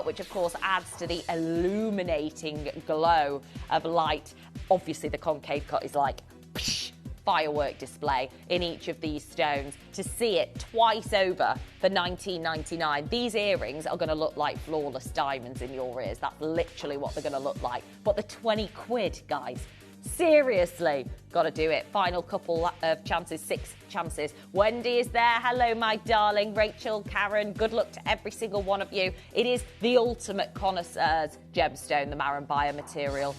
which of course adds to the illuminating glow of light. Obviously the concave cut is like firework display in each of these stones. To see it twice over for $19.99, these earrings are going to look like flawless diamonds in your ears. That's literally what they're going to look like. But the 20 quid, guys, seriously, got to do it. Final couple of chances, 6 chances. Wendy is there. Hello, my darling. Rachel, Karen, good luck to every single one of you. It is the ultimate connoisseur's gemstone, the Marimbaya material.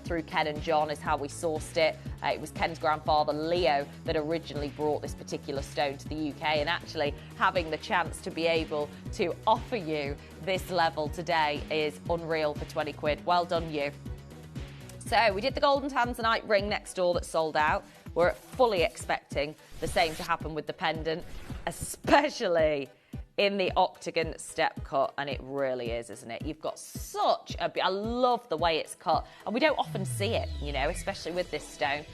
Through Ken and John is how we sourced it. It was Ken's grandfather, Leo, that originally brought this particular stone to the UK, and actually having the chance to be able to offer you this level today is unreal for 20 quid. Well done, you. So we did the golden tanzanite ring next door that sold out. We're fully expecting the same to happen with the pendant, especially in the octagon step cut, and it really is, isn't it? You've got such a... I love the way it's cut, and we don't often see it, you know, especially with this stone.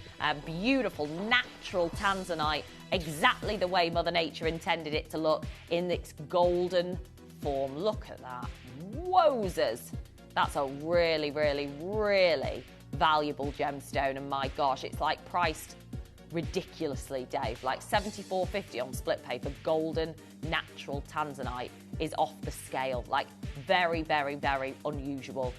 Beautiful, natural tanzanite, exactly the way Mother Nature intended it to look in its golden form. Look at that. Wowzers. That's a really, really, really valuable gemstone, and my gosh, it's like priced ridiculously, Dave. Like $74.50 on split pay for golden natural tanzanite is off the scale. Like very, very, very unusual.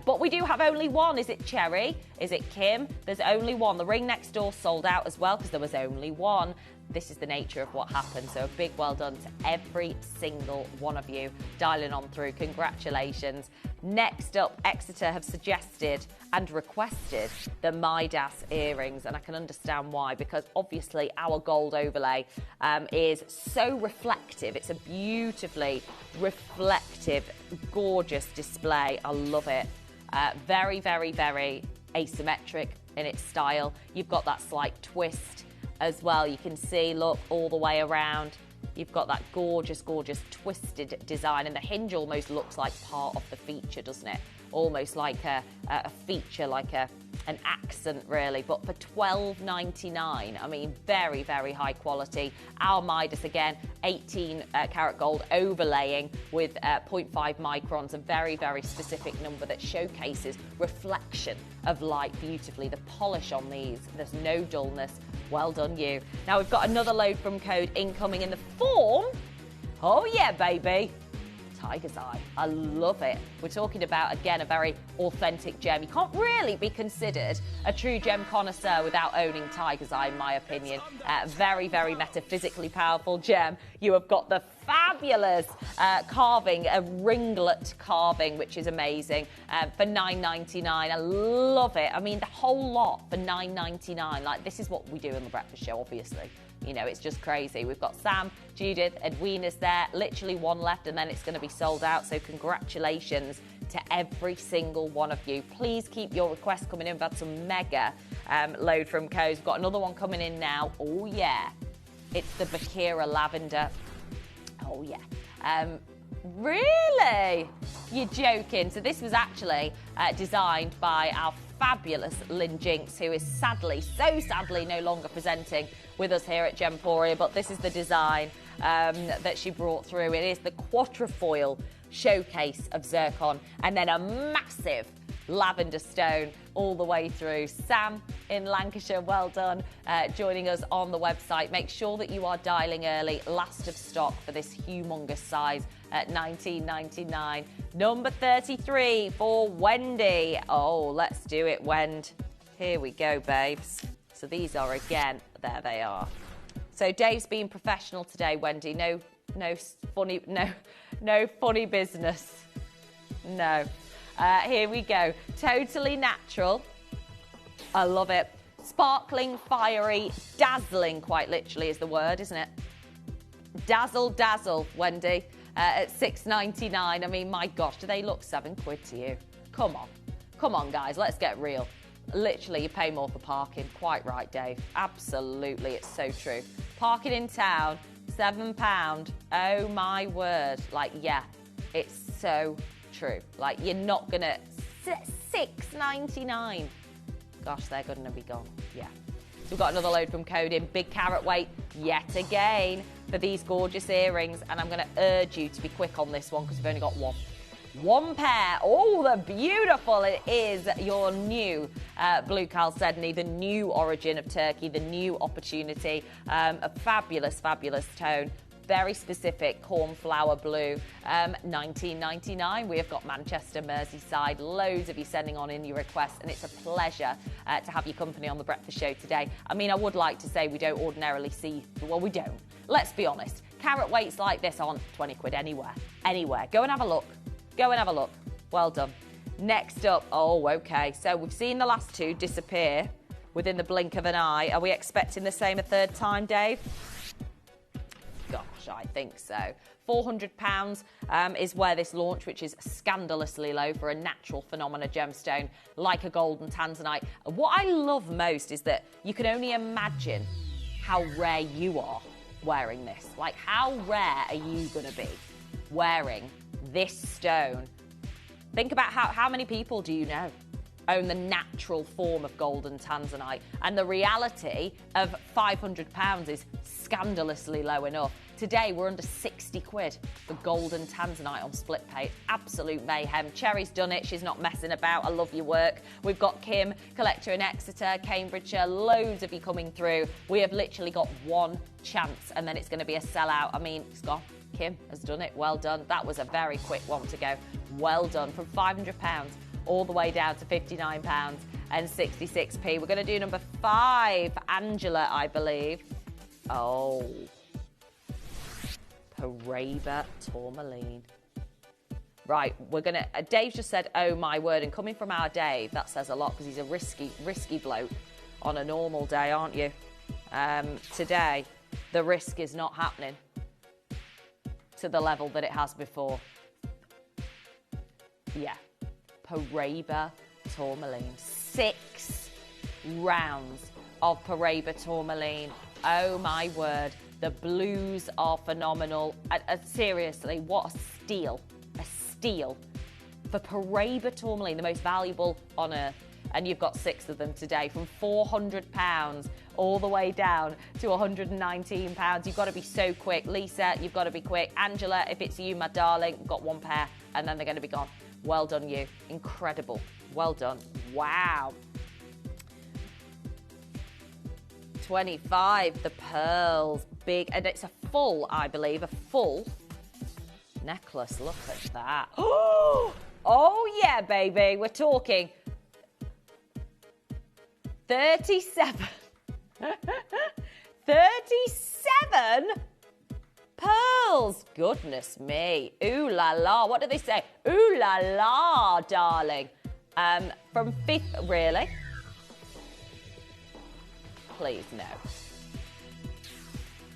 But we do have only one. Is it Cherry? Is it Kim? There's only one. The ring next door sold out as well because there was only one. This is the nature of what happened. So a big well done to every single one of you dialing on through. Congratulations. Next up, Exeter have suggested and requested the Midas earrings, and I can understand why, because obviously our gold overlay is so reflective. It's a beautifully reflective, gorgeous display. I love it. Very, very, very asymmetric in its style. You've got that slight twist as well. You can see, look, all the way around. You've got that gorgeous, gorgeous twisted design, and the hinge almost looks like part of the feature, doesn't it? Almost like a feature, like an accent, really. But for $12.99, I mean, very, very high quality. Our Midas, again, 18 karat gold overlaying with 0.5 microns, a very, very specific number that showcases reflection of light beautifully. The polish on these, there's no dullness. Well done, you. Now, we've got another load from Code incoming in the form, oh yeah, baby, Tiger's Eye. I love it. We're talking about, again, a very authentic gem. You can't really be considered a true gem connoisseur without owning Tiger's Eye, in my opinion. Very, very metaphysically powerful gem. You have got the fabulous carving, a ringlet carving, which is amazing, for $9.99. I love it. I mean, the whole lot for $9.99. Like, this is what we do in the breakfast show, obviously. You know, it's just crazy. We've got Sam, Judith, Edwina's there. Literally one left, and then it's going to be sold out. So congratulations to every single one of you. Please keep your requests coming in. We've had some mega load from Co's. We've got another one coming in now. Oh, yeah. It's the Bakira Lavender. Oh, yeah. Really? You're joking. So this was actually designed by our fabulous Lynn Jinks, who is sadly, so sadly, no longer presenting with us here at Gemporia, but this is the design that she brought through. It is the quatrefoil showcase of zircon, and then a massive lavender stone all the way through. Sam in Lancashire, well done, joining us on the website. Make sure that you are dialing early. Last of stock for this humongous size at $19.99. Number 33 for Wendy. Oh, let's do it, Wend. Here we go, babes. So these are, again, there they are. So Dave's being professional today, Wendy. No funny business. No. Here we go. Totally natural. I love it. Sparkling, fiery, dazzling, quite literally is the word, isn't it? Dazzle, dazzle, Wendy, at $6.99. I mean, my gosh, do they look £7 to you? Come on. Come on, guys, let's get real. Literally, you pay more for parking. Quite right, Dave. Absolutely, it's so true. Parking in town, £7. Oh, my word. Like, yeah, it's so true. Like, you're not going to... $6.99. Gosh, they're going to be gone. Yeah. So we've got another load from Code in. Big carat weight yet again for these gorgeous earrings. And I'm going to urge you to be quick on this one because we've only got one. One pair. Oh, the beautiful. It is your new Blue Chalcedony, the new origin of Turkey, the new opportunity. A fabulous, fabulous tone. Very specific cornflower blue, 19.99. We have got Manchester, Merseyside, loads of you sending on in your requests, and it's a pleasure to have your company on the breakfast show today. I mean, I would like to say we don't ordinarily see, well, we don't. Let's be honest. Carrot weights like this aren't 20 quid anywhere. Anywhere. Go and have a look. Go and have a look. Well done. Next up, oh, okay. So we've seen the last two disappear within the blink of an eye. Are we expecting the same a third time, Dave? Gosh, I think so. £400 is where this launched, which is scandalously low for a natural phenomena gemstone like a golden tanzanite. What I love most is that you can only imagine how rare you are wearing this. Like, how rare are you going to be wearing this stone? Think about how many people do you know own the natural form of golden tanzanite? And the reality of £500 is scandalously low enough. Today, we're under 60 quid for golden tanzanite on split pay. Absolute mayhem. Cherry's done it. She's not messing about. I love your work. We've got Kim, collector in Exeter, Cambridgeshire, loads of you coming through. We have literally got one chance, and then it's going to be a sellout. I mean, it's gone. Kim has done it. Well done. That was a very quick one to go. Well done. From £500 all the way down to £59 and 66p. We're going to do number 5, Angela, I believe. Oh, Paraiba tourmaline. Right, we're going to... Dave just said, oh, my word. And coming from our Dave, that says a lot because he's a risky bloke on a normal day, aren't you? Today, the risk is not happening to the level that it has before. Yeah. Paraiba tourmaline. 6 rounds of Paraiba tourmaline. Oh my word, the blues are phenomenal. Seriously, what a steal. A steal for Paraiba tourmaline, the most valuable on earth. And you've got 6 of them today, from £400 all the way down to £119. You've got to be so quick. Lisa, you've got to be quick. Angela, if it's you, my darling, we've got 1 pair and then they're going to be gone. Well done, you. Incredible. Well done. Wow. 25, the pearls. Big, and it's a full, I believe, a full necklace. Look at that. Oh, yeah, baby. We're talking 37. 37 pearls. Goodness me. Ooh la la. What do they say? Ooh la la, darling. From 5th, really? Please, no.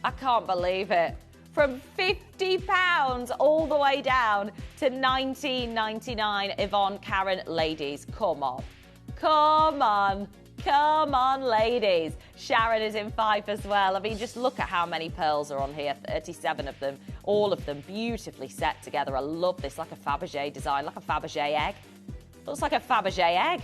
I can't believe it. From £50 all the way down to £19.99. Yvonne, Karen, ladies, come on. Come on. Come on, ladies. Sharon is in 5 as well. I mean, just look at how many pearls are on here. 37 of them. All of them beautifully set together. I love this, like a Fabergé design, like a Fabergé egg. Looks like a Fabergé egg.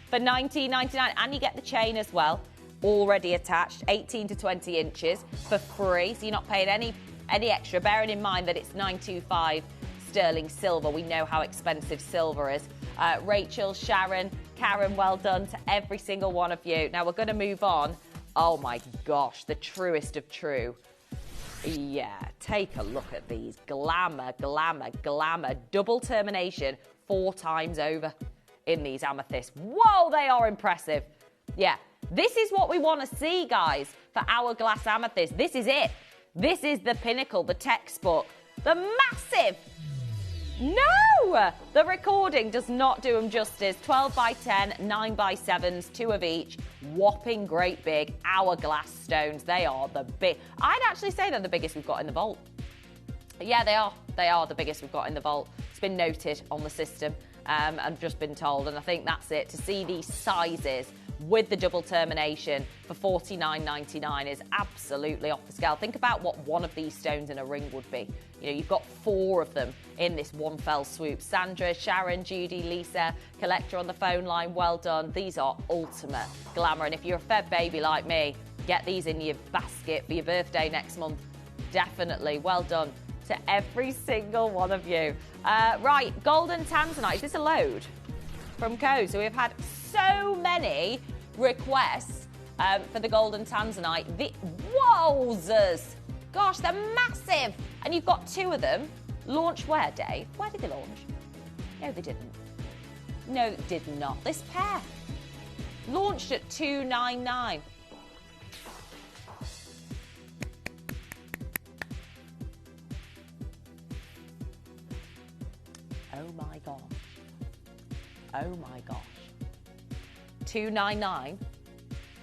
For £19.99. And you get the chain as well, already attached, 18 to 20 inches for free. So you're not paying any extra, bearing in mind that it's 925 sterling silver. We know how expensive silver is. Rachel, Sharon, Karen, well done to every single one of you. Now we're going to move on. Oh my gosh, the truest of true. Yeah, take a look at these. Glamour, glamour, glamour. Double termination 4 times over in these amethysts. Whoa, they are impressive. Yeah, this is what we want to see, guys, for Hourglass Amethyst. This is it. This is the pinnacle, the textbook, the massive... No! The recording does not do them justice. 12 by 10, 9 by 7s, 2 of each. Whopping great big hourglass stones. They are the big... I'd actually say they're the biggest we've got in the vault. Yeah, they are. They are the biggest we've got in the vault. It's been noted on the system and just been told. And I think that's it. To see these sizes with the double termination for $49.99 is absolutely off the scale. Think about what one of these stones in a ring would be. You know, you've got 4 of them in this one fell swoop. Sandra, Sharon, Judy, Lisa, collector on the phone line, well done. These are ultimate glamour. And if you're a Feb baby like me, get these in your basket for your birthday next month. Definitely, well done to every single one of you. Right, golden tanzanite. Is this a load from Co? So we've had so many requests for the golden tanzanite. Wowzers! Gosh, they're massive. And you've got 2 of them. Launched where, Dave? Where did they launch? No, they didn't. No, it did not. This pair launched at $299. Oh my gosh. Oh my gosh. $299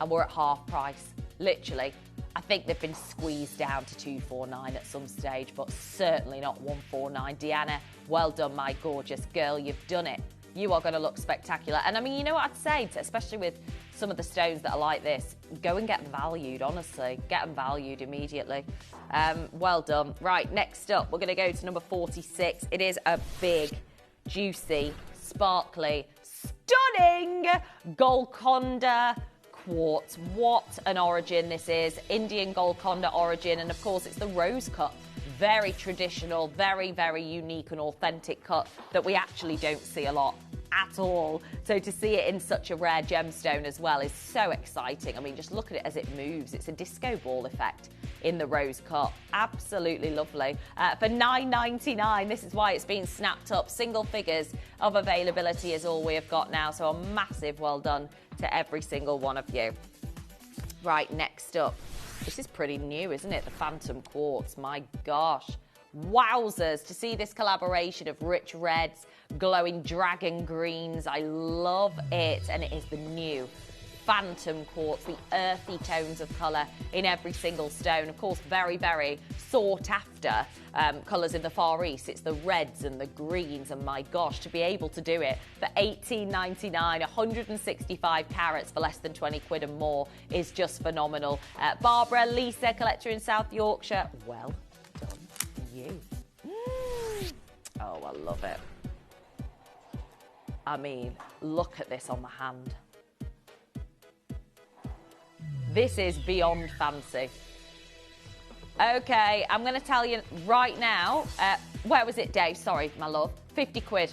and we're at half price. Literally. I think they've been squeezed down to $249 at some stage, but certainly not $149. Deanna, well done, my gorgeous girl. You've done it. You are going to look spectacular. And I mean, you know what I'd say, especially with some of the stones that are like this, go and get them valued, honestly. Get them valued immediately. Well done. Right, next up, we're going to go to number 46. It is a big, juicy, sparkly, stunning Golconda quartz. What an origin this is. Indian Golconda origin. And of course, it's the rose cut. Very traditional, very, very unique and authentic cut that we actually don't see a lot at all. So to see it in such a rare gemstone as well is so exciting. I mean, just look at it as it moves. It's a disco ball effect in the rose cut. Absolutely lovely. For $9.99, this is why it's been snapped up. Single figures of availability is all we have got now. So a massive well done to every single one of you. Right, next up. This is pretty new, isn't it? The Phantom Quartz. My gosh. Wowzers to see this collaboration of rich reds, glowing dragon greens. I love it. And it is the new Phantom Quartz, the earthy tones of colour in every single stone. Of course, very, very sought after colours in the Far East. It's the reds and the greens, and my gosh, to be able to do it for $18.99, 165 carats for less than 20 quid and more is just phenomenal. Barbara, Lisa, collector in South Yorkshire, well done you. Oh, I love it. I mean, look at this on the hand. This is beyond fancy. Okay, I'm going to tell you right now. Where was it, Dave? Sorry, my love. 50 quid.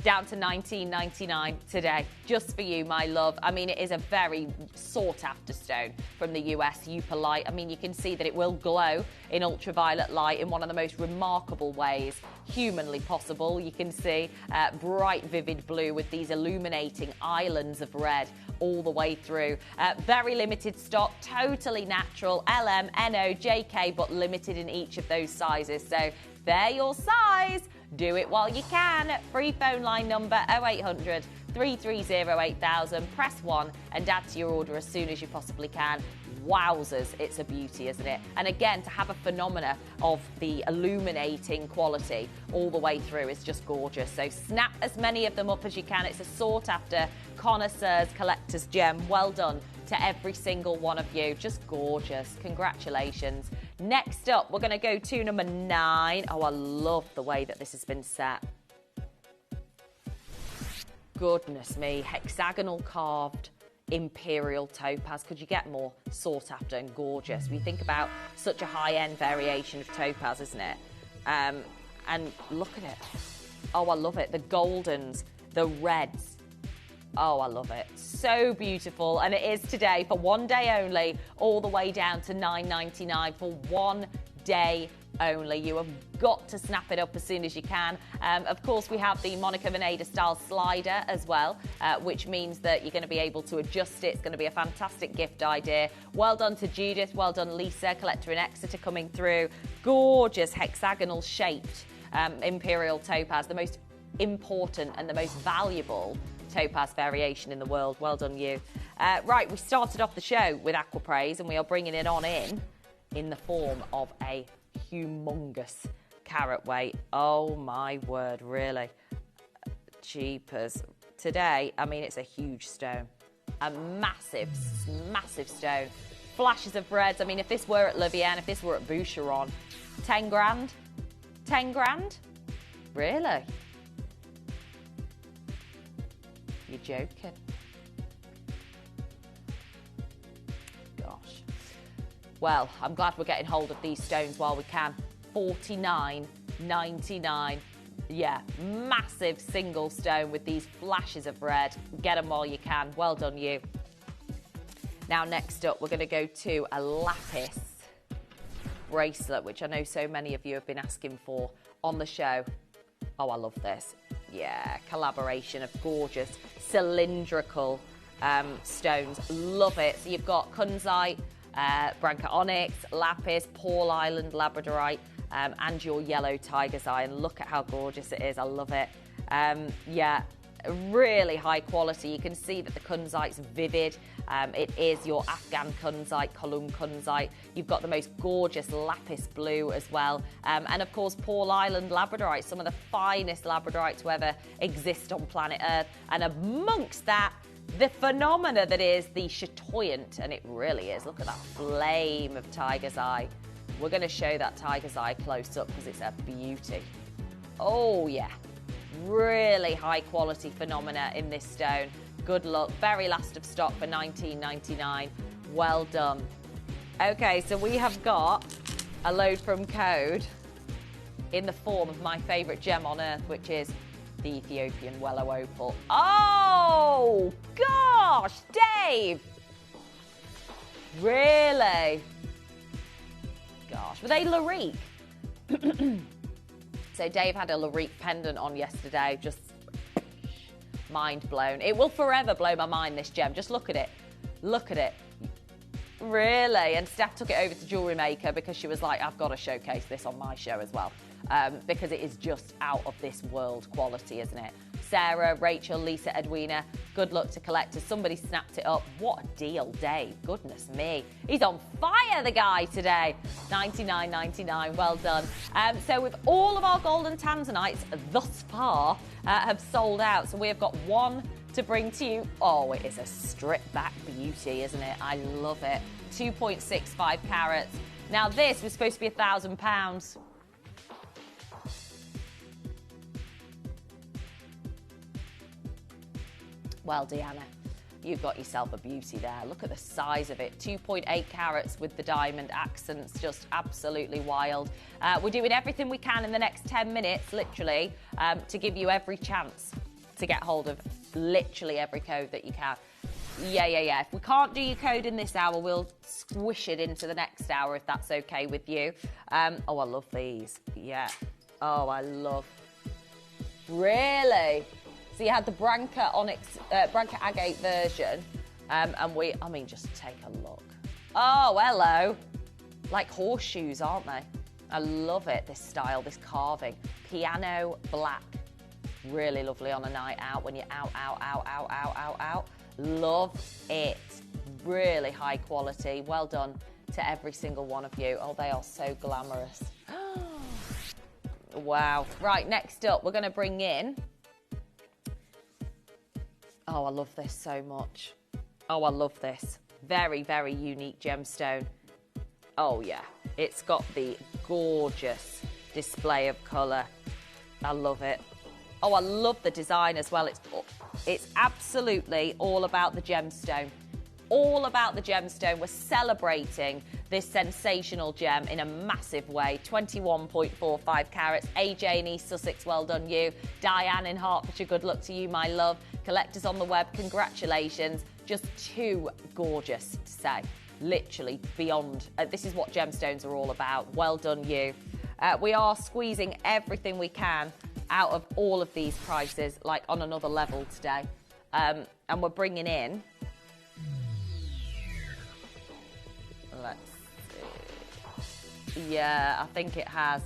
Down to $19.99 today. Just for you, my love. I mean, it is a very sought-after stone from the US, Upalite. I mean, you can see that it will glow in ultraviolet light in one of the most remarkable ways humanly possible. You can see bright, vivid blue with these illuminating islands of red all the way through. Very limited stock, totally natural, LM, NO, JK, but limited in each of those sizes. So they're your size. Do it while you can. Free phone line number 0800 330 8000. Press 1 and add to your order as soon as you possibly can. Wowzers, it's a beauty, isn't it? And again, to have a phenomena of the illuminating quality all the way through is just gorgeous. So snap as many of them up as you can. It's a sought after connoisseur's collector's gem. Well done to every single one of you. Just gorgeous. Congratulations. Next up, we're going to go to number 9. Oh, I love the way that this has been set. Goodness me. Hexagonal carved imperial topaz. Could you get more sought after and gorgeous? When you think about such a high-end variation of topaz, isn't it? And look at it. Oh, I love it. The goldens, the reds. Oh, I love it. So beautiful. And it is today for one day only, all the way down to $9.99 for one day only. You have got to snap it up as soon as you can. Of course, we have the Monica Veneda style slider as well, which means that you're going to be able to adjust it. It's going to be a fantastic gift idea. Well done to Judith. Well done, Lisa, collector in Exeter, coming through. Gorgeous hexagonal shaped imperial topaz, the most important and the most valuable topaz variation in the world. Well done you. Right, we started off the show with Aquapraise and we are bringing it on in the form of a humongous carat weight. Oh my word, really. Jeepers. Today, I mean, it's a huge stone. A massive, massive stone. Flashes of reds. I mean, if this were at Levienne, if this were at Boucheron, 10 grand? 10 grand? Really? You're joking. Gosh. Well, I'm glad we're getting hold of these stones while we can. $49.99. Yeah, massive single stone with these flashes of red. Get them while you can. Well done, you. Now, next up, we're going to go to a lapis bracelet, which I know so many of you have been asking for on the show. Oh, I love this. Yeah, collaboration of gorgeous cylindrical stones. Love it. So you've got kunzite, Branca onyx, lapis, Paul Island labradorite, and your yellow tiger's eye. And look at how gorgeous it is. I love it. Yeah, really high quality. You can see that the kunzite's vivid. It is your Afghan kunzite, Kolum kunzite. You've got the most gorgeous lapis blue as well. And of course, Paul Island labradorite, some of the finest labradorite to ever exist on planet Earth. And amongst that, the phenomena that is the chatoyant, and it really is. Look at that flame of tiger's eye. We're going to show that tiger's eye close up because it's a beauty. Oh, yeah. Really high quality phenomena in this stone. Good luck. Very last of stock for $19.99. Well done. Okay, so we have got a load from Code in the form of my favourite gem on earth, which is the Ethiopian Wellow Opal. Oh, gosh, Dave. Really? Gosh, were they Larique? So Dave had a Larique pendant on yesterday, just mind blown. It will forever blow my mind, this gem. Just look at it. Look at it. Really? And Steph took it over to Jewellery Maker because she was like, I've got to showcase this on my show as well. Because it is just out of this world quality, isn't it? Sarah, Rachel, Lisa, Edwina, good luck to collectors. Somebody snapped it up. What a deal, Dave. Goodness me. He's on fire, the guy, today. $99.99. Well done. So with all of our golden tanzanites thus far have sold out. So we have got one to bring to you. Oh, it is a stripped back beauty, isn't it? I love it. 2.65 carats. Now this was supposed to be £1,000. Well, Deanna, you've got yourself a beauty there. Look at the size of it. 2.8 carats with the diamond accents, just absolutely wild. We're doing everything we can in the next 10 minutes, literally, to give you every chance to get hold of literally every code that you can. Yeah. If we can't do your code in this hour, we'll squish it into the next hour, if that's okay with you. Oh, I love these. Yeah. Oh, I love. Really? So you had the Branca onyx, Branca agate version, and just take a look. Oh, hello. Like horseshoes, aren't they? I love it, this style, this carving. Piano black. Really lovely on a night out when you're out. Love it. Really high quality. Well done to every single one of you. Oh, they are so glamorous. Wow. Right, next up, we're going to bring in... Oh, I love this so much. Oh, I love this. Very, very unique gemstone. Oh, yeah. It's got the gorgeous display of colour. I love it. Oh, I love the design as well. It's absolutely all about the gemstone. All about the gemstone. We're celebrating this sensational gem in a massive way. 21.45 carats. AJ in East Sussex, well done you. Diane in Hertfordshire, good luck to you, my love. Collectors on the web, congratulations. Just too gorgeous to say. Literally beyond. This is what gemstones are all about. Well done you. We are squeezing everything we can out of all of these prices, like on another level today. And we're bringing in... Let's see. Yeah, I think it has.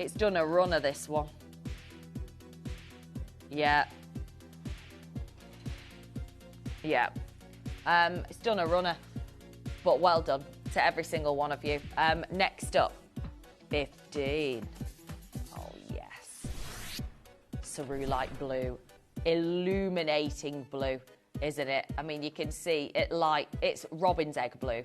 It's done a runner, this one. Yeah. It's done a runner, but well done to every single one of you. Next up, 15. Oh, yes. Cerulite blue. Illuminating blue, isn't it? I mean, you can see it like it's robin's egg blue.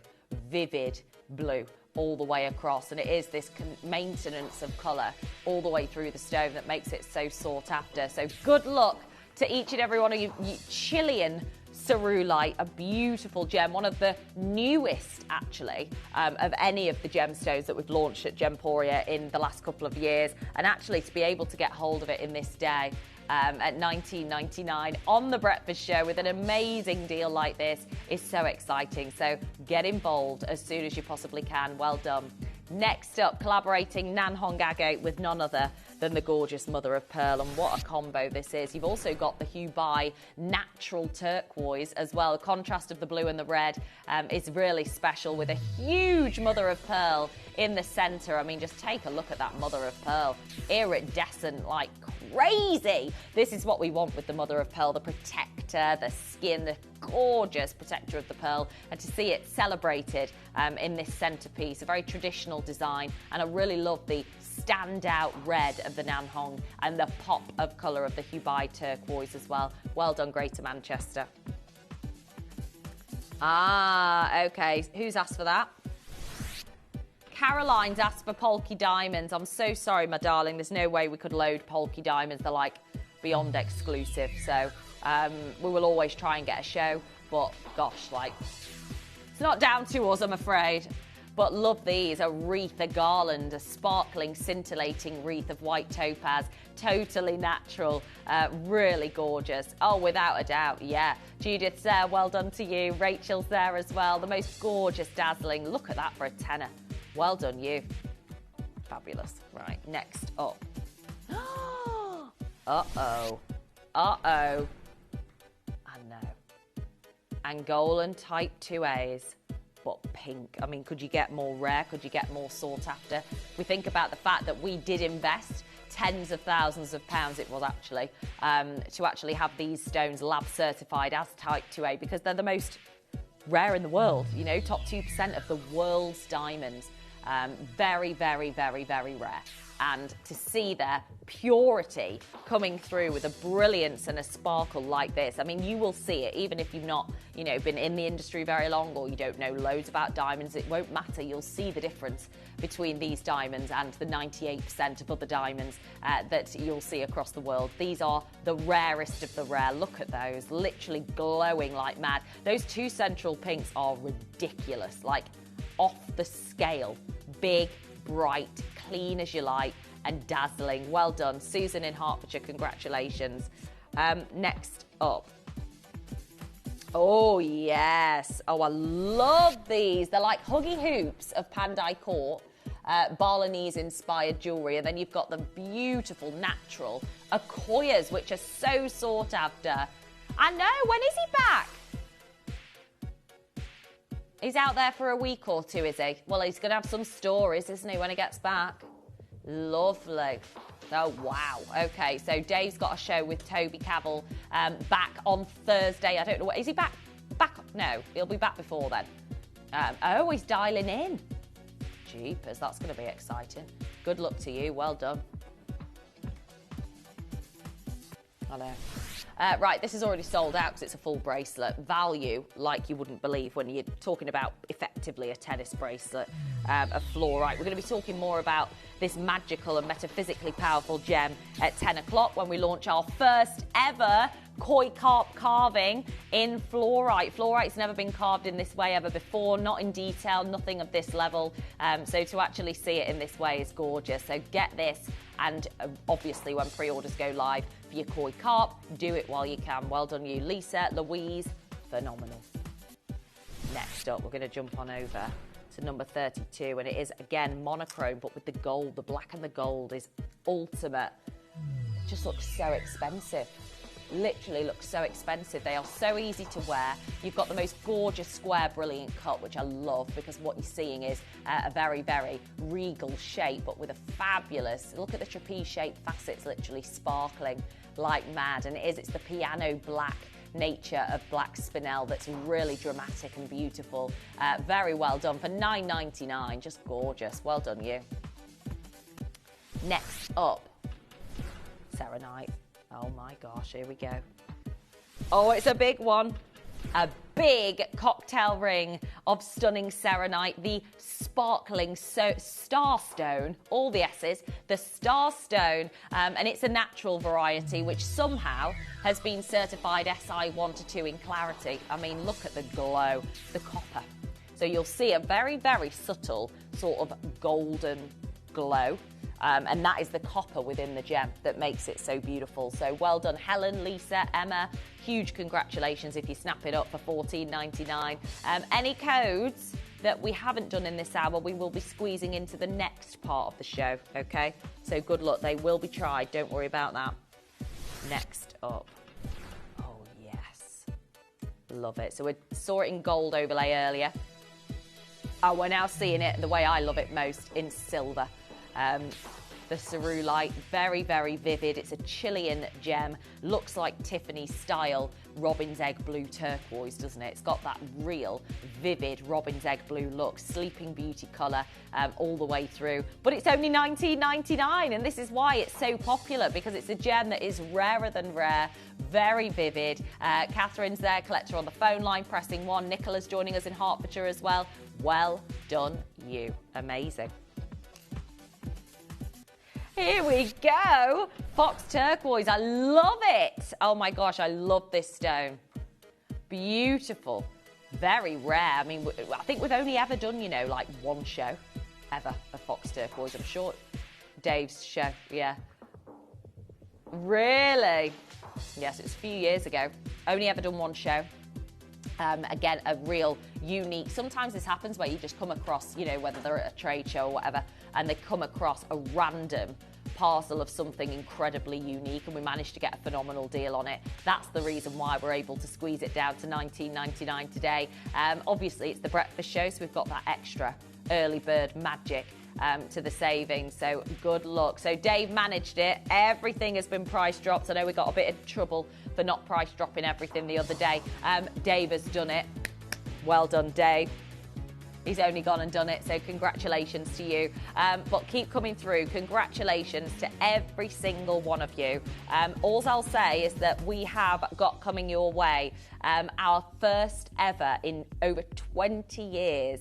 Vivid blue all the way across, and it is this maintenance of colour all the way through the stone that makes it so sought after. So good luck to each and every one of you Chilean cerulite, a beautiful gem, one of the newest actually of any of the gemstones that we've launched at Gemporia in the last couple of years, and actually to be able to get hold of it in this day at $19.99 on the breakfast show with an amazing deal like this is so exciting. So get involved as soon as you possibly can. Well done. Next up, collaborating Nan Hong agate with none other than the gorgeous mother of pearl, and what a combo this is. You've also got the Hubai natural turquoise as well. The contrast of the blue and the red is really special, with a huge mother of pearl in the center. I mean, just take a look at that mother of pearl, iridescent like crazy. This is what we want with the mother of pearl, the protector, the skin, the gorgeous protector of the pearl, and to see it celebrated in this centerpiece, a very traditional design, and I really love the standout red of the Nan Hong and the pop of colour of the Hubai turquoise as well. Well done, Greater Manchester. Ah, okay, who's asked for that? Caroline's asked for Polky Diamonds. I'm so sorry, my darling. There's no way we could load Polky Diamonds. They're like beyond exclusive. So we will always try and get a show. But gosh, like, it's not down to us, I'm afraid. But love these, a wreath, a garland, a sparkling, scintillating wreath of white topaz. Totally natural, really gorgeous. Oh, without a doubt, yeah. Judith's there, well done to you. Rachel's there as well. The most gorgeous, dazzling. Look at that for a tenner. Well done, you. Fabulous. Right, next up. Uh-oh. Uh-oh. I know. Angolan Type 2As, but pink. I mean, could you get more rare? Could you get more sought after? We think about the fact that we did invest tens of thousands of pounds, it was actually, to actually have these stones lab certified as Type 2A, because they're the most rare in the world, you know, top 2% of the world's diamonds. Very, very, very, very rare. And to see their purity coming through with a brilliance and a sparkle like this, I mean, you will see it, even if you've not, you know, been in the industry very long, or you don't know loads about diamonds, it won't matter. You'll see the difference between these diamonds and the 98% of other diamonds that you'll see across the world. These are the rarest of the rare. Look at those, literally glowing like mad. Those two central pinks are ridiculous, like off the scale. Big, bright, clean as you like, and dazzling. Well done. Susan in Hertfordshire, congratulations. Next up. Oh, yes. Oh, I love these. They're like huggy hoops of Pandai Court, Balinese-inspired jewellery. And then you've got the beautiful, natural Akoyas, which are so sought after. I know. When is he back? He's out there for a week or two, is he? Well, he's going to have some stories, isn't he, when he gets back? Lovely. Oh, wow. Okay, so Dave's got a show with Toby Cavell back on Thursday. I don't know what... Is he back? No, he'll be back before then. Oh, he's dialing in. Jeepers, that's going to be exciting. Good luck to you. Well done. Hello. Right, this is already sold out because it's a full bracelet. Value, like you wouldn't believe when you're talking about effectively a tennis bracelet of fluorite. We're going to be talking more about this magical and metaphysically powerful gem at 10 o'clock when we launch our first ever koi carp carving in fluorite. Fluorite's never been carved in this way ever before, not in detail, nothing of this level. So to actually see it in this way is gorgeous. So get this, and obviously when pre-orders go live for your koi carp, do it while you can. Well done you. Lisa, Louise, phenomenal. Next up, we're going to jump on over to number 32, and it is again monochrome, but with the gold. The black and the gold is ultimate. It just looks so expensive. Literally looks so expensive. They are so easy to wear. You've got the most gorgeous square brilliant cut, which I love, because what you're seeing is a very, very regal shape, but with a fabulous, look at the trapeze shaped facets literally sparkling like mad. And it's the piano black nature of black spinel that's really dramatic and beautiful. Very well done for $9.99. Just gorgeous. Well done you. Next up, Serenite. Oh my gosh, here we go. Oh, it's a big one. A big cocktail ring of stunning serenite, the sparkling Starstone, all the S's, the Starstone, and it's a natural variety which somehow has been certified SI 1 to 2 in clarity. I mean, look at the glow, the copper. So you'll see a very, very subtle sort of golden glow. And that is the copper within the gem that makes it so beautiful. So well done, Helen, Lisa, Emma. Huge congratulations if you snap it up for $14.99. Any codes that we haven't done in this hour, we will be squeezing into the next part of the show, okay? So good luck. They will be tried. Don't worry about that. Next up. Oh, yes. Love it. So we saw it in gold overlay earlier. Oh, we're now seeing it the way I love it most, in silver. The cerulite, very, very vivid. It's a Chilean gem. Looks like Tiffany style robin's egg blue turquoise, doesn't it? It's got that real vivid robin's egg blue look, sleeping beauty colour all the way through. But it's only $19.99, and this is why it's so popular, because it's a gem that is rarer than rare, very vivid. Catherine's there, collector on the phone line, pressing 1. Nicola's joining us in Hertfordshire as well. Well done, you. Amazing. Here we go. Fox turquoise. I love it. Oh my gosh, I love this stone. Beautiful. Very rare. I mean, I think we've only ever done, you know, like one show ever of fox turquoise. I'm sure Dave's show. Yeah. Really? Yes, it was a few years ago. Only ever done one show. Again, a real unique. Sometimes this happens where you just come across, you know, whether they're at a trade show or whatever, and they come across a random parcel of something incredibly unique, and we managed to get a phenomenal deal on it. That's the reason why we're able to squeeze it down to $19.99 today. Obviously, it's the breakfast show, so we've got that extra early bird magic to the savings, so good luck. So Dave managed it. Everything has been price dropped. I know we got a bit of trouble for not price dropping everything the other day. Dave has done it. Well done, Dave. He's only gone and done it, so congratulations to you. But keep coming through. Congratulations to every single one of you. All I'll say is that we have got coming your way our first ever in over 20 years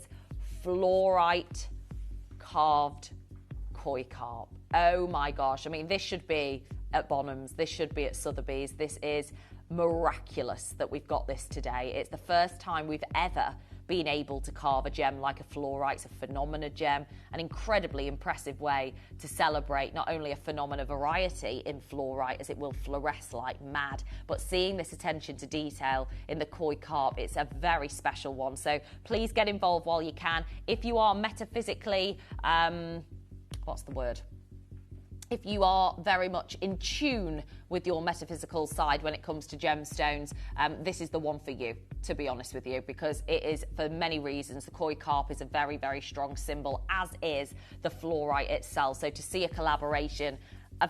fluorite carved koi carp. Oh my gosh. I mean, this should be at Bonham's. This should be at Sotheby's. This is miraculous that we've got this today. It's the first time we've ever been able to carve a gem like a fluorite. It's a phenomena gem, an incredibly impressive way to celebrate not only a phenomena variety in fluorite, as it will fluoresce like mad, but seeing this attention to detail in the koi carp, it's a very special one. So please get involved while you can. If you are metaphysically, what's the word? If you are very much in tune with your metaphysical side when it comes to gemstones, this is the one for you, to be honest with you, because it is, for many reasons, the koi carp is a very, very strong symbol, as is the fluorite itself. So to see a collaboration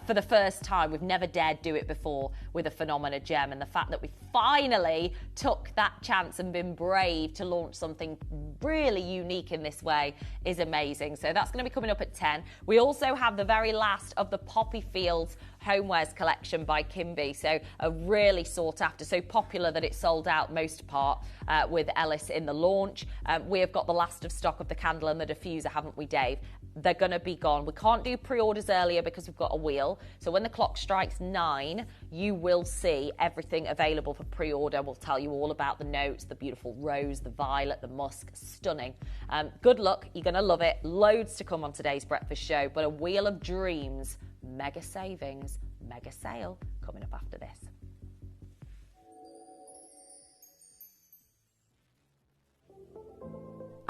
for the first time, we've never dared do it before with a phenomena gem, and the fact that we finally took that chance and been brave to launch something really unique in this way is amazing. So that's going to be coming up at 10. We also have the very last of the Poppy Fields Homewares collection by Kimby, so a really sought after, so popular that it sold out most part with Ellis in the launch. We have got the last of stock of the candle and the diffuser, haven't we, Dave? They're going to be gone. We can't do pre-orders earlier because we've got a wheel. So when the clock strikes 9, you will see everything available for pre-order. We'll tell you all about the notes, the beautiful rose, the violet, the musk. Stunning. Good luck. You're going to love it. Loads to come on today's breakfast show, but a wheel of dreams, mega savings, mega sale coming up after this.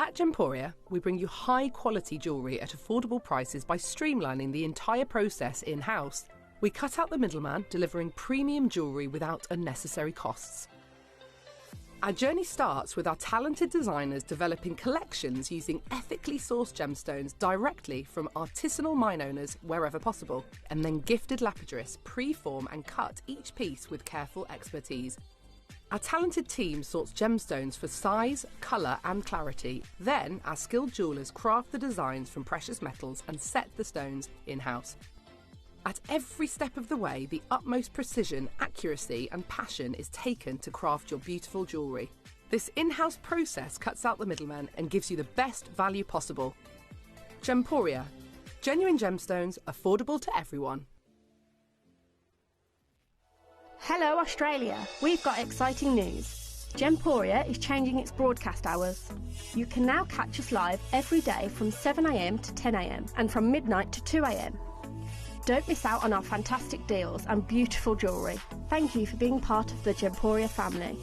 At Gemporia, we bring you high-quality jewellery at affordable prices by streamlining the entire process in-house. We cut out the middleman, delivering premium jewellery without unnecessary costs. Our journey starts with our talented designers developing collections using ethically sourced gemstones directly from artisanal mine owners wherever possible, and then gifted lapidarists pre-form and cut each piece with careful expertise. Our talented team sorts gemstones for size, colour and clarity. Then our skilled jewellers craft the designs from precious metals and set the stones in-house. At every step of the way, the utmost precision, accuracy and passion is taken to craft your beautiful jewellery. This in-house process cuts out the middleman and gives you the best value possible. Gemporia. Genuine gemstones, affordable to everyone. Hello Australia, we've got exciting news. Gemporia is changing its broadcast hours. You can now catch us live every day from 7 a.m. to 10 a.m. and from midnight to 2 a.m. Don't miss out on our fantastic deals and beautiful jewellery. Thank you for being part of the Gemporia family.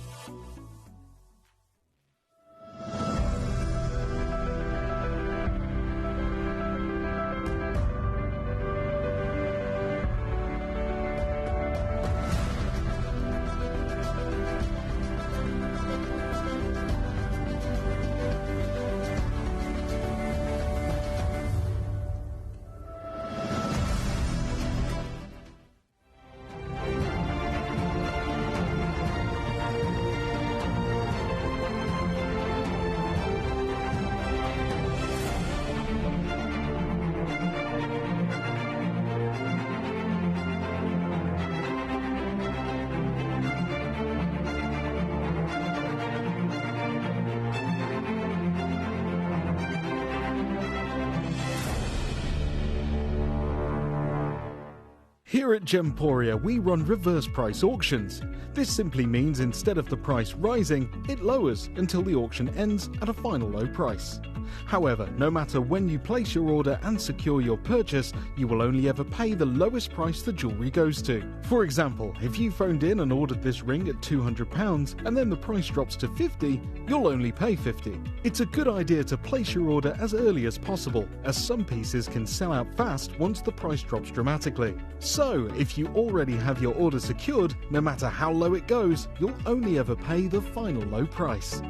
Here at Gemporia, we run reverse price auctions. This simply means instead of the price rising, it lowers until the auction ends at a final low price. However, no matter when you place your order and secure your purchase, you will only ever pay the lowest price the jewellery goes to. For example, if you phoned in and ordered this ring at £200 and then the price drops to £50, you'll only pay £50. It's a good idea to place your order as early as possible, as some pieces can sell out fast once the price drops dramatically. So, if you already have your order secured, no matter how low it goes, you'll only ever pay the final low price.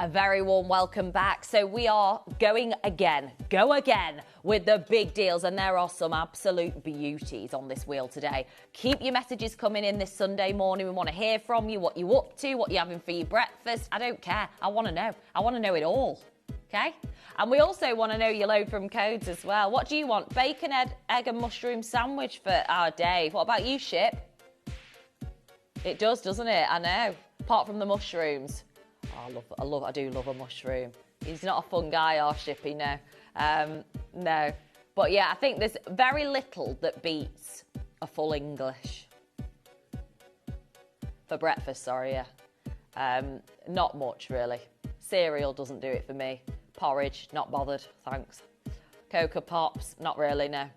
A very warm welcome back. So we are going again, with the big deals, and there are some absolute beauties on this wheel today. Keep your messages coming in this Sunday morning. We want to hear from you, what you're up to, what you're having for your breakfast. I don't care. I want to know. I want to know it all. Okay? And we also want to know your load from codes as well. What do you want? Bacon, egg and mushroom sandwich for our Dave. What about you, Ship? It does, doesn't it? I know. Apart from the mushrooms. Oh, I do love a mushroom. He's not a fun guy, our Shippy, no. No. But yeah, I think there's very little that beats a full English. For breakfast, sorry, yeah. Not much, really. Cereal doesn't do it for me. Porridge, not bothered, thanks. Cocoa Pops, not really, no.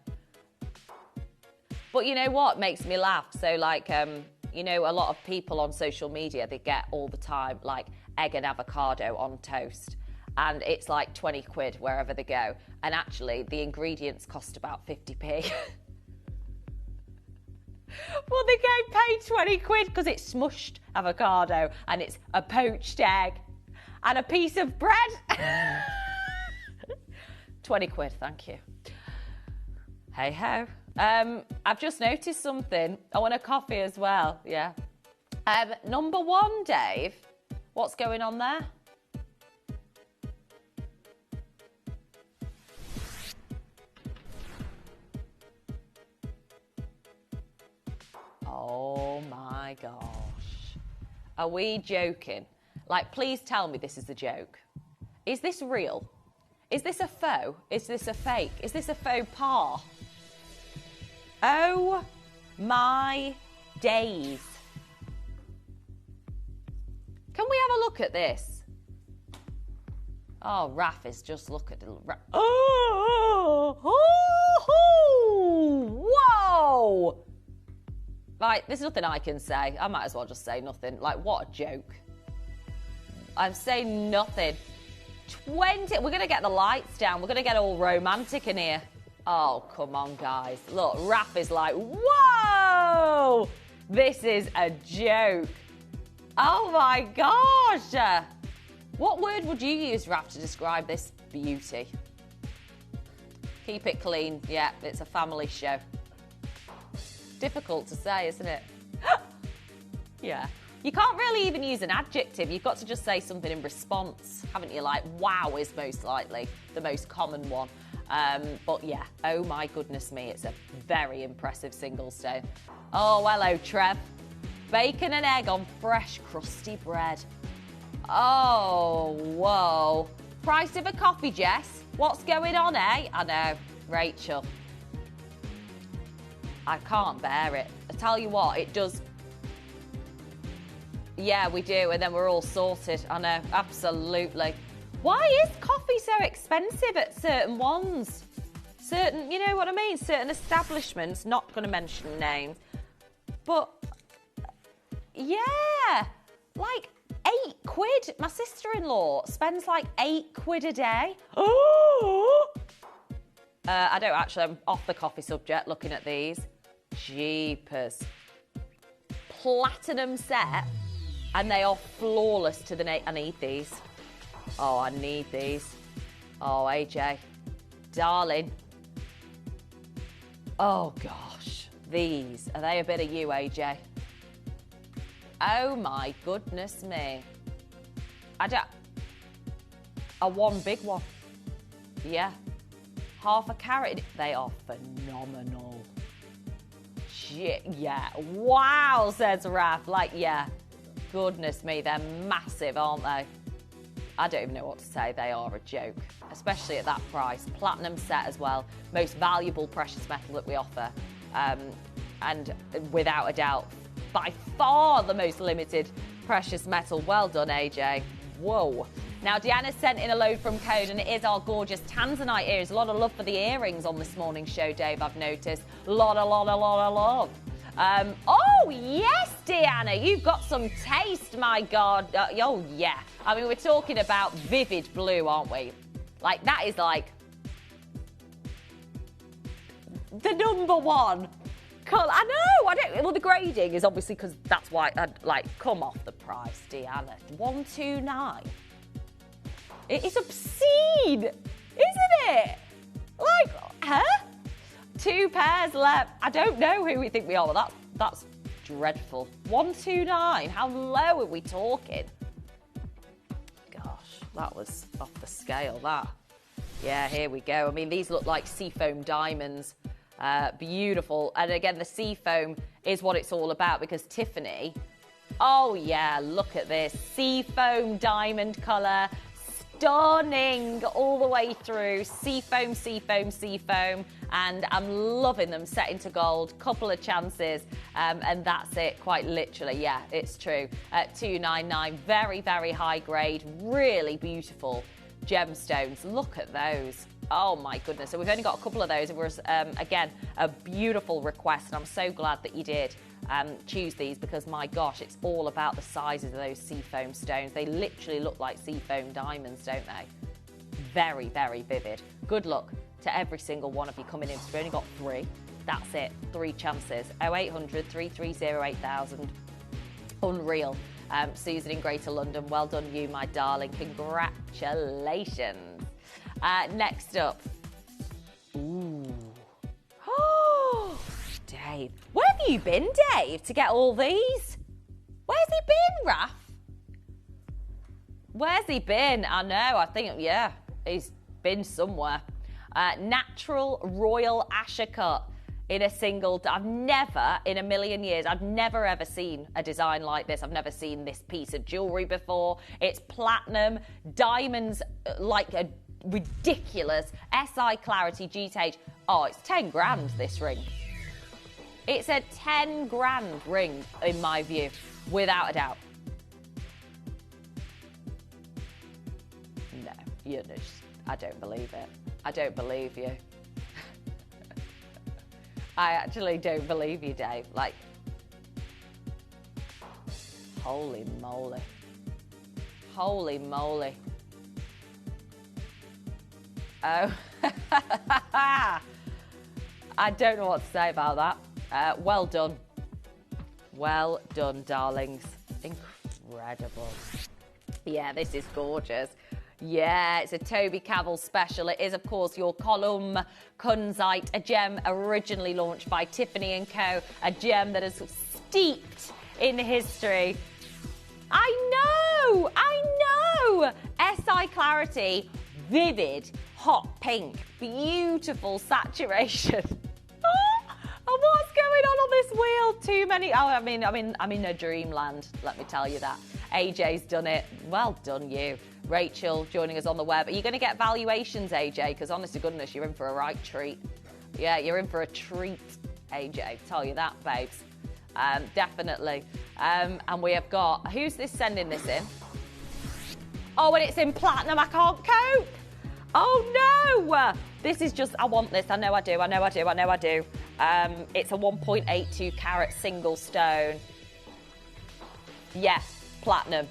But you know what makes me laugh? So, like, you know, a lot of people on social media, they get all the time, like, egg and avocado on toast. And it's like 20 quid wherever they go. And actually, the ingredients cost about 50p. Well, they get paid 20 quid because it's smushed avocado and it's a poached egg and a piece of bread. 20 quid, thank you. Hey ho. I've just noticed something. I want a coffee as well, yeah. Number one, Dave. What's going on there? Oh my gosh. Are we joking? Like, please tell me this is a joke. Is this real? Is this a faux? Is this a fake? Is this a faux pas? Oh my days. Can we have a look at this? Oh, Raf is just look at it. Oh, whoa! Right, there's nothing I can say. I might as well just say nothing. Like, what a joke. I'm saying nothing. 20, we're going to get the lights down. We're going to get all romantic in here. Oh, come on, guys. Look, Raf is like, whoa! This is a joke. Oh my gosh! What word would you use, Raf, to describe this beauty? Keep it clean. Yeah, it's a family show. Difficult to say, isn't it? Yeah. You can't really even use an adjective. You've got to just say something in response, haven't you? Like, wow is most likely the most common one. But yeah, oh my goodness me, it's a very impressive single stone. Oh, hello, Trev. Bacon and egg on fresh, crusty bread. Oh, whoa. Price of a coffee, Jess? What's going on, eh? I know, Rachel. I can't bear it. I tell you what, it does. Yeah, we do, and then we're all sorted. I know, absolutely. Why is coffee so expensive at certain ones? Certain, you know what I mean? Certain establishments, not going to mention names. But, yeah, like £8. My sister-in-law spends like £8 a day. Oh! I don't actually, I'm off the coffee subject looking at these. Jeepers. Platinum set. And they are flawless to the I need these. Oh, I need these. Oh, AJ. Darling. Oh, gosh. These. Are they a bit of you, AJ? Oh, my goodness me. One big one. Yeah. Half a carrot. They are phenomenal. Yeah. Wow, says Raph. Like, yeah. Goodness me, they're massive, aren't they? I don't even know what to say. They are a joke, especially at that price. Platinum set as well. Most valuable precious metal that we offer. And without a doubt, by far the most limited precious metal. Well done, AJ. Whoa. Now, Deanna sent in a load from Code, and it is our gorgeous Tanzanite ears. A lot of love for the earrings on this morning's show, Dave, I've noticed. A lot of love. Oh, yes, Deanna, you've got some taste, my God. Oh, yeah. I mean, we're talking about vivid blue, aren't we? Like, that is like the number one colour. I know, well, the grading is obviously because that's why I'd like, come off the price, Deanna. 129. It is obscene, isn't it? Like, huh? 2 pairs left. I don't know who we think we are, but that's dreadful. 129. How low are we talking? Gosh, that was off the scale, that. Yeah, here we go. I mean, these look like seafoam diamonds. Beautiful. And again, the seafoam is what it's all about because Tiffany, oh yeah, look at this. Seafoam diamond colour. Stunning all the way through. Seafoam. And I'm loving them set into gold. Couple of chances. And that's it, quite literally. Yeah, it's true. At 299. Very, very high grade. Really beautiful gemstones. Look at those. Oh my goodness. So we've only got a couple of those. It was, again, a beautiful request. And I'm so glad that you did choose these because, my gosh, it's all about the sizes of those seafoam stones. They literally look like seafoam diamonds, don't they? Very, very vivid. Good luck to every single one of you coming in. So we've only got 3. That's it. 3 chances. 0800 330 8000. Unreal. Susan in Greater London, well done you, my darling. Congratulations. Next up. Ooh. Oh, Dave. Where have you been, Dave, to get all these? Where's he been, Raph? Where's he been? I know, I think, yeah, he's been somewhere. Natural Royal Asher cut in a single. I've never, in a million years, I've never ever seen a design like this. I've never seen this piece of jewellery before. It's platinum, diamonds like a ridiculous SI Clarity G-Tage. Oh, it's 10 grand, this ring. It's a 10 grand ring, in my view, without a doubt. No, you're just, I don't believe it. I don't believe you. I actually don't believe you, Dave. Like, holy moly. Holy moly. Oh. I don't know what to say about that. Well done. Well done, darlings. Incredible. Yeah, this is gorgeous. Yeah, it's a Toby Cavell special. It is, of course, your column Kunzite, a gem originally launched by Tiffany & Co., a gem that has steeped in history. I know! SI Clarity, vivid, hot pink, beautiful saturation. And what's going on this wheel? Too many. Oh, I'm in a dreamland, let me tell you that. AJ's done it. Well done, you. Rachel joining us on the web. Are you going to get valuations, AJ? Because honest to goodness, you're in for a right treat. Yeah, you're in for a treat, AJ. Tell you that, babes. Definitely. And we have got, who's this sending this in? Oh, and it's in platinum. I can't cope. Oh, no. This is just, I want this. I know I do. It's a 1.82 carat single stone. Yes, platinum.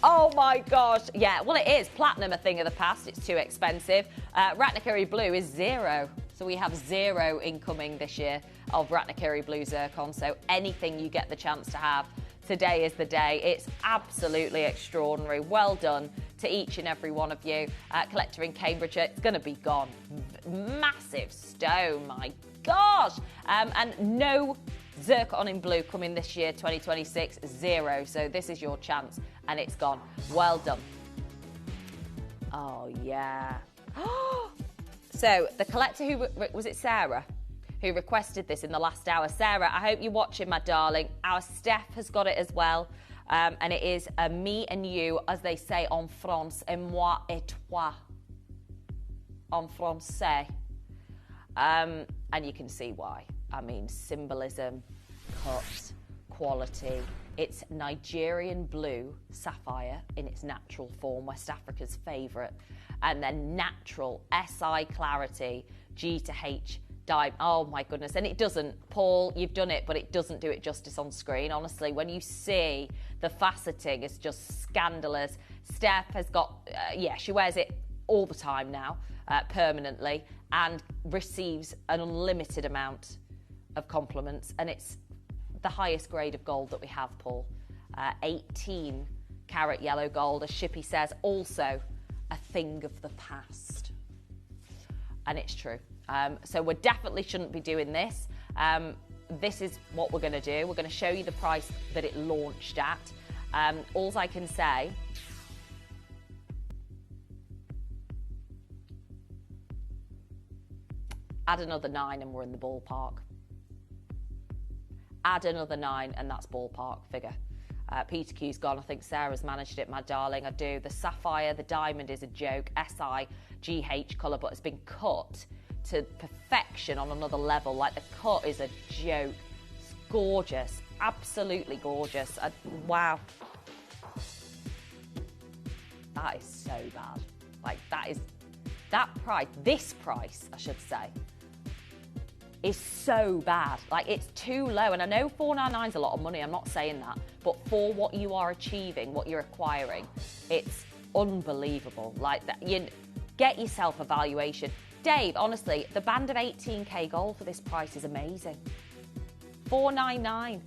Oh my gosh. Yeah, well, it is. Platinum, a thing of the past. It's too expensive. Ratnakiri Blue is 0. So we have 0 incoming this year of Ratnakiri Blue Zircon. So anything you get the chance to have, today is the day. It's absolutely extraordinary. Well done to each and every one of you. Collector in Cambridgeshire, it's going to be gone. Massive stone, my gosh. And no Zircon in blue coming this year, 2026, 0. So this is your chance and it's gone. Well done. Oh, yeah. So the collector who, was it Sarah, who requested this in the last hour? Sarah, I hope you're watching, my darling. Our Steph has got it as well. And it is me and you, as they say en France, et moi et toi. En français. And you can see why. I mean, symbolism, cut, quality. It's Nigerian blue sapphire in its natural form, West Africa's favourite. And then natural SI Clarity, G to H diamond. Oh my goodness. And it doesn't, Paul, you've done it, but it doesn't do it justice on screen. Honestly, when you see the faceting, it's just scandalous. Steph has got, she wears it all the time now, permanently, and receives an unlimited amount of compliments. And it's the highest grade of gold that we have, Paul. 18 carat yellow gold, as Shippy says, also a thing of the past. And it's true. So we definitely shouldn't be doing this. This is what we're going to do. We're going to show you the price that it launched at. All I can say, add another 9 and we're in the ballpark. Add another 9 and that's ballpark figure. Peter Q's gone. I think Sarah's managed it, my darling. I do. The sapphire, the diamond is a joke. SI, GH colour, but it's been cut to perfection on another level. Like, the cut is a joke. It's gorgeous. Absolutely gorgeous. Wow. That is so bad. Like, that price, this price, I should say, is so bad. Like, it's too low. And I know $499 is a lot of money. I'm not saying that. But for what you are achieving, what you're acquiring, it's unbelievable. Like, that, you get yourself a valuation. Dave, honestly, the band of 18k gold for this price is amazing. $499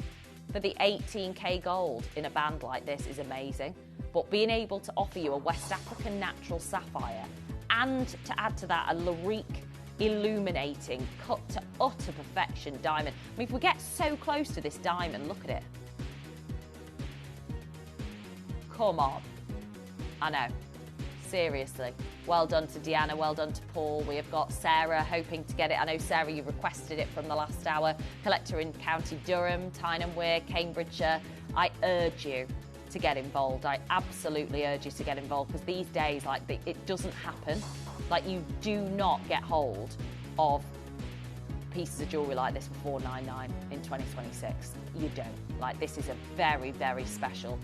for the 18k gold in a band like this is amazing. But being able to offer you a West African natural sapphire and to add to that a Larique illuminating, cut to utter perfection diamond. I mean, if we get so close to this diamond, look at it. Come on. I know. Seriously. Well done to Deanna, well done to Paul. We have got Sarah hoping to get it. I know, Sarah, you requested it from the last hour. Collector in County Durham, Tyne Wear, Cambridgeshire. I urge you to get involved. I absolutely urge you to get involved, because these days, like, it doesn't happen. Like, you do not get hold of pieces of jewellery like this for $499 in 2026. You don't. Like, this is a very, very special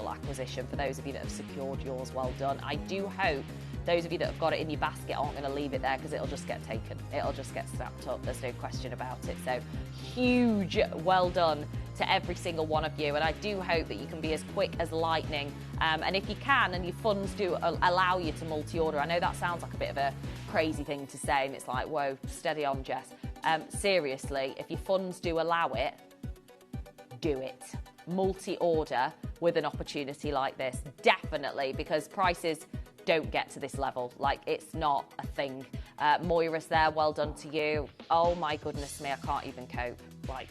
acquisition. For those of you that have secured yours, well done. I do hope those of you that have got it in your basket aren't going to leave it there, because it'll just get taken. It'll just get snapped up. There's no question about it. So huge well done to every single one of you. And I do hope that you can be as quick as lightning. And if you can, and your funds do allow you to multi-order, I know that sounds like a bit of a crazy thing to say, and it's like, whoa, steady on, Jess. Seriously, if your funds do allow it, do it. Multi-order with an opportunity like this, definitely, because prices don't get to this level. Like, it's not a thing. Moira's there, well done to you. Oh my goodness me, I can't even cope. Like,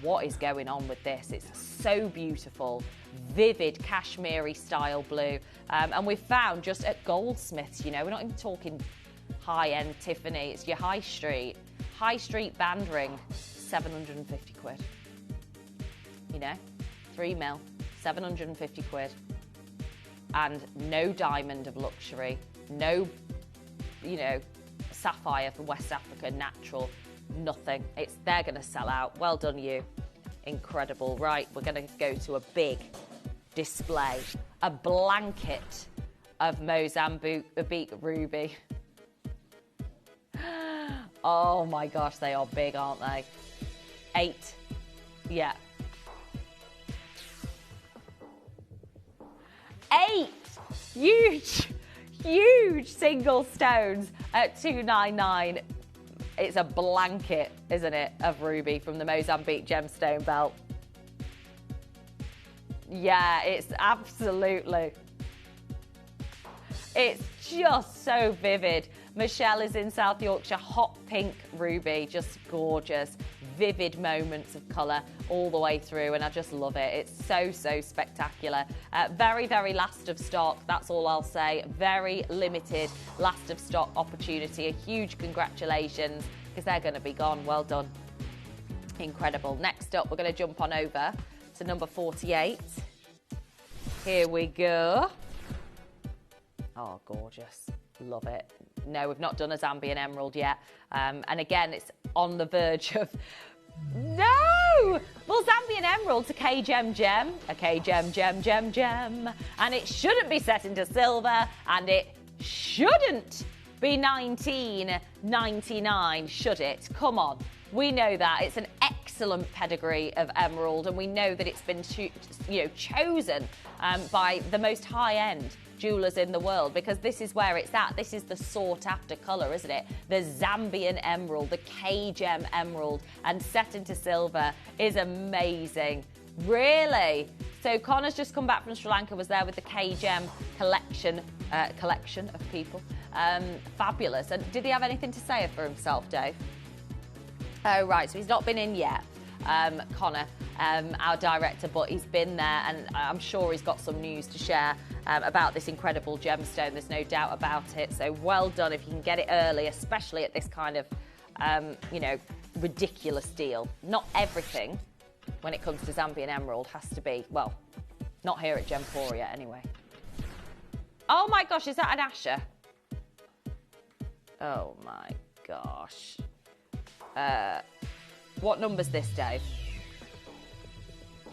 What is going on with this? It's so beautiful, vivid cashmere style blue. And we've found just at Goldsmiths, you know, we're not even talking high-end Tiffany, it's your high street band ring, 750 quid. You know, 3 mil, 750 quid. And no diamond of luxury, no, you know, sapphire from West Africa, natural, nothing. They're going to sell out. Well done, you. Incredible. Right, we're going to go to a big display. A blanket of Mozambique ruby. Oh my gosh, they are big, aren't they? 8. Yeah. 8 huge single stones at $299. It's a blanket, isn't it, of ruby from the Mozambique gemstone belt. Yeah, it's absolutely. It's just so vivid. Michelle is in South Yorkshire, hot pink ruby, just gorgeous. Vivid moments of colour all the way through, and I just love it. It's so spectacular. Very last of stock, that's all I'll say. Very limited last of stock opportunity. A huge congratulations, because they're going to be gone. Well done. Incredible. Next up, we're going to jump on over to number 48. Here we go. Oh, gorgeous. Love it. No, we've not done a Zambian emerald yet. And again, it's on the verge of... No! Well, Zambian emerald's a K-gem gem. A K-gem gem. And it shouldn't be set into silver. And it shouldn't be $19.99, should it? Come on. We know that. It's an excellent pedigree of emerald. And we know that it's been chosen by the most high-end jewelers in the world, because this is where it's at. This is the sought after colour, isn't it? The Zambian emerald, the K-gem emerald, and set into silver is amazing. Really? So Connor's just come back from Sri Lanka, was there with the K-gem collection of people. Fabulous. And did he have anything to say for himself, Dave? Oh, right, so he's not been in yet, Connor, our director, but he's been there, and I'm sure he's got some news to share about this incredible gemstone. There's no doubt about it. So well done if you can get it early, especially at this kind of, ridiculous deal. Not everything, when it comes to Zambian emerald, has to be, well, not here at Gemporia anyway. Oh my gosh, is that an Asher? Oh my gosh. What number's this, Dave?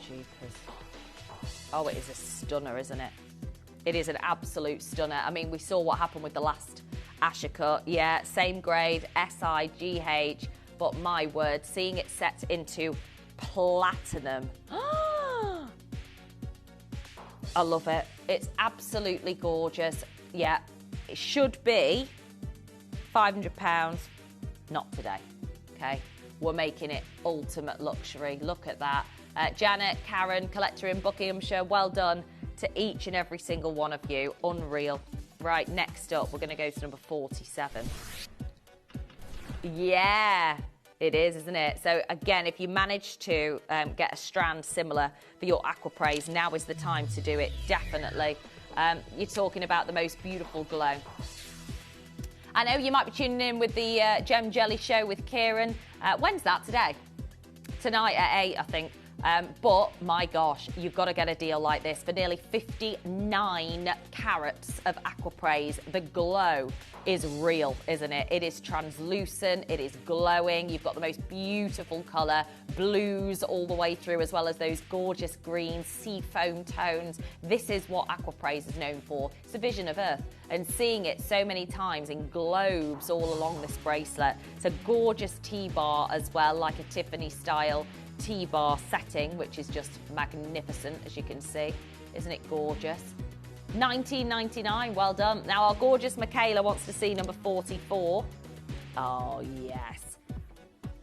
Jeepers. Oh, it is a stunner, isn't it? It is an absolute stunner. I mean, we saw what happened with the last Asher cut. Yeah, same grade, SIGH, but my word, seeing it set into platinum. I love it. It's absolutely gorgeous. Yeah, it should be £500. Not today, okay? We're making it ultimate luxury. Look at that. Janet, Karen, collector in Buckinghamshire, well done to each and every single one of you. Unreal. Right, next up, we're going to go to number 47. Yeah, it is, isn't it? So again, if you manage to get a strand similar for your aquapraise, now is the time to do it, definitely. You're talking about the most beautiful glow. I know you might be tuning in with the Gem Jelly Show with Kieran. When's that? Today? Tonight at 8, I think. But, my gosh, you've got to get a deal like this for nearly 59 carats of aquapraise. The glow is real, isn't it? It is translucent, it is glowing. You've got the most beautiful colour, blues all the way through, as well as those gorgeous greens, sea foam tones. This is what aquapraise is known for. It's a vision of Earth. And seeing it so many times in globes all along this bracelet. It's a gorgeous T-bar as well, like a Tiffany style T-bar setting, which is just magnificent, as you can see. Isn't it gorgeous? $19.99, well done. Now, our gorgeous Michaela wants to see number 44. Oh, yes.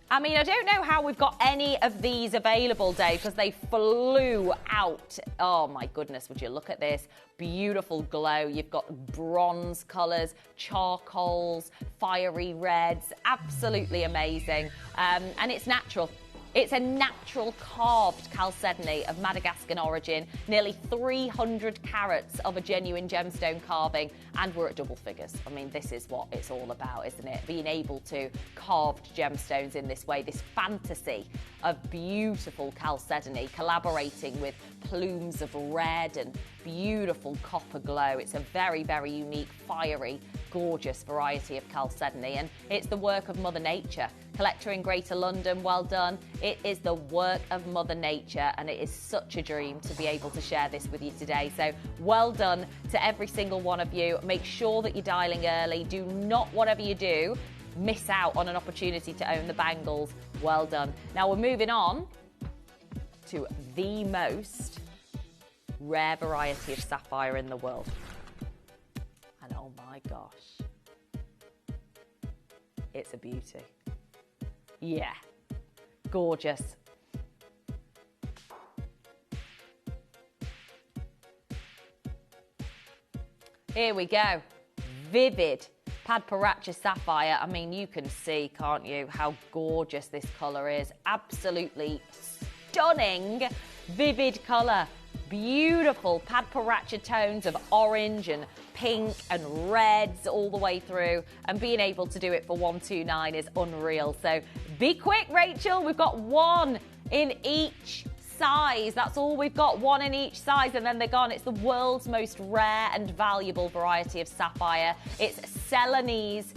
I mean, I don't know how we've got any of these available, Dave, because they flew out. Oh, my goodness, would you look at this? Beautiful glow. You've got bronze colours, charcoals, fiery reds. Absolutely amazing. And it's natural. It's a natural carved chalcedony of Madagascan origin, nearly 300 carats of a genuine gemstone carving, and we're at double figures. I mean, this is what it's all about, isn't it? Being able to carved gemstones in this way, this fantasy of beautiful chalcedony collaborating with plumes of red and beautiful copper glow. It's a very, very unique, fiery, gorgeous variety of chalcedony, and it's the work of Mother Nature. Collector in Greater London, well done. It is the work of Mother Nature, and it is such a dream to be able to share this with you today. So well done to every single one of you. Make sure that you're dialing early. Do not, whatever you do, miss out on an opportunity to own the bangles. Well done. Now we're moving on to the most rare variety of sapphire in the world. And oh my gosh, it's a beauty. Yeah, gorgeous. Here we go. Vivid Padparacha sapphire. I mean, you can see, can't you, how gorgeous this colour is. Absolutely stunning, vivid colour. Beautiful Padparacha tones of orange and pink and reds all the way through, and being able to do it for 129 is unreal. So be quick, Rachel. We've got one in each size. That's all we've got, one in each size, and then they're gone. It's the world's most rare and valuable variety of sapphire. It's Ceylonese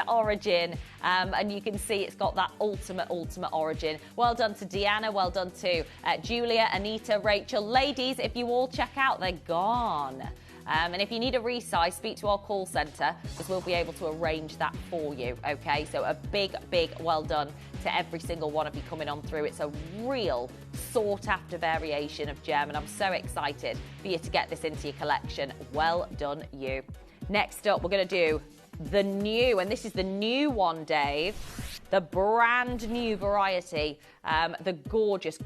origin, and you can see it's got that ultimate origin. Well done to Deanna, well done to Julia, Anita, Rachel. Ladies, if you all check out, they're gone. And if you need a resize, speak to our call centre, because we'll be able to arrange that for you, okay? So a big well done to every single one of you coming on through. It's a real sought-after variation of gem, and I'm so excited for you to get this into your collection. Well done, you. Next up, we're going to do the new, and this is the new one, Dave, the brand new variety, the gorgeous,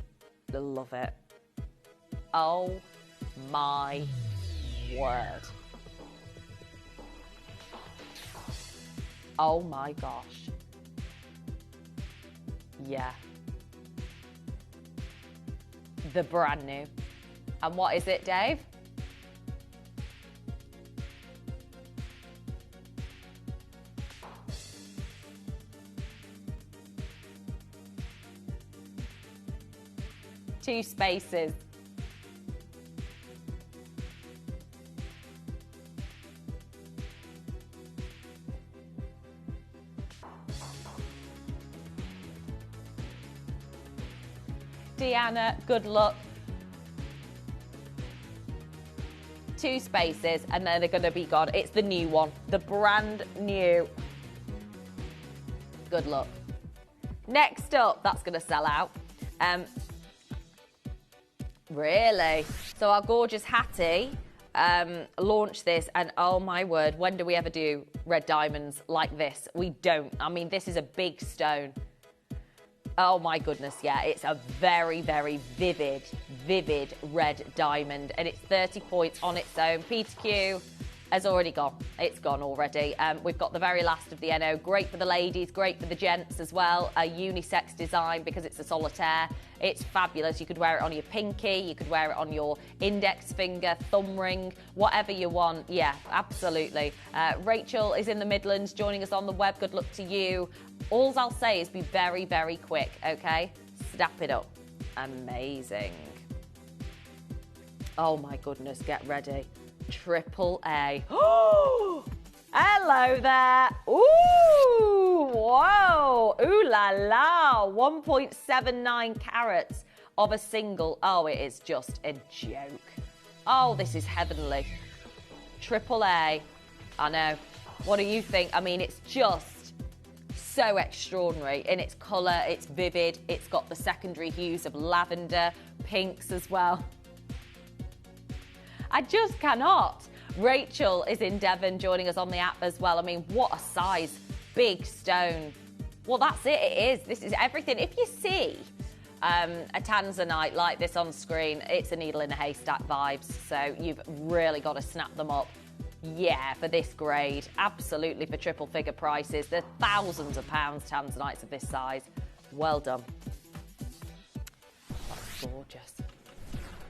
I love it. Oh my word. Oh my gosh. Yeah. The brand new. And what is it, Dave? Two spaces. Deanna, good luck. Two spaces, and then they're going to be gone. It's the new one, the brand new. Good luck. Next up, that's going to sell out. Really? So our gorgeous Hattie launched this, and oh my word, when do we ever do red diamonds like this? We don't. I mean, this is a big stone. Oh my goodness, yeah, it's a very vivid red diamond, and it's 30 points on its own. P2Q has already gone. It's gone already. We've got the very last of the NO. Great for the ladies, great for the gents as well. A unisex design because it's a solitaire. It's fabulous. You could wear it on your pinky, you could wear it on your index finger, thumb ring, whatever you want. Yeah, absolutely. Rachel is in the Midlands joining us on the web. Good luck to you. All I'll say is be very quick, okay? Snap it up. Amazing. Oh my goodness, get ready. Triple A. Oh, hello there. Ooh, whoa. Ooh la la. 1.79 carats of a single. Oh, it is just a joke. Oh, this is heavenly. Triple A. I know. What do you think? I mean, it's just so extraordinary in its colour. It's vivid. It's got the secondary hues of lavender, pinks as well. I just cannot. Rachel is in Devon joining us on the app as well. I mean, what a size. Big stone. Well, that's it. It is. This is everything. If you see a tanzanite like this on screen, it's a needle in a haystack vibes. So you've really got to snap them up. Yeah, for this grade. Absolutely for triple figure prices. There's thousands of pounds tanzanites of this size. Well done. That's gorgeous.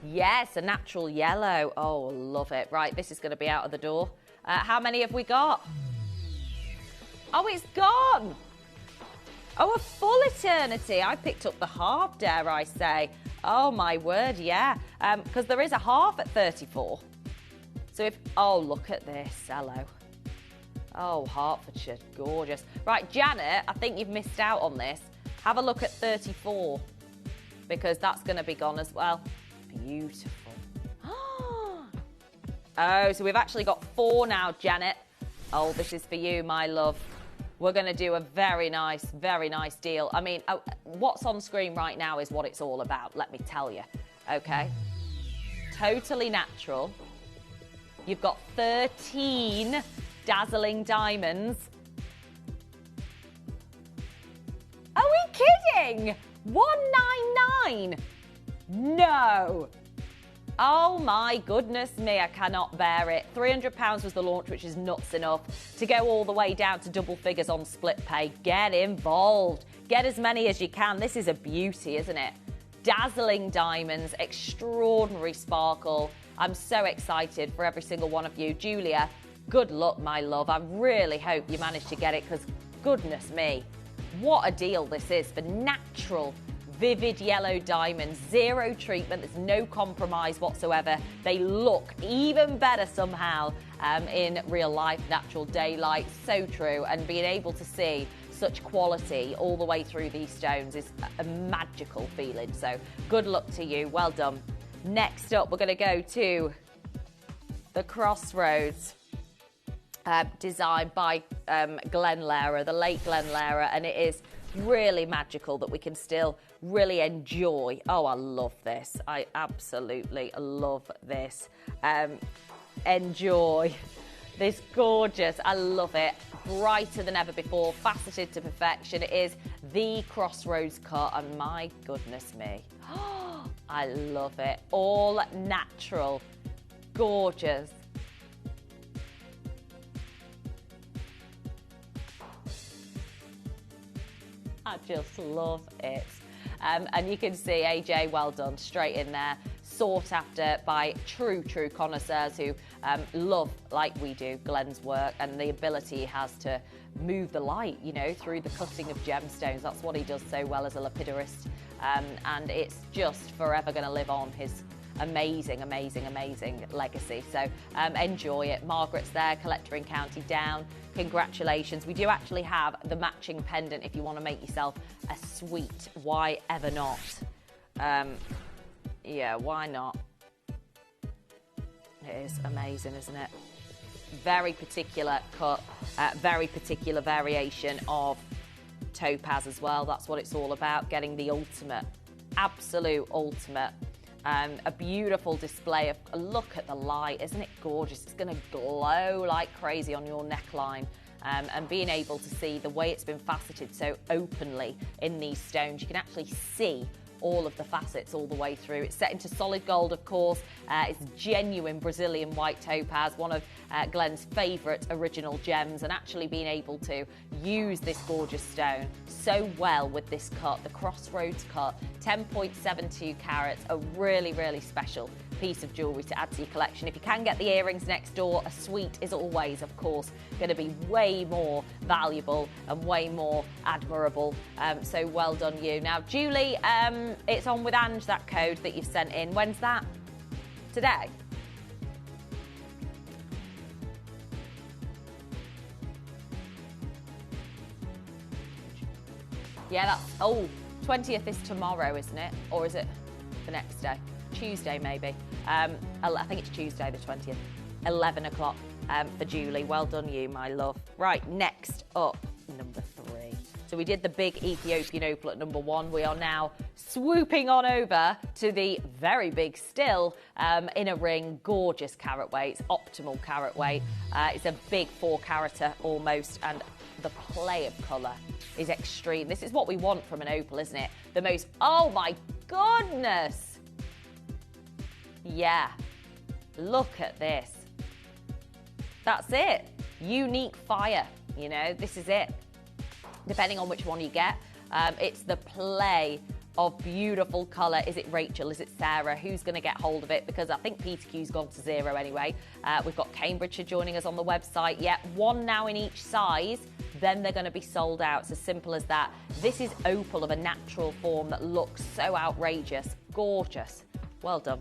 Yes, a natural yellow. Oh, love it. Right, this is going to be out of the door. How many have we got? Oh, it's gone. Oh, a full eternity. I picked up the half, dare I say. Oh, my word, yeah. Because there is a half at 34. So if... Oh, look at this. Hello. Oh, Hertfordshire. Gorgeous. Right, Janet, I think you've missed out on this. Have a look at 34. Because that's going to be gone as well. Beautiful. Oh, so we've actually got 4 now, Janet. Oh, this is for you, my love. We're going to do a very nice deal. I mean, what's on screen right now is what it's all about, let me tell you. Okay? Totally natural. You've got 13 dazzling diamonds. Are we kidding? 199? No. Oh my goodness me, I cannot bear it. £300 was the launch, which is nuts enough. To go all the way down to double figures on split pay, get involved. Get as many as you can. This is a beauty, isn't it? Dazzling diamonds, extraordinary sparkle. I'm so excited for every single one of you. Julia, good luck, my love. I really hope you manage to get it because goodness me, what a deal this is for natural vivid yellow diamonds, 0 treatment, there's no compromise whatsoever. They look even better somehow in real life, natural daylight, so true. And being able to see such quality all the way through these stones is a magical feeling. So good luck to you, well done. Next up, we're going to go to the Crossroads. Designed by Glenn Lehrer, the late Glenn Lehrer, and it is really magical that we can still really enjoy. Oh, I love this. I absolutely love this. Enjoy this gorgeous. I love it. Brighter than ever before, faceted to perfection. It is the Crossroads cut, and my goodness me. I love it. All natural. Gorgeous. I just love it. And you can see AJ, well done, straight in there. Sought after by true connoisseurs who love, like we do, Glenn's work and the ability he has to move the light, you know, through the cutting of gemstones. That's what he does so well as a lapidurist. And it's just forever going to live on his amazing legacy. So enjoy it. Margaret's there, collector in County Down. Congratulations. We do actually have the matching pendant if you want to make yourself a sweet. Why ever not? Yeah, why not? It is amazing, isn't it? Very particular cut, very particular variation of topaz as well. That's what it's all about, getting the ultimate, absolute ultimate. A beautiful display of, look at the light, isn't it gorgeous? It's going to glow like crazy on your neckline. And being able to see the way it's been faceted so openly in these stones, you can actually see all of the facets all the way through. It's set into solid gold, of course. It's genuine Brazilian white topaz, one of Glenn's favourite original gems, and actually being able to use this gorgeous stone so well with this cut, the Crossroads cut, 10.72 carats, a really special piece of jewellery to add to your collection. If you can get the earrings next door, a suite is always, of course, going to be way more valuable and way more admirable. So well done you. Now, Julie, it's on with Ange, that code that you've sent in. When's that? Today? Yeah, that's, 20th is tomorrow, isn't it? Or is it the next day? Tuesday, maybe. I think it's Tuesday, the 20th. 11 o'clock for Julie. Well done you, my love. Right, next up, number 3. So we did the big Ethiopian opal at number 1. We are now swooping on over to the very big still in a ring, gorgeous carat weight, optimal carat weight. It's a big 4-carater almost, and the play of colour is extreme. This is what we want from an opal, isn't it? The most, oh my goodness. Yeah, look at this. That's it. Unique fire, you know, this is it. Depending on which one you get. It's the play of beautiful colour. Is it Rachel? Is it Sarah? Who's going to get hold of it? Because I think Peter Q's gone to 0 anyway. We've got Cambridgeshire joining us on the website. Yeah, 1 now in each size. Then they're going to be sold out. It's as simple as that. This is opal of a natural form that looks so outrageous. Gorgeous. Well done.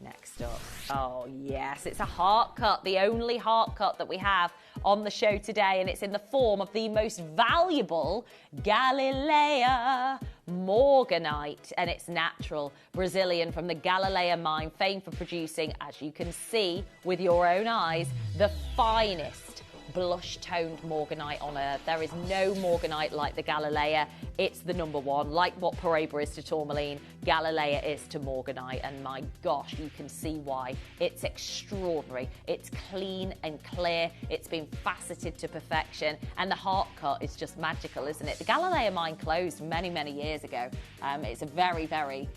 Next up. Oh, yes. It's a heart cut. The only heart cut that we have on the show today, and it's in the form of the most valuable Galilea morganite, and it's natural, Brazilian, from the Galilea mine, famed for producing, as you can see with your own eyes, the finest blush-toned morganite on earth. There is no morganite like the Galilea. It's the number one. Like what Paraiba is to tourmaline, Galilea is to morganite, and my gosh, you can see why. It's extraordinary. It's clean and clear. It's been faceted to perfection, and the heart cut is just magical, isn't it? The Galilea mine closed many, many years ago. It's a very, very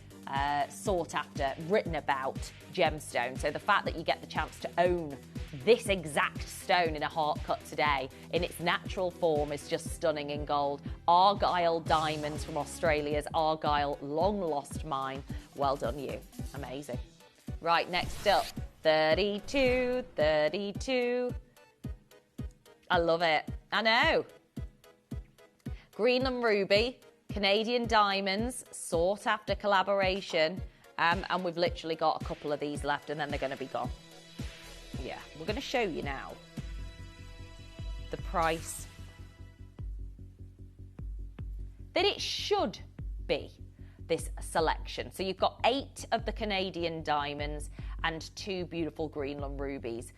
sought after, written about gemstone. So the fact that you get the chance to own this exact stone in a heart cut today in its natural form is just stunning in gold. Argyle diamonds from Australia's Argyle long lost mine. Well done you. Amazing. Right, next up, 32. I love it. I know. Greenland ruby, Canadian diamonds, sought after collaboration, and we've literally got a couple of these left and then they're going to be gone. Yeah, we're going to show you now the price that it should be, this selection. So you've got 8 of the Canadian diamonds and 2 beautiful Greenland rubies.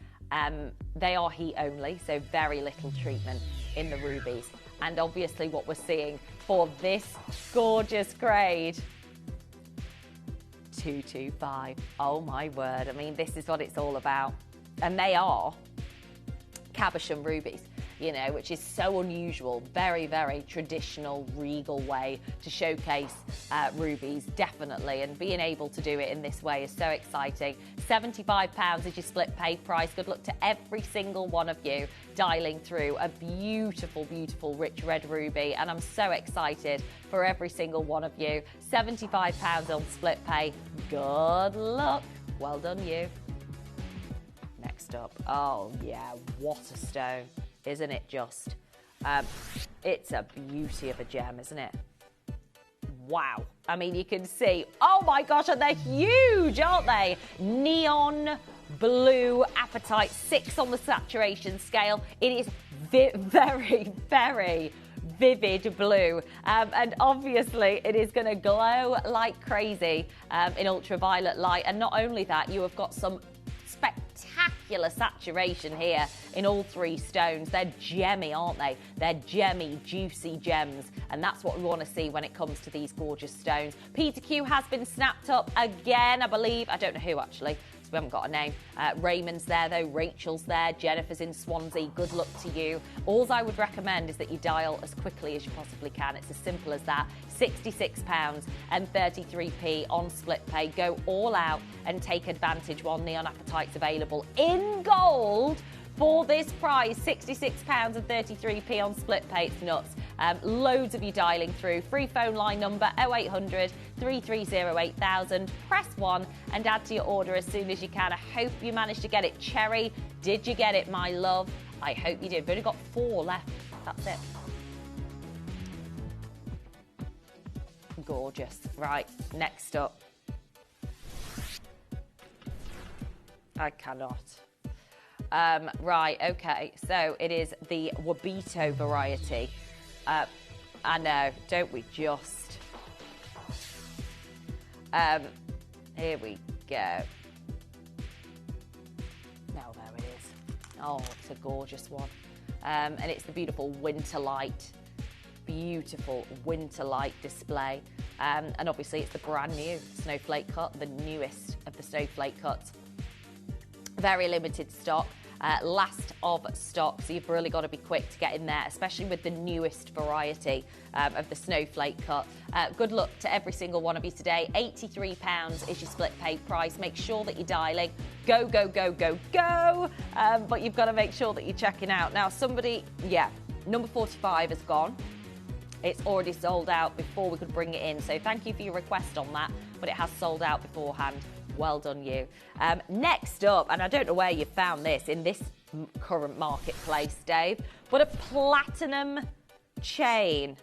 They are heat only, so very little treatment in the rubies. And obviously what we're seeing for this gorgeous grade, 225. Oh my word. I mean, this is what it's all about. And they are Cabochon rubies, you know, which is so unusual. Very, very traditional, regal way to showcase rubies, definitely. And being able to do it in this way is so exciting. £75 is your split pay price. Good luck to every single one of you dialing through a beautiful, beautiful rich red ruby. And I'm so excited for every single one of you. £75 on split pay. Good luck. Well done, you. Next up, oh yeah, what a stone, isn't it just? It's a beauty of a gem, isn't it? Wow. I mean, you can see, oh my gosh, and they're huge, aren't they? Neon blue apatite, 6 on the saturation scale. It is very, very vivid blue, and obviously it is going to glow like crazy in ultraviolet light. And not only that, you have got some spectacular saturation here in all 3 stones. They're gemmy, aren't they? They're gemmy, juicy gems, and that's what we want to see when it comes to these gorgeous stones. Peter Q has been snapped up again, I believe. I don't know who, actually. We haven't got a name. Raymond's there, though. Rachel's there. Jennifer's in Swansea. Good luck to you. All I would recommend is that you dial as quickly as you possibly can. It's as simple as that. £66 and 33p on split pay. Go all out and take advantage while neon apatite's available in gold. For this price, £66 and 33p on split pay. It's nuts. Loads of you dialing through. Free phone line number 0800 330 8000. Press 1 and add to your order as soon as you can. I hope you managed to get it. Cherry, did you get it, my love? I hope you did. We've only got 4 left. That's it. Gorgeous. Right, next up. I cannot. Right, okay, so it is the Wabito variety. I know, don't we just? Here we go. Now there it is. Oh, it's a gorgeous one. And it's the beautiful winter light. Beautiful winter light display. And obviously it's the brand new snowflake cut, the newest of the snowflake cuts. Very limited stock, last of stock, so you've really got to be quick to get in there, especially with the newest variety of the snowflake cut. Good luck to every single one of you today. £83 is your split pay price. Make sure that you're dialing. Go, go, go, go, go. But you've got to make sure that you're checking out. Now, somebody, yeah, number 45 has gone. It's already sold out before we could bring it in. So thank you for your request on that, but it has sold out beforehand. Well done, you. Next up, and I don't know where you found this in this current marketplace, Dave, but a platinum chain.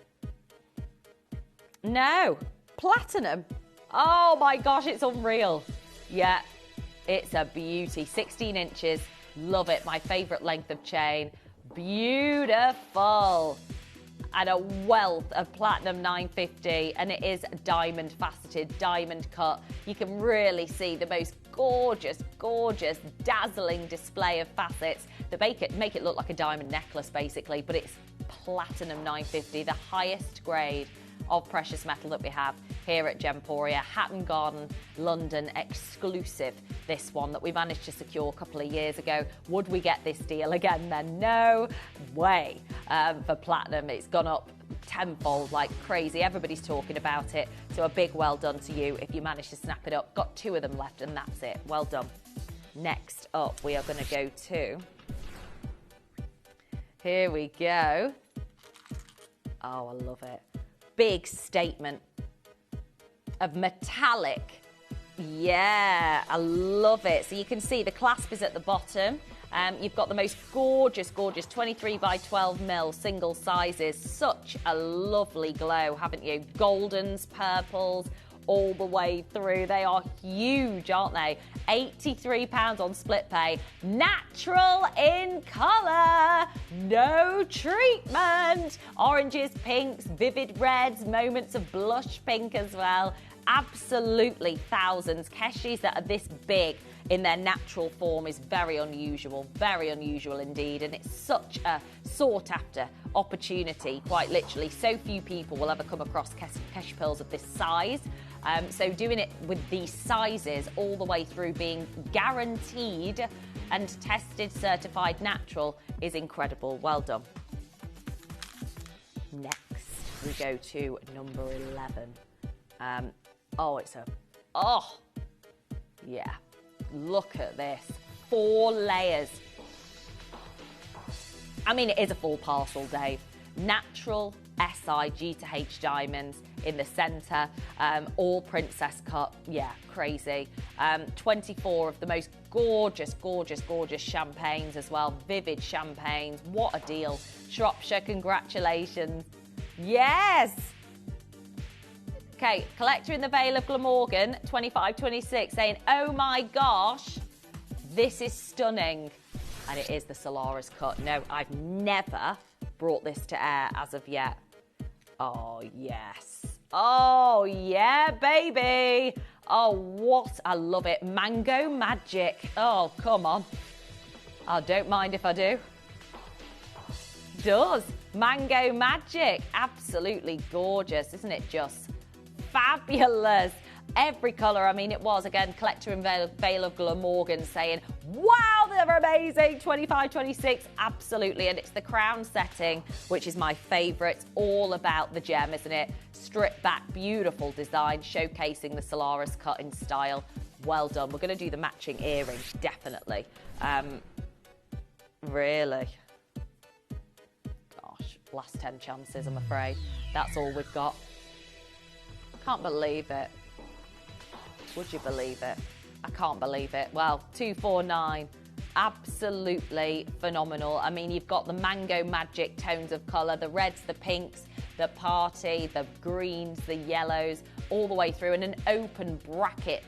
No, platinum. Oh my gosh, it's unreal. Yeah, it's a beauty. 16 inches. Love it. My favourite length of chain. Beautiful. And a wealth of platinum 950, and it is diamond faceted, diamond cut. You can really see the most gorgeous, gorgeous, dazzling display of facets that make it look like a diamond necklace, basically, but it's platinum 950, the highest grade of precious metal that we have here at Gemporia. Hatton Garden, London exclusive, this one that we managed to secure a couple of years ago. Would we get this deal again then? No way. For platinum, it's gone up tenfold like crazy. Everybody's talking about it. So a big well done to you if you managed to snap it up. Got 2 of them left and that's it. Well done. Next up, we are going to go to... Here we go. Oh, I love it. Big statement of metallic. Yeah, I love it. So you can see the clasp is at the bottom. You've got the most gorgeous, gorgeous 23 by 12 mil single sizes. Such a lovely glow, haven't you? Goldens, purples, all the way through. They are huge, aren't they? £83 on split pay. Natural in colour. No treatment. Oranges, pinks, vivid reds, moments of blush pink as well. Absolutely thousands. Keshis that are this big in their natural form is very unusual indeed, and it's such a sought after opportunity, quite literally. So few people will ever come across Keshi pearls of this size. So doing it with these sizes all the way through, being guaranteed and tested, certified natural, is incredible. Well done. Next, we go to number 11. Yeah, look at this. 4 layers. I mean, it is a full parcel, Dave. Natural SI G to H diamonds in the centre, all princess cut. Yeah, crazy. 24 of the most gorgeous, gorgeous, gorgeous champagnes as well. Vivid champagnes. What a deal. Shropshire, congratulations. Yes. Okay, collector in the Vale of Glamorgan, 2526, saying, oh my gosh, this is stunning. And it is the Solaris cut. No, I've never brought this to air as of yet. Oh, yes. Oh, yeah, baby. Oh, what? I love it. Mango magic. Oh, come on. I don't mind if I do. Does. Mango magic. Absolutely gorgeous, isn't it just? Fabulous. Every colour. I mean, it was, again, collector in Vale of Glamorgan saying, wow, they're amazing. 25, 26, absolutely. And it's the crown setting, which is my favourite. All about the gem, isn't it? Stripped back, beautiful design, showcasing the Solaris cut in style. Well done. We're going to do the matching earring, definitely. Really? Gosh, last 10 chances, I'm afraid. That's all we've got. Can't believe it. Would you believe it? I can't believe it. Well, 249, absolutely phenomenal. I mean, you've got the mango magic tones of colour, the reds, the pinks, the party, the greens, the yellows, all the way through, and an open bracket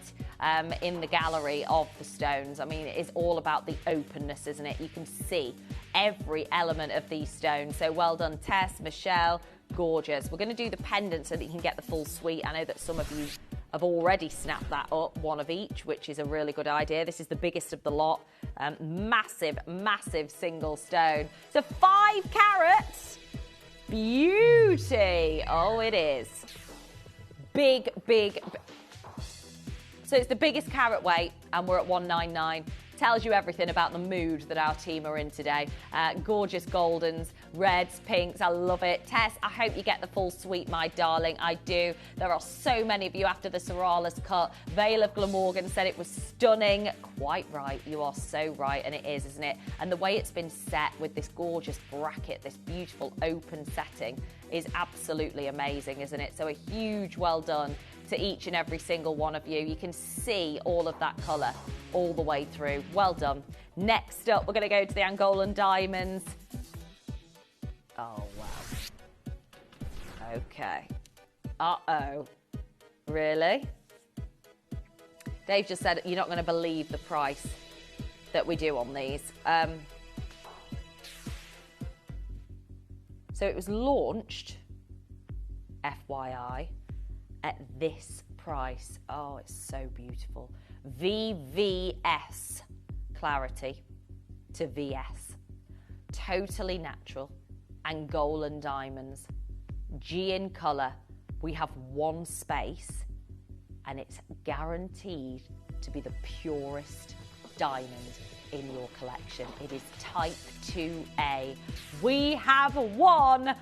in the gallery of the stones. I mean, it is all about the openness, isn't it? You can see every element of these stones. So well done, Tess, Michelle, gorgeous. We're going to do the pendant so that you can get the full suite. I know that some of you have already snapped that up, one of each, which is a really good idea. This is the biggest of the lot. Massive, massive single stone. So 5 carats. Beauty. Oh, it is. Big, big. So it's the biggest carat weight, and we're at 199. tells you everything about the mood that our team are in today. Gorgeous goldens, reds, pinks, I love it. Tess, I hope you get the full suite, my darling. I do. There are so many of you after the Sorales cut. Vale of Glamorgan said it was stunning. Quite right, you are so right, and it is, isn't it? And the way it's been set with this gorgeous bracket, this beautiful open setting, is absolutely amazing, isn't it? So a huge well done to each and every single one of you. You can see all of that colour all the way through. Well done. Next up, we're going to go to the Angolan diamonds. Oh, wow. Okay. Uh-oh. Really? Dave just said you're not going to believe the price that we do on these. So it was launched, FYI, at this price. Oh, it's so beautiful. VVS clarity to VS. Totally natural Angolan diamonds. G in colour. We have one space and it's guaranteed to be the purest diamond in your collection. It is type 2A. We have one.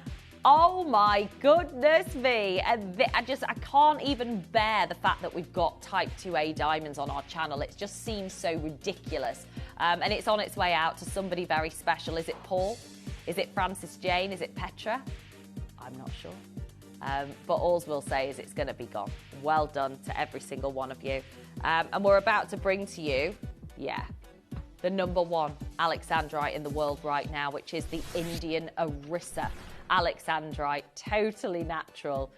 Oh my goodness me. And I can't even bear the fact that we've got type 2A diamonds on our channel. It just seems so ridiculous. And it's on its way out to somebody very special. Is it Paul? Is it Francis Jane? Is it Petra? I'm not sure. But all we'll say is it's going to be gone. Well done to every single one of you. And we're about to bring to you, the number one Alexandrite in the world right now, which is the Indian Orissa Alexandrite. Totally natural.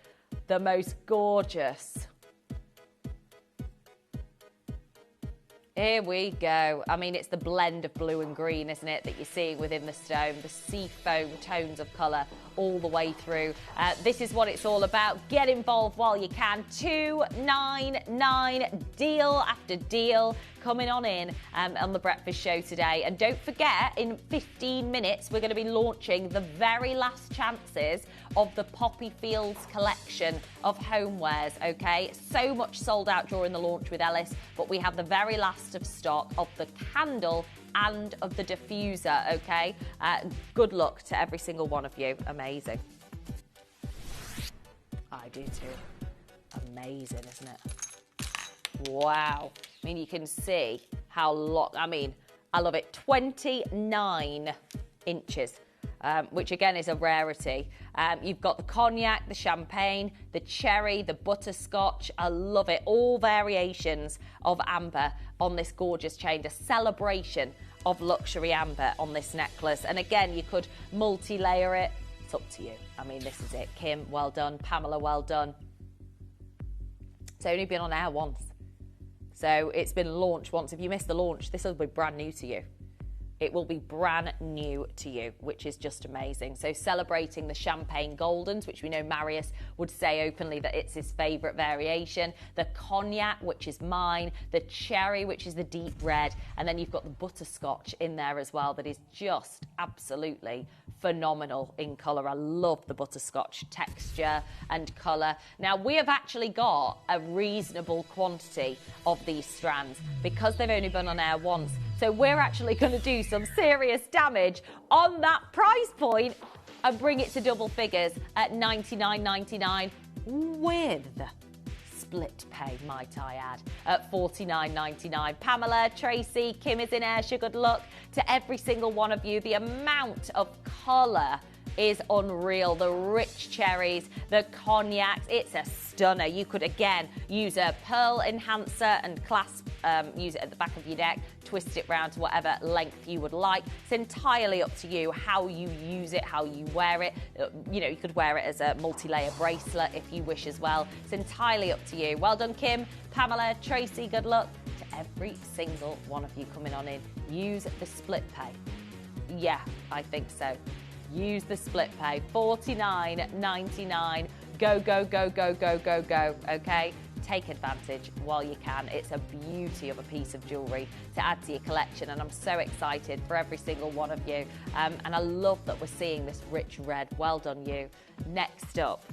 The most gorgeous. Here we go. I mean, it's the blend of blue and green, isn't it, that you're seeing within the stone, the sea foam tones of colour all the way through. This is what it's all about. Get involved while you can. 299, deal after deal coming on in on the breakfast show today. And don't forget, in 15 minutes, we're going to be launching the very last chances of the Poppy Fields collection of homewares, okay? So much sold out during the launch with Ellis, but we have the very last of stock of the candle and of the diffuser, okay? Good luck to every single one of you. Amazing. I do too. Amazing, isn't it? Wow. I mean, you can see how I love it. 29 inches. Which again is a rarity. You've got the cognac, the champagne, the cherry, the butterscotch. I love it. All variations of amber on this gorgeous chain. A celebration of luxury amber on this necklace. And again, you could multi-layer it. It's up to you. I mean, this is it. Kim, well done. Pamela, well done. It's only been on air once. So it's been launched once. If you missed the launch, this will be brand new to you. It will be brand new to you, which is just amazing. So celebrating the champagne goldens, which we know Marius would say openly that it's his favourite variation. The cognac, which is mine. The cherry, which is the deep red. And then you've got the butterscotch in there as well that is just absolutely phenomenal in colour. I love the butterscotch texture and colour. Now, we have actually got a reasonable quantity of these strands because they've only been on air once. So we're actually going to do some serious damage on that price point and bring it to double figures at $99.99 with split pay, might I add, at $49.99. Pamela, Tracy, Kim is in air. Good luck to every single one of you. The amount of colour is unreal. The rich cherries, the cognacs, it's a stunner. You could, again, use a pearl enhancer and clasp, use it at the back of your neck, twist it round to whatever length you would like. It's entirely up to you how you use it, how you wear it. You know, you could wear it as a multi-layer bracelet if you wish as well. It's entirely up to you. Well done, Kim, Pamela, Tracy, good luck to every single one of you coming on in. Use the split pay. Yeah, I think so. Use the split pay. $49.99. Go, go, go, go, go, go, go. Okay? Take advantage while you can. It's a beauty of a piece of jewellery to add to your collection, and I'm so excited for every single one of you. And I love that we're seeing this rich red. Well done, you. Next up,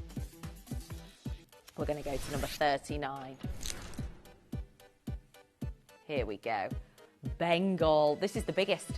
we're going to go to number 39. Here we go. Bengal. This is the biggest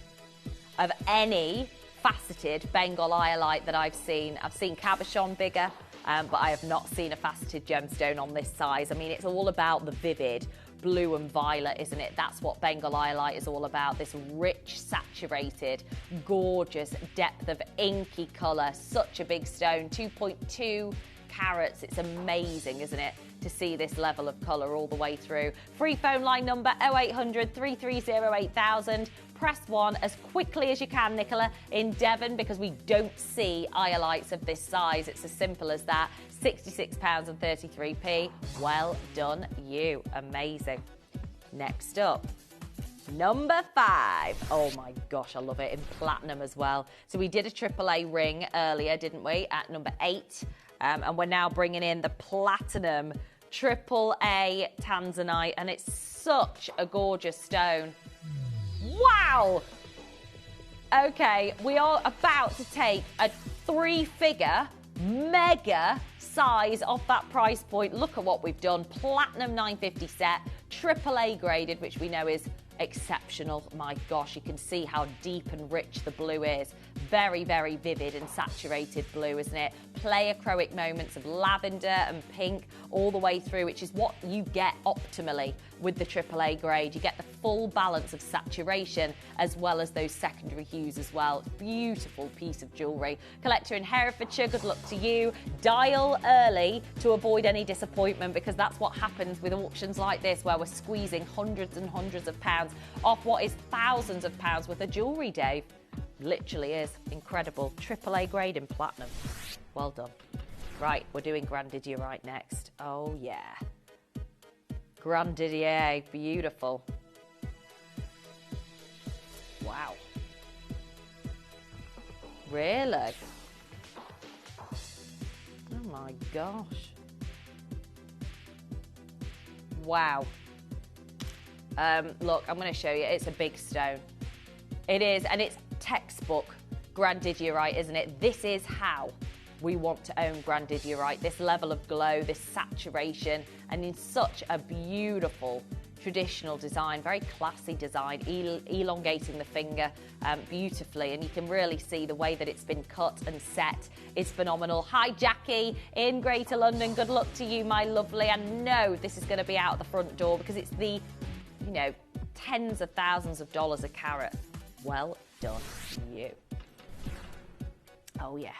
of any faceted Bengal iolite that I've seen. I've seen cabochon bigger, but I have not seen a faceted gemstone on this size. I mean, it's all about the vivid blue and violet, isn't it? That's what Bengal iolite is all about. This rich, saturated, gorgeous depth of inky colour. Such a big stone, 2.2 carats. It's amazing, isn't it, to see this level of colour all the way through. Free phone line number 0800 330 8000. Press 1 as quickly as you can, Nicola, in Devon, because we don't see iolites of this size. It's as simple as that. £66.33. Well done, you. Amazing. Next up, number 5. Oh my gosh, I love it, in platinum as well. So we did a AAA ring earlier, didn't we, at number 8. And we're now bringing in the platinum AAA tanzanite, and it's such a gorgeous stone. Wow! Okay, we are about to take a 3-figure mega size off that price point. Look at what we've done. Platinum 950 set, AAA graded, which we know is exceptional. My gosh, you can see how deep and rich the blue is. Very, very vivid and saturated blue, isn't it? Pleochroic moments of lavender and pink all the way through, which is what you get optimally with the AAA grade. You get the full balance of saturation as well as those secondary hues as well. Beautiful piece of jewellery. Collector in Herefordshire, good luck to you. Dial early to avoid any disappointment, because that's what happens with auctions like this, where we're squeezing hundreds and hundreds of pounds off what is thousands of pounds worth of jewellery, Dave. Literally is incredible. AAA grade in platinum. Well done. Right, we're doing Grand Didier next. Oh yeah. Grand Didier, beautiful. Wow. Really? Oh my gosh. Wow. Look, I'm going to show you. It's a big stone. It is, and it's textbook Grand Didierite, isn't it? This is how we want to own Grand Didierite. This level of glow, this saturation, and in such a beautiful traditional design, very classy design, elongating the finger beautifully, and you can really see the way that it's been cut and set is phenomenal. Hi Jackie in Greater London, good luck to you, my lovely. I know this is going to be out the front door because it's the, you know, tens of thousands of dollars a carat. Well done, you. Oh yeah,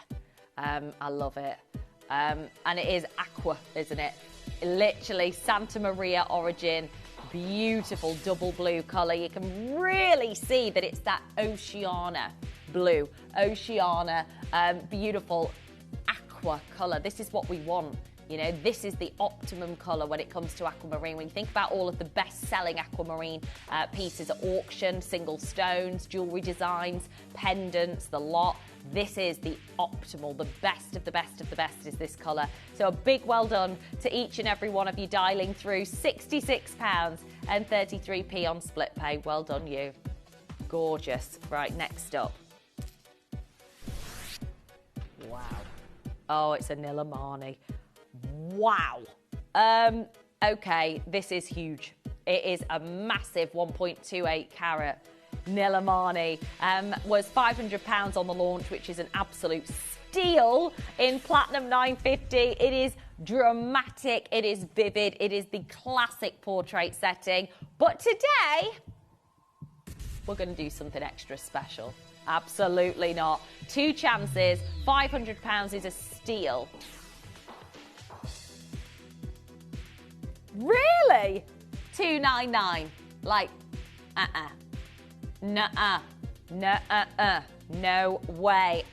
I love it. And it is aqua, isn't it? Literally Santa Maria origin, beautiful double blue colour. You can really see that it's that Oceania blue, Oceania, beautiful aqua colour. This is what we want. You know, this is the optimum colour when it comes to aquamarine. When you think about all of the best-selling aquamarine pieces at auction, single stones, jewellery designs, pendants, the lot, this is the optimal, the best of the best of the best is this colour. So a big well done to each and every one of you dialing through. £66.33 on split pay. Well done, you. Gorgeous. Right, next up. Wow. Oh, it's a Nilamani. Wow. Okay, this is huge. It is a massive 1.28 carat Nilamani. Was £500 on the launch, which is an absolute steal in Platinum 950. It is dramatic, it is vivid, it is the classic portrait setting. But today, we're going to do something extra special. Absolutely not. 2 chances, £500 is a steal. Really? $299. Like, nuh-uh. Nuh-uh. No way.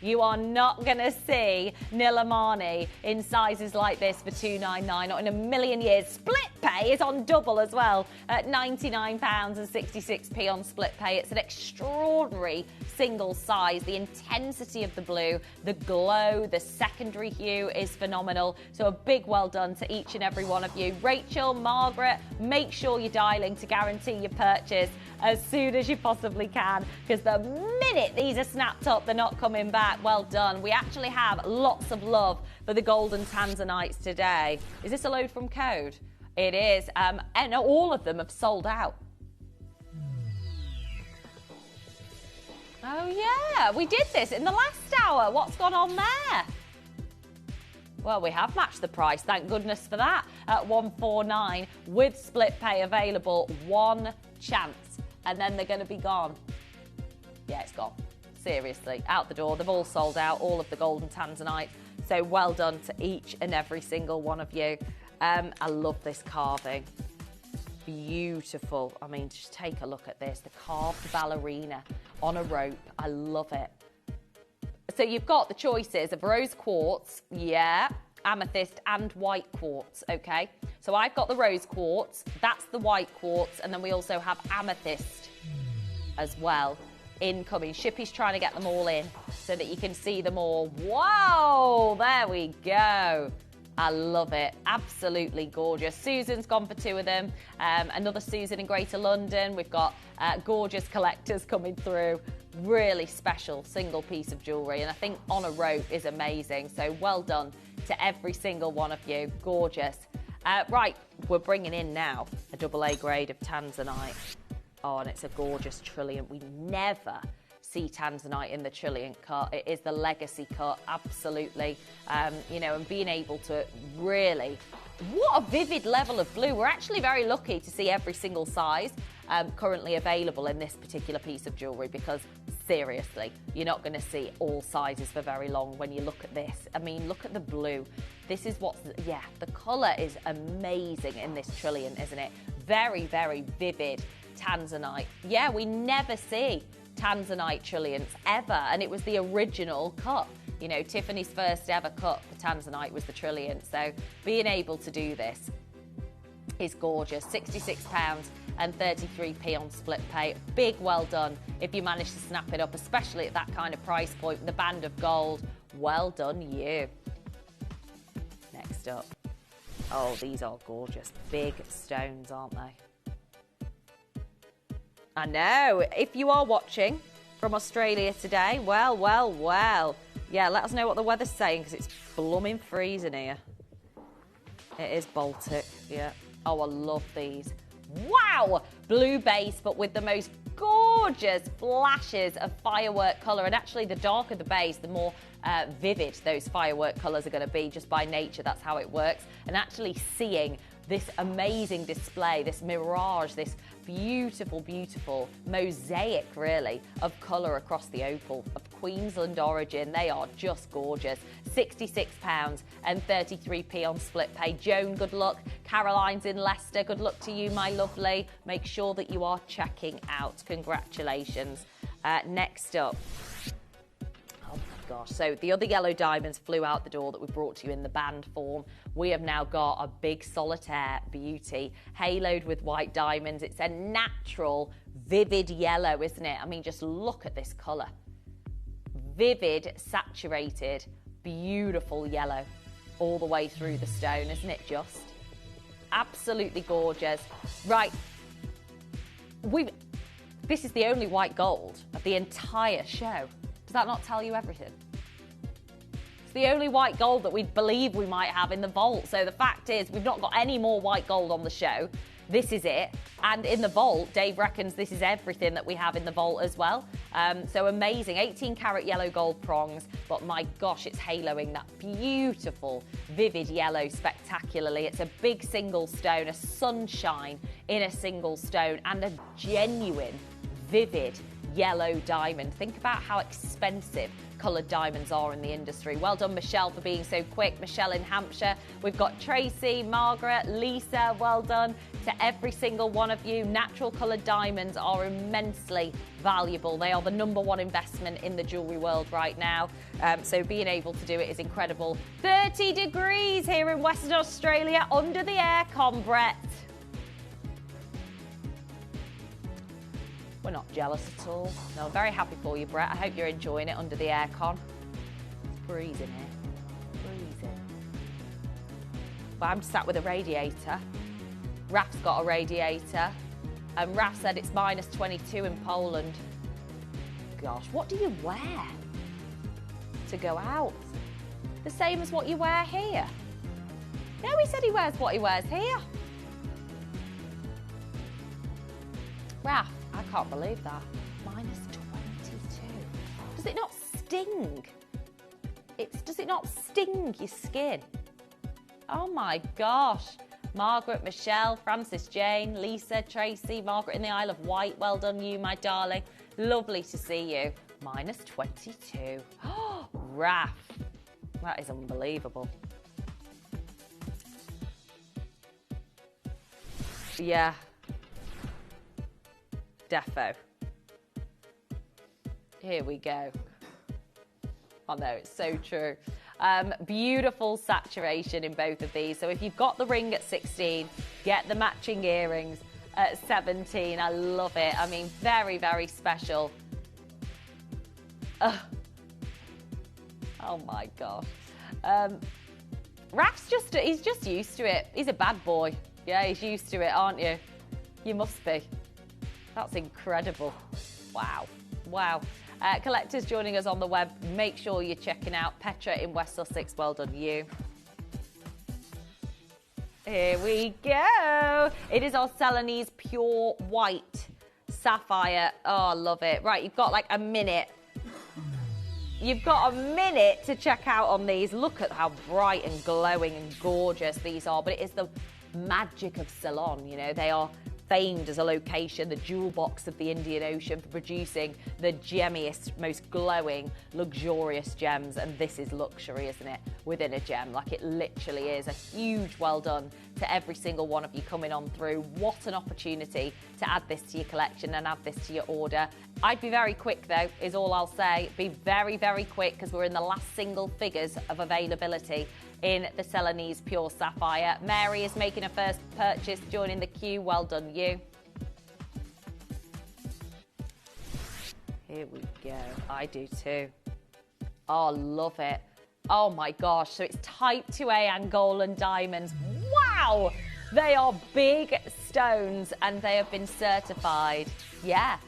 You are not going to see Nilamani in sizes like this for $299. Not in a million years. Split pay is on double as well at £99.66 on split pay. It's an extraordinary single size. The intensity of the blue, the glow, the secondary hue is phenomenal. So a big well done to each and every one of you. Rachel, Margaret, make sure you're dialing to guarantee your purchase as soon as you possibly can, because the minute these are snapped up, they're not coming back. Well done. We actually have lots of love for the golden tanzanites today. Is this a load from Code? It is, and all of them have sold out. Oh yeah, we did this in the last hour. What's gone on there? Well, we have matched the price, thank goodness for that, at 149 with split pay available. One chance, and then they're going to be gone. Yeah, it's gone. Seriously, out the door. They've all sold out, all of the golden tanzanite. So well done to each and every single one of you. I love this carving. Beautiful. I mean, just take a look at this. The carved ballerina on a rope. I love it. So you've got the choices of rose quartz, yeah, amethyst and white quartz, okay? So I've got the rose quartz, that's the white quartz, and then we also have amethyst as well incoming. Shippy's trying to get them all in so that you can see them all. Whoa, there we go. I love it. Absolutely gorgeous. Susan's gone for two of them. Another Susan in Greater London. We've got gorgeous collectors coming through. Really special single piece of jewellery. And I think on a rope is amazing. So well done to every single one of you. Gorgeous. Right, we're bringing in now a AA grade of tanzanite. Oh, and it's a gorgeous trillium. We never see tanzanite in the trillium cut. It is the legacy cut, absolutely. You know, and being able to really, what a vivid level of blue. We're actually very lucky to see every single size currently available in this particular piece of jewellery, because seriously, you're not going to see all sizes for very long when you look at this. I mean, look at the blue. This is what's, yeah, the colour is amazing in this trillium, isn't it? Very, very vivid tanzanite. Yeah, we never see tanzanite trilliums ever, and it was the original cut. You know, Tiffany's first ever cut for tanzanite was the trillium. So being able to do this is gorgeous. £66 and 33p on split pay. Big well done if you manage to snap it up, especially at that kind of price point with the band of gold. Well done you. Next up. Oh, these are gorgeous. Big stones, aren't they? I know. If you are watching from Australia today, well. Yeah, let us know what the weather's saying, because it's blooming freezing here. It is Baltic, yeah. Oh, I love these. Wow! Blue base, but with the most gorgeous flashes of firework colour. And actually, the darker the base, the more vivid those firework colours are going to be, just by nature. That's how it works. And actually seeing this amazing display, this mirage, this beautiful, beautiful mosaic, really, of colour across the opal, of Queensland origin. They are just gorgeous. £66 and 33p on split pay. Joan, good luck. Caroline's in Leicester. Good luck to you, my lovely. Make sure that you are checking out. Congratulations. Next up. Oh my gosh. So the other yellow diamonds flew out the door that we brought to you in the band form. We have now got a big solitaire beauty haloed with white diamonds. It's a natural, vivid yellow, isn't it? I mean, just look at this colour. Vivid, saturated, beautiful yellow all the way through the stone, isn't it just? Absolutely gorgeous. Right. This is the only white gold of the entire show. Does that not tell you everything? It's the only white gold that we believe we might have in the vault. So the fact is, we've not got any more white gold on the show. This is it. And in the vault, Dave reckons this is everything that we have in the vault as well. So amazing. 18 karat yellow gold prongs. But my gosh, it's haloing that beautiful, vivid yellow spectacularly. It's a big single stone, a sunshine in a single stone, and a genuine, vivid yellow diamond. Think about how expensive coloured diamonds are in the industry. Well done, Michelle, for being so quick. Michelle in Hampshire. We've got Tracy, Margaret, Lisa. Well done to every single one of you. Natural coloured diamonds are immensely valuable. They are the #1 investment in the jewellery world right now. So being able to do it is incredible. 30 degrees here in Western Australia under the aircon, Brett. We're not jealous at all. No, I'm very happy for you, Brett. I hope you're enjoying it under the aircon. It's freezing here. Freezing. But I'm sat with a radiator. Raf's got a radiator. And Raf said it's -22 in Poland. Gosh, what do you wear to go out? The same as what you wear here. No, he said he wears what he wears here. Raf, I can't believe that. -22. does it not sting? Does it not sting your skin? Oh my gosh. Margaret, Michelle, Francis Jane, Lisa, Tracy, Margaret in the Isle of Wight. Well done you, my darling. Lovely to see you. Minus 22. Oh, Raf. That is unbelievable. Yeah. Defo. Here we go. Oh no, it's so true. Beautiful saturation in both of these. So if you've got the ring at 16, get the matching earrings at 17. I love it. I mean, very, very special. Oh my gosh. Raf's he's just used to it. He's a bad boy. Yeah, he's used to it, aren't you? You must be. That's incredible. Wow. Wow. Collectors joining us on the web, make sure you're checking out Petra in West Sussex. Well done, you. Here we go. It is our Celanese Pure White Sapphire. Oh, I love it. Right, you've got like a minute. You've got a minute to check out on these. Look at how bright and glowing and gorgeous these are. But it is the magic of Ceylon, you know. They are famed as a location, the jewel box of the Indian Ocean, for producing the gemmiest, most glowing, luxurious gems. And this is luxury, isn't it? Within a gem, like it literally is. A huge well done to every single one of you coming on through. What an opportunity to add this to your collection and add this to your order. I'd be very quick though, is all I'll say. Be very, very quick, because we're in the last single figures of availability in the Celanese Pure Sapphire. Mary is making her first purchase, joining the queue. Well done, you. Here we go. I do too. Oh, love it. Oh my gosh. So it's Type 2A Angolan diamonds. Wow! They are big stones and they have been certified. Yeah.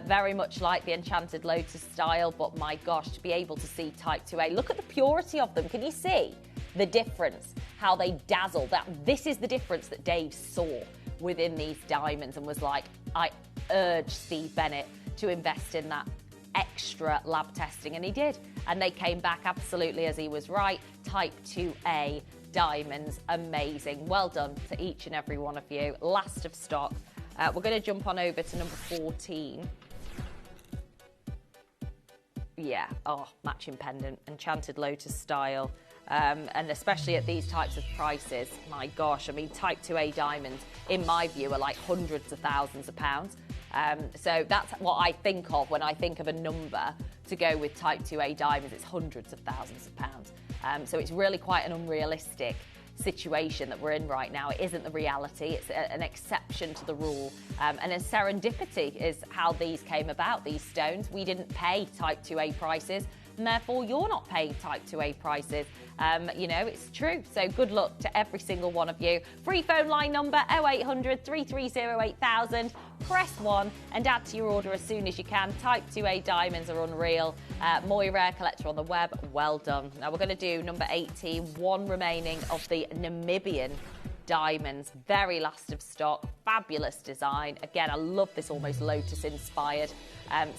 Very much like the Enchanted Lotus style, but my gosh, to be able to see Type 2A. Look at the purity of them. Can you see the difference? How they dazzle. This is the difference that Dave saw within these diamonds and was like, I urge Steve Bennett to invest in that extra lab testing, and he did. And they came back absolutely as he was right. Type 2A diamonds, amazing. Well done to each and every one of you. Last of stock. We're going to jump on over to number 14. Yeah, oh, matching pendant, Enchanted Lotus style. And especially at these types of prices, my gosh, I mean, Type 2A diamonds, in my view, are like hundreds of thousands of pounds. So that's what I think of when I think of a number to go with Type 2A diamonds. It's hundreds of thousands of pounds. So it's really quite an unrealistic situation that we're in right now. It isn't the reality. It's an exception to the rule. And a serendipity is how these came about, these stones. We didn't pay Type 2A prices, and therefore you're not paying Type 2A prices. You know, it's true. So good luck to every single one of you. Free phone line number 0800 330 8000. Press 1 and add to your order as soon as you can. Type 2A diamonds are unreal. Moira, collector on the web, well done. Now we're going to do number 18, one remaining of the Namibian diamonds. Very last of stock, fabulous design. Again, I love this almost lotus-inspired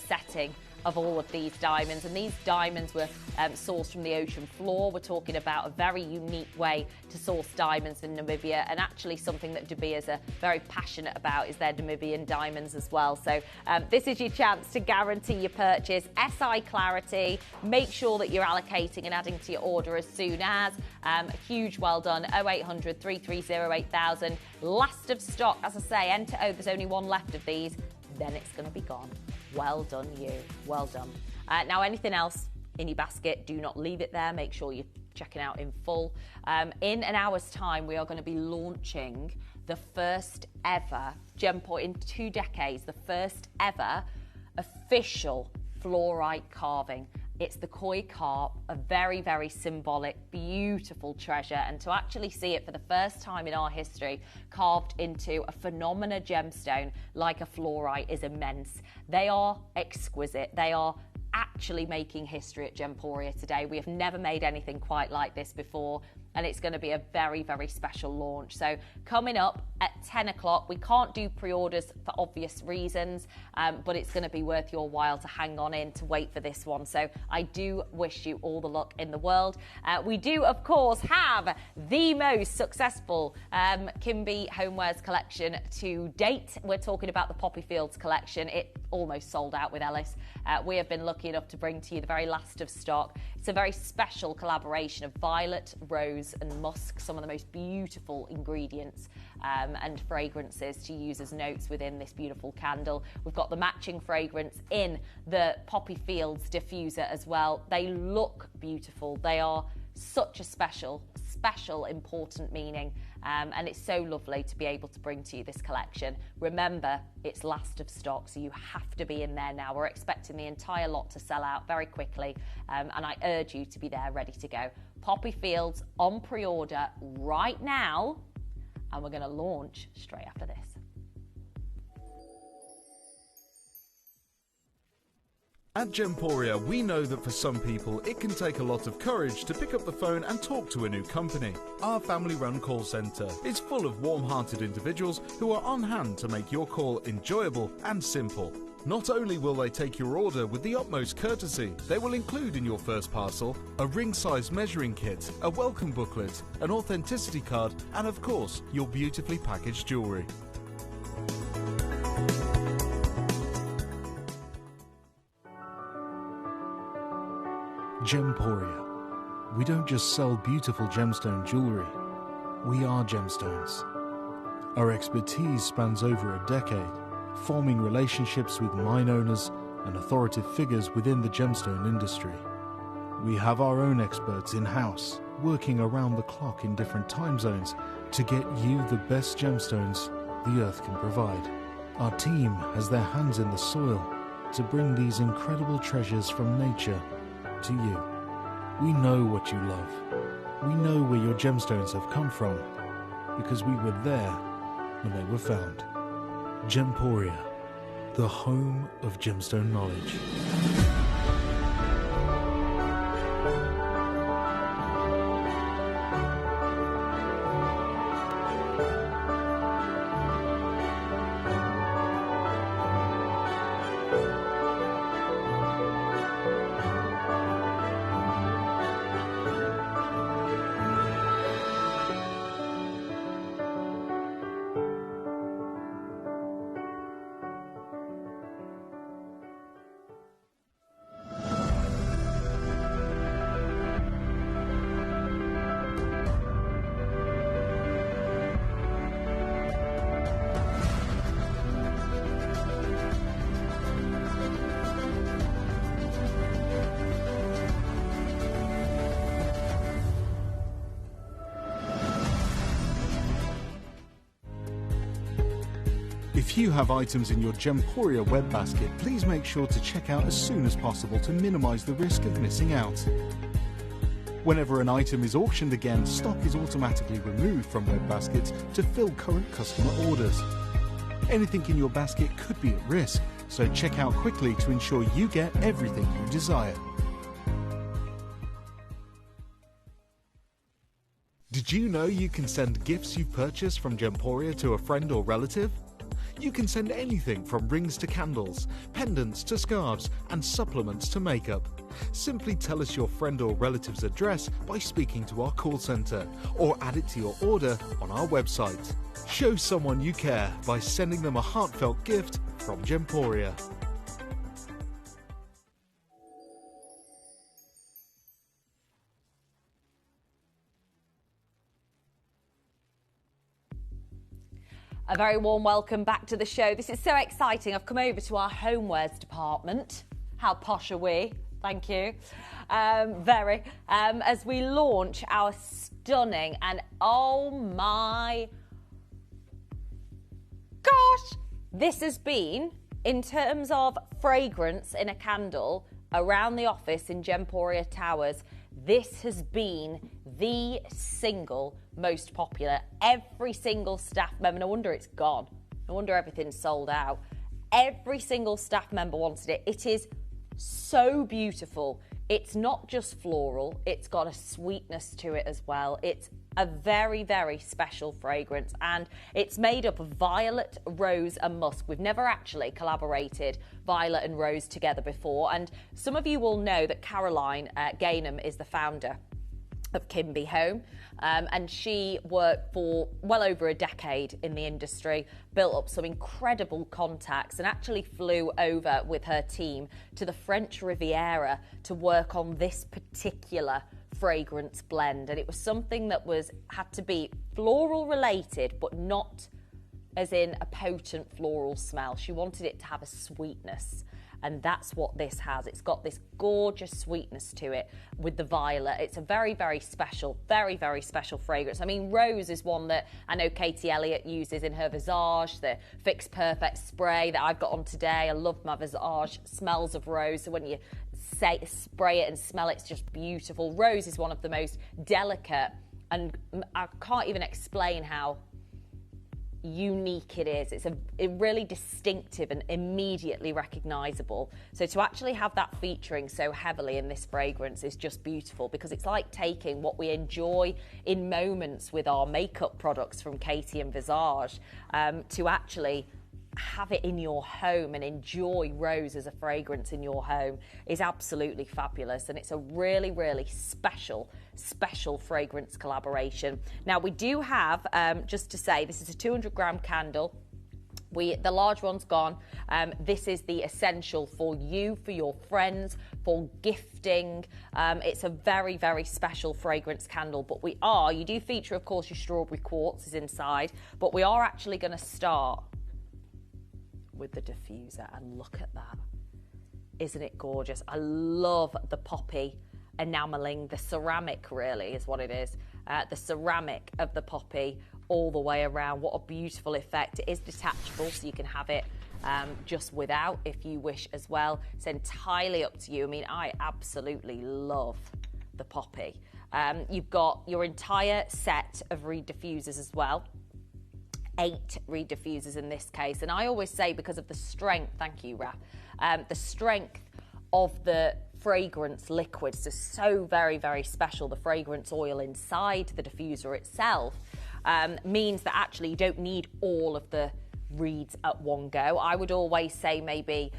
setting of all of these diamonds, and these diamonds were sourced from the ocean floor. We're talking about a very unique way to source diamonds in Namibia, and actually something that De Beers are very passionate about is their Namibian diamonds as well. So this is your chance to guarantee your purchase. SI clarity, make sure that you're allocating and adding to your order as soon as. A huge well done, 0800 330 8000. Last of stock, as I say, enter. Oh, there's only one left of these, then it's going to be gone. Well done, you. Well done. Now, anything else in your basket, do not leave it there. Make sure you're checking out in full. In an hour's time, we are going to be launching the first ever Gemporia, in 2 decades, the first ever official fluorite carving. It's the koi carp, a very, very symbolic, beautiful treasure. And to actually see it for the first time in our history carved into a phenomena gemstone like a fluorite is immense. They are exquisite. They are actually making history at Gemporia today. We have never made anything quite like this before. and it's going to be a very, very special launch. So coming up at 10 o'clock, we can't do pre-orders for obvious reasons, but it's going to be worth your while to hang on in to wait for this one. So I do wish you all the luck in the world. We do, of course, have the most successful Kimby homewares collection to date. We're talking about the Poppy Fields collection. It almost sold out with Ellis. We have been lucky enough to bring to you the very last of stock. It's a very special collaboration of violet, rose and musk, some of the most beautiful ingredients and fragrances to use as notes within this beautiful candle. We've got the matching fragrance in the Poppy Fields diffuser as well. They look beautiful. They are such a special, important meaning, and it's so lovely to be able to bring to you this collection. Remember, it's last of stock, so you have to be in there now. We're expecting the entire lot to sell out very quickly, and I urge you to be there ready to go. Poppy Fields on pre-order right now, and we're going to launch straight after this. At Gemporia, we know that for some people, it can take a lot of courage to pick up the phone and talk to a new company. Our family-run call centre is full of warm-hearted individuals who are on hand to make your call enjoyable and simple. Not only will they take your order with the utmost courtesy, they will include in your first parcel a ring-size measuring kit, a welcome booklet, an authenticity card, and of course, your beautifully packaged jewellery. Gemporia. We don't just sell beautiful gemstone jewellery, we are gemstones. Our expertise spans over a decade, forming relationships with mine owners and authoritative figures within the gemstone industry. We have our own experts in-house, working around the clock in different time zones to get you the best gemstones the earth can provide. Our team has their hands in the soil to bring these incredible treasures from nature to you. We know what you love. We know where your gemstones have come from because we were there when they were found. Gemporia, the home of gemstone knowledge. If you have items in your Gemporia web basket, please make sure to check out as soon as possible to minimise the risk of missing out. Whenever an item is auctioned again, stock is automatically removed from web baskets to fill current customer orders. Anything in your basket could be at risk, so check out quickly to ensure you get everything you desire. Did you know you can send gifts you've purchased from Gemporia to a friend or relative? You can send anything from rings to candles, pendants to scarves, and supplements to makeup. Simply tell us your friend or relative's address by speaking to our call centre, or add it to your order on our website. Show someone you care by sending them a heartfelt gift from Gemporia. A very warm welcome back to the show. This is so exciting. I've come over to our homewares department. How posh are we? Thank you. Very. As we launch our stunning and oh my gosh, this has been, in terms of fragrance in a candle around the office in Gemporia Towers, this has been the single most popular. Every single staff member, no wonder it's gone. No wonder everything's sold out. Every single staff member wanted it. It is so beautiful. it's not just floral, it's got a sweetness to it as well. It's a very, very special fragrance, and it's made up of violet, rose and musk. We've never actually collaborated violet and rose together before, and some of you will know that Caroline Gaynham is the founder of Kimby Home, and she worked for well over a decade in the industry, built up some incredible contacts, and actually flew over with her team to the French Riviera to work on this particular fragrance blend. And it was something that had to be floral related, but not as in a potent floral smell. She wanted it to have a sweetness. And that's what this has. It's got this gorgeous sweetness to it with the violet. It's a very, very special, very, very special fragrance. I mean, rose is one that I know Katie Elliott uses in her Visage, the Fix Perfect spray that I've got on today. I love my Visage smells of rose. So when you spray it and smell it, it's just beautiful. Rose is one of the most delicate, and I can't even explain how unique it is. It's really distinctive and immediately recognizable. So to actually have that featuring so heavily in this fragrance is just beautiful, because it's like taking what we enjoy in moments with our makeup products from Katie and Visage to actually have it in your home and enjoy rose as a fragrance in your home is absolutely fabulous. And it's a really, really special fragrance collaboration. Now we do have, just to say, this is a 200-gram candle. The large one's gone. This is the essential for you, for your friends, for gifting. It's a very, very special fragrance candle, but you do feature, of course, your strawberry quartz is inside, but we are actually going to start with the diffuser, and look at that. Isn't it gorgeous? I love the poppy enameling, the ceramic really is what it is. The ceramic of the poppy all the way around. What a beautiful effect. It is detachable, so you can have it just without if you wish as well. It's entirely up to you. I mean, I absolutely love the poppy. You've got your entire set of reed diffusers as well. 8 reed diffusers in this case, and I always say, because of the strength, thank you Raf, the strength of the fragrance liquids is so very, very special. The fragrance oil inside the diffuser itself means that actually you don't need all of the reeds at one go. I would always say maybe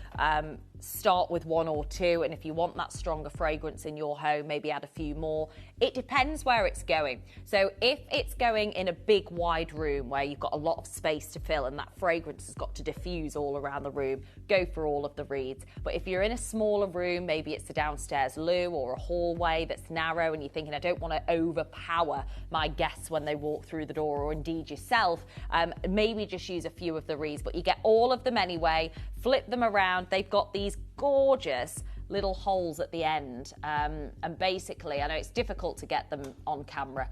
start with 1 or 2, and if you want that stronger fragrance in your home, maybe add a few more. It depends where it's going. So if it's going in a big wide room where you've got a lot of space to fill and that fragrance has got to diffuse all around the room, go for all of the reeds. But if you're in a smaller room, maybe it's a downstairs loo or a hallway that's narrow, and you're thinking, I don't want to overpower my guests when they walk through the door, or indeed yourself, maybe just use a few of the reeds, but you get all of them anyway. Flip them around. They've got these gorgeous little holes at the end, and basically, I know it's difficult to get them on camera,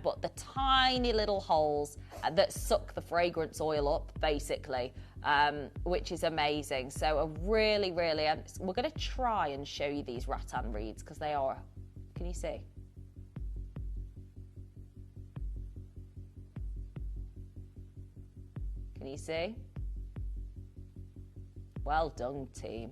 but the tiny little holes that suck the fragrance oil up, basically, which is amazing. So a really, really, we're going to try and show you these rattan reeds, because they are, can you see? Can you see? Well done, team.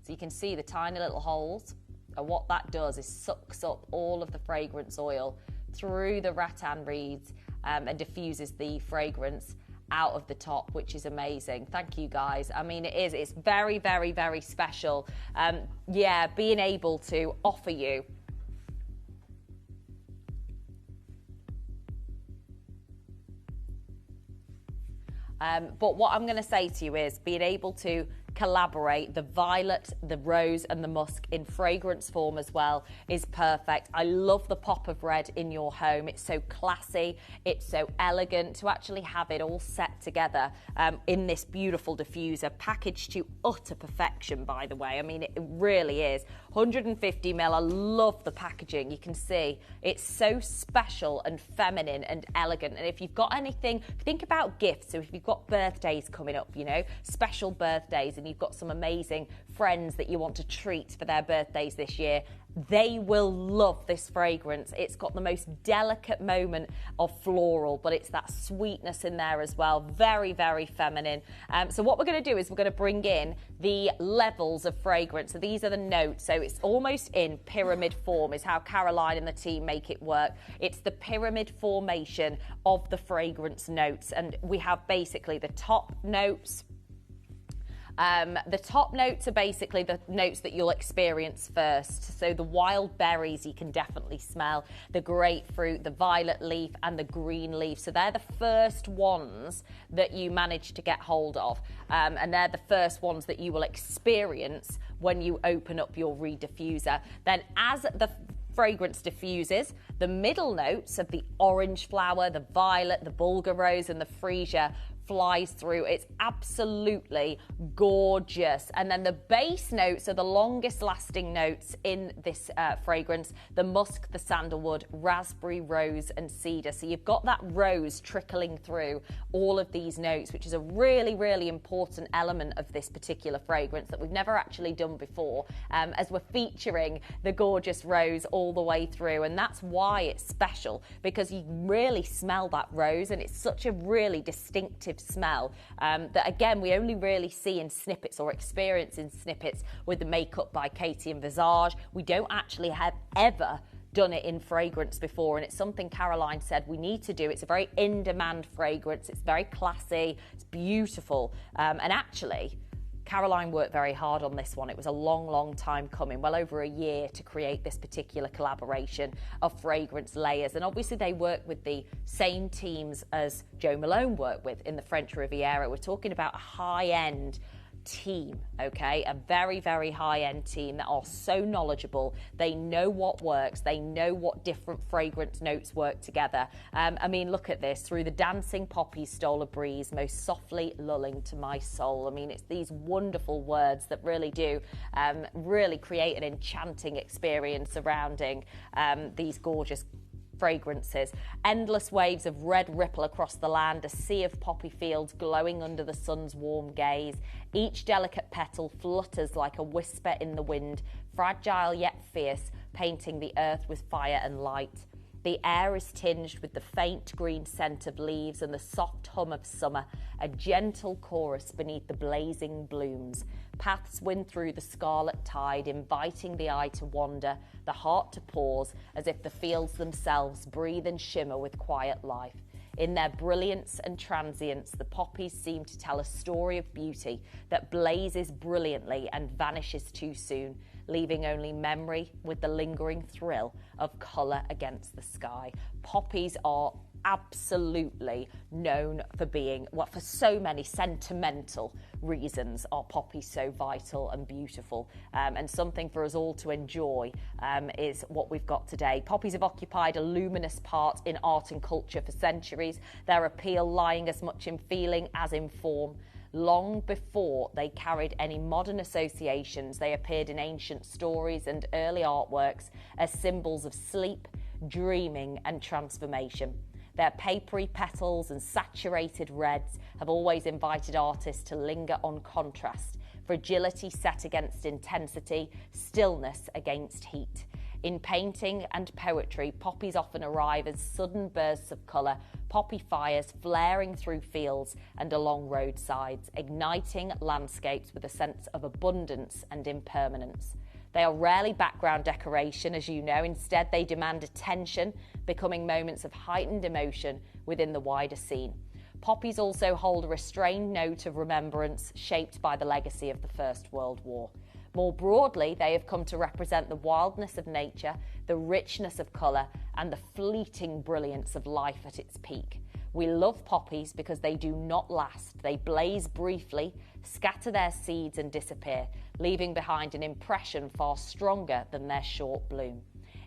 So you can see the tiny little holes, and what that does is sucks up all of the fragrance oil through the rattan reeds and diffuses the fragrance out of the top, which is amazing. Thank you guys. I mean, it's very, very, very special. Yeah, being able to offer you but what I'm going to say to you is being able to collaborate the violet, the rose and the musk in fragrance form as well is perfect. I love the pop of red in your home. It's so classy, it's so elegant to actually have it all set together in this beautiful diffuser, packaged to utter perfection, by the way. I mean, it really is. 150 ml. I love the packaging. You can see it's so special and feminine and elegant. And if you've got anything, think about gifts. So if you've got birthdays coming up, you know, special birthdays, and and you've got some amazing friends that you want to treat for their birthdays this year, they will love this fragrance. It's got the most delicate moment of floral, but it's that sweetness in there as well. Very, very feminine. So what we're going to do is we're going to bring in the levels of fragrance. So these are the notes. So it's almost in pyramid form is how Caroline and the team make it work. It's the pyramid formation of the fragrance notes. And we have basically the top notes. The top notes are basically the notes that you'll experience first. So the wild berries you can definitely smell, the grapefruit, the violet leaf and the green leaf. So they're the first ones that you manage to get hold of. And they're the first ones that you will experience when you open up your Reed diffuser. Then as the fragrance diffuses, the middle notes of the orange flower, the violet, the bulgur rose and the freesia flies through. It's absolutely gorgeous. And then the base notes are the longest lasting notes in this fragrance: the musk, the sandalwood, raspberry, rose and cedar. So you've got that rose trickling through all of these notes, which is a really, really important element of this particular fragrance that we've never actually done before, as we're featuring the gorgeous rose all the way through. And that's why it's special, because you really smell that rose, and it's such a really distinctive smell that, again, we only really see in snippets or experience in snippets with the makeup by Katie and Visage. We don't actually have ever done it in fragrance before, and it's something Caroline said we need to do. It's a very in-demand fragrance. It's very classy. It's beautiful. And actually, Caroline worked very hard on this one. It was a long, long time coming, well over a year, to create this particular collaboration of fragrance layers. And obviously they work with the same teams as Jo Malone worked with in the French Riviera. We're talking about a high-end team, okay? A very, very high-end team that are so knowledgeable. They know what works. They know what different fragrance notes work together. I mean, look at this. Through the dancing poppies stole a breeze, most softly lulling to my soul. I mean, it's these wonderful words that really do really create an enchanting experience surrounding these gorgeous fragrances. Endless waves of red ripple across the land, a sea of poppy fields glowing under the sun's warm gaze. Each delicate petal flutters like a whisper in the wind, fragile yet fierce, painting the earth with fire and light. The air is tinged with the faint green scent of leaves and the soft hum of summer, a gentle chorus beneath the blazing blooms. Paths wind through the scarlet tide, inviting the eye to wander, the heart to pause, as if the fields themselves breathe and shimmer with quiet life. In their brilliance and transience, the poppies seem to tell a story of beauty that blazes brilliantly and vanishes too soon, leaving only memory with the lingering thrill of colour against the sky. Poppies are absolutely known for being, well, for so many sentimental reasons are poppies so vital and beautiful, and something for us all to enjoy is what we've got today. Poppies have occupied a luminous part in art and culture for centuries, their appeal lying as much in feeling as in form. Long before they carried any modern associations, they appeared in ancient stories and early artworks as symbols of sleep, dreaming and transformation. Their papery petals and saturated reds have always invited artists to linger on contrast, fragility set against intensity, stillness against heat. In painting and poetry, poppies often arrive as sudden bursts of colour, poppy fires flaring through fields and along roadsides, igniting landscapes with a sense of abundance and impermanence. They are rarely background decoration, as you know. Instead, they demand attention, becoming moments of heightened emotion within the wider scene. Poppies also hold a restrained note of remembrance shaped by the legacy of the First World War. More broadly, they have come to represent the wildness of nature, the richness of colour, and the fleeting brilliance of life at its peak. We love poppies because they do not last. They blaze briefly, scatter their seeds and disappear, leaving behind an impression far stronger than their short bloom.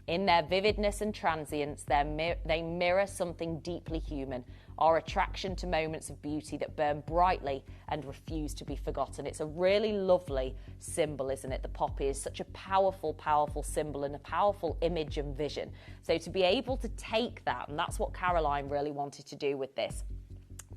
In their vividness and transience, they mirror something deeply human, our attraction to moments of beauty that burn brightly and refuse to be forgotten. It's a really lovely symbol, isn't it? The poppy is such a powerful, powerful symbol and a powerful image and vision. So to be able to take that, and that's what Caroline really wanted to do with this,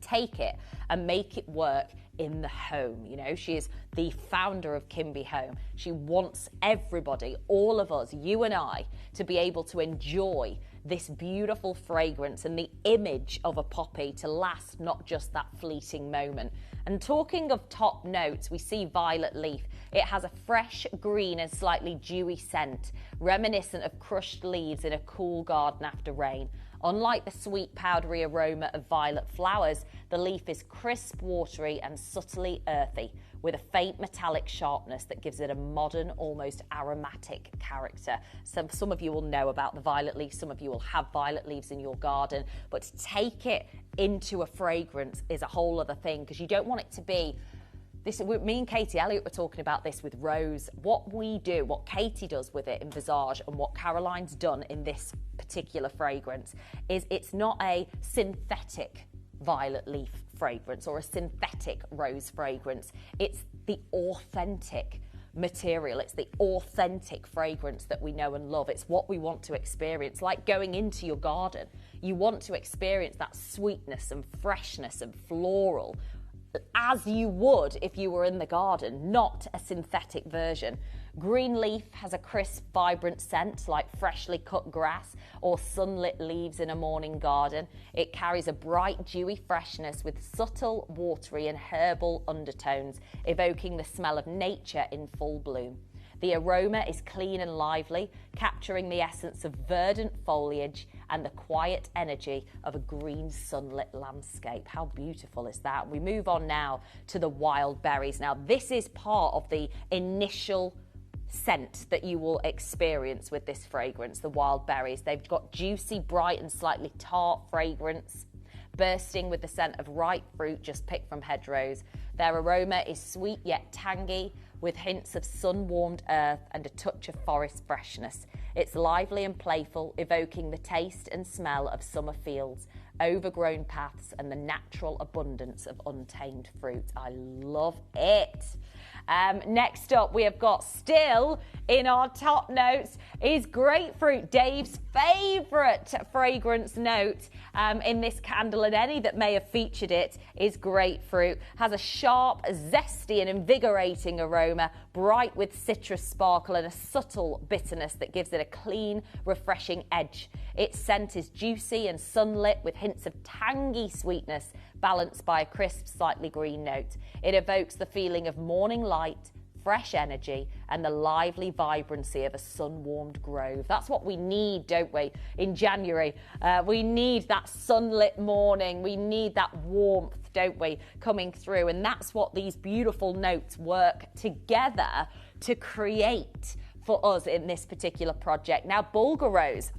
take it and make it work in the home. You know, she is the founder of Kimby Home. She wants everybody, all of us, you and I, to be able to enjoy this beautiful fragrance and the image of a poppy to last, not just that fleeting moment. And talking of top notes, we see violet leaf. It has a fresh green and slightly dewy scent, reminiscent of crushed leaves in a cool garden after rain. Unlike the sweet powdery aroma of violet flowers, the leaf is crisp, watery and subtly earthy, with a faint metallic sharpness that gives it a modern, almost aromatic character. Some of you will know about the violet leaf, some of you will have violet leaves in your garden, but to take it into a fragrance is a whole other thing, because you don't want it to be this. Me and Katie Elliott were talking about this with Rose. What we do, what Katie does with it in Visage and what Caroline's done in this particular fragrance is it's not a synthetic violet leaf fragrance or a synthetic rose fragrance. It's the authentic material. It's the authentic fragrance that we know and love. It's what we want to experience. Like going into your garden, you want to experience that sweetness and freshness and floral as you would if you were in the garden, not a synthetic version. Green leaf has a crisp, vibrant scent like freshly cut grass or sunlit leaves in a morning garden. It carries a bright, dewy freshness with subtle, watery and herbal undertones, evoking the smell of nature in full bloom. The aroma is clean and lively, capturing the essence of verdant foliage and the quiet energy of a green sunlit landscape. How beautiful is that? We move on now to the wild berries. Now, this is part of the initial scent that you will experience with this fragrance, the wild berries. They've got juicy, bright and slightly tart fragrance, bursting with the scent of ripe fruit just picked from hedgerows. Their aroma is sweet yet tangy, with hints of sun-warmed earth and a touch of forest freshness. It's lively and playful, evoking the taste and smell of summer fields, overgrown paths and the natural abundance of untamed fruit. I love it. Next up, we have got still in our top notes is grapefruit, Dave's favourite fragrance note in this candle, and any that may have featured it is grapefruit. Has a sharp, zesty and invigorating aroma, bright with citrus sparkle and a subtle bitterness that gives it a clean, refreshing edge. Its scent is juicy and sunlit with hints of tangy sweetness, balanced by a crisp, slightly green note. It evokes the feeling of morning light, fresh energy and the lively vibrancy of a sun-warmed grove. That's what we need, don't we, in January? We need that sunlit morning. We need that warmth, don't we, coming through. And that's what these beautiful notes work together to create for us in this particular project. Now, Bulgur Rose.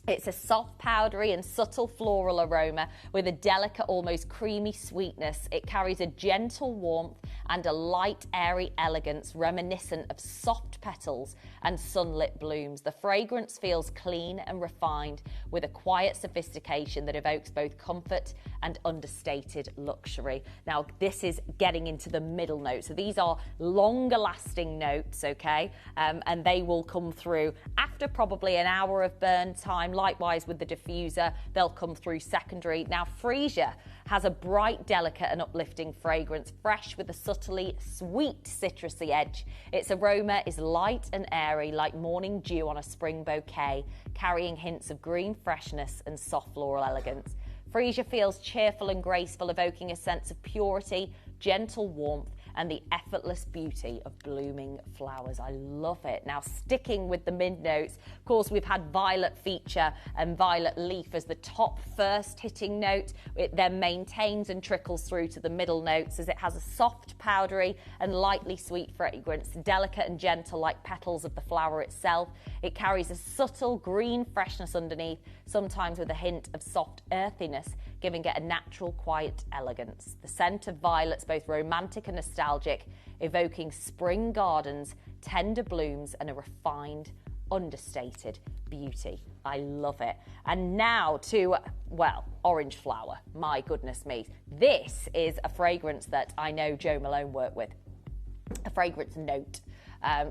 It's a soft, powdery and subtle floral aroma with a delicate, almost creamy sweetness. It carries a gentle warmth and a light, airy elegance reminiscent of soft petals and sunlit blooms. The fragrance feels clean and refined with a quiet sophistication that evokes both comfort and understated luxury. Now, this is getting into the middle notes. So these are longer lasting notes, okay? And they will come through after probably an hour of burn time. Likewise with the diffuser, they'll come through secondary. Now, Freesia has a bright, delicate and uplifting fragrance, fresh with a subtly sweet citrusy edge. Its aroma is light and airy like morning dew on a spring bouquet, carrying hints of green freshness and soft floral elegance. Freesia feels cheerful and graceful, evoking a sense of purity, gentle warmth and the effortless beauty of blooming flowers. I love it. Now, sticking with the mid notes, of course, we've had violet feature and violet leaf as the top first hitting note. It then maintains and trickles through to the middle notes as it has a soft, powdery and lightly sweet fragrance, delicate and gentle like petals of the flower itself. It carries a subtle green freshness underneath, sometimes with a hint of soft earthiness, giving it a natural, quiet elegance. The scent of violets, both romantic and nostalgic, evoking spring gardens, tender blooms, and a refined, understated beauty. I love it. And now to, well, orange flower. My goodness me. This is a fragrance that I know Jo Malone worked with. A fragrance note.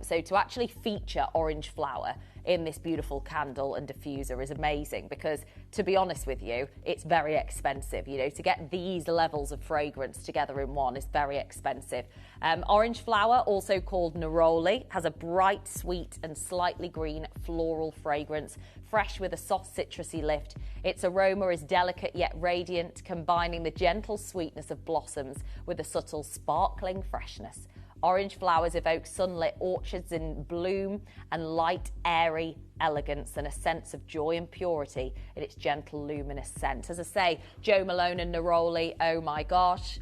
So to actually feature orange flower in this beautiful candle and diffuser is amazing, because to be honest with you, it's very expensive. You know, to get these levels of fragrance together in one is very expensive. Orange flower, also called neroli, has a bright, sweet and slightly green floral fragrance, fresh with a soft citrusy lift. Its aroma is delicate yet radiant, combining the gentle sweetness of blossoms with a subtle sparkling freshness. Orange flowers evoke sunlit orchards in bloom and light, airy elegance and a sense of joy and purity in its gentle, luminous scent. As I say, Jo Malone and neroli, oh my gosh,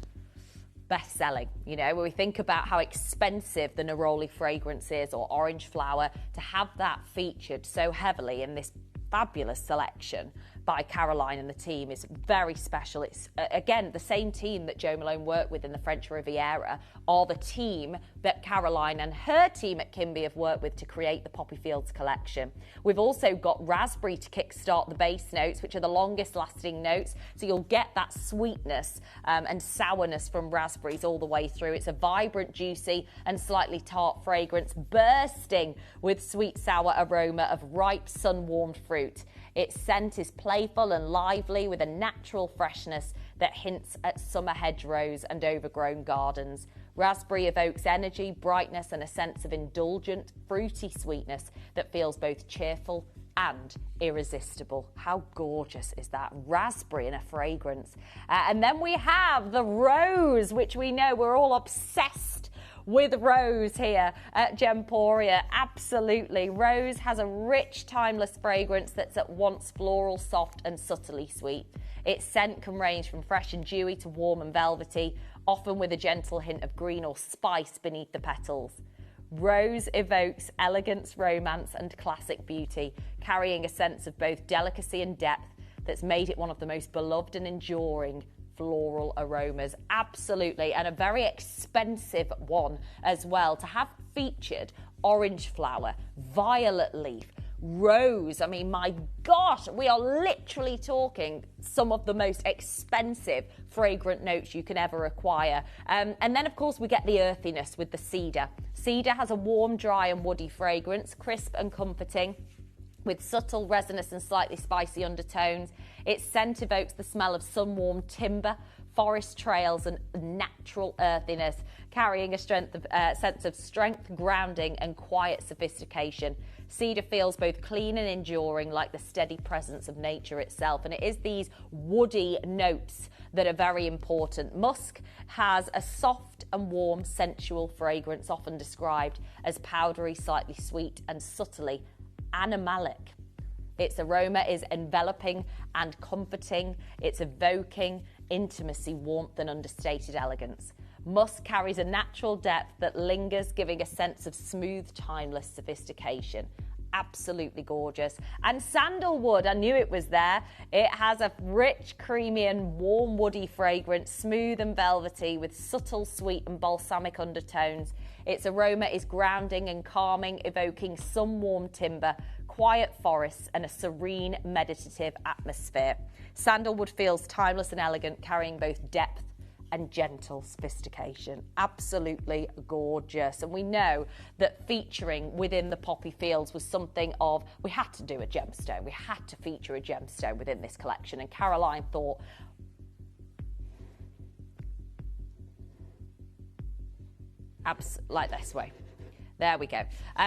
best-selling. You know, when we think about how expensive the neroli fragrance is, or orange flower, to have that featured so heavily in this fabulous selection by Caroline and the team is very special. It's, again, the same team that Jo Malone worked with in the French Riviera are the team that Caroline and her team at Kimby have worked with to create the Poppy Fields collection. We've also got raspberry to kickstart the base notes, which are the longest lasting notes, so you'll get that sweetness and sourness from raspberries all the way through. It's a vibrant, juicy and slightly tart fragrance, bursting with sweet sour aroma of ripe sun-warmed fruit. Its scent is playful and lively, with a natural freshness that hints at summer hedgerows and overgrown gardens. Raspberry evokes energy, brightness and a sense of indulgent, fruity sweetness that feels both cheerful and irresistible. How gorgeous is that? Raspberry in a fragrance. And then we have the rose, which we know we're all obsessed with rose here at Gemporia. Absolutely. Rose has a rich, timeless fragrance that's at once floral, soft and subtly sweet. Its scent can range from fresh and dewy to warm and velvety, often with a gentle hint of green or spice beneath the petals. Rose evokes elegance, romance and classic beauty, carrying a sense of both delicacy and depth that's made it one of the most beloved and enduring floral aromas. Absolutely. And a very expensive one as well. To have featured orange flower, violet leaf, rose. I mean, my gosh, we are literally talking some of the most expensive fragrant notes you can ever acquire. And then, of course, we get the earthiness with the cedar. Cedar has a warm, dry and woody fragrance, crisp and comforting, with subtle resinous and slightly spicy undertones. Its scent evokes the smell of sun-warmed timber, forest trails and natural earthiness, carrying a sense of strength, grounding and quiet sophistication. Cedar feels both clean and enduring, like the steady presence of nature itself. And it is these woody notes that are very important. Musk has a soft and warm, sensual fragrance, often described as powdery, slightly sweet and subtly animalic. Its aroma is enveloping and comforting. It's evoking intimacy, warmth and understated elegance. Musk carries a natural depth that lingers, giving a sense of smooth, timeless sophistication. Absolutely gorgeous. And sandalwood, I knew it was there. It has a rich, creamy and warm woody fragrance, smooth and velvety with subtle sweet and balsamic undertones. Its aroma is grounding and calming, evoking sun-warmed timber, quiet forests and a serene, meditative atmosphere. Sandalwood feels timeless and elegant, carrying both depth and gentle sophistication. Absolutely gorgeous. And we know that featuring within the Poppy Fields was something of, we had to do a gemstone. We had to feature a gemstone within this collection. And Caroline thought, like this way. There we go.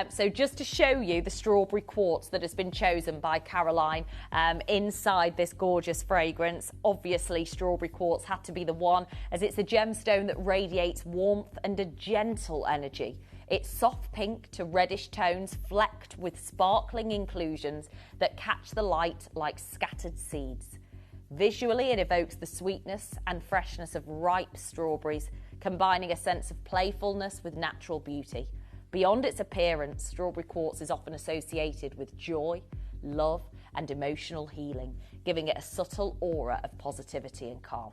So just to show you the strawberry quartz that has been chosen by Caroline inside this gorgeous fragrance. Obviously, strawberry quartz had to be the one, as it's a gemstone that radiates warmth and a gentle energy. It's soft pink to reddish tones, flecked with sparkling inclusions that catch the light like scattered seeds. Visually, it evokes the sweetness and freshness of ripe strawberries, combining a sense of playfulness with natural beauty. Beyond its appearance, strawberry quartz is often associated with joy, love and emotional healing, giving it a subtle aura of positivity and calm.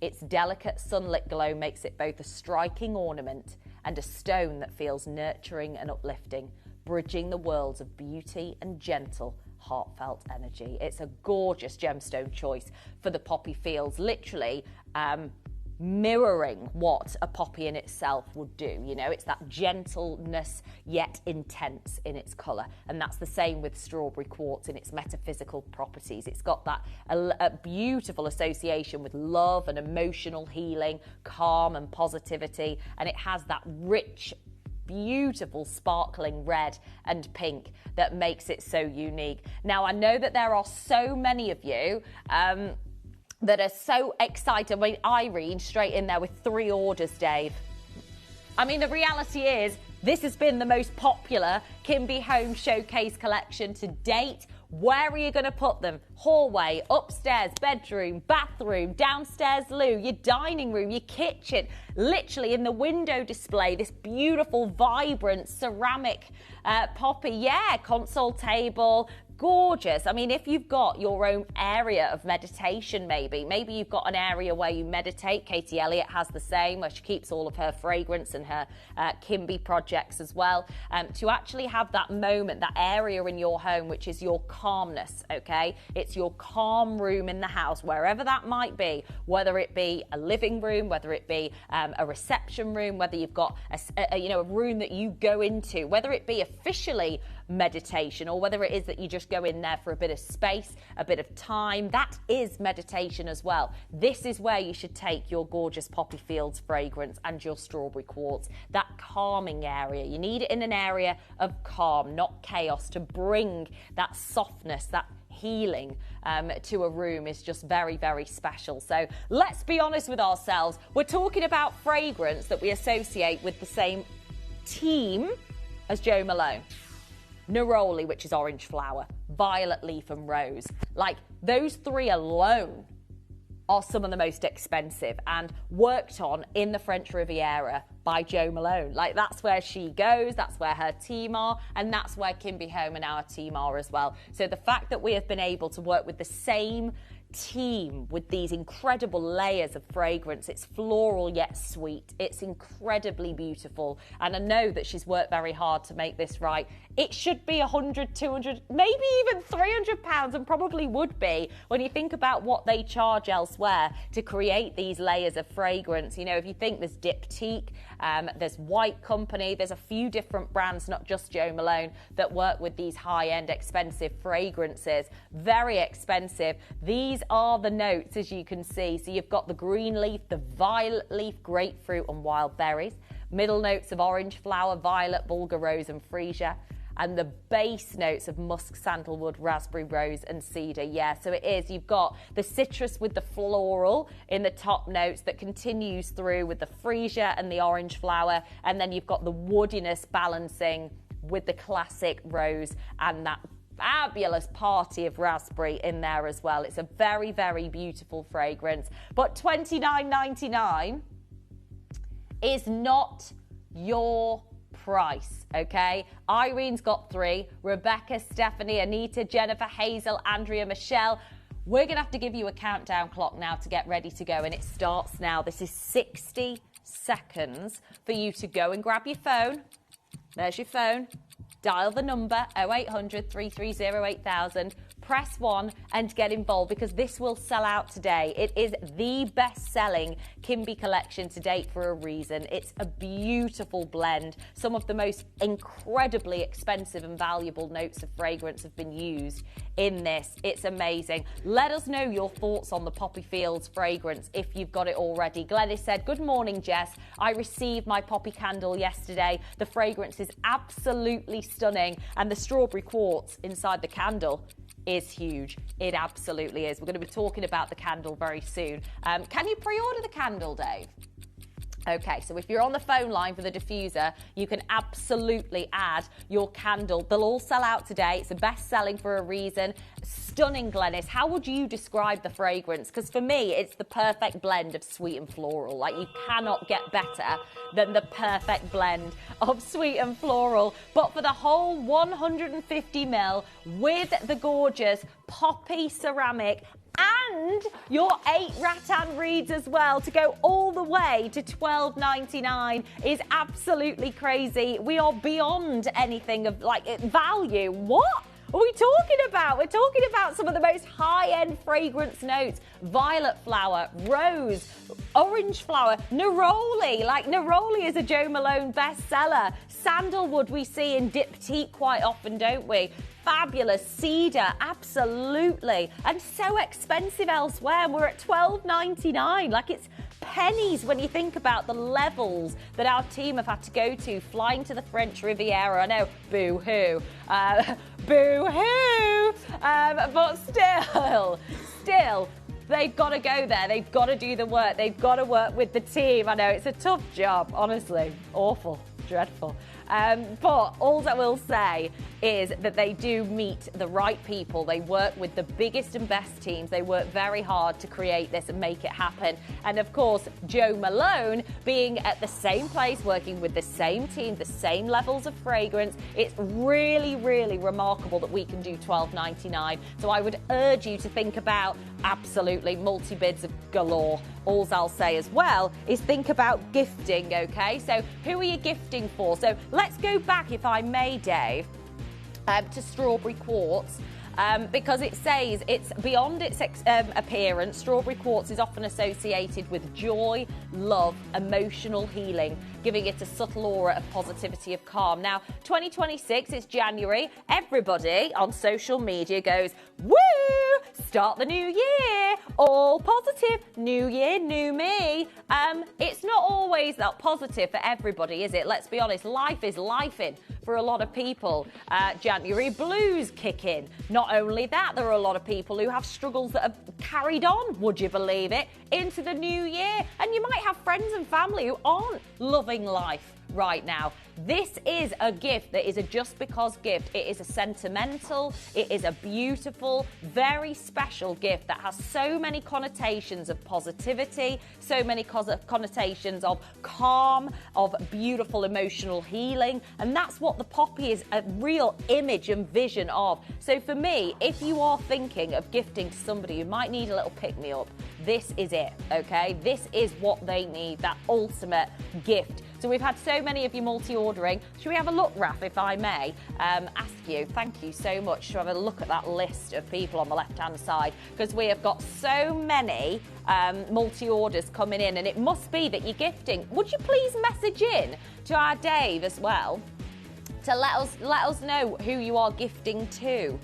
Its delicate sunlit glow makes it both a striking ornament and a stone that feels nurturing and uplifting, bridging the worlds of beauty and gentle, heartfelt energy. It's a gorgeous gemstone choice for the Poppy Fields. Literally, mirroring what a poppy in itself would do. You know, it's that gentleness yet intense in its colour, and that's the same with strawberry quartz in its metaphysical properties. It's got that a beautiful association with love and emotional healing, calm and positivity, and it has that rich, beautiful sparkling red and pink that makes it so unique. Now, I know that there are so many of you that are so excited. I mean, Irene straight in there with 3 orders, Dave. I mean, the reality is this has been the most popular Kimby Home Showcase collection to date. Where are you going to put them? Hallway, upstairs, bedroom, bathroom, downstairs loo, your dining room, your kitchen, literally in the window display, this beautiful, vibrant ceramic poppy. Yeah, console table. Gorgeous. I mean, if you've got your own area of meditation, maybe you've got an area where you meditate. Katie Elliott has the same, where she keeps all of her fragrance and her Kimby projects as well. To actually have that moment, that area in your home, which is your calmness, okay? It's your calm room in the house, wherever that might be, whether it be a living room, whether it be a reception room, whether you've got a room that you go into, whether it be officially meditation or whether it is that you just go in there for a bit of space, a bit of time. That is meditation as well. This is where you should take your gorgeous Poppy Fields fragrance and your strawberry quartz, that calming area. You need it in an area of calm, not chaos, to bring that softness, that healing to a room is just very, very special. So let's be honest with ourselves. We're talking about fragrance that we associate with the same team as Jo Malone. Neroli, which is orange flower, violet leaf and rose. Like, those 3 alone are some of the most expensive and worked on in the French Riviera by Jo Malone. Like, that's where she goes, that's where her team are, and that's where Kimby Home and our team are as well. So the fact that we have been able to work with the same team with these incredible layers of fragrance, it's floral yet sweet, it's incredibly beautiful, and I know that she's worked very hard to make this right. It should be 100, 200, maybe even 300 pounds, and probably would be when you think about what they charge elsewhere to create these layers of fragrance. You know, if you think there's Diptyque, there's White Company, there's a few different brands, not just Jo Malone, that work with these high-end expensive fragrances. Very expensive. These are the notes, as you can see. So you've got the green leaf, the violet leaf, grapefruit and wild berries. Middle notes of orange flower, violet, bulgur rose and freesia. And the base notes of musk, sandalwood, raspberry, rose and cedar. Yeah, so it is. You've got the citrus with the floral in the top notes that continues through with the freesia and the orange flower. And then you've got the woodiness balancing with the classic rose and that fabulous party of raspberry in there as well. It's a very, very beautiful fragrance. But $29.99 is not your price, okay? Irene's got 3, Rebecca, Stephanie, Anita, Jennifer, Hazel, Andrea, Michelle. We're gonna have to give you a countdown clock now to get ready to go, and it starts now. This is 60 seconds for you to go and grab your phone. There's your phone. Dial the number 0800 330 8000. Press 1 and get involved, because this will sell out today. It is the best-selling Kimby collection to date for a reason. It's a beautiful blend. Some of the most incredibly expensive and valuable notes of fragrance have been used in this. It's amazing. Let us know your thoughts on the Poppy Fields fragrance if you've got it already. Glenys said, good morning, Jess. I received my poppy candle yesterday. The fragrance is absolutely stunning, and the strawberry quartz inside the candle is huge. It absolutely is. We're going to be talking about the candle very soon. Can you pre-order the candle, Dave? Okay, so if you're on the phone line for the diffuser, you can absolutely add your candle. They'll all sell out today. It's the best selling for a reason. Stunning, Glenys. How would you describe the fragrance? Because for me, it's the perfect blend of sweet and floral. Like, you cannot get better than the perfect blend of sweet and floral. But for the whole 150 ml with the gorgeous poppy ceramic and your 8 rattan reeds as well, to go all the way to $12.99 is absolutely crazy. We are beyond anything of like value. What? are we talking about? We're talking about some of the most high-end fragrance notes. Violet flower, rose, orange flower, neroli. Like, neroli is a Jo Malone bestseller. Sandalwood we see in diptyque quite often, don't we? Fabulous. Cedar, absolutely. And so expensive elsewhere. We're at $12.99. Like, it's pennies when you think about the levels that our team have had to go to flying to the French Riviera. I know, boo-hoo. Boo-hoo. But still, they've got to go there. They've got to do the work. They've got to work with the team. I know, it's a tough job, honestly. Awful. Dreadful. But all I will say is that they do meet the right people. They work with the biggest and best teams. They work very hard to create this and make it happen. And of course, Jo Malone being at the same place, working with the same team, the same levels of fragrance, it's really, really remarkable that we can do $12.99. So I would urge you to think about absolutely multi-bids of galore. All I'll say as well is think about gifting, okay? So who are you gifting for? So let's go back, if I may, Dave, to Strawberry Quartz. Because it says it's beyond its appearance. Strawberry Quartz is often associated with joy, love, emotional healing, giving it a subtle aura of positivity, of calm. Now, 2026, it's January. Everybody on social media goes, woo, start the new year, all positive, new year, new me. It's not always that positive for everybody, is it? Let's be honest, life is lifing for a lot of people. January blues kick in. Not only that, there are a lot of people who have struggles that have carried on, would you believe it, into the new year. And you might have friends and family who aren't loving life right now. This is a gift that is a just because gift. It is a sentimental, it is a beautiful, very special gift that has so many connotations of positivity, so many connotations of calm, of beautiful emotional healing. And that's what the poppy is a real image and vision of. So for me, if you are thinking of gifting to somebody who might need a little pick-me-up, this is it, okay? This is what they need, that ultimate gift. So we've had so many of you multi-ordering. Should we have a look, Raf, if I may? Ask you, thank you so much. Should we have a look at that list of people on the left-hand side? Because we have got so many multi-orders coming in, and it must be that you're gifting. Would you please message in to our Dave as well to let us know who you are gifting to?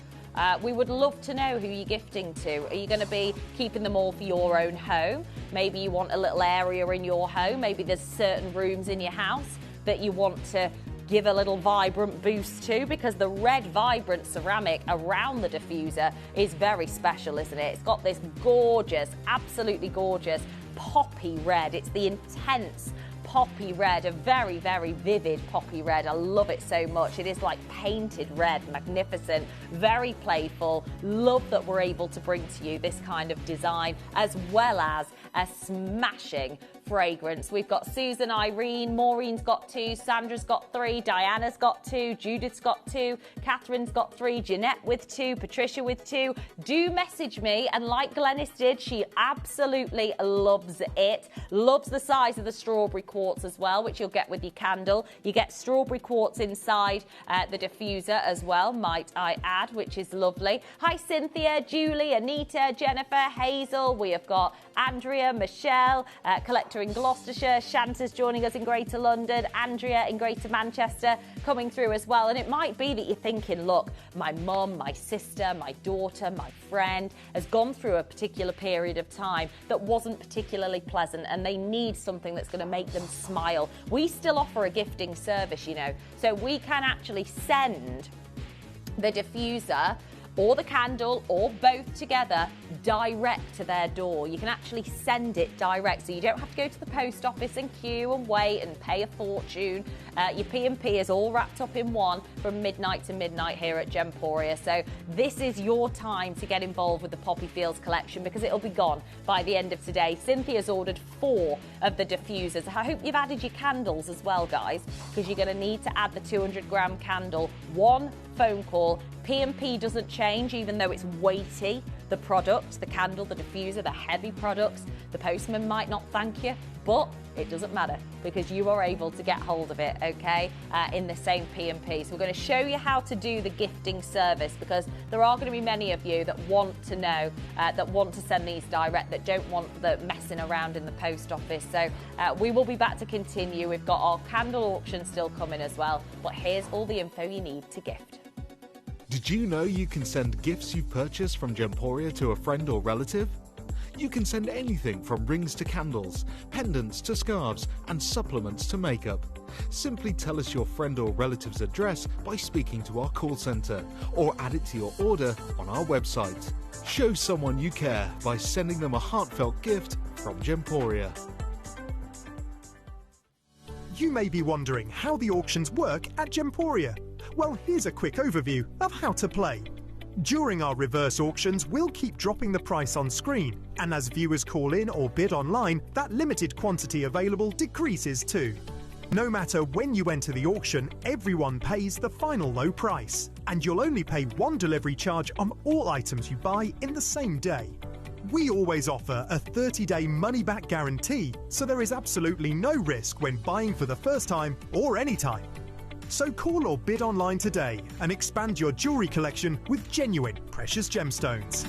We would love to know who you're gifting to. Are you going to be keeping them all for your own home? Maybe you want a little area in your home. Maybe there's certain rooms in your house that you want to give a little vibrant boost to, because the red vibrant ceramic around the diffuser is very special, isn't it? It's got this gorgeous, absolutely gorgeous poppy red. It's the intense poppy red, a very, very vivid poppy red. I love it so much. It is like painted red, magnificent, very playful. Love that we're able to bring to you this kind of design, as well as a smashing fragrance. We've got Susan, Irene, Maureen's got 2, Sandra's got 3, Diana's got 2, Judith's got 2, Catherine's got 3, Jeanette with 2, Patricia with 2. Do message me, and like Glenys did, she absolutely loves it. Loves the size of the strawberry quartz as well, which you'll get with your candle. You get strawberry quartz inside the diffuser as well, might I add, which is lovely. Hi Cynthia, Julie, Anita, Jennifer, Hazel. We have got Andrea, Michelle, collector in Gloucestershire, Shanta's joining us in Greater London, Andrea in Greater Manchester coming through as well. And it might be that you're thinking, look, my mum, my sister, my daughter, my friend has gone through a particular period of time that wasn't particularly pleasant, and they need something that's going to make them smile. We still offer a gifting service, you know, so we can actually send the diffuser or the candle or both together direct to their door. You can actually send it direct, so you don't have to go to the post office and queue and wait and pay a fortune. Your P&P is all wrapped up in one from midnight to midnight here at Gemporia. So this is your time to get involved with the Poppy Fields collection, because it'll be gone by the end of today. Cynthia's ordered 4 of the diffusers. I hope you've added your candles as well, guys, because you're going to need to add the 200-gram candle. 1 phone call P&P doesn't change, even though it's weighty. The product, the candle, the diffuser, the heavy products, the postman might not thank you, but it doesn't matter because you are able to get hold of it, okay, in the same P&P. So we're going to show you how to do the gifting service because there are going to be many of you that want to know, that want to send these direct, that don't want the messing around in the post office. So we will be back to continue. We've got our candle auction still coming as well, but here's all the info you need to gift. Did you know you can send gifts you've purchased from Gemporia to a friend or relative? You can send anything from rings to candles, pendants to scarves, and supplements to makeup. Simply tell us your friend or relative's address by speaking to our call centre, or add it to your order on our website. Show someone you care by sending them a heartfelt gift from Gemporia. You may be wondering how the auctions work at Gemporia. Well, here's a quick overview of how to play. During our reverse auctions, we'll keep dropping the price on screen, and as viewers call in or bid online, that limited quantity available decreases too. No matter when you enter the auction, everyone pays the final low price, and you'll only pay one delivery charge on all items you buy in the same day. We always offer a 30-day money-back guarantee, so there is absolutely no risk when buying for the first time or any time. So call or bid online today and expand your jewellery collection with genuine precious gemstones.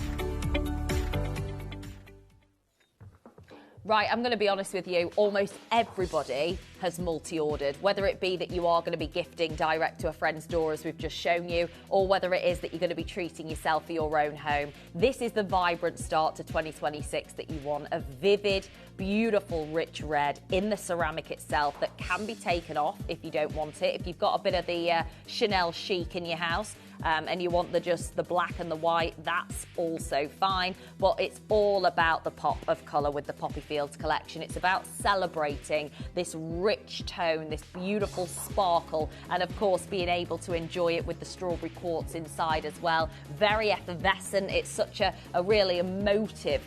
Right, I'm going to be honest with you, almost everybody has multi-ordered, whether it be that you are going to be gifting direct to a friend's door as we've just shown you, or whether it is that you're going to be treating yourself for your own home. This is the vibrant start to 2026 that you want, a vivid, beautiful, rich red in the ceramic itself that can be taken off if you don't want it. If you've got a bit of the Chanel chic in your house, and you want just the black and the white, that's also fine. But it's all about the pop of colour with the Poppy Fields collection. It's about celebrating this rich tone, this beautiful sparkle, and of course being able to enjoy it with the strawberry quartz inside as well. Very effervescent. It's such a really emotive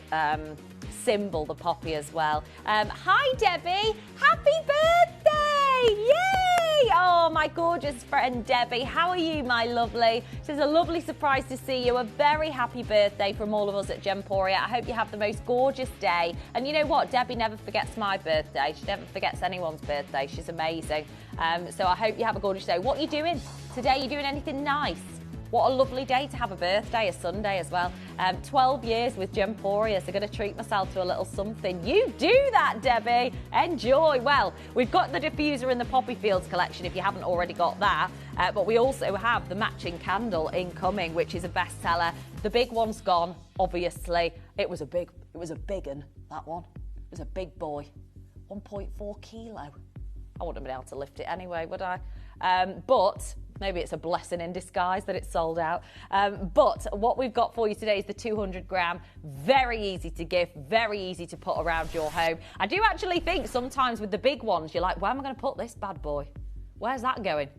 symbol, the poppy as well. Hi Debbie, happy birthday! Yay! Oh, my gorgeous friend Debbie, how are you, my lovely? It's a lovely surprise to see you. A very happy birthday from all of us at Gemporia. I hope you have the most gorgeous day. And you know what? Debbie never forgets my birthday. She never forgets anyone's birthday. She's amazing. So I hope you have a gorgeous day. What are you doing today? You doing anything nice? What a lovely day to have a birthday, a Sunday as well. 12 years with Gemporia, so going to treat myself to a little something. You do that, Debbie. Enjoy. Well, we've got the diffuser in the Poppy Fields collection if you haven't already got that. But we also have the matching candle incoming, which is a bestseller. The big one's gone, obviously. It was a big un, that one. It was a big boy. 1.4 kilo. I wouldn't have been able to lift it anyway, would I? But maybe it's a blessing in disguise that it's sold out. But what we've got for you today is the 200 gram. Very easy to gift, very easy to put around your home. I do actually think sometimes with the big ones, you're like, where am I going to put this bad boy? Where's that going?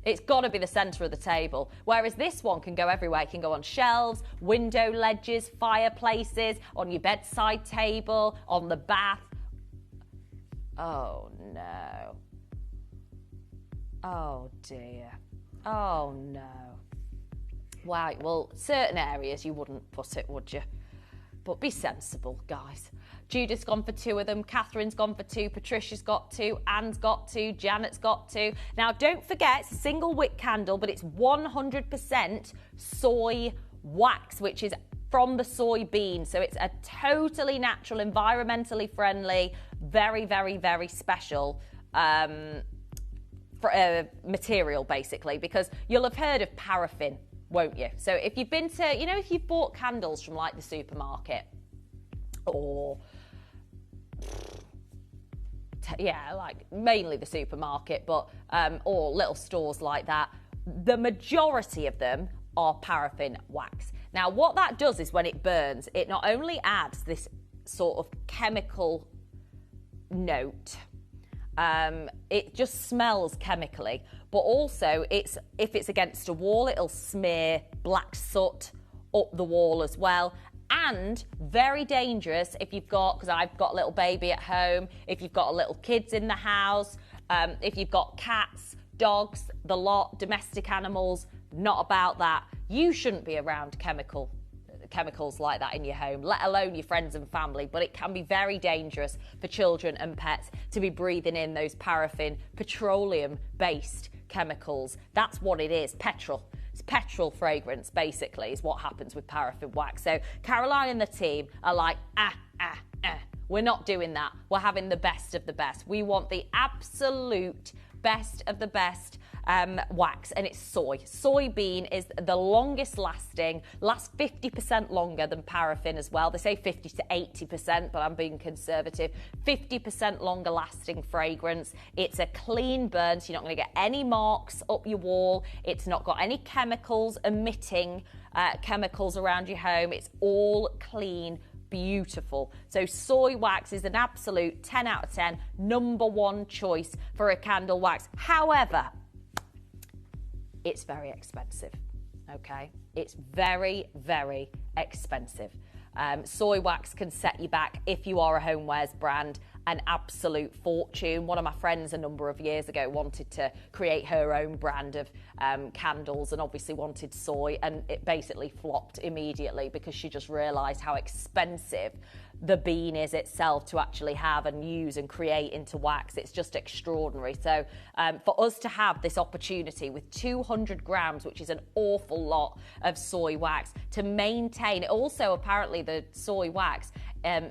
It's got to be the centre of the table. Whereas this one can go everywhere. It can go on shelves, window ledges, fireplaces, on your bedside table, on the bath. Oh, no. Oh, dear. Oh, no. Right, well, certain areas you wouldn't put it, would you? But be sensible, guys. Judith's gone for 2 of them. Catherine's gone for 2. Patricia's got 2. Anne's got 2. Janet's got 2. Now, don't forget, it's a single wick candle, but it's 100% soy wax, which is from the soybean. So it's a totally natural, environmentally friendly, very, very, very special material, basically, because you'll have heard of paraffin, won't you? So if you've been to, you know, if you've bought candles from like the supermarket or like mainly the supermarket, but or little stores like that, the majority of them are paraffin wax. Now, what that does is when it burns, it not only adds this sort of chemical note, it just smells chemically, but also if it's against a wall, it'll smear black soot up the wall as well. And very dangerous if you've got, because I've got a little baby at home, if you've got little kids in the house, if you've got cats, dogs, the lot, domestic animals, not about that. You shouldn't be around chemicals like that in your home, let alone your friends and family, but it can be very dangerous for children and pets to be breathing in those paraffin, petroleum-based chemicals. That's what it is, petrol. It's petrol fragrance, basically, is what happens with paraffin wax. So Caroline and the team are like, we're not doing that. We're having the best of the best. We want the absolute best of the best wax, and it's soy. Soybean is the longest lasting, lasts 50% longer than paraffin as well. They say 50 to 80%, but I'm being conservative. 50% longer lasting fragrance. It's a clean burn, so you're not going to get any marks up your wall. It's not got any chemicals emitting chemicals around your home. It's all clean, beautiful. So soy wax is an absolute 10 out of 10, number one choice for a candle wax. However, it's very expensive, okay? It's very, very expensive. Soy wax can set you back, if you are a homewares brand, an absolute fortune. One of my friends a number of years ago wanted to create her own brand of candles and obviously wanted soy, and it basically flopped immediately because she just realised how expensive the bean is itself to actually have and use and create into wax. It's just extraordinary. So for us to have this opportunity with 200 grams, which is an awful lot of soy wax, to maintain, also apparently the soy wax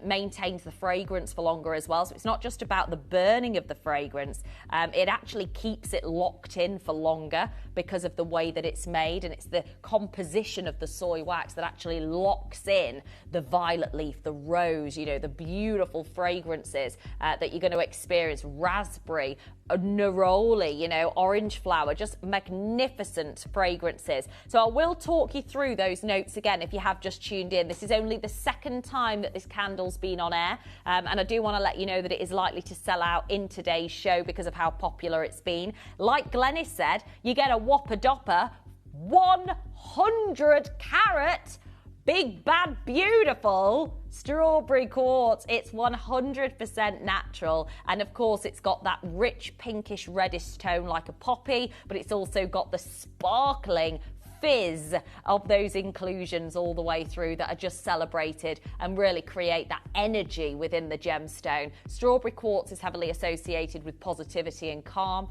maintains the fragrance for longer as well. So it's not just about the burning of the fragrance, it actually keeps it locked in for longer because of the way that it's made, and it's the composition of the soy wax that actually locks in the violet leaf, the rose, you know, the beautiful fragrances that you're going to experience, raspberry, neroli, you know, orange flower, just magnificent fragrances. So I will talk you through those notes again if you have just tuned in. This is only the second time that this candle's been on air, and I do want to let you know that it is likely to sell out in today's show because of how popular it's been. Like Glenys said, you get a whopper dopper 100 carat big bad beautiful strawberry quartz. It's 100% natural, and of course it's got that rich pinkish reddish tone like a poppy, but it's also got the sparkling fizz of those inclusions all the way through that are just celebrated and really create that energy within the gemstone. Strawberry quartz is heavily associated with positivity and calm.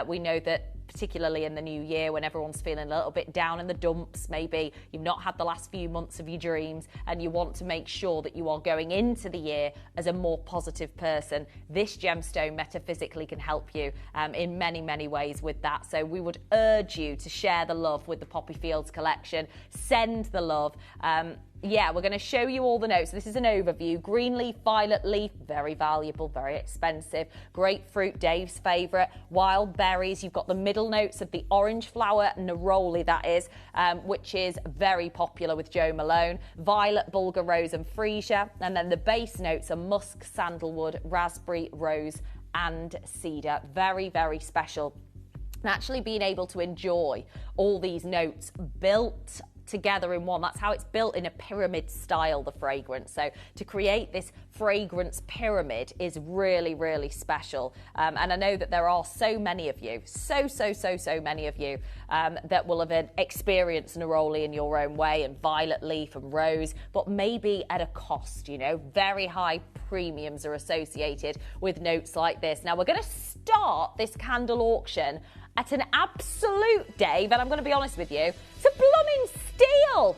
We know that particularly in the new year when everyone's feeling a little bit down in the dumps, maybe you've not had the last few months of your dreams and you want to make sure that you are going into the year as a more positive person. This gemstone metaphysically can help you in many, many ways with that. So we would urge you to share the love with the Poppy Fields collection. Send the love. Yeah, we're going to show you all the notes. This is an overview. Green leaf, violet leaf, very valuable, very expensive. Grapefruit, Dave's favourite. Wild berries. You've got the middle notes of the orange flower, neroli that is, which is very popular with Jo Malone. Violet, bulgur rose and freesia. And then the base notes are musk, sandalwood, raspberry, rose and cedar. Very, very special. And actually being able to enjoy all these notes built together in one. That's how it's built in a pyramid style, the fragrance. So to create this fragrance pyramid is really, really special. And I know that there are so many of you, so many of you that will have experienced neroli in your own way, and violet leaf and rose, but maybe at a cost, you know. Very high premiums are associated with notes like this. Now we're going to start this candle auction at an absolute, Dave, and I'm going to be honest with you, it's a blooming steal.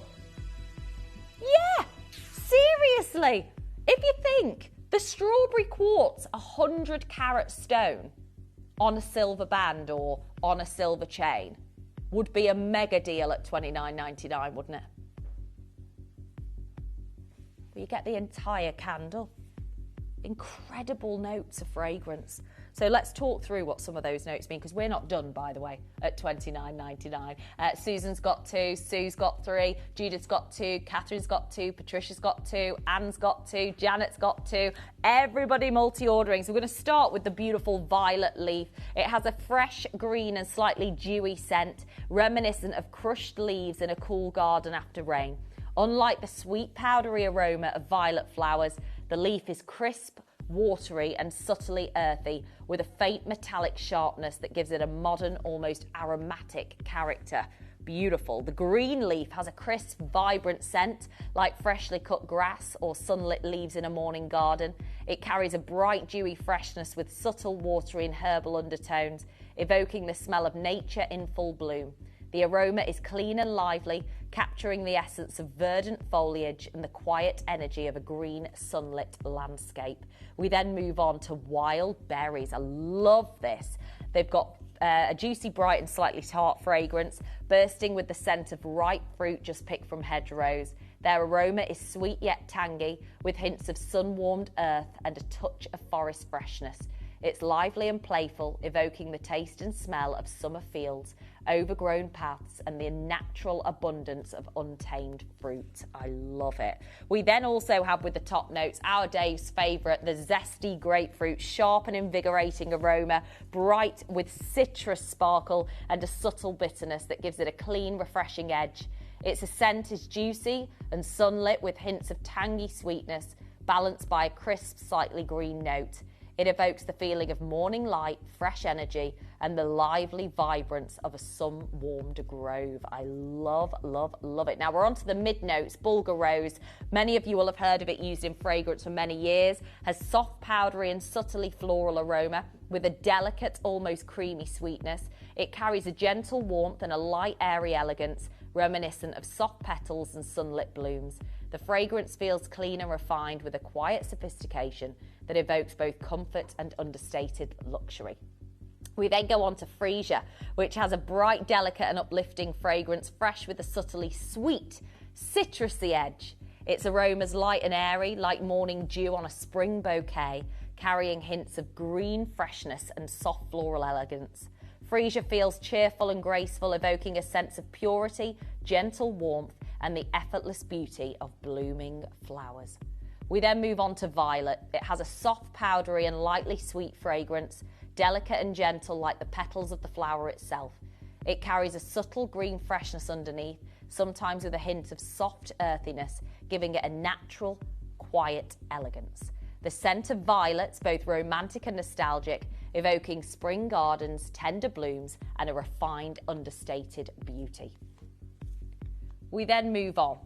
Yeah, seriously. If you think the strawberry quartz, 100 carat stone on a silver band or on a silver chain would be a mega deal at $29.99, wouldn't it? But you get the entire candle. Incredible notes of fragrance. So let's talk through what some of those notes mean, because we're not done, by the way, at $29.99. Susan's got 2, Sue's got 3, Judith's got 2, Catherine's got 2, Patricia's got 2, Anne's got 2, Janet's got 2. Everybody multi-ordering. So we're going to start with the beautiful violet leaf. It has a fresh green and slightly dewy scent, reminiscent of crushed leaves in a cool garden after rain. Unlike the sweet powdery aroma of violet flowers, the leaf is crisp, watery and subtly earthy, with a faint metallic sharpness that gives it a modern, almost aromatic character. beautiful. The green leaf has a crisp, vibrant scent like freshly cut grass or sunlit leaves in a morning garden. It carries a bright, dewy freshness with subtle, watery and herbal undertones, evoking the smell of nature in full bloom. The aroma is clean and lively, capturing the essence of verdant foliage and the quiet energy of a green, sunlit landscape. We then move on to wild berries. I love this. They've got a juicy, bright and slightly tart fragrance, bursting with the scent of ripe fruit just picked from hedgerows. Their aroma is sweet yet tangy, with hints of sun-warmed earth and a touch of forest freshness. It's lively and playful, evoking the taste and smell of summer fields, overgrown paths and the natural abundance of untamed fruit. I love it. We then also have with the top notes our Dave's favourite, the zesty grapefruit, sharp and invigorating aroma, bright with citrus sparkle and a subtle bitterness that gives it a clean, refreshing edge. Its scent is juicy and sunlit with hints of tangy sweetness, balanced by a crisp, slightly green note. It evokes the feeling of morning light, fresh energy, and the lively vibrance of a sun-warmed grove. I love, love, love it. Now we're on to the mid-notes. Bulgur rose. Many of you will have heard of it used in fragrance for many years. Has soft, powdery, and subtly floral aroma with a delicate, almost creamy sweetness. It carries a gentle warmth and a light, airy elegance, reminiscent of soft petals and sunlit blooms. The fragrance feels clean and refined with a quiet sophistication that evokes both comfort and understated luxury. We then go on to Freesia, which has a bright, delicate and uplifting fragrance, fresh with a subtly sweet, citrusy edge. Its aroma's light and airy, like morning dew on a spring bouquet, carrying hints of green freshness and soft floral elegance. Freesia feels cheerful and graceful, evoking a sense of purity, gentle warmth, and the effortless beauty of blooming flowers. We then move on to Violet. It has a soft, powdery and lightly sweet fragrance, delicate and gentle like the petals of the flower itself. It carries a subtle green freshness underneath, sometimes with a hint of soft earthiness, giving it a natural, quiet elegance. The scent of violets, both romantic and nostalgic, evoking spring gardens, tender blooms, and a refined, understated beauty. We then move on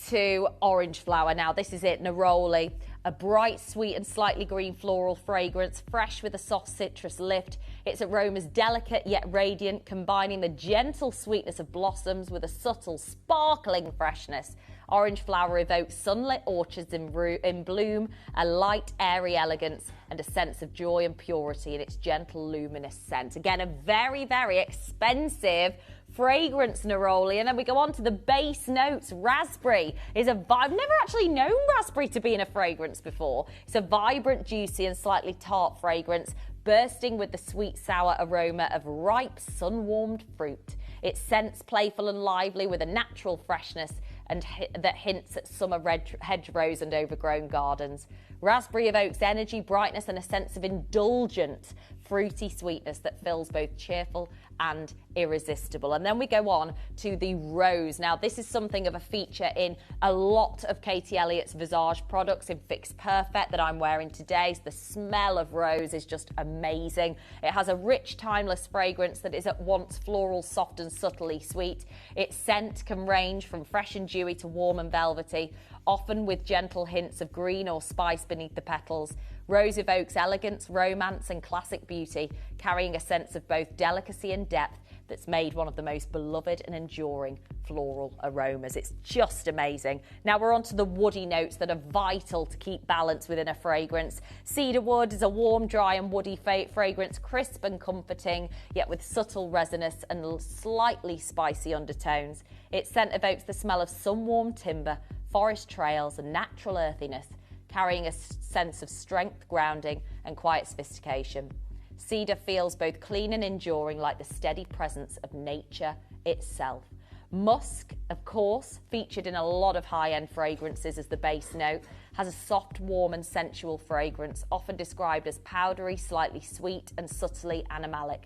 to Orange Flower. Now, this is it, Neroli. A bright, sweet and slightly green floral fragrance, fresh with a soft citrus lift. Its aroma's delicate yet radiant, combining the gentle sweetness of blossoms with a subtle, sparkling freshness. Orange Flower evokes sunlit orchards in bloom, a light, airy elegance, and a sense of joy and purity in its gentle, luminous scent. Again, a very, very expensive fragrance, neroli. And then we go on to the base notes. Raspberry is I've never actually known raspberry to be in a fragrance before. It's a vibrant, juicy and slightly tart fragrance, bursting with the sweet sour aroma of ripe, sun-warmed fruit. Its scent's playful and lively with a natural freshness and that hints at summer hedgerows and overgrown gardens. Raspberry evokes energy, brightness and a sense of indulgent, fruity sweetness that feels both cheerful and irresistible. And then we go on to the rose. Now, this is something of a feature in a lot of Katie Elliott's Visage products, in Fix Perfect that I'm wearing today. So the smell of rose is just amazing. It has a rich, timeless fragrance that is at once floral, soft and subtly sweet. Its scent can range from fresh and dewy to warm and velvety, often with gentle hints of green or spice beneath the petals. Rose evokes elegance, romance and classic beauty, carrying a sense of both delicacy and depth that's made one of the most beloved and enduring floral aromas. It's just amazing. Now we're on to the woody notes that are vital to keep balance within a fragrance. Cedarwood is a warm, dry and woody fragrance, crisp and comforting, yet with subtle resinous and slightly spicy undertones. Its scent evokes the smell of sun-warmed timber, forest trails and natural earthiness, carrying a sense of strength, grounding and quiet sophistication. Cedar feels both clean and enduring, like the steady presence of nature itself. Musk, of course, featured in a lot of high-end fragrances as the base note, has a soft, warm and sensual fragrance, often described as powdery, slightly sweet and subtly animalic.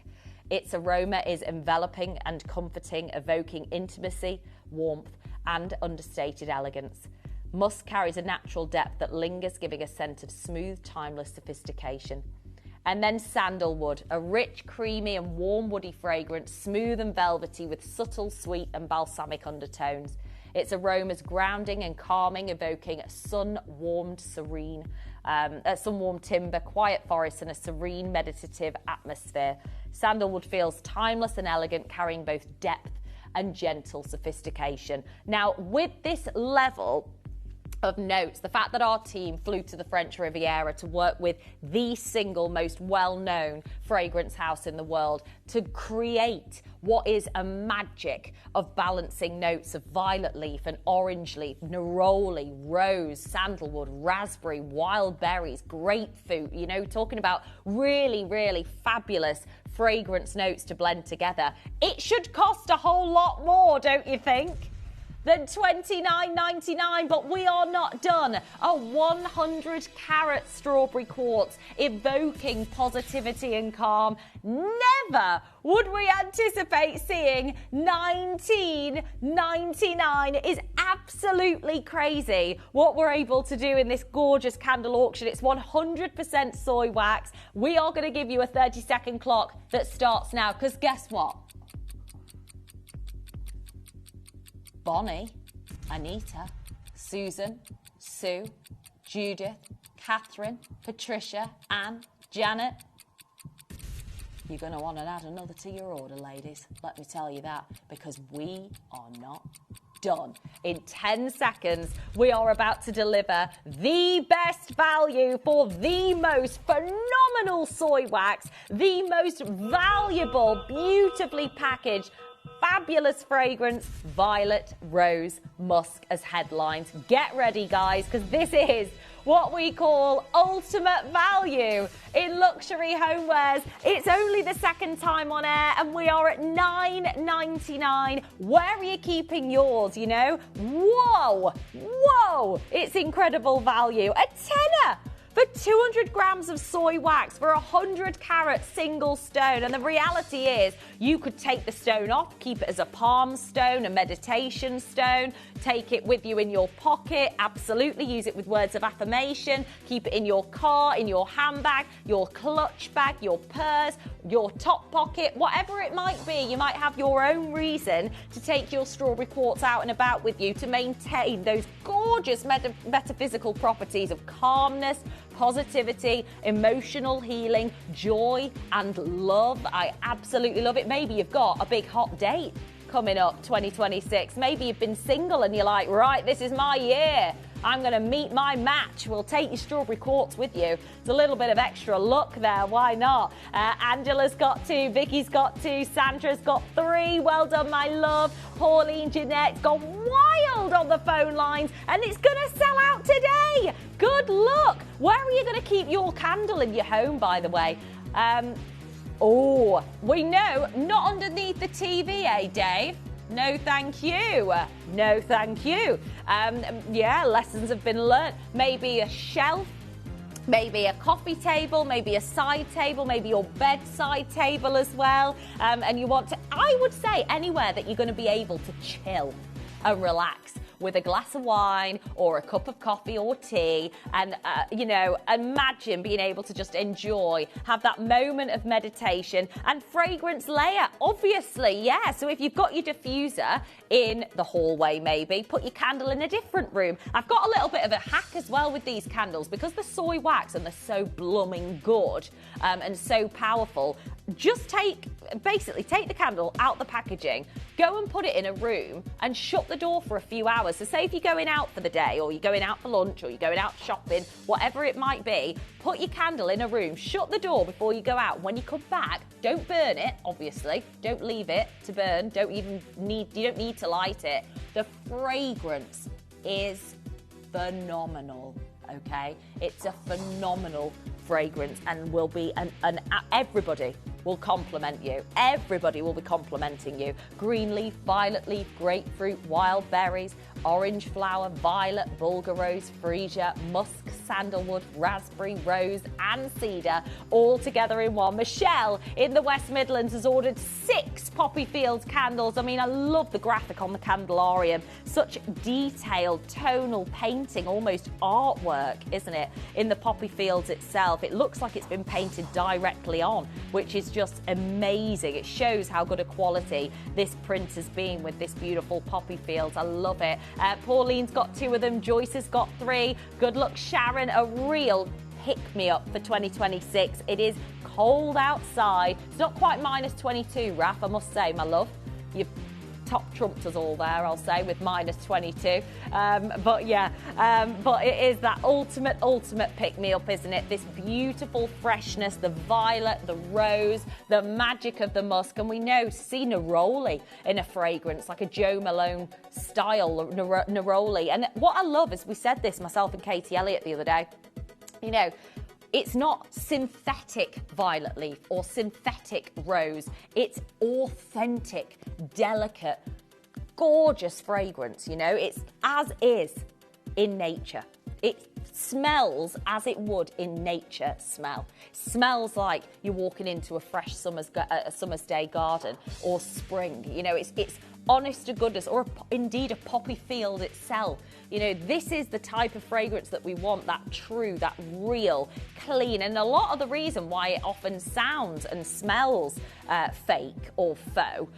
Its aroma is enveloping and comforting, evoking intimacy, warmth and understated elegance. Musk carries a natural depth that lingers, giving a scent of smooth, timeless sophistication. And then sandalwood, a rich, creamy and warm woody fragrance, smooth and velvety with subtle, sweet and balsamic undertones. Its aromas grounding and calming, evoking a sun-warmed timber, quiet forest and a serene, meditative atmosphere. Sandalwood feels timeless and elegant, carrying both depth and gentle sophistication. Now, with this level of notes, the fact that our team flew to the French Riviera to work with the single most well-known fragrance house in the world to create what is a magic of balancing notes of violet leaf and orange leaf, neroli, rose, sandalwood, raspberry, wild berries, grapefruit, you know, talking about really, really fabulous fragrance notes to blend together. It should cost a whole lot more, don't you think, than $29.99, but we are not done. A 100 carat strawberry quartz evoking positivity and calm. Never would we anticipate seeing $19.99. Is absolutely crazy what we're able to do in this gorgeous candle auction. It's 100% soy wax. We are going to give you a 30-second clock that starts now, because guess what? Bonnie, Anita, Susan, Sue, Judith, Catherine, Patricia, Anne, Janet. You're going to want to add another to your order, ladies. Let me tell you that, because we are not done. In 10 seconds, we are about to deliver the best value for the most phenomenal soy wax, the most valuable, beautifully packaged, fabulous fragrance, violet, rose, musk as headlines. Get ready, guys, because this is what we call ultimate value in luxury homewares. It's only the second time on air and we are at $9.99. Where are you keeping yours, you know? Whoa, it's incredible value. A tenner for 200 grams of soy wax for a 100 carat single stone. And the reality is you could take the stone off, keep it as a palm stone, a meditation stone, take it with you in your pocket, absolutely use it with words of affirmation, keep it in your car, in your handbag, your clutch bag, your purse, your top pocket, whatever it might be. You might have your own reason to take your strawberry quartz out and about with you to maintain those gorgeous metaphysical properties of calmness, positivity, emotional healing, joy and love. I absolutely love it. Maybe you've got a big hot date coming up 2026. Maybe you've been single and you're like, right, this is my year. I'm going to meet my match. We'll take your strawberry quartz with you. It's a little bit of extra luck there. Why not? Angela's got 2. Vicky's got 2. Sandra's got 3. Well done, my love. Pauline Jeanette's gone wild on the phone lines, and it's going to sell out today. Good luck. Where are you going to keep your candle in your home, by the way? We know not underneath the TV, eh, Dave? No, thank you. No, thank you. Lessons have been learnt. Maybe a shelf, maybe a coffee table, maybe a side table, maybe your bedside table as well. And you want to, I would say, anywhere that you're going to be able to chill and relax with a glass of wine or a cup of coffee or tea, and imagine being able to just enjoy, have that moment of meditation and fragrance layer, obviously. Yeah, so if you've got your diffuser in the hallway, maybe put your candle in a different room. I've got a little bit of a hack as well with these candles, because they're soy wax and they're so blooming good and so powerful. Just take the candle out the packaging, go and put it in a room and shut the door for a few hours. So say if you're going out for the day, or you're going out for lunch, or you're going out shopping, whatever it might be, put your candle in a room, shut the door before you go out. When you come back, don't burn it, obviously. Don't leave it to burn. You don't need to light it. The fragrance is phenomenal, okay? It's a phenomenal fragrance and will be everybody will compliment you. Everybody will be complimenting you. Green leaf, violet leaf, grapefruit, wild berries, orange flower, violet, bulgur rose, freesia, musk, sandalwood, raspberry, rose and cedar all together in one. Michelle in the West Midlands has ordered 6 Poppy Fields candles. I mean, I love the graphic on the candelarium. Such detailed tonal painting, almost artwork, isn't it, in the Poppy Fields itself. It looks like it's been painted directly on, which is just amazing. It shows how good a quality this print has been with this beautiful Poppy Fields. I love it. Pauline's got 2 of them. Joyce has got 3. Good luck, Sharon. A real pick-me-up for 2026. It is cold outside. It's not quite minus 22, Raf, I must say, my love. You've top trumped us all there, I'll say, with minus 22. But it is that ultimate pick-me-up, isn't it? This beautiful freshness, the violet, the rose, the magic of the musk. And we know to see neroli in a fragrance, like a Jo Malone style neroli. And what I love is, we said this, myself and Katie Elliott the other day, you know, it's not synthetic violet leaf or synthetic rose. It's authentic, delicate, gorgeous fragrance, you know. It's as is in nature. It smells as it would in nature smell. Smells like you're walking into a fresh summer's day garden or spring. You know, it's honest to goodness, or indeed a poppy field itself. You know, this is the type of fragrance that we want, that true, that real, clean. And a lot of the reason why it often sounds and smells fake or faux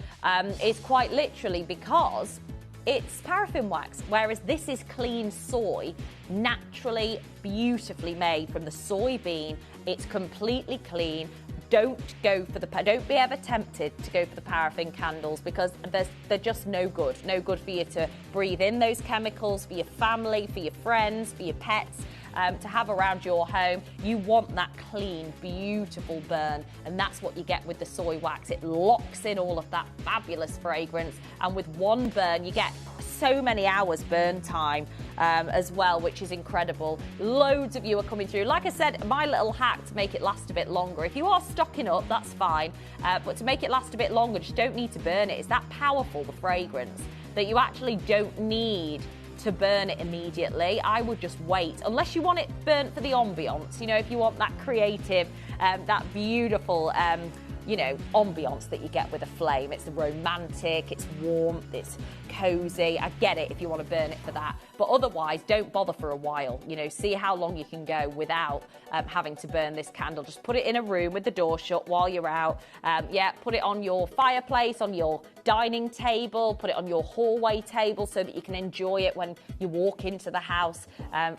is quite literally because it's paraffin wax, whereas this is clean soy, naturally, beautifully made from the soybean. It's completely clean. Don't be ever tempted to go for the paraffin candles, because they're just no good for you to breathe in those chemicals, for your family, for your friends, for your pets, to have around your home. You want that clean, beautiful burn, and that's what you get with the soy wax. It locks in all of that fabulous fragrance, and with one burn you get so many hours burn time as well, which is incredible. Loads of you are coming through. Like I said, my little hack to make it last a bit longer. If you are stocking up, that's fine, but to make it last a bit longer, just don't need to burn it. It's that powerful, the fragrance, that you actually don't need to burn it immediately. I would just wait, unless you want it burnt for the ambiance. You know, if you want that creative, that beautiful you know, ambiance that you get with a flame. It's romantic, it's warmth, it's cozy. I get it if you want to burn it for that, but otherwise don't bother for a while. You know, see how long you can go without having to burn this candle. Just put it in a room with the door shut while you're out. Put it on your fireplace, on your dining table, put it on your hallway table so that you can enjoy it when you walk into the house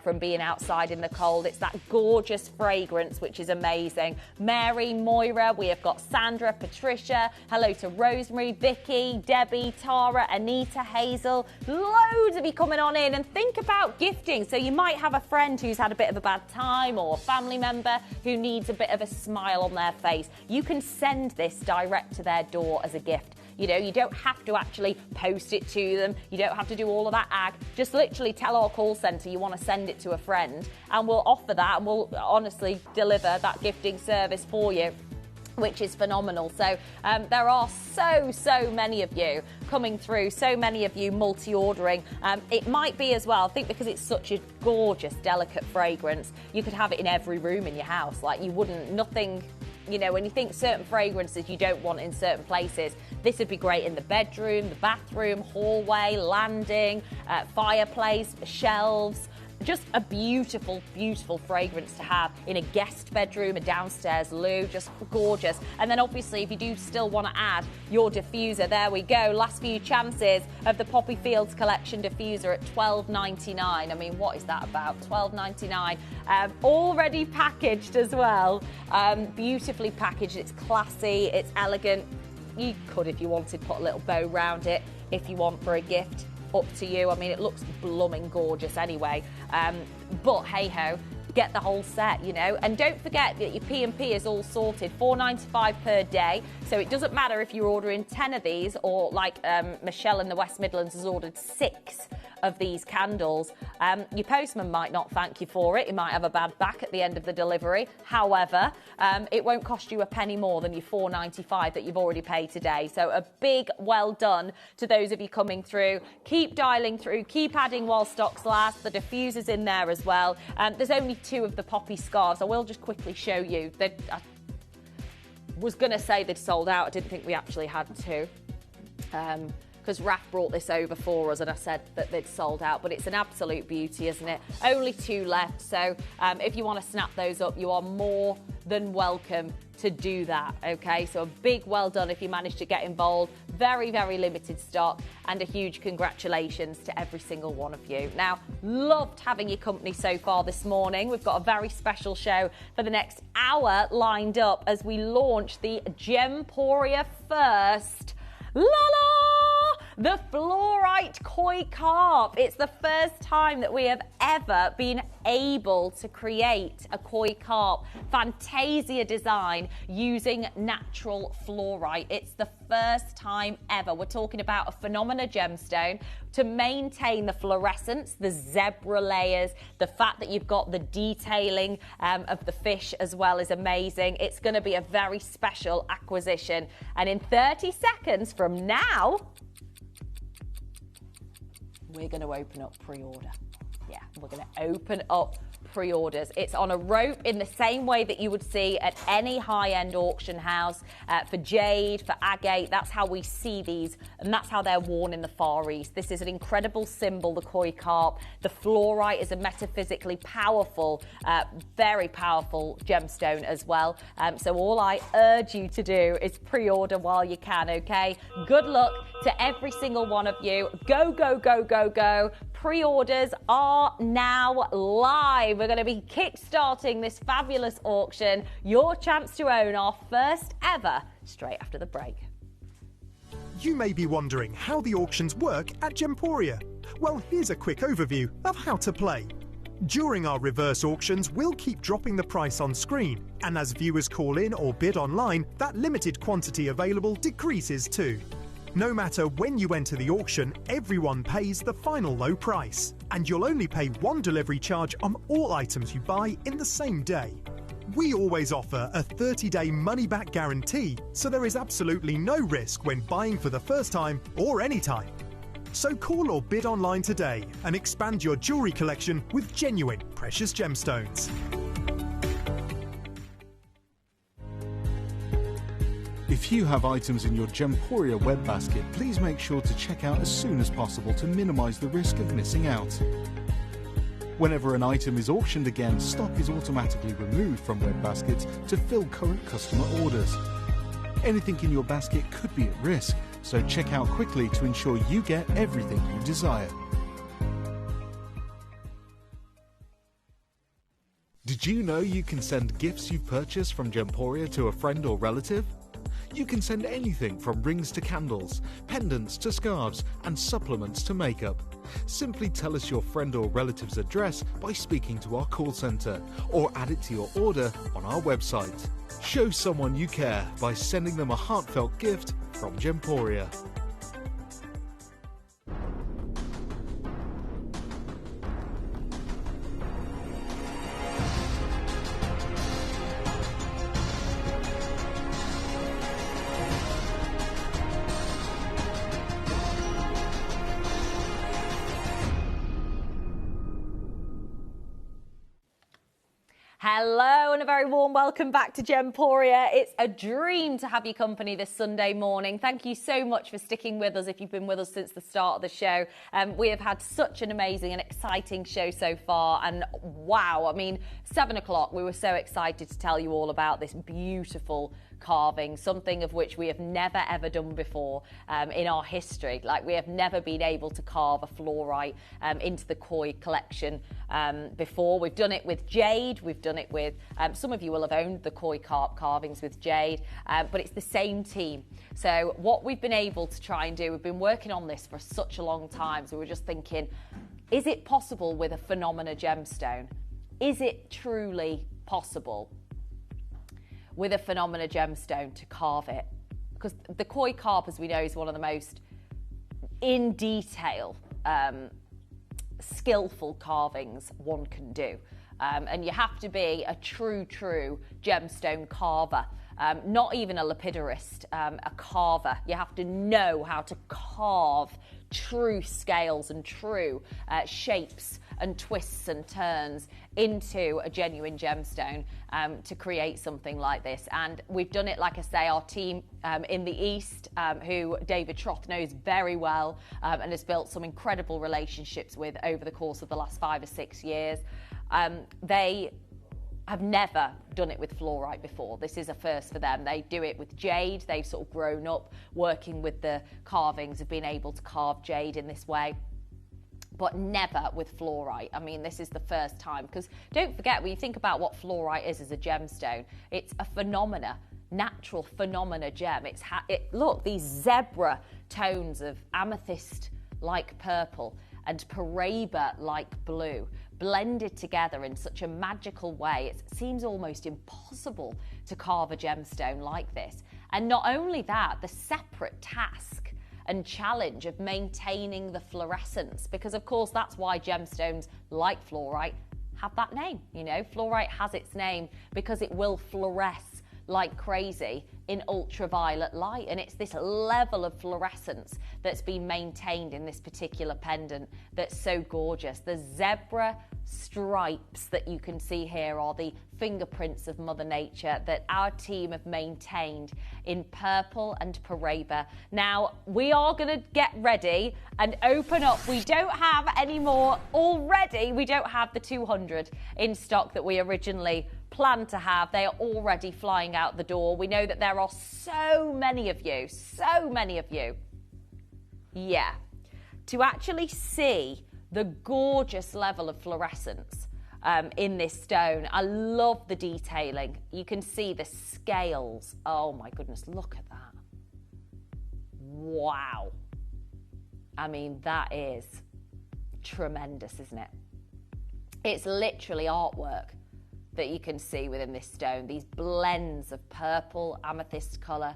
from being outside in the cold. It's that gorgeous fragrance, which is amazing. Mary, Moira, we have got Sandra, Patricia, hello to Rosemary, Vicky, Debbie, Tara, Anita, Hazel. Loads of you coming on in, and think about gifting. So you might have a friend who's had a bit of a bad time, or a family member who needs a bit of a smile on their face. You can send this direct to their door as a gift. You know, you don't have to actually post it to them. You don't have to do all of that ag. Just literally tell our call centre you want to send it to a friend, and we'll offer that, and we'll honestly deliver that gifting service for you, which is phenomenal. So there are so many of you coming through, so many of you multi-ordering. It might be as well, I think, because it's such a gorgeous, delicate fragrance, you could have it in every room in your house. Like, you wouldn't, nothing, you know, when you think certain fragrances you don't want in certain places, this would be great in the bedroom, the bathroom, hallway, landing, fireplace, shelves. Just a beautiful, beautiful fragrance to have in a guest bedroom, a downstairs loo, just gorgeous. And then obviously, if you do still want to add your diffuser, there we go. Last few chances of the Poppy Fields collection diffuser at $12.99. I mean, what is that about? $12.99. Already packaged as well. Beautifully packaged. It's classy, it's elegant. You could, if you wanted, put a little bow round it if you want for a gift. Up to you. I mean, it looks blooming gorgeous anyway. But hey ho, get the whole set, you know. And don't forget that your P&P is all sorted, $4.95 per day. So it doesn't matter if you're ordering 10 of these, or like Michelle in the West Midlands has ordered 6 of these candles. Your postman might not thank you for it. You might have a bad back at the end of the delivery. However, it won't cost you a penny more than your £4.95 that you've already paid today. So a big well done to those of you coming through. Keep dialing through, keep adding while stocks last. The diffuser's in there as well. There's only 2 of the poppy scarves. I will just quickly show you. I was going to say they'd sold out. I didn't think we actually had 2. Because Raf brought this over for us and I said that they'd sold out, but it's an absolute beauty, isn't it? Only 2 left, so if you want to snap those up, you are more than welcome to do that, okay? So a big well done if you managed to get involved. Very, very limited stock, and a huge congratulations to every single one of you. Now, loved having your company so far this morning. We've got a very special show for the next hour lined up as we launch the Gemporia first. La la! The fluorite koi carp. It's the first time that we have ever been able to create a koi carp Fantasia design using natural fluorite. It's the first time ever. We're talking about a phenomena gemstone to maintain the fluorescence, the zebra layers, the fact that you've got the detailing of the fish as well is amazing. It's going to be a very special acquisition. And in 30 seconds from now, we're going to open up pre-order. Yeah, we're going to open up pre-orders. It's on a rope in the same way that you would see at any high-end auction house for jade, for agate. That's how we see these, and that's how they're worn in the Far East. This is an incredible symbol, the koi carp. The fluorite is a metaphysically powerful, very powerful gemstone as well. So all I urge you to do is pre-order while you can, okay? Good luck to every single one of you. Go, go, go, go, go. Pre-orders are now live. We're going to be kick-starting this fabulous auction. Your chance to own our first ever straight after the break. You may be wondering how the auctions work at Gemporia. Well, here's a quick overview of how to play. During our reverse auctions, we'll keep dropping the price on screen, and as viewers call in or bid online, that limited quantity available decreases too. No matter when you enter the auction, everyone pays the final low price, and you'll only pay 1 delivery charge on all items you buy in the same day. We always offer a 30-day money-back guarantee, so there is absolutely no risk when buying for the first time or any time. So call or bid online today and expand your jewellery collection with genuine precious gemstones. If you have items in your Gemporia web basket, please make sure to check out as soon as possible to minimise the risk of missing out. Whenever an item is auctioned again, stock is automatically removed from web baskets to fill current customer orders. Anything in your basket could be at risk, so check out quickly to ensure you get everything you desire. Did you know you can send gifts you've purchased from Gemporia to a friend or relative? You can send anything from rings to candles, pendants to scarves, and supplements to makeup. Simply tell us your friend or relative's address by speaking to our call centre, or add it to your order on our website. Show someone you care by sending them a heartfelt gift from Gemporia. Hello and a very warm welcome back to Gemporia. It's a dream to have your company this Sunday morning. Thank you so much for sticking with us if you've been with us since the start of the show. We have had such an amazing and exciting show so far, and wow, I mean, 7 o'clock, we were so excited to tell you all about this beautiful carving, something of which we have never ever done before in our history. Like, we have never been able to carve a fluorite into the koi collection before. We've done it with jade, we've done it with, some of you will have owned the koi carp carvings with jade, but it's the same team. So what we've been able to try and do, we've been working on this for such a long time, so we're just thinking, is it possible with a phenomena gemstone? Is it truly possible with a phenomena gemstone to carve it? Because the koi carp, as we know, is one of the most in detail skillful carvings one can do. And you have to be a true gemstone carver. Not even a lapidurist, a carver. You have to know how to carve true scales and true shapes and twists and turns into a genuine gemstone to create something like this. And we've done it, like I say, our team in the East, who David Troth knows very well and has built some incredible relationships with over the course of the last 5 or 6 years. They have never done it with fluorite before. This is a first for them. They do it with jade. They've sort of grown up working with the carvings, have been able to carve jade in this way, but never with fluorite. I mean, this is the first time, because don't forget, when you think about what fluorite is as a gemstone, it's a natural phenomena gem. Look, these zebra tones of amethyst-like purple and Paraiba-like blue blended together in such a magical way. It seems almost impossible to carve a gemstone like this. And not only that, the separate task and challenge of maintaining the fluorescence, because of course that's why gemstones like fluorite have that name. You know, fluorite has its name because it will fluoresce like crazy in ultraviolet light, and it's this level of fluorescence that's been maintained in this particular pendant that's so gorgeous. The zebra stripes that you can see here are the fingerprints of Mother Nature that our team have maintained in purple and Paraiba. Now, we are going to get ready and open up. We don't have any more already. We don't have the 200 in stock that we originally planned to have. They are already flying out the door. We know that there are so many of you, yeah, to actually see the gorgeous level of fluorescence in this stone. I love the detailing. You can see the scales. Oh my goodness, look at that. Wow. I mean, that is tremendous, isn't it? It's literally artwork that you can see within this stone. These blends of purple, amethyst colour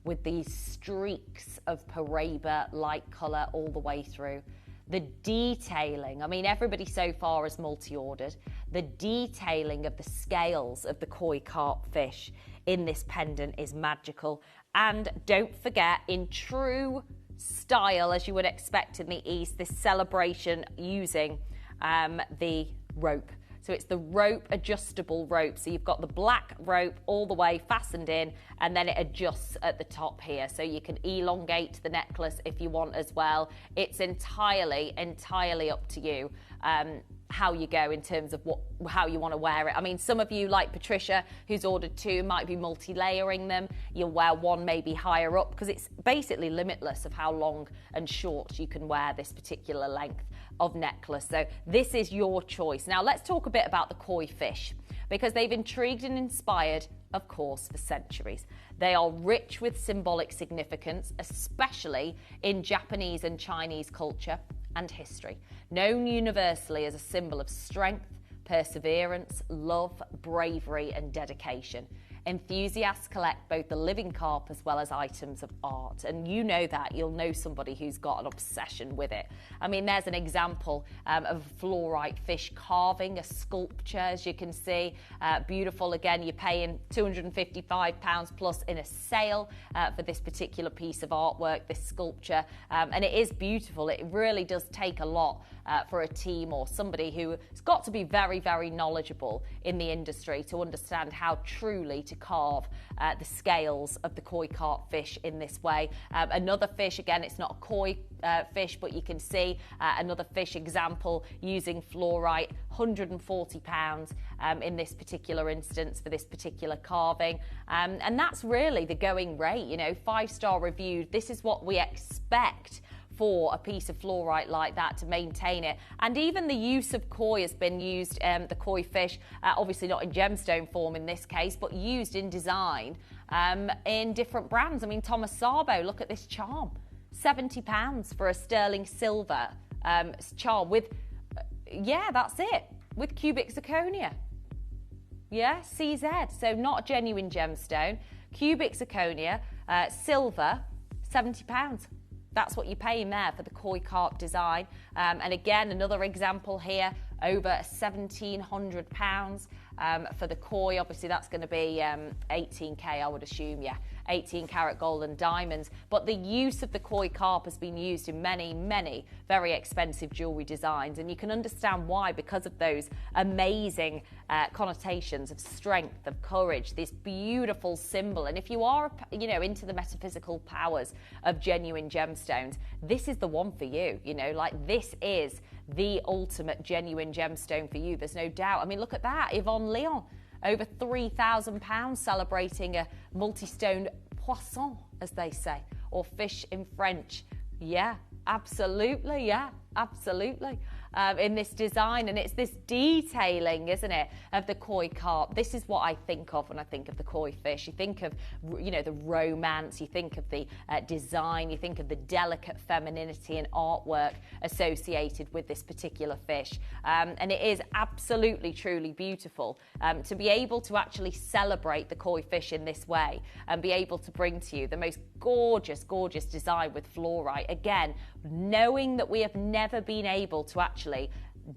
with these streaks of Paraiba light colour all the way through. The detailing, I mean, everybody so far has multi-ordered. The detailing of the scales of the koi carp fish in this pendant is magical. And don't forget, in true style, as you would expect in the East, this celebration using the rope. So it's the rope, adjustable rope. So you've got the black rope all the way fastened in, and then it adjusts at the top here. So you can elongate the necklace if you want as well. It's entirely up to you how you go in terms of how you want to wear it. I mean, some of you, like Patricia, who's ordered 2, might be multi-layering them. You'll wear one maybe higher up, because it's basically limitless of how long and short you can wear this particular length of necklace. So this is your choice. Now let's talk a bit about the koi fish, because they've intrigued and inspired, of course, for centuries. They are rich with symbolic significance, especially in Japanese and Chinese culture and history, known universally as a symbol of strength, perseverance, love, bravery, and dedication. Enthusiasts collect both the living carp as well as items of art, and you know that. You'll know somebody who's got an obsession with it. I mean, there's an example of a fluorite fish carving, a sculpture, as you can see. Beautiful. Again, you're paying £255 plus in a sale for this particular piece of artwork, this sculpture, and it is beautiful. It really does take a lot for a team or somebody who has got to be very, very knowledgeable in the industry to understand how truly to carve the scales of the koi carp fish in this way. Another fish, again, it's not a koi fish, but you can see another fish example using fluorite, £140 in this particular instance for this particular carving. And that's really the going rate, you know, 5-star reviewed. This is what we expect for a piece of fluorite like that to maintain it. And even the use of koi has been used, the koi fish, obviously not in gemstone form in this case, but used in design in different brands. I mean, Thomas Sabo, look at this charm. £70 for a sterling silver charm with, yeah, that's it, with cubic zirconia. Yeah, CZ, so not a genuine gemstone. Cubic zirconia, silver, £70. That's what you're paying there for the koi carp design. And again, another example here, over £1,700 for the koi. Obviously, that's going to be 18k, I would assume, yeah. 18 karat gold and diamonds. But the use of the koi carp has been used in many, many very expensive jewellery designs. And you can understand why, because of those amazing connotations of strength, of courage, this beautiful symbol. And if you are, you know, into the metaphysical powers of genuine gemstones, this is the one for you. You know, like, this is the ultimate genuine gemstone for you. There's no doubt. I mean, look at that. Yvonne Leon, over £3,000 celebrating a multi-stone poisson, as they say, or fish in French. Yeah, absolutely. Yeah, absolutely. In this design, and it's this detailing, isn't it, of the koi carp. This is what I think of when I think of the koi fish. You think of, you know, the romance, you think of the design, you think of the delicate femininity and artwork associated with this particular fish. And it is absolutely, truly beautiful to be able to actually celebrate the koi fish in this way and be able to bring to you the most gorgeous, gorgeous design with fluorite. Again, knowing that we have never been able to actually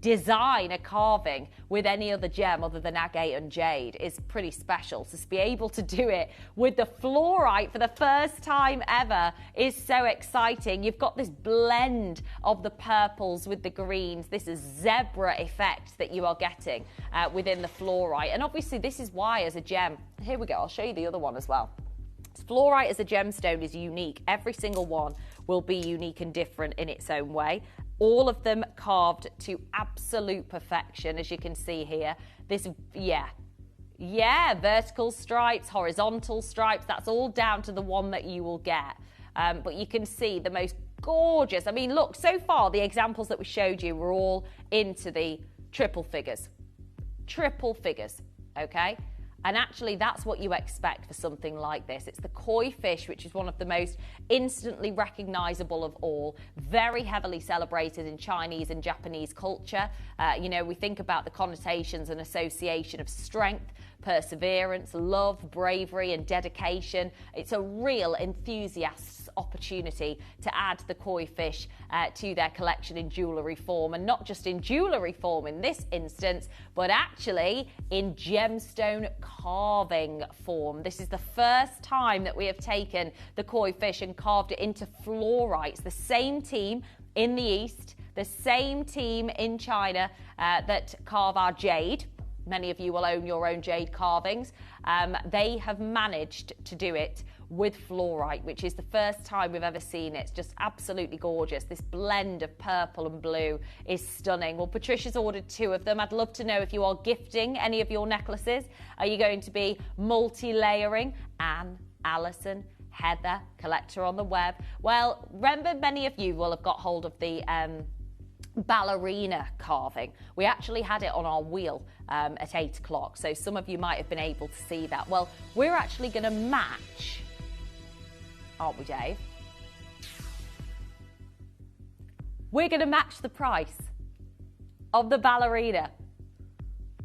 design a carving with any other gem other than agate and jade is pretty special. So to be able to do it with the fluorite for the first time ever is so exciting. You've got this blend of the purples with the greens, this zebra effect that you are getting within the fluorite. And obviously this is why, as a gem, here we go, I'll show you the other one as well. Fluorite as a gemstone is unique. Every single one will be unique and different in its own way. All of them carved to absolute perfection, as you can see here. This, vertical stripes, horizontal stripes, that's all down to the one that you will get. But you can see the most gorgeous. I mean, look, so far the examples that we showed you were all into the triple figures. Triple figures, okay? And actually, that's what you expect for something like this. It's the koi fish, which is one of the most instantly recognizable of all, very heavily celebrated in Chinese and Japanese culture. You know, we think about the connotations and association of strength, perseverance, love, bravery, and dedication. It's a real enthusiast's opportunity to add the koi fish to their collection in jewellery form, and not just in jewellery form in this instance, but actually in gemstone carving form. This is the first time that we have taken the koi fish and carved it into fluorites. The same team in the East, the same team in China that carve our jade. Many of you will own your own jade carvings. They have managed to do it with fluorite, which is the first time we've ever seen it. It's just absolutely gorgeous. This blend of purple and blue is stunning. Well, Patricia's ordered 2 of them. I'd love to know if you are gifting any of your necklaces. Are you going to be multi-layering? Anne, Alison, Heather, collector on the web. Well, remember, many of you will have got hold of the ballerina carving. We actually had it on our wheel at 8 o'clock, so some of you might have been able to see that. Well, we're actually going to match, aren't we, Dave? We're going to match the price of the ballerina.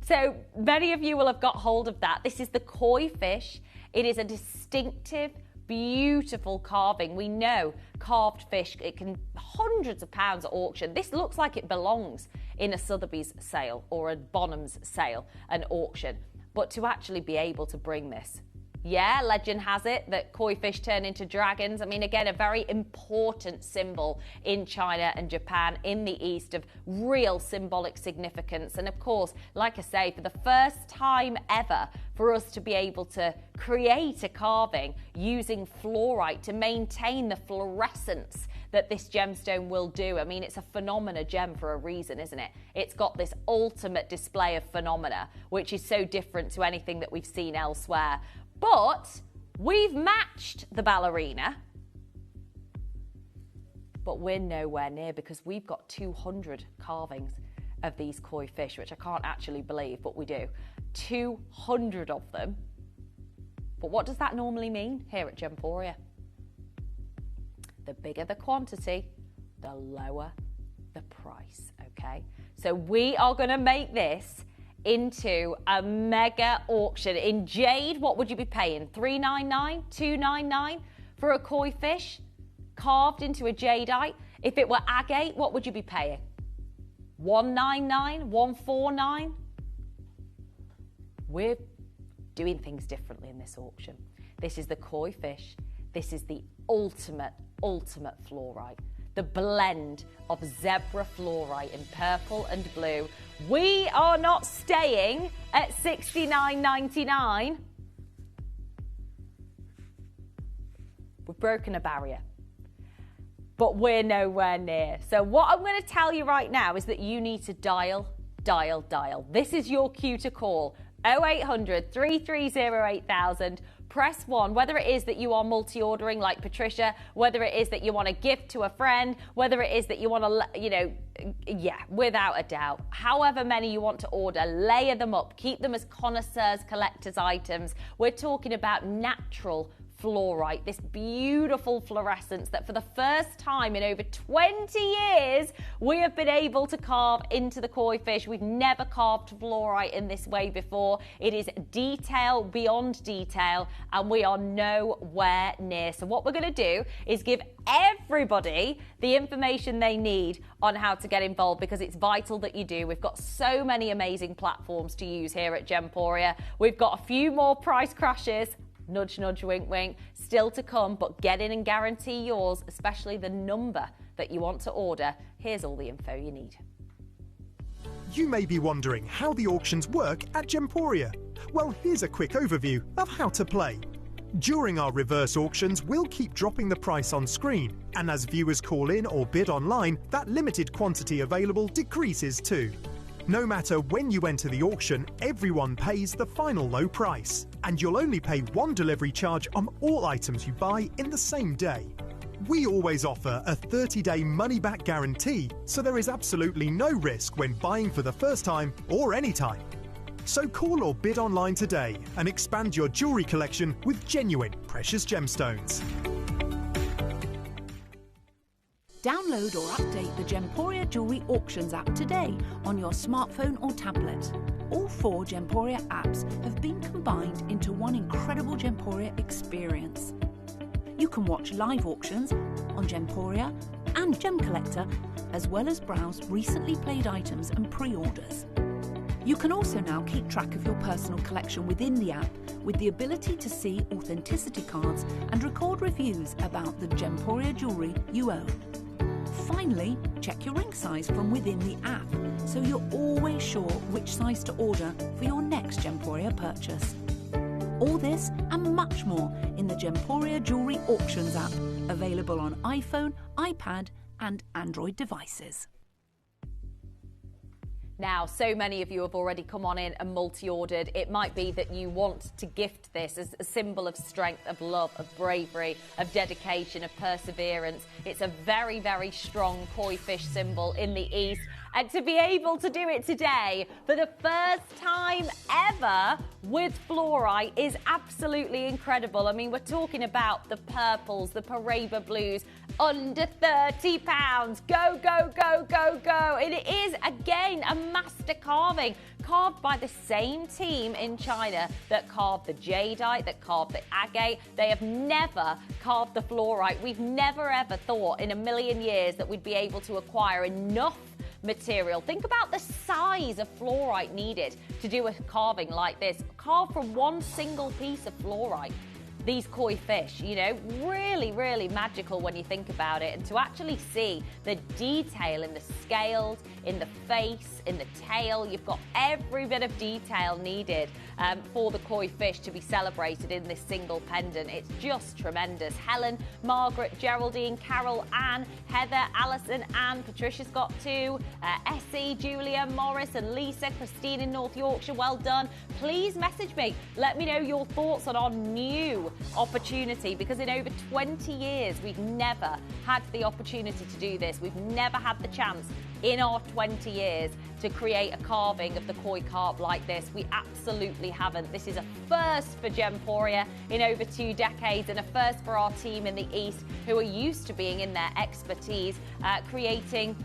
So many of you will have got hold of that. This is the koi fish. It is a distinctive, beautiful carving. We know carved fish, it can hundreds of pounds at auction. This looks like it belongs in a Sotheby's sale or a Bonham's sale, an auction. But to actually be able to bring this, yeah, legend has it that koi fish turn into dragons. I mean, again, a very important symbol in China and Japan, in the East, of real symbolic significance. And of course, like I say, for the first time ever, for us to be able to create a carving using fluorite to maintain the fluorescence that this gemstone will do. I mean, it's a phenomena gem for a reason, isn't it? It's got this ultimate display of phenomena, which is so different to anything that we've seen elsewhere. But we've matched the ballerina, but we're nowhere near, because we've got 200 carvings of these koi fish, which I can't actually believe, but we do. 200 of them. But what does that normally mean here at Gemporia? The bigger the quantity, the lower the price, okay? So we are going to make this into a mega auction. In jade, what would you be paying? $399, $299 for a koi fish? carved into a jadeite. If it were agate, what would you be paying? $199, $149? We're doing things differently in this auction. This is the koi fish. This is the ultimate fluorite. The blend of zebra fluorite in purple and blue. We are not staying at $69.99. We've broken a barrier, but we're nowhere near. So what I'm going to tell you right now is that you need to dial. This is your cue to call 0800 330 8000. Press 1, whether it is that you are multi-ordering like Patricia, whether it is that you want a gift to a friend, whether it is that you want to, without a doubt. However many you want to order, layer them up, keep them as connoisseurs, collectors' items. We're talking about natural fluorite, this beautiful fluorescence that for the first time in over 20 years, we have been able to carve into the koi fish. We've never carved fluorite in this way before. It is detail beyond detail, and we are nowhere near. So what we're going to do is give everybody the information they need on how to get involved, because it's vital that you do. We've got so many amazing platforms to use here at Gemporia. We've got a few more price crashes, nudge, nudge, wink, wink, still to come, but get in and guarantee yours, especially the number that you want to order. Here's all the info you need. You may be wondering how the auctions work at Gemporia. Well, here's a quick overview of how to play. During our reverse auctions, we'll keep dropping the price on screen, and as viewers call in or bid online, that limited quantity available decreases too. No matter when you enter the auction, everyone pays the final low price, and you'll only pay one delivery charge on all items you buy in the same day. We always offer a 30-day money-back guarantee, so there is absolutely no risk when buying for the first time or any time. So call or bid online today and expand your jewellery collection with genuine precious gemstones. Download or update the Gemporia Jewellery Auctions app today on your smartphone or tablet. All 4 Gemporia apps have been combined into one incredible Gemporia experience. You can watch live auctions on Gemporia and Gem Collector, as well as browse recently played items and pre-orders. You can also now keep track of your personal collection within the app, with the ability to see authenticity cards and record reviews about the Gemporia jewellery you own. Finally, check your ring size from within the app, so you're always sure which size to order for your next Gemporia purchase. All this and much more in the Gemporia Jewellery Auctions app, available on iPhone, iPad and Android devices. Now, so many of you have already come on in and multi-ordered. It might be that you want to gift this as a symbol of strength, of love, of bravery, of dedication, of perseverance. It's a very, very strong koi fish symbol in the East. And to be able to do it today for the first time ever with fluorite is absolutely incredible. I mean, we're talking about the purples, the Paraiba blues, under £30. Go, go, go, go, go. It is, again, a master carving, carved by the same team in China that carved the jadeite, that carved the agate. They have never carved the fluorite. We've never, ever thought in a million years that we'd be able to acquire enough material. Think about the size of fluorite needed to do a carving like this. Carved from one single piece of fluorite. These koi fish, you know, really, really magical when you think about it. And to actually see the detail in the scales, in the face, in the tail, you've got every bit of detail needed for the koi fish to be celebrated in this single pendant. It's just tremendous. Helen, Margaret, Geraldine, Carol, Anne, Heather, Alison, Anne, Patricia's got 2, Essie, Julia, Morris and Lisa, Christine in North Yorkshire, well done. Please message me. Let me know your thoughts on our new opportunity, because in over 20 years we've never had the opportunity to do this. We've never had the chance in our 20 years to create a carving of the koi carp like this. We absolutely haven't. This is a first for Gemporia in over 2 decades, and a first for our team in the East, who are used to being in their expertise creating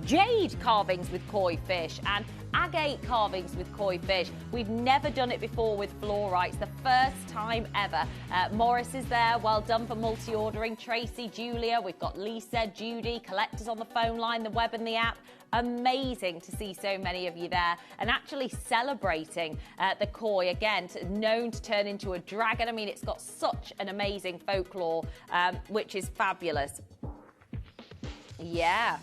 jade carvings with koi fish. And agate carvings with koi fish. We've never done it before with fluorite. It's the first time ever. Morris is there. Well done for multi-ordering. Tracy, Julia, we've got Lisa, Judy, collectors on the phone line, the web and the app. Amazing to see so many of you there and actually celebrating the koi, again, known to turn into a dragon. I mean, it's got such an amazing folklore, which is fabulous. Yeah.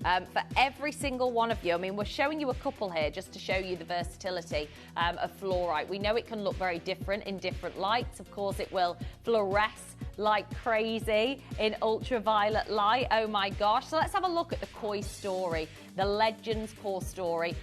For every single one of you, I mean, we're showing you a couple here just to show you the versatility of fluorite. We know it can look very different in different lights. Of course, it will fluoresce like crazy in ultraviolet light. Oh my gosh. So let's have a look at the koi story, the Legends core story.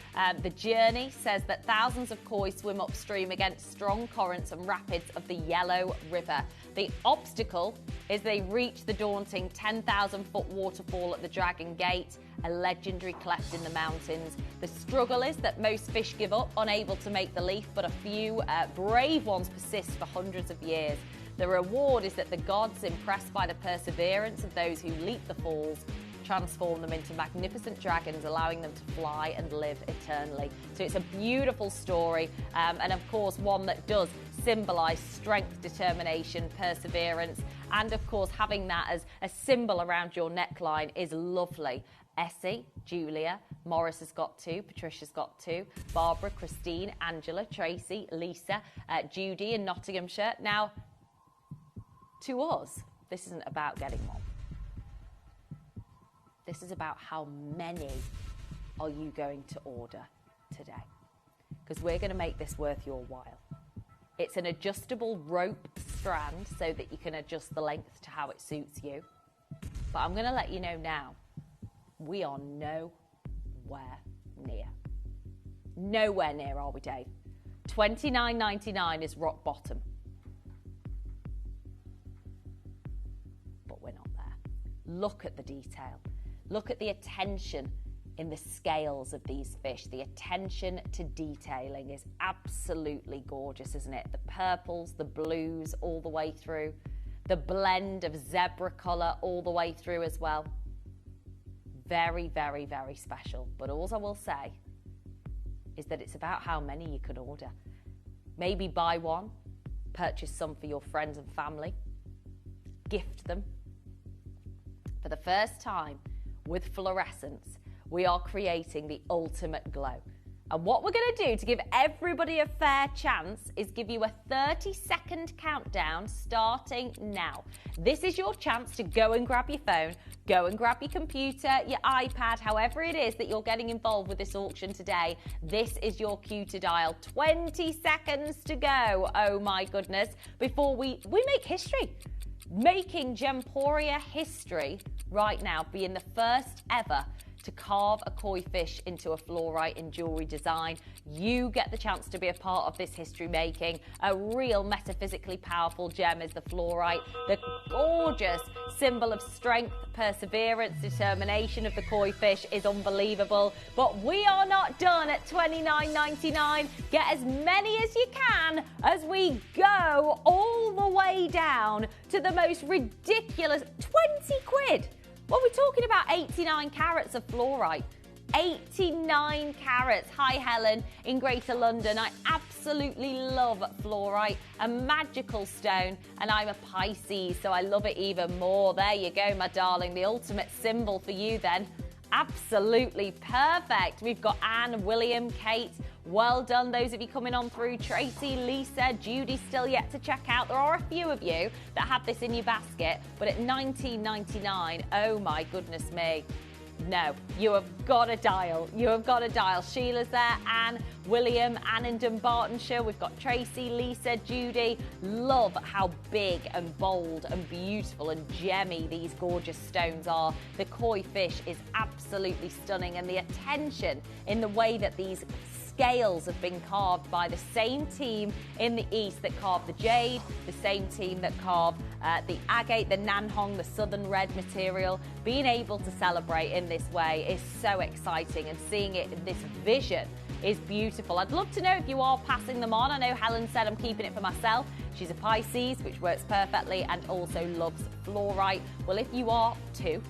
The journey says that thousands of koi swim upstream against strong currents and rapids of the Yellow River. The obstacle is they reach the daunting 10,000-foot waterfall at the Dragon Gate, a legendary cleft in the mountains. The struggle is that most fish give up, unable to make the leap, but a few brave ones persist for hundreds of years. The reward is that the gods, impressed by the perseverance of those who leap the falls, transform them into magnificent dragons, allowing them to fly and live eternally. So it's a beautiful story, and of course one that does symbolise strength, determination, perseverance, and of course having that as a symbol around your neckline is lovely. Essie, Julia, Morris has got 2, Patricia's got 2, Barbara, Christine, Angela, Tracy, Lisa, Judy in Nottinghamshire. Now, to us, this isn't about getting one. This is about how many are you going to order today? Because we're going to make this worth your while. It's an adjustable rope strand so that you can adjust the length to how it suits you. But I'm going to let you know now, we are nowhere near. Nowhere near, are we, Dave? $29.99 is rock bottom. But we're not there. Look at the detail. Look at the attention in the scales of these fish. The attention to detailing is absolutely gorgeous, isn't it? The purples, the blues all the way through. The blend of zebra colour all the way through as well. Very, very, very special. But all I will say is that it's about how many you can order. Maybe buy one, purchase some for your friends and family, gift them. For the first time with fluorescence, we are creating the ultimate glow. And what we're going to do to give everybody a fair chance is give you a 30-second countdown starting now. This is your chance to go and grab your phone, go and grab your computer, your iPad, however it is that you're getting involved with this auction today. This is your cue to dial. 20 seconds to go. Oh my goodness. Before we make history. Making Gemporia history right now, being the first ever to carve a koi fish into a fluorite in jewellery design. You get the chance to be a part of this history making. A real metaphysically powerful gem is the fluorite. The gorgeous symbol of strength, perseverance, determination of the koi fish is unbelievable. But we are not done at $29.99. Get as many as you can as we go all the way down to the most ridiculous 20 quid. Well, we're talking about 89 carats of fluorite. 89 carats. Hi, Helen in Greater London. I absolutely love fluorite, a magical stone, and I'm a Pisces, so I love it even more. There you go, my darling. The ultimate symbol for you then. Absolutely perfect. We've got Anne, William, Kate. Well done, those of you coming on through. Tracy, Lisa, Judy still yet to check out. There are a few of you that have this in your basket, but at $19.99, oh my goodness me. No, you have got to dial. You have got to dial. Sheila's there, Anne, William, Anne in Dumbartonshire. We've got Tracy, Lisa, Judy. Love how big and bold and beautiful and gemmy these gorgeous stones are. The koi fish is absolutely stunning, and the attention in the way that these scales have been carved by the same team in the east that carved the jade, the same team that carved the agate, the nanhong, the southern red material. Being able to celebrate in this way is so exciting, and seeing it in this vision is beautiful. I'd love to know if you are passing them on. I know Helen said I'm keeping it for myself. She's a Pisces, which works perfectly, and also loves fluorite. Well, if you are too,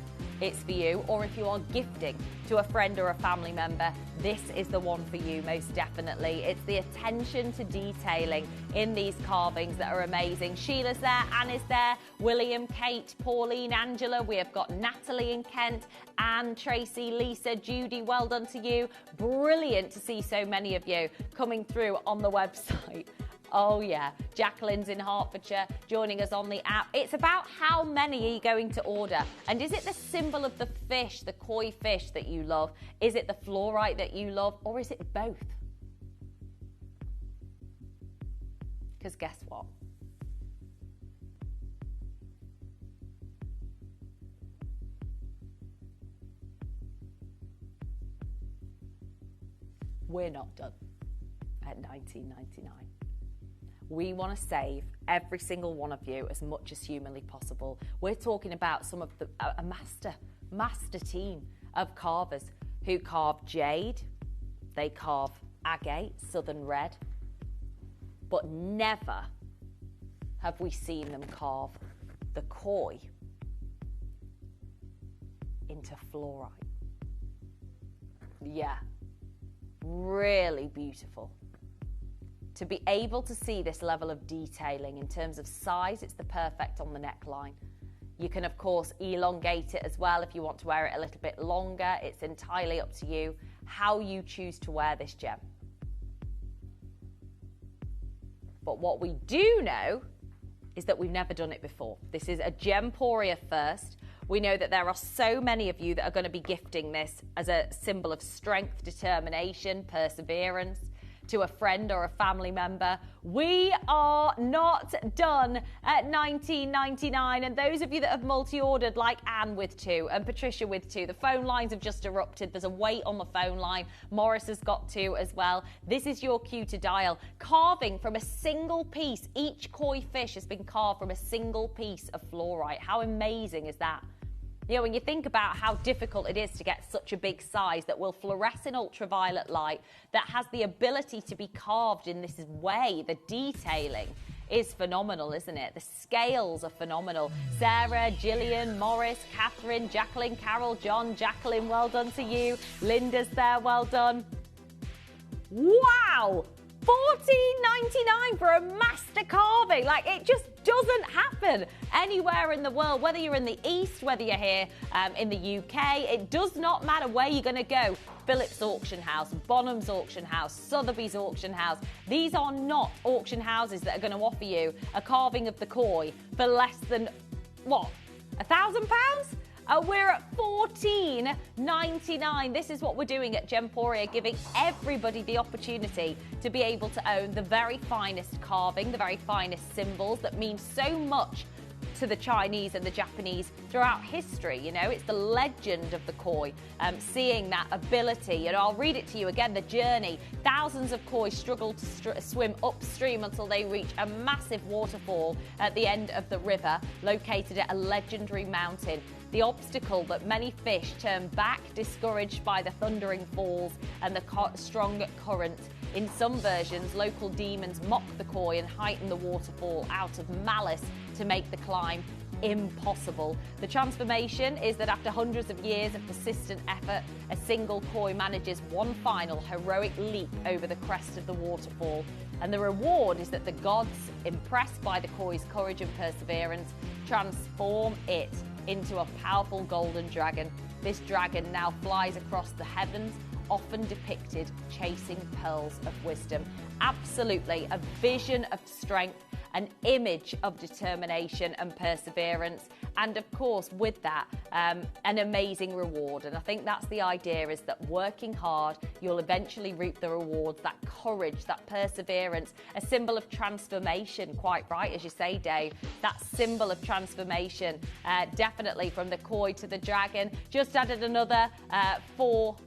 it's for you. Or if you are gifting to a friend or a family member, this is the one for you, most definitely. It's the attention to detailing in these carvings that are amazing. Sheila's there, Anna's there, William, Kate, Pauline, Angela. We have got Natalie in Kent, Anne, Tracy, Lisa, Judy, well done to you. Brilliant to see so many of you coming through on the website. Oh yeah, Jacqueline's in Hertfordshire joining us on the app. It's about how many are you going to order? And is it the symbol of the fish, the koi fish that you love? Is it the fluorite that you love? Or is it both? Because guess what? We're not done at $19.99. We want to save every single one of you as much as humanly possible. We're talking about some of the a master team of carvers who carve jade, they carve agate, southern red, but never have we seen them carve the koi into fluorite. Yeah, really beautiful. To be able to see this level of detailing in terms of size, it's the perfect on the neckline. You can, of course, elongate it as well if you want to wear it a little bit longer. It's entirely up to you how you choose to wear this gem. But what we do know is that we've never done it before. This is a Gemporia first. We know that there are so many of you that are going to be gifting this as a symbol of strength, determination, perseverance, to a friend or a family member. We are not done at $19.99. And those of you that have multi-ordered, like Anne with 2 and Patricia with 2, the phone lines have just erupted. There's a wait on the phone line. Morris has got 2 as well. This is your cue to dial. Carving from a single piece. Each koi fish has been carved from a single piece of fluorite. How amazing is that? You know, when you think about how difficult it is to get such a big size that will fluoresce in ultraviolet light, that has the ability to be carved in this way, the detailing is phenomenal, isn't it? The scales are phenomenal. Sarah, Gillian, Morris, Catherine, Jacqueline, Carol, John, Jacqueline, well done to you. Linda's there, well done. Wow! $14.99 for a master carving. Like, it just doesn't happen anywhere in the world, whether you're in the East, whether you're here in the UK. It does not matter where you're going to go. Phillips Auction House, Bonham's Auction House, Sotheby's Auction House. These are not auction houses that are going to offer you a carving of the koi for less than, what, £1,000? We're at $14.99. This is what we're doing at Gemporia, giving everybody the opportunity to be able to own the very finest carving, the very finest symbols that mean so much to the Chinese and the Japanese throughout history. You know, it's the legend of the koi, seeing that ability. And I'll read it to you again, the journey. Thousands of koi struggle to swim upstream until they reach a massive waterfall at the end of the river, located at a legendary mountain. The obstacle that many fish turn back, discouraged by the thundering falls and the strong current. In some versions, local demons mock the koi and heighten the waterfall out of malice to make the climb impossible. The transformation is that after hundreds of years of persistent effort, a single koi manages one final heroic leap over the crest of the waterfall. And the reward is that the gods, impressed by the koi's courage and perseverance, transform it into a powerful golden dragon. This dragon now flies across the heavens, often depicted chasing pearls of wisdom. Absolutely a vision of strength, an image of determination and perseverance, and of course with that an amazing reward. And I think that's the idea, is that working hard you'll eventually reap the rewards, that courage, that perseverance, a symbol of transformation, quite right as you say, Dave, that symbol of transformation, definitely from the koi to the dragon. Just added another for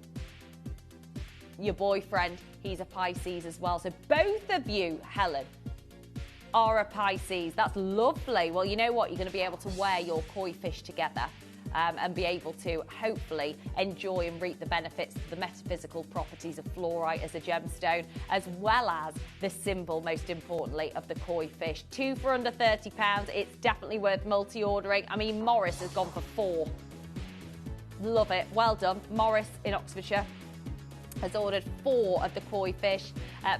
your boyfriend, he's a Pisces as well. So both of you, Helen, are a Pisces. That's lovely. Well, you know what? You're going to be able to wear your koi fish together and be able to hopefully enjoy and reap the benefits of the metaphysical properties of fluorite as a gemstone, as well as the symbol, most importantly, of the koi fish. 2 for under £30. It's definitely worth multi-ordering. I mean, Morris has gone for 4. love it. Well done. Morris in Oxfordshire has ordered 4 of the koi fish.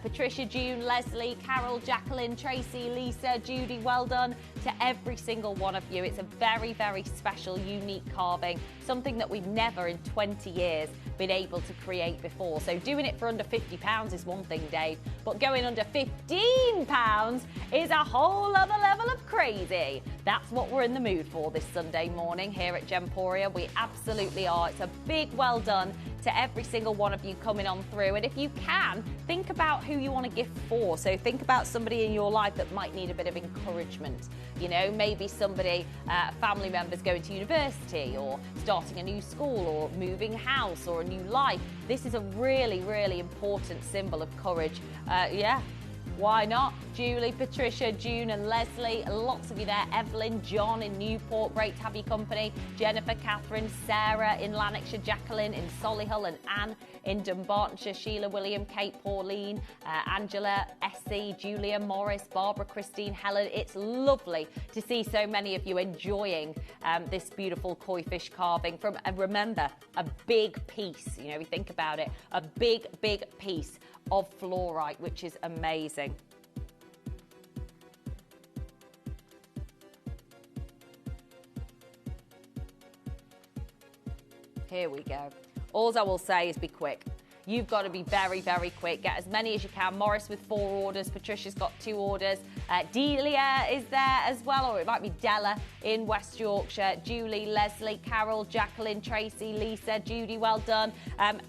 Patricia, June, Leslie, Carol, Jacqueline, Tracy, Lisa, Judy, well done to every single one of you. It's a very, very special, unique carving, something that we've never in 20 years been able to create before. So doing it for under £50 is one thing, Dave, but going under £15 is a whole other level of crazy. That's what we're in the mood for this Sunday morning here at Gemporia. We absolutely are. It's a big well done to every single one of you coming on through. And if you can, think about who you want to gift for. So think about somebody in your life that might need a bit of encouragement. You know, maybe somebody, family members going to university or starting a new school or moving house or a new life. This is a really, really important symbol of courage. Yeah. Why not? Julie, Patricia, June and Leslie, lots of you there. Evelyn, John in Newport, great to have your company. Jennifer, Catherine, Sarah in Lanarkshire, Jacqueline in Solihull and Anne in Dunbartonshire, Sheila, William, Kate, Pauline, Angela, Essie, Julia, Morris, Barbara, Christine, Helen. It's lovely to see so many of you enjoying this beautiful koi fish carving from, remember, a big piece. You know, we think about it, a big, big piece of fluorite, which is amazing. Here we go. All I will say is be quick. You've got to be very, very quick. Get as many as you can. Morris with 4 orders. Patricia's got 2 orders. Delia is there as well, or it might be Della in West Yorkshire. Julie, Leslie, Carol, Jacqueline, Tracy, Lisa, Judy, well done.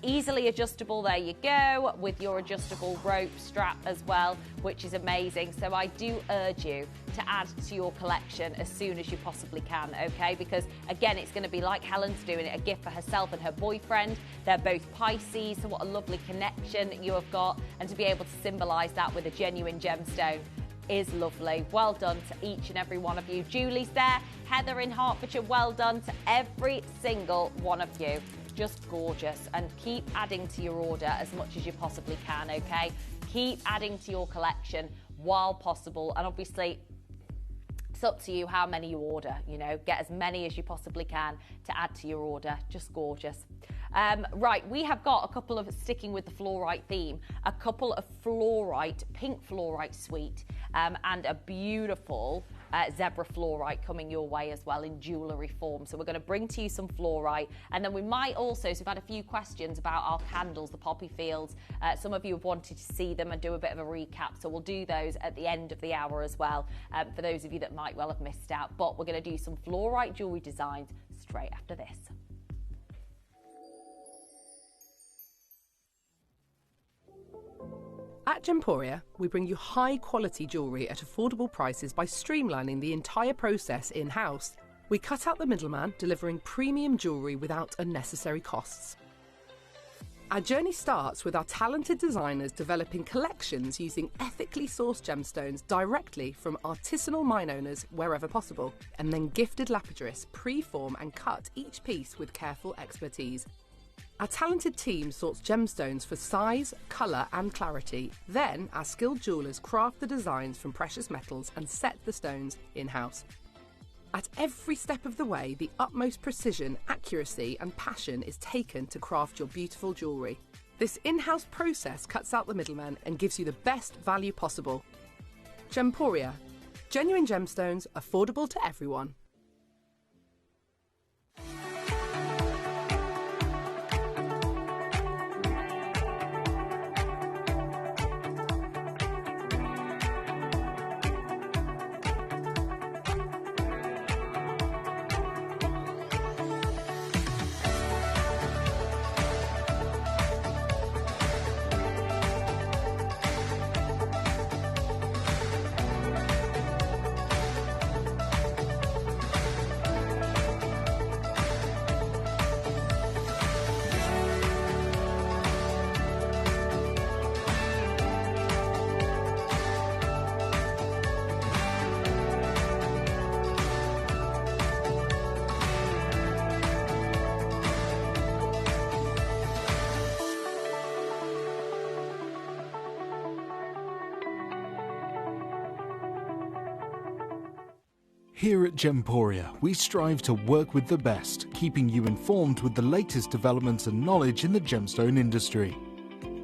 Easily adjustable, there you go, with your adjustable rope strap as well, which is amazing. So I do urge you to add to your collection as soon as you possibly can, okay? Because again, it's going to be like Helen's doing it, a gift for herself and her boyfriend. They're both Pisces, so what a lovely connection you have got, and to be able to symbolise that with a genuine gemstone is lovely. Well done to each and every one of you. Julie's there, Heather in Hertfordshire, well done to every single one of you. Just gorgeous, and keep adding to your order as much as you possibly can, okay? Keep adding to your collection while possible, and obviously it's up to you how many you order, you know, get as many as you possibly can to add to your order. Just gorgeous. Right, we have got a couple of, sticking with the fluorite theme, a couple of fluorite, pink fluorite suite, and a beautiful zebra fluorite coming your way as well in jewellery form. So we're going to bring to you some fluorite, and then we might also, so we've had a few questions about our candles, the poppy fields. Some of you have wanted to see them and do a bit of a recap, so we'll do those at the end of the hour as well, for those of you that might well have missed out. But we're going to do some fluorite jewellery designs straight after this. At Gemporia, we bring you high-quality jewellery at affordable prices by streamlining the entire process in-house. We cut out the middleman, delivering premium jewellery without unnecessary costs. Our journey starts with our talented designers developing collections using ethically sourced gemstones directly from artisanal mine owners wherever possible, and then gifted lapidarists pre-form and cut each piece with careful expertise. Our talented team sorts gemstones for size, colour and clarity. Then our skilled jewellers craft the designs from precious metals and set the stones in-house. At every step of the way, the utmost precision, accuracy and passion is taken to craft your beautiful jewellery. This in-house process cuts out the middleman and gives you the best value possible. Gemporia. Genuine gemstones, affordable to everyone. Here at Gemporia, we strive to work with the best, keeping you informed with the latest developments and knowledge in the gemstone industry.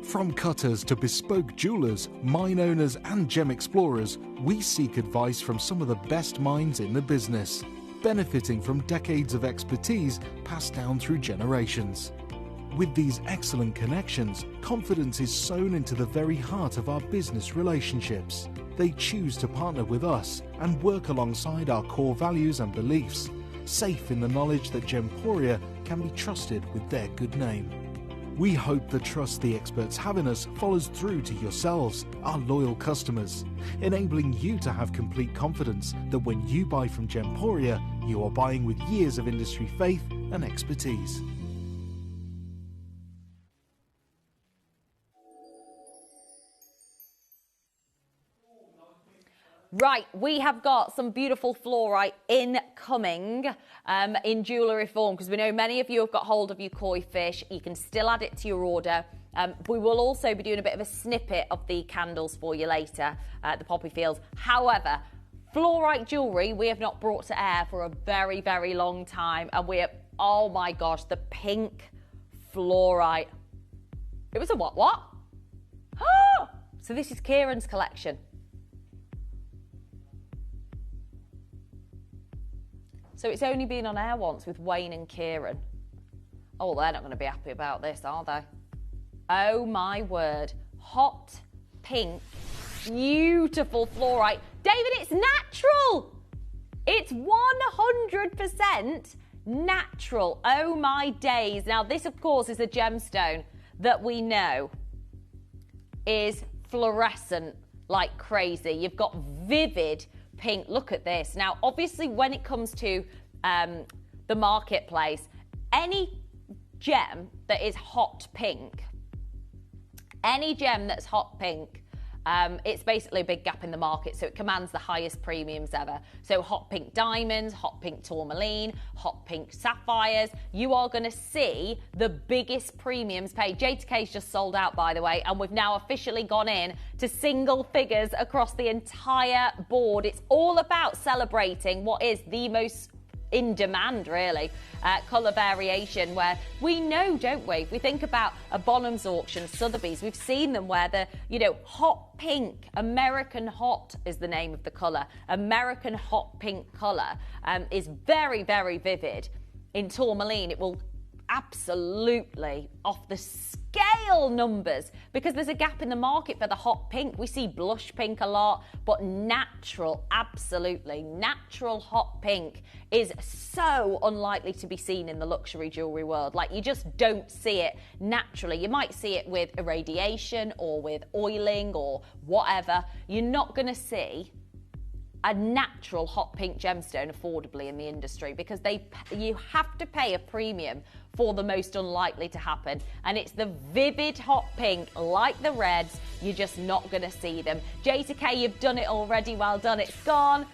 From cutters to bespoke jewelers, mine owners and gem explorers, we seek advice from some of the best minds in the business, benefiting from decades of expertise passed down through generations. With these excellent connections, confidence is sown into the very heart of our business relationships. They choose to partner with us and work alongside our core values and beliefs, safe in the knowledge that Gemporia can be trusted with their good name. We hope the trust the experts have in us follows through to yourselves, our loyal customers, enabling you to have complete confidence that when you buy from Gemporia, you are buying with years of industry faith and expertise. Right, we have got some beautiful fluorite incoming in jewellery form, because we know many of you have got hold of your koi fish. You can still add it to your order. We will also be doing a bit of a snippet of the candles for you later at the poppy fields. However, fluorite jewellery we have not brought to air for a very, very long time, and we're, oh my gosh, the pink fluorite. It was a what? So this is Kieran's collection. So it's only been on air once with Wayne and Kieran. Oh, they're not going to be happy about this, are they? Oh my word. Hot, pink, beautiful fluorite. David, it's natural. It's 100% natural. Oh my days. Now this, of course, is a gemstone that we know is fluorescent like crazy. You've got vivid pink. Look at this. Now, obviously, when it comes to the marketplace, any gem that is hot pink, it's basically a big gap in the market, so it commands the highest premiums ever. So hot pink diamonds, hot pink tourmaline, hot pink sapphires, you are going to see the biggest premiums paid. J2K's just sold out, by the way, and we've now officially gone in to single figures across the entire board. It's all about celebrating what is the most in demand, really, colour variation, where we know, don't we? If we think about a Bonham's auction, Sotheby's, we've seen them where the, hot pink, American hot is the name of the colour. American hot pink colour is very, very vivid. In tourmaline, it will absolutely off the scale numbers, because there's a gap in the market for the hot pink. We see blush pink a lot, but natural, absolutely natural hot pink is so unlikely to be seen in the luxury jewellery world. Like, you just don't see it naturally. You might see it with irradiation or with oiling or whatever. You're not going to see a natural hot pink gemstone affordably in the industry, because you have to pay a premium for the most unlikely to happen. And it's the vivid hot pink, like the reds, you're just not going to see them. J2K, you've done it already. Well done. It's gone.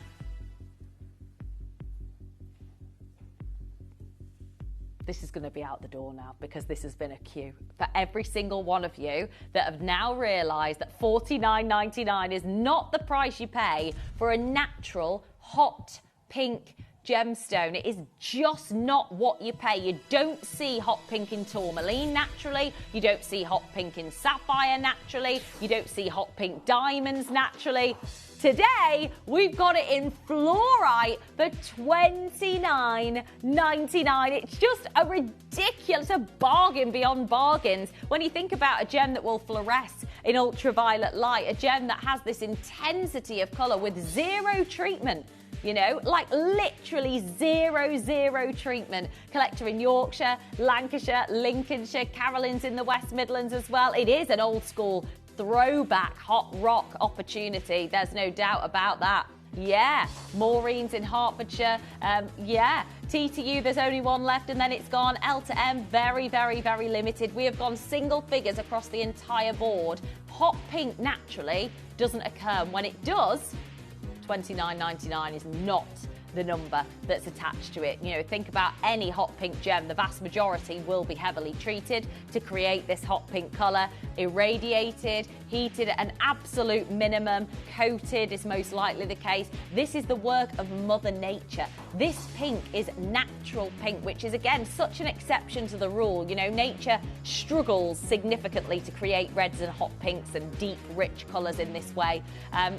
This is going to be out the door now, because this has been a queue for every single one of you that have now realised that $49.99 is not the price you pay for a natural hot pink gemstone. It is just not what you pay. You don't see hot pink in tourmaline naturally. You don't see hot pink in sapphire naturally. You don't see hot pink diamonds naturally. Today, we've got it in fluorite for $29.99. It's just a ridiculous, a bargain beyond bargains. When you think about a gem that will fluoresce in ultraviolet light, a gem that has this intensity of colour with zero treatment, like literally zero treatment. Collector in Yorkshire, Lancashire, Lincolnshire, Carolyn's in the West Midlands as well. It is an old school throwback hot rock opportunity. There's no doubt about that. Yeah, Maureen's in Hertfordshire. TTU, there's only one left and then it's gone. L to M, very, very, very limited. We have gone single figures across the entire board. Hot pink naturally doesn't occur. When it does, $29.99 is not the number that's attached to it. You know, think about any hot pink gem. The vast majority will be heavily treated to create this hot pink colour. Irradiated, heated at an absolute minimum, coated is most likely the case. This is the work of Mother Nature. This pink is natural pink, which is again such an exception to the rule. You know, nature struggles significantly to create reds and hot pinks and deep, rich colours in this way.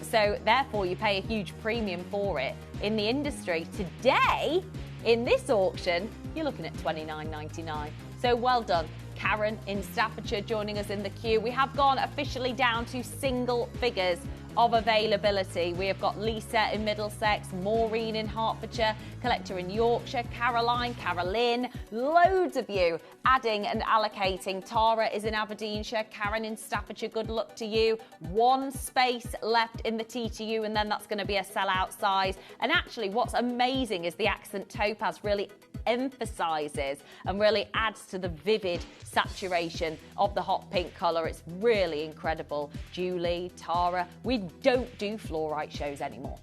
So therefore you pay a huge premium for it in the industry. Today, in this auction, you're looking at $29.99. So well done. Karen in Staffordshire joining us in the queue. We have gone officially down to single figures of availability. We have got Lisa in Middlesex, Maureen in Hertfordshire, Collector in Yorkshire, Caroline, Carolyn, loads of you adding and allocating. Tara is in Aberdeenshire, Karen in Staffordshire, good luck to you. One space left in the TTU and then that's going to be a sellout size. And actually what's amazing is the accent topaz really emphasises and really adds to the vivid saturation of the hot pink colour. It's really incredible. Julie, Tara, we don't do fluorite shows anymore.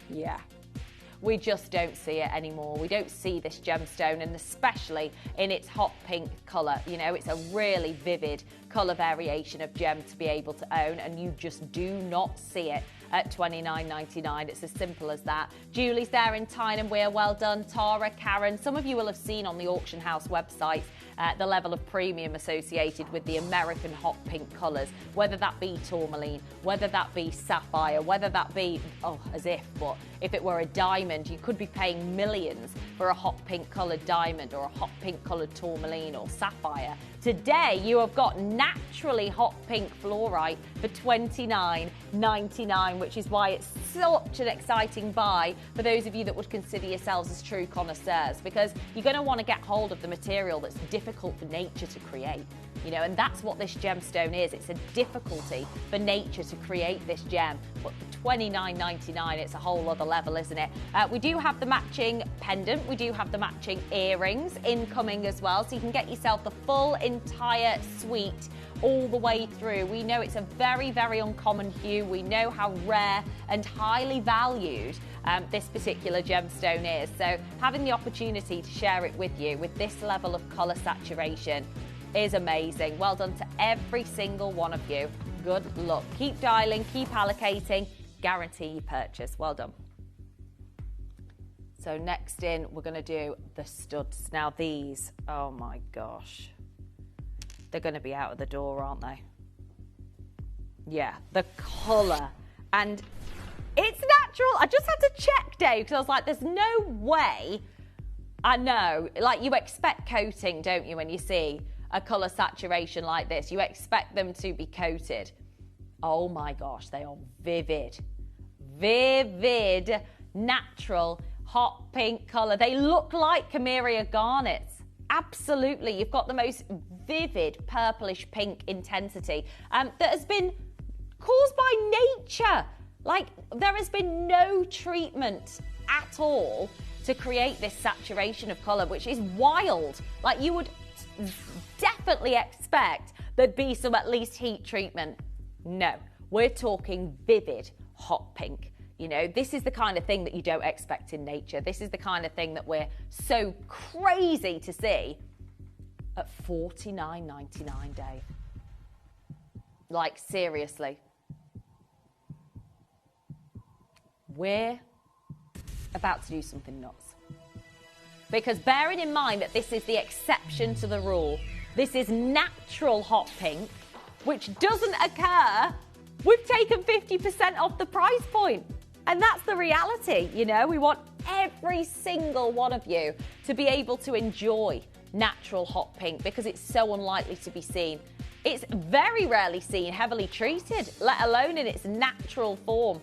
Yeah. We just don't see it anymore. We don't see this gemstone, and especially in its hot pink colour. You know, it's a really vivid colour variation of gem to be able to own, and you just do not see it at $29.99. It's as simple as that. Julie's there in Tyne Weir. Well done. Tara, Karen. Some of you will have seen on the auction house website the level of premium associated with the American hot pink colours, whether that be tourmaline, whether that be sapphire, whether that be, but if it were a diamond, you could be paying millions for a hot pink coloured diamond or a hot pink coloured tourmaline or sapphire. Today, you have got naturally hot pink fluorite for $29.99, which is why it's such an exciting buy for those of you that would consider yourselves as true connoisseurs, because you're going to want to get hold of the material that's difficult for nature to create. You know, and that's what this gemstone is. It's a difficulty for nature to create this gem. But for $29.99, it's a whole other level, isn't it? We do have the matching pendant. We do have the matching earrings incoming as well. So you can get yourself the full entire suite all the way through. We know it's a very, very uncommon hue. We know how rare and highly valued this particular gemstone is. So having the opportunity to share it with you with this level of colour saturation is amazing. Well done to every single one of you. Good luck. Keep dialing, keep allocating, guarantee your purchase. Well done. So next in, we're going to do the studs. Now these, oh my gosh, they're going to be out of the door, aren't they? Yeah, the colour. And it's natural. I just had to check, Dave, because I was like, there's no way. I know, like you expect coating, don't you, when you see a colour saturation like this. You expect them to be coated. Oh my gosh, they are vivid. Vivid, natural, hot pink colour. They look like Camellia garnets. Absolutely. You've got the most vivid purplish pink intensity that has been caused by nature. Like, there has been no treatment at all to create this saturation of colour, which is wild. Like, you would definitely expect there'd be some at least heat treatment. No, we're talking vivid hot pink. You know, this is the kind of thing that you don't expect in nature. This is the kind of thing that we're so crazy to see at $49.99, Dave. Like, seriously. We're about to do something nuts. Because bearing in mind that this is the exception to the rule, this is natural hot pink, which doesn't occur, we've taken 50% off the price point. And that's the reality, you know. We want every single one of you to be able to enjoy natural hot pink because it's so unlikely to be seen. It's very rarely seen heavily treated, let alone in its natural form.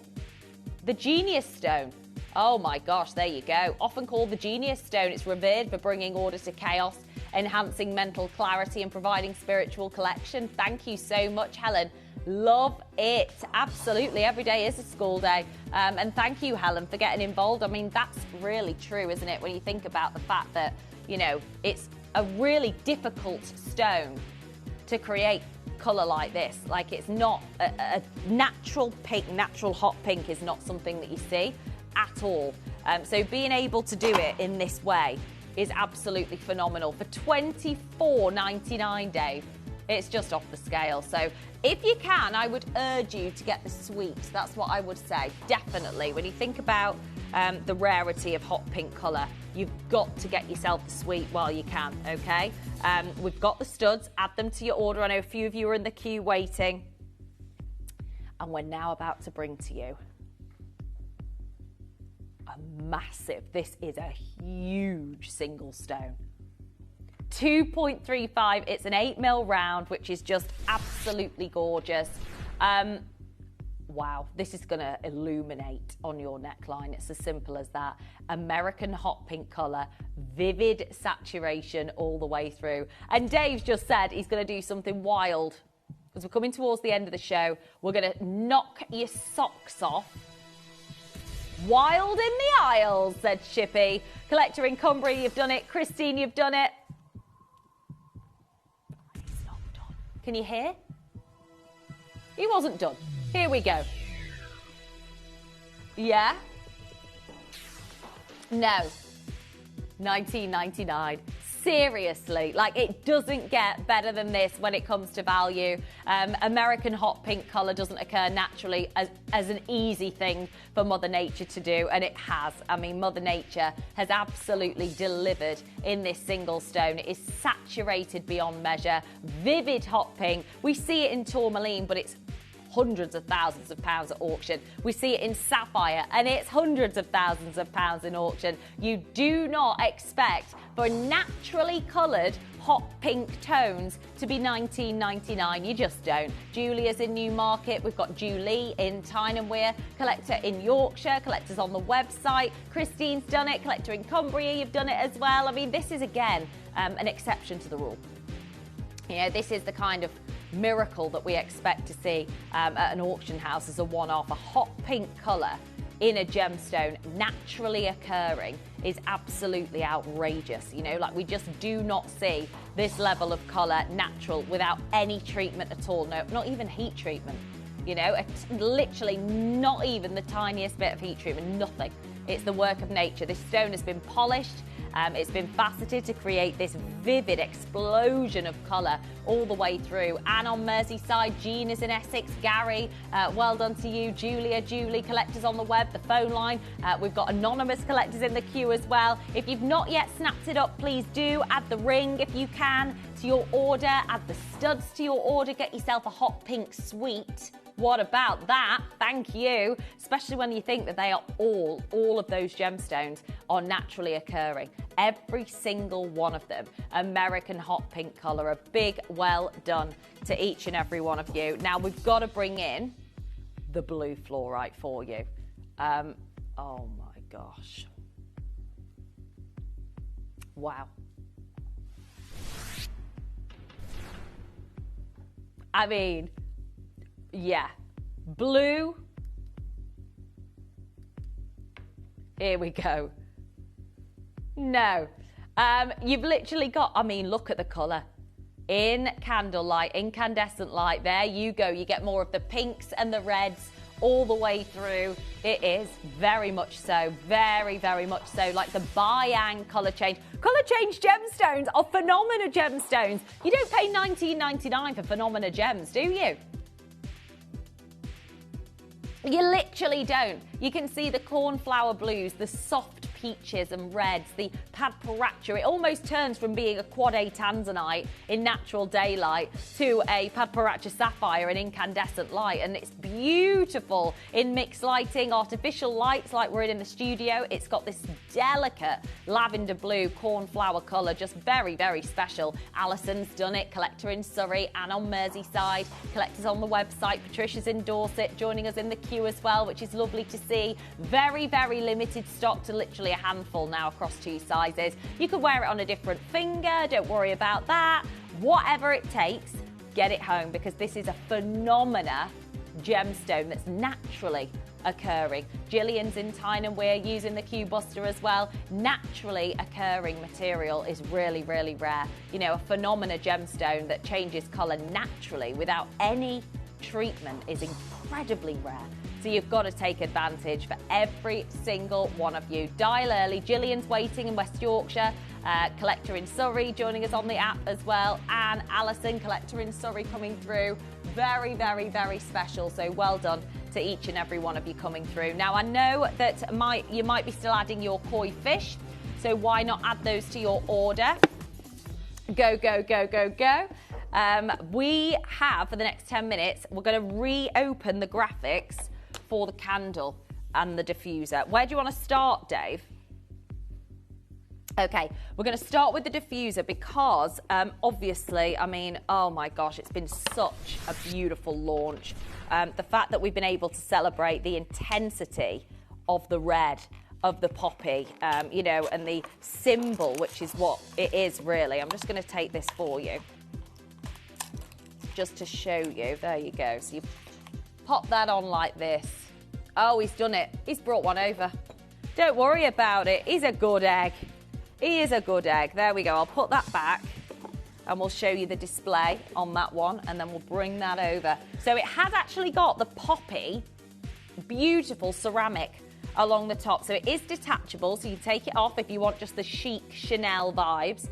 The Genius Stone. Oh my gosh, there you go. Often called the Genius Stone, it's revered for bringing order to chaos, enhancing mental clarity and providing spiritual collection. Thank you so much, Helen. Love it. Absolutely. Every day is a school day. And thank you, Helen, for getting involved. I mean, that's really true, isn't it? When you think about the fact that, you know, it's a really difficult stone to create colour like this. Like, it's not a natural pink, natural hot pink is not something that you see. at all. So being able to do it in this way is absolutely phenomenal. For $24.99, Dave, it's just off the scale. So if you can, I would urge you to get the suite. That's what I would say, definitely. When you think about the rarity of hot pink colour, you've got to get yourself the suite while you can, okay? We've got the studs, add them to your order. I know a few of you are in the queue waiting. And we're now about to bring to you a massive, this is a huge single stone. 2.35, it's an 8mm round, which is just absolutely gorgeous. Wow, this is gonna illuminate on your neckline. It's as simple as that. American hot pink color, vivid saturation all the way through. And Dave's just said he's gonna do something wild. As we're coming towards the end of the show, we're gonna knock your socks off. Wild in the aisles, said Shippy. Collector in Cumbria, you've done it. Christine, you've done it. He's not done. Can you hear? He wasn't done. Here we go. Yeah? No. $19.99. Seriously, like it doesn't get better than this when it comes to value. American hot pink colour doesn't occur naturally as an easy thing for Mother Nature to do, and it has. I mean, Mother Nature has absolutely delivered in this single stone. It is saturated beyond measure, vivid hot pink. We see it in tourmaline, but it's hundreds of thousands of pounds at auction. We see it in sapphire, and it's hundreds of thousands of pounds in auction. You do not expect for naturally coloured hot pink tones to be $19.99. You just don't. Julia's in Newmarket. We've got Julie in Tyne & Wear. Collector in Yorkshire. Collectors on the website. Christine's done it. Collector in Cumbria, you've done it as well. I mean, this is, again, an exception to the rule. You know, this is the kind of miracle that we expect to see at an auction house as a one-off. A hot pink colour in a gemstone naturally occurring is absolutely outrageous. You know, like we just do not see this level of colour natural without any treatment at all. No, not even heat treatment. You know, literally not even the tiniest bit of heat treatment, nothing. It's the work of nature. This stone has been polished. It's been faceted to create this vivid explosion of colour all the way through. Anne on Merseyside, Jean is in Essex, Gary, well done to you, Julia, Julie, collectors on the web, the phone line. We've got anonymous collectors in the queue as well. If you've not yet snapped it up, please do. Add the ring if you can to your order, add the studs to your order, get yourself a hot pink suite. What about that? Thank you. Especially when you think that they are all of those gemstones are naturally occurring. Every single one of them. American hot pink colour. A big well done to each and every one of you. Now we've got to bring in the blue fluorite for you. Oh my gosh. Wow. I mean, yeah, blue. Here we go. No, you've literally got, I mean, look at the colour. In candlelight, incandescent light, there you go. You get more of the pinks and the reds all the way through. It is very much so, very, very much so. Like the Bayang colour change. Colour change gemstones are Phenomena gemstones. You don't pay $19.99 for Phenomena gems, do you? You literally don't. You can see the cornflower blues, the soft peaches and reds, the Padparacha. It almost turns from being a quad A tanzanite in natural daylight to a Padparacha sapphire in incandescent light, and it's beautiful in mixed lighting, artificial lights like we're in the studio. It's got this delicate lavender blue cornflower colour, just very, very special. Alison's done it, collector in Surrey, Anne on Merseyside, collectors on the website, Patricia's in Dorset, joining us in the queue as well, which is lovely to see. Very, very limited stock to literally a handful now across 2 sizes. You could wear it on a different finger, don't worry about that. Whatever it takes, get it home, because this is a Phenomena gemstone that's naturally occurring. Gillian's in Tyne & Wear using the Q Buster as well. Naturally occurring material is really, really rare. You know, a Phenomena gemstone that changes colour naturally without any treatment is incredibly rare. So you've got to take advantage for every single one of you. Dial early. Gillian's waiting in West Yorkshire. Collector in Surrey joining us on the app as well. And Alison, collector in Surrey, coming through. Very, very, very special. So well done to each and every one of you coming through. Now, I know that you might be still adding your koi fish. So why not add those to your order? Go, go, go, go, go. We have, for the next 10 minutes, we're going to reopen the graphics for the candle and the diffuser. Where do you want to start, Dave? Okay, we're going to start with the diffuser because, obviously, I mean, oh my gosh, it's been such a beautiful launch. The fact that we've been able to celebrate the intensity of the red, of the poppy, you know, and the symbol, which is what it is really. I'm just going to take this for you, just to show you. There you go. So you pop that on like this. Oh, he's done it. He's brought one over. Don't worry about it. He's a good egg. He is a good egg. There we go. I'll put that back and we'll show you the display on that one, and then we'll bring that over. So it has actually got the poppy, beautiful ceramic along the top. So it is detachable, so you take it off if you want just the chic Chanel vibes.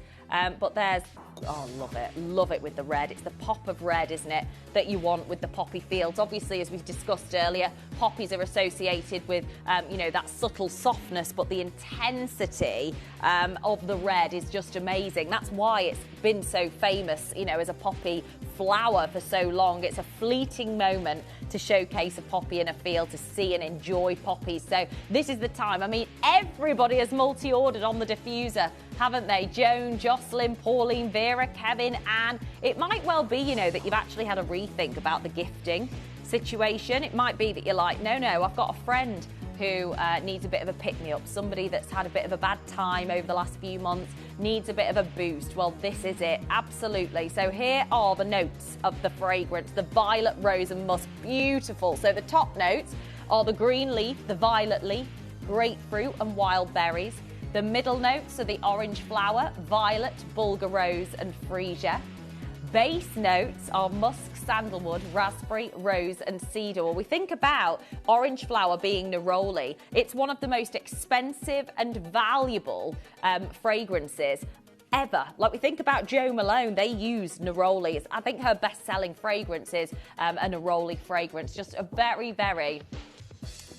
But there's, oh, love it with the red. It's the pop of red, isn't it, that you want with the poppy fields. Obviously, as we've discussed earlier, poppies are associated with, you know, that subtle softness, but the intensity of the red is just amazing. That's why it's been so famous, you know, as a poppy flower for so long. It's a fleeting moment to showcase a poppy in a field, to see and enjoy poppies. So this is the time. I mean, everybody has multi-ordered on the diffuser, haven't they? Joan, Jocelyn, Pauline, Vera, Kevin, Anne. It might well be, you know, that you've actually had a rethink about the gifting situation. It might be that you're like, no, I've got a friend who needs a bit of a pick-me-up, somebody that's had a bit of a bad time over the last few months, needs a bit of a boost. Well, this is it, absolutely. So here are the notes of the fragrance. The violet, rose and musk, beautiful. So the top notes are the green leaf, the violet leaf, grapefruit and wild berries. The middle notes are the orange flower, violet, bulgur rose and freesia. Base notes are musk, sandalwood, raspberry, rose and cedar. Well, we think about orange flower being neroli. It's one of the most expensive and valuable fragrances ever. Like, we think about Jo Malone, they use neroli. I think her best-selling fragrance is a neroli fragrance. Just a very, very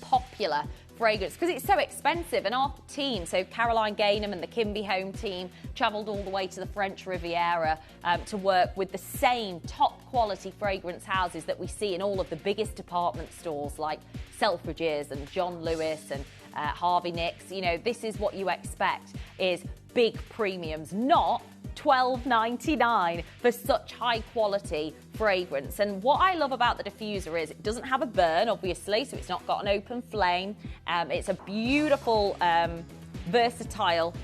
popular fragrance because it's so expensive. And our team, so Caroline Gaynham and the Kimby Home team, travelled all the way to the French Riviera to work with the same top quality fragrance houses that we see in all of the biggest department stores like Selfridges and John Lewis and Harvey Nicks. You know, this is what you expect, is big premiums, not $12.99 for such high quality fragrance. And what I love about the diffuser is it doesn't have a burn, obviously, so it's not got an open flame. It's a beautiful, versatile,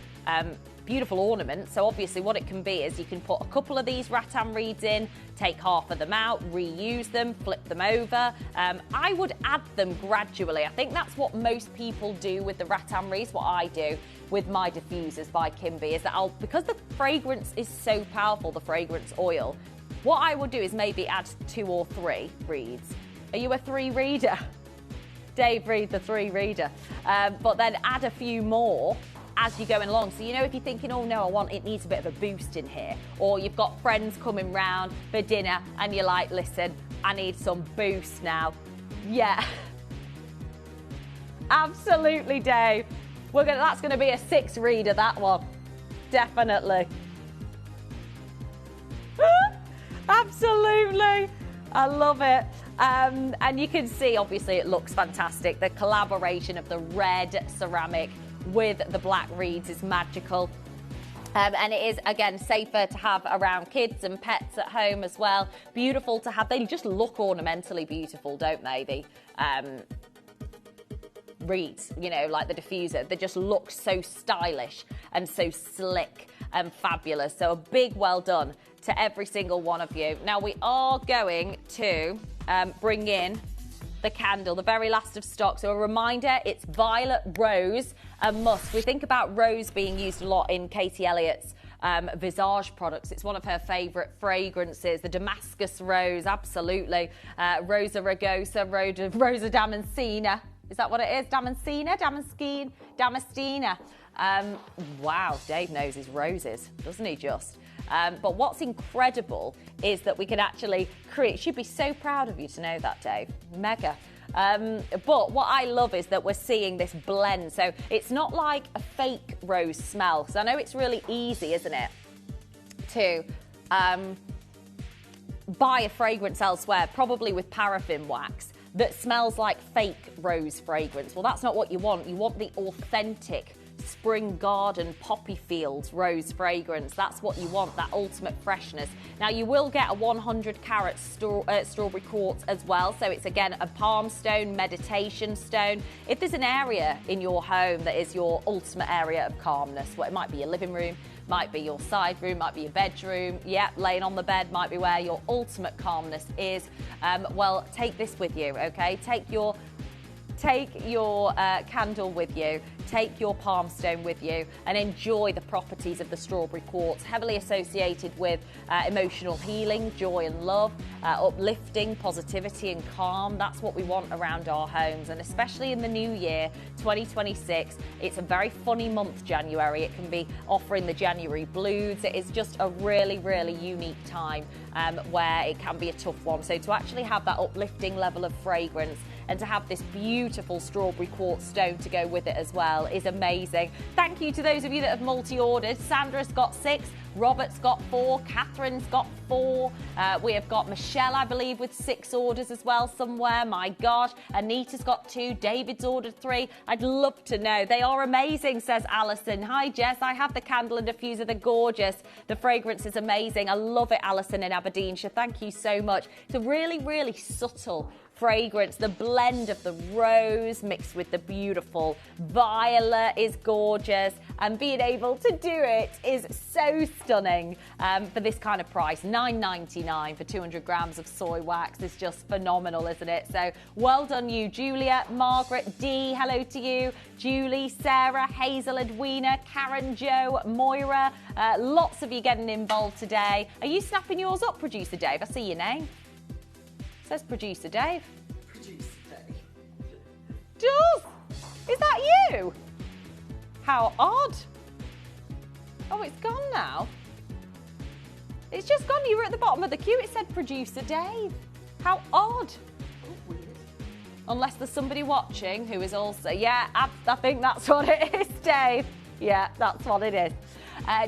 beautiful ornament. So obviously what it can be is you can put a couple of these rattan reeds in, take half of them out, reuse them, flip them over. I would add them gradually. I think that's what most people do with the rattan reeds. What I do with my diffusers by Kimby is that because the fragrance is so powerful, the fragrance oil, what I would do is maybe add 2 or 3 reeds. Are you a 3 reader? Dave Reed, the 3 reader. But then add a few more as you're going along. So, you know, if you're thinking, oh no, it needs a bit of a boost in here, or you've got friends coming round for dinner and you're like, listen, I need some boost now. Yeah. Absolutely, Dave. That's going to be a 6 reader, that one. Definitely. Absolutely. I love it. And you can see, obviously, it looks fantastic. The collaboration of the red ceramic with the black reeds is magical. And it is, again, safer to have around kids and pets at home as well. Beautiful to have. They just look ornamentally beautiful, don't they? The reeds, you know, like the diffuser. They just look so stylish and so slick and fabulous. So a big well done to every single one of you. Now we are going to bring in the candle, the very last of stock. So a reminder, it's violet, rose and musk. We think about rose being used a lot in Katie Elliott's Visage products. It's one of her favourite fragrances. The Damascus Rose, absolutely. Rosa Rugosa, Rosa Damascena. Is that what it is? Damascena. Wow, Dave knows his roses, doesn't he just? But what's incredible is that we can actually create. She'd be so proud of you to know that, Dave. Mega. But what I love is that we're seeing this blend. So it's not like a fake rose smell. Because I know it's really easy, isn't it, to buy a fragrance elsewhere, probably with paraffin wax, that smells like fake rose fragrance. Well, that's not what you want. You want the authentic spring garden poppy fields rose fragrance. That's what you want, that ultimate freshness. Now, you will get a 100 carat strawberry quartz as well. So it's, again, a palm stone, meditation stone. If there's an area in your home that is your ultimate area of calmness, well, it might be your living room, might be your side room, might be your bedroom, laying on the bed might be where your ultimate calmness is, well, take this with you, okay? Take your candle with you, take your palm stone with you, and enjoy the properties of the strawberry quartz, heavily associated with emotional healing, joy and love, uplifting, positivity and calm. That's what we want around our homes, and especially in the new year, 2026. It's a very funny month, January. It can be offering the January blues. It is just a really, really unique time where it can be a tough one. So to actually have that uplifting level of fragrance and to have this beautiful strawberry quartz stone to go with it as well is amazing. Thank you to those of you that have multi-ordered. Sandra's got 6, Robert's got 4, Catherine's got 4. We have got Michelle, I believe, with 6 orders as well somewhere. My gosh. Anita's got 2. David's ordered 3. I'd love to know. They are amazing, says Alison. Hi, Jess. I have the candle and diffuser. They're gorgeous. The fragrance is amazing. I love it, Alison in Aberdeenshire. Thank you so much. It's a really, really subtle fragrance. The blend of the rose mixed with the beautiful violet is gorgeous, and being able to do it is so stunning for this kind of price. $9.99 for 200 grams of soy wax is just phenomenal, isn't it? So well done you, Julia, Margaret, Dee, hello to you, Julie, Sarah, Hazel, Edwina, Karen, Joe, Moira, lots of you getting involved today. Are you snapping yours up, producer Dave? I see your name. Says producer Dave. Producer Dave. Does? Is that you? How odd. Oh, it's gone now. It's just gone. You were at the bottom of the queue. It said producer Dave. How odd. Oh, weird. Unless there's somebody watching who is also... Yeah, I think that's what it is, Dave. Yeah, that's what it is.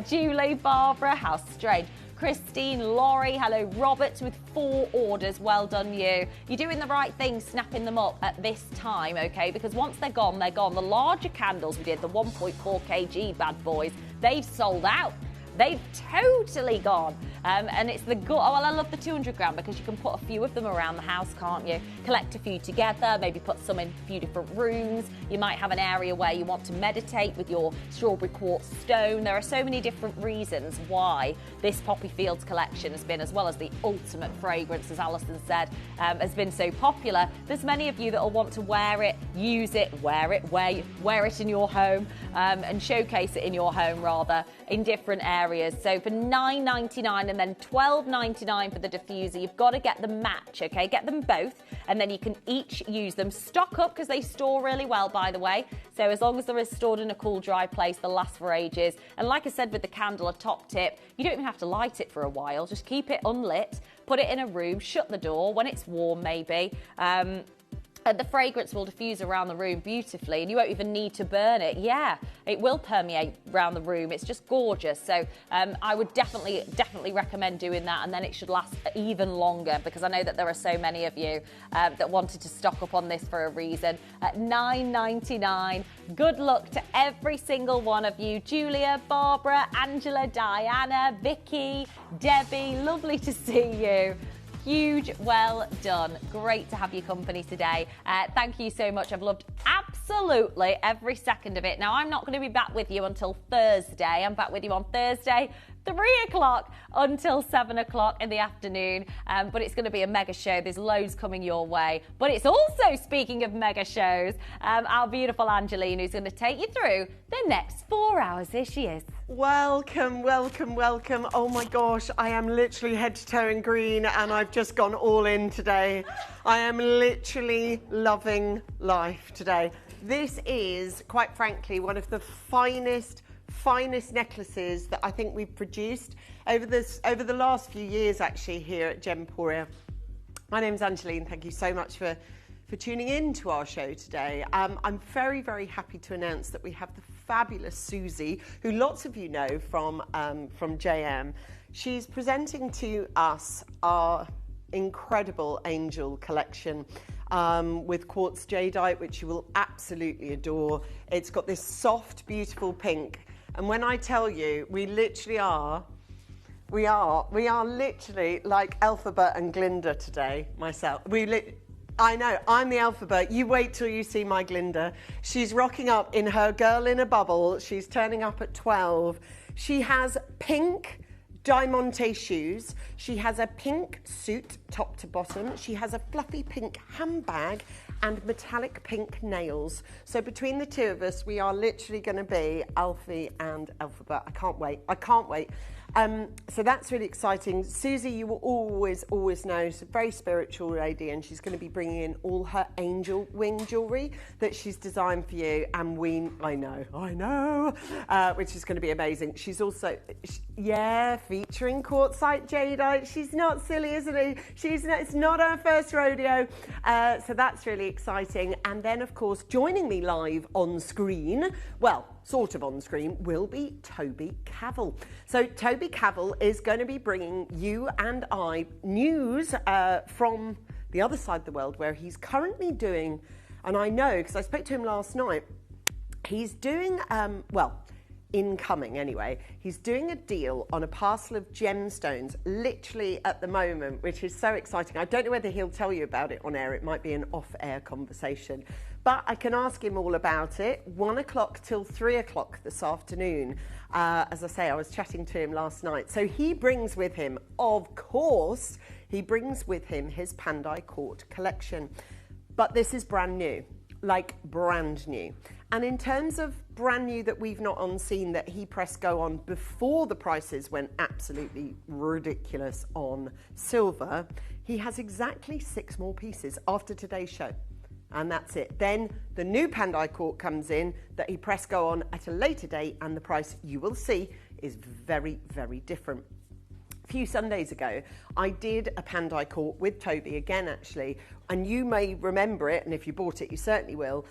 Julie, Barbara, how strange. Christine, Laurie, hello, Robert with 4 orders. Well done you. You're doing the right thing, snapping them up at this time, okay? Because once they're gone, they're gone. The larger candles we did, the 1.4 kg bad boys, they've sold out. They've totally gone. And it's the good. Oh, well, I love the 200 gram because you can put a few of them around the house, can't you? Collect a few together, maybe put some in a few different rooms. You might have an area where you want to meditate with your strawberry quartz stone. There are so many different reasons why this Poppy Fields collection has been, as well as the ultimate fragrance, as Alison said, has been so popular. There's many of you that will want to wear it, use it, wear it in your home, and showcase it in your home, rather, in different areas. So for $9.99 and then $12.99 for the diffuser, you've got to get the match, okay? Get them both, and then you can each use them. Stock up, because they store really well, by the way. So as long as they're stored in a cool, dry place, they'll last for ages. And like I said with the candle, a top tip, you don't even have to light it for a while. Just keep it unlit, put it in a room, shut the door when it's warm, maybe. And the fragrance will diffuse around the room beautifully, and you won't even need to burn it. Yeah, it will permeate around the room. It's just gorgeous. So I would definitely recommend doing that, and then it should last even longer, because I know that there are so many of you that wanted to stock up on this for a reason. At $9.99. Good luck to every single one of you. Julia, Barbara, Angela, Diana, Vicky, Debbie, lovely to see you. Huge well done. Great to have your company today. Thank you so much. I've loved absolutely every second of it. Now, I'm not going to be back with you until Thursday. I'm back with you on Thursday 3 o'clock until 7 o'clock in the afternoon. But it's going to be a mega show. There's loads coming your way. But it's also, speaking of mega shows, our beautiful Angeline, who's going to take you through the next 4 hours. Here she is. Welcome, welcome, welcome. Oh my gosh, I am literally head to toe in green and I've just gone all in today. I am literally loving life today. This is, quite frankly, one of the finest necklaces that I think we've produced over the last few years, actually, here at Gemporia. My name's Angeline. Thank you so much for tuning in to our show today. I'm very, very happy to announce that we have the fabulous Susie, who lots of you know from JM. She's presenting to us our incredible angel collection with quartz jadeite, which you will absolutely adore. It's got this soft, beautiful pink. And when I tell you, we are literally like Alphabet and Glinda today, myself. I know, I'm the Alphabet. You wait till you see my Glinda. She's rocking up in her girl in a bubble. She's turning up at 12. She has pink diamante shoes. She has a pink suit top to bottom. She has a fluffy pink handbag and metallic pink nails. So between the two of us, we are literally going to be Alfie and Alphabet. I can't wait. I can't wait. So that's really exciting. Susie, you will always know, she's a very spiritual lady, and she's going to be bringing in all her angel wing jewellery that she's designed for you. And I know, which is going to be amazing. She's also, featuring quartzite jadeite. She's not silly, isn't she? It's not her first rodeo. So that's really exciting. And then, of course, joining me live on screen, well, sort of on screen, will be Toby Cavell. So Toby Cavell is going to be bringing you and I news from the other side of the world, where he's currently doing, and I know because I spoke to him last night, he's doing, incoming anyway, he's doing a deal on a parcel of gemstones literally at the moment, which is so exciting. I don't know whether he'll tell you about it on air. It might be an off-air conversation, but I can ask him all about it. 1 o'clock till 3 o'clock this afternoon. As I say, I was chatting to him last night. So he brings with him, of course, his Pandai Court collection. But this is brand new, like brand new. And in terms of brand new that we've not on scene, that he pressed go on before the prices went absolutely ridiculous on silver, he has exactly 6 more pieces after today's show. And that's it. Then the new Pandai Court comes in that he pressed go on at a later date, and the price, you will see, is very, very different. A few Sundays ago, I did a Pandai Court with Toby again, actually, and you may remember it, and if you bought it, you certainly will.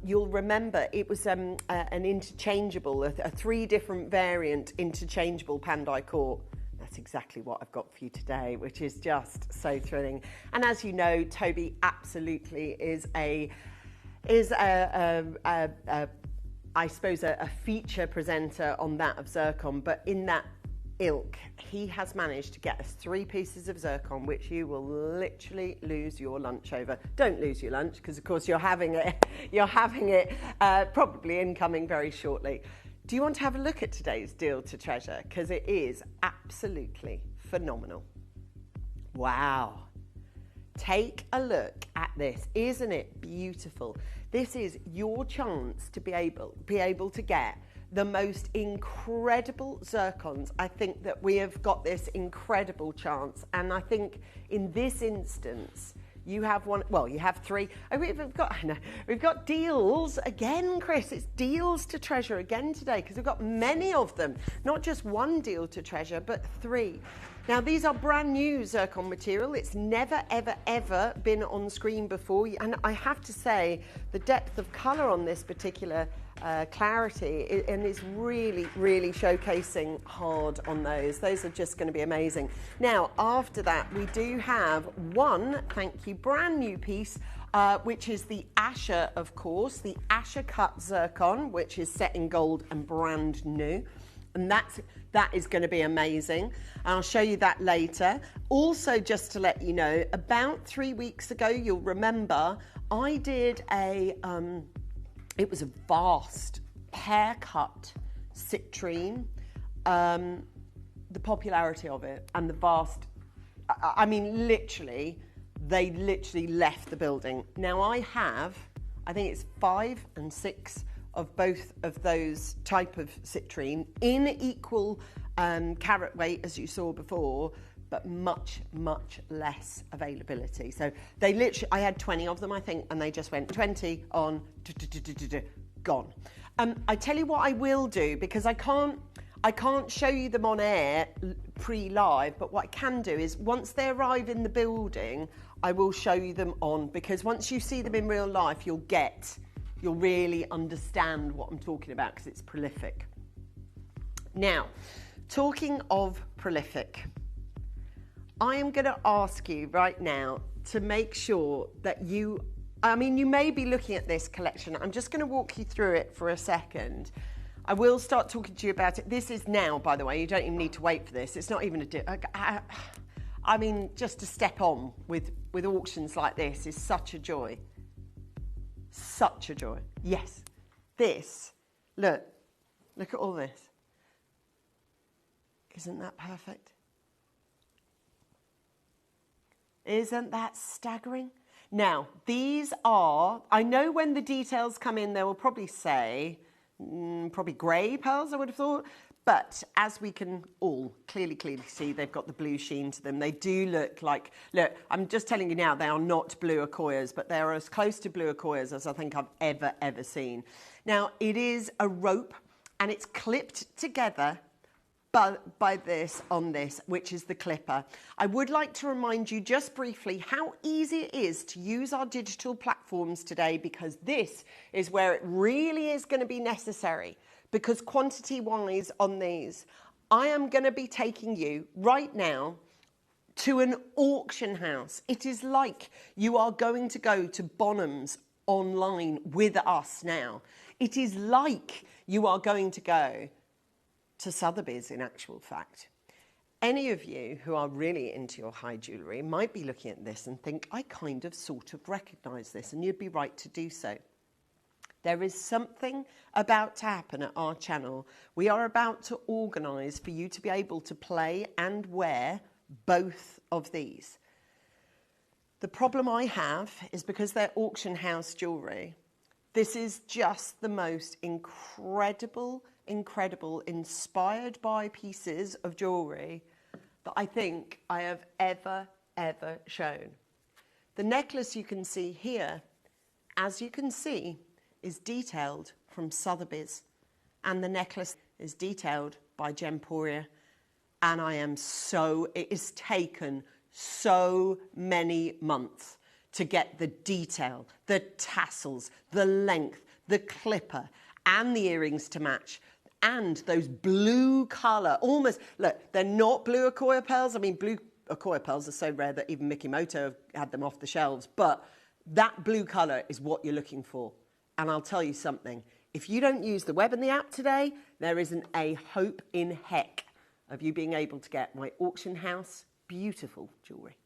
You'll remember it was an interchangeable, a 3 different variant interchangeable Pandai Court. That's exactly what I've got for you today, which is just so thrilling. And as you know, Toby absolutely is a feature presenter on that of zircon, but in that ilk, he has managed to get us 3 pieces of zircon, which you will literally lose your lunch over. Don't lose your lunch, because of course you're having it. You're having it probably incoming very shortly. Do you want to have a look at today's deal to treasure? Because it is absolutely phenomenal. Wow. Take a look at this. Isn't it beautiful? This is your chance to be able to get the most incredible zircons. I think that we have got this incredible chance. And I think in this instance, you have one, well, you have 3. Oh, we've got deals again, Chris. It's deals to treasure again today, because we've got many of them. Not just 1 deal to treasure, but 3. Now, these are brand new zircon material. It's never, ever, ever been on screen before. And I have to say, the depth of colour on this particular clarity, and it's really, really showcasing hard on those. Those are just going to be amazing. Now, after that, we do have one, thank you, brand new piece, which is the Asher, of course, the Asher cut zircon, which is set in gold and brand new. And that is going to be amazing. I'll show you that later. Also, just to let you know, about 3 weeks ago, you'll remember, I did it was a vast pear cut citrine the popularity of it and the vast, I mean, they literally left the building. Now I think it's 5 and 6 of both of those type of citrine in equal carat weight as you saw before, but much, much less availability. So I had 20 of them, I think, and they just went 20 on, gone. I tell you what I will do, because I can't show you them on air pre-live, but what I can do is once they arrive in the building, I will show you them on, because once you see them in real life, you'll really understand what I'm talking about, because it's prolific. Now, talking of prolific, I am going to ask you right now to make sure that you may be looking at this collection. I'm just going to walk you through it for a second. I will start talking to you about it. This is now, by the way, you don't even need to wait for this. It's not even just to step on with auctions like this is such a joy. Such a joy. Yes. This, look at all this. Isn't that perfect? Isn't that staggering? Now, these are, I know when the details come in, they will probably say, probably grey pearls, I would have thought. But as we can all clearly see, they've got the blue sheen to them. They do look, I'm just telling you now, they are not blue Akoyas, but they are as close to blue Akoyas as I think I've ever seen. Now, it is a rope, and it's clipped together by this on this, which is the clipper. I would like to remind you just briefly how easy it is to use our digital platforms today, because this is where it really is going to be necessary, because quantity-wise on these, I am going to be taking you right now to an auction house. It is like you are going to go to Bonham's online with us now. It is like you are going to go to Sotheby's, in actual fact. Any of you who are really into your high jewellery might be looking at this and think, I kind of sort of recognise this, and you'd be right to do so. There is something about to happen at our channel. We are about to organise for you to be able to play and wear both of these. The problem I have is because they're auction house jewellery, this is just the most incredible, inspired by pieces of jewellery that I think I have ever shown. The necklace you can see here, as you can see, is detailed from Sotheby's, and the necklace is detailed by Gemporia, and it has taken so many months to get the detail, the tassels, the length, the clipper, and the earrings to match, and those blue colour, almost, look, they're not blue Akoya pearls. I mean, blue Akoya pearls are so rare that even Mickey Moto had them off the shelves, but that blue colour is what you're looking for. And I'll tell you something, if you don't use the web and the app today, there isn't a hope in heck of you being able to get my auction house beautiful jewellery.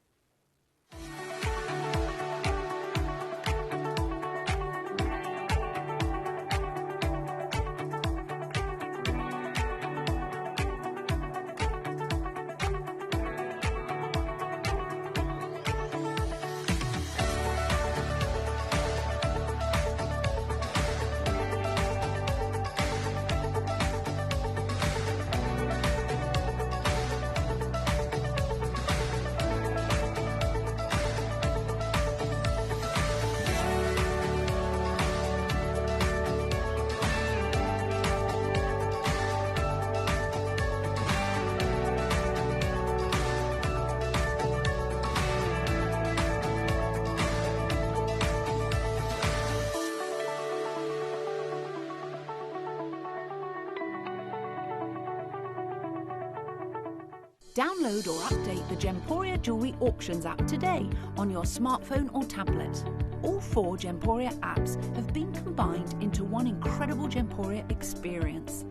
Download or update the Gemporia Jewellery Auctions app today on your smartphone or tablet. All 4 Gemporia apps have been combined into one incredible Gemporia experience.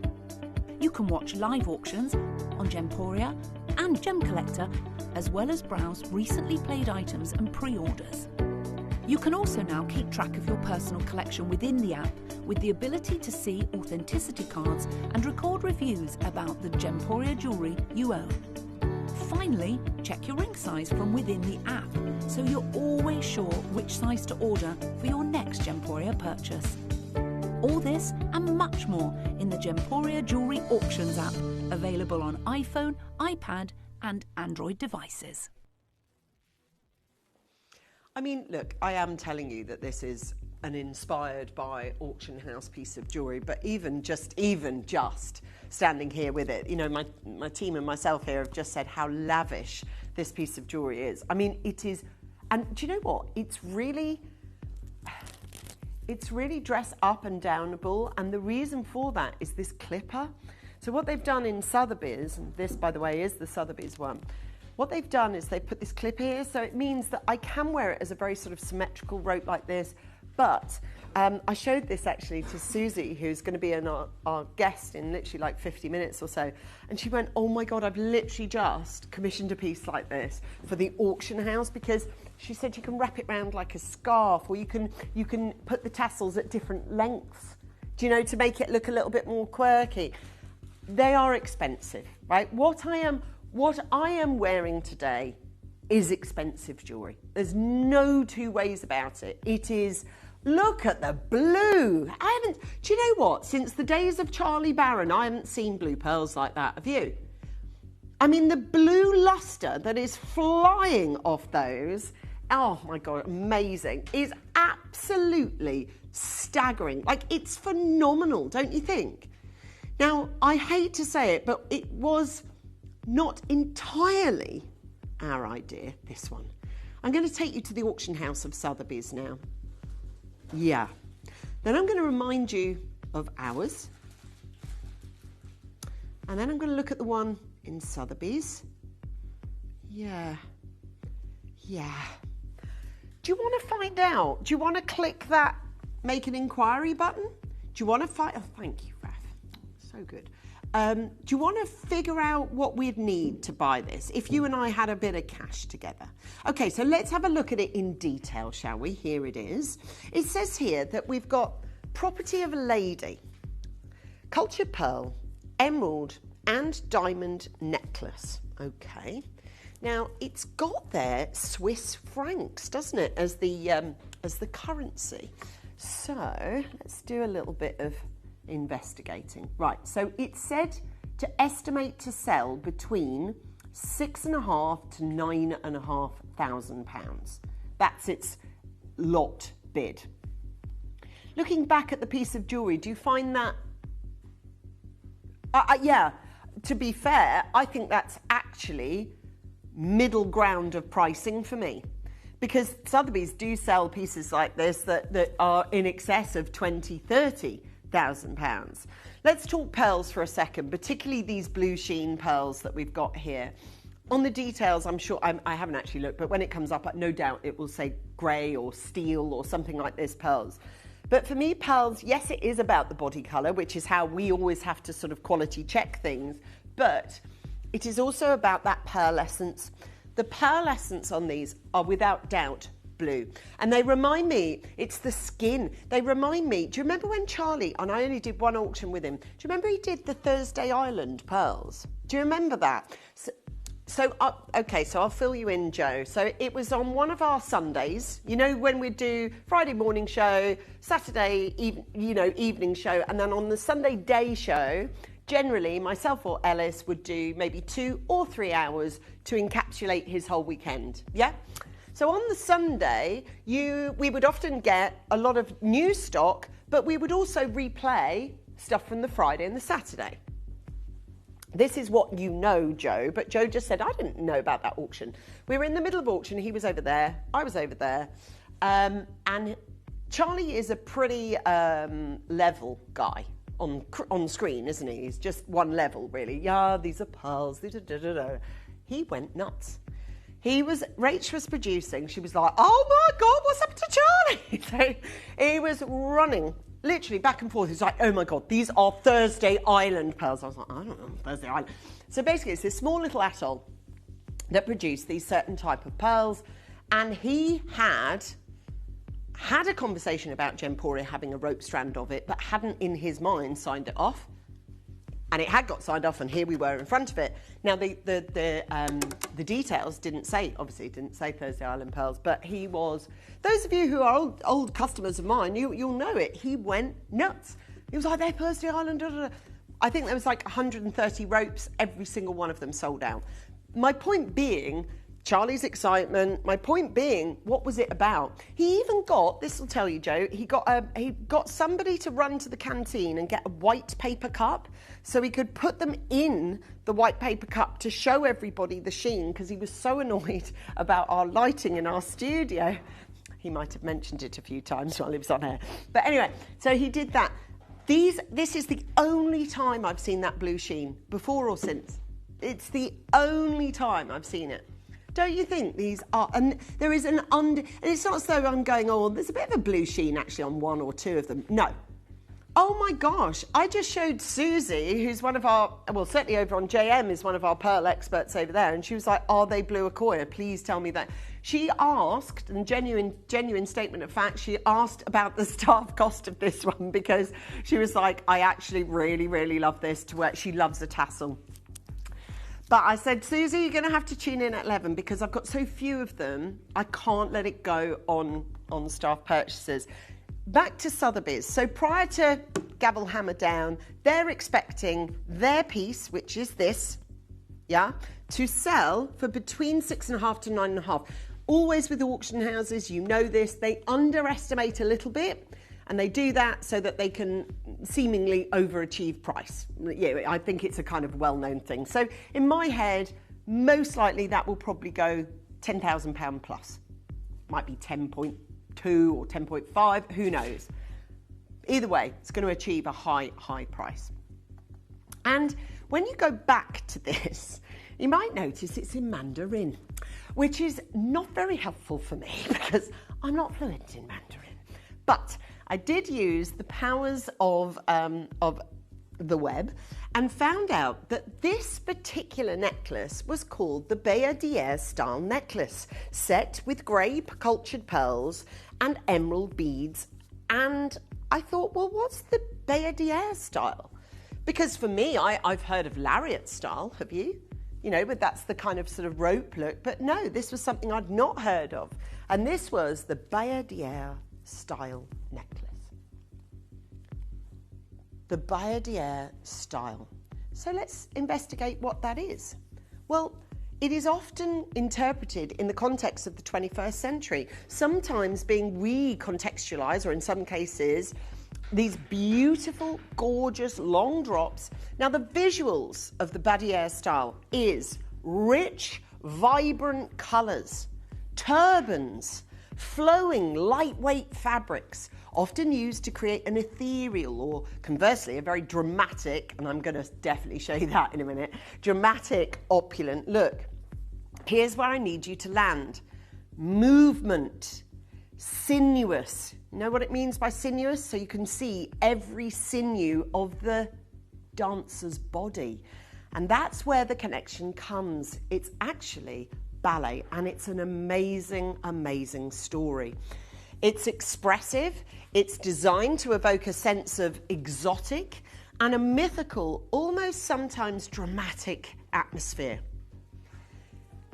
You can watch live auctions on Gemporia and Gem Collector, as well as browse recently played items and pre-orders. You can also now keep track of your personal collection within the app with the ability to see authenticity cards and record reviews about the Gemporia jewellery you own. Finally, check your ring size from within the app so you're always sure which size to order for your next Gemporia purchase. All this and much more in the Gemporia Jewellery Auctions app, available on iPhone, iPad and Android devices. I mean, look, I am telling you that this is an inspired by auction house piece of jewellery, but even just standing here with it, you know, my team and myself here have just said how lavish this piece of jewellery is. I mean, it is, and do you know what? It's really dress up and downable, and the reason for that is this clipper. So what they've done in Sotheby's, and this, by the way, is the Sotheby's one, what they've done is they've put this clip here, so it means that I can wear it as a very sort of symmetrical rope like this. But I showed this actually to Susie, who's going to be our guest in literally like 50 minutes or so. And she went, oh my God, I've literally just commissioned a piece like this for the auction house, because she said you can wrap it around like a scarf, or you can put the tassels at different lengths, do you know, to make it look a little bit more quirky. They are expensive, right? What I am wearing today is expensive jewellery. There's no two ways about it. It is, look at the blue. Do you know what? Since the days of Charlie Barron, I haven't seen blue pearls like that, have you? I mean, the blue luster that is flying off those, oh my God, amazing, is absolutely staggering. Like, it's phenomenal, don't you think? Now, I hate to say it, but it was not entirely our idea, this one. I'm going to take you to the auction house of Sotheby's now. Yeah. Then I'm going to remind you of ours. And then I'm going to look at the one in Sotheby's. Yeah. Yeah. Do you want to find out? Do you want to click that make an inquiry button? Do you want to find... Oh, thank you, Raf. So good. Do you want to figure out what we'd need to buy this if you and I had a bit of cash together? Okay, so let's have a look at it in detail, shall we? Here it is. It says here that we've got property of a lady, cultured pearl, emerald and diamond necklace. Okay. Now, it's got there Swiss francs, doesn't it, as the currency. So let's do a little bit of investigating. Right, so it said to estimate to sell between £6,500 to £9,500. That's its lot bid. Looking back at the piece of jewellery, do you find that... yeah, to be fair, I think that's actually middle ground of pricing for me. Because Sotheby's do sell pieces like this that are in excess of £20,000–30,000. Let's talk pearls for a second, particularly these blue sheen pearls that we've got here. On the details, I'm sure, I haven't actually looked, but when it comes up, no doubt it will say grey or steel or something like this, pearls. But for me, pearls, yes, it is about the body colour, which is how we always have to sort of quality check things, but it is also about that pearl essence. The pearl essence on these are without doubt blue. And they remind me, it's the skin. They remind me, do you remember when Charlie, and I only did one auction with him, do you remember he did the Thursday Island pearls? Do you remember that? Okay, so I'll fill you in, Joe. So it was on one of our Sundays, you know, when we do Friday morning show, Saturday, evening show, and then on the Sunday day show, generally, myself or Ellis would do maybe 2 or 3 hours to encapsulate his whole weekend, yeah? So on the Sunday, we would often get a lot of new stock, but we would also replay stuff from the Friday and the Saturday. This is what you know, Joe, but Joe just said, I didn't know about that auction. We were in the middle of auction, he was over there, I was over there, and Charlie is a pretty level guy. On screen, isn't he? He's just one level, really. Yeah, these are pearls. He went nuts. Rach was producing. She was like, oh my God, what's up to Charlie? So he was running, literally back and forth. He's like, oh my God, these are Thursday Island pearls. I was like, I don't know, Thursday Island. So basically, it's this small little atoll that produced these certain type of pearls. And he had had a conversation about Gemporia having a rope strand of it, but hadn't in his mind signed it off. And it had got signed off, and here we were in front of it. Now, the details didn't say, obviously, didn't say Thursday Island Pearls, but he was, those of you who are old customers of mine, you'll know it. He went nuts. He was like, they're Thursday Island, da, da, da. I think there was like 130 ropes, every single one of them sold out. My point being, Charlie's excitement, my point being, what was it about? He even got, this will tell you, Joe, he got somebody to run to the canteen and get a white paper cup so he could put them in the white paper cup to show everybody the sheen, because he was so annoyed about our lighting in our studio. He might have mentioned it a few times while he was on air. But anyway, so he did that. This is the only time I've seen that blue sheen, before or since. It's the only time I've seen it. Don't you think these are, and there is and it's not as though I'm going, oh, there's a bit of a blue sheen actually on one or two of them. No. Oh my gosh, I just showed Susie, who's one of our, well, certainly over on JM is one of our pearl experts over there, and she was like, are they blue Accoya? Please tell me that. She asked, and genuine statement of fact, she asked about the staff cost of this one, because she was like, I actually really, really love this to wear. She loves a tassel. But I said, Susie, you're going to have to tune in at 11 because I've got so few of them, I can't let it go on staff purchases. Back to Sotheby's. So prior to gavel hammer down, they're expecting their piece, which is this, yeah, to sell for between 6.5 to 9.5. Always with auction houses, you know this, they underestimate a little bit. And they do that so that they can seemingly overachieve price. Yeah, I think it's a kind of well-known thing. So in my head, most likely that will probably go £10,000 plus. Might be 10.2 or 10.5, who knows? Either way, it's going to achieve a high price. And when you go back to this, you might notice it's in Mandarin, which is not very helpful for me because I'm not fluent in Mandarin. But I did use the powers of the web and found out that this particular necklace was called the Bayadère style necklace, set with grey cultured pearls and emerald beads. And I thought, well, what's the Bayadère style? Because for me, I've heard of lariat style, have you? You know, but that's the kind of sort of rope look. But no, this was something I'd not heard of. And this was the Bayadère style necklace. The Bayadère style. So let's investigate what that is. Well, it is often interpreted in the context of the 21st century, sometimes being recontextualized, or in some cases, these beautiful, gorgeous, long drops. Now, the visuals of the Bayadère style is rich, vibrant colours, turbans, flowing, lightweight fabrics, often used to create an ethereal or, conversely, a very dramatic, and I'm going to definitely show you that in a minute, dramatic, opulent look. Here's where I need you to land. Movement, sinuous. You know what it means by sinuous? So you can see every sinew of the dancer's body. And that's where the connection comes. It's actually ballet, and it's an amazing, amazing story. It's expressive, it's designed to evoke a sense of exotic and a mythical, almost sometimes dramatic atmosphere.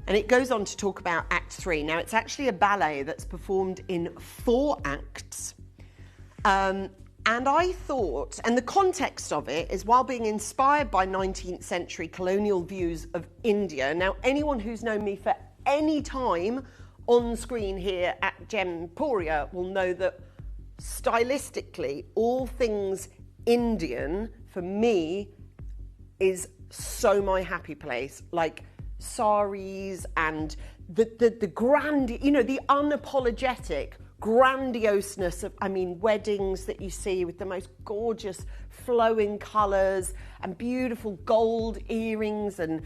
And it goes on to talk about Act 3. Now, it's actually a ballet that's performed in 4 acts. And I thought, and the context of it is while being inspired by 19th century colonial views of India. Now, anyone who's known me for any time on screen here at Gemporia will know that stylistically, all things Indian, for me, is so my happy place. Like saris and the grand, you know, the unapologetic grandioseness of, I mean, weddings that you see with the most gorgeous flowing colours and beautiful gold earrings and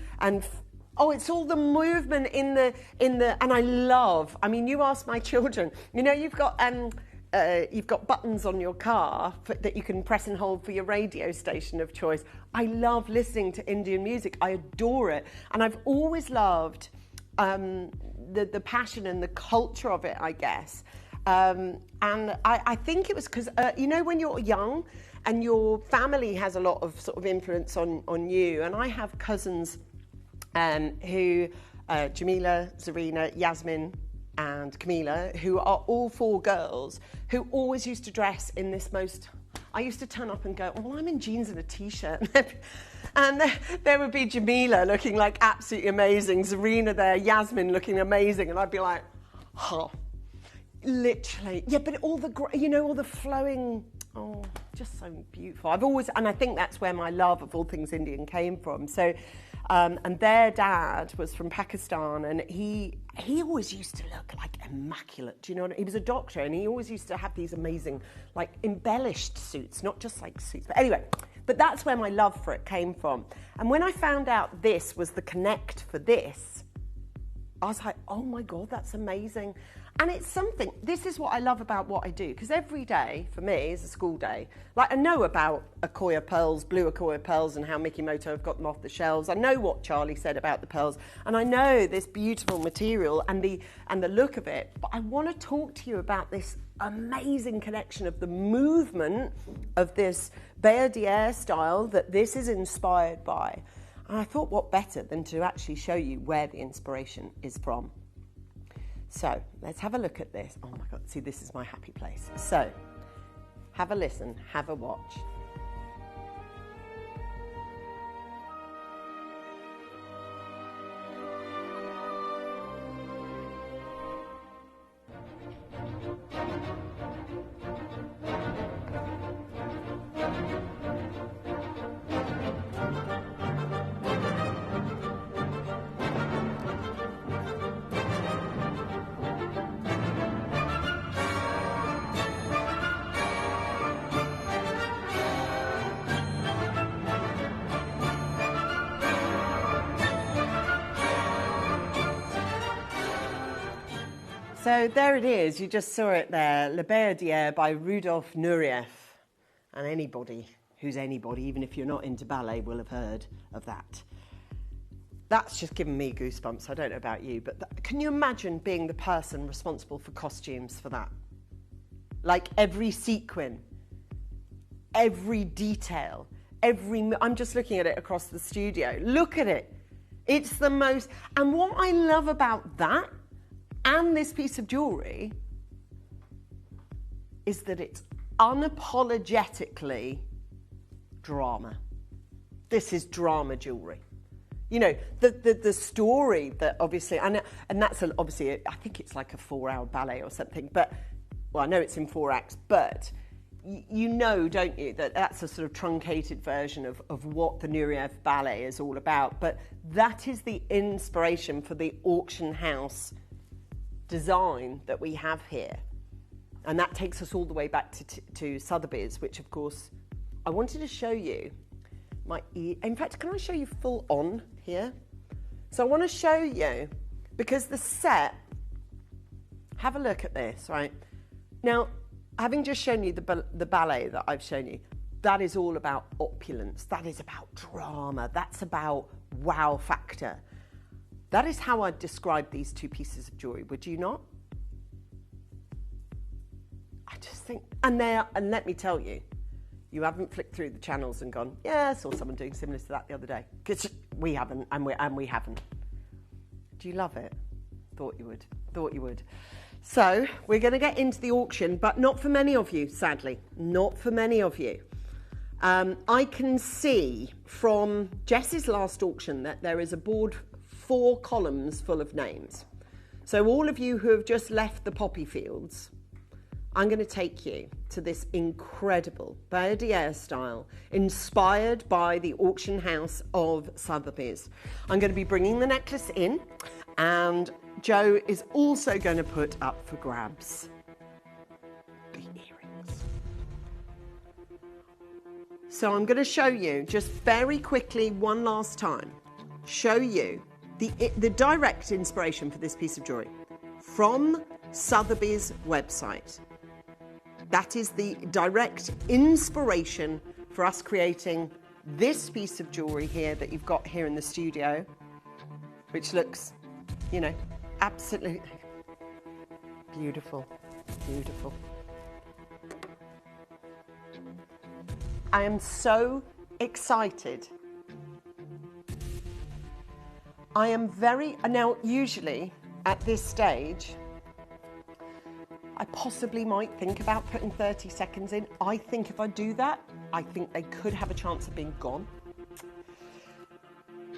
oh, it's all the movement in the, and I love, I mean, you ask my children, you know, you've got buttons on your car that you can press and hold for your radio station of choice. I love listening to Indian music. I adore it. And I've always loved the passion and the culture of it, I guess. And I think it was because, you know, when you're young and your family has a lot of sort of influence on you, and I have cousins who, Jamila, Zarina, Yasmin, and Camila, who are all 4 girls, who always used to dress in this most... I used to turn up and go, oh, well, I'm in jeans and a T-shirt. And there would be Jamila looking like absolutely amazing, Zarina there, Yasmin looking amazing, and I'd be like, huh, literally. Yeah, but all the, you know, all the flowing, oh, just so beautiful. I've always, and I think that's where my love of all things Indian came from. So, and their dad was from Pakistan, and he always used to look like immaculate. Do you know what I mean? He was a doctor, and he always used to have these amazing, like, embellished suits, not just like suits. But anyway, but that's where my love for it came from. And when I found out this was the connect for this, I was like, oh my God, that's amazing. And it's something, this is what I love about what I do, because every day for me is a school day. Like, I know about Accoya pearls, blue Accoya pearls, and how Mikimoto have got them off the shelves. I know what Charlie said about the pearls, and I know this beautiful material and the look of it. But I want to talk to you about this amazing connection of the movement of this Bayer d'Air style that this is inspired by. And I thought, what better than to actually show you where the inspiration is from. So let's have a look at this. Oh my God, see, this is my happy place. So have a listen, have a watch. So there it is, you just saw it there, Le Bayer d'Air by Rudolf Nureyev. And anybody who's anybody, even if you're not into ballet, will have heard of that. That's just given me goosebumps. I don't know about you, but can you imagine being the person responsible for costumes for that? Like every sequin, every detail, I'm just looking at it across the studio. Look at it. It's the most, and what I love about that and this piece of jewellery is that it's unapologetically drama. This is drama jewellery. You know, the story that obviously, and that's obviously, I think it's like a 4-hour ballet or something, but, well, I know it's in 4 acts, but you know, don't you, that that's a sort of truncated version of what the Nureyev ballet is all about, but that is the inspiration for the auction house design that we have here. And that takes us all the way back to Sotheby's, which of course, I wanted to show you in fact, can I show you full on here? So I want to show you, because the set, have a look at this, right? Now, having just shown you the ballet that I've shown you, that is all about opulence, that is about drama, that's about wow factor. That is how I'd describe these 2 pieces of jewellery, would you not? I just think, and let me tell you, you haven't flicked through the channels and gone, yeah, I saw someone doing similar to that the other day. Because we haven't, and we haven't. Do you love it? Thought you would. So, we're going to get into the auction, but not for many of you, sadly. Not for many of you. I can see from Jess's last auction that there is a board 4 columns full of names. So all of you who have just left the poppy fields, I'm going to take you to this incredible Bayer d'Air style, inspired by the auction house of Sotheby's. I'm going to be bringing the necklace in, and Joe is also going to put up for grabs the earrings. So I'm going to show you, just very quickly one last time, show you the direct inspiration for this piece of jewellery from Sotheby's website. That is the direct inspiration for us creating this piece of jewellery here that you've got here in the studio, which looks, you know, absolutely beautiful. Beautiful. I am so excited. I am now usually at this stage, I possibly might think about putting 30 seconds in. I think if I do that, I think they could have a chance of being gone.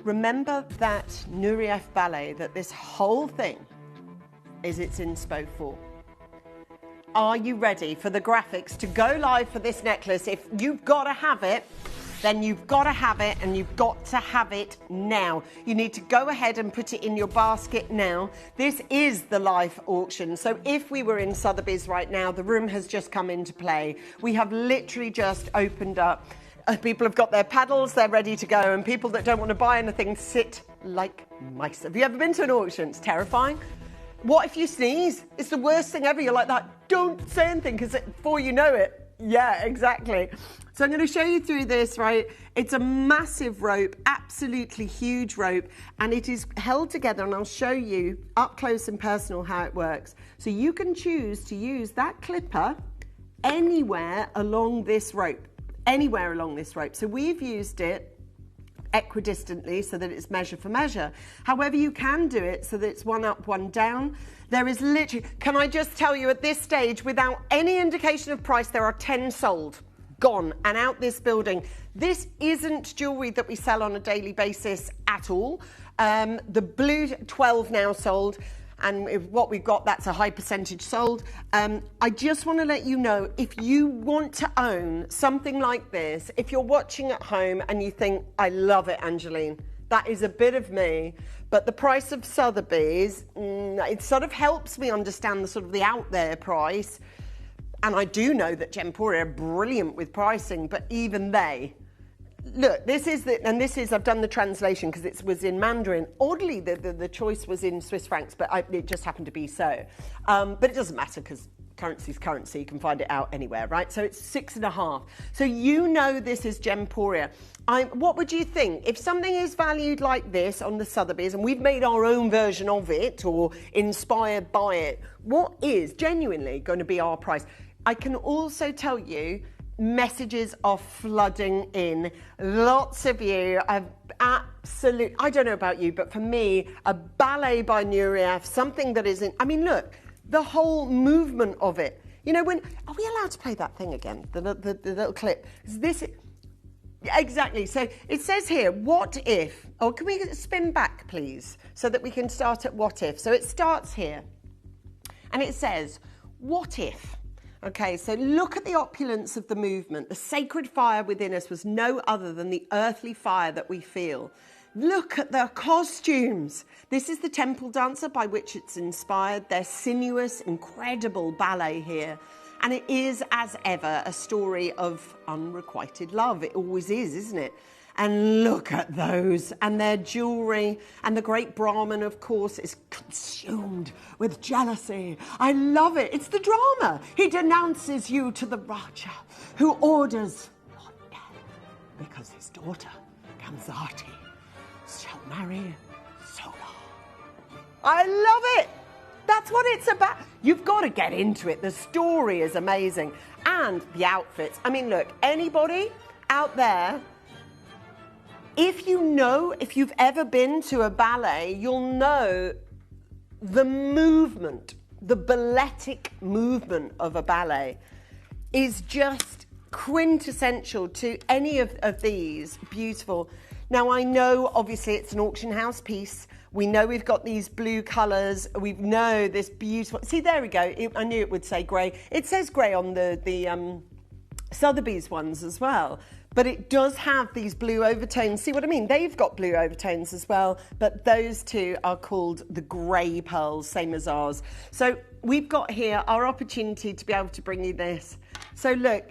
Remember that Nureyev ballet, that this whole thing is its inspo for. Are you ready for the graphics to go live for this necklace? If you've got to have it, then you've got to have it, and you've got to have it now. You need to go ahead and put it in your basket now. This is the live auction. So if we were in Sotheby's right now, the room has just come into play. We have literally just opened up. People have got their paddles, they're ready to go, and people that don't want to buy anything sit like mice. Have you ever been to an auction? It's terrifying. What if you sneeze? It's the worst thing ever. You're like that. Don't say anything, because before you know it, yeah, exactly. So I'm going to show you through this, right? It's a massive rope, absolutely huge rope, and it is held together, and I'll show you up close and personal how it works. So you can choose to use that clipper anywhere along this rope, anywhere along this rope. So we've used it equidistantly so that it's measure for measure. However, you can do it so that it's one up, one down. There is literally, can I just tell you at this stage, without any indication of price, there are 10 sold, gone, and out this building. This isn't jewellery that we sell on a daily basis at all. The blue 12 now sold, and what we've got, that's a high percentage sold. I just want to let you know, if you want to own something like this, if you're watching at home and you think, I love it, Angeline, that is a bit of me, but the price of Sotheby's, it sort of helps me understand the sort of the out there price. And I do know that Gemporia are brilliant with pricing, but even they, look, this is, I've done the translation because it was in Mandarin. Oddly, the choice was in Swiss francs, but it just happened to be so. But it doesn't matter because currency's currency. You can find it out anywhere, right? So it's 6.5. So you know this is Gemporia. What would you think? If something is valued like this on the Sotheby's, and we've made our own version of it or inspired by it, what is genuinely going to be our price? I can also tell you, messages are flooding in. Lots of you have absolute, I don't know about you, but for me, a ballet by Nureyev, something that isn't, I mean, look, the whole movement of it. You know, when, are we allowed to play that thing again? The little clip. Is this, exactly. So it says here, what if, or can we spin back, please, so that we can start at what if? So it starts here, and it says, what if? Okay, so look at the opulence of the movement. The sacred fire within us was no other than the earthly fire that we feel. Look at the costumes. This is the temple dancer by which it's inspired. Their sinuous, incredible ballet here. And it is, as ever, a story of unrequited love. It always is, isn't it? And look at those, and their jewellery, and the great Brahmin, of course, is consumed with jealousy. I love it. It's the drama. He denounces you to the Raja, who orders not death, because his daughter, Kamsati, shall marry Sola. I love it. That's what it's about. You've got to get into it. The story is amazing. And the outfits. I mean, look, anybody out there, if you've ever been to a ballet, you'll know the movement, the balletic movement of a ballet is just quintessential to any of these. Beautiful. Now, I know, obviously, it's an auction house piece. We know we've got these blue colours. We know this beautiful... See, there we go. I knew it would say grey. It says grey on the Sotheby's ones as well. But it does have these blue overtones. See what I mean? They've got blue overtones as well, but those two are called the grey pearls, same as ours. So we've got here our opportunity to be able to bring you this. So look,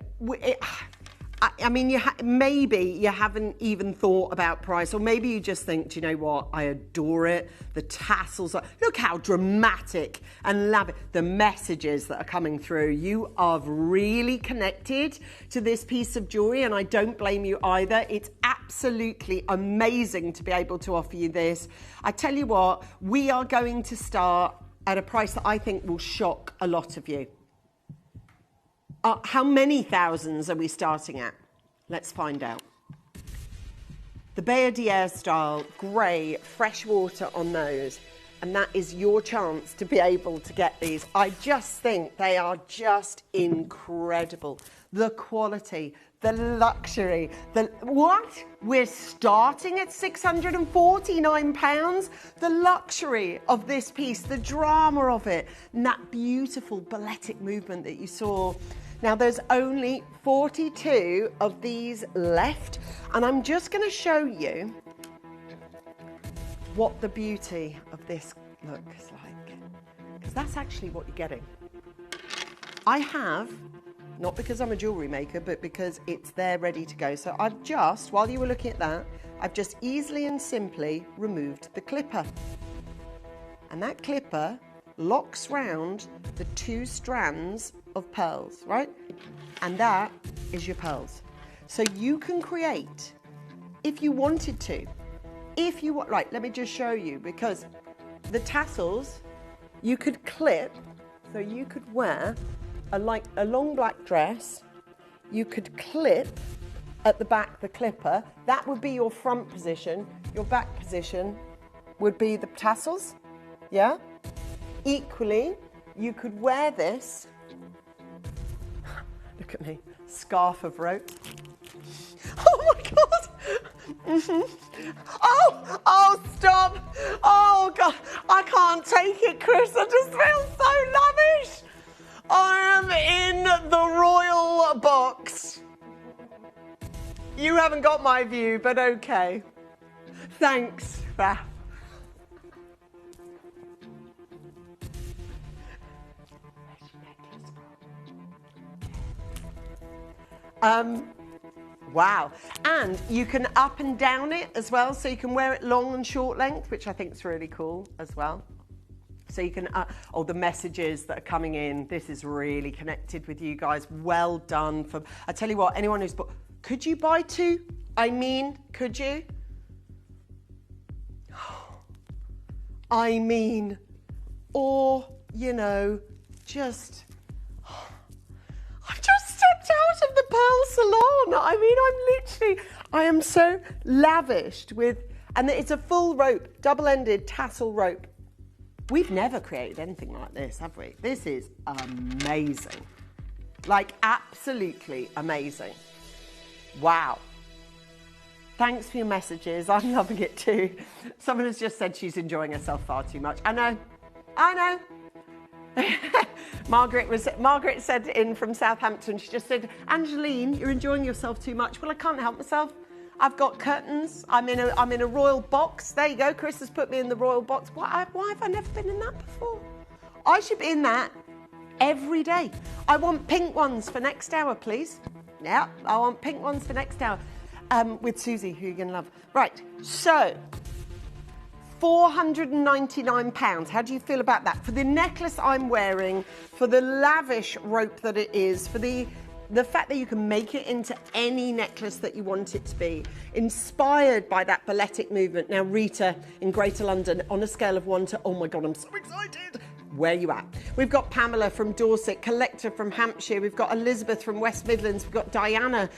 I mean, maybe you haven't even thought about price, or maybe you just think, do you know what? I adore it. The tassels look how dramatic and lavish. The messages that are coming through. You are really connected to this piece of jewelry, and I don't blame you either. It's absolutely amazing to be able to offer you this. I tell you what, we are going to start at a price that I think will shock a lot of you. How many thousands are we starting at? Let's find out. The Bayer d'Air style, grey, fresh water on those. And that is your chance to be able to get these. I just think they are just incredible. The quality, the luxury, what? We're starting at £649. The luxury of this piece, the drama of it, and that beautiful balletic movement that you saw. Now there's only 42 of these left, and I'm just going to show you what the beauty of this looks like, because that's actually what you're getting. I have, not because I'm a jewellery maker, but because it's there ready to go. So I've just, while you were looking at that, I've just easily and simply removed the clipper. And that clipper locks round the 2 strands of pearls, right? And that is your pearls. So you can create, if you wanted to, if you want, right, let me just show you, because the tassels you could clip, so you could wear a long black dress, you could clip at the back the clipper, that would be your front position, your back position would be the tassels, yeah? Equally, you could wear this, look at me, scarf of rope. Oh my God! Oh, stop! Oh God, I can't take it, Chris. I just feel so lavish. I am in the royal box. You haven't got my view, but okay. Thanks, Beth. Wow, and you can up and down it as well, so you can wear it long and short length, which I think is really cool as well. So you can, oh, the messages that are coming in, this is really connected with you guys. Well done. I tell you what, anyone who's bought, could you buy 2? I mean, could you? I mean, or, you know, just, I've just stepped out of the Pearl Salon. I mean, I am so lavished with, and it's a full rope, double-ended tassel rope. We've never created anything like this, have we? This is amazing. Like, absolutely amazing. Wow. Thanks for your messages. I'm loving it too. Someone has just said she's enjoying herself far too much. I know. Margaret said in from Southampton, she just said, Angeline, you're enjoying yourself too much. Well, I can't help myself. I've got curtains. I'm in a royal box. There you go. Chris has put me in the royal box. Why have I never been in that before? I should be in that every day. I want pink ones for next hour, please. Yeah, I want pink ones for next hour. With Susie, who you're going to love. Right, so £499. How do you feel about that? For the necklace I'm wearing, for the lavish rope that it is, for the fact that you can make it into any necklace that you want it to be, inspired by that balletic movement. Now, Rita in Greater London, on a scale of 1 to, oh my God, I'm so excited. Where you at? We've got Pamela from Dorset, Collector from Hampshire, we've got Elizabeth from West Midlands, we've got Diana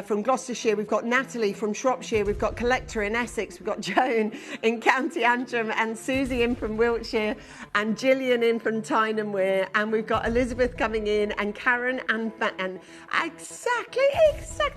from Gloucestershire, we've got Natalie from Shropshire, we've got Collector in Essex, we've got Joan in County Antrim, and Susie in from Wiltshire, and Gillian in from Tyne and Wear, and we've got Elizabeth coming in, and Karen and exactly,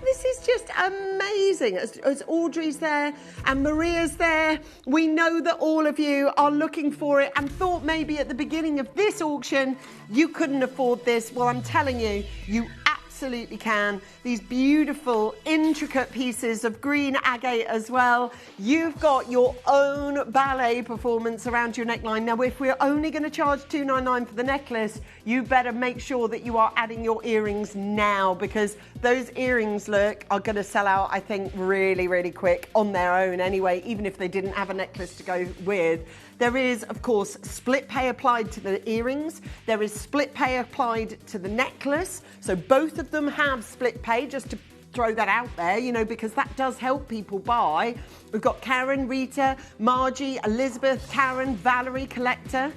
this is just amazing. As Audrey's there and Maria's there, we know that all of you are looking for it and thought maybe at the beginning of this auction you couldn't afford this. Well, I'm telling you, you absolutely can. These beautiful intricate pieces of green agate as well. You've got your own ballet performance around your neckline. Now, if we're only going to charge $299 for the necklace, you better make sure that you are adding your earrings now, because those earrings, look, are going to sell out, I think, really, really quick on their own anyway, even if they didn't have a necklace to go with. There is, of course, split pay applied to the earrings. There is split pay applied to the necklace. So both of them have split pay, just to throw that out there, you know, because that does help people buy. We've got Karen, Rita, Margie, Elizabeth, Karen, Valerie, Collector.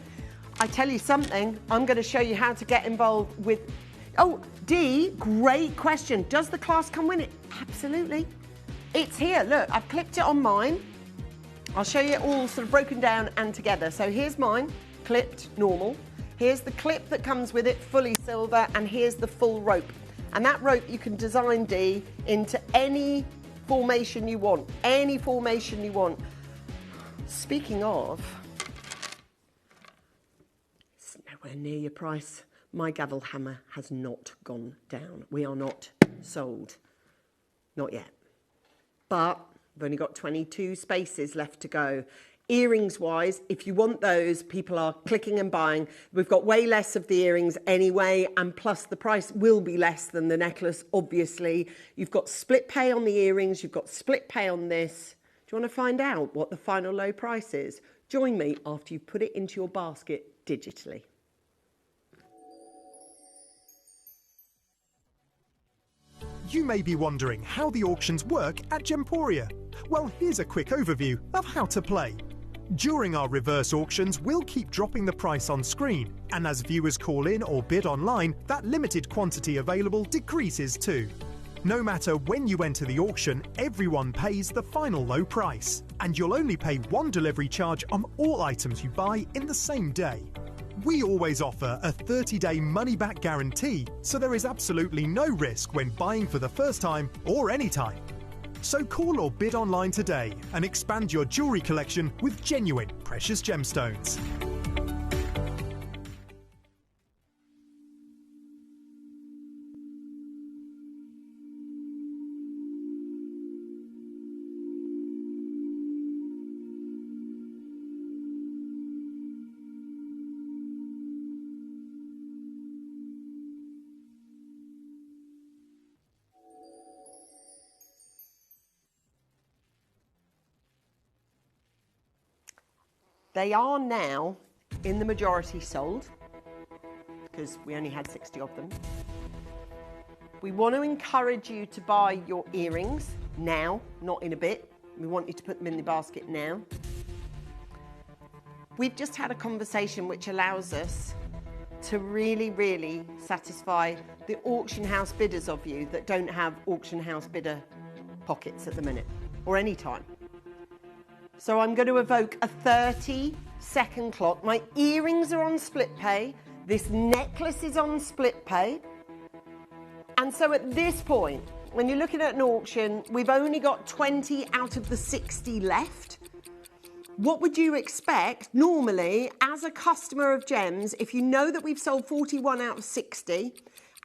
I tell you something, I'm going to show you how to get involved with... Oh, D, great question. Does the class come with it? Absolutely. It's here. Look, I've clipped it on mine. I'll show you it all sort of broken down and together. So here's mine, clipped, normal. Here's the clip that comes with it, fully silver, and here's the full rope. And that rope you can design, D, into any formation you want. Any formation you want. Speaking of, it's nowhere near your price. My gavel hammer has not gone down. We are not sold. Not yet. But I've only got 22 spaces left to go. Earrings wise, if you want those, people are clicking and buying. We've got way less of the earrings anyway, and plus the price will be less than the necklace, obviously. You've got split pay on the earrings, you've got split pay on this. Do you want to find out what the final low price is? Join me after you put it into your basket digitally. You may be wondering how the auctions work at Gemporia. Well, here's a quick overview of how to play. During our reverse auctions, we'll keep dropping the price on screen, and as viewers call in or bid online, that limited quantity available decreases too. No matter when you enter the auction, everyone pays the final low price, and you'll only pay one delivery charge on all items you buy in the same day. We always offer a 30-day money-back guarantee, so there is absolutely no risk when buying for the first time or any time. So call or bid online today and expand your jewellery collection with genuine precious gemstones. They are now in the majority sold because we only had 60 of them. We want to encourage you to buy your earrings now, not in a bit. We want you to put them in the basket now. We've just had a conversation which allows us to really, really satisfy the auction house bidders of you that don't have auction house bidder pockets at the minute or any time. So I'm going to evoke a 30-second clock. My earrings are on split pay. This necklace is on split pay. And so at this point, when you're looking at an auction, we've only got 20 out of the 60 left. What would you expect normally as a customer of Gems, if you know that we've sold 41 out of 60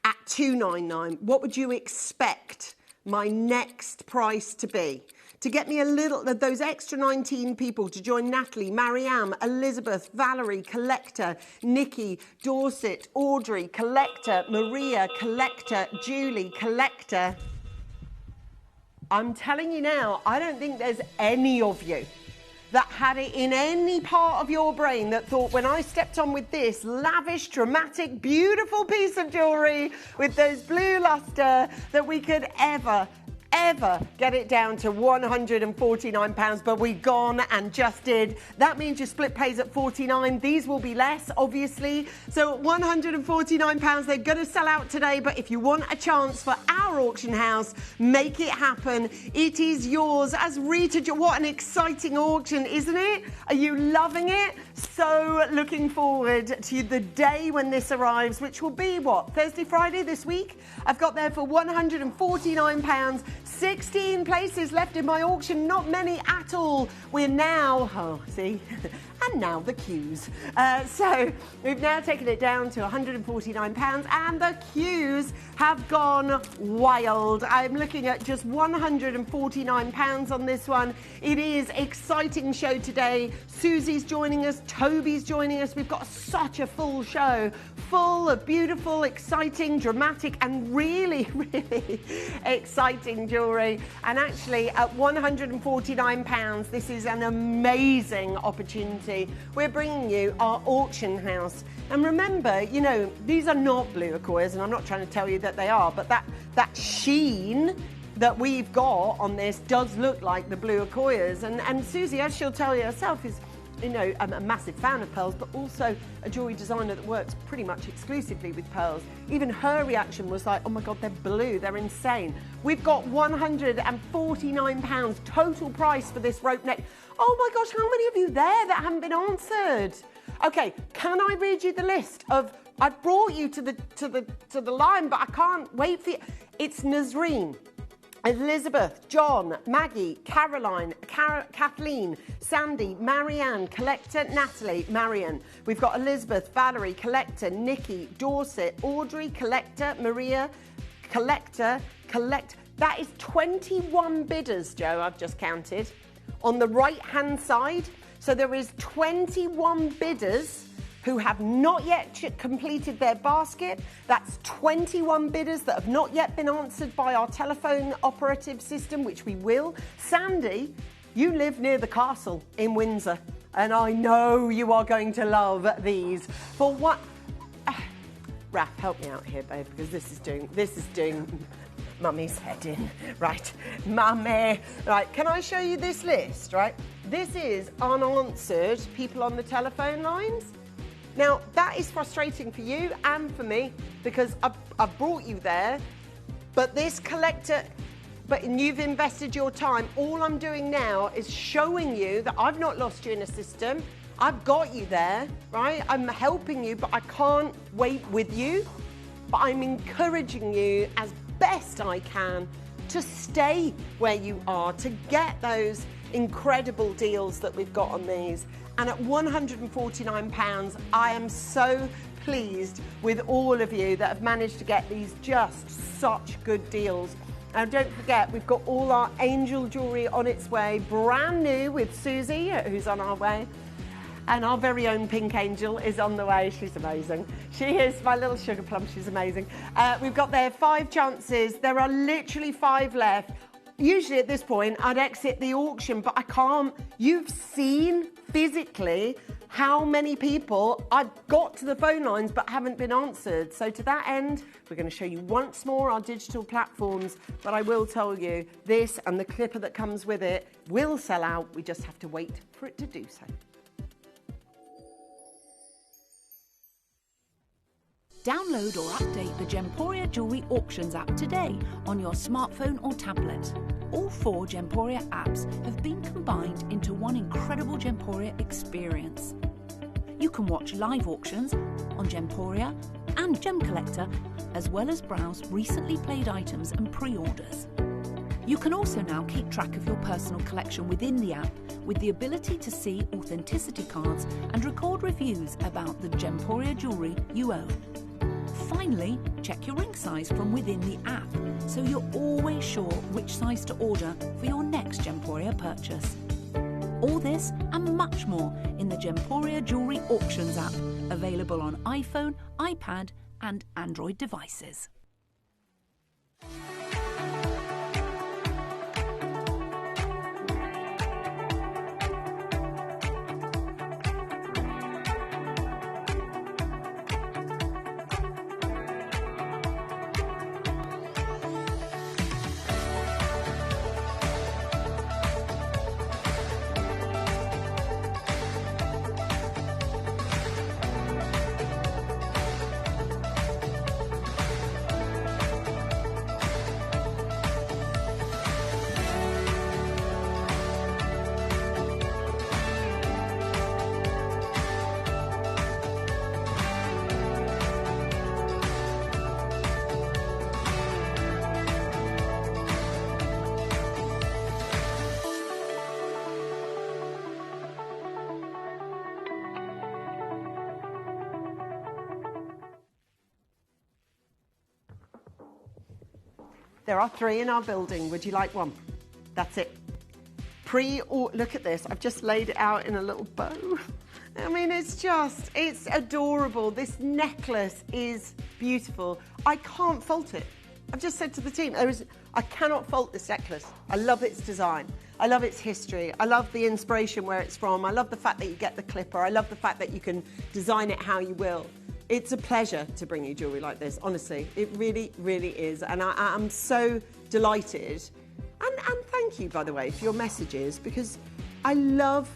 at $299, what would you expect my next price to be? To get me a little, those extra 19 people to join Natalie, Marianne, Elizabeth, Valerie, Collector, Nikki, Dorset, Audrey, Collector, Maria, Collector, Julie, Collector. I'm telling you now, I don't think there's any of you that had it in any part of your brain that thought, when I stepped on with this lavish, dramatic, beautiful piece of jewellery with those blue luster, that we could ever get it down to £149, but we've gone and just did. That means your split pays at 49. These will be less, obviously. So at £149, they're going to sell out today, but if you want a chance for our auction house, make it happen. It is yours. As Rita, what an exciting auction, isn't it? Are you loving it? So looking forward to the day when this arrives, which will be, what, Thursday, Friday this week? I've got there for £149. 16 places left in my auction, not many at all. We're now, oh, see, and now the queues. So we've now taken it down to £149 and the queues have gone wild. I'm looking at just £149 on this one. It is exciting show today. Susie's joining us, Toby's joining us. We've got such a full show, full of beautiful, exciting, dramatic and really, really exciting jewellery. And actually at £149, this is an amazing opportunity. We're bringing you our auction house. And remember, you know, these are not blue Accoyas, and I'm not trying to tell you that they are, but that sheen that we've got on this does look like the blue Accoyas. And Susie, as she'll tell you herself, is I'm a massive fan of pearls, but also a jewellery designer that works pretty much exclusively with pearls. Even her reaction was like, oh my God, they're blue, they're insane. We've got £149 total price for this rope neck. Oh my gosh, how many of you there that haven't been answered? Okay, can I read you the list of, I've brought you to the line, but I can't wait for you. It's Nazreen, Elizabeth, John, Maggie, Caroline, Kathleen, Sandy, Marianne, Collector, Natalie, Marion. We've got Elizabeth, Valerie, Collector, Nikki, Dorset, Audrey, Collector, Maria, Collector, That is 21 bidders, Joe, I've just counted, on the right-hand side. So there is 21 bidders who have not yet completed their basket. That's 21 bidders that have not yet been answered by our telephone operative system, which we will. Sandy, you live near the castle in Windsor, and I know you are going to love these. For what? Raph, help me out here, babe, because this is doing Mummy's head in. Right, Mummy. Right, can I show you this list, right? This is unanswered people on the telephone lines. Now, that is frustrating for you and for me because I've brought you there, but this collector, and you've invested your time. All I'm doing now is showing you that I've not lost you in a system. I've got you there, right? I'm helping you, but I can't wait with you. But I'm encouraging you as best I can to stay where you are, to get those incredible deals that we've got on these. And at £149, I am so pleased with all of you that have managed to get these just such good deals. And don't forget, we've got all our angel jewellery on its way, brand new with Susie, who's on our way. And our very own pink angel is on the way. She's amazing. She is my little sugar plum. She's amazing. We've got there 5 chances. There are literally 5 left. Usually at this point, I'd exit the auction, but I can't. You've seen physically how many people I've got to the phone lines but haven't been answered. So to that end, we're going to show you once more our digital platforms, but I will tell you this and the clipper that comes with it will sell out. We just have to wait for it to do so. Download or update the Gemporia Jewellery Auctions app today on your smartphone or tablet. All 4 Gemporia apps have been combined into one incredible Gemporia experience. You can watch live auctions on Gemporia and Gem Collector, as well as browse recently played items and pre-orders. You can also now keep track of your personal collection within the app with the ability to see authenticity cards and record reviews about the Gemporia jewellery you own. Finally, check your ring size from within the app so you're always sure which size to order for your next Gemporia purchase. All this and much more in the Gemporia Jewellery Auctions app, available on iPhone, iPad and Android devices. There are 3 in our building. Would you like one? That's it. Look at this. I've just laid it out in a little bow. I mean, it's adorable. This necklace is beautiful. I can't fault it. I've just said to the team, I cannot fault this necklace. I love its design. I love its history. I love the inspiration where it's from. I love the fact that you get the clipper. I love the fact that you can design it how you will. It's a pleasure to bring you jewellery like this, honestly. It really, really is. And I'm so delighted. And thank you, by the way, for your messages, because I love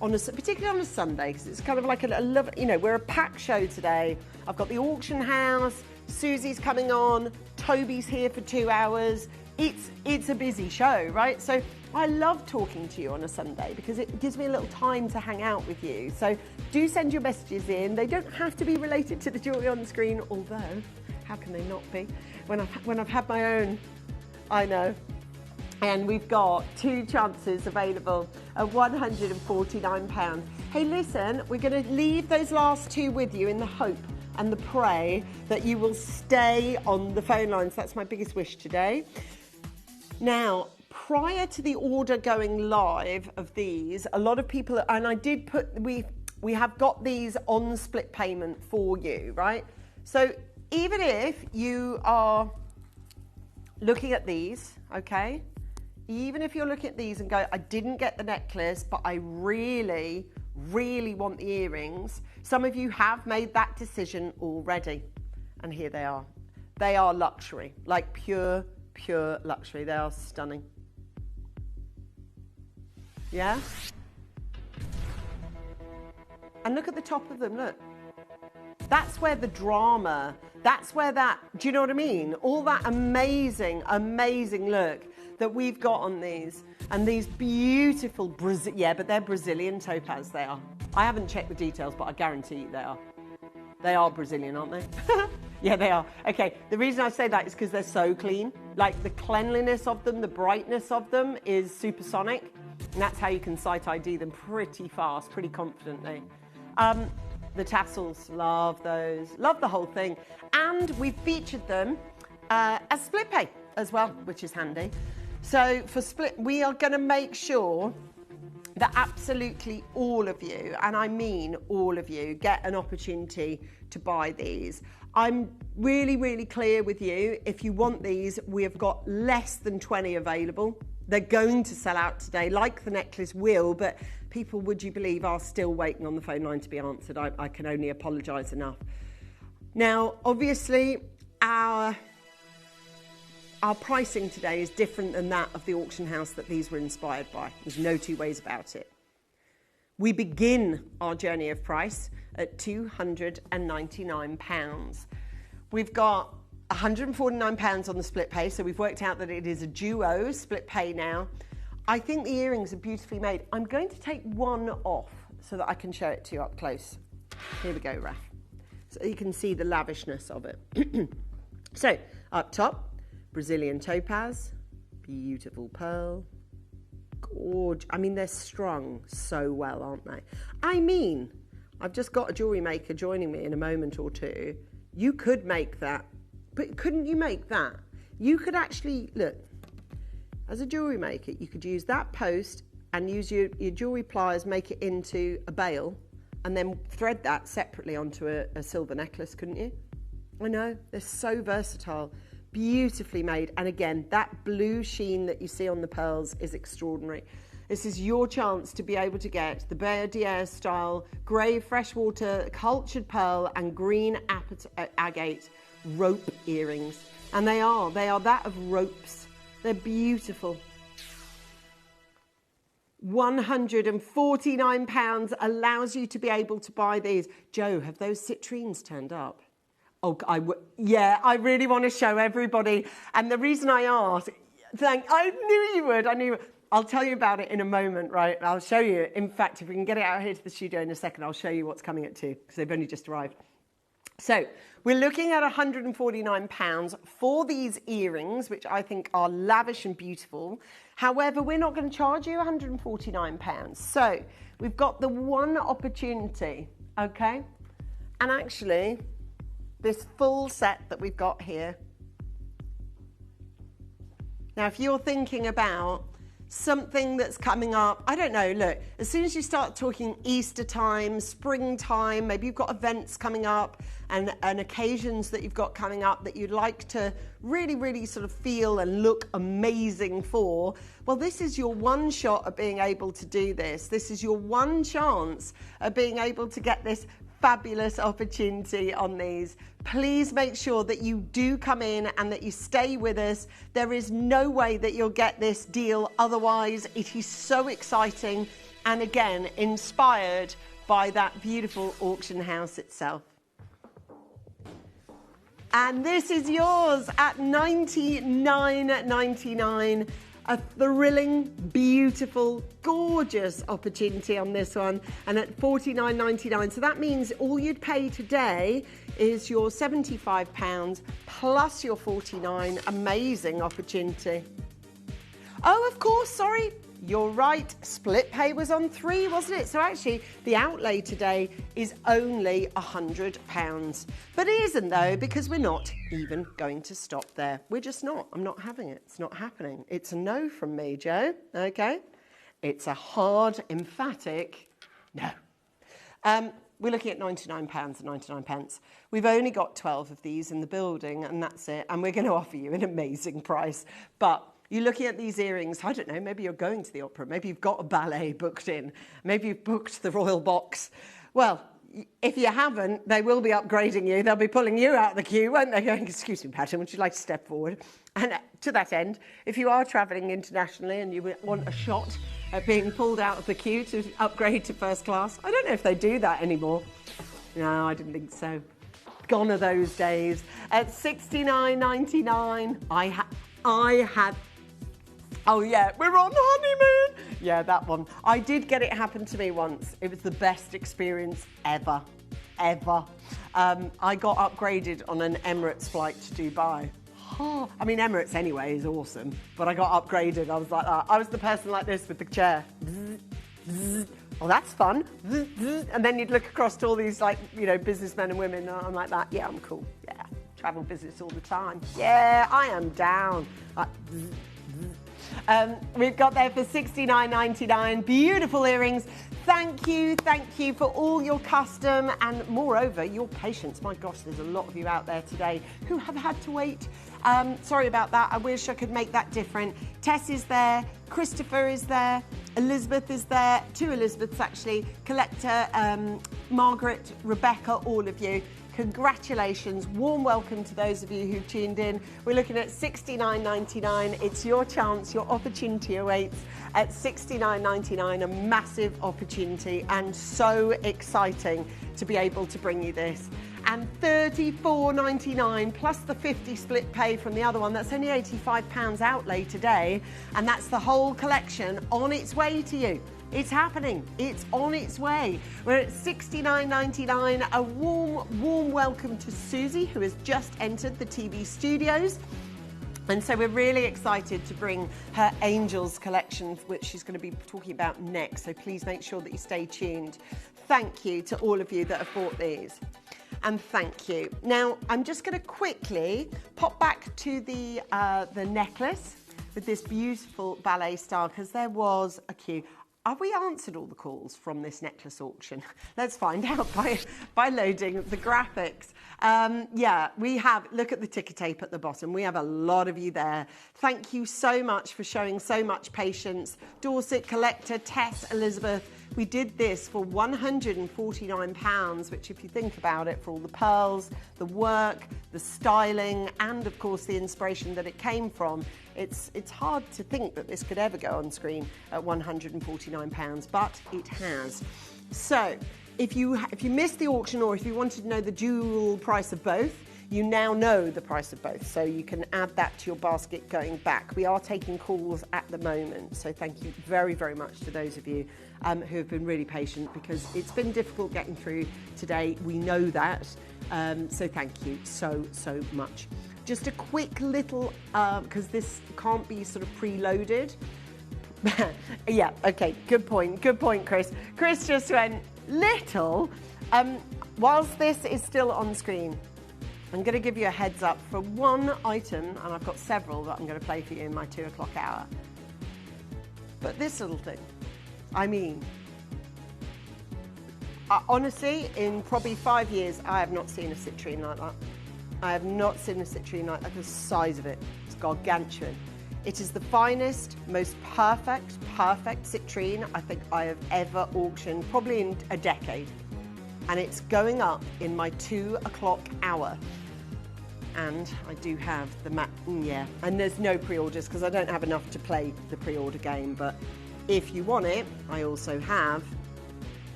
particularly on a Sunday, because it's kind of like a love, you know, we're a packed show today. I've got the auction house, Susie's coming on, Toby's here for 2 hours. It's a busy show, right? So I love talking to you on a Sunday because it gives me a little time to hang out with you. So do send your messages in. They don't have to be related to the jewellery on the screen, although how can they not be? When I've had my own, I know. And we've got 2 chances available at £149. Hey, listen, we're going to leave those last 2 with you in the hope and the pray that you will stay on the phone lines. That's my biggest wish today. Now, prior to the order going live of these, a lot of people, and I did put, we have got these on split payment for you, right? So even if you are looking at these, okay? Even if you're looking at these and go, I didn't get the necklace, but I really, really want the earrings. Some of you have made that decision already. And here they are. They are luxury, like pure luxury. They are stunning. Yeah? And look at the top of them, look. That's where the drama, that's where that, do you know what I mean? All that amazing, amazing look that we've got on these. And these beautiful, yeah, but they're Brazilian topaz, they are. I haven't checked the details, but I guarantee you they are. They are Brazilian, aren't they? Yeah, they are. Okay, the reason I say that is because they're so clean. Like the cleanliness of them, the brightness of them is supersonic. And that's how you can sight ID them pretty fast, pretty confidently. The tassels, love those. Love the whole thing. And we've featured them as split pay as well, which is handy. So for split, we are going to make sure that absolutely all of you, and I mean all of you, get an opportunity to buy these. I'm really, really clear with you. If you want these, we have got less than 20 available. They're going to sell out today, like the necklace will, but people, would you believe, are still waiting on the phone line to be answered. I can only apologise enough. Now, obviously, our pricing today is different than that of the auction house that these were inspired by. There's no 2 ways about it. We begin our journey of price at £299. We've got £149 on the split pay, so we've worked out that it is a duo split pay now. I think the earrings are beautifully made. I'm going to take one off so that I can show it to you up close. Here we go, Raf. So you can see the lavishness of it. So, up top, Brazilian topaz, beautiful pearl, gorgeous. I mean, they're strung so well, aren't they? I mean, I've just got a jewellery maker joining me in a moment or two. You could make that, but couldn't you make that? You could actually, look, as a jewellery maker, you could use that post and use your jewellery pliers, make it into a bail, and then thread that separately onto a silver necklace, couldn't you? I know, they're so versatile. Beautifully made, and again, that blue sheen that you see on the pearls is extraordinary. This is your chance to be able to get the Bayer style grey freshwater cultured pearl and green agate rope earrings, and they are that of ropes. They're beautiful. £149 allows you to be able to buy these. Joe, have those citrines turned up? Oh, yeah, I really want to show everybody. And the reason I asked, I knew you would. I'll tell you about it in a moment, right? I'll show you. In fact, if we can get it out here to the studio in a second, I'll show you what's coming at 2, because they've only just arrived. So we're looking at £149 for these earrings, which I think are lavish and beautiful. However, we're not going to charge you £149. So we've got the one opportunity, okay? And actually, this full set that we've got here. Now, if you're thinking about something that's coming up, I don't know, look, as soon as you start talking Easter time, springtime, maybe you've got events coming up and occasions that you've got coming up that you'd like to really, really sort of feel and look amazing for, well, this is your one shot at being able to do this. This is your one chance of being able to get this fabulous opportunity on these. Please make sure that you do come in and that you stay with us. There is no way that you'll get this deal otherwise. It is so exciting. and again, inspired by that beautiful auction house itself. And this is yours at $99.99. A thrilling, beautiful, gorgeous opportunity on this one, and at $49.99. So that means all you'd pay today is your £75 plus your $49. Amazing opportunity. Oh, of course, sorry. You're right, split pay was on 3, wasn't it? So actually, the outlay today is only £100. But it isn't, though, because we're not even going to stop there. We're just not. I'm not having it. It's not happening. It's a no from me, Jo. Okay? It's a hard, emphatic no. We're looking at £99.99. We've only got 12 of these in the building, and that's it. And we're going to offer you an amazing price. But you're looking at these earrings, I don't know, maybe you're going to the opera, maybe you've got a ballet booked in, maybe you've booked the Royal Box. Well, if you haven't, they will be upgrading you. They'll be pulling you out of the queue, won't they? Going, excuse me, madam, would you like to step forward? And to that end, if you are travelling internationally and you want a shot at being pulled out of the queue to upgrade to first class, I don't know if they do that anymore. No, I didn't think so. Gone are those days. At $69.99, I had... Oh yeah, we're on honeymoon. Yeah, that one. I did get it happen to me once. It was the best experience ever. I got upgraded on an Emirates flight to Dubai. I mean, Emirates anyway is awesome, but I got upgraded. I was like that. I was the person like this with the chair. Oh, that's fun. And then you'd look across to all these, like, you know, businessmen and women. And I'm like that. Yeah, I'm cool. Yeah, travel business all the time. Yeah, I am down. We've got there for $69.99. Beautiful earrings. Thank you for all your custom and, moreover, your patience. My gosh, there's a lot of you out there today who have had to wait. Sorry about that. I wish I could make that different. Tess is there. Christopher is there. Elizabeth is there. 2 Elizabeths, actually. Collector, Margaret, Rebecca, all of you. Congratulations, warm welcome to those of you who've tuned in. We're looking at $69.99. It's your chance, your opportunity awaits at $69.99, a massive opportunity and so exciting to be able to bring you this. And $34.99 plus the 50 split pay from the other one, that's only £85 outlay today, and that's the whole collection on its way to you. It's happening. It's on its way. We're at $69.99. A warm welcome to Susie, who has just entered the TV studios. And so we're really excited to bring her Angels collection, which she's going to be talking about next. So please make sure that you stay tuned. Thank you to all of you that have bought these. And thank you. Now, I'm just going to quickly pop back to the necklace with this beautiful ballet star, because there was a queue. Have we answered all the calls from this necklace auction? Let's find out by loading the graphics. Yeah, we have, look at the ticker tape at the bottom. We have a lot of you there. Thank you so much for showing so much patience. Dorset, Collector, Tess, Elizabeth. We did this for £149, which, if you think about it, for all the pearls, the work, the styling, and of course the inspiration that it came from, it's hard to think that this could ever go on screen at £149, but it has. So if you missed the auction, or if you wanted to know the dual price of both, you now know the price of both, so you can add that to your basket going back. We are taking calls at the moment, so thank you very, very much to those of you who have been really patient, because it's been difficult getting through today. We know that, so thank you so much. Just a quick little, because this can't be sort of preloaded. Yeah, okay, good point, Chris. Chris just went, little. Whilst this is still on screen, I'm going to give you a heads up for one item, and I've got several that I'm going to play for you in my 2 o'clock hour. But this little thing, I mean, honestly, in probably 5 years, I have not seen a citrine like that. I have not seen a citrine like that. The size of it, it's gargantuan. It is the finest, most perfect citrine I think I have ever auctioned, probably in a decade. And it's going up in my 2 o'clock hour. And I do have the and there's no pre-orders because I don't have enough to play the pre-order game, but if you want it, I also have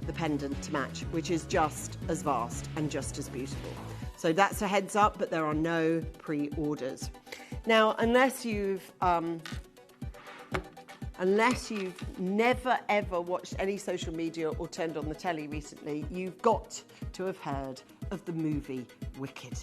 the pendant to match, which is just as vast and just as beautiful. So that's a heads up, but there are no pre-orders. Now, unless you've never ever watched any social media or turned on the telly recently, you've got to have heard of the movie Wicked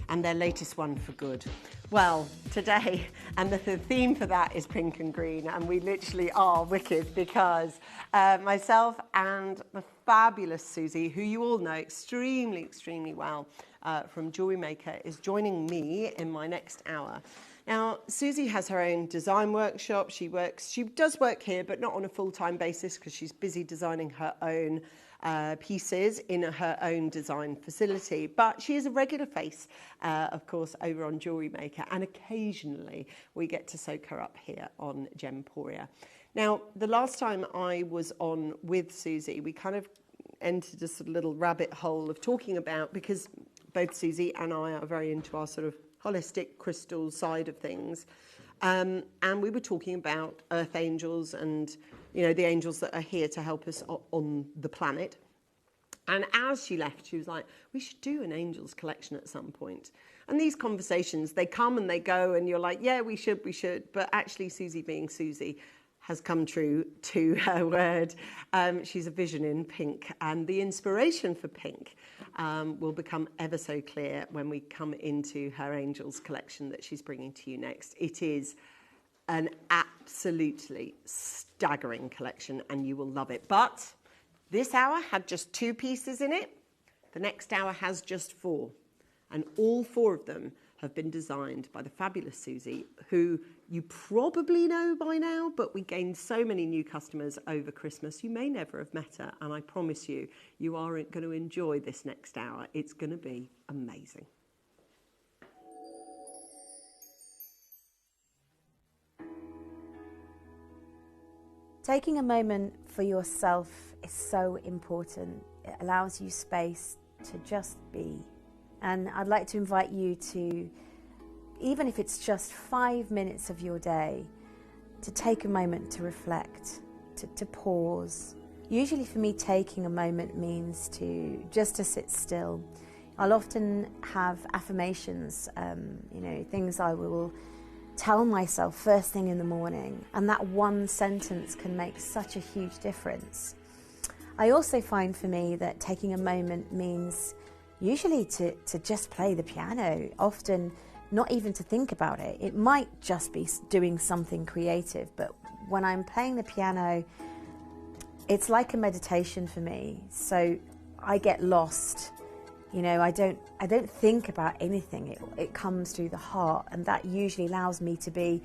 and their latest one for good. Well, today, and the theme for that is pink and green, and we literally are wicked because myself and the fabulous Susie, who you all know extremely well from Jewellery Maker, is joining me in my next hour. Now, Susie has her own design workshop. She does work here, but not on a full-time basis because she's busy designing her own pieces in her own design facility. But she is a regular face, of course, over on Jewellery Maker, and occasionally we get to soak her up here on Gemporia. Now, the last time I was on with Susie, we kind of entered a sort of little rabbit hole of talking about, because both Susie and I are very into our sort of holistic crystal side of things, and we were talking about earth angels and, you know, the angels that are here to help us on the planet. And as she left, she was like, we should do an angels collection at some point. And these conversations, they come and they go, and you're like, yeah, we should. But actually, Susie being Susie has come true to her word. She's a vision in pink, and the inspiration for pink will become ever so clear when we come into her angels collection that she's bringing to you next. It is an absolutely staggering collection, and you will love it. But this hour had just 2 pieces in it. The next hour has just 4, and all 4 of them have been designed by the fabulous Susie, who you probably know by now, but we gained so many new customers over Christmas. You may never have met her, and I promise you, you are going to enjoy this next hour. It's going to be amazing. Taking a moment for yourself is so important. It allows you space to just be. And I'd like to invite you to, even if it's just 5 minutes of your day, to take a moment to reflect, to pause. Usually for me, taking a moment means just to sit still. I'll often have affirmations, things I will tell myself first thing in the morning, and that one sentence can make such a huge difference. I also find for me that taking a moment means usually to just play the piano, often not even to think about it. It might just be doing something creative, but when I'm playing the piano, it's like a meditation for me. So I get lost. You know, I don't think about anything. It comes through the heart, and that usually allows me to be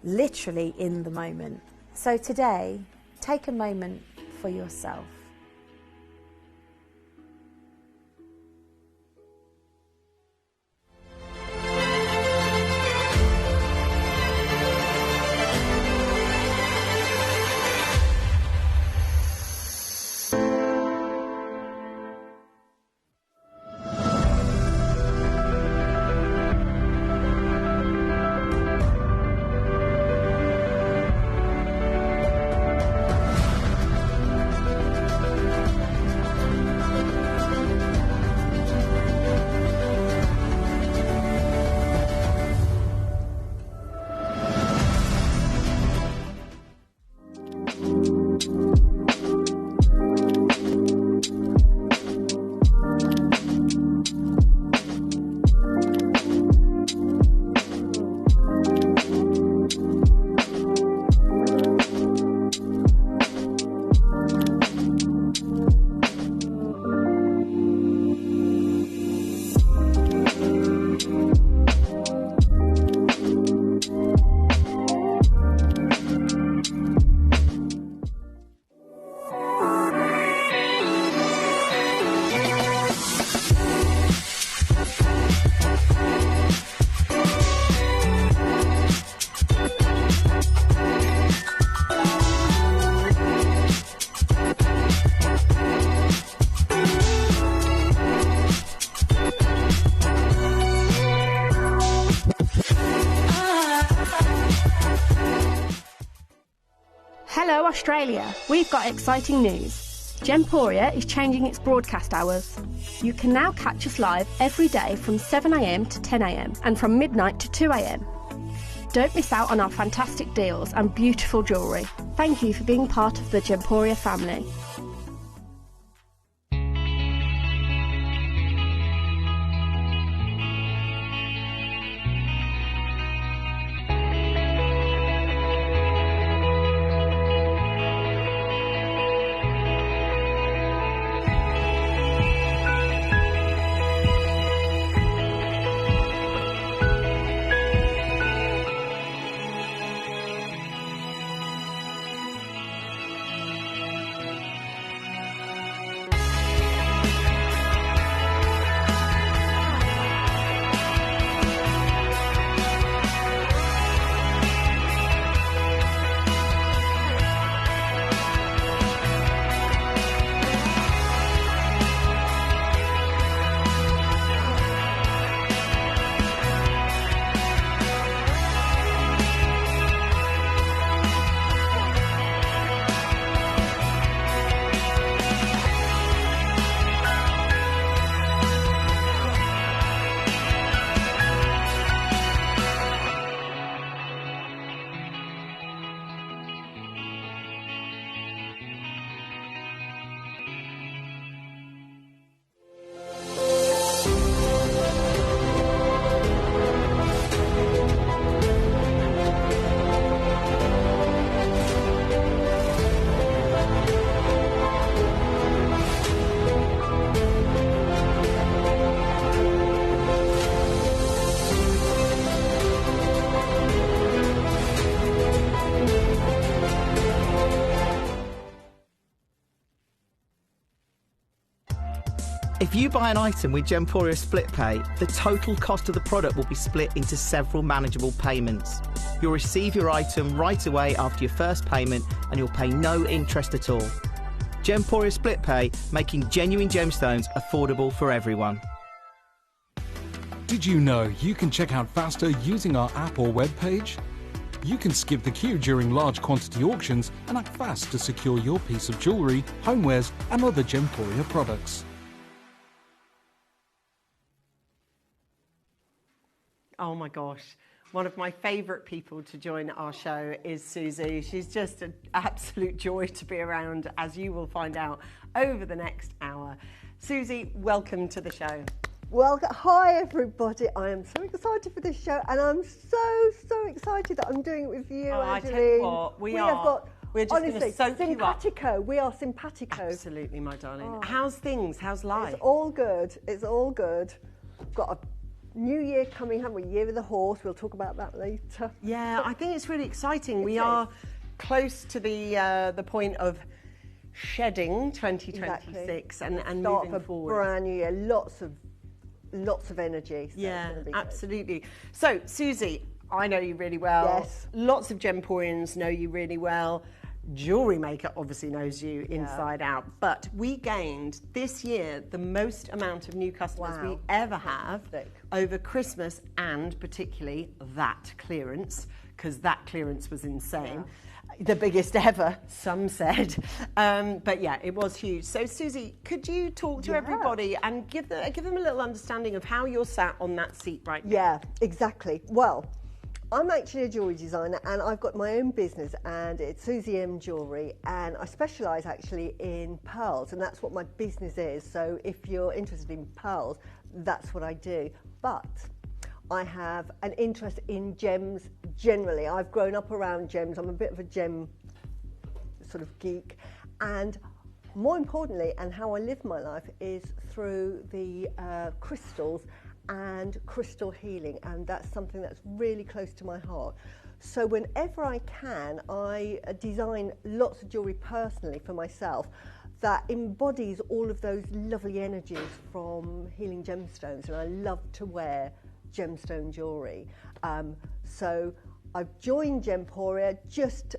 literally in the moment. So today, take a moment for yourself. Hello Australia, we've got exciting news. Gemporia is changing its broadcast hours. You can now catch us live every day from 7am to 10am and from midnight to 2am. Don't miss out on our fantastic deals and beautiful jewellery. Thank you for being part of the Gemporia family. If you buy an item with Gemporia Split Pay, the total cost of the product will be split into several manageable payments. You'll receive your item right away after your first payment and you'll pay no interest at all. Gemporia Split Pay, making genuine gemstones affordable for everyone. Did you know you can check out faster using our app or web page? You can skip the queue during large quantity auctions and act fast to secure your piece of jewellery, homewares and other Gemporia products. Oh my gosh, one of my favourite people to join our show is Susie. She's just an absolute joy to be around, as you will find out over the next hour. Susie, welcome to the show. Well, hi everybody. I am so excited for this show, and I'm so excited that I'm doing it with you, Oh, Angeline. I tell you what, we're just honestly, going to soak you up. simpatico. We are simpatico. Absolutely, my darling. Oh. How's things? How's life? It's all good. It's all good. Got a new year coming, haven't we? Year of the horse. We'll talk about that later. Yeah, I think it's really exciting. We are close to the point of shedding 2026 and Start moving of a forward. brand new year. Lots of energy. So Yeah, it's gonna be absolutely. So, Susie, I know you really well. Yes. Lots of Gemporians know you really well. Jewellery maker obviously knows you inside out. But we gained this year the most amount of new customers we ever have over Christmas, and particularly that clearance, because that clearance was insane. The biggest ever, some said. But yeah, it was huge. So Susie, could you talk to everybody and give them a little understanding of how you're sat on that seat right now? Yeah, exactly. Well, I'm actually a jewellery designer, and I've got my own business, and it's Susie M Jewellery, and I specialise actually in pearls, and that's what my business is. So if you're interested in pearls, that's what I do. But I have an interest in gems generally. I've grown up around gems. I'm a bit of a gem sort of geek, and more importantly, and how I live my life, is through the crystals and crystal healing, and that's something that's really close to my heart. So whenever I can, I design lots of jewellery personally for myself that embodies all of those lovely energies from healing gemstones, and I love to wear gemstone jewellery. So I've joined Gemporia just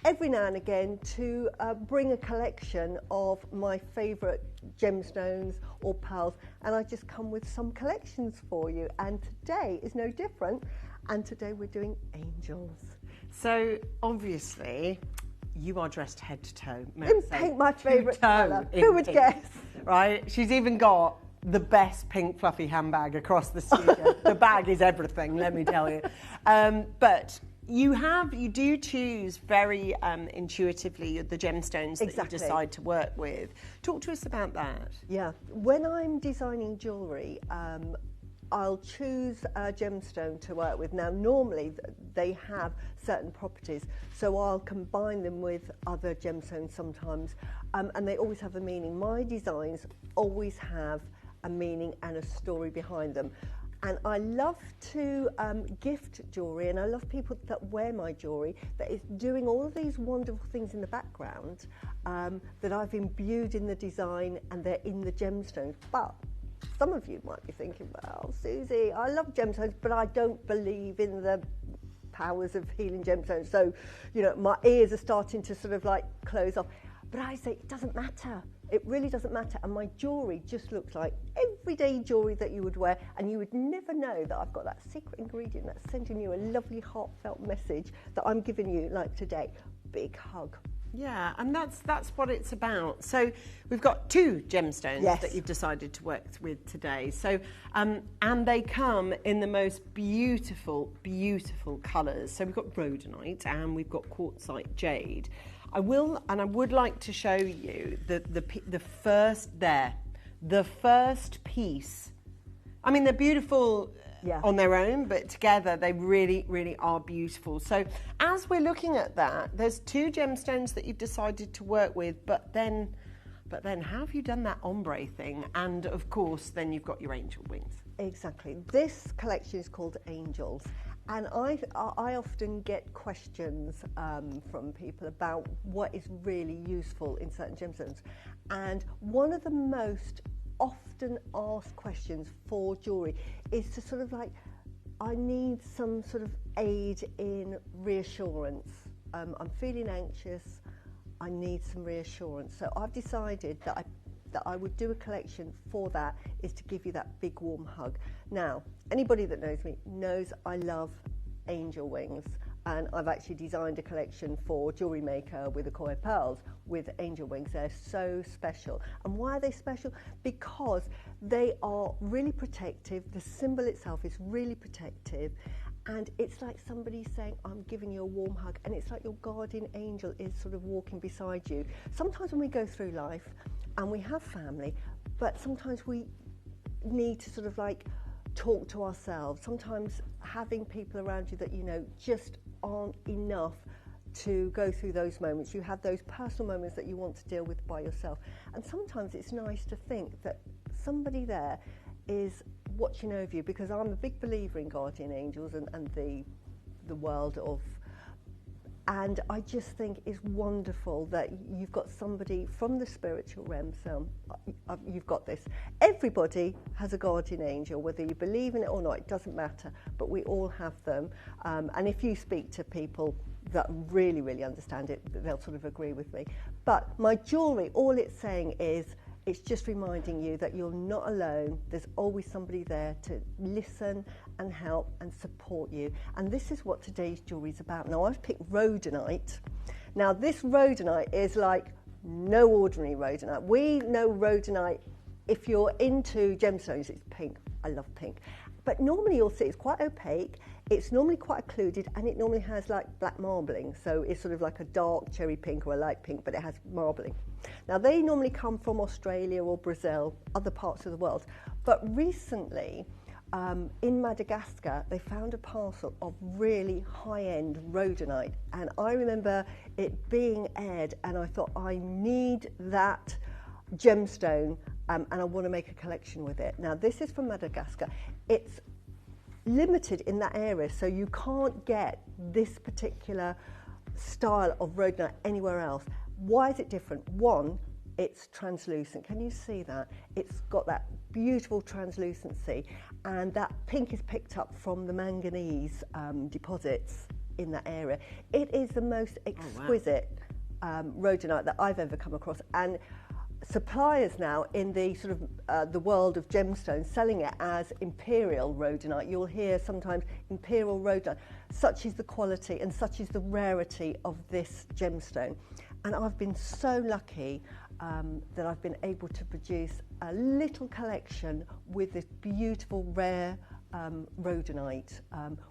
every now and again to bring a collection of my favourite gemstones or pearls, and I just come with some collections for you, and today is no different, and today we're doing angels. So obviously you are dressed head to toe. In pink, my favourite colour. Who would guess? Right? She's even got the best pink fluffy handbag across the studio. The bag is everything, let me tell you. But you do choose very intuitively the gemstones that you decide to work with. Talk to us about that. Yeah, when I'm designing jewellery, I'll choose a gemstone to work with. Now, normally they have certain properties, so I'll combine them with other gemstones sometimes, and they always have a meaning. My designs always have a meaning and a story behind them. And I love to gift jewellery, and I love people that wear my jewellery that is doing all of these wonderful things in the background that I've imbued in the design, and they're in the gemstones. But some of you might be thinking, well, Susie, I love gemstones, but I don't believe in the powers of healing gemstones. So, you know, my ears are starting to sort of like close off. But I say, it doesn't matter. It really doesn't matter. And my jewellery just looks like everyday jewellery that you would wear, and you would never know that I've got that secret ingredient that's sending you a lovely heartfelt message that I'm giving you, like today. Big hug. Yeah, and that's what it's about. So we've got 2 gemstones that you've decided to work with today. So and they come in the most beautiful, beautiful colours. So we've got rhodonite and we've got quartzite jade. I would like to show you the first piece. I mean, they're beautiful on their own, but together they really, really are beautiful. So as we're looking at that, there's 2 gemstones that you've decided to work with, but then how have you done that ombre thing? And of course, then you've got your angel wings. Exactly. This collection is called Angels. And I often get questions from people about what is really useful in certain gemstones. And one of the most often asked questions for jewellery is to sort of like, I need some sort of aid in reassurance. I'm feeling anxious, I need some reassurance. So I've decided that I would do a collection for that, is to give you that big warm hug. Now, anybody that knows me knows I love angel wings, and I've actually designed a collection for Jewellery Maker with Akoi pearls with angel wings. They're so special. And why are they special? Because they are really protective. The symbol itself is really protective, and it's like somebody saying, I'm giving you a warm hug, and it's like your guardian angel is sort of walking beside you. Sometimes when we go through life and we have family, but sometimes we need to sort of like talk to ourselves. Sometimes having people around you that you know just aren't enough to go through those moments. You have those personal moments that you want to deal with by yourself. And sometimes it's nice to think that somebody there is watching over you, because I'm a big believer in guardian angels and the world of, and I just think it's wonderful that you've got somebody from the spiritual realm. So you've got this. Everybody has a guardian angel, whether you believe in it or not, it doesn't matter, but we all have them. And if you speak to people that really, really understand it, they'll sort of agree with me. But my jewellery, all it's saying is, it's just reminding you that you're not alone. There's always somebody there to listen and help and support you. And this is what today's jewellery is about. Now, I've picked rhodonite. Now, this rhodonite is like no ordinary rhodonite. We know rhodonite, if you're into gemstones, it's pink. I love pink. But normally you'll see it's quite opaque. It's normally quite occluded, and it normally has like black marbling. So it's sort of like a dark cherry pink or a light pink, but it has marbling. Now, they normally come from Australia or Brazil, other parts of the world. But recently, in Madagascar, they found a parcel of really high-end rhodonite. And I remember it being aired, and I thought, I need that gemstone, and I want to make a collection with it. Now, this is from Madagascar. It's limited in that area, so you can't get this particular style of rhodonite anywhere else. Why is it different? One, it's translucent. Can you see that? It's got that beautiful translucency, and that pink is picked up from the manganese deposits in that area. It is the most exquisite rhodonite that I've ever come across, and suppliers now in the sort of the world of gemstones selling it as imperial rhodonite. You'll hear sometimes imperial rhodonite. Such is the quality and such is the rarity of this gemstone. And I've been so lucky that I've been able to produce a little collection with this beautiful rare rhodonite,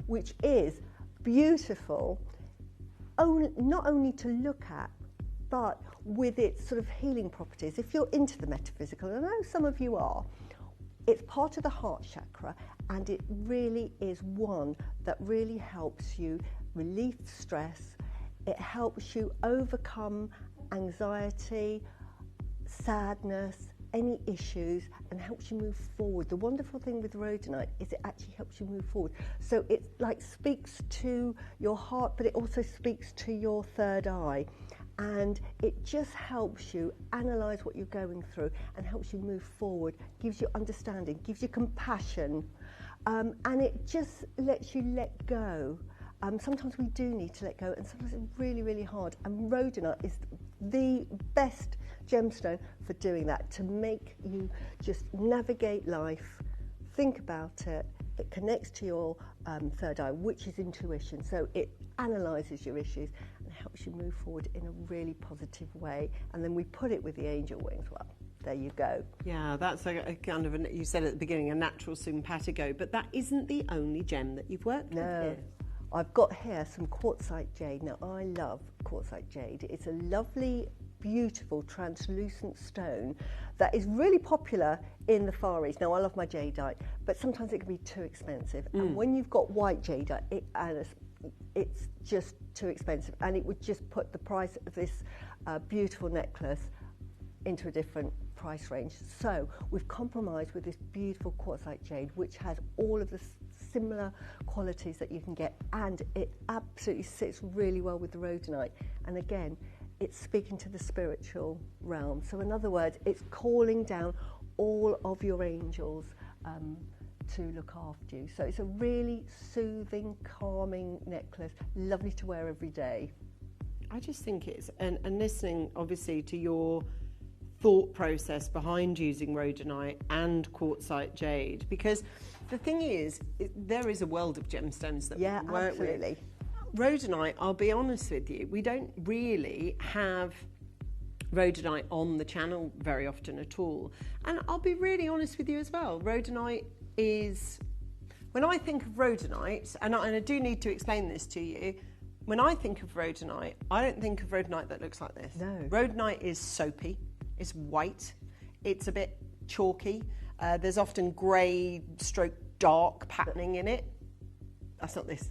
which is beautiful not only to look at, but with its sort of healing properties. If you're into the metaphysical, and I know some of you are, it's part of the heart chakra, and it really is one that really helps you relieve stress. It helps you overcome anxiety, sadness, any issues, and helps you move forward. The wonderful thing with rhodonite is it actually helps you move forward. So it like speaks to your heart, but it also speaks to your third eye. And it just helps you analyse what you're going through and helps you move forward, gives you understanding, gives you compassion, and it just lets you let go. Sometimes we do need to let go, and sometimes it's really, really hard. And rhodonite is the best gemstone for doing that, to make you just navigate life, think about it. It connects to your third eye, which is intuition. So it analyses your issues and helps you move forward in a really positive way. And then we put it with the angel wings. Well, there you go. Yeah, that's a kind of, you said at the beginning, a natural simpatico, but that isn't the only gem that you've worked with here. I've got here some quartzite jade. Now, I love quartzite jade. It's a lovely, beautiful, translucent stone that is really popular in the Far East. Now, I love my jadeite, but sometimes it can be too expensive. And when you've got white jadeite, it's just too expensive. And it would just put the price of this beautiful necklace into a different price range. So we've compromised with this beautiful quartzite jade, which has all of the similar qualities that you can get, and it absolutely sits really well with the rhodonite. And again, it's speaking to the spiritual realm. So in other words, it's calling down all of your angels to look after you. So it's a really soothing, calming necklace, lovely to wear every day. I just think it's, and listening obviously to your thought process behind using rhodonite and quartzite jade, because the thing is, there is a world of gemstones that we work absolutely. with. Rhodonite, I'll be honest with you, we don't really have rhodonite on the channel very often at all. And I'll be really honest with you as well, rhodonite is, when I think of rhodonite, and I do need to explain this to you, when I think of rhodonite, I don't think of rhodonite that looks like this. No. Rhodonite is soapy, it's white, it's a bit chalky, there's often grey stroke dark patterning in it. That's not this.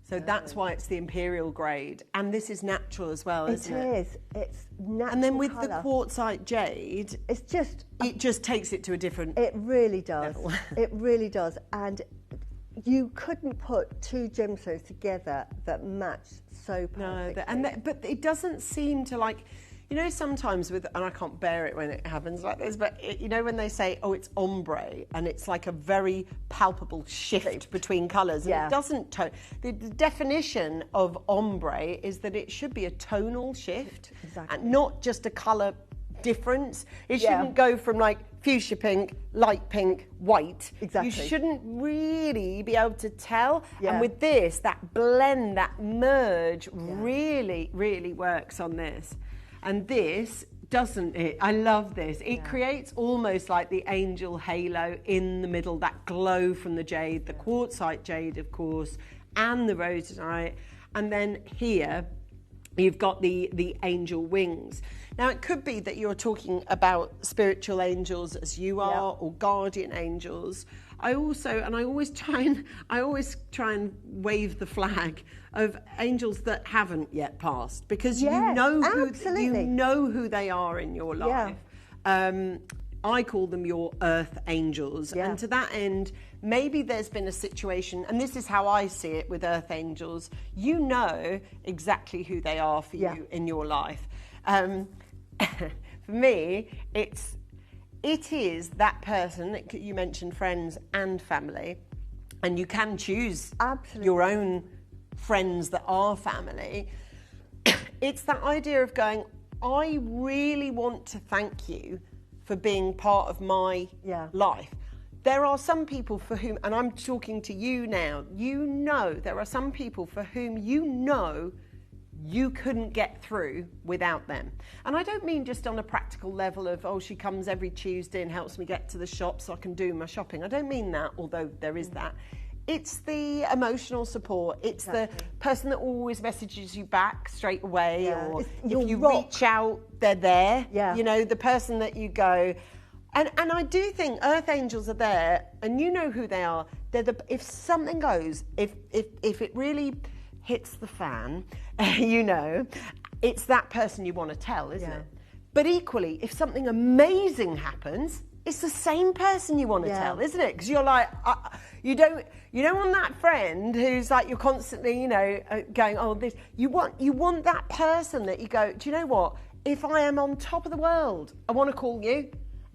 So that's why it's the imperial grade. And this is natural as well, isn't it? It is. It's natural. And then with colour. the quartzite jade, It's just... it just takes it to a different... It really does. level. It really does. And you couldn't put two gemstones together that match so perfectly. But it doesn't seem to, like, you know, sometimes with, and I can't bear it when it happens like this, but you know when they say, oh, it's ombre, and it's like a very palpable shift between colours. And it doesn't, the definition of ombre is that it should be a tonal shift, and not just a colour difference. It shouldn't go from like fuchsia pink, light pink, white. Exactly. You shouldn't really be able to tell. And with this, that blend, that merge really, really works on this. And this, doesn't it? I love this. It creates almost like the angel halo in the middle, that glow from the jade, the quartzite jade, of course, and the rhodonite. And then here, you've got the angel wings. Now, it could be that you're talking about spiritual angels as you are, or guardian angels. I always try and wave the flag of angels that haven't yet passed, because you know who they are in your life. I call them your earth angels, and to that end, maybe there's been a situation, and this is how I see it with earth angels. You know exactly who they are for you in your life. For me, it is that person. You mentioned friends and family, and you can choose your own friends that are family. It's that idea of going, I really want to thank you for being part of my life. There are some people for whom, and I'm talking to you now, there are some people for whom you couldn't get through without them. And I don't mean just on a practical level of, oh, she comes every Tuesday and helps me get to the shop so I can do my shopping. I don't mean that, although there is that. It's the emotional support. It's the person that always messages you back straight away, or if you reach out, they're there. You know, the person that you go. And I do think Earth Angels are there, and you know who they are. They're if something goes, if it really hits the fan, you know, it's that person you want to tell, isn't it? But equally, if something amazing happens, it's the same person you want to tell, isn't it? Because you're like, you don't want that friend who's like, you're constantly, you know, going, oh, this. You want that person that you go, do you know what? If I am on top of the world, I want to call you.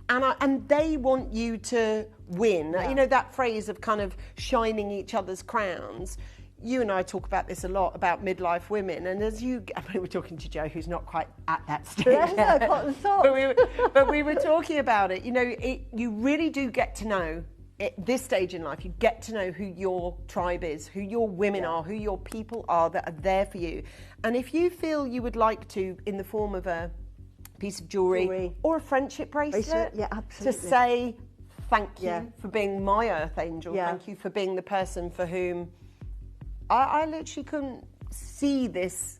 And they want you to win. You know, that phrase of kind of shining each other's crowns. You and I talk about this a lot, about midlife women. And as you, I mean, we're talking to Jo, who's not quite at that stage. But we were talking about it. You know, you really do get to know, at this stage in life, you get to know who your tribe is, who your women are, who your people are that are there for you. And if you feel you would like to, in the form of a piece of jewellery or a friendship bracelet, to say thank you for being my Earth Angel, thank you for being the person for whom I literally couldn't see this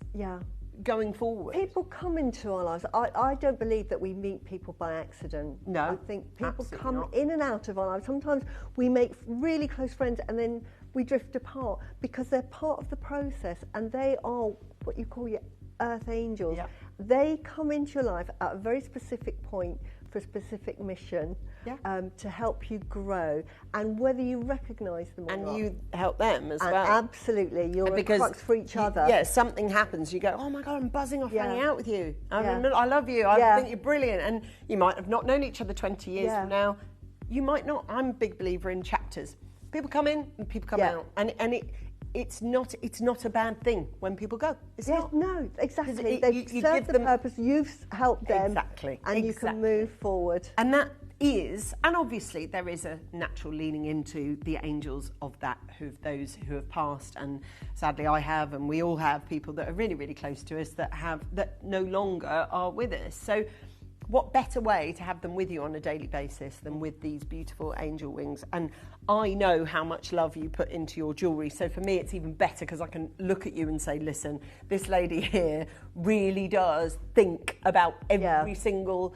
going forward. People come into our lives. I don't believe that we meet people by accident. No. I think people come in and out of our lives. Sometimes we make really close friends and then we drift apart because they're part of the process, and they are what you call your Earth Angels. They come into your life at a very specific point for a specific mission to help you grow, and whether you recognise them or not. And you help them as well. Absolutely, you're a crux for each other. Yeah, something happens, you go, oh my God, I'm buzzing off hanging out with you. I love you, I think you're brilliant. And you might have not known each other 20 years from now. You might not. I'm a big believer in chapters. People come in and people come out. And it's not a bad thing when people go. It's not. No, exactly. They've served the purpose, you've helped them. And you can move forward. And that is, and obviously there is a natural leaning into the angels of that, those who have passed, and sadly I have, and we all have people that are really, really close to us that no longer are with us. So what better way to have them with you on a daily basis than with these beautiful angel wings? And I know how much love you put into your jewellery, so for me it's even better because I can look at you and say, listen, this lady here really does think about every single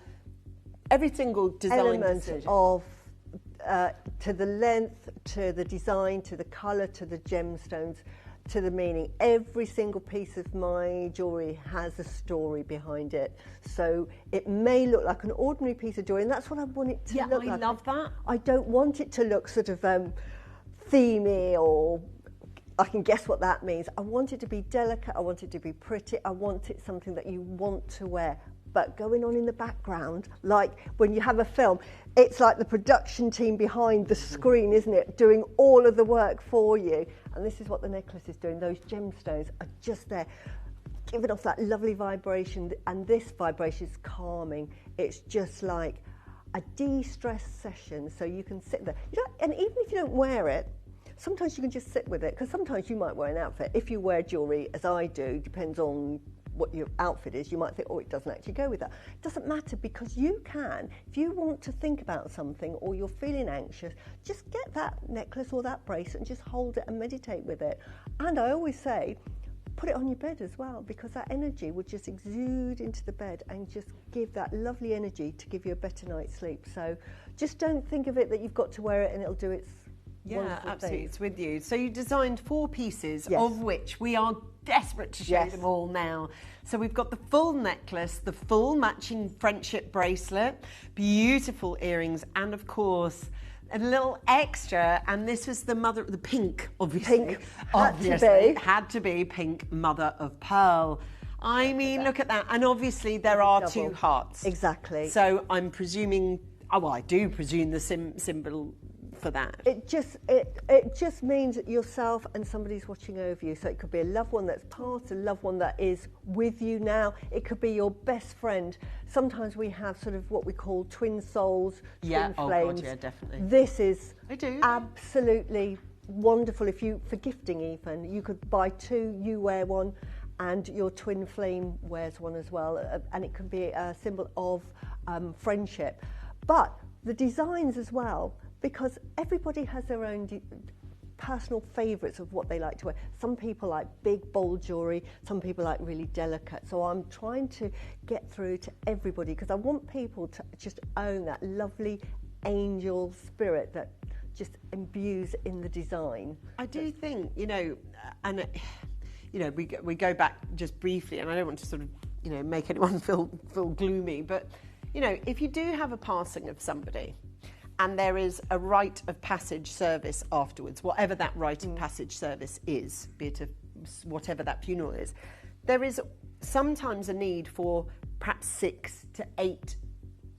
design element decision. Of to the length, to the design, to the colour, to the gemstones, to the meaning. Every single piece of my jewellery has a story behind it. So it may look like an ordinary piece of jewellery, and that's what I want it to look like. I love that. I don't want it to look sort of themey, or I can guess what that means. I want it to be delicate, I want it to be pretty, I want it something that you want to wear. But going on in the background, like when you have a film, it's like the production team behind the screen, isn't it? Doing all of the work for you. And this is what the necklace is doing. Those gemstones are just there, giving off that lovely vibration. And this vibration is calming. It's just like a de-stress session. So you can sit there. And even if you don't wear it, sometimes you can just sit with it. Because sometimes you might wear an outfit. If you wear jewellery, as I do, depends on what your outfit is, you might think, oh, it doesn't actually go with that. It doesn't matter, because you can, if you want to think about something or you're feeling anxious, just get that necklace or that bracelet and just hold it and meditate with it. And I always say, put it on your bed as well, because that energy would just exude into the bed and just give that lovely energy to give you a better night's sleep. So just don't think of it that you've got to wear it and it'll do its absolutely, it's with you. So you designed 4 pieces, of which we are desperate to show them all now. So we've got the full necklace, the full matching friendship bracelet, beautiful earrings, and of course a little extra, and this was the pink, obviously. Pink had to be pink mother of pearl. I mean, look at that. And obviously there are 2 hearts. Exactly. So I'm presuming, I do presume the symbol for that? It just means yourself and somebody's watching over you. So it could be a loved one that's passed, a loved one that is with you now. It could be your best friend. Sometimes we have sort of what we call twin souls, twin flames. God, yeah, definitely. This is I do. absolutely wonderful. For gifting even, you could buy two, you wear one, and your twin flame wears one as well. And it can be a symbol of friendship. But the designs as well, because everybody has their own personal favourites of what they like to wear. Some people like big, bold jewellery. Some people like really delicate. So I'm trying to get through to everybody because I want people to just own that lovely angel spirit that just imbues in the design. I do think, and we go back just briefly, and I don't want to sort of, make anyone feel gloomy, but, if you do have a passing of somebody and there is a rite of passage service afterwards, whatever that rite of passage service is, be it whatever that funeral is, there is sometimes a need for perhaps 6 to 8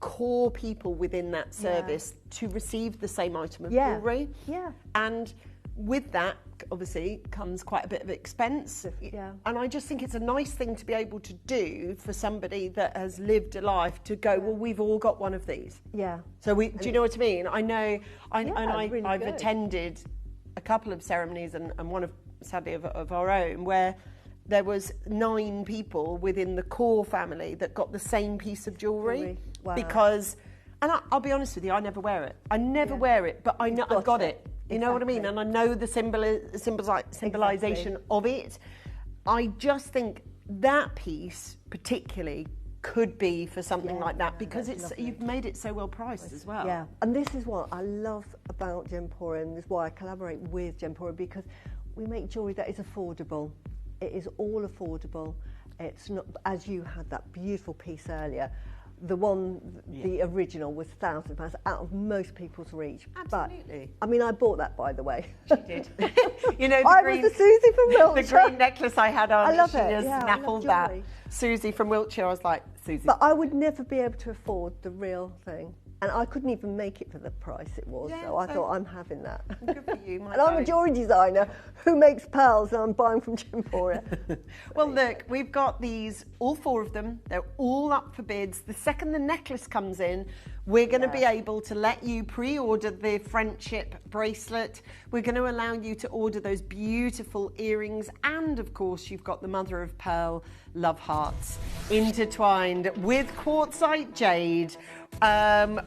core people within that service to receive the same item of jewellery. Yeah. And with that, obviously, comes quite a bit of expense. Yeah. And I just think it's a nice thing to be able to do for somebody that has lived a life to go, well, we've all got one of these. Yeah. So do you know what I mean? I know, really I've good. attended a couple of ceremonies and one of, sadly, of our own, where there was 9 people within the core family that got the same piece of jewellery. Wow. Because, and I'll be honest with you, I never wear it. I never wear it, but I know I've got it. You know what I mean? And I know the symbolisation of it. I just think that piece particularly could be for something like that because you've made it so well priced as well. Yeah, and this is what I love about Gemporia, and this is why I collaborate with Gemporia, because we make jewellery that is affordable. It is all affordable. It's not, as you had that beautiful piece earlier, the original was £1,000 out of most people's reach. Absolutely. But, I mean, I bought that, by the way. She did. I was the Susie from Wiltshire. The green necklace I had on, I love she it. just snaffled that. Susie from Wiltshire, I was like, Susie. But I would never be able to afford the real thing. And I couldn't even make it for the price it was, so I thought, I'm having that. Good for you, and I'm a jewellery designer who makes pearls, and I'm buying from Gemporia. Well, look, we've got these, all 4 of them. They're all up for bids. The second the necklace comes in, we're going to be able to let you pre-order the friendship bracelet. We're going to allow you to order those beautiful earrings. And, of course, you've got the mother of pearl love hearts intertwined with quartzite jade. And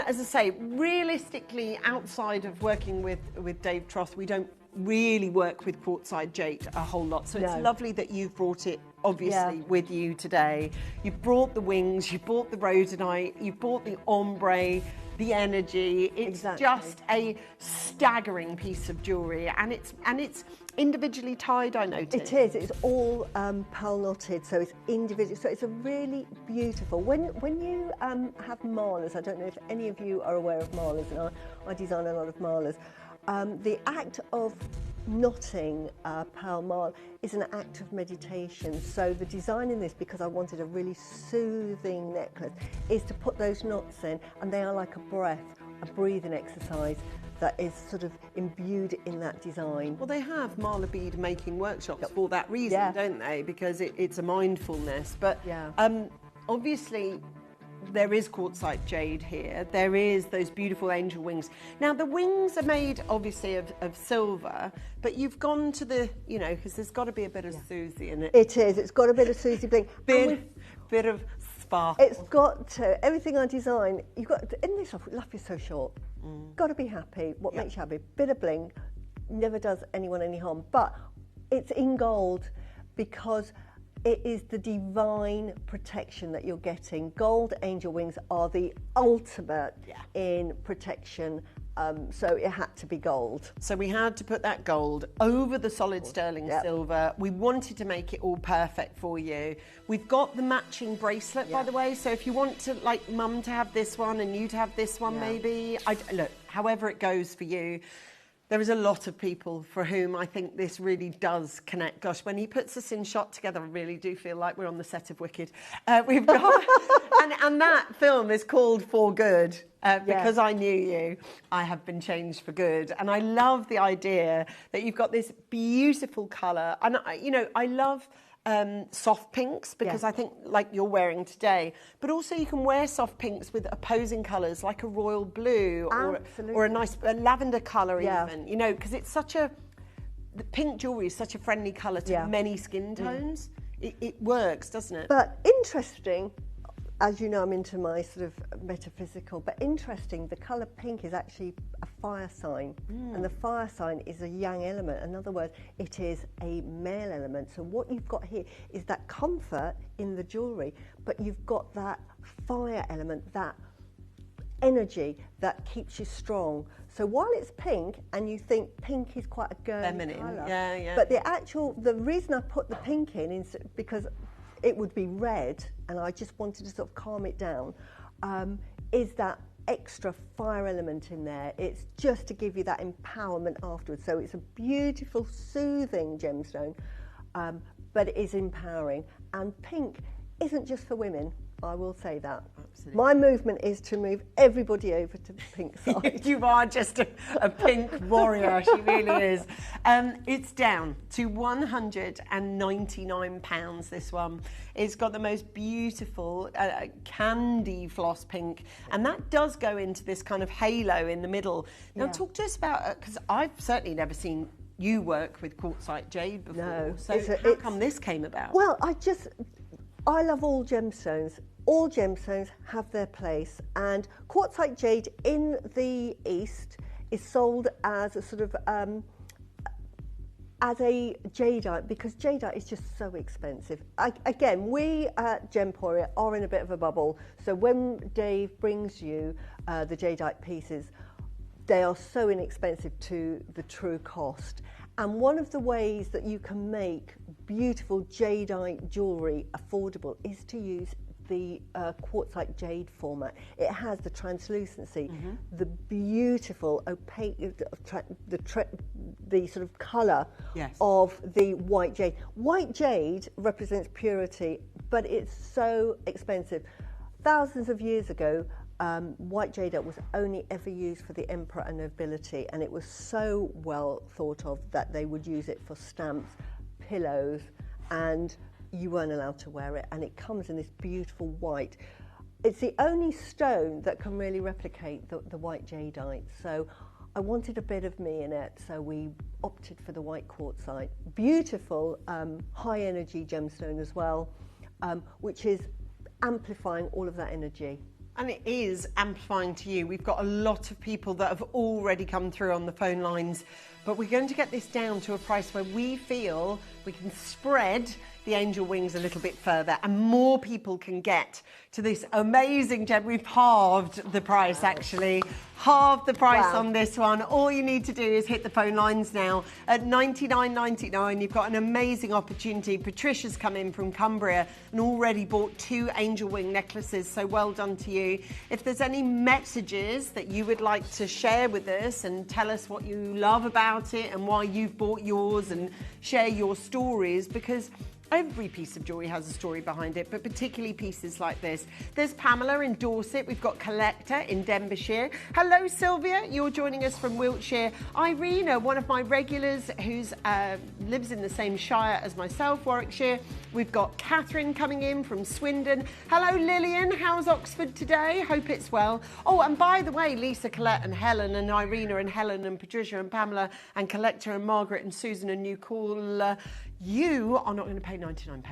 as I say, realistically, outside of working with Dave Troth, we don't really work with quartzite jade a whole lot. So it's lovely that you've brought it, obviously, with you today. You've brought the wings, you've brought the rhodonite, you've brought the ombre, the energy. It's just a staggering piece of jewellery, and it's individually tied, I noticed. It is. It's all pearl knotted, so it's individual. So it's a really beautiful. When you have malas, I don't know if any of you are aware of malas, and I design a lot of malas. The act of knotting a pearl mala is an act of meditation. So the design in this, because I wanted a really soothing necklace, is to put those knots in, and they are like a breathing exercise that is sort of imbued in that design. Well, they have mala bead making workshops for that reason, don't they? Because it's a mindfulness. But obviously, there is quartzite jade here. There is those beautiful angel wings. Now, the wings are made, obviously, of silver, but you've gone to the, because there's got to be a bit of Susie in it. It is. It's got a bit of Susie bling. Bit of sparkle. It's got to. Everything I design, you've got to, in this life is so short. Got to be happy. What makes you happy? Bit of bling never does anyone any harm. But it's in gold because it is the divine protection that you're getting. Gold angel wings are the ultimate in protection. So it had to be gold. So we had to put that gold over the solid sterling silver. We wanted to make it all perfect for you. We've got the matching bracelet, by the way. So if you want to, like, Mum to have this one and you to have this one, maybe. Look, however it goes for you. There is a lot of people for whom I think this really does connect. Gosh, when he puts us in shot together, I really do feel like we're on the set of Wicked. We've got, and that film is called For Good. Because I knew you, I have been changed for good. And I love the idea that you've got this beautiful colour. And, I love soft pinks because I think like you're wearing today, but also you can wear soft pinks with opposing colours like a royal blue or a nice lavender colour even, because it's the pink jewellery is such a friendly colour to many skin tones. It works, doesn't it? But interesting, as you know, I'm into my sort of metaphysical, but interesting, the colour pink is actually a fire sign, and the fire sign is a yang element. In other words, it is a male element. So what you've got here is that comfort in the jewellery, but you've got that fire element, that energy that keeps you strong. So while it's pink, and you think pink is quite a girly colour, but the reason I put the pink in is because it would be red, and I just wanted to sort of calm it down, is that extra fire element in there. It's just to give you that empowerment afterwards. So it's a beautiful, soothing gemstone, but it is empowering. And pink isn't just for women, I will say that. Absolutely. My movement is to move everybody over to the pink side. You are just a pink warrior, she really is. It's down to £199, this one. It's got the most beautiful candy floss pink, and that does go into this kind of halo in the middle. Now talk to us about, because I've certainly never seen you work with quartzite jade before. No. So how come this came about? Well, I love all gemstones. All gemstones have their place, and quartzite jade in the East is sold as a sort of as a jadeite, because jadeite is just so expensive. Again, we at Gemporia are in a bit of a bubble, so when Dave brings you the jadeite pieces, they are so inexpensive to the true cost. And one of the ways that you can make beautiful jadeite jewellery affordable is to use the quartzite jade format. It has the translucency, the beautiful opaque, the sort of colour of the white jade. White jade represents purity, but it's so expensive. Thousands of years ago, white jade was only ever used for the emperor and nobility, and it was so well thought of that they would use it for stamps, pillows, and you weren't allowed to wear it, and it comes in this beautiful white. It's the only stone that can really replicate the white jadeite, so I wanted a bit of me in it, so we opted for the white quartzite. Beautiful high energy gemstone as well, which is amplifying all of that energy. And it is amplifying to you. We've got a lot of people that have already come through on the phone lines, but we're going to get this down to a price where we feel we can spread the angel wings a little bit further and more people can get to this amazing gem. We've halved the price, actually. Halved the price on this one. All you need to do is hit the phone lines now at $99.99. You've got an amazing opportunity. Patricia's come in from Cumbria and already bought 2 angel wing necklaces, so well done to you. If there's any messages that you would like to share with us and tell us what you love about it and why you've bought yours and share your stories, because every piece of jewellery has a story behind it, but particularly pieces like this. There's Pamela in Dorset. We've got Collector in Denbighshire. Hello, Sylvia. You're joining us from Wiltshire. Irina, one of my regulars who lives in the same shire as myself, Warwickshire. We've got Catherine coming in from Swindon. Hello, Lillian. How's Oxford today? Hope it's well. Oh, and by the way, Lisa, Colette and Helen and Irina and Helen and Patricia and Pamela and Collector and Margaret and Susan and New Call, you are not going to pay £99.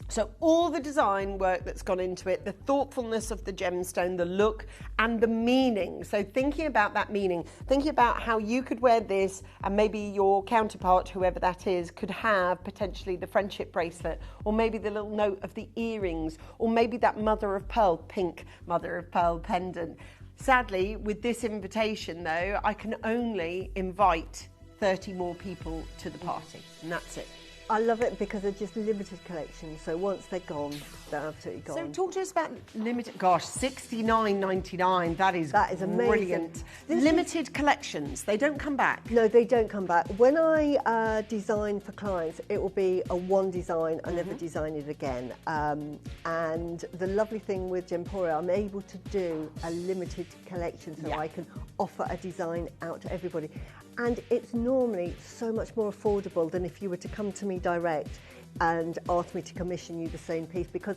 So all the design work that's gone into it, the thoughtfulness of the gemstone, the look and the meaning. So thinking about that meaning, thinking about how you could wear this and maybe your counterpart, whoever that is, could have potentially the friendship bracelet, or maybe the little note of the earrings, or maybe that mother of pearl, pink mother of pearl pendant. Sadly, with this invitation though, I can only invite 30 more people to the party, and that's it. I love it because they're just limited collections. So once they're gone, they're absolutely gone. So talk to us about limited. Gosh, $69.99. That is amazing. Brilliant. Limited collections. They don't come back. No, they don't come back. When I design for clients, it will be a one design. I never design it again. And the lovely thing with Gemporia, I'm able to do a limited collection, so I can offer a design out to everybody. And it's normally so much more affordable than if you were to come to me direct and ask me to commission you the same piece, because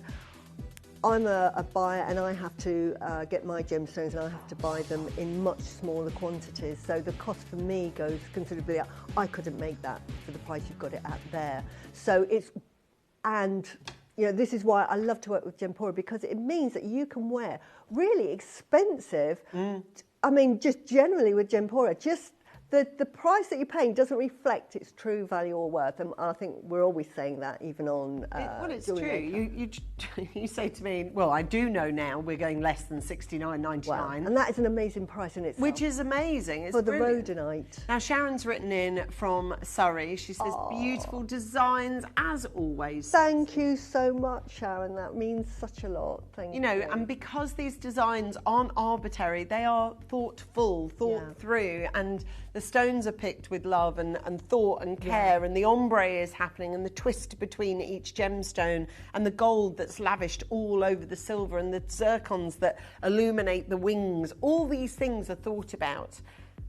I'm a buyer and I have to get my gemstones and I have to buy them in much smaller quantities. So the cost for me goes considerably up. I couldn't make that for the price you've got it at there. So it's, and you know, this is why I love to work with Gemporia, because it means that you can wear really expensive, I mean, just generally with Gemporia, just the price that you're paying doesn't reflect its true value or worth, and I think we're always saying that, even on. Well, it's true. You say to me, well, I do know now we're going less than $69.99, wow. And that is an amazing price in itself. Which is amazing. It's for the brilliant. rhodonite. Now Sharon's written in from Surrey. She says beautiful designs as always. Thank you so much, Sharon. That means such a lot. Thank you. You know, and because these designs aren't arbitrary, they are thought through, and the stones are picked with love and thought and care, and the ombre is happening, and the twist between each gemstone, and the gold that's lavished all over the silver, and the zircons that illuminate the wings. All these things are thought about.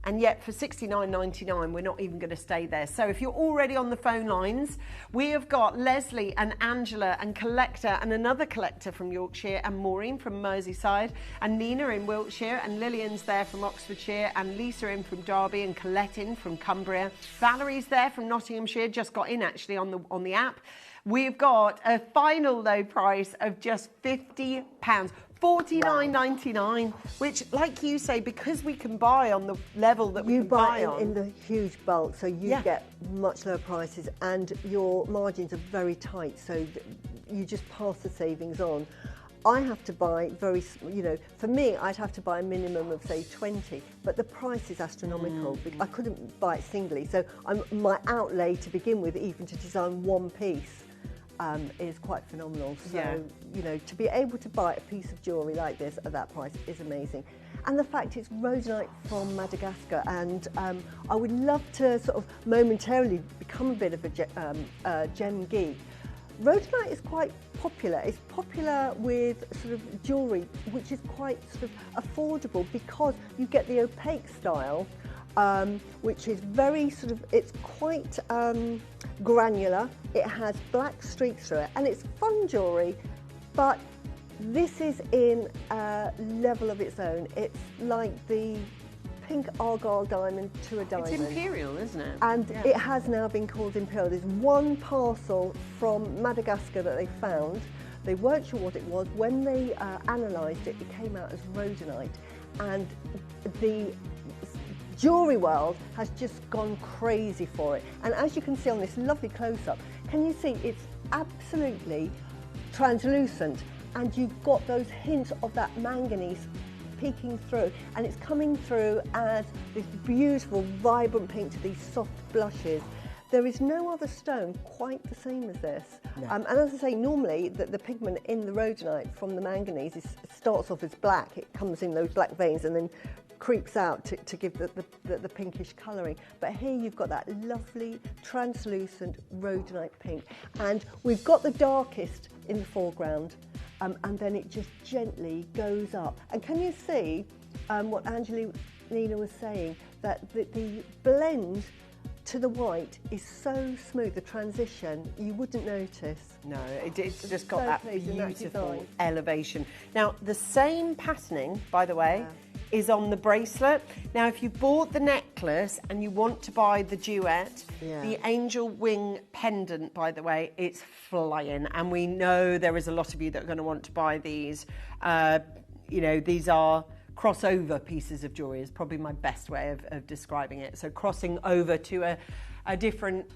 And yet for $69.99, we're not even going to stay there. So if you're already on the phone lines, we have got Leslie and Angela and Collector and another collector from Yorkshire, and Maureen from Merseyside, and Nina in Wiltshire, and Lillian's there from Oxfordshire, and Lisa in from Derby, and Colette in from Cumbria. Valerie's there from Nottinghamshire, just got in actually on the app. We've got a final low price of just £50. $49.99, which, like you say, because we can buy on the level that we can buy on. in the huge bulk, so you get much lower prices, and your margins are very tight, so you just pass the savings on. I have to buy very, you know, for me, I'd have to buy a minimum of, say, 20, but the price is astronomical. I couldn't buy it singly, so my outlay to begin with, even to design one piece, is quite phenomenal. So, you know, to be able to buy a piece of jewellery like this at that price is amazing. And the fact it's rhodonite from Madagascar, and I would love to sort of momentarily become a bit of a gem geek. Rhodonite is quite popular. It's popular with sort of jewellery, which is quite sort of affordable, because you get the opaque style, which is very sort of, it's quite granular. It has black streaks through it, and it's fun jewellery, but this is in a level of its own. It's like the pink Argyle diamond to a diamond. It's imperial, isn't it? And it has now been called imperial. There's one parcel from Madagascar that they found. They weren't sure what it was. When they analysed it, it came out as rhodonite, and the jewellery world has just gone crazy for it. And as you can see on this lovely close-up, can you see it's absolutely translucent, and you've got those hints of that manganese peeking through, and it's coming through as this beautiful vibrant pink to these soft blushes. There is no other stone quite the same as this. No. And as I say, normally the pigment in the rhodonite from the manganese starts off as black. It comes in those black veins and then creeps out to give the pinkish colouring. But here you've got that lovely translucent rhodonite pink, and we've got the darkest in the foreground, and then it just gently goes up. And can you see what Angelina was saying, that the blend to the white is so smooth, the transition, you wouldn't notice. No, it's just got that beautiful elevation. Now, the same patterning, by the way, is on the bracelet. Now, if you bought the necklace and you want to buy the duet, the angel wing pendant, by the way, it's flying. And we know there is a lot of you that are going to want to buy these. You know, these are crossover pieces of jewellery is probably my best way of describing it. So crossing over to a different,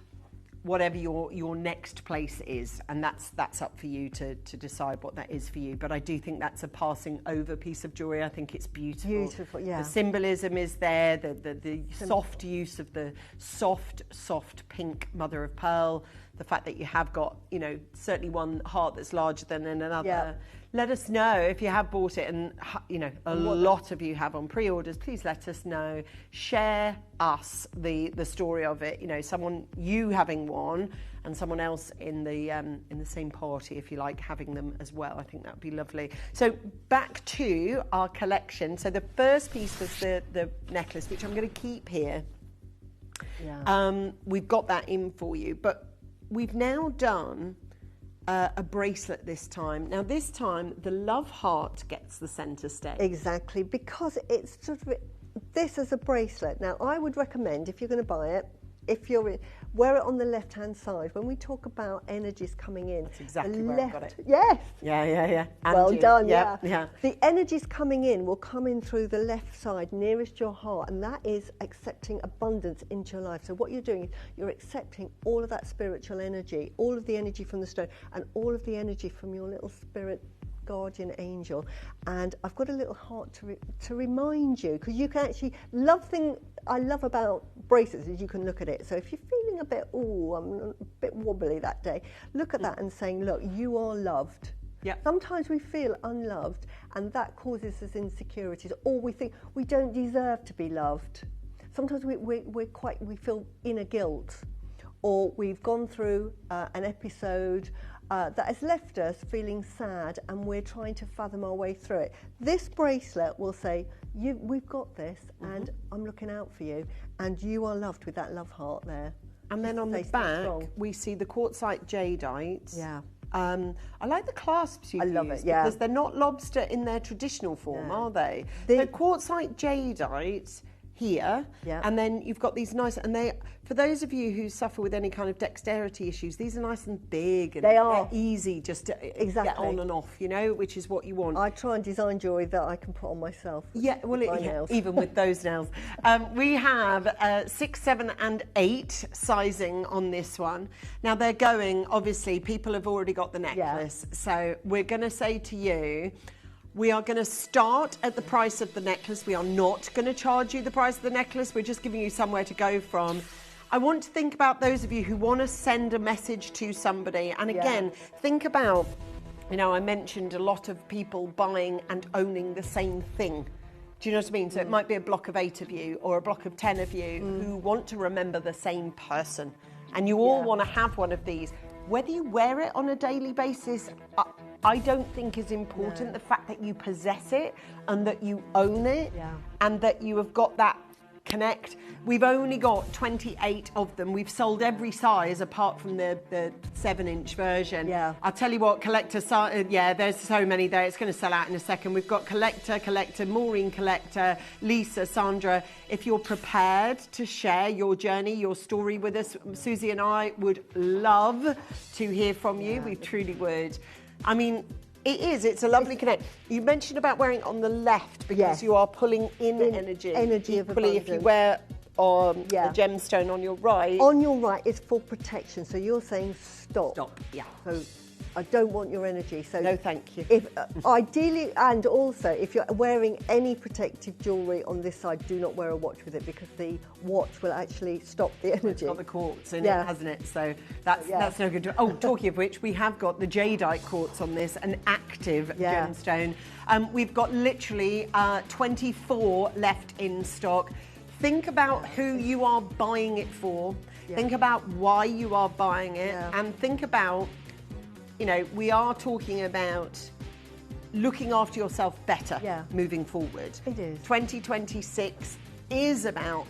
whatever your next place is, and that's up for you to decide what that is for you. But I do think that's a passing over piece of jewellery. I think it's beautiful. Beautiful, yeah. The symbolism is there, the soft use of the soft pink mother of pearl, the fact that you have got, you know, certainly one heart that's larger than another. Yeah. Let us know if you have bought it, and you know, a lot of you have on pre-orders. Please let us know. Share us the story of it. You know, you having one, and someone else in the same party, if you like, having them as well. I think that would be lovely. So back to our collection. So the first piece was the necklace, which I'm going to keep here. Yeah. We've got that in for you, but we've now done a bracelet this time. Now this time the love heart gets the centre stage. Exactly, because it's sort of this as a bracelet. Now I would recommend, if you're going to buy it, wear it on the left-hand side. When we talk about energies coming in, that's exactly where I've got it. Yes. Yeah. And well done. Yeah. The energies coming in will come in through the left side, nearest your heart, and that is accepting abundance into your life. So what you're doing is you're accepting all of that spiritual energy, all of the energy from the stone, and all of the energy from your little spirit guardian angel. And I've got a little heart to remind you, because you can actually I love about bracelets is you can look at it. So if you're feeling a bit, I'm a bit wobbly that day, look at that and saying, look, you are loved. Yep. Sometimes we feel unloved, and that causes us insecurities, or we think we don't deserve to be loved. Sometimes we feel inner guilt, or we've gone through an episode that has left us feeling sad, and we're trying to fathom our way through it. This bracelet will say, we've got this, and I'm looking out for you, and you are loved with that love heart there. And then on the back, we see the quartzite jadeite. Yeah. I like the clasps you use. I love it, yeah. Because they're not lobster in their traditional form, are they? So quartzite jadeite here, and then you've got these nice, and they, for those of you who suffer with any kind of dexterity issues, these are nice and big, and they're easy just to get on and off, you know, which is what you want. I try and design jewellery that I can put on myself. Yeah, well, even with those nails. We have 6, 7 and 8 sizing on this one. Now they're going, obviously, people have already got the necklace, so we're going to say to you, we are going to start at the price of the necklace. We are not going to charge you the price of the necklace. We're just giving you somewhere to go from. I want to think about those of you who want to send a message to somebody. And again, think about, you know, I mentioned a lot of people buying and owning the same thing. Do you know what I mean? So it might be a block of 8 of you or a block of 10 of you who want to remember the same person. And you all want to have one of these. Whether you wear it on a daily basis, I don't think is important. The fact that you possess it and that you own it and that you have got that connect. We've only got 28 of them. We've sold every size apart from the 7-inch version. Yeah. I'll tell you what, collector, there's so many there. It's going to sell out in a second. We've got collector, Maureen collector, Lisa, Sandra. If you're prepared to share your journey, your story with us, Susie and I would love to hear from you. We truly would. I mean, it's a lovely connect. You mentioned about wearing it on the left because you are pulling in energy. Energy of abundance. If you wear a gemstone on your right. On your right is for protection, so you're saying stop. Stop, yeah. So I don't want your energy. So no, thank you. If ideally, and also if you're wearing any protective jewellery on this side, do not wear a watch with it because the watch will actually stop the energy. It's got the quartz in it, hasn't it? So that's no good. Oh, talking of which, we have got the jadeite quartz on this, an active gemstone. We've got literally 24 left in stock. Think about who you are buying it for. Think about why you are buying it, and think about, you know, we are talking about looking after yourself better moving forward. It is. 2026 is about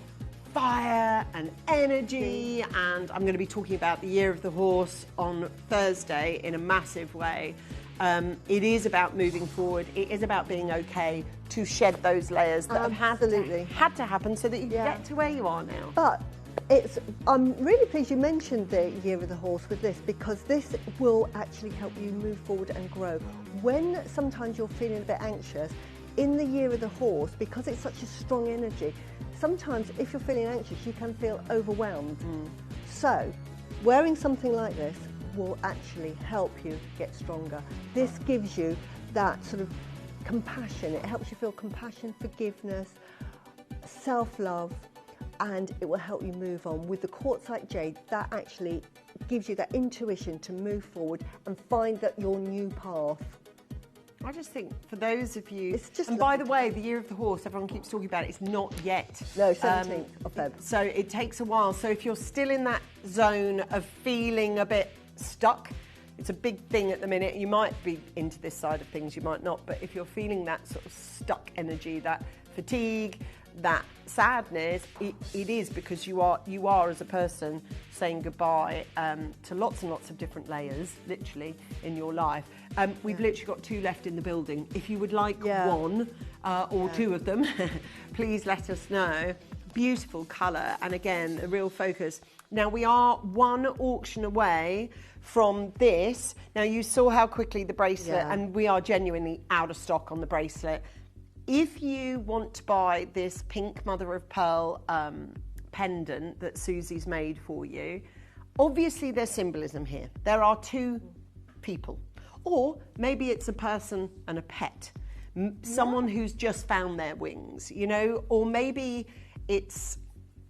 fire and energy, and I'm going to be talking about the Year of the Horse on Thursday in a massive way. It is about moving forward. It is about being okay to shed those layers that have had to happen so that you get to where you are now. But I'm really pleased you mentioned the Year of the Horse with this, because this will actually help you move forward and grow. When sometimes you're feeling a bit anxious, in the Year of the Horse, because it's such a strong energy, sometimes if you're feeling anxious, you can feel overwhelmed. So wearing something like this will actually help you get stronger. This gives you that sort of compassion. It helps you feel compassion, forgiveness, self-love, and it will help you move on. With the quartzite jade, that actually gives you that intuition to move forward and find that your new path. I just think for those of you, It's just and by the way, the year of the horse, everyone keeps talking about it, it's not yet. No, 17th of Feb. So it takes a while. So if you're still in that zone of feeling a bit stuck, it's a big thing at the minute. You might be into this side of things, you might not, but if you're feeling that sort of stuck energy, that fatigue, that sadness, it is because you are as a person saying goodbye to lots and lots of different layers, literally, in your life. We've literally got 2 left in the building. If you would like one or 2 of them, please let us know. Beautiful colour, and again, a real focus. Now, we are 1 auction away from this. Now, you saw how quickly the bracelet, and we are genuinely out of stock on the bracelet. If you want to buy this pink mother of pearl pendant that Susie's made for you, obviously there's symbolism here. There are 2 people, or maybe it's a person and a pet, someone who's just found their wings, you know, or maybe it's,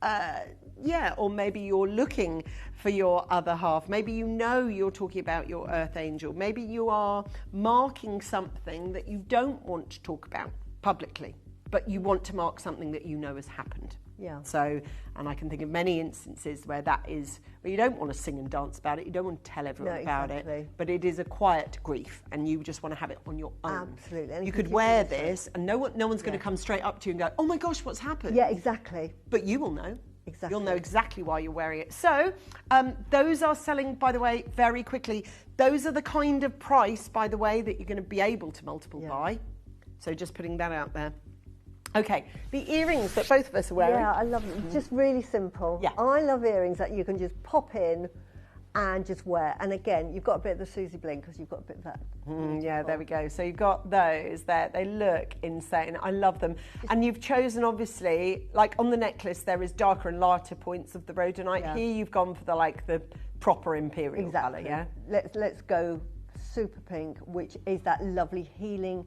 or maybe you're looking for your other half. Maybe you know you're talking about your earth angel. Maybe you are marking something that you don't want to talk about publicly, but you want to mark something that you know has happened. Yeah. So, and I can think of many instances where that is, where you don't want to sing and dance about it, you don't want to tell everyone about it, but it is a quiet grief and you just want to have it on your own. Absolutely. And you could wear this and no one's going to come straight up to you and go, oh my gosh, what's happened? Yeah, exactly. But you will know. Exactly. You'll know exactly why you're wearing it. So, those are selling, by the way, very quickly. Those are the kind of price, by the way, that you're going to be able to multiple buy. So just putting that out there. Okay, the earrings that both of us are wearing. Yeah, I love them. Just really simple. Yeah. I love earrings that you can just pop in and just wear. And again, you've got a bit of the Susie bling because you've got a bit of that. Yeah, there we go. So you've got those there. They look insane. I love them. And you've chosen, obviously, like on the necklace, there is darker and lighter points of the rhodonite. Yeah. Here you've gone for the proper imperial colour, yeah? Let's go super pink, which is that lovely healing,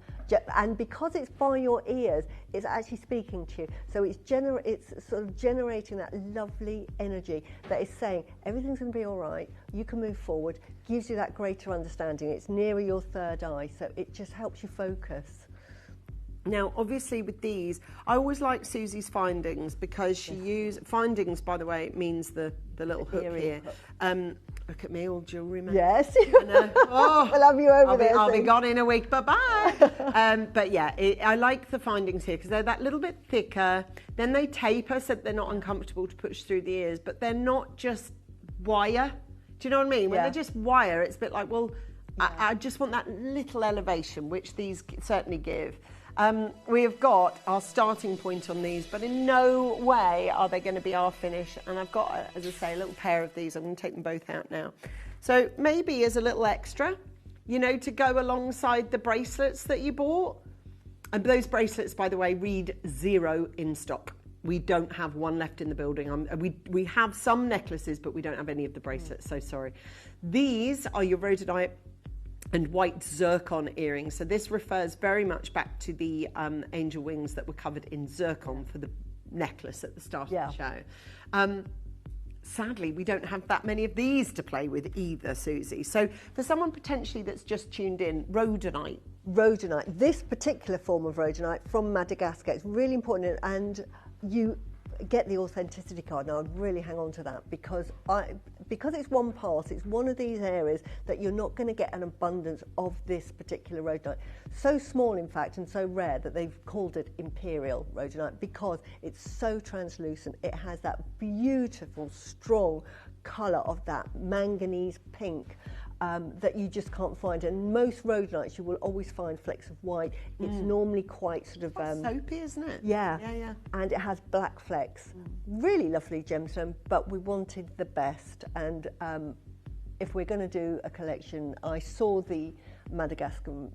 and because it's by your ears, it's actually speaking to you. So it's sort of generating that lovely energy that is saying everything's going to be all right. You can move forward. Gives you that greater understanding. It's nearer your third eye, so it just helps you focus. Now, obviously with these, I always like Susie's findings because she used, findings, by the way, means the little hook here. Look at me, all jewellery man. Yes. Oh, we'll have you over there. I'll be gone in a week, bye-bye. But yeah, I like the findings here because they're that little bit thicker. Then they taper so that they're not uncomfortable to push through the ears, but they're not just wire. Do you know what I mean? When they're just wire, it's a bit like, well, I just want that little elevation, which these certainly give. We have got our starting point on these, but in no way are they going to be our finish. And I've got, as I say, a little pair of these. I'm going to take them both out now. So maybe as a little extra, you know, to go alongside the bracelets that you bought. And those bracelets, by the way, read 0 in stock. We don't have one left in the building. We have some necklaces, but we don't have any of the bracelets, so sorry. These are your rhodonite and white zircon earrings. So this refers very much back to the angel wings that were covered in zircon for the necklace at the start of the show. Sadly, we don't have that many of these to play with either, Susie. So for someone potentially that's just tuned in, rhodonite. Rhodonite, this particular form of rhodonite from Madagascar, it's really important, and you get the authenticity card. Now, I'd really hang on to that because it's one pass, it's one of these areas that you're not going to get an abundance of this particular rhodonite. So small, in fact, and so rare that they've called it imperial rhodonite because it's so translucent. It has that beautiful, strong colour of that manganese pink. That you just can't find, and most rhodonites you will always find flecks of white. It's normally quite sort of soapy, isn't it? Yeah, and it has black flecks. Really lovely gemstone, but we wanted the best. And if we're going to do a collection, I saw the Madagascar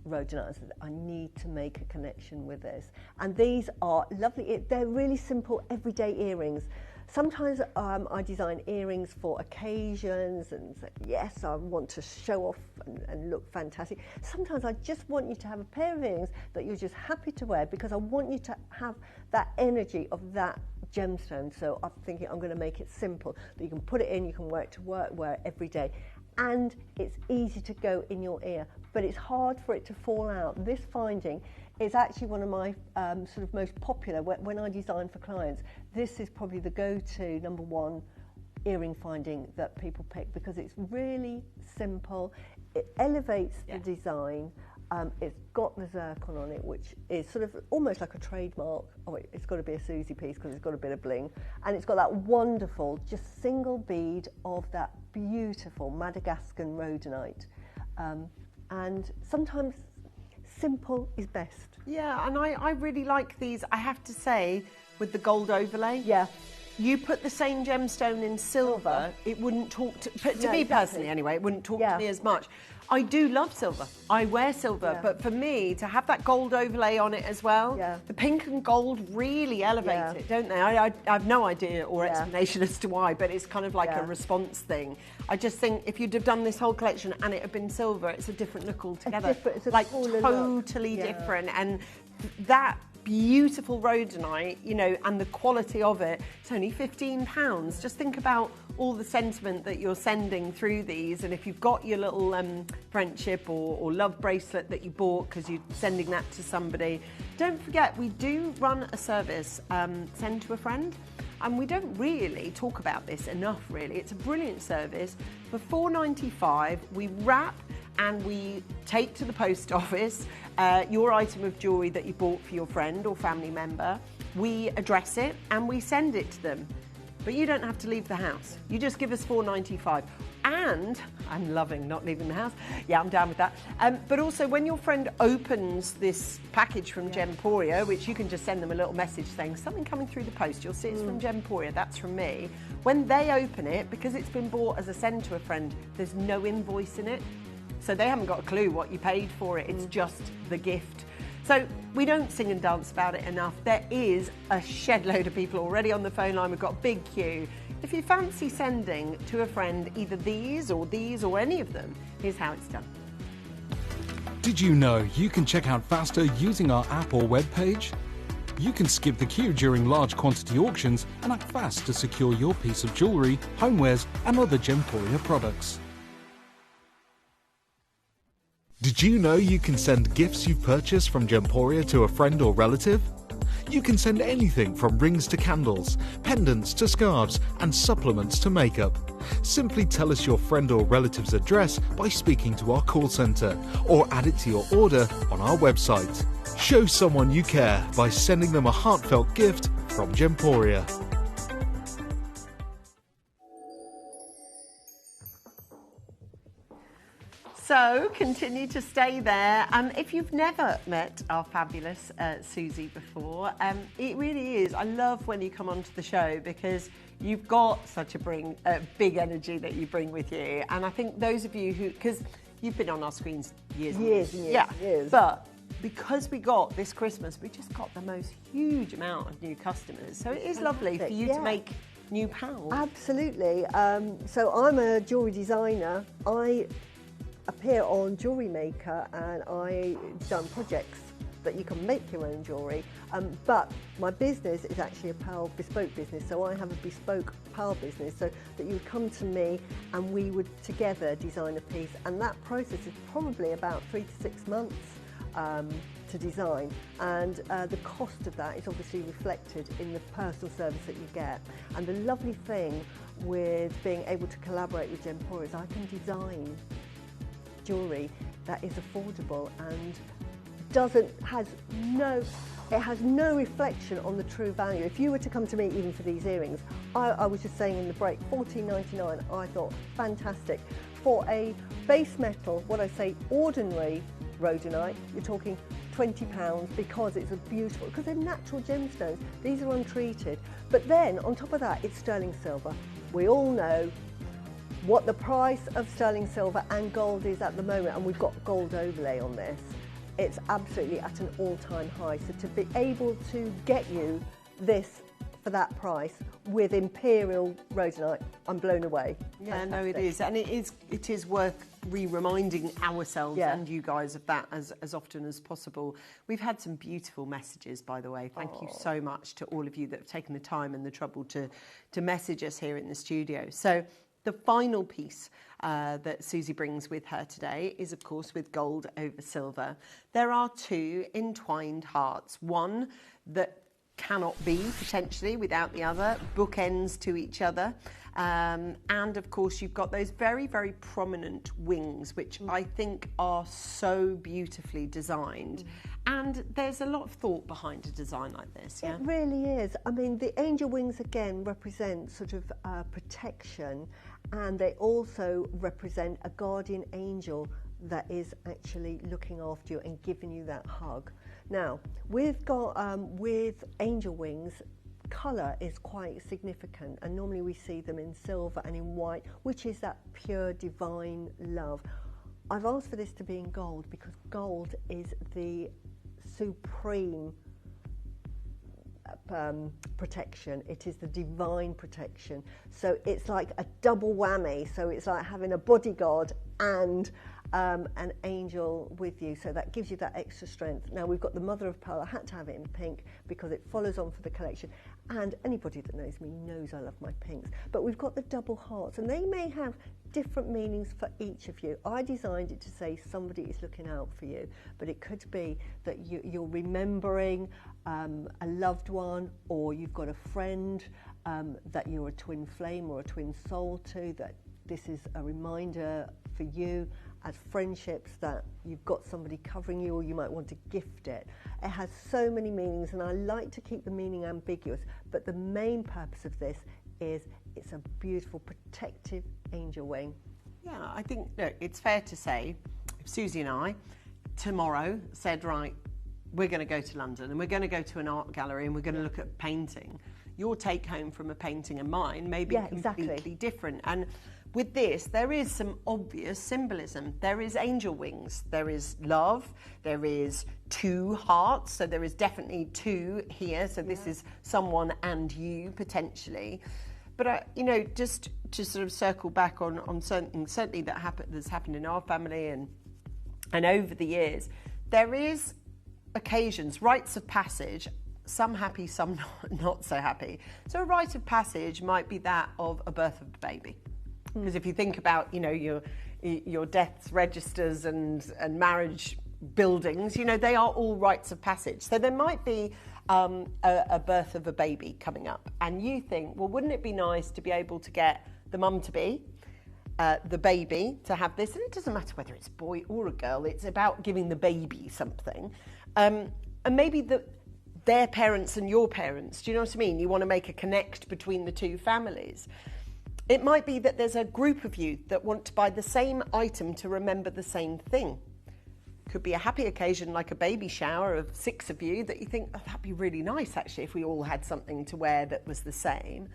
rhodonite and said, I need to make a connection with this. And these are lovely. They're really simple, everyday earrings. Sometimes I design earrings for occasions and say, yes, I want to show off and look fantastic. Sometimes I just want you to have a pair of earrings that you're just happy to wear because I want you to have that energy of that gemstone. So I'm thinking I'm going to make it simple, that you can put it in, you can wear it to work, wear it every day. And it's easy to go in your ear, but it's hard for it to fall out. This finding is actually one of my sort of most popular when I design for clients. This is probably the go-to number one earring finding that people pick because it's really simple. It elevates the design. It's got the zircon on it, which is sort of almost like a trademark. Oh, it's got to be a Susie piece because it's got a bit of bling. And it's got that wonderful, just single bead of that beautiful Madagascan rhodonite. And sometimes simple is best. Yeah, and I really like these, I have to say, with the gold overlay. Yeah. You put the same gemstone in silver, it wouldn't talk to me personally anyway, it wouldn't talk to me as much. I do love silver. I wear silver, but for me, to have that gold overlay on it as well, the pink and gold really elevate it, don't they? I have no idea or explanation as to why, but it's kind of like a response thing. I just think if you'd have done this whole collection and it had been silver, it's a different look altogether. It's a like look. totally different. And that beautiful rhodonite, you know, and the quality of it, it's only £15. Just think about all the sentiment that you're sending through these, and if you've got your little friendship or love bracelet that you bought because you're sending that to somebody, don't forget we do run a service, send to a friend, and we don't really talk about this enough really. It's a brilliant service. For £4.95 we wrap and we take to the post office your item of jewellery that you bought for your friend or family member. We address it and we send it to them. But you don't have to leave the house. You just give us £4.95. And I'm loving not leaving the house. Yeah, I'm down with that. But also when your friend opens this package from Gemporia, which you can just send them a little message saying something coming through the post, you'll see it's from Gemporia, that's from me. When they open it, because it's been bought as a send to a friend, there's no invoice in it. So they haven't got a clue what you paid for it. It's just the gift. So we don't sing and dance about it enough. There is a shed load of people already on the phone line. We've got a big queue. If you fancy sending to a friend either these or any of them, here's how it's done. Did you know you can check out faster using our app or web page? You can skip the queue during large quantity auctions and act fast to secure your piece of jewellery, homewares and other Gemporia products. Did you know you can send gifts you've purchased from Gemporia to a friend or relative? You can send anything from rings to candles, pendants to scarves, and supplements to makeup. Simply tell us your friend or relative's address by speaking to our call centre, or add it to your order on our website. Show someone you care by sending them a heartfelt gift from Gemporia. So continue to stay there. If you've never met our fabulous Susie before, it really is. I love when you come onto the show because you've got such a big energy that you bring with you. And I think those of you who, because you've been on our screens years and years. But because we got this Christmas, we just got the most huge amount of new customers. So it is lovely for you to make new pals. Absolutely. So I'm a jewellery designer. I appear on Jewellery Maker and I've done projects that you can make your own jewellery, but my business is actually a pearl bespoke business, so I have a bespoke pearl business, so that you would come to me and we would together design a piece, and that process is probably about 3 to 6 months to design, and the cost of that is obviously reflected in the personal service that you get. And the lovely thing with being able to collaborate with Gemporia is I can design jewellery that is affordable and has no reflection on the true value. If you were to come to me even for these earrings, I was just saying in the break, $14.99, I thought fantastic. For a base metal, what I say ordinary rhodonite, you're talking £20 because it's a beautiful, because they're natural gemstones, these are untreated. But then on top of that, it's sterling silver. We all know what the price of sterling silver and gold is at the moment, and we've got gold overlay on this. It's absolutely at an all-time high. So to be able to get you this for that price with imperial rhodonite. I'm blown away. Yeah, no, it Fantastic. is, and it is worth reminding ourselves Yeah. and you guys of that as often as possible. We've had some beautiful messages, by the way. Thank you so much to all of you that have taken the time and the trouble to message us here in the studio. So the final piece that Susie brings with her today is, of course, with gold over silver. There are two entwined hearts, one that cannot be potentially without the other, bookends to each other. And of course, you've got those very, very prominent wings, which I think are so beautifully designed. And there's a lot of thought behind a design like this, yeah? It really is. I mean, the angel wings again represent sort of protection, and they also represent a guardian angel that is actually looking after you and giving you that hug. Now, we've got with angel wings, colour is quite significant, and normally we see them in silver and in white, which is that pure divine love. I've asked for this to be in gold because gold is the supreme protection. It is the divine protection. So it's like a double whammy. So it's like having a bodyguard and an angel with you, so that gives you that extra strength. Now we've got the mother of pearl. I had to have it in pink because it follows on for the collection, and anybody that knows me knows I love my pinks. But we've got the double hearts, and they may have different meanings for each of you. I designed it to say somebody is looking out for you, but it could be that you're remembering a loved one, or you've got a friend that you're a twin flame or a twin soul to, that this is a reminder for you as friendships that you've got somebody covering you, or you might want to gift it. It has so many meanings, and I like to keep the meaning ambiguous, but the main purpose of this is it's a beautiful protective angel wing. Yeah, I think, look, it's fair to say, if Susie and I tomorrow said, right, we're going to go to London and we're going to go to an art gallery and we're going to look at painting, your take home from a painting and mine may be completely different. And with this, there is some obvious symbolism. There is angel wings, there is love, there is two hearts, so there is definitely two here. So this is someone and you potentially. But you know, just to sort of circle back on something certainly that's happened in our family and over the years, there is occasions, rites of passage, some happy, some not so happy. So a rite of passage might be that of a birth of a baby. Because if you think about, you know, your deaths registers and marriage buildings, you know, they are all rites of passage. So there might be a birth of a baby coming up, and you think, well, wouldn't it be nice to be able to get the mum-to-be, the baby, to have this? And it doesn't matter whether it's a boy or a girl, it's about giving the baby something. And maybe their parents and your parents, do you know what I mean? You want to make a connect between the two families. It might be that there's a group of you that want to buy the same item to remember the same thing. Could be a happy occasion like a baby shower of 6 of you that you think, oh, that'd be really nice actually if we all had something to wear that was the same.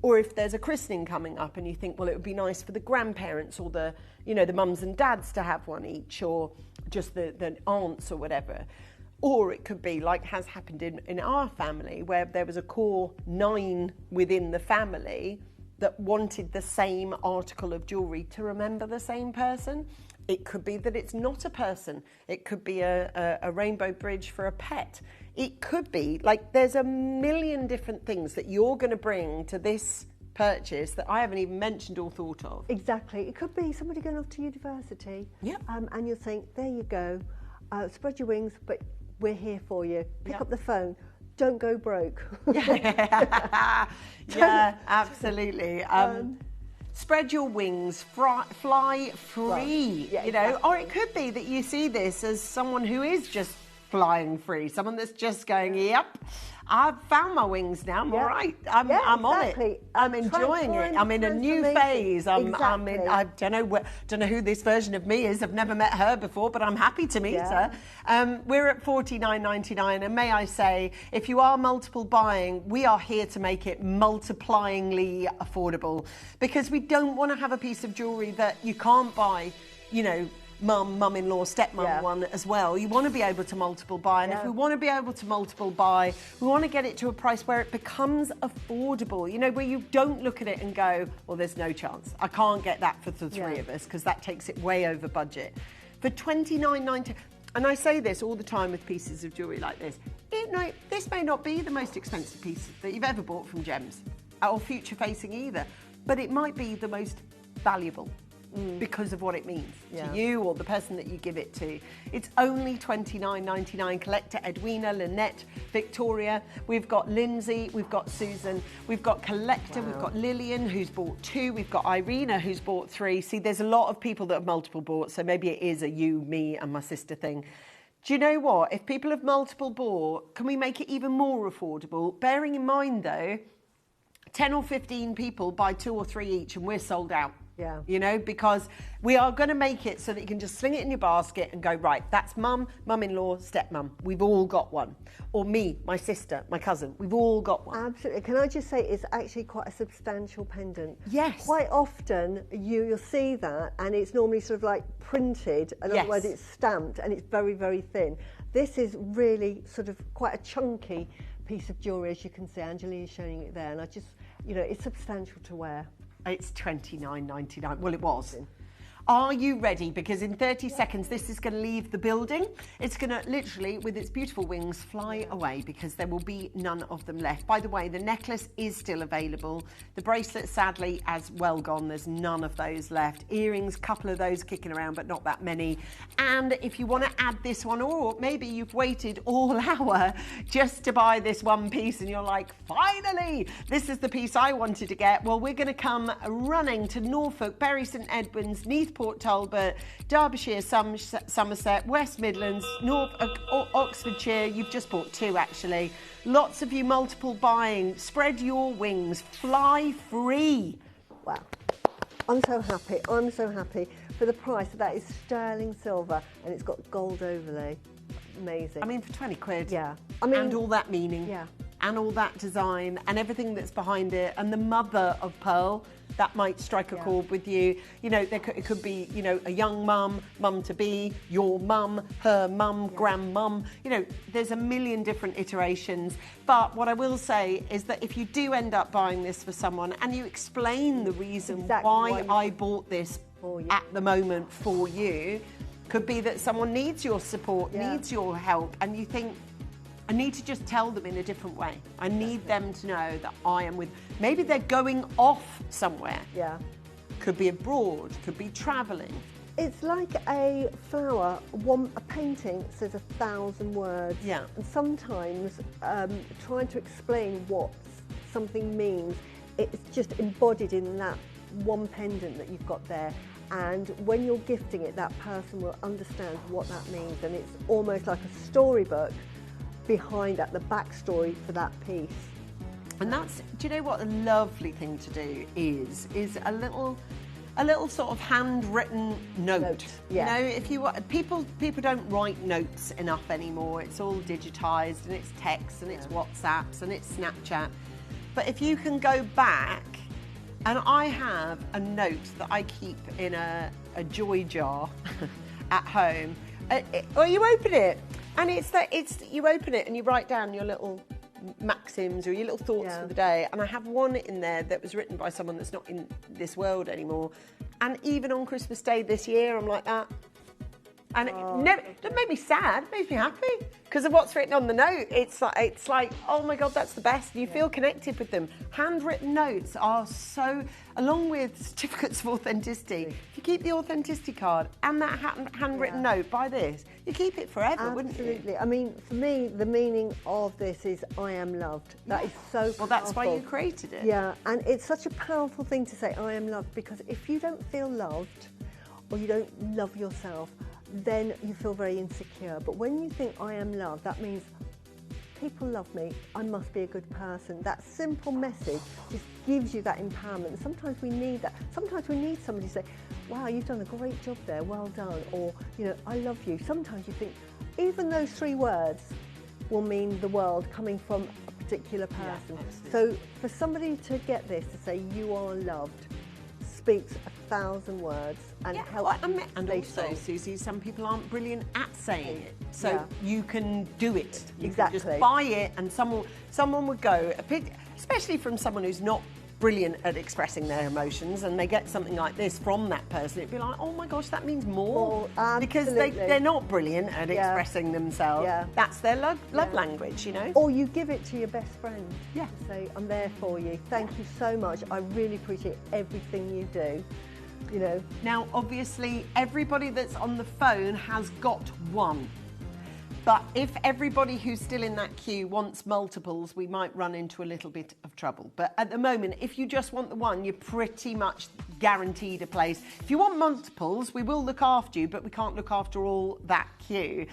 Or if there's a christening coming up and you think, well, it would be nice for the grandparents or the mums and dads to have one each, or just the aunts or whatever. Or it could be like has happened in our family, where there was a core 9 within the family that wanted the same article of jewellery to remember the same person. It could be that it's not a person. It could be a rainbow bridge for a pet. It could be, like, there's a million different things that you're going to bring to this purchase that I haven't even mentioned or thought of. Exactly. It could be somebody going off to university. Yeah. And you're saying, there you go, spread your wings, but we're here for you. Pick up the phone. Don't go broke. Yeah, absolutely. Spread your wings, fly free, Well, yeah, you know. exactly. Or it could be that you see this as someone who is just flying free, someone that's just going, yep, I've found my wings now, I'm all right, I'm on it, I'm enjoying it, I'm in a new phase, I don't know who this version of me is, I've never met her before, but I'm happy to meet her. We're at $49.99, and may I say, if you are multiple buying, we are here to make it multiplyingly affordable, because we don't want to have a piece of jewellery that you can't buy, you know, mum-in-law, stepmum one as well. You want to be able to multiple buy, and if we want to be able to multiple buy, we want to get it to a price where it becomes affordable, you know, where you don't look at it and go, well, there's no chance. I can't get that for the three of us, because that takes it way over budget. For $29.90, and I say this all the time with pieces of jewellery like this, this may not be the most expensive piece that you've ever bought from Gems, or future-facing either, but it might be the most valuable because of what it means to you or the person that you give it to. It's only $29.99. Collector Edwina, Lynette, Victoria. We've got Lindsay, we've got Susan, we've got Collector, we've got Lillian, who's bought 2, we've got Irina, who's bought 3. See, there's a lot of people that have multiple bought, so maybe it is a you, me, and my sister thing. Do you know what? If people have multiple bought, can we make it even more affordable? Bearing in mind, though, 10 or 15 people buy 2 or 3 each and we're sold out. Yeah. You know, because we are going to make it so that you can just sling it in your basket and go, right, that's mum, mum-in-law, stepmum. We've all got one. Or me, my sister, my cousin. We've all got one. Absolutely. Can I just say it's actually quite a substantial pendant. Yes. Quite often you'll see that and it's normally sort of like printed, and otherwise it's stamped and it's very, very thin. This is really sort of quite a chunky piece of jewellery, as you can see. Angeline is showing it there, and I just, you know, it's substantial to wear. It's $29.99. Well, it was. Are you ready? Because in 30 seconds, this is going to leave the building. It's going to literally, with its beautiful wings, fly away because there will be none of them left. By the way, the necklace is still available. The bracelet, sadly, as well gone. There's none of those left. Earrings, couple of those kicking around, but not that many. And if you want to add this one, or maybe you've waited all hour just to buy this one piece and you're like, finally, this is the piece I wanted to get. Well, we're going to come running to Norfolk, Bury St Edmunds, Neath Port Talbot, Derbyshire, Somerset, West Midlands, Oxfordshire. You've just bought 2 actually. Lots of you multiple buying. Spread your wings. Fly free. Wow. I'm so happy. I'm so happy. For the price, that is sterling silver and it's got gold overlay. Amazing. I mean, for 20 quid. Yeah. I mean, and all that meaning. Yeah. And all that design and everything that's behind it, and the mother of pearl, that might strike a chord with you. You know, it could be, you know, a young mum, mum-to-be, your mum, her mum, grandmum. You know, there's a million different iterations. But what I will say is that if you do end up buying this for someone and you explain the reason why I bought this at the moment for you, could be that someone needs your support, needs your help, and you think, I need to just tell them in a different way. I need them to know that I am with... Maybe they're going off somewhere. Yeah. Could be abroad, could be travelling. It's like a flower, a painting says 1,000 words. Yeah. And sometimes trying to explain what something means, it's just embodied in that one pendant that you've got there. And when you're gifting it, that person will understand what that means. And it's almost like a storybook behind that, the backstory for that piece. And that's, do you know what a lovely thing to do is a little sort of handwritten note. Yeah. You know, if you people don't write notes enough anymore. It's all digitized and it's text and it's WhatsApps and it's Snapchat. But if you can go back, and I have a note that I keep in a joy jar at home. Or you open it, and you open it and you write down your little maxims or your little thoughts for the day. And I have one in there that was written by someone that's not in this world anymore. And even on Christmas Day this year, I'm like that. And it doesn't make me sad, it makes me happy because of what's written on the note. It's like, oh my God, that's the best. You feel connected with them. Handwritten notes are so, along with certificates of authenticity. If you keep the authenticity card and that handwritten note, buy this, you keep it forever, wouldn't you? Absolutely. I mean, for me, the meaning of this is I am loved. That is so powerful. Well, that's why you created it. Yeah, and it's such a powerful thing to say, I am loved, because if you don't feel loved or you don't love yourself, then you feel very insecure. But when you think I am loved, that means people love me, I must be a good person. That simple message just gives you that empowerment. Sometimes we need that. Sometimes we need somebody to say, wow, you've done a great job there, well done, or, you know, I love you. Sometimes you think, even those 3 words will mean the world coming from a particular person. So for somebody to get this, to say you are loved, speaks 1,000 words and helps you. And stay also, strong. Susie, some people aren't brilliant at saying it, so Yeah. you can do it. You Exactly. can just buy it, and someone would go, especially from someone who's not brilliant at expressing their emotions, and they get something like this from that person, it'd be like, oh my gosh, that means more. Because absolutely. they're not brilliant at Yeah. expressing themselves. Yeah. That's their love language, you know. Or you give it to your best friend. Yeah. Say, I'm there for you. Thank you so much. I really appreciate everything you do. You know. Now, obviously, everybody that's on the phone has got one. But if everybody who's still in that queue wants multiples, we might run into a little bit of trouble. But at the moment, if you just want the one, you're pretty much guaranteed a place. If you want multiples, we will look after you, but we can't look after all that queue.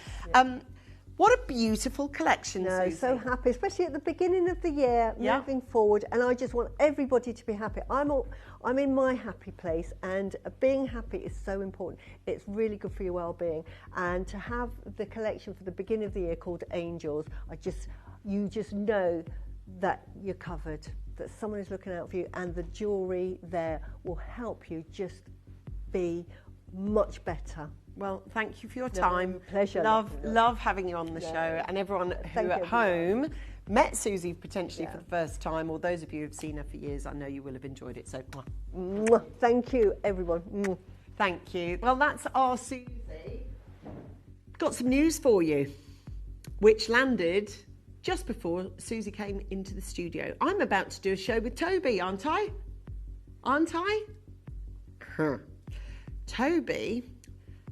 What a beautiful collection, No, Susie. so happy, especially at the beginning of the year, moving forward. And I just want everybody to be happy. I'm in my happy place, and being happy is so important. It's really good for your well-being. And to have the collection for the beginning of the year called Angels, you just know that you're covered, that someone is looking out for you, and the jewellery there will help you just be much better. Well, thank you for your time. Pleasure. Love having you on the show. And everyone who at home met Susie potentially for the first time, or those of you who've seen her for years, I know you will have enjoyed it. So, Mwah. Thank you, everyone. Mwah. Thank you. Well, that's our Susie. Got some news for you, which landed just before Susie came into the studio. I'm about to do a show with Toby, aren't I? Aren't I? Toby.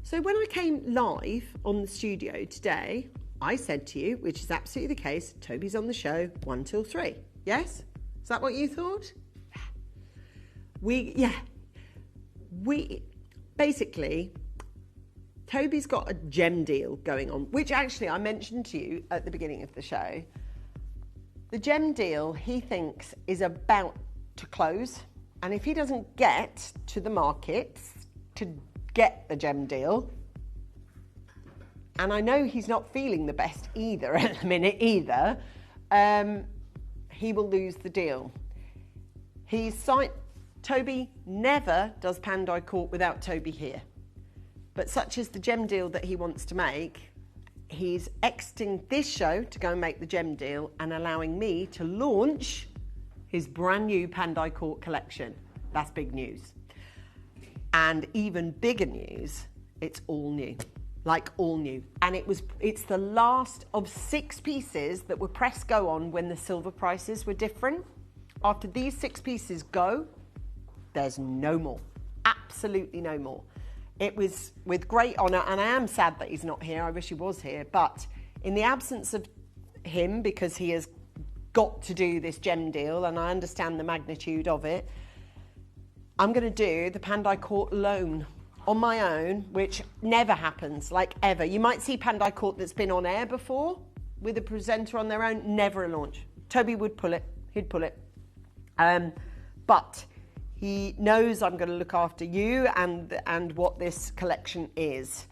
So when I came live on the studio today, I said to you, which is absolutely the case, Toby's on the show 1 till 3. Yes? Is that what you thought? We basically, Toby's got a gem deal going on, which actually I mentioned to you at the beginning of the show. The gem deal, he thinks, is about to close. And if he doesn't get to the markets to get the gem deal, and I know he's not feeling the best either at the minute either, he will lose the deal. Toby never does Pandai Court without Toby here. But such is the gem deal that he wants to make, he's exiting this show to go and make the gem deal and allowing me to launch his brand new Pandai Court collection. That's big news. And even bigger news, it's all new. Like all new. And it's the last of 6 pieces that were press go on when the silver prices were different. After these 6 pieces go, there's no more. Absolutely no more. It was with great honour, and I am sad that he's not here. I wish he was here. But in the absence of him, because he has got to do this gem deal, and I understand the magnitude of it, I'm going to do the Pandai Court loan on my own, which never happens, like ever. You might see Pandai Court that's been on air before with a presenter on their own, never a launch. Toby would pull it, he'd pull it. But he knows I'm going to look after you and what this collection is.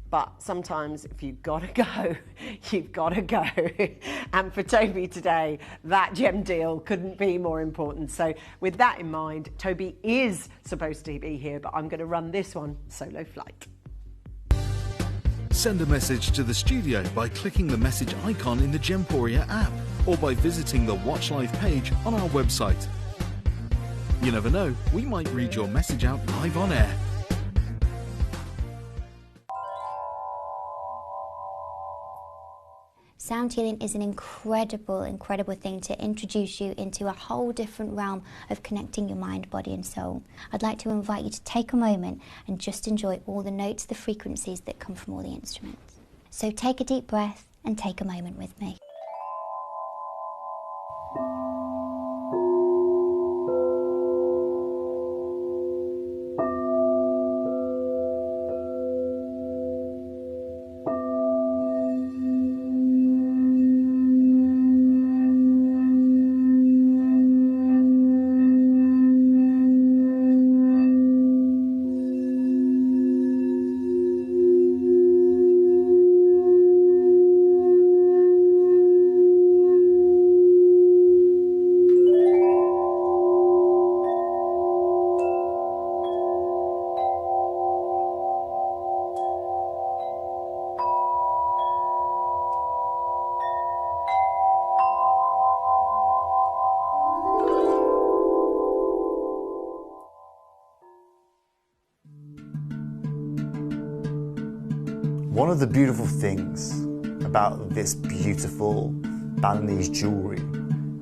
But sometimes if you've got to go, you've got to go. And for Toby today, that gem deal couldn't be more important. So with that in mind, Toby is supposed to be here, but I'm going to run this one solo flight. Send a message to the studio by clicking the message icon in the Gemporia app or by visiting the Watch Live page on our website. You never know, we might read your message out live on air. Sound healing is an incredible thing to introduce you into a whole different realm of connecting your mind, body and soul. I'd like to invite you to take a moment and just enjoy all the notes, the frequencies that come from all the instruments. So take a deep breath and take a moment with me. One of the beautiful things about this beautiful Balinese jewellery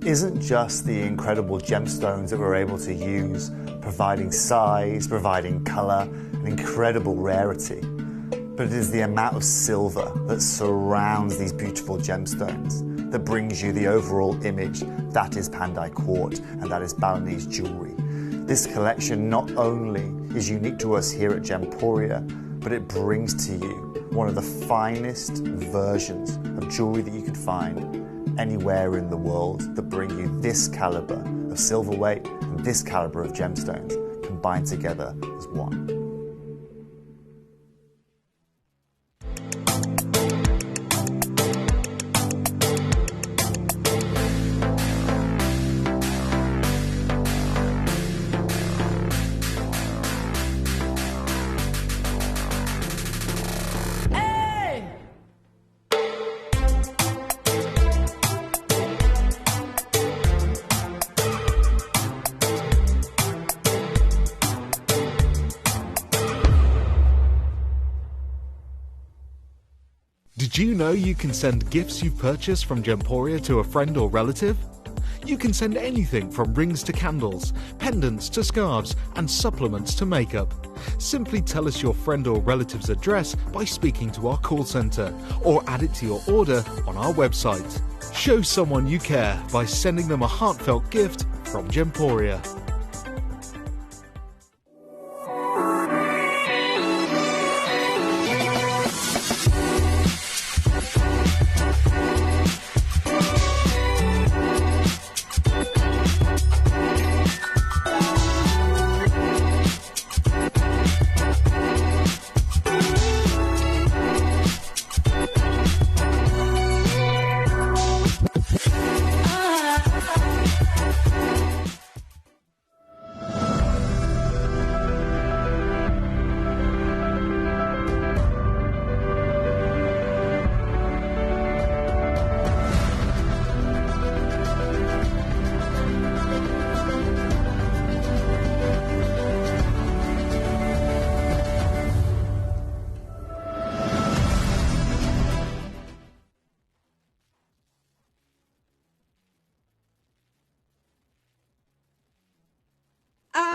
isn't just the incredible gemstones that we're able to use, providing size, providing colour, and incredible rarity, but it is the amount of silver that surrounds these beautiful gemstones that brings you the overall image that is Pandai Court and that is Balinese jewellery. This collection not only is unique to us here at Gemporia, but it brings to you one of the finest versions of jewellery that you could find anywhere in the world that bring you this calibre of silverweight and this calibre of gemstones combined together as one. Did you know you can send gifts you've purchased from Gemporia to a friend or relative? You can send anything from rings to candles, pendants to scarves, and supplements to makeup. Simply tell us your friend or relative's address by speaking to our call centre, or add it to your order on our website. Show someone you care by sending them a heartfelt gift from Gemporia.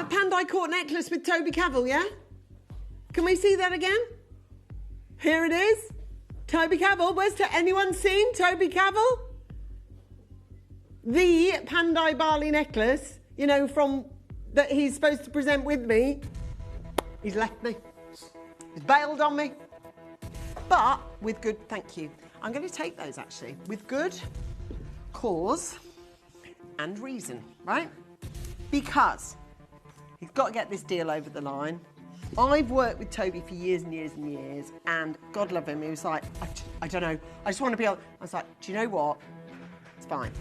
Pandai Court necklace with Toby Cavill, yeah? Can we see that again? Here it is. Toby Cavill. Anyone seen Toby Cavill? The Pandai Bali necklace, you know, from that he's supposed to present with me. He's left me. He's bailed on me. But with good, thank you. I'm going to take those actually with good cause and reason, right? Because he's got to get this deal over the line. I've worked with Toby for years and years and years, and God love him, he was like, I don't know, I just want to be able... I was like, do you know what? It's fine.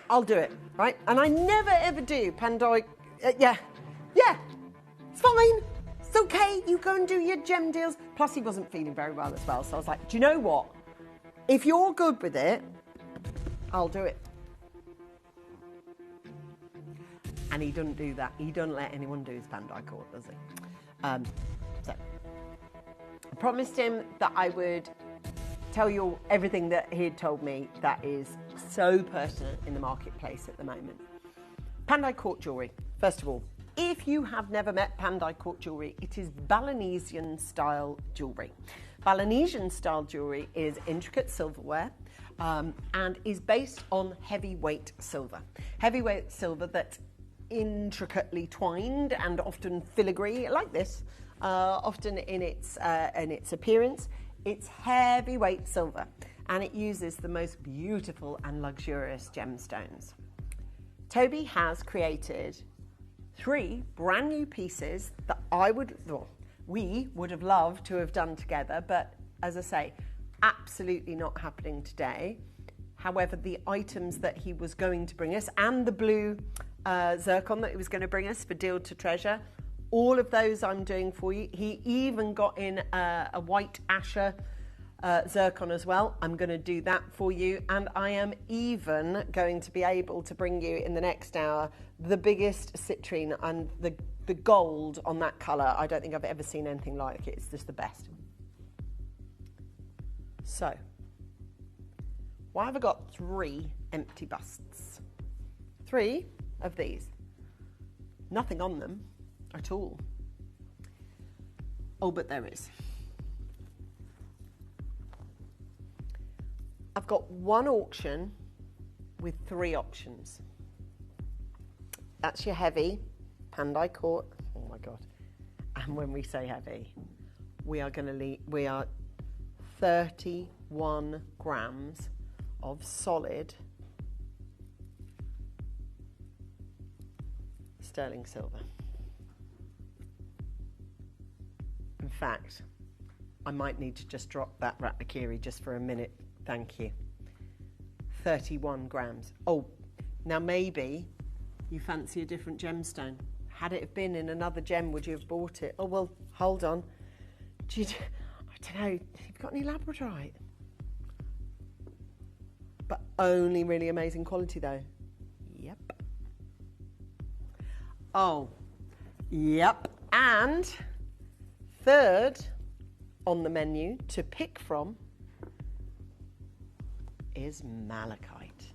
I'll do it, right? And I never ever do Pandai... yeah, it's fine. It's okay, you go and do your gem deals. Plus he wasn't feeling very well as well, so I was like, do you know what? If you're good with it, I'll do it. And he doesn't do that. He doesn't let anyone do his Pandai Court, does he? So I promised him that I would tell you everything that he had told me that is so pertinent in the marketplace at the moment. Pandai Court jewellery, first of all. If you have never met Pandai Court jewellery, it is Balinesian style jewellery. Balinesian style jewellery is intricate silverware and is based on heavyweight silver. Heavyweight silver that's intricately twined and often filigree like this, often in its appearance. It's heavyweight silver and it uses the most beautiful and luxurious gemstones. Toby has created 3 brand new pieces that we would have loved to have done together, but as I say, absolutely not happening today. However, the items that he was going to bring us and the blue zircon that he was going to bring us for Deal to Treasure, all of those I'm doing for you. He even got in a white Asher zircon as well. I'm going to do that for you, and I am even going to be able to bring you in the next hour the biggest citrine and the gold on that colour, I don't think I've ever seen anything like it. It's just the best. So, why have I got 3 empty busts? 3 of these. Nothing on them at all. Oh, but there is. I've got 1 auction with 3 options. That's your heavy Pandai Court. Oh my God. And when we say heavy, we are 31 grams of solid sterling silver. In fact, I might need to just drop that Ratnakiri just for a minute. Thank you. 31 grams. Oh, now maybe you fancy a different gemstone. Had it have been in another gem, would you have bought it? Oh, well, hold on. I don't know. You've got any labradorite? But only really amazing quality, though. Yep. Oh, yep. And third on the menu to pick from is malachite.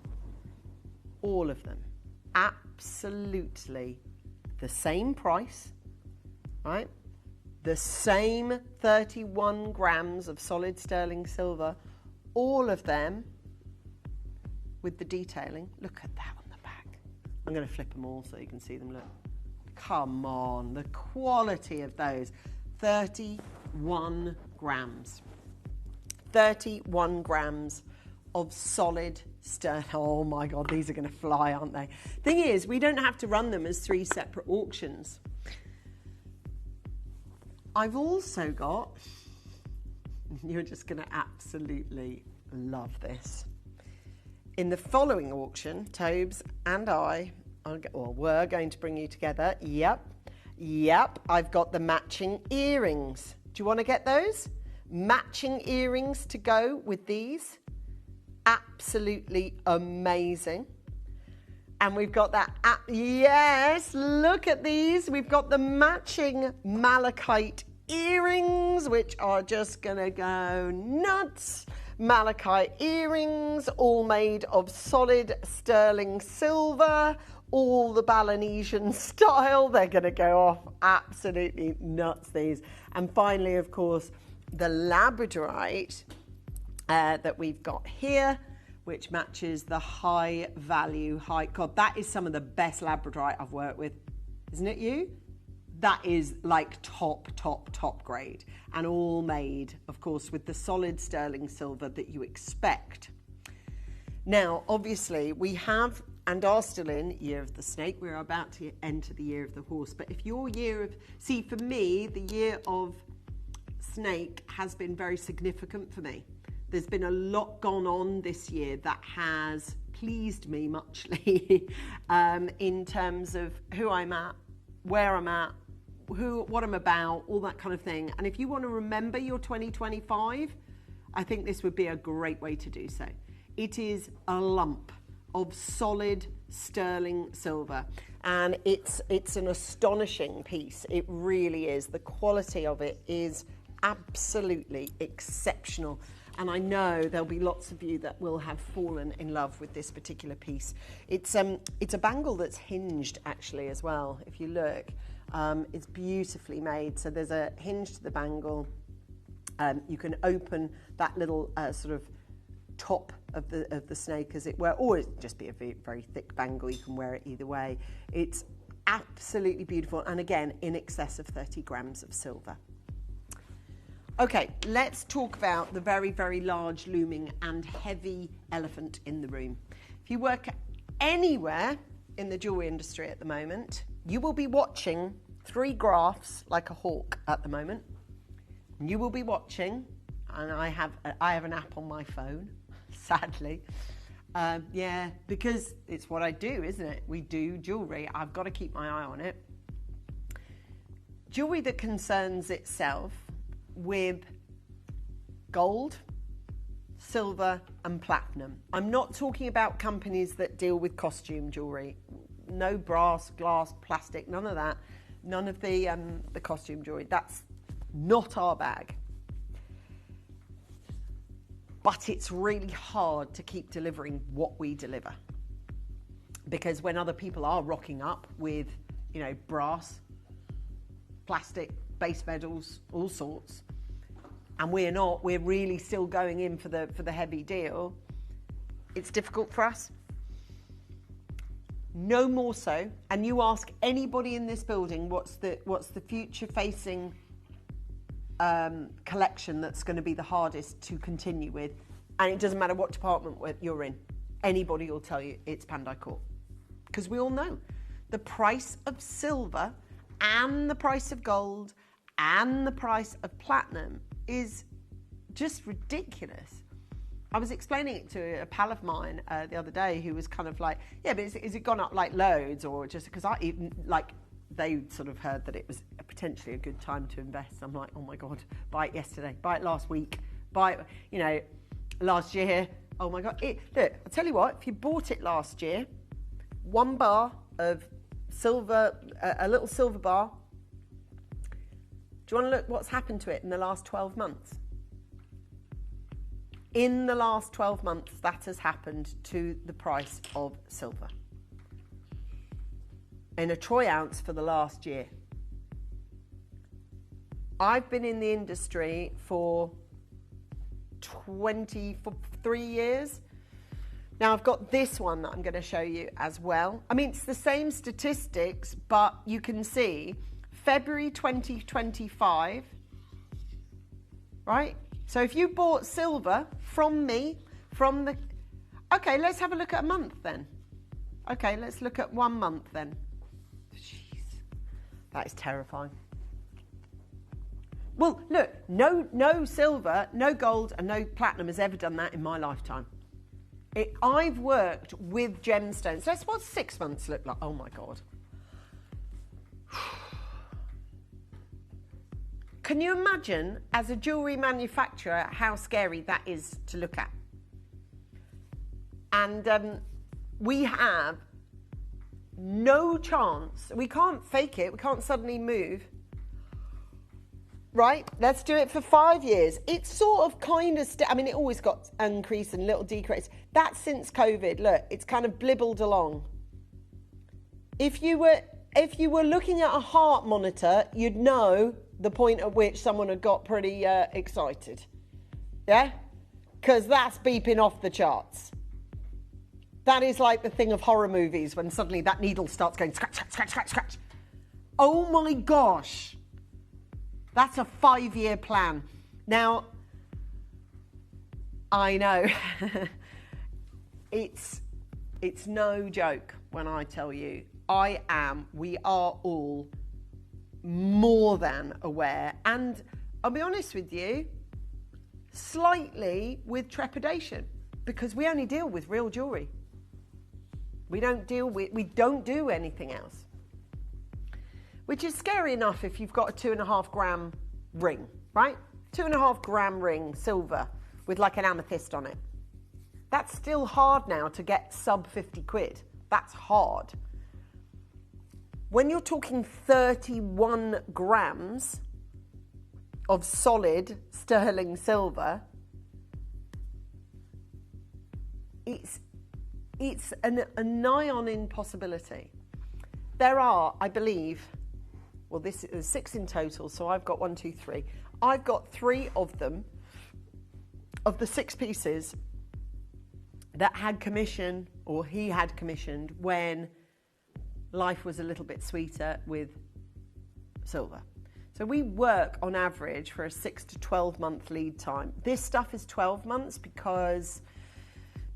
All of them. Absolutely the same price, right? The same 31 grams of solid sterling silver. All of them with the detailing. Look at that on the back. I'm going to flip them all so you can see them. Look. Come on, the quality of those. 31 grams. 31 grams of solid sterling. Oh my God, these are going to fly, aren't they? Thing is, we don't have to run them as 3 separate auctions. I've also got, you're just going to absolutely love this. In the following auction, Tobes and I we're going to bring you together. Yep, I've got the matching earrings. Do you want to get those? Matching earrings to go with these. Absolutely amazing. And we've got that, yes, look at these. We've got the matching malachite earrings, which are just gonna go nuts. Malachite earrings, all made of solid sterling silver, all the Balinesian style. They're gonna go off absolutely nuts, these. And finally, of course, the labradorite that we've got here, which matches the high value, God, that is some of the best labradorite I've worked with, isn't it you? That is like top grade, and all made, of course, with the solid sterling silver that you expect. Now, obviously, we have and are still in Year of the Snake. We're about to enter the Year of the Horse. But if your year of, see, for me, the Year of Snake has been very significant for me. There's been a lot gone on this year that has pleased me muchly in terms of who I'm at, where I'm at, what I'm about, all that kind of thing. And if you want to remember your 2025, I think this would be a great way to do so. It is a lump of solid sterling silver, and it's an astonishing piece. It really is. The quality of it is absolutely exceptional. And I know there'll be lots of you that will have fallen in love with this particular piece. It's a bangle that's hinged actually as well. If you look, it's beautifully made. So there's a hinge to the bangle. You can open that little sort of top of the snake, as it were, or it just be a very, very thick bangle. You can wear it either way. It's absolutely beautiful, and again, in excess of 30 grams of silver. Okay, let's talk about the very, very large, looming and heavy elephant in the room. If you work anywhere in the jewellery industry at the moment, you will be watching 3 graphs like a hawk at the moment. You will be watching, and I have an app on my phone, sadly. Yeah, because it's what I do, isn't it? We do jewellery. I've got to keep my eye on it. Jewellery that concerns itself with gold, silver and platinum. I'm not talking about companies that deal with costume jewellery. No brass, glass, plastic, none of that. None of the costume jewellery. That's not our bag. But it's really hard to keep delivering what we deliver. Because when other people are rocking up with, you know, brass, plastic, base metals, all sorts, and we're not, we're really still going in for the heavy deal, it's difficult for us. No more so. And you ask anybody in this building what's the future facing collection that's going to be the hardest to continue with, and it doesn't matter what department you're in, anybody will tell you it's Pandai Court. Because we all know the price of silver and the price of gold and the price of platinum is just ridiculous. I was explaining it to a pal of mine the other day who was kind of like, yeah, but is it gone up like loads, or just because I even like, they sort of heard that it was potentially a good time to invest. I'm like, oh my God, buy it yesterday, buy it last week, buy it, you know, last year. Oh my God. Look, I'll tell you what, if you bought it last year, one bar of silver, a little silver bar, do you want to look what's happened to it in the last 12 months? In the last 12 months, that has happened to the price of silver. In a troy ounce for the last year. I've been in the industry for 23 years. Now I've got this one that I'm going to show you as well. I mean, it's the same statistics, but you can see February 2025, right? So if you bought silver from me, okay, let's have a look at a month then. Okay, let's look at 1 month then. Jeez, that is terrifying. Well, look, no silver, no gold, and no platinum has ever done that in my lifetime. I've worked with gemstones. That's what 6 months look like. Oh my God. Can you imagine, as a jewellery manufacturer, how scary that is to look at? And we have no chance. We can't fake it. We can't suddenly move. Right, let's do it for 5 years. It's sort of kind of, I mean, it always got increase and little decrease. That's since COVID. Look, it's kind of blibbled along. If you were looking at a heart monitor, you'd know the point at which someone had got pretty excited. Yeah? Because that's beeping off the charts. That is like the thing of horror movies when suddenly that needle starts going scratch, scratch, scratch, scratch, scratch. Oh my gosh. That's a 5-year plan. Now, I know it's no joke when I tell you we are all more than aware, and I'll be honest with you, slightly with trepidation, because we only deal with real jewellery. We don't do anything else. Which is scary enough if you've got a 2.5 gram ring, right? 2.5 gram ring, silver, with like an amethyst on it. That's still hard now to get sub 50 quid. That's hard. When you're talking 31 grams of solid sterling silver, it's a nigh on impossibility. There are, I believe, well, this is 6 in total, so I've got 1, 2, 3. I've got 3 of them, of the 6 pieces that had commission, or he had commissioned, when life was a little bit sweeter with silver. So we work on average for a 6 to 12 month lead time. This stuff is 12 months because,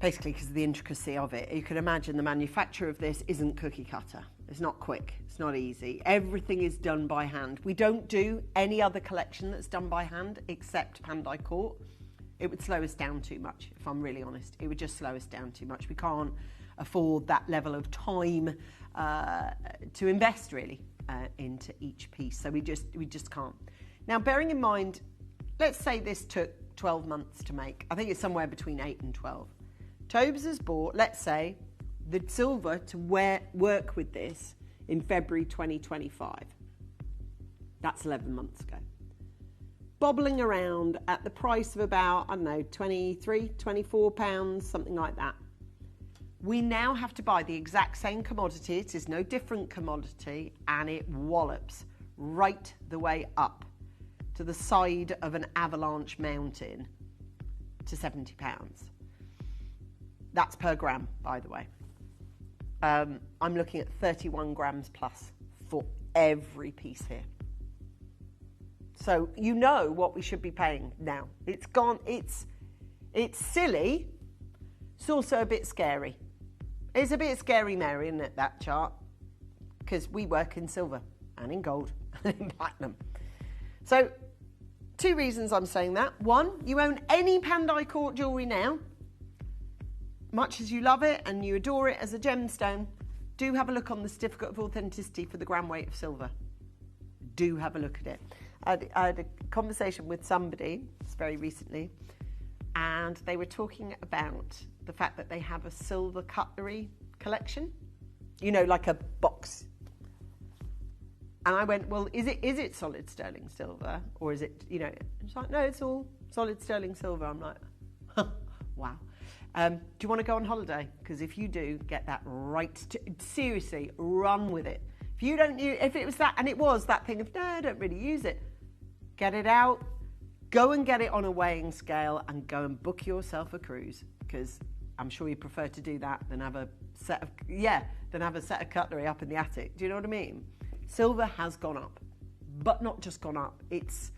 basically because of the intricacy of it. You can imagine the manufacture of this isn't cookie cutter. It's not quick, it's not easy. Everything is done by hand. We don't do any other collection that's done by hand except Pandai Court. It would slow us down too much, if I'm really honest. It would just slow us down too much. We can't afford that level of time to invest really into each piece. So we just can't. Now, bearing in mind, let's say this took 12 months to make. I think it's somewhere between 8 and 12. Tobes has bought, let's say, the silver to work with this in February 2025. That's 11 months ago. Bobbling around at the price of about, I don't know, 23, 24 pounds, something like that. We now have to buy the exact same commodity. It is no different commodity, and it wallops right the way up to the side of an avalanche mountain to 70 pounds. That's per gram, by the way. I'm looking at 31 grams plus for every piece here. So you know what we should be paying now. It's gone, it's silly. It's also a bit scary. It's a bit scary, Mary, isn't it, that chart? Because we work in silver and in gold and in platinum. So 2 reasons I'm saying that. 1, you own any Pandai Court jewellery now. Much as you love it and you adore it as a gemstone, do have a look on the certificate of authenticity for the gram weight of silver. Do have a look at it. I had a conversation with somebody very recently, and they were talking about the fact that they have a silver cutlery collection, you know, like a box. And I went, well, is it solid sterling silver, or is it, you know? It's like, no, it's all solid sterling silver. I'm like, wow. Do you want to go on holiday? Because if you do, get that right. Seriously, run with it. If you don't use, if it was that, and it was that thing of, no, I don't really use it, get it out, go and get it on a weighing scale, and go and book yourself a cruise, because I'm sure you prefer to do that than have a set of cutlery up in the attic. Do you know what I mean? Silver has gone up, but not just gone up. It's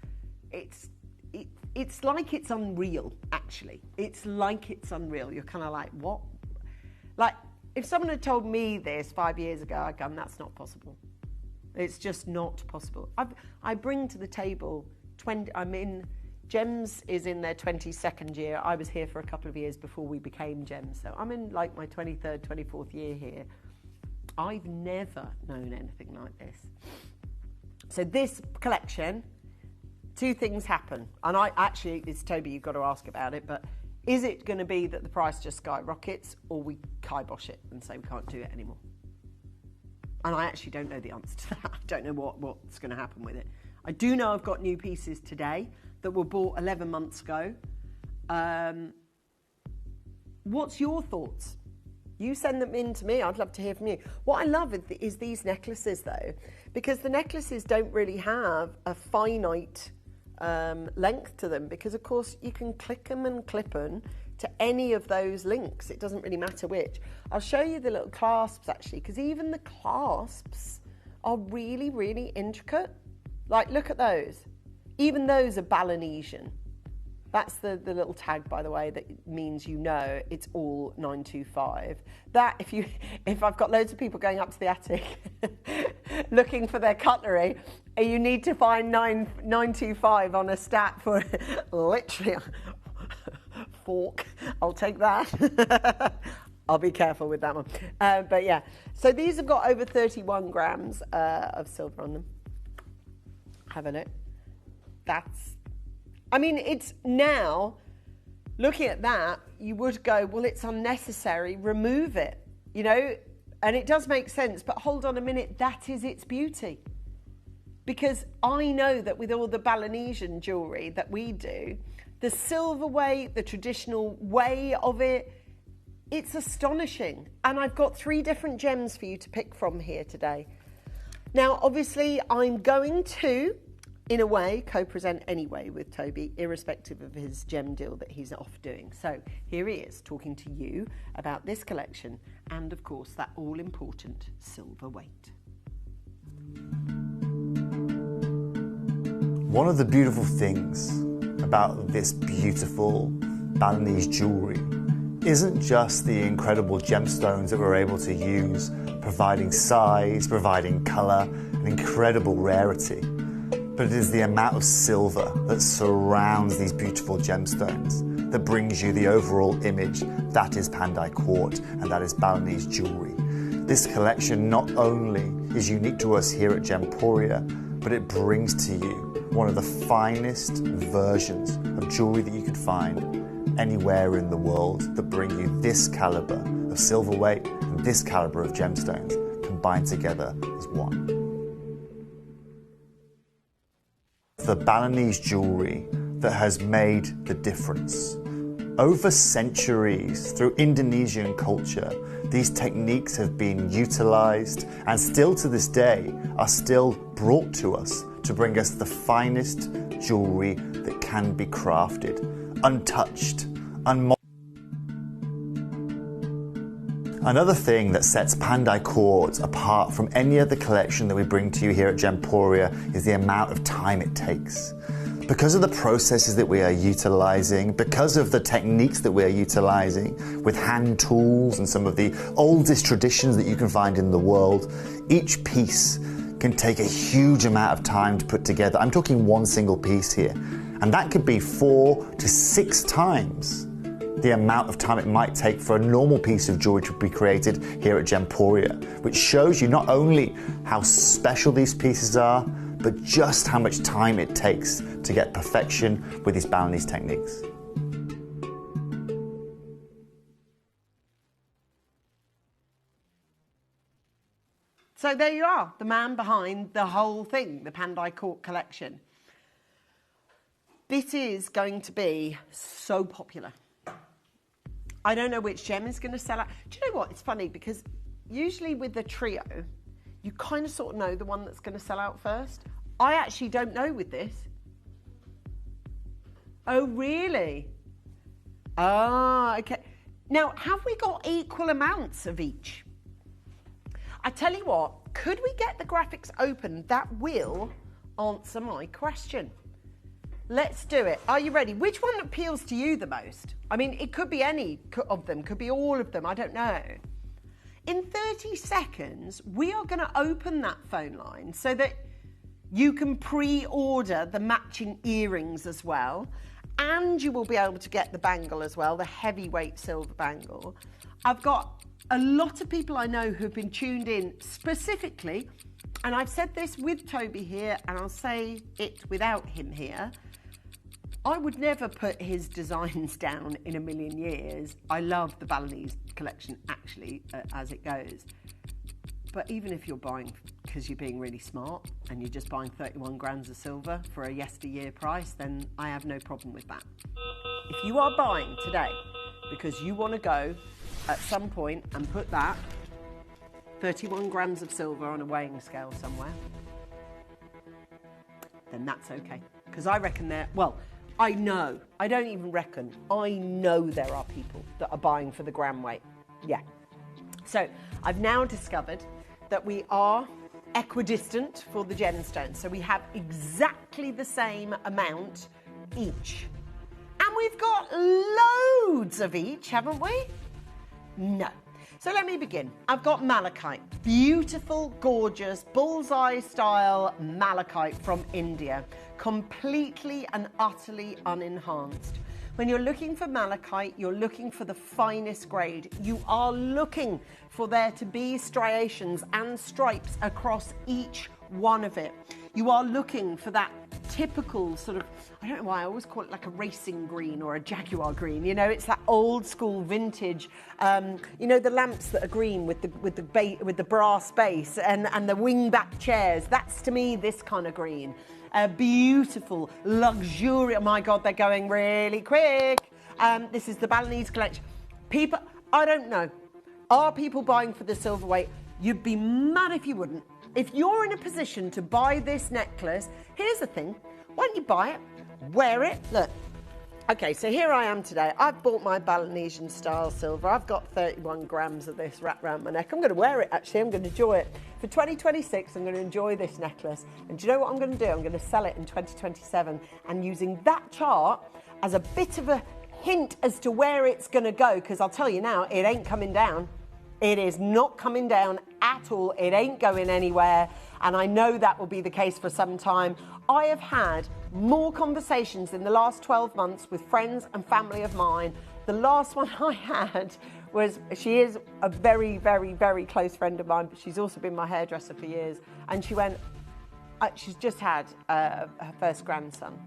like it's unreal, actually. It's like it's unreal. You're kind of like, what? Like, if someone had told me this 5 years ago, I'd gone, that's not possible. It's just not possible. I bring to the table, Gems is in their 22nd year. I was here for a couple of years before we became Gems. So I'm in like my 23rd, 24th year here. I've never known anything like this. So this collection, 2 things happen. And it's Toby, you've got to ask about it, but is it going to be that the price just skyrockets, or we kibosh it and say we can't do it anymore? And I actually don't know the answer to that. I don't know what's going to happen with it. I do know I've got new pieces today that were bought 11 months ago. What's your thoughts? You send them in to me. I'd love to hear from you. What I love is these necklaces, though, because the necklaces don't really have a finite length to them, because of course you can click them and clip them to any of those links. It doesn't really matter which. I'll show you the little clasps actually, because even the clasps are really, really intricate. Like, look at those. Even those are Balinesian. That's the little tag, by the way, that means you know it's all 925. That, if I've got loads of people going up to the attic looking for their cutlery, you need to find 925 on a stat for literally fork. I'll take that. I'll be careful with that one. But yeah, so these have got over 31 grams of silver on them. Have a look. It's now, looking at that, you would go, well, it's unnecessary, remove it, you know, and it does make sense, but hold on a minute, that is its beauty. Because I know that with all the Balinesian jewellery that we do, the silver way, the traditional way of it, it's astonishing. And I've got 3 different gems for you to pick from here today. Now, obviously, I'm going to, in a way, co-present anyway with Toby, irrespective of his gem deal that he's off doing. So here he is talking to you about this collection and, of course, that all-important silver weight. One of the beautiful things about this beautiful Balinese jewellery isn't just the incredible gemstones that we're able to use, providing size, providing colour, and incredible rarity, but it is the amount of silver that surrounds these beautiful gemstones that brings you the overall image that is Pandai Court and that is Balinese jewellery. This collection not only is unique to us here at Gemporia, but it brings to you one of the finest versions of jewellery that you could find anywhere in the world that bring you this calibre of silver weight and this calibre of gemstones combined together as one. the Balinese jewellery that has made the difference. Over centuries, through Indonesian culture, these techniques have been utilised and still to this day are still brought to us to bring us the finest jewellery that can be crafted, untouched, unmolded. Another thing that sets Pandai Quartz apart from any other collection that we bring to you here at Gemporia is the amount of time it takes. Because of the processes that we are utilising, because of the techniques that we are utilising with hand tools and some of the oldest traditions that you can find in the world, each piece can take a huge amount of time to put together. I'm talking one single piece here, and that could be 4 to 6 times the amount of time it might take for a normal piece of jewellery to be created here at Gemporia, which shows you not only how special these pieces are, but just how much time it takes to get perfection with these Balinese techniques. So there you are, the man behind the whole thing, the Pandai Court collection. This is going to be so popular. I don't know which gem is going to sell out. Do you know what? It's funny because usually with the trio, you kind of sort of know the one that's going to sell out first. I actually don't know with this. Oh, really? Ah, okay. Now, have we got equal amounts of each? I tell you what, could we get the graphics open? That will answer my question. Let's do it. Are you ready? Which one appeals to you the most? I mean, it could be any of them, could be all of them, I don't know. In 30 seconds, we are going to open that phone line so that you can pre-order the matching earrings as well, and you will be able to get the bangle as well, the heavyweight silver bangle. I've got a lot of people I know who have been tuned in specifically, and I've said this with Toby here, and I'll say it without him here. I would never put his designs down in a million years. I love the Balinese collection, actually, as it goes. But even if you're buying because you're being really smart and you're just buying 31 grams of silver for a yesteryear price, then I have no problem with that. If you are buying today because you want to go at some point and put that 31 grams of silver on a weighing scale somewhere, then that's okay. Because I reckon I know there are people that are buying for the gram weight. Yeah. So I've now discovered that we are equidistant for the gemstones. So we have exactly the same amount each. And we've got loads of each, haven't we? No. So let me begin. I've got malachite, beautiful, gorgeous, bullseye style malachite from India, completely and utterly unenhanced. When you're looking for malachite, you're looking for the finest grade. You are looking for there to be striations and stripes across each one of it. You are looking for that typical sort of, I don't know why I always call it like a racing green or a jaguar green. You know, it's that old school vintage. You know, the lamps that are green with the brass base and the wingback chairs. That's to me this kind of green. Beautiful, luxurious. Oh my God, they're going really quick. This is the Balinese collection. People, I don't know. Are people buying for the silver weight? You'd be mad if you wouldn't. If you're in a position to buy this necklace, here's the thing. Why don't you buy it, wear it, look. Okay, so here I am today. I've bought my Balinesian style silver. I've got 31 grams of this wrapped around my neck. I'm going to wear it, actually. I'm going to enjoy it. For 2026, I'm going to enjoy this necklace. And do you know what I'm going to do? I'm going to sell it in 2027. And using that chart as a bit of a hint as to where it's going to go, because I'll tell you now, it ain't coming down. It is not coming down at all. It ain't going anywhere. And I know that will be the case for some time. I have had more conversations in the last 12 months with friends and family of mine. The last one I had was, she is a very, very, very close friend of mine, but she's also been my hairdresser for years. And she went, she's just had her first grandson.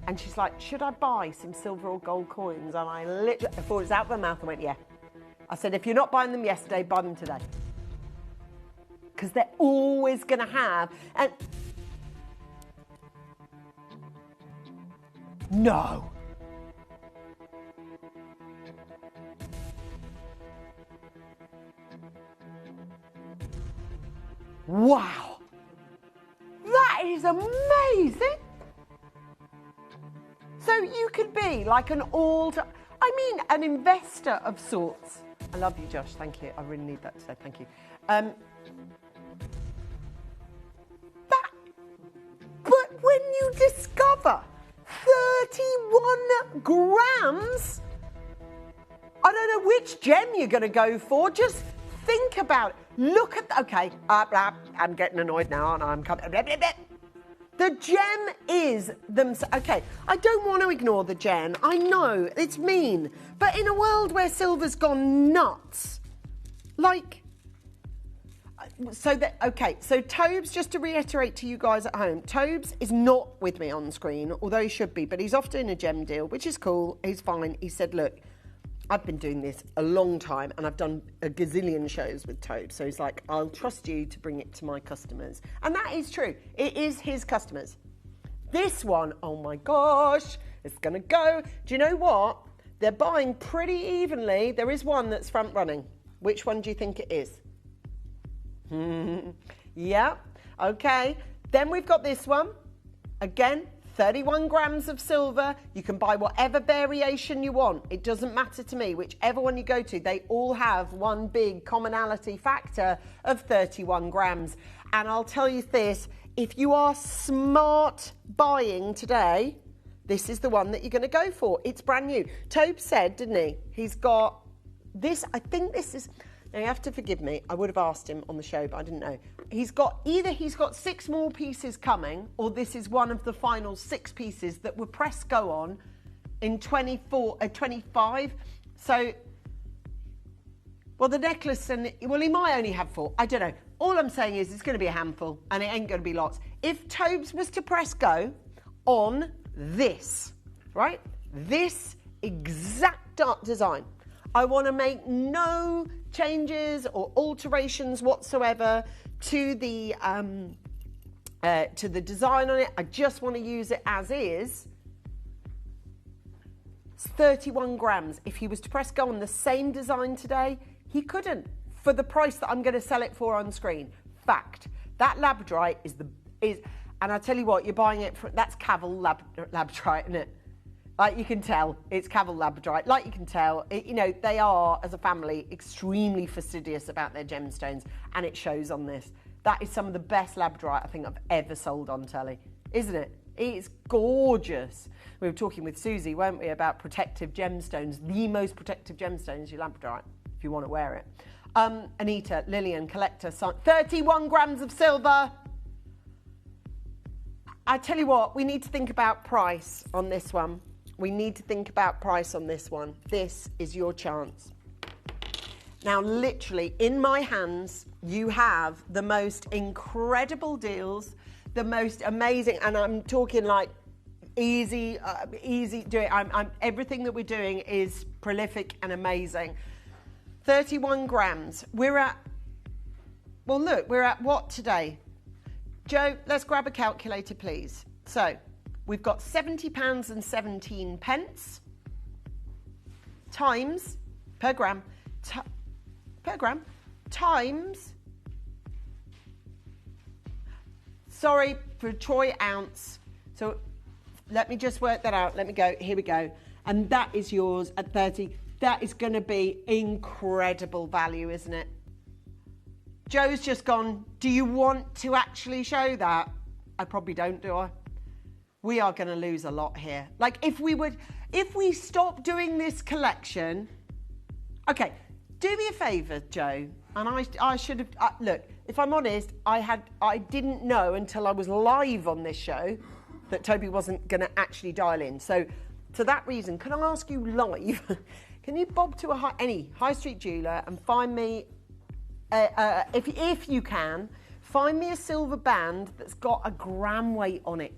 And she's like, should I buy some silver or gold coins? And I literally, before it was out of my mouth, I went, yeah. I said, if you're not buying them yesterday, buy them today. Because they're always going to have, and No. Wow. That is amazing. So you could be like an an investor of sorts. I love you, Josh. Thank you. I really need that to say thank you. But when you discover 31 grams, I don't know which gem you're going to go for. Just think about it. Look at, okay, I'm getting annoyed now, aren't I? I'm coming. The gem is okay, I don't want to ignore the gem. I know, it's mean. But in a world where silver's gone nuts, like, so Tobes, just to reiterate to you guys at home, Tobes is not with me on screen, although he should be, but he's off doing a gem deal, which is cool. He's fine. He said, look, I've been doing this a long time and I've done a gazillion shows with Tobes. So he's like, I'll trust you to bring it to my customers. And that is true. It is his customers. This one, oh my gosh, it's going to go. Do you know what? They're buying pretty evenly. There is one that's front running. Which one do you think it is? Yeah, okay. Then we've got this one. Again, 31 grams of silver. You can buy whatever variation you want. It doesn't matter to me. Whichever one you go to, they all have one big commonality factor of 31 grams. And I'll tell you this, if you are smart buying today, this is the one that you're going to go for. It's brand new. Tobe said, didn't he? He's got this, I think this is, now you have to forgive me, I would have asked him on the show, but I didn't know. Either he's got 6 more pieces coming, or this is one of the final 6 pieces that were press go on in 25. So, well, the necklace, he might only have 4. I don't know. All I'm saying is it's going to be a handful, and it ain't going to be lots. If Tobes was to press go on this, right? This exact design, I want to make no changes or alterations whatsoever to the design on it. I just want to use it as is. It's 31 grams. If he was to press go on the same design today, he couldn't for the price that I'm going to sell it for on screen. Fact. That labradorite is and I tell you what, you're buying it for, that's Cavil labradorite, isn't it? Like you can tell, it's Cavil labradorite. Like you can tell, they are, as a family, extremely fastidious about their gemstones, and it shows on this. That is some of the best labradorite I think I've ever sold on telly, isn't it? It's gorgeous. We were talking with Susie, weren't we, about protective gemstones. The most protective gemstone is your labradorite, if you want to wear it. Anita, Lillian, collector, 31 grams of silver. I tell you what, we need to think about price on this one. We need to think about price on this one. This is your chance. Now, literally, in my hands, you have the most incredible deals, the most amazing, and I'm talking like easy doing. Everything that we're doing is prolific and amazing. 31 grams. We're at what today? Joe, let's grab a calculator, please. So, we've got £70.17 times per gram times, sorry, for troy ounce. So let me just work that out. Let me go. Here we go. And that is yours at 30. That is going to be incredible value, isn't it? Joe's just gone, do you want to actually show that? I probably don't, do I? We are going to lose a lot here. Like if we stop doing this collection, okay, do me a favour, Joe, and I should have, look, if I'm honest, I didn't know until I was live on this show that Toby wasn't going to actually dial in. So to that reason, can I ask you live, can you bob to any high street jeweller and find me, if you can, find me a silver band that's got a gram weight on it.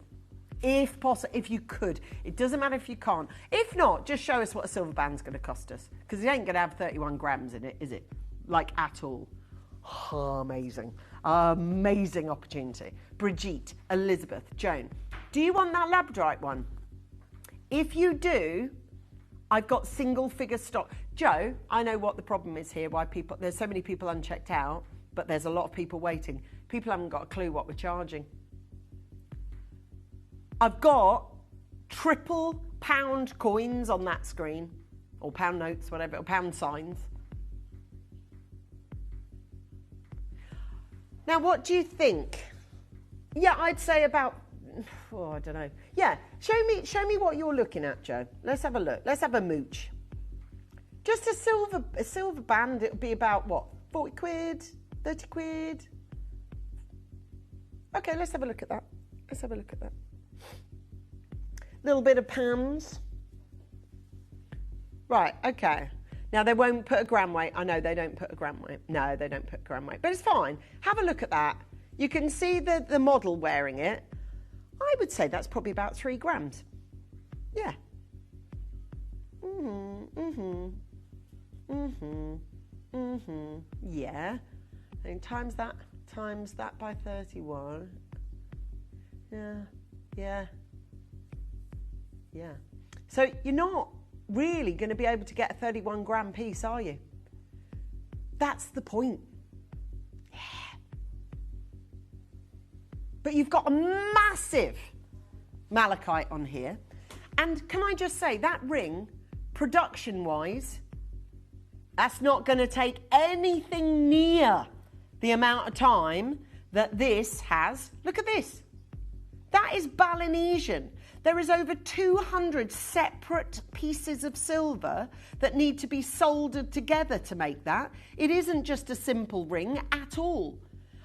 If possible, if you could. It doesn't matter if you can't. If not, just show us what a silver band's going to cost us. Because it ain't going to have 31 grams in it, is it? Like, at all. Oh, amazing. Amazing opportunity. Brigitte, Elizabeth, Joan. Do you want that labradorite one? If you do, I've got single figure stock. Joe, I know what the problem is here, why there's so many people unchecked out, but there's a lot of people waiting. People haven't got a clue what we're charging. I've got triple pound coins on that screen, or pound notes, whatever, or pound signs. Now, what do you think? Yeah, I'd say about, I don't know. Yeah, show me what you're looking at, Joe. Let's have a look. Let's have a mooch. Just a silver band, it would be about what? 40 quid, 30 quid. Okay, let's have a look at that. Let's have a look at that. Little bit of pounds. Right, okay. Now, they won't put a gram weight. I know they don't put a gram weight. No, they don't put a gram weight. But it's fine. Have a look at that. You can see the model wearing it. I would say that's probably about 3 grams. Yeah. Yeah. And times that by 31. Yeah. So you're not really going to be able to get a 31 gram piece, are you? That's the point. Yeah. But you've got a massive malachite on here. And can I just say, that ring, production-wise, that's not going to take anything near the amount of time that this has. Look at this. That is Balinesian. There is over 200 separate pieces of silver that need to be soldered together to make that. It isn't just a simple ring at all.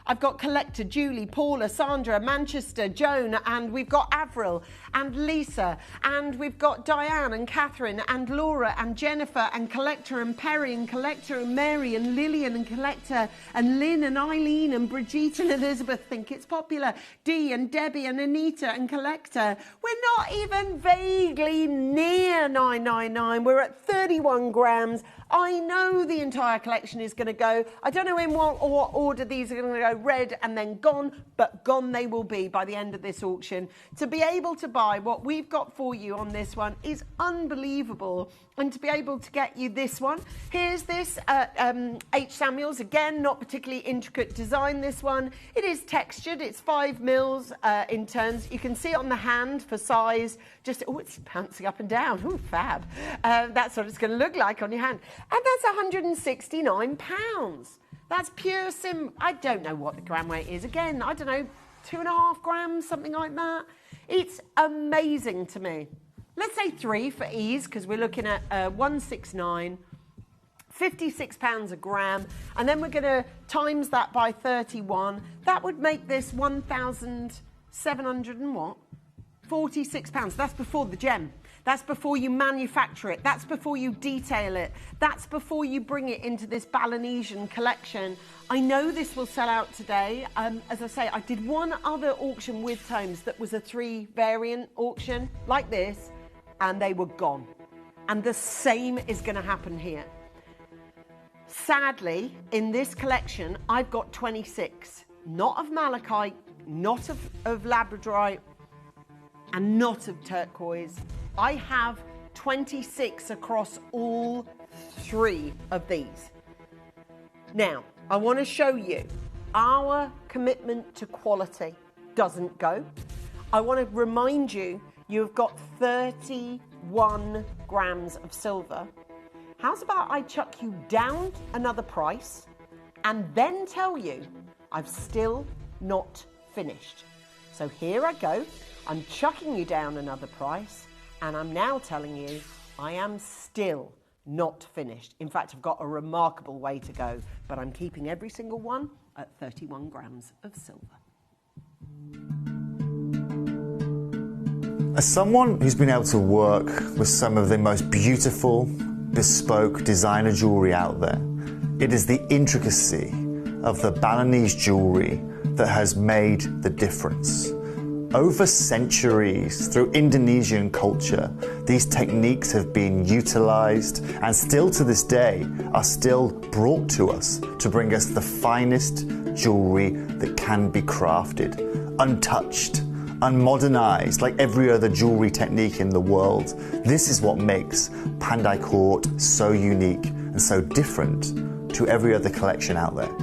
I've got collector Julie, Paula, Sandra, Manchester, Joan, and we've got Avril and Lisa, and we've got Diane and Catherine and Laura and Jennifer and collector and Perry and collector and Mary and Lillian and collector and Lynn and Eileen and Brigitte and Elizabeth think it's popular, Dee and Debbie and Anita and collector. We're not even vaguely near 999. We're at 31 grams. I know the entire collection is going to go. I don't know in what order these are going to go, red and then gone, but gone they will be by the end of this auction. To be able to buy what we've got for you on this one is unbelievable. And to be able to get you this one, here's this H. Samuels, again, not particularly intricate design, this one. It is textured, it's 5 mils in turns. You can see it on the hand for size, just, oh, it's bouncing up and down, oh, fab. That's what it's going to look like on your hand. And that's £169. That's pure I don't know what the gram weight is. Again, I don't know, 2.5 grams, something like that. It's amazing to me. Let's say 3 for ease, because we're looking at 169, £56 a gram, and then we're going to times that by 31. That would make this 1,700 and what? £46. That's before the gem. That's before you manufacture it. That's before you detail it. That's before you bring it into this Balinesian collection. I know this will sell out today. As I say, I did one other auction with tomes that was a 3 variant auction like this, and they were gone. And the same is going to happen here. Sadly, in this collection, I've got 26. Not of malachite, not of labradorite, and not of turquoise. I have 26 across all 3 of these. Now, I want to show you our commitment to quality doesn't go. I want to remind you, you've got 31 grams of silver. How's about I chuck you down another price and then tell you I've still not finished. So here I go. I'm chucking you down another price. And I'm now telling you, I am still not finished. In fact, I've got a remarkable way to go, but I'm keeping every single one at 31 grams of silver. As someone who's been able to work with some of the most beautiful, bespoke designer jewellery out there, it is the intricacy of the Balinese jewellery that has made the difference. Over centuries, through Indonesian culture, these techniques have been utilised and still to this day are still brought to us to bring us the finest jewellery that can be crafted, untouched, unmodernized like every other jewelry technique in the world. This is what makes Pandai Court so unique and so different to every other collection out there.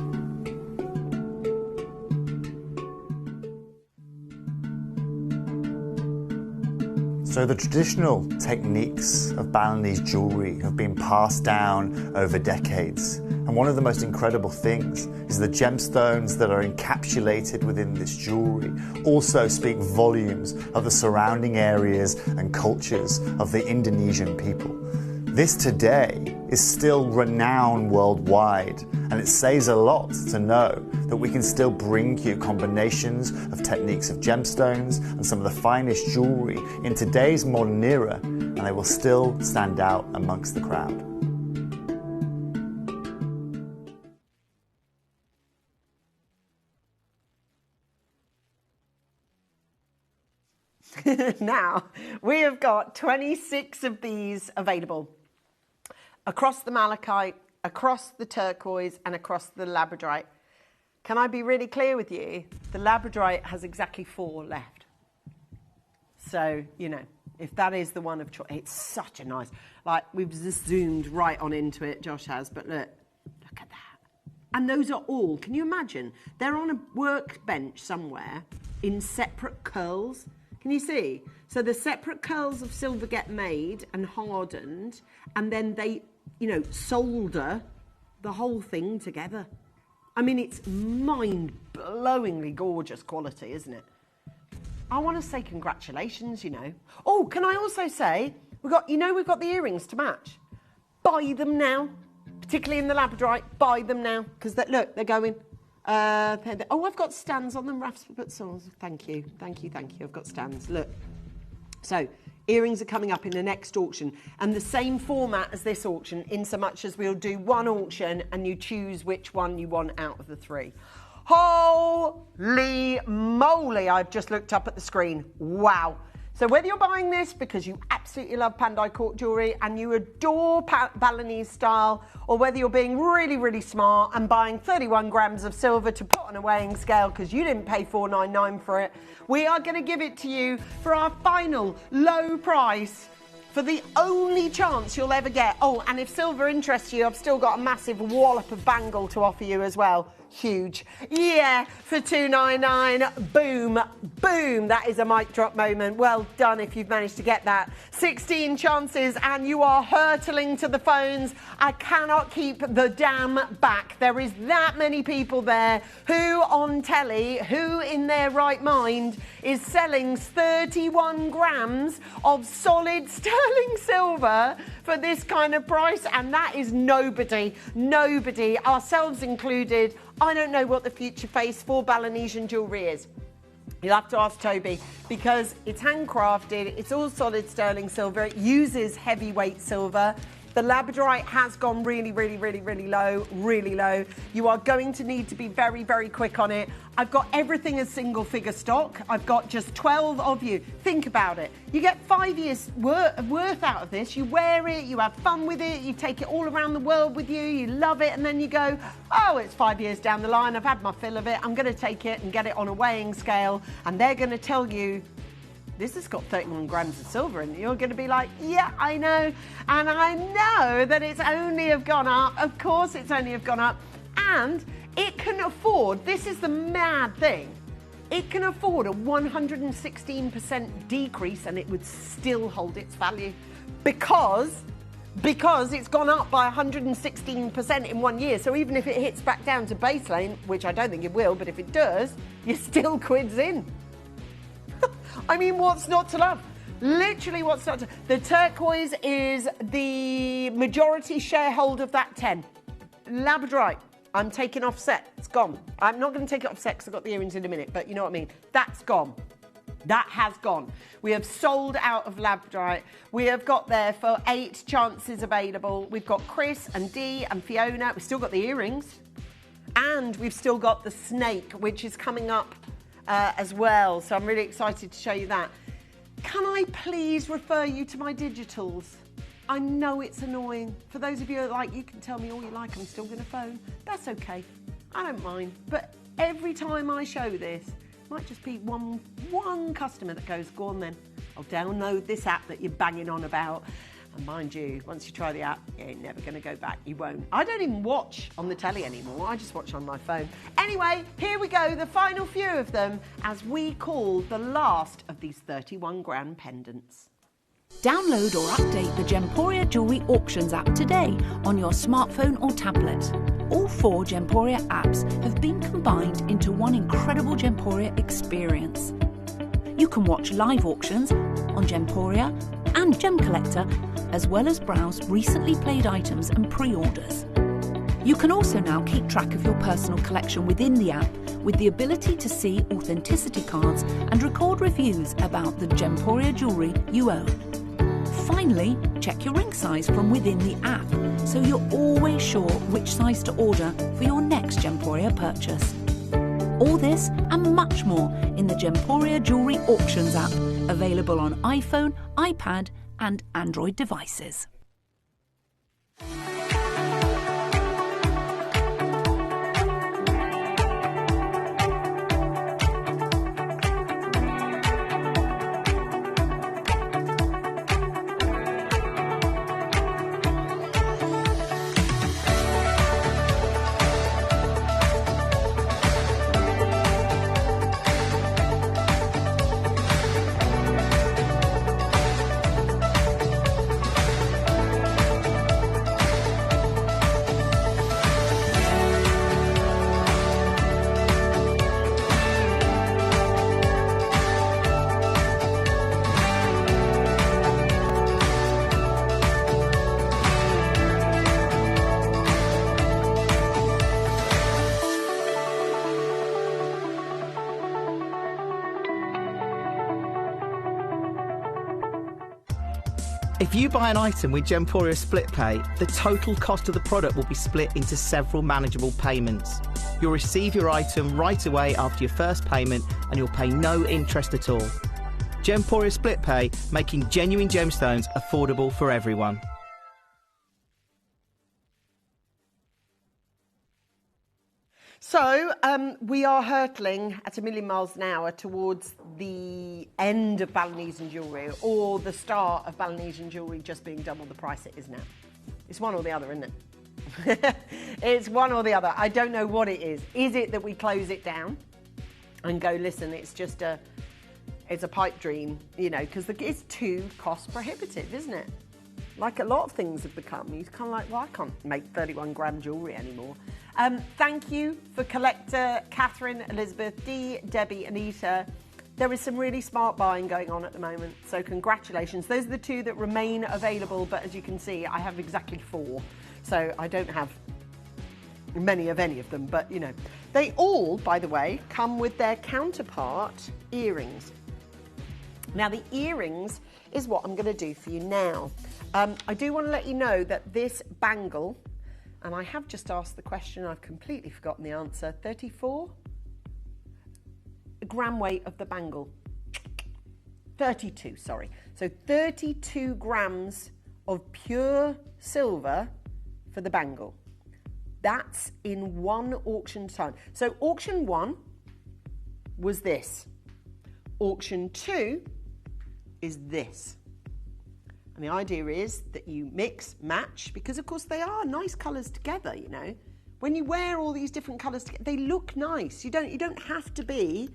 So the traditional techniques of Balinese jewellery have been passed down over decades. And one of the most incredible things is the gemstones that are encapsulated within this jewellery also speak volumes of the surrounding areas and cultures of the Indonesian people. This today is still renowned worldwide, and it says a lot to know that we can still bring you combinations of techniques of gemstones and some of the finest jewellery in today's modern era, and they will still stand out amongst the crowd. Now, we have got 26 of these available across the malachite, across the turquoise, and across the labradorite. Can I be really clear with you? The labradorite has exactly 4 left. So, you know, if that is the one of choice, it's such a nice, like, we've just zoomed right on into it, Josh has, but look at that. And those are all, can you imagine? They're on a workbench somewhere in separate curls. Can you see? So the separate curls of silver get made and hardened, and then they, you know, solder the whole thing together. I mean, it's mind-blowingly gorgeous quality, isn't it? I want to say congratulations, you know. Oh, can I also say, we've got the earrings to match. Buy them now, particularly in the labradorite. Buy them now, because look, they're going. Oh, I've got stands on them, Raf's put songs. Thank you. I've got stands. Look. So, earrings are coming up in the next auction, and the same format as this auction, in so much as we'll do one auction and you choose which one you want out of the 3. Holy moly, I've just looked up at the screen. Wow. So whether you're buying this because you absolutely love Pandai Court jewellery and you adore Balinese style, or whether you're being really, really smart and buying 31 grams of silver to put on a weighing scale because you didn't pay $4.99 for it, we are going to give it to you for our final low price for the only chance you'll ever get. Oh, and if silver interests you, I've still got a massive wallop of bangle to offer you as well. Huge. Yeah, for $2.99. Boom, boom. That is a mic drop moment. Well done if you've managed to get that. 16 chances and you are hurtling to the phones. I cannot keep the dam back. There is that many people there who on telly, who in their right mind is selling 31 grams of solid sterling silver for this kind of price, and that is nobody, ourselves included. I don't know what the future face for Balinesian jewellery is. You'll have to ask Toby, because it's handcrafted, it's all solid sterling silver, it uses heavyweight silver. The labradorite has gone really low. You are going to need to be very, very quick on it. I've got everything as single figure stock. I've got just 12 of you. Think about it. You get 5 years worth out of this. You wear it, you have fun with it, you take it all around the world with you, you love it, and then you go, oh, it's 5 years down the line, I've had my fill of it, I'm going to take it and get it on a weighing scale, and they're going to tell you, this has got 31 grams of silver in it. You're going to be like, yeah, I know. And I know that it's only have gone up. Of course it's only have gone up. And it can afford, this is the mad thing, it can afford a 116% decrease and it would still hold its value. Because it's gone up by 116% in 1 year. So even if it hits back down to baseline, which I don't think it will, but if it does, you're still quids in. I mean, what's not to love? Literally, what's not to... The turquoise is the majority shareholder of that 10. Labradorite, I'm taking off set. It's gone. I'm not going to take it off set because I've got the earrings in a minute, but you know what I mean. That's gone. That has gone. We have sold out of labradorite. We have got there for 8 chances available. We've got Chris and Dee and Fiona. We've still got the earrings. And we've still got the snake, which is coming up as well, so I'm really excited to show you that. Can I please refer you to my digitals? I know it's annoying. For those of you that like, you can tell me all you like, I'm still going to phone. That's okay. I don't mind. But every time I show this, Might just be one customer that goes, go on then, I'll download this app that you're banging on about. And mind you, once you try the app, you ain't never going to go back. You won't. I don't even watch on the telly anymore. I just watch on my phone. Anyway, here we go, the final few of them, as we call the last of these 31-gram pendants. Download or update the Gemporia Jewellery Auctions app today on your smartphone or tablet. All 4 Gemporia apps have been combined into one incredible Gemporia experience. You can watch live auctions on Gemporia and Gem Collector, as well as browse recently played items and pre-orders. You can also now keep track of your personal collection within the app with the ability to see authenticity cards and record reviews about the Gemporia jewellery you own. Finally, check your ring size from within the app, so you're always sure which size to order for your next Gemporia purchase. All this and much more in the Gemporia Jewellery Auctions app, available on iPhone, iPad and Android devices. If you buy an item with Gemporia Split Pay, the total cost of the product will be split into several manageable payments. You'll receive your item right away after your first payment and you'll pay no interest at all. Gemporia Split Pay, making genuine gemstones affordable for everyone. So we are hurtling at 1,000,000 miles an hour towards the end of Balinese jewellery, or the start of Balinese jewellery just being double the price it is now. It's one or the other, isn't it? It's one or the other. I don't know what it is. Is it that we close it down and go, listen, it's a pipe dream, you know, because it's too cost prohibitive, isn't it? Like a lot of things have become. You're kind of like, well, I can't make 31-gram jewellery anymore. Thank you for collector Catherine, Elizabeth, Dee, Debbie, Anita. There is some really smart buying going on at the moment, so congratulations. Those are the 2 that remain available, but as you can see, I have exactly 4. So I don't have many of any of them, but you know. They all, by the way, come with their counterpart earrings. Now the earrings is what I'm going to do for you now. I do want to let you know that this bangle, and I have just asked the question, I've completely forgotten the answer, 34 gram weight of the bangle. 32, sorry. So 32 grams of pure silver for the bangle. That's in one auction time. So auction 1 was this. Auction 2 is this. And the idea is that you mix, match, because of course they are nice colours together, you know. When you wear all these different colours together, they look nice. You don't have to be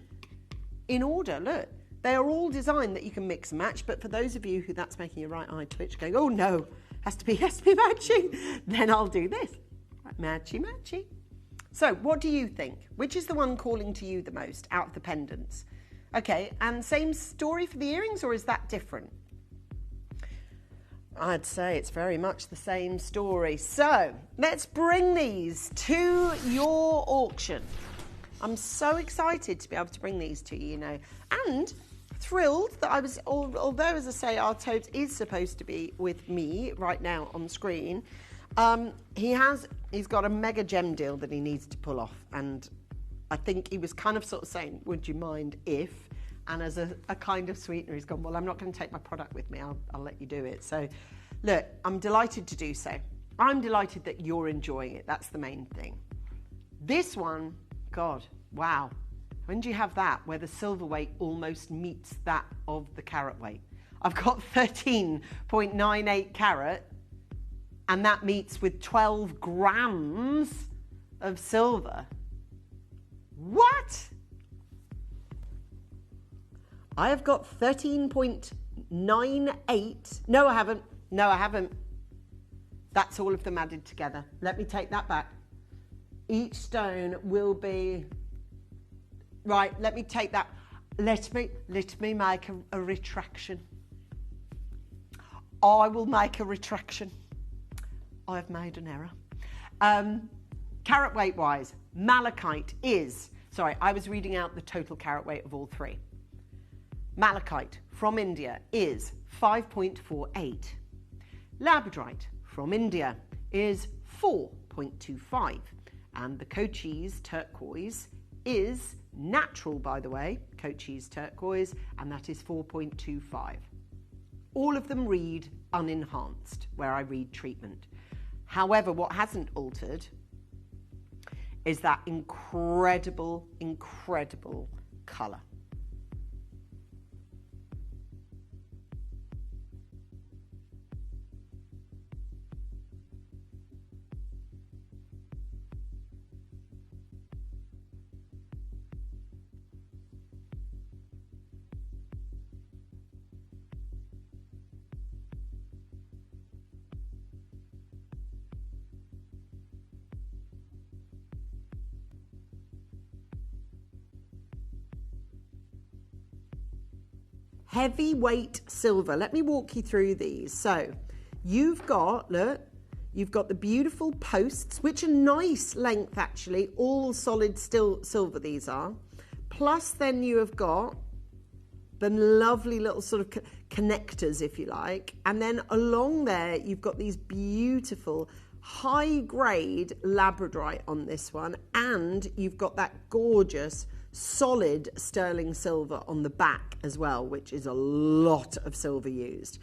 in order. Look, they are all designed that you can mix and match, but for those of you who that's making your right eye twitch, going, oh no, has to be matching, then I'll do this. Matchy, matchy. So what do you think? Which is the one calling to you the most out of the pendants? Okay, and same story for the earrings, or is that different? I'd say it's very much the same story. So let's bring these to your auction. I'm so excited to be able to bring these to you, you know, and thrilled that I was, although as I say, our Tobes is supposed to be with me right now on screen, he's got a mega gem deal that he needs to pull off, and I think he was kind of sort of saying, would you mind if, and as a kind of sweetener, he's gone, well, I'm not going to take my product with me, I'll let you do it. So look, I'm delighted to do so. I'm delighted that you're enjoying it. That's the main thing. This one, God, wow. When do you have that, where the silver weight almost meets that of the carat weight? I've got 13.98 carat, and that meets with 12 grams of silver. What? I have got 13.98. No, I haven't. No, I haven't. That's all of them added together. Let me take that back. Each stone will be... Right, let me take that. Let me make a retraction. I will make a retraction. I have made an error. Carat weight wise, malachite is... Sorry, I was reading out the total carat weight of all three. Malachite from India is 5.48. Labradorite from India is 4.25. And the Cochise turquoise is natural, by the way, Cochise turquoise, and that is 4.25. All of them read unenhanced, where I read treatment. However, what hasn't altered is that incredible, incredible colour. Heavyweight silver. Let me walk you through these. So you've got, look, you've got the beautiful posts, which are nice length actually, all solid still silver these are. Plus then you have got the lovely little sort of connectors, if you like. And then along there, you've got these beautiful high grade labradorite on this one. And you've got that gorgeous solid sterling silver on the back as well, which is a lot of silver used.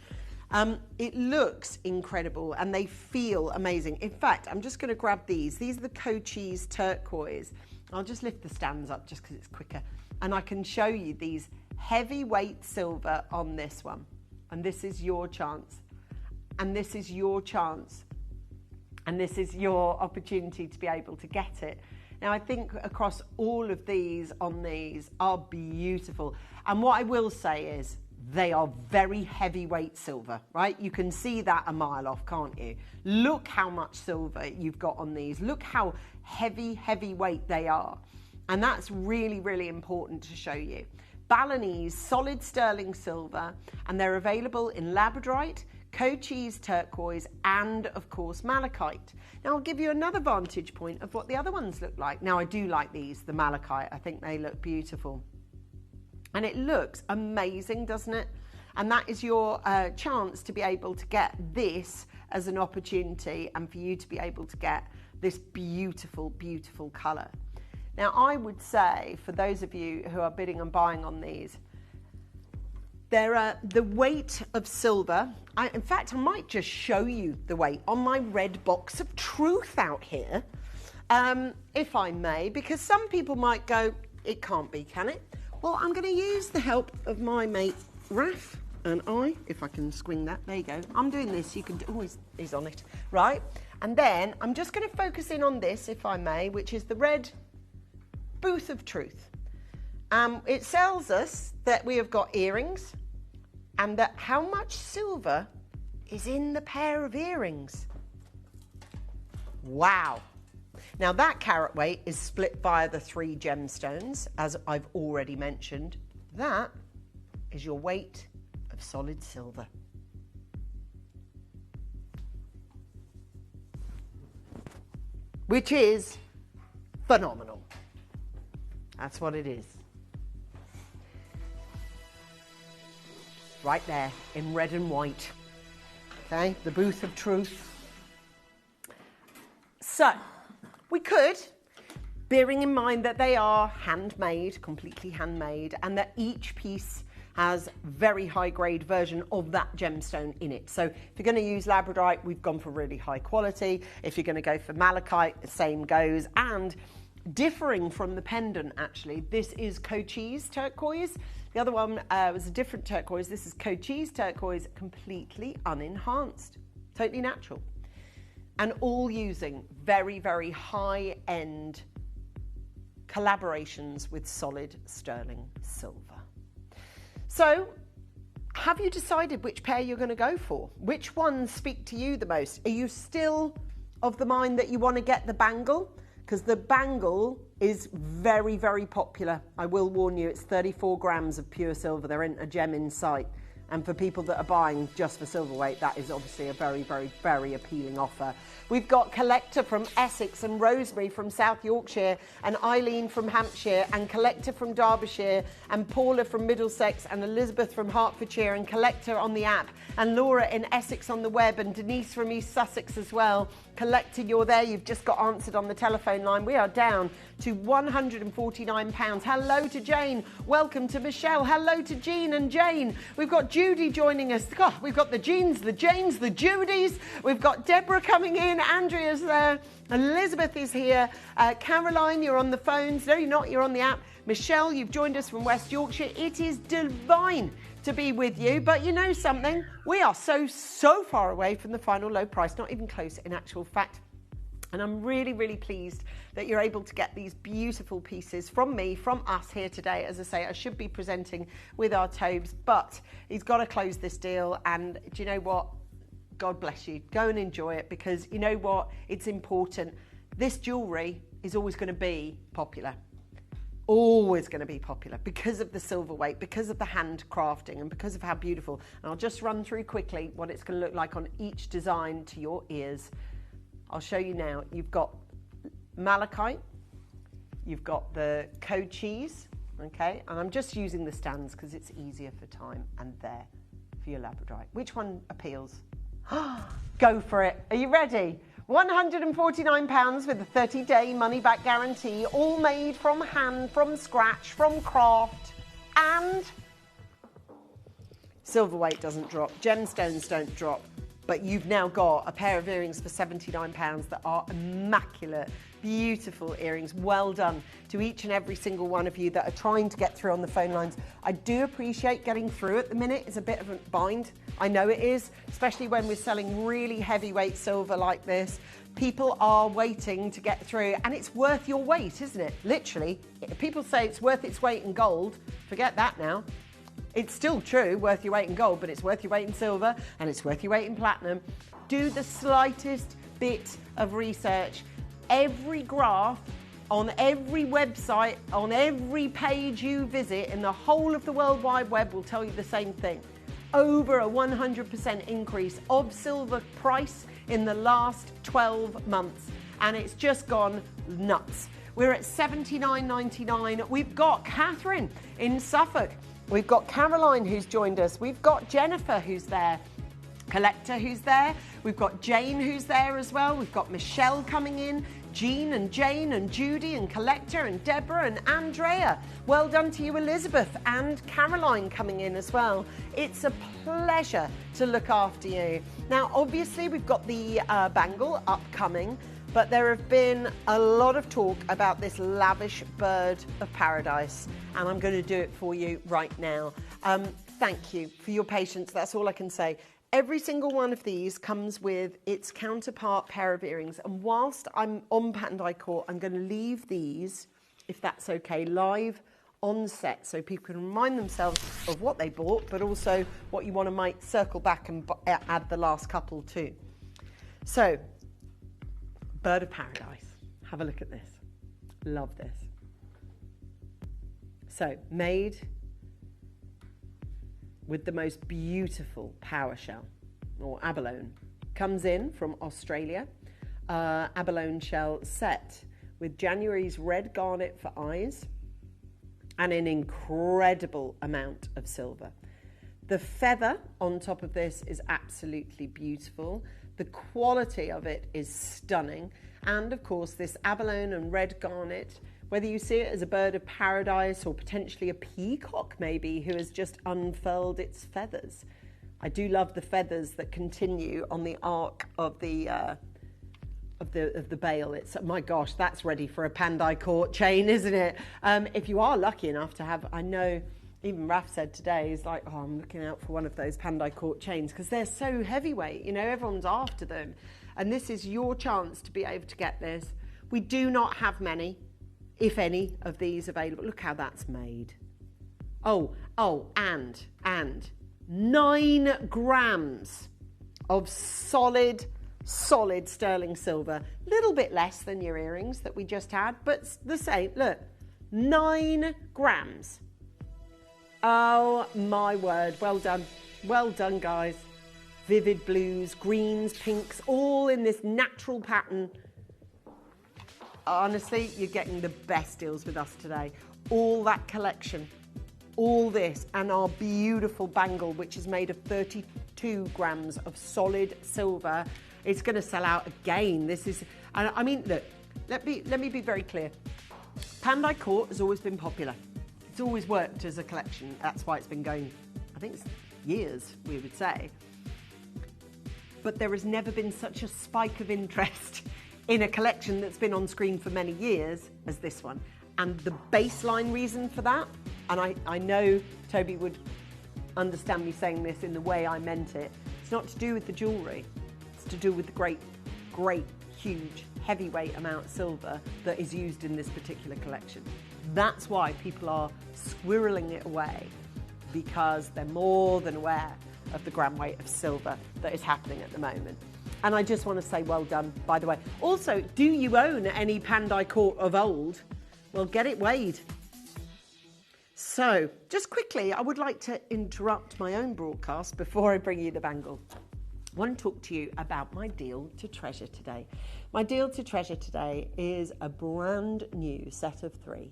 It looks incredible and they feel amazing. In fact, I'm just going to grab these. These are the Cochise turquoise. I'll just lift the stands up just because it's quicker. And I can show you these heavyweight silver on this one. And this is your chance. And this is your chance. And this is your opportunity to be able to get it. Now, I think across all of these on these are beautiful. And what I will say is they are very heavyweight silver, right? You can see that a mile off, can't you? Look how much silver you've got on these. Look how heavyweight they are. And that's really, really important to show you. Balinese solid sterling silver, and they're available in labradorite, Cochise turquoise, and of course malachite. Now I'll give you another vantage point of what the other ones look like. Now I do like these, the malachite. I think they look beautiful. And it looks amazing, doesn't it? And that is your chance to be able to get this as an opportunity and for you to be able to get this beautiful, beautiful colour. Now I would say, for those of you who are bidding and buying on these, the weight of silver, in fact, I might just show you the weight on my red box of truth out here, if I may, because some people might go, it can't be, can it? Well, I'm going to use the help of my mate, Raf, and if I can swing that, there you go. I'm doing this, you can, oh, he's on it, right? And then I'm just going to focus in on this, if I may, which is the red booth of truth. It tells us that we have got earrings and that how much silver is in the pair of earrings. Wow. Now that carat weight is split via the 3 gemstones, as I've already mentioned. That is your weight of solid silver. Which is phenomenal. That's what it is. Right there in red and white. Okay, the booth of truth. So, we could, bearing in mind that they are handmade, completely handmade, and that each piece has very high grade version of that gemstone in it. So if you're going to use labradorite, we've gone for really high quality. If you're going to go for malachite, the same goes. And differing from the pendant, actually. This is Cochise turquoise. The other one was a different turquoise. This is Cochise turquoise, completely unenhanced, totally natural. And all using very, very high-end collaborations with solid sterling silver. So, have you decided which pair you're going to go for? Which ones speak to you the most? Are you still of the mind that you want to get the bangle? Because the bangle is very, very popular. I will warn you, it's 34 grams of pure silver. There isn't a gem in sight. And for people that are buying just for silver weight, that is obviously a very, very, very appealing offer. We've got Collector from Essex and Rosemary from South Yorkshire and Eileen from Hampshire and Collector from Derbyshire and Paula from Middlesex and Elizabeth from Hertfordshire and Collector on the app and Laura in Essex on the web and Denise from East Sussex as well. Collector, you're there. You've just got answered on the telephone line. We are down to £149. Hello to Jane. Welcome to Michelle. Hello to Jean and Jane. We've got Judy joining us. God, we've got the Jeans, the Janes, the Judys. We've got Deborah coming in. Andrea's there. Elizabeth is here. Caroline, you're on the phones. No, you're not. You're on the app. Michelle, you've joined us from West Yorkshire. It is divine to be with you, but you know something? We are so far away from the final low price, not even close in actual fact. And I'm really, really pleased that you're able to get these beautiful pieces from me, from us here today. As I say, I should be presenting with our Tobes, but he's got to close this deal. And do you know what? God bless you. Go and enjoy it, because you know what? It's important. This jewellery is always going to be popular. Always going to be popular because of the silver weight, because of the handcrafting, and because of how beautiful. And I'll just run through quickly what it's going to look like on each design to your ears. I'll show you now. You've got malachite, you've got the Cochise, okay? And I'm just using the stands because it's easier for time, and there for your labradorite. Which one appeals? Go for it. Are you ready? £149 with a 30-day money-back guarantee, all made from hand, from scratch, from craft, and silver weight doesn't drop, gemstones don't drop, but you've now got a pair of earrings for £79 that are immaculate, beautiful earrings. Well done to each and every single one of you that are trying to get through on the phone lines. I do appreciate getting through at the minute. It's a bit of a bind. I know it is, especially when we're selling really heavyweight silver like this. People are waiting to get through, and it's worth your weight, isn't it? Literally, people say it's worth its weight in gold. Forget that now. It's still true, worth your weight in gold, but it's worth your weight in silver, and it's worth your weight in platinum. Do the slightest bit of research. Every graph on every website, on every page you visit in the whole of the World Wide Web will tell you the same thing. Over a 100% increase of silver price in the last 12 months. And it's just gone nuts. We're at $79.99. We've got Catherine in Suffolk. We've got Caroline who's joined us. We've got Jennifer who's there. Collector who's there. We've got Jane who's there as well. We've got Michelle coming in. Jean and Jane and Judy and Collector and Deborah and Andrea. Well done to you, Elizabeth, and Caroline coming in as well. It's a pleasure to look after you. Now, obviously, we've got the bangle upcoming, but there have been a lot of talk about this lavish bird of paradise, and I'm going to do it for you right now. Thank you for your patience. That's all I can say. Every single one of these comes with its counterpart pair of earrings. And whilst I'm on Patent I Court, I'm going to leave these, if that's okay, live on set so people can remind themselves of what they bought, but also what you want to might circle back and add the last couple too. So, bird of paradise. Have a look at this. Love this. So, made with the most beautiful power shell, or abalone. Comes in from Australia. Abalone shell set with January's red garnet for eyes and an incredible amount of silver. The feather on top of this is absolutely beautiful. The quality of it is stunning. And of course, this abalone and red garnet, whether you see it as a bird of paradise or potentially a peacock maybe who has just unfurled its feathers. I do love the feathers that continue on the arc of the of the bail. It's, my gosh, that's ready for a Pandai Court chain, isn't it? If you are lucky enough to have, I know even Raf said today, he's like, oh, I'm looking out for one of those Pandai Court chains because they're so heavyweight, you know, everyone's after them. And this is your chance to be able to get this. We do not have many, if any, of these available. Look how that's made. And 9 grams of solid sterling silver. A little bit less than your earrings that we just had, but the same. Look, 9 grams. Oh my word, well done. Well done, guys. Vivid blues, greens, pinks, all in this natural pattern. Honestly, you're getting the best deals with us today. All that collection, all this, and our beautiful bangle, which is made of 32 grams of solid silver. It's going to sell out again. This is, I mean, look, let me be very clear. Pandai Court has always been popular. It's always worked as a collection. That's why it's been going, I think it's years, we would say. But there has never been such a spike of interest in a collection that's been on screen for many years as this one. And the baseline reason for that, and I know Toby would understand me saying this in the way I meant it, it's not to do with the jewellery, it's to do with the great, huge, heavyweight amount of silver that is used in this particular collection. That's why people are squirreling it away, because they're more than aware of the gram weight of silver that is happening at the moment. And I just want to say well done, by the way. Also, do you own any Pandai Court of old? Well, get it weighed. So, just quickly, I would like to interrupt my own broadcast before I bring you the bangle. I want to talk to you about my deal to treasure today. My deal to treasure today is a brand new set of 3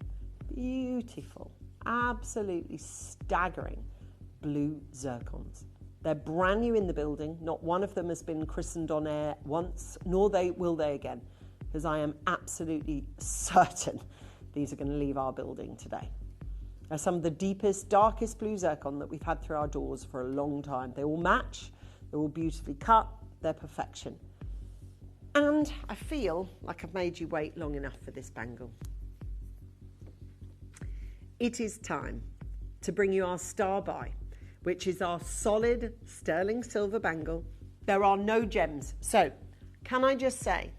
beautiful, absolutely staggering blue zircons. They're brand new in the building. Not one of them has been christened on air once, nor will they again, because I am absolutely certain these are going to leave our building today. They're some of the deepest, darkest blue zircon that we've had through our doors for a long time. They all match, they're all beautifully cut, they're perfection. And I feel like I've made you wait long enough for this bangle. It is time to bring you our star buy, which is our solid sterling silver bangle. There are no gems. So, can I just say,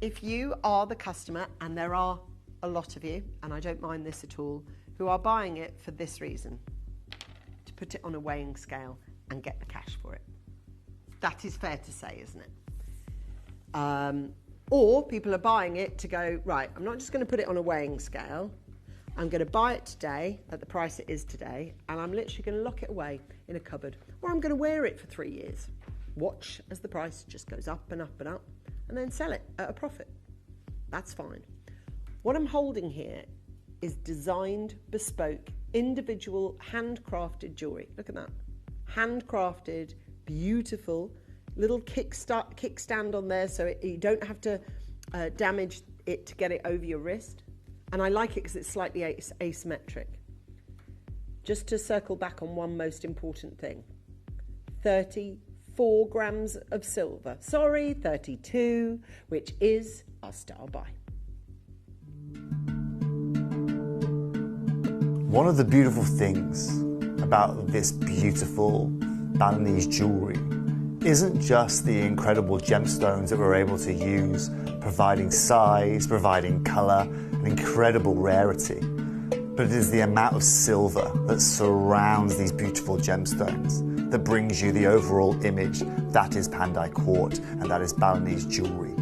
if you are the customer, and there are a lot of you, and I don't mind this at all, who are buying it for this reason, to put it on a weighing scale and get the cash for it. That is fair to say, isn't it? Or people are buying it to go, right, I'm not just going to put it on a weighing scale, I'm going to buy it today at the price it is today, and I'm literally going to lock it away in a cupboard, or I'm going to wear it for 3 years, watch as the price just goes up and up and up, and then sell it at a profit. That's fine. What I'm holding here is designed, bespoke, individual, handcrafted jewellery. Look at that. Handcrafted, beautiful, little kickstand on there so you don't have to damage it to get it over your wrist. And I like it because it's slightly asymmetric. Just to circle back on one most important thing. 34 grams of silver. Sorry, 32, which is our star buy. One of the beautiful things about this beautiful Balinese jewellery isn't just the incredible gemstones that we're able to use, providing size, providing colour, and incredible rarity, but it is the amount of silver that surrounds these beautiful gemstones that brings you the overall image that is Pandai Court and that is Balinese jewellery.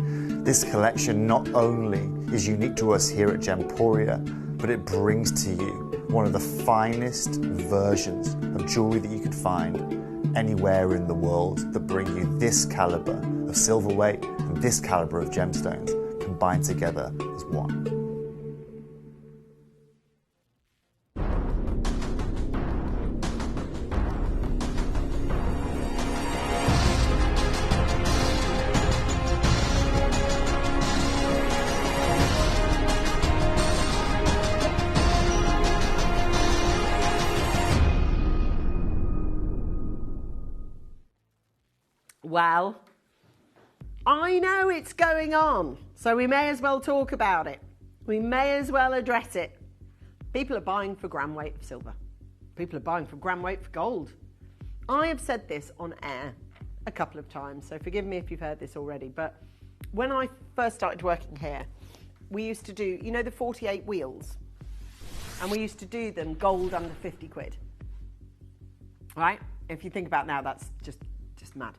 This collection not only is unique to us here at Gemporia, but it brings to you one of the finest versions of jewellery that you could find anywhere in the world that bring you this calibre of silver weight and this calibre of gemstones combined together as one. Well, I know it's going on, so we may as well talk about it. We may as well address it. People are buying for gram weight of silver. People are buying for gram weight for gold. I have said this on air a couple of times, so forgive me if you've heard this already, but when I first started working here, we used to do, you know, the 48 wheels? And we used to do them gold under 50 quid. Right? If you think about now, that's just mad.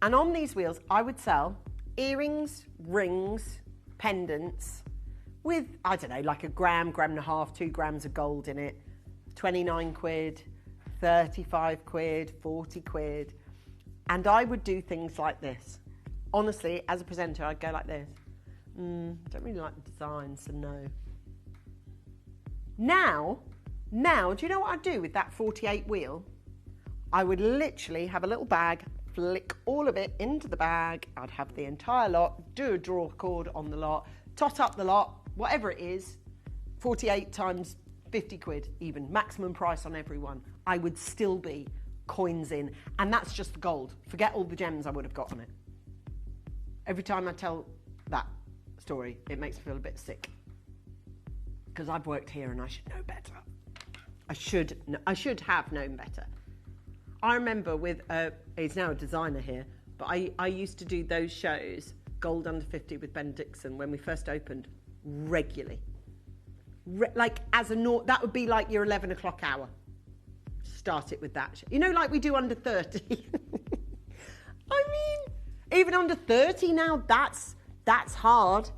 And on these wheels, I would sell earrings, rings, pendants with, I don't know, like a gram, gram and a half, 2 grams of gold in it, 29 quid, 35 quid, 40 quid. And I would do things like this. Honestly, as a presenter, I'd go like this. Don't really like the design, so no. Now, do you know what I'd do with that 48 wheel? I would literally have a little bag, flick all of it into the bag. I'd have the entire lot, do a draw cord on the lot, tot up the lot, whatever it is, 48 times 50 quid even, maximum price on every one. I would still be coins in, and that's just the gold. Forget all the gems I would have got on it. Every time I tell that story, it makes me feel a bit sick. Because I've worked here and I should know better. I should have known better. I remember with, he's now a designer here, but I used to do those shows, Gold Under 50 with Ben Dixon, when we first opened, regularly. Like that would be like your 11 o'clock hour. Start it with that. You know, like we do under 30. I mean, even under 30 now, that's hard.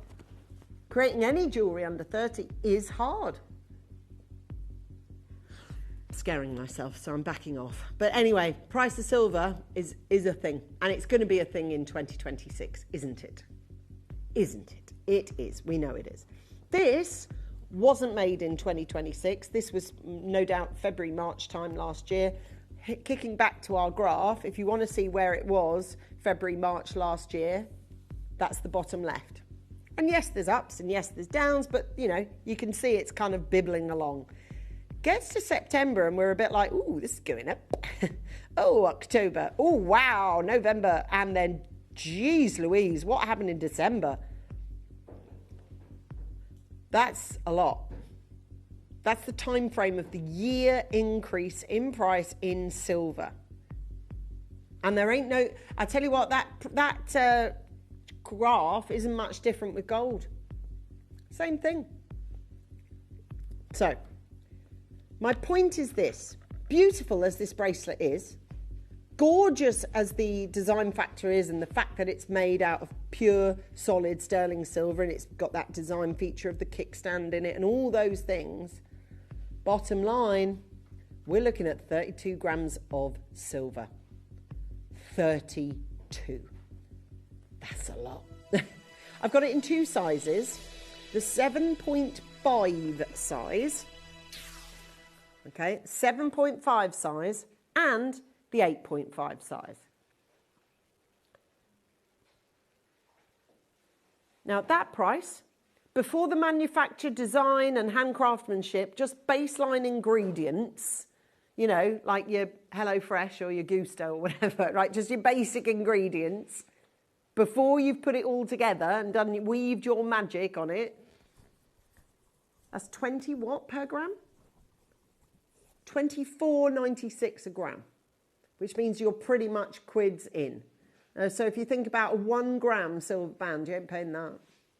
Creating any jewellery under 30 is hard. Scaring myself, so I'm backing off. But anyway, price of silver is a thing, and it's going to be a thing in 2026, isn't it? Isn't it? It is. We know it is. This wasn't made in 2026. This was no doubt February, March time last year. Kicking back to our graph, if you want to see where it was February, March last year, that's the bottom left. And yes, there's ups and yes, there's downs, but you know, you can see it's kind of bibbling along. Gets to September and we're a bit like, ooh, this is going up. Oh, October. Oh, wow, November. And then, geez Louise, what happened in December? That's a lot. That's the time frame of the year increase in price in silver. And there ain't no, I tell you what, that graph isn't much different with gold. Same thing. So, my point is this. Beautiful as this bracelet is, gorgeous as the design factor is, and the fact that it's made out of pure solid sterling silver and it's got that design feature of the kickstand in it and all those things, bottom line, we're looking at 32 grams of silver. 32. That's a lot. I've got it in 2 sizes. The 7.5 size, okay, 7.5 size, and the 8.5 size. Now at that price, before the manufacture, design and hand craftsmanship, just baseline ingredients, you know, like your HelloFresh or your Gusto or whatever, right, just your basic ingredients, before you've put it all together and weaved your magic on it, that's 20 what per gram? 24.96 a gram, which means you're pretty much quids in. So if you think about a 1 gram silver band, you ain't paying that.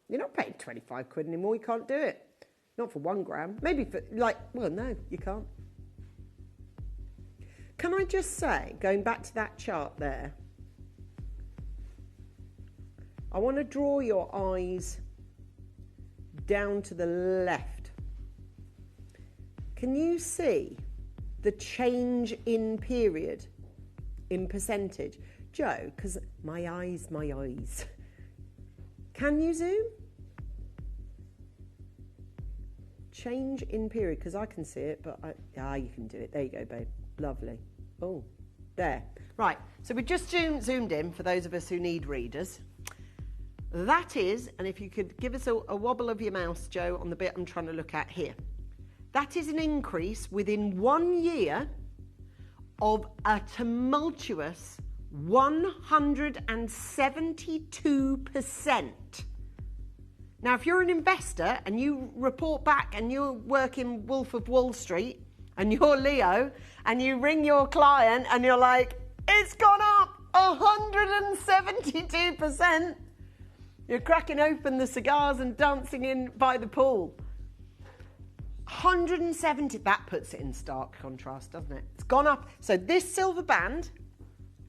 You're not paying 25 quid anymore, you can't do it. Not for 1 gram, maybe for well, no, you can't. Can I just say, going back to that chart there, I want to draw your eyes down to the left. Can you see the change in period, in percentage? Joe, because my eyes. Can you zoom? Change in period, because I can see it, but you can do it. There you go, babe. Lovely. Oh, there. Right, so we just zoomed in for those of us who need readers. That is, and if you could give us a wobble of your mouse, Joe, on the bit I'm trying to look at here. That is an increase within 1 year of a tumultuous 172%. Now, if you're an investor and you report back and you work in Wolf of Wall Street and you're Leo and you ring your client and you're like, it's gone up 172%, you're cracking open the cigars and dancing in by the pool. 170, that puts it in stark contrast, doesn't it? It's gone up. So this silver band,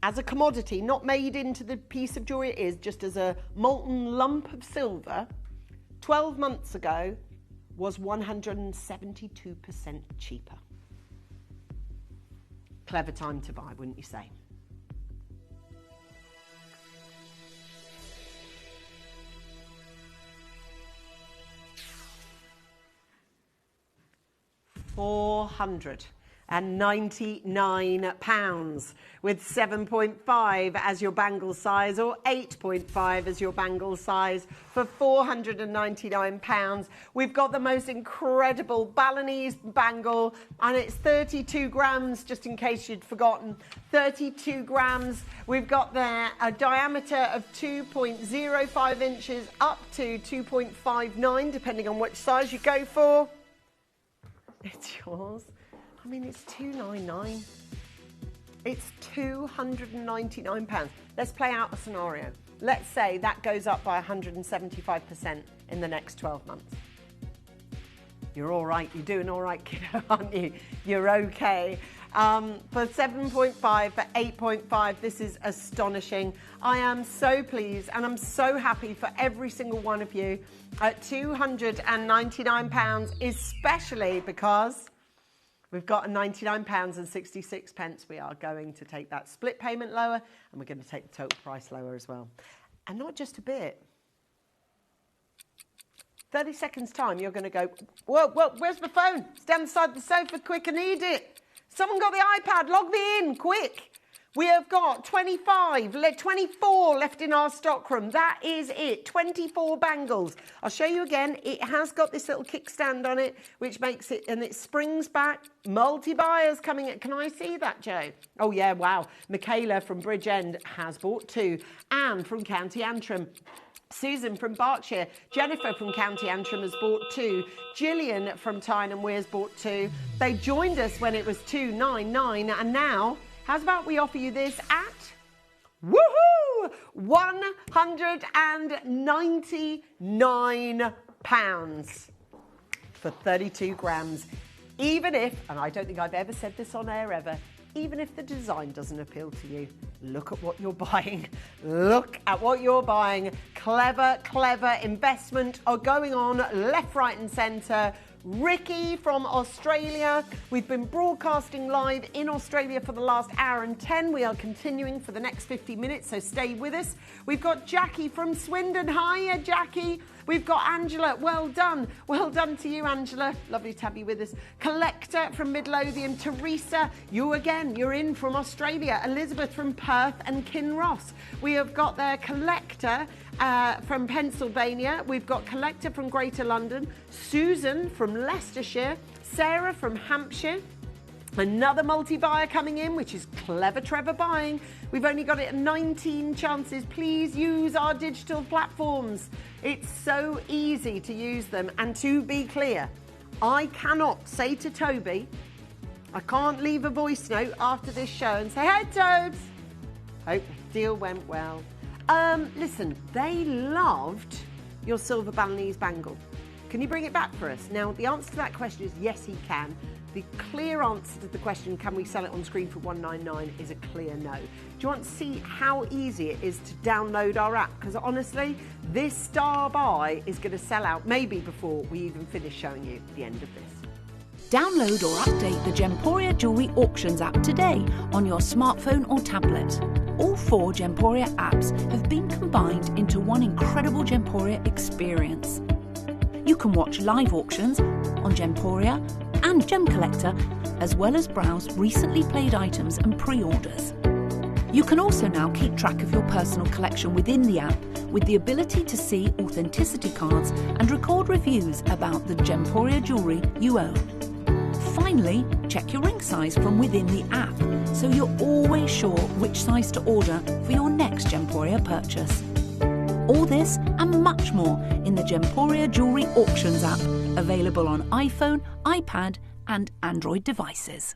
as a commodity, not made into the piece of jewelry it is, just as a molten lump of silver, 12 months ago was 172% cheaper. Clever time to buy, wouldn't you say? £499 with 7.5 as your bangle size or 8.5 as your bangle size for £499. We've got the most incredible Balinese bangle and it's 32 grams, just in case you'd forgotten. 32 grams. We've got there a diameter of 2.05 inches up to 2.59, depending on which size you go for. It's yours. I mean, it's £299. It's £299. Let's play out a scenario. Let's say that goes up by 175% in the next 12 months. You're all right. You're doing all right, kiddo, aren't you? You're okay. For 7.5, for 8.5, this is astonishing. I am so pleased and I'm so happy for every single one of you at £299, especially because we've got a £99.66. We are going to take that split payment lower and we're going to take the total price lower as well. And not just a bit. 30 seconds time, you're going to go, whoa, where's my phone? It's down the side of the sofa, quick, I need it. Someone got the iPad, log me in, quick. We have got 24 left in our stockroom. That is it, 24 bangles. I'll show you again. It has got this little kickstand on it, which makes it, and it springs back. Multi-buyers coming in. Can I see that, Joe? Oh, yeah, wow. Michaela from Bridgend has bought 2. Anne from County Antrim. Susan from Berkshire, Jennifer from County Antrim has bought 2, Gillian from Tyne and Weir's bought 2. They joined us when it was £299 and now, how's about we offer you this at, woohoo, £199 for 32 grams. Even if, and I don't think I've ever said this on air ever, even if the design doesn't appeal to you, look at what you're buying. Look at what you're buying. Clever, clever investment are going on left, right and centre. Ricky from Australia. We've been broadcasting live in Australia for the last hour and 10. We are continuing for the next 50 minutes, so stay with us. We've got Jackie from Swindon. Hiya, Jackie. We've got Angela. Well done. Well done to you, Angela. Lovely to have you with us. Collector from Midlothian. Teresa, you again. You're in from Australia. Elizabeth from Perth and Kinross. We have got their Collector from Pennsylvania. We've got Collector from Greater London. Susan from Leicestershire. Sarah from Hampshire. Another multi-buyer coming in, which is Clever Trevor buying. We've only got it at 19 chances. Please use our digital platforms. It's so easy to use them. And to be clear, I cannot say to Toby, I can't leave a voice note after this show and say, hey, Tobes, hope the deal went well. Listen, they loved your silver Balinese bangle. Can you bring it back for us? Now, the answer to that question is yes, he can. The clear answer to the question, can we sell it on screen for $199, is a clear no. Do you want to see how easy it is to download our app? Because honestly, this star buy is going to sell out maybe before we even finish showing you the end of this. Download or update the Gemporia Jewellery Auctions app today on your smartphone or tablet. All 4 Gemporia apps have been combined into one incredible Gemporia experience. You can watch live auctions on Gemporia and Gem Collector, as well as browse recently played items and pre-orders. You can also now keep track of your personal collection within the app with the ability to see authenticity cards and record reviews about the Gemporia jewellery you own. Finally, Check your ring size from within the app, so you're always sure which size to order for your next Gemporia purchase. All this and much more in the Gemporia Jewellery Auctions app, available on iPhone, iPad and Android devices.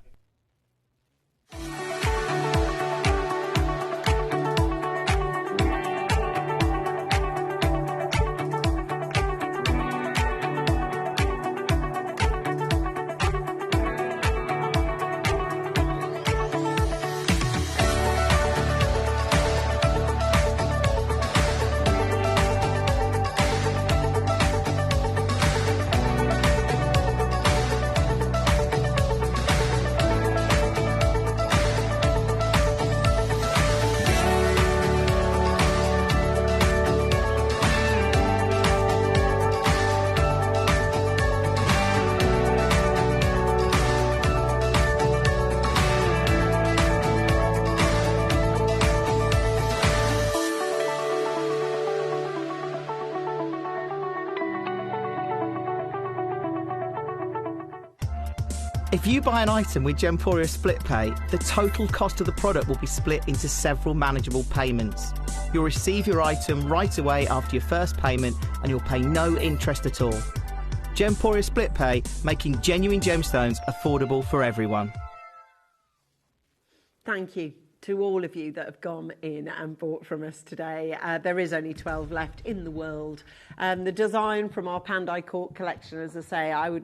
If you buy an item with Gemporia Split Pay, the total cost of the product will be split into several manageable payments. You'll receive your item right away after your first payment and you'll pay no interest at all. Gemporia Split Pay, making genuine gemstones affordable for everyone. Thank you to all of you that have gone in and bought from us today. There is only 12 left in the world. The design from our Pandai Court collection, as I say,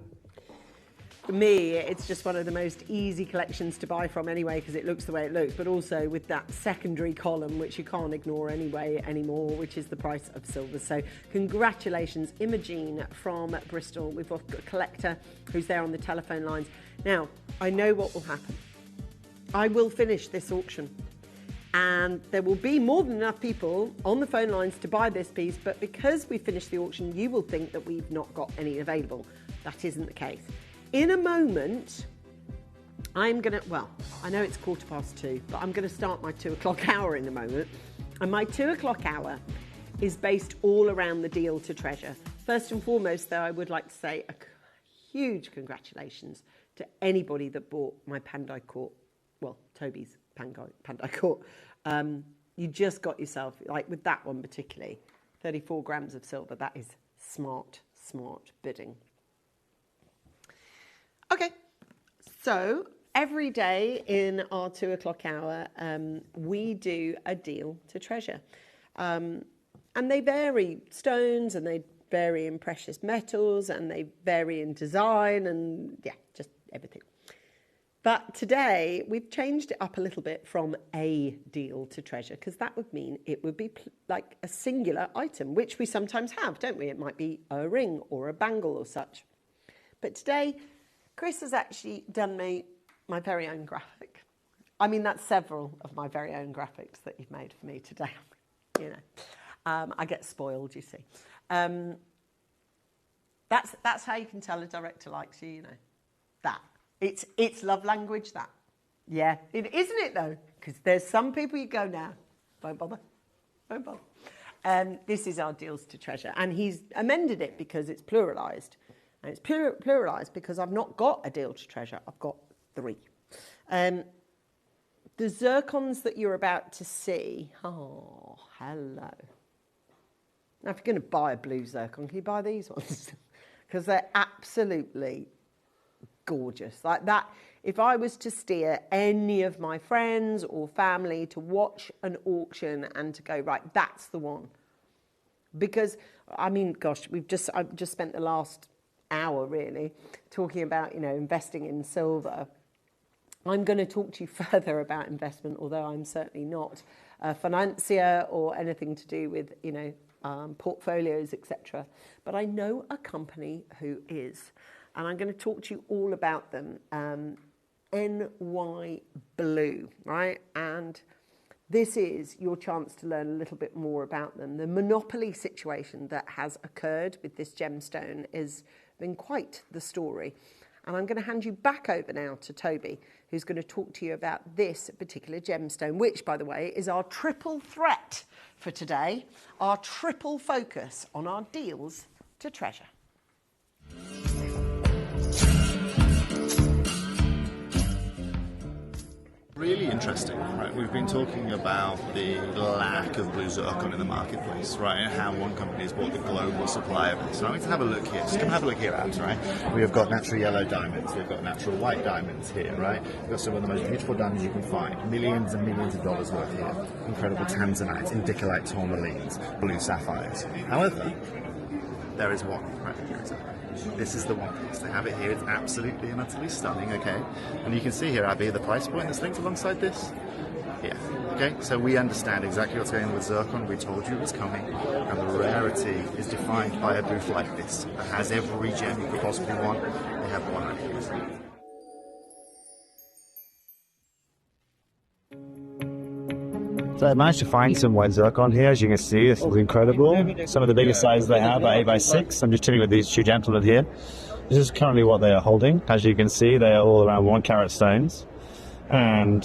for me, it's just one of the most easy collections to buy from anyway, because it looks the way it looks, but also with that secondary column, which you can't ignore anyway anymore, which is the price of silver. So congratulations, Imogen from Bristol. We've got a collector who's there on the telephone lines. Now, I know what will happen. I will finish this auction and there will be more than enough people on the phone lines to buy this piece, but because we finished the auction, you will think that we've not got any available. That isn't the case. In a moment, I'm going to, well, I know it's 2:15, but I'm going to start my 2 o'clock hour in a moment. And my 2 o'clock hour is based all around the deal to treasure. First and foremost, though, I would like to say a huge congratulations to anybody that bought my Pandai Court, well, Toby's Pandai Court. You just got yourself, like with that one particularly, 34 grams of silver. That is smart, smart bidding. Okay, so every day in our 2 o'clock hour, we do a deal to treasure. And they vary, stones, and they vary in precious metals, and they vary in design, and yeah, just everything. But today, we've changed it up a little bit from a deal to treasure, because that would mean it would be like a singular item, which we sometimes have, don't we? It might be a ring or a bangle or such. But today, Chris has actually done my very own graphic. I mean, that's several of my very own graphics that you've made for me today. You know, I get spoiled, you see. That's how you can tell a director likes you, you know. That. It's love language, that. Yeah, isn't it, though? Because there's some people you go, now, won't bother. Won't bother. This is our deals to treasure. And he's amended it because it's pluralised. And it's pluralised because I've not got a deal to treasure. I've got 3. The zircons that you're about to see, oh, hello. Now, if you're going to buy a blue zircon, can you buy these ones? Because they're absolutely gorgeous. Like that, if I was to steer any of my friends or family to watch an auction and to go, right, that's the one. Because, I mean, gosh, I've just spent the last hour really talking about, you know, investing in silver. I'm going to talk to you further about investment, although I'm certainly not a financier or anything to do with, you know, portfolios, etc. But I know a company who is, and I'm going to talk to you all about them. NY Blue, right? And this is your chance to learn a little bit more about them. The monopoly situation that has occurred with this gemstone has been quite the story. And I'm going to hand you back over now to Toby, who's going to talk to you about this particular gemstone, which, by the way, is our triple threat for today, our triple focus on our deals to treasure. Really interesting, right? We've been talking about the lack of blue zircon in the marketplace, right? And how one company has bought the global supply of it. So I'm going to have a look here. Just come have a look here, Abs, right? We have got natural yellow diamonds. We've got natural white diamonds here, right? We've got some of the most beautiful diamonds you can find. Millions and millions of dollars worth here. Incredible tanzanites, indicolite tourmalines, blue sapphires. However, there is one right here. This is the one piece. They have it here. It's absolutely and utterly stunning, okay? And you can see here, Abby, the price point that's linked alongside this. Yeah, okay? So we understand exactly what's going on with zircon. We told you it was coming. And the rarity is defined by a booth like this that has every gem you could possibly want. They have one right here. So I managed to find some white zircon here. As you can see, this is incredible. Some of the biggest sizes they have are 8x6. I'm just chilling with these two gentlemen here. This is currently what they are holding. As you can see, they are all around 1 carat stones. And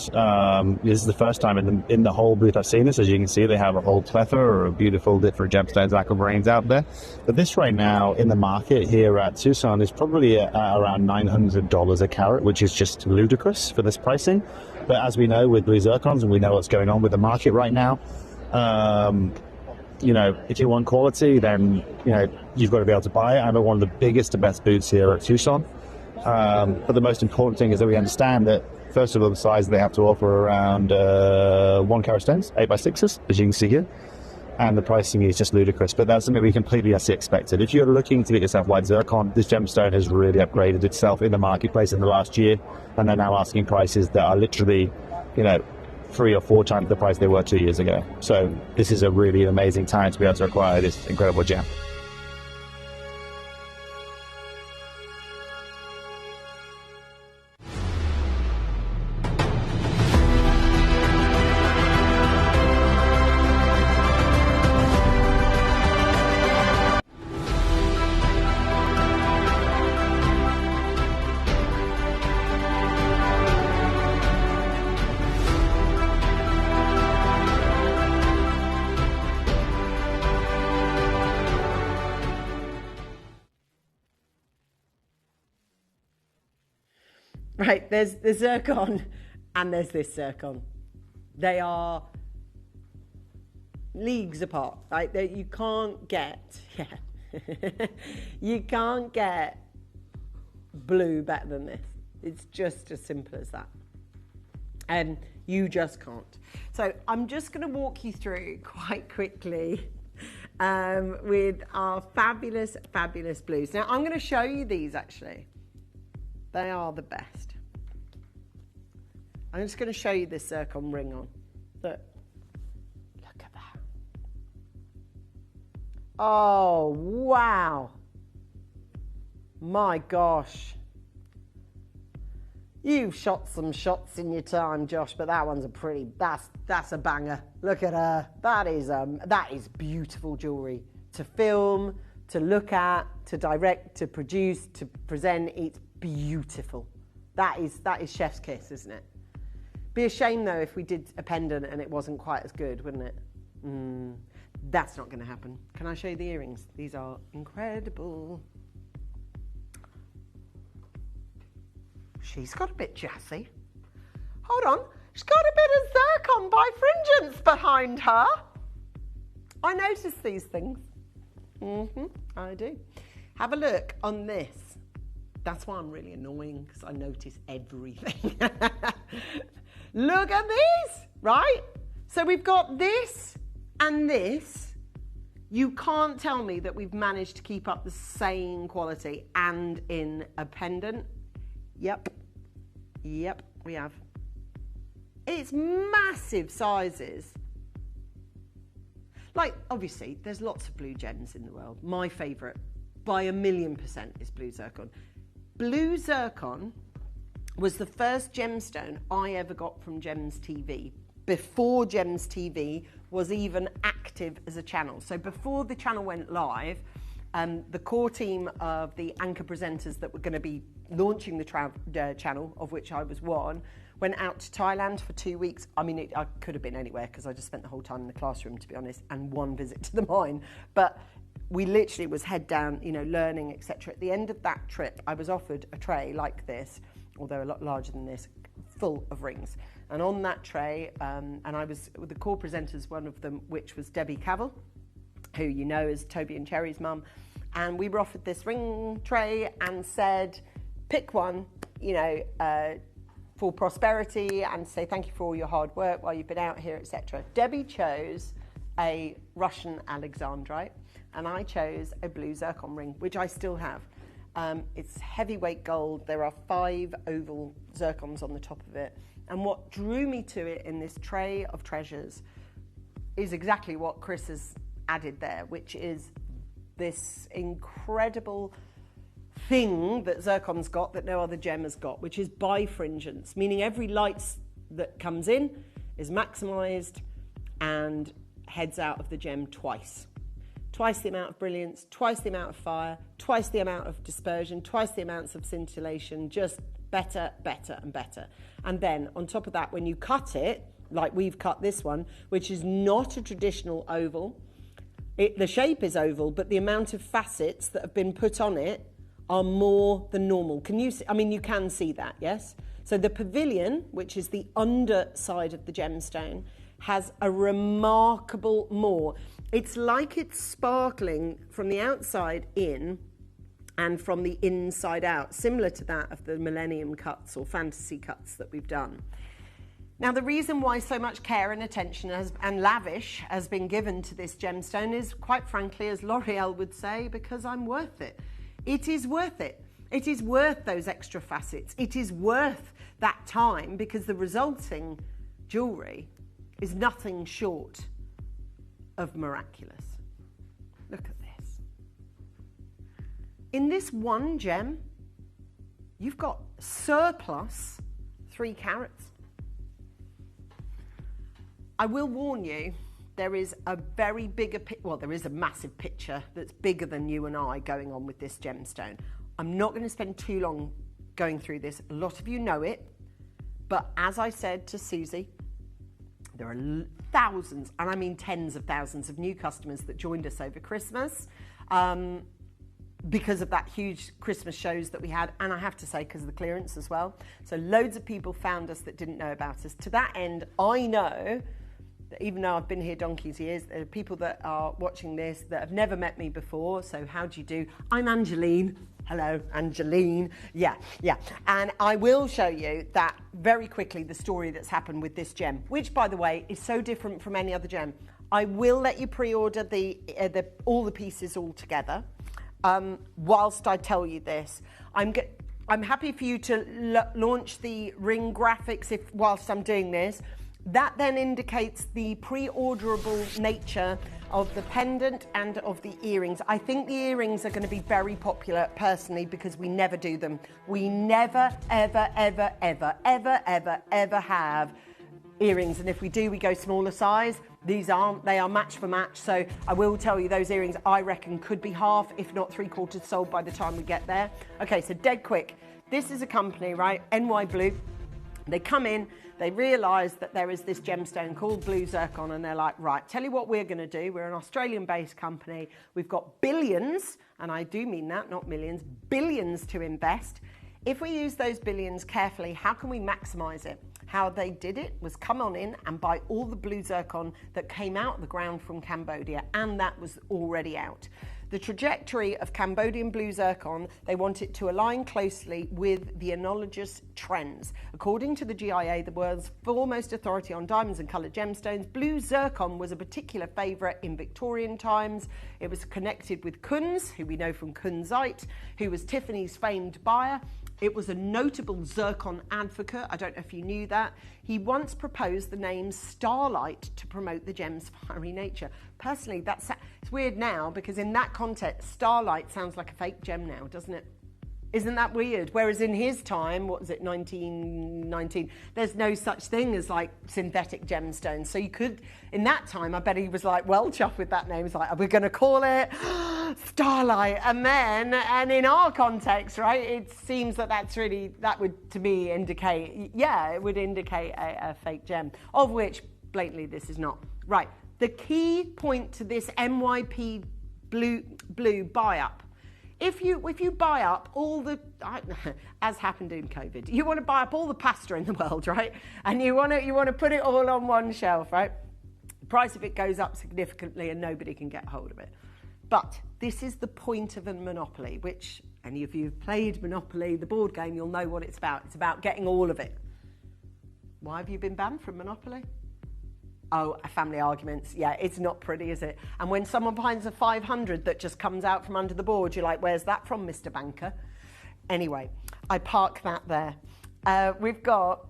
this is the first time in the whole booth I've seen this. As you can see, they have a whole plethora of beautiful different gemstones, aquamarines out there. But this right now in the market here at Tucson is probably around $900 a carat, which is just ludicrous for this pricing. But as we know with blue zircons, and we know what's going on with the market right now, you know, if you want quality, then, you know, you've got to be able to buy it. I'm at one of the biggest and best booths here at Tucson. But the most important thing is that we understand that, first of all, the size they have to offer around 1 carat stones, 8x6s, as you can see here. And the pricing is just ludicrous, but that's something we completely as expected. If you're looking to get yourself white zircon, this gemstone has really upgraded itself in the marketplace in the last year, and they're now asking prices that are literally, you know, 3 or 4 times the price they were 2 years ago. So this is a really amazing time to be able to acquire this incredible gem. Right, there's the zircon and there's this zircon. They are leagues apart, right? You can't get, you can't get blue better than this. It's just as simple as that. And you just can't. So I'm just going to walk you through quite quickly with our fabulous, fabulous blues. Now, I'm going to show you these actually. They are the best. I'm just going to show you this zircon ring on. Look at that. Oh, wow. My gosh. You've shot some shots in your time, Josh, but that one's that's a banger. Look at her. That is beautiful jewelry to film, to look at, to direct, to produce, to present. It's beautiful. That is chef's kiss, isn't it? Be a shame though if we did a pendant and it wasn't quite as good, wouldn't it? That's not going to happen. Can I show you the earrings? These are incredible. She's got a bit jazzy. Hold on, she's got a bit of zircon bifringence behind her. I notice these things. I do. Have a look on this. That's why I'm really annoying, because I notice everything. Look at these, right? So we've got this and this. You can't tell me that we've managed to keep up the same quality and in a pendant. Yep, we have. It's massive sizes. Like, obviously, there's lots of blue gems in the world. My favourite, by 1,000,000%, is blue zircon. Blue zircon was the first gemstone I ever got from Gems TV, before Gems TV was even active as a channel. So before the channel went live, the core team of the anchor presenters that were going to be launching the channel, of which I was one, went out to Thailand for 2 weeks. I mean, I could have been anywhere because I just spent the whole time in the classroom, to be honest, and one visit to the mine. But we literally was head down, you know, learning, etc. At the end of that trip, I was offered a tray like this, although a lot larger than this, full of rings. And on that tray, and I was with the core presenters, one of them, which was Debbie Cavell, who you know is Toby and Cherry's mum. And we were offered this ring tray and said, pick one, for prosperity and say thank you for all your hard work while you've been out here, etc. Debbie chose a Russian Alexandrite and I chose a blue zircon ring, which I still have. It's heavyweight gold. There are 5 oval zircons on the top of it. And what drew me to it in this tray of treasures is exactly what Chris has added there, which is this incredible thing that zircon's got that no other gem has got, which is bifringence, meaning every light that comes in is maximized and heads out of the gem twice. Twice the amount of brilliance, twice the amount of fire, twice the amount of dispersion, twice the amounts of scintillation, just better, better and better. And then on top of that, when you cut it, like we've cut this one, which is not a traditional oval, the shape is oval, but the amount of facets that have been put on it are more than normal. Can you see? I mean, you can see that, yes? So the pavilion, which is the underside of the gemstone, has a remarkable more. It's like it's sparkling from the outside in and from the inside out, similar to that of the Millennium cuts or fantasy cuts that we've done. Now, the reason why so much care and attention and lavish has been given to this gemstone is, quite frankly, as L'Oreal would say, because I'm worth it. It is worth it. It is worth those extra facets. It is worth that time because the resulting jewellery is nothing short of miraculous. Look at this. In this one gem, you've got surplus 3 carats. I will warn you, there is a very bigger, there is a massive picture that's bigger than you and I going on with this gemstone. I'm not going to spend too long going through this. A lot of you know it, but as I said to Susie, there are thousands, and I mean tens of thousands of new customers that joined us over Christmas because of that huge Christmas shows that we had, and I have to say because of the clearance as well. So loads of people found us that didn't know about us. To that end, I know that even though I've been here donkey's years, there are people that are watching this that have never met me before. So how do you do? I'm Angeline. Hello, Angeline. Yeah. And I will show you that very quickly, the story that's happened with this gem, which, by the way, is so different from any other gem. I will let you pre-order all the pieces all together. Whilst I tell you this, I'm happy for you to launch the ring graphics whilst I'm doing this. That then indicates the pre-orderable nature of the pendant and of the earrings. I think the earrings are going to be very popular personally because we never do them. We never, ever, ever, ever, ever, ever, ever have earrings. And if we do, we go smaller size. These aren't, they are match for match. So I will tell you those earrings, I reckon, could be half, if not 3/4 sold by the time we get there. Okay, so dead quick. This is a company, right? NY Blue. They come in, they realise that there is this gemstone called blue zircon, and they're like, right, tell you what we're going to do. We're an Australian-based company. We've got billions, and I do mean that, not millions, billions to invest. If we use those billions carefully, how can we maximise it? How they did it was come on in and buy all the blue zircon that came out of the ground from Cambodia, and that was already out. The trajectory of Cambodian blue zircon, they want it to align closely with the enologous trends. According to the GIA, the world's foremost authority on diamonds and coloured gemstones, blue zircon was a particular favourite in Victorian times. It was connected with Kunz, who we know from Kunzite, who was Tiffany's famed buyer. It was a notable zircon advocate. I don't know if you knew that. He once proposed the name Starlight to promote the gem's fiery nature. Personally, it's weird now because in that context, Starlight sounds like a fake gem now, doesn't it? Isn't that weird? Whereas in his time, what was it, 1919, there's no such thing as like synthetic gemstones. So you could, in that time, I bet he was like well chuffed with that name. He's like, are we going to call it Starlight? And in our context, right, it seems that that would to me indicate, yeah, it would indicate a fake gem, of which blatantly this is not. Right, the key point to this MYP blue buy-up If you buy up all the, as happened in COVID, you want to buy up all the pasta in the world, right? And you want to put it all on one shelf, right? The price of it goes up significantly and nobody can get hold of it. But this is the point of a monopoly, which any of you who've played Monopoly, the board game, you'll know what it's about. It's about getting all of it. Why have you been banned from Monopoly? Oh, family arguments. Yeah, it's not pretty, is it? And when someone finds a 500 that just comes out from under the board, you're like, where's that from, Mr. Banker? Anyway, I park that there. We've got...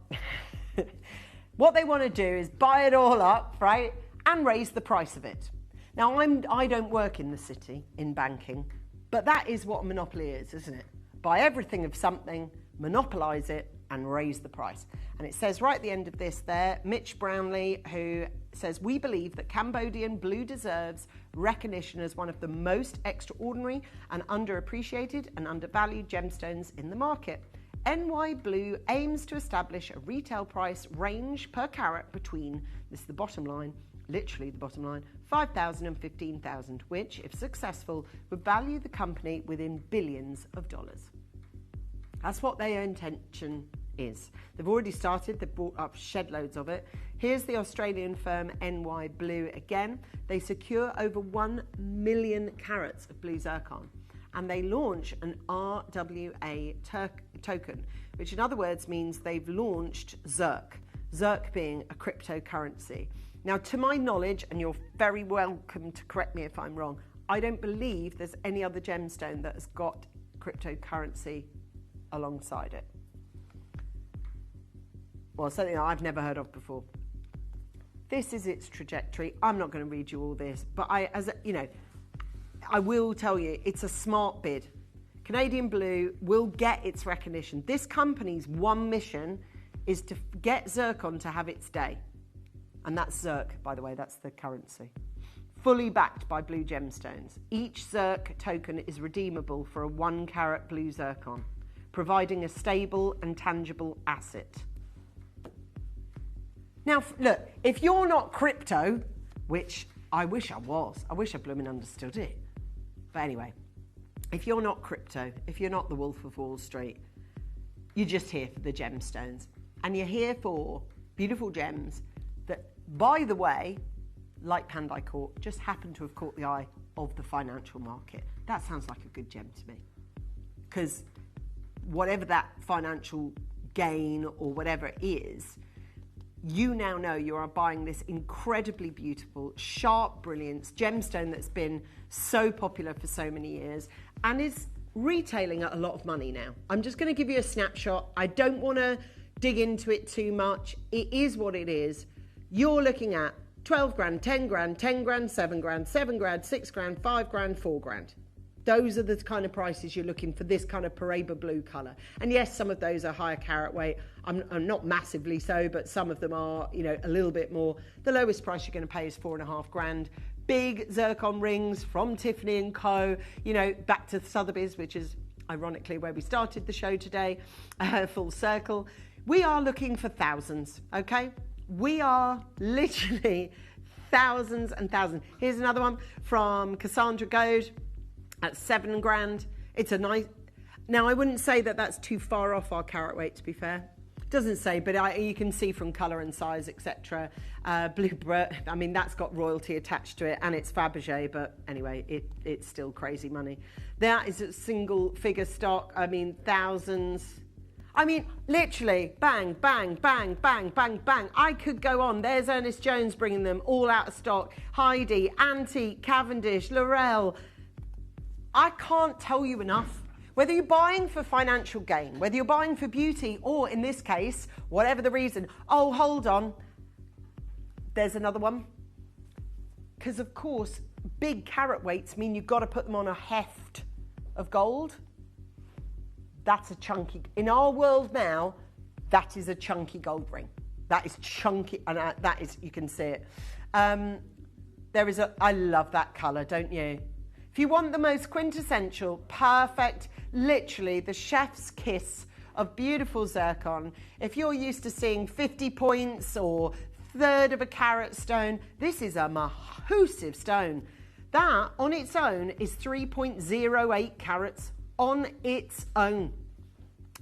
what they want to do is buy it all up, right, and raise the price of it. Now, I don't work in the city, in banking, but that is what a monopoly is, isn't it? Buy everything of something, monopolise it, and raise the price. And it says right at the end of this there, Mitch Brownlee, who says, we believe that Cambodian blue deserves recognition as one of the most extraordinary and underappreciated and undervalued gemstones in the market. NY Blue aims to establish a retail price range per carat between, this is the bottom line, literally the bottom line, 5,000 and 15,000, which, if successful, would value the company within billions of dollars. That's what their intention is. They've already started, they've brought up shed loads of it. Here's the Australian firm NY Blue again. They secure over 1 million carats of blue zircon, and they launch an RWA token, which in other words means they've launched Zirc, Zirc being a cryptocurrency. Now, to my knowledge, and you're very welcome to correct me if I'm wrong, I don't believe there's any other gemstone that has got cryptocurrency alongside it. Well, something I've never heard of before. This is its trajectory. I'm not going to read you all this, but I will tell you, it's a smart bid. Canadian Blue will get its recognition. This company's one mission is to get zircon to have its day. And that's Zirc, by the way, that's the currency. Fully backed by blue gemstones. Each Zirc token is redeemable for a 1 carat blue zircon, providing a stable and tangible asset. Now, look, if you're not crypto, which I wish I was, I wish I blooming understood it. But anyway, if you're not crypto, if you're not the Wolf of Wall Street, you're just here for the gemstones. And you're here for beautiful gems that, by the way, like Pandai Court, just happen to have caught the eye of the financial market. That sounds like a good gem to me. Because whatever that financial gain or whatever it is, you now know you are buying this incredibly beautiful, sharp brilliance gemstone that's been so popular for so many years and is retailing at a lot of money now. I'm just going to give you a snapshot. I don't want to dig into it too much. It is what it is. You're looking at 12 grand, 10 grand, 10 grand, 7 grand, 7 grand, 6 grand, 5 grand, 4 grand. Those are the kind of prices you're looking for this kind of Paraiba blue colour. And yes, some of those are higher carat weight. I'm not massively so, but some of them are, a little bit more. The lowest price you're going to pay is 4.5 grand. Big zircon rings from Tiffany & Co. Back to Sotheby's, which is ironically where we started the show today, full circle. We are looking for thousands, okay? We are literally thousands and thousands. Here's another one from Cassandra Goad. At 7 grand. It's a nice... Now, I wouldn't say that that's too far off our carat weight, to be fair. It doesn't say, but you can see from colour and size, etc. That's got royalty attached to it, and it's Fabergé, but anyway, it's still crazy money. That is a single figure stock. Thousands. Literally, bang, bang, bang, bang, bang, bang. I could go on. There's Ernest Jones bringing them all out of stock. Heidi, Antique, Cavendish, Laurel... I can't tell you enough. Whether you're buying for financial gain, whether you're buying for beauty, or in this case, whatever the reason, oh, hold on, there's another one. Because, of course, big carat weights mean you've got to put them on a heft of gold. That's a chunky... In our world now, that is a chunky gold ring. That is chunky, and that is, you can see it. I love that colour, don't you? If you want the most quintessential, perfect, literally the chef's kiss of beautiful zircon, if you're used to seeing 50 points or third of a carat stone, this is a massive stone. That on its own is 3.08 carats on its own.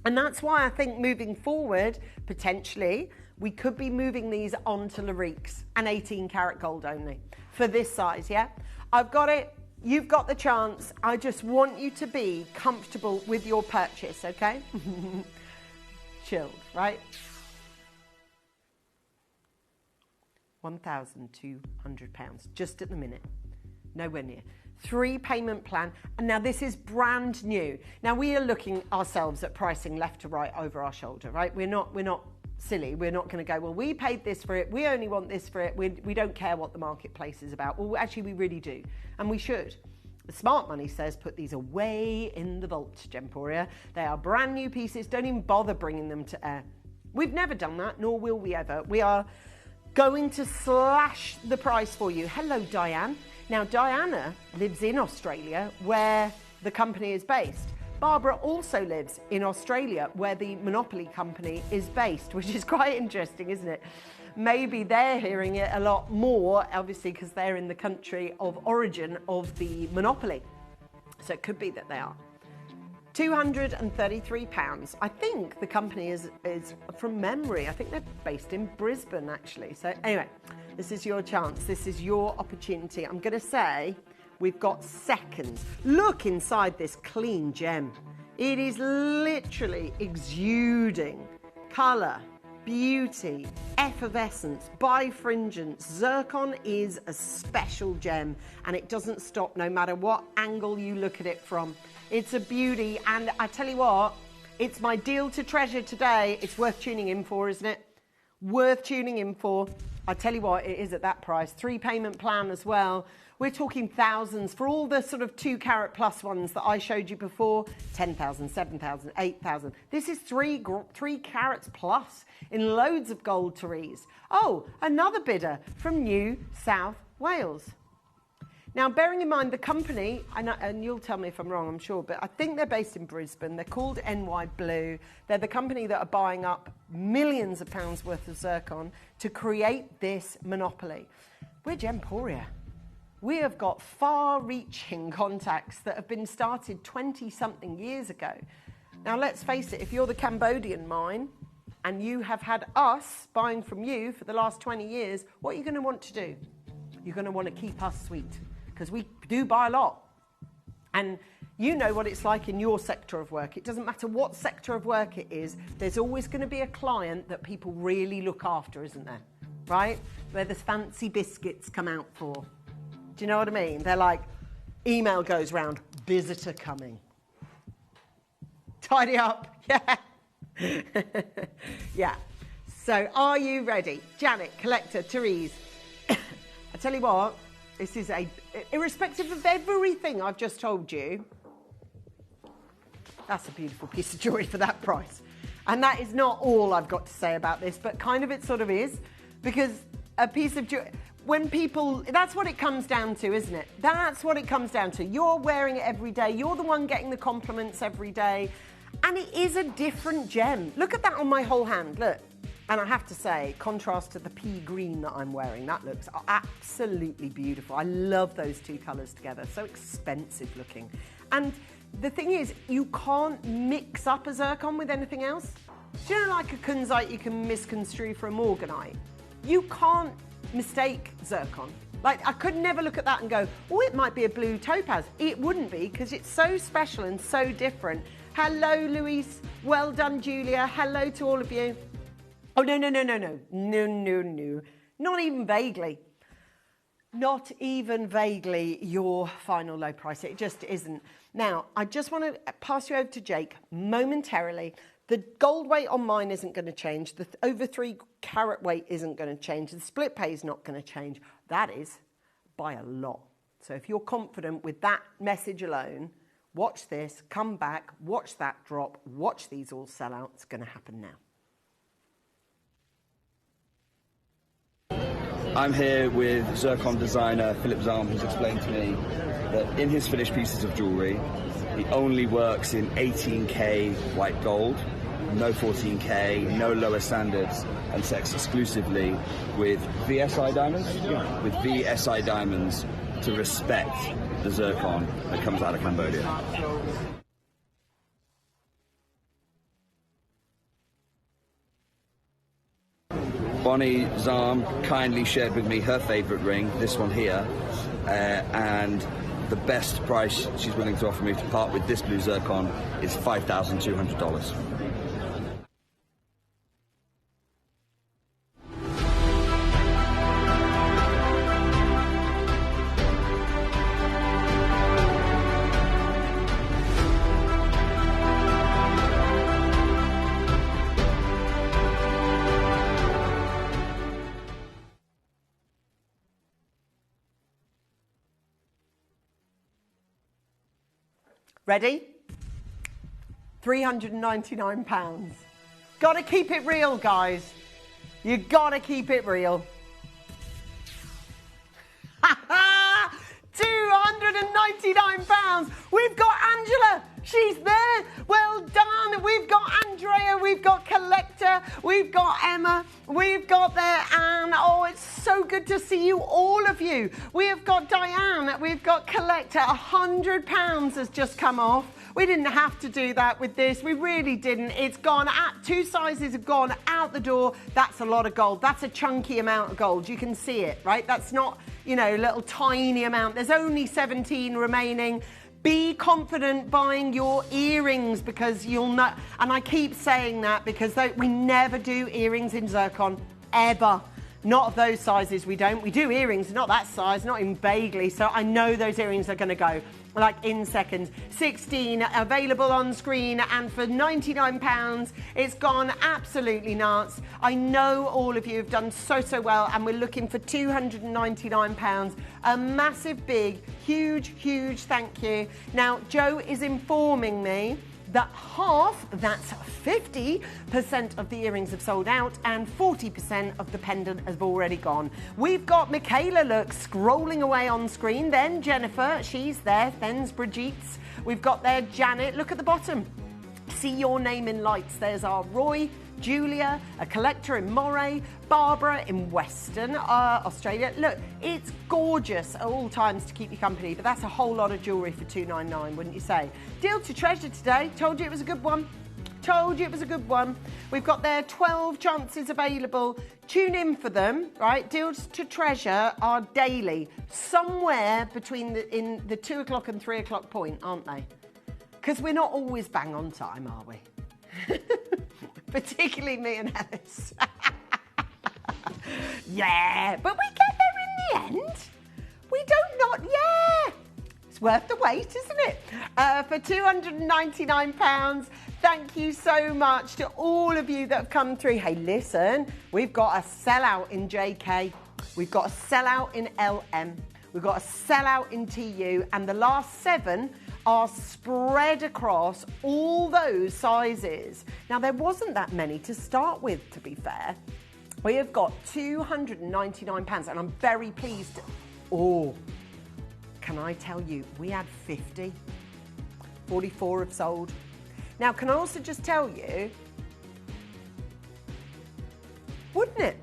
And that's why I think moving forward, potentially, we could be moving these onto Lariques and 18 karat gold only for this size, yeah? I've got it. You've got the chance. I just want you to be comfortable with your purchase, okay? Chilled, right? £1,200, just at the minute. Nowhere near. 3 payment plan, and now this is brand new. Now we are looking ourselves at pricing left to right over our shoulder, right? We're not silly. We're not going to go, well, we paid this for it, we only want this for it, we don't care what the marketplace is about. Well, actually we really do, and we should. The smart money says put these away in the vault, Gemporia. They are brand new pieces, don't even bother bringing them to air. We've never done that, nor will we ever. We are going to slash the price for you. Hello, Diane. Now, Diana lives in Australia, where the company is based. Barbara also lives in Australia, where the Monopoly company is based, which is quite interesting, isn't it? Maybe they're hearing it a lot more, obviously, because they're in the country of origin of the Monopoly. So it could be that they are. £233. I think the company is from memory. I think they're based in Brisbane, actually. So anyway, this is your chance. This is your opportunity. I'm going to say we've got seconds. Look inside this clean gem. It is literally exuding colour, beauty, effervescence, bifringence. Zircon is a special gem, and it doesn't stop no matter what angle you look at it from. It's a beauty, and I tell you what, it's my deal to treasure today. It's worth tuning in for, isn't it? Worth tuning in for. I tell you what, it is at that price. 3 payment plan as well. We're talking thousands for all the sort of 2 carat plus ones that I showed you before. 10,000, 7,000, 8,000. This is 3 carats plus in loads of gold, Therese. Oh, another bidder from New South Wales. Now, bearing in mind the company, and you'll tell me if I'm wrong, I'm sure, but I think they're based in Brisbane. They're called NY Blue. They're the company that are buying up millions of pounds worth of zircon to create this monopoly. We're Gemporia. We have got far-reaching contacts that have been started 20-something years ago. Now, let's face it, if you're the Cambodian mine and you have had us buying from you for the last 20 years, what are you going to want to do? You're going to want to keep us sweet, because we do buy a lot. And you know what it's like in your sector of work. It doesn't matter what sector of work it is, there's always going to be a client that people really look after, isn't there? Right? Where the fancy biscuits come out for. Do you know what I mean? They're like, email goes round, visitor coming. Tidy up, yeah. Yeah. So are you ready? Janet, Collector, Therese. I tell you what, this is irrespective of everything I've just told you, that's a beautiful piece of jewellery for that price. And that is not all I've got to say about this, but kind of it sort of is, because a piece of jewellery, when people, that's what it comes down to, isn't it? That's what it comes down to. You're wearing it every day. You're the one getting the compliments every day. And it is a different gem. Look at that on my whole hand, look. And I have to say, contrast to the pea green that I'm wearing, that looks absolutely beautiful. I love those 2 colours together. So expensive looking. And the thing is, you can't mix up a zircon with anything else. Do you know, like a kunzite you can misconstrue for a morganite? You can't mistake zircon. Like, I could never look at that and go, oh, it might be a blue topaz. It wouldn't be, because it's so special and so different. Hello, Louise. Well done, Julia. Hello to all of you. Oh, no. Not even vaguely. Not even vaguely your final low price. It just isn't. Now, I just want to pass you over to Jake momentarily. The gold weight on mine isn't going to change. The over 3 carat weight isn't going to change. The split pay is not going to change. That is by a lot. So if you're confident with that message alone, watch this, come back, watch that drop, watch these all sell out. It's going to happen now. I'm here with zircon designer Philip Zalm, who's explained to me that in his finished pieces of jewellery, he only works in 18K white gold, no 14K, no lower standards, and sex exclusively with VSI diamonds. With VSI diamonds to respect the zircon that comes out of Cambodia. Bonnie Zarm kindly shared with me her favourite ring, this one here, and the best price she's willing to offer me to part with this blue zircon is $5,200. Ready? £399. Gotta keep it real, guys. You gotta keep it real. £299. We've got Angela. She's there. Well done. We've got Andrea. We've got Collector. We've got Emma. We've got there Anne. Oh, it's so good to see you, all of you. We have got Diane. We've got Collector. £100 has just come off. We didn't have to do that with this. We really didn't. It's gone out. 2 sizes have gone out the door. That's a lot of gold. That's a chunky amount of gold. You can see it, right? That's not, you know, a little tiny amount. There's only 17 remaining. Be confident buying your earrings because you'll know. And I keep saying that because we never do earrings in zircon, ever. Not of those sizes, we don't. We do earrings, not that size, not even vaguely. So I know those earrings are going to go like in seconds. 16 available on screen, and for £99, it's gone absolutely nuts. I know all of you have done so well, and we're looking for £299. A massive, big, huge thank you. Now, Joe is informing me that half, that's 50% of the earrings have sold out and 40% of the pendant has already gone. We've got Michaela, look, scrolling away on screen. Then Jennifer, she's there. Then's Brigitte's. We've got there Janet. Look at the bottom. See your name in lights. There's our Roy, Julia, a Collector in Moray, Barbara in Western Australia. Look, it's gorgeous at all times to keep you company, but that's a whole lot of jewellery for $299, wouldn't you say? Deal to treasure today. Told you it was a good one. Told you it was a good one. We've got there 12 chances available. Tune in for them, right? Deals to treasure are daily, somewhere between in the 2 o'clock and 3 o'clock point, aren't they? Because we're not always bang on time, are we? Particularly me and Alice. Yeah, but we get there in the end. We don't not, yeah. It's worth the wait, isn't it? For £299, thank you so much to all of you that have come through. Hey, listen, we've got a sellout in JK. We've got a sellout in LM. We've got a sellout in TU, and the last 7 are spread across all those sizes. Now, there wasn't that many to start with, to be fair. We have got £299, and I'm very pleased. Oh, can I tell you, we had 50. 44 have sold. Now, can I also just tell you, wouldn't it?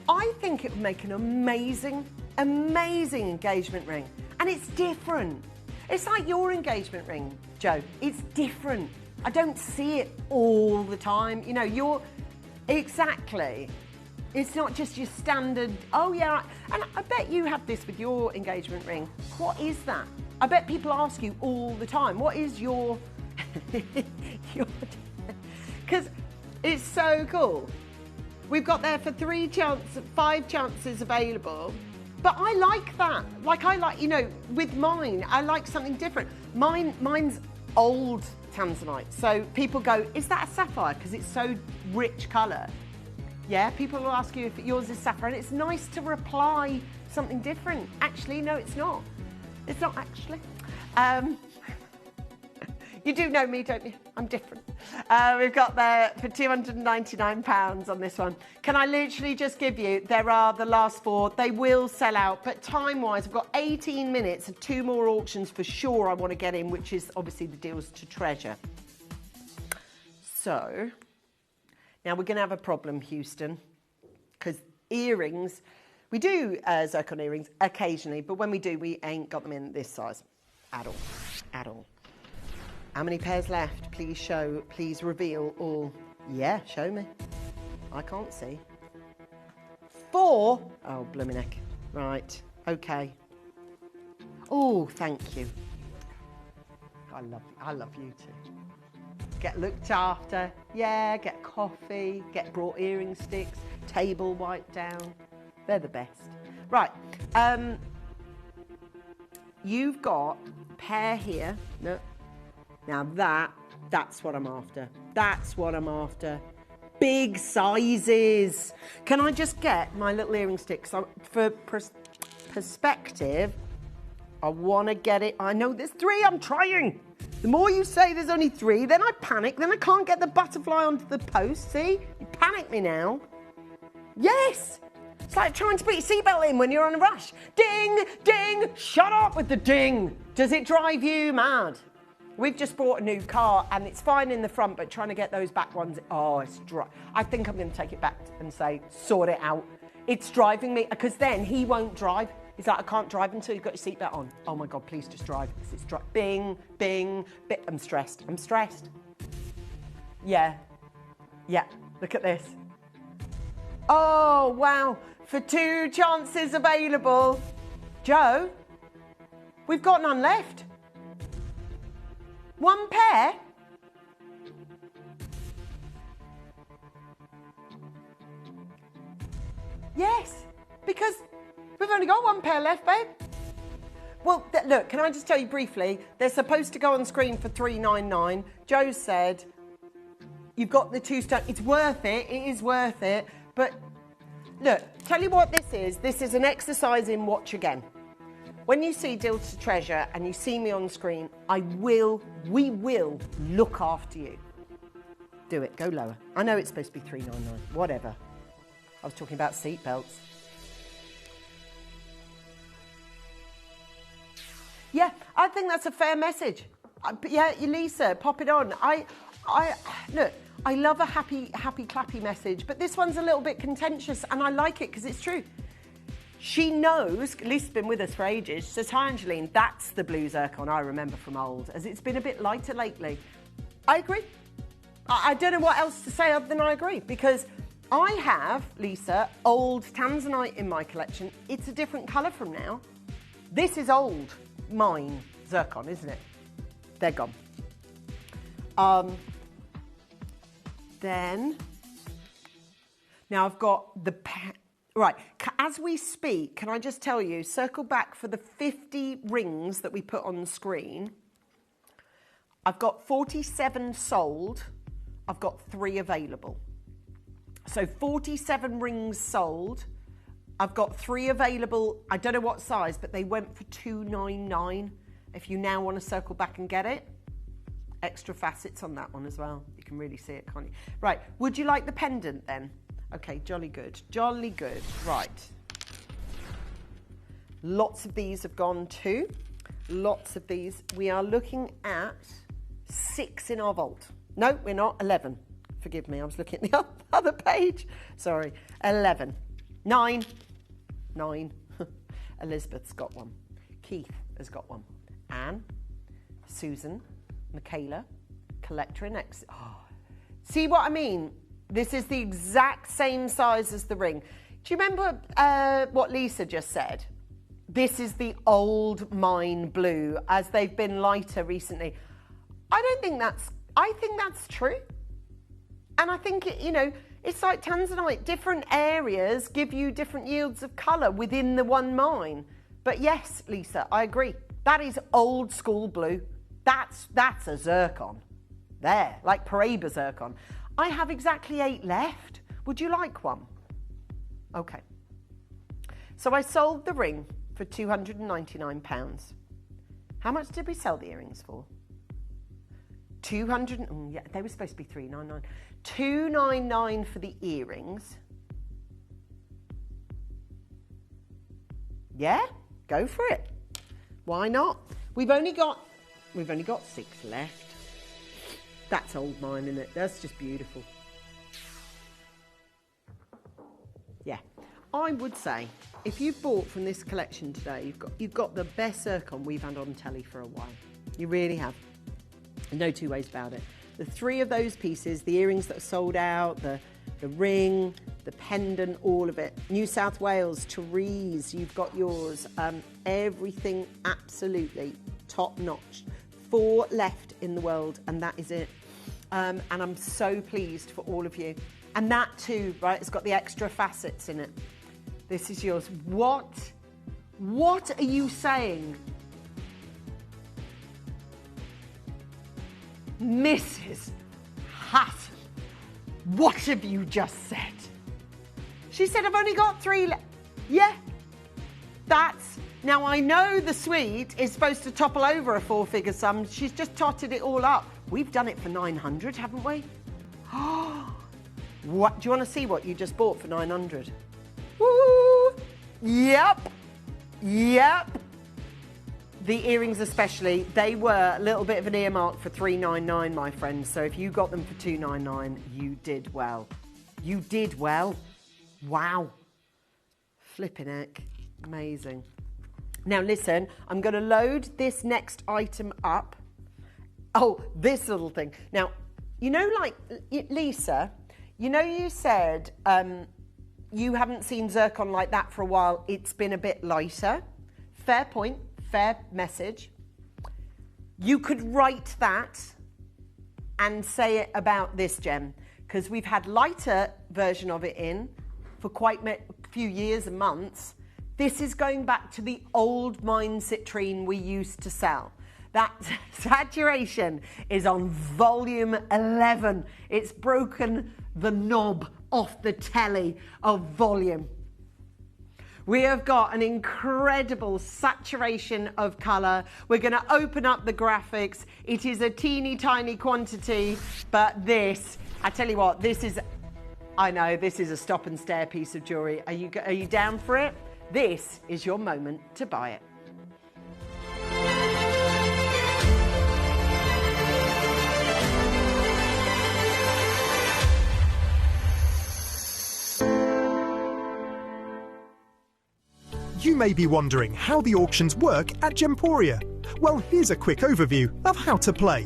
I think it would make an amazing engagement ring. And it's different. It's like your engagement ring, Joe. It's different. I don't see it all the time. You know, exactly. It's not just your standard, oh yeah, and I bet you have this with your engagement ring. What is that? I bet people ask you all the time, what is your, because it's so cool. We've got there for 5 chances available. But I like that. Like, you know, with mine, I like something different. Mine's old tanzanite. So people go, is that a sapphire? Because it's so rich colour. Yeah, people will ask you if yours is sapphire. And it's nice to reply something different. Actually, no, it's not. It's not actually. You do know me, don't you? I'm different. We've got there for £299 on this one. Can I literally just give you, there are the last 4. They will sell out, but time-wise, I've got 18 minutes and 2 more auctions for sure I want to get in, which is obviously the deals to treasure. So, Now, we're going to have a problem, Houston, because earrings, we do zircon earrings occasionally, but when we do, we ain't got them in this size at all, at all. How many pairs left? Please show, please reveal all. Yeah, show me. I can't see. 4. Oh, blooming heck. Right, okay. Oh, thank you. I love you too. Get looked after, yeah, get coffee, get brought earring sticks, table wiped down. They're the best. Right, you've got pair here. No. Now that's what I'm after. That's what I'm after. Big sizes. Can I just get my little earring sticks? So for perspective, I want to get it. I know there's 3, I'm trying. The more you say there's only 3, then I panic, then I can't get the butterfly onto the post. See? You panic me now. Yes! It's like trying to put your seatbelt in when you're on a rush. Ding, ding, shut up with the ding. Does it drive you mad? We've just bought a new car and it's fine in the front, but trying to get those back ones, oh, it's dry. I think I'm going to take it back and say, sort it out. It's driving me, because then he won't drive. He's like, I can't drive until you've got your seatbelt on. Oh my God, please just drive. It's bing, bing, bing. I'm stressed. I'm stressed. Yeah. Yeah. Look at this. Oh, wow. For 2 chances available. Joe, we've got none left. 1 pair? Yes, because we've only got 1 pair left, babe. Well, look, can I just tell you briefly, they're supposed to go on screen for $3.99. Joe said, you've got the 2 stone. It's worth it. It is worth it. But look, tell you what this is. This is an exercise in watch again. When you see Deal to Treasure and you see me on screen, we will look after you. Do it, go lower. I know it's supposed to be $3.99, whatever. I was talking about seatbelts. Yeah, I think that's a fair message. Yeah, Lisa, pop it on. Look, I love a happy, clappy message, but this one's a little bit contentious, and I like it because it's true. She knows, Lisa's been with us for ages, she says, hi Angeline, that's the blue zircon I remember from old, as it's been a bit lighter lately. I agree. I don't know what else to say other than I agree, because I have, Lisa, old tanzanite in my collection. It's a different colour from now. This is old, mine zircon, isn't it? They're gone. Then, now I've got the, right, as we speak, can I just tell you, circle back for the 50 rings that we put on the screen. I've got 47 sold, I've got 3 available. So 47 rings sold, I've got 3 available. I don't know what size, but they went for $2.99. If you now want to circle back and get it, extra facets on that one as well. You can really see it, can't you? Right, would you like the pendant then? Okay, jolly good, jolly good. Right. Lots of these have gone too. Lots of these. We are looking at 6 in our vault. No, we're not, 11. Forgive me, I was looking at the other page. Sorry, 11. 9. Elizabeth's got one. Keith has got one. Anne, Susan, Michaela, Collector and X. Oh. See what I mean? This is the exact same size as the ring. Do you remember what Lisa just said? This is the old mine blue, as they've been lighter recently. I think that's true. And I think, it's like tanzanite. Different areas give you different yields of colour within the one mine. But yes, Lisa, I agree. That is old school blue. That's a zircon. There, like Paraiba zircon. I have exactly 8 left. Would you like one? Okay. So I sold the ring for £299. How much did we sell the earrings for? 200. Yeah, they were supposed to be $3.99. $2.99 for the earrings. Yeah, go for it. Why not? We've only got 6 left. That's old mine, isn't it? That's just beautiful. I would say, if you've bought from this collection today, you've got the best zircon we've had on telly for a while. You really have. No two ways about it. The three of those pieces, the earrings that are sold out, the ring, the pendant, all of it. New South Wales, Therese, you've got yours. Everything absolutely top notch. 4 left in the world, and that is it. And I'm so pleased for all of you. And that too, right, it's got the extra facets in it. This is yours. What are you saying? Mrs. Hutton, what have you just said? She said, I've only got 3 left. Yeah, that's... Now, I know the suite is supposed to topple over a 4-figure sum. She's just totted it all up. We've done it for 900, haven't we? What? Do you want to see what you just bought for 900? Woo! Yep. The earrings especially, they were a little bit of an earmark for $399, my friends. So if you got them for $299, you did well. You did well. Wow. Flipping heck. Amazing. Now listen, I'm going to load this next item up. Oh, this little thing. Now, you know, like, Lisa, you know you said you haven't seen zircon like that for a while. It's been a bit lighter. Fair point. Fair message. You could write that and say it about this gem, because we've had lighter version of it in for quite a few years and months. This is going back to the old mine citrine we used to sell. That saturation is on volume 11. It's broken the knob off the telly of volume. We have got an incredible saturation of colour. We're going to open up the graphics. It is a teeny tiny quantity, but this, I tell you what, this is, I know, this is a stop and stare piece of jewellery. Are you down for it? This is your moment to buy it. You may be wondering how the auctions work at Gemporia. Well, here's a quick overview of how to play.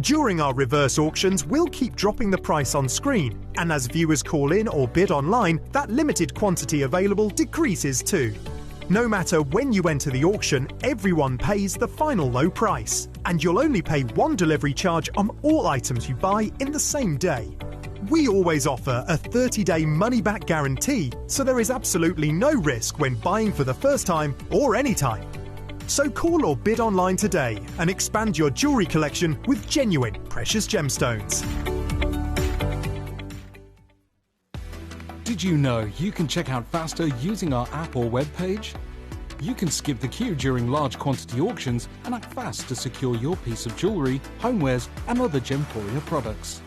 During our reverse auctions, we'll keep dropping the price on screen, and as viewers call in or bid online, that limited quantity available decreases too. No matter when you enter the auction, everyone pays the final low price, and you'll only pay 1 delivery charge on all items you buy in the same day. We always offer a 30-day money-back guarantee, so there is absolutely no risk when buying for the first time or any time. So call or bid online today and expand your jewellery collection with genuine precious gemstones. Did you know you can check out faster using our app or web page? You can skip the queue during large quantity auctions and act fast to secure your piece of jewellery, homewares and other Gemporia products.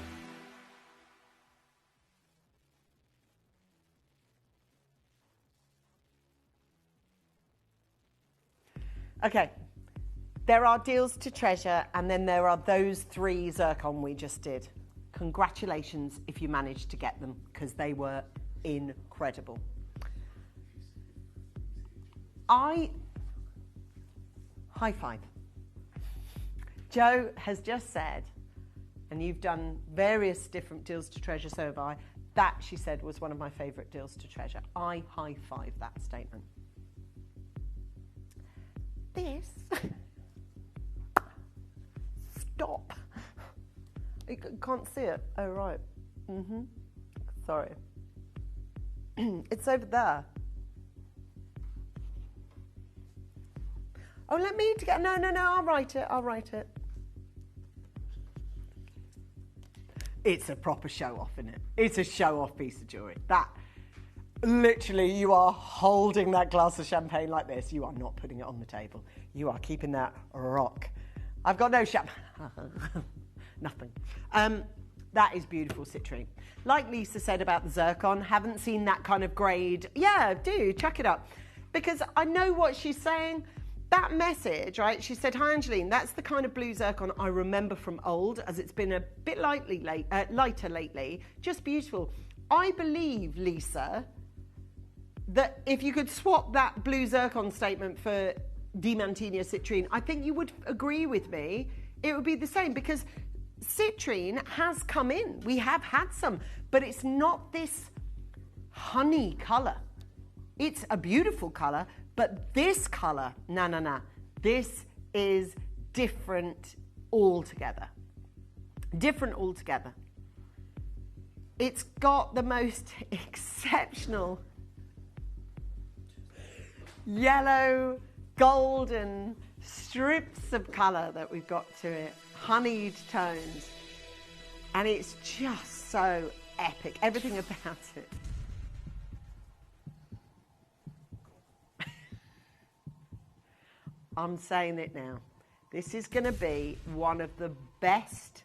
Okay, there are deals to treasure, and then there are those 3 zircon we just did. Congratulations if you managed to get them, because they were incredible. High five. Joe has just said, and you've done various different deals to treasure, so have I, that, she said, was one of my favourite deals to treasure. I high five that statement. This. Stop. You can't see it. Oh, right. Sorry. It's over there. Oh, let me get. No, I'll write it. It's a proper show-off, isn't it? It's a show-off piece of jewellery. That. Literally, you are holding that glass of champagne like this. You are not putting it on the table. You are keeping that rock. I've got no champagne. Nothing. That is beautiful citrine. Like Lisa said about the zircon, haven't seen that kind of grade. Yeah, do, chuck it up. Because I know what she's saying. That message, right? She said, hi, Angeline, that's the kind of blue zircon I remember from old, as it's been a bit lighter lately. Just beautiful. I believe, Lisa, that if you could swap that blue zircon statement for Diamantina citrine, I think you would agree with me. It would be the same because citrine has come in. We have had some, but it's not this honey colour. It's a beautiful colour, but this colour, no. This is different altogether. Different altogether. It's got the most exceptional yellow, golden strips of colour that we've got to it, honeyed tones, and it's just so epic, everything about it. I'm saying it now. This is going to be one of the best,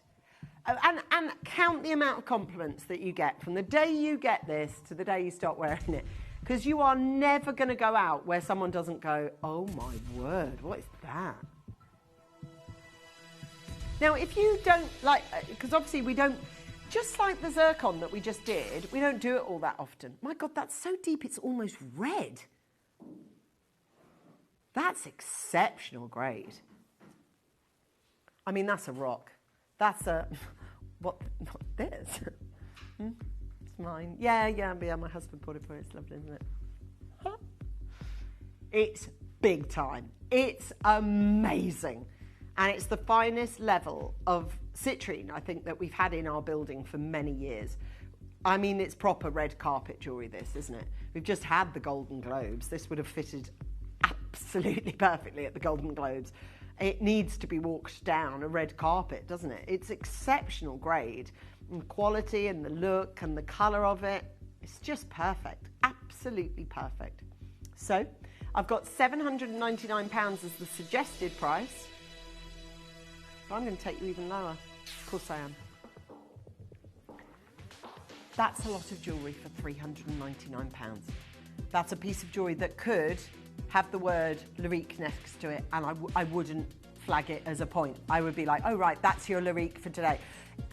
and count the amount of compliments that you get from the day you get this to the day you stop wearing it. Because you are never going to go out where someone doesn't go, oh my word, what is that? Now, if you don't like, because obviously we don't, just like the zircon that we just did, we don't do it all that often. My God, that's so deep, it's almost red. That's exceptional grade. I mean, that's a rock. That's a, what this? It's mine. Yeah, my husband bought it for it. It's lovely, isn't it? It's big time. It's amazing. And it's the finest level of citrine, I think, that we've had in our building for many years. I mean, it's proper red carpet jewellery, this, isn't it? We've just had the Golden Globes. This would have fitted absolutely perfectly at the Golden Globes. It needs to be walked down a red carpet, doesn't it? It's exceptional grade and quality and the look and the colour of it. It's just perfect, absolutely perfect. So I've got £799 as the suggested price. But I'm going to take you even lower. Of course I am. That's a lot of jewellery for £399. That's a piece of jewellery that could have the word Larique next to it, and I wouldn't flag it as a point. I would be like, oh right, that's your Larique for today.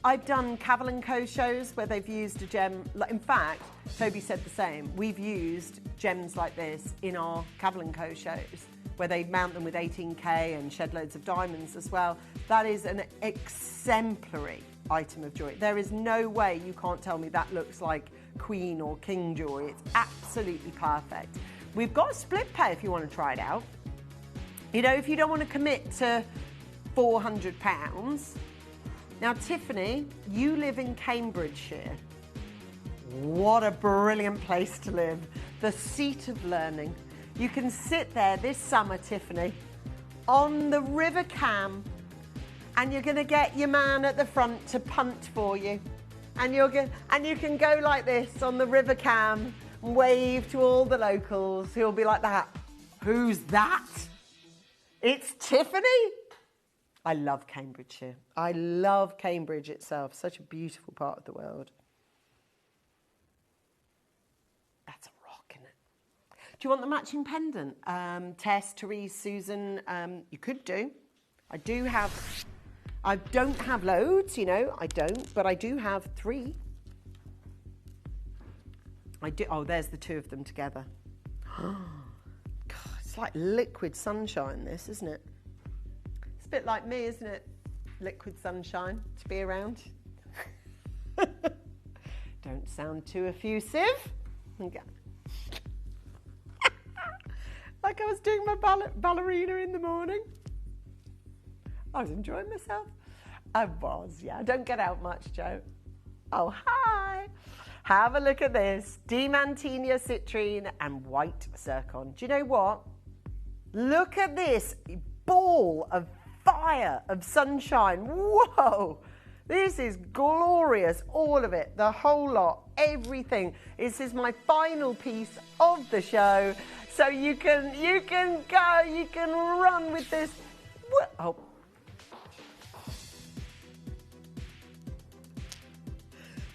I've done Cavell & Co shows where they've used a gem. In fact, Toby said the same. We've used gems like this in our Cavell & Co shows where they mount them with 18K and shed loads of diamonds as well. That is an exemplary item of jewellery. There is no way you can't tell me that looks like Queen or King jewellery. It's absolutely perfect. We've got a split pay if you want to try it out. You know, if you don't want to commit to £400. Now, Tiffany, you live in Cambridgeshire. What a brilliant place to live. The seat of learning. You can sit there this summer, Tiffany, on the River Cam, and you're going to get your man at the front to punt for you. And you can go like this on the River Cam, wave to all the locals who'll be like that. Who's that? It's Tiffany. I love Cambridgeshire. I love Cambridge itself. Such a beautiful part of the world. That's a rock, isn't it? Do you want the matching pendant? Tess, Therese, Susan, you could do. I don't have loads, you know, I don't, but I do have 3. I do. Oh, there's the 2 of them together. God, it's like liquid sunshine, this, isn't it? It's a bit like me, isn't it? Liquid sunshine to be around. Don't sound too effusive. Okay. Like I was doing my ballerina in the morning. I was enjoying myself. I was, yeah. I don't get out much, Joe. Oh, hi. Have a look at this. Diamantina citrine and white zircon. Do you know what? Look at this ball of fire, of sunshine. Whoa. This is glorious. All of it. The whole lot. Everything. This is my final piece of the show. So you can go. You can run with this. Oh.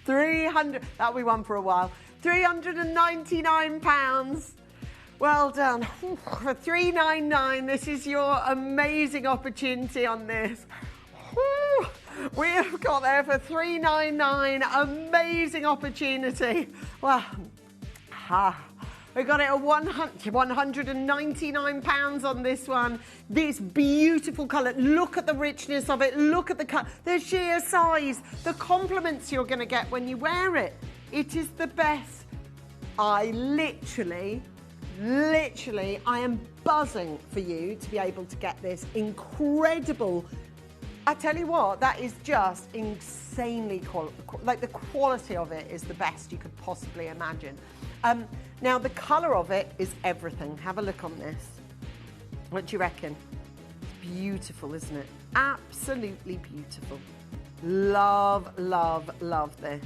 That'll be one for a while. £399. Well done. For $399, this is your amazing opportunity on this. We have got there for $399. Amazing opportunity. Well, We got it at £199 on this one. This beautiful colour. Look at the richness of it. Look at the cut, the sheer size, the compliments you're going to get when you wear it. It is the best. I literally, I am buzzing for you to be able to get this incredible. I tell you what, that is just insanely like the quality of it is the best you could possibly imagine. Now the colour of it is everything. Have a look on this. What do you reckon? It's beautiful, isn't it? Absolutely beautiful. Love, love, love this.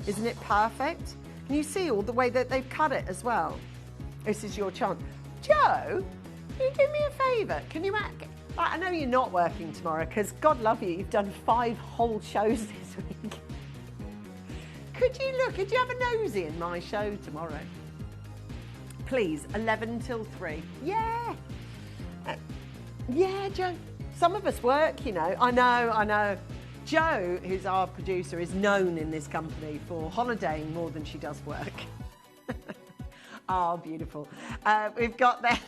Isn't it perfect? Can you see all the way that they've cut it as well? This is your chance. Joe, can you do me a favour? Can you act? I know you're not working tomorrow because God love you, you've done 5 whole shows this week. Could you have a nosy in my show tomorrow? Please, 11 till 3. Yeah. Yeah, Joe. Some of us work, you know. I know. Joe, who's our producer, is known in this company for holidaying more than she does work. Oh, beautiful. We've got there.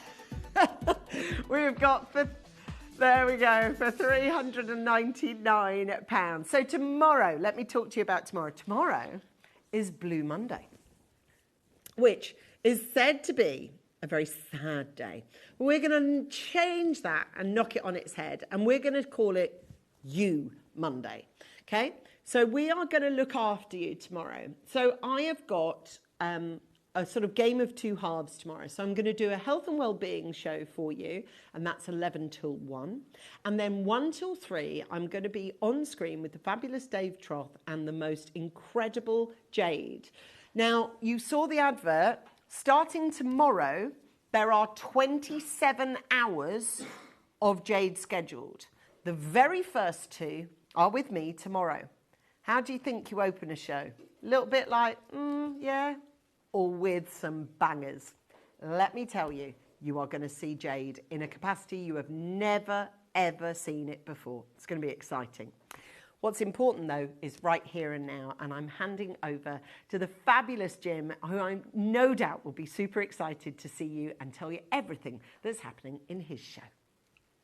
There we go, for £399. So tomorrow, let me talk to you about tomorrow. Tomorrow is Blue Monday, which is said to be a very sad day. We're going to change that and knock it on its head, and we're going to call it You Monday, okay? So we are going to look after you tomorrow. So I have got a sort of game of 2 halves tomorrow. So I'm going to do a health and wellbeing show for you, and that's 11 till 1. And then 1 till 3, I'm going to be on screen with the fabulous Dave Troth and the most incredible Jade. Now, you saw the advert. Starting tomorrow, there are 27 hours of Jade scheduled. The very first 2 are with me tomorrow. How do you think you open a show? A little bit like, yeah, or with some bangers. Let me tell you, you are going to see Jade in a capacity you have never, ever seen it before. It's going to be exciting. What's important, though, is right here and now, and I'm handing over to the fabulous Jim, who I no doubt will be super excited to see you and tell you everything that's happening in his show.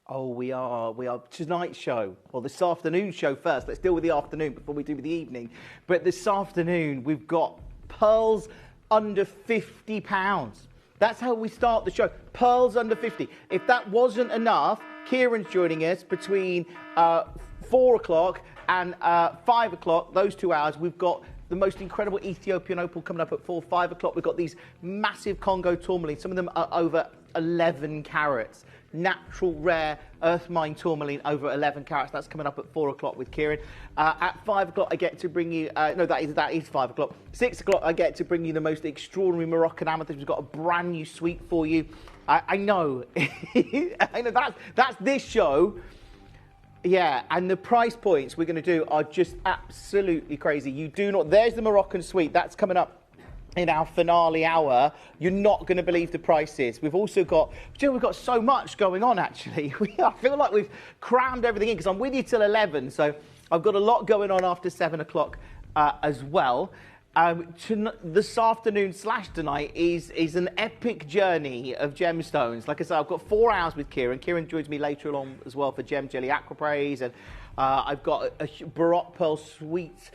Oh, we are. Tonight's show, or this afternoon show first. Let's deal with the afternoon before we do with the evening. But this afternoon, we've got pearls under £50. That's how we start the show. Pearls under 50. If that wasn't enough, Kieran's joining us between 4 o'clock and 5 o'clock, those 2 hours. We've got the most incredible Ethiopian opal coming up at 5 o'clock. We've got these massive Congo tourmaline. Some of them are over 11 carats. Natural, rare, earth mine tourmaline over 11 carats. That's coming up at 4 o'clock with Kieran. At 5 o'clock, I get to bring you... no, that is 5 o'clock. 6 o'clock, I get to bring you the most extraordinary Moroccan amethyst. We've got a brand new suite for you. I know. I know that's this show. Yeah, and the price points we're going to do are just absolutely crazy. You do not... There's the Moroccan suite. That's coming up in our finale hour. You're not going to believe the prices. We've also got... we've got so much going on, actually. I feel like we've crammed everything in because I'm with you till 11, so I've got a lot going on after 7 o'clock as well. This afternoon / tonight is an epic journey of gemstones. Like I said, I've got 4 hours with Kieran. Kieran joins me later on as well for Gem Jelly Aquapraise, and I've got a Baroque Pearl Suite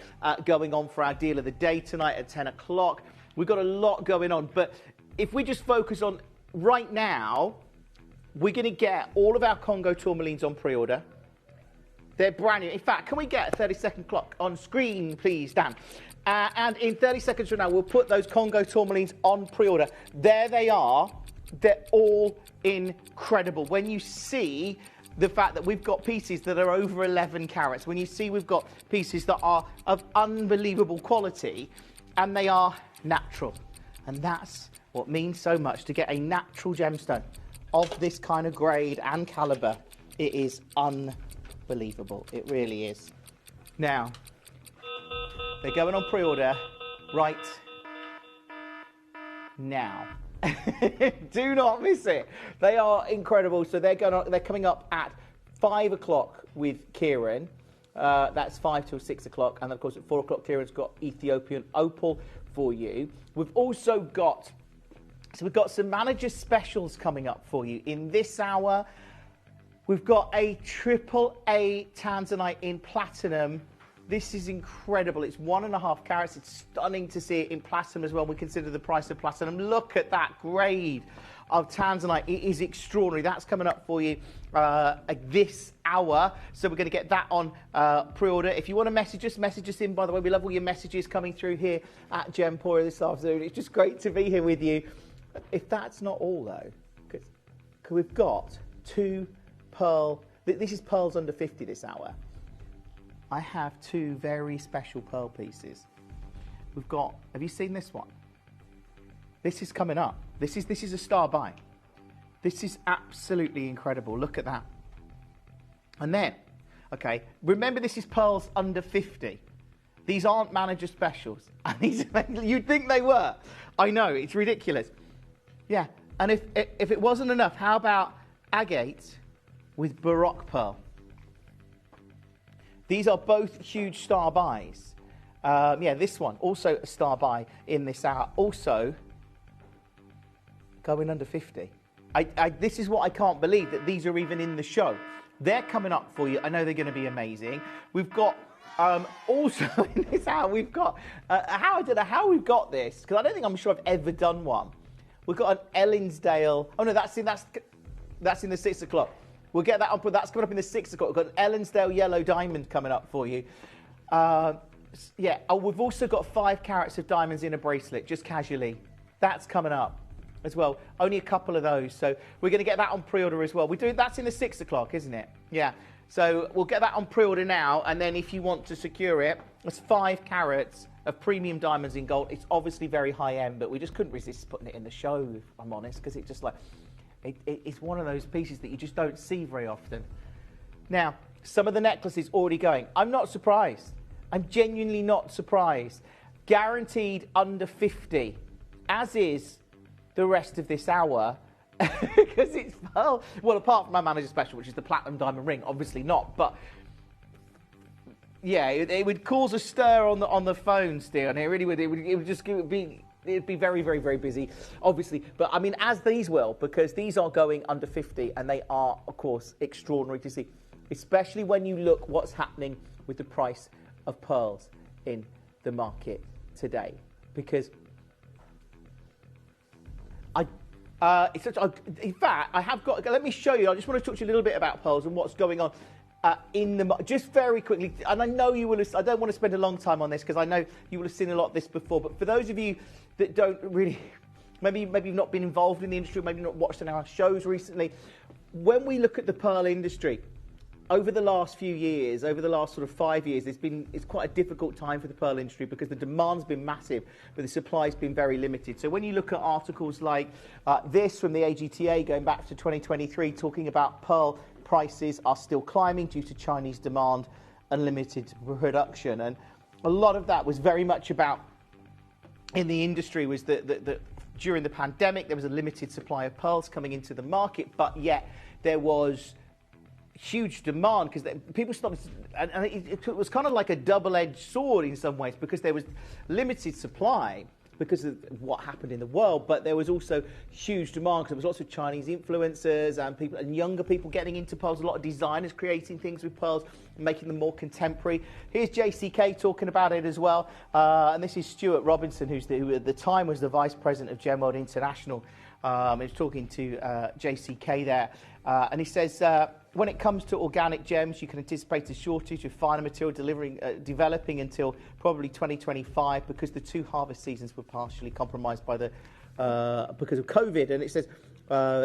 going on for our deal of the day tonight at 10 o'clock. We've got a lot going on, but if we just focus on right now, we're going to get all of our Congo tourmalines on pre-order. They're brand new. In fact, can we get a 30-second clock on screen, please, Dan? And in 30 seconds from now, we'll put those Congo tourmalines on pre-order. There they are. They're all incredible. When you see the fact that we've got pieces that are over 11 carats, when you see we've got pieces that are of unbelievable quality, and they are natural. And that's what means so much, to get a natural gemstone of this kind of grade and caliber. It is unbelievable. It really is. Now, they're going on pre-order right now. Do not miss it. They are incredible. So they're coming up at 5 o'clock with Kieran. That's 5 till 6 o'clock. And of course at 4 o'clock, Kieran's got Ethiopian opal for you. We've also got So we've got some manager specials coming up for you. In this hour, we've got a AAA Tanzanite in platinum. This is incredible. It's 1.5 carats. It's stunning to see it in platinum as well. We consider the price of platinum. Look at that grade of Tanzanite. It is extraordinary. That's coming up for you this hour. So we're going to get that on pre-order. If you want to message us in. By the way, we love all your messages coming through here at Gemporia this afternoon. It's just great to be here with you. If that's not all, though, because we've got 2 pearl. This is pearls under 50 this hour. I have 2 very special pearl pieces. We've got. Have you seen this one? This is coming up. This is a star buy. This is absolutely incredible. Look at that. And then, okay, remember this is pearls under 50. These aren't manager specials. And these, you'd think they were. I know, it's ridiculous. Yeah, and if it wasn't enough, how about agate with Baroque pearl? These are both huge star buys. Yeah, this one, also a star buy in this hour. Also, going under 50. This is what I can't believe, that these are even in the show. They're coming up for you. I know they're going to be amazing. We've got, also in this hour, we've got, I don't know how we've got this, because I don't think I'm sure I've ever done one. We've got an Ellensdale, oh no, that's in the 6 o'clock. We'll get that up, but that's coming up in the 6 o'clock. We've got an Ellensdale yellow diamond coming up for you. Yeah, we've also got 5 carats of diamonds in a bracelet, just casually. That's coming up as well. Only a couple of those, so we're going to get that on pre-order as well. That's in the 6 o'clock, isn't it? Yeah. So we'll get that on pre-order now, and then if you want to secure it, it's 5 carats of premium diamonds in gold. It's obviously very high-end, but we just couldn't resist putting it in the show, if I'm honest, because it's just like, it's one of those pieces that you just don't see very often. Now, some of the necklaces already going. I'm not surprised. I'm genuinely not surprised. Guaranteed under 50, as is the rest of this hour, because it's, well, apart from my manager special, which is the platinum diamond ring, obviously not, but yeah, it would cause a stir on the phone still, and it really would. It would just be. It'd be very, very, very busy, obviously. But I mean, as these will, because these are going under 50, and they are, of course, extraordinary to see, especially when you look what's happening with the price of pearls in the market today. Because in fact, I have got. Let me show you. I just want to talk to you a little bit about pearls and what's going on. Just very quickly, and I know you will have, I don't want to spend a long time on this because I know you will have seen a lot of this before, but for those of you that don't really, maybe you've not been involved in the industry, maybe not watched any of our shows recently, when we look at the pearl industry, over the last few years, over the last sort of 5 years, it's quite a difficult time for the pearl industry because the demand's been massive, but the supply's been very limited. So when you look at articles like this from the AGTA going back to 2023, talking about pearl prices are still climbing due to Chinese demand and limited production. And a lot of that was very much about, in the industry, was that during the pandemic, there was a limited supply of pearls coming into the market, but yet there was huge demand because people started, and it was kind of like a double-edged sword in some ways because there was limited supply because of what happened in the world, but there was also huge demand because there was lots of Chinese influencers and people and younger people getting into pearls, a lot of designers creating things with pearls and making them more contemporary. Here's JCK talking about it as well, and this is Stuart Robinson, who at the time was the Vice President of Gem World International. He's talking to JCK there, and he says, when it comes to organic gems, you can anticipate a shortage of finer material developing until probably 2025 because the 2 harvest seasons were partially compromised by because of COVID. And it says,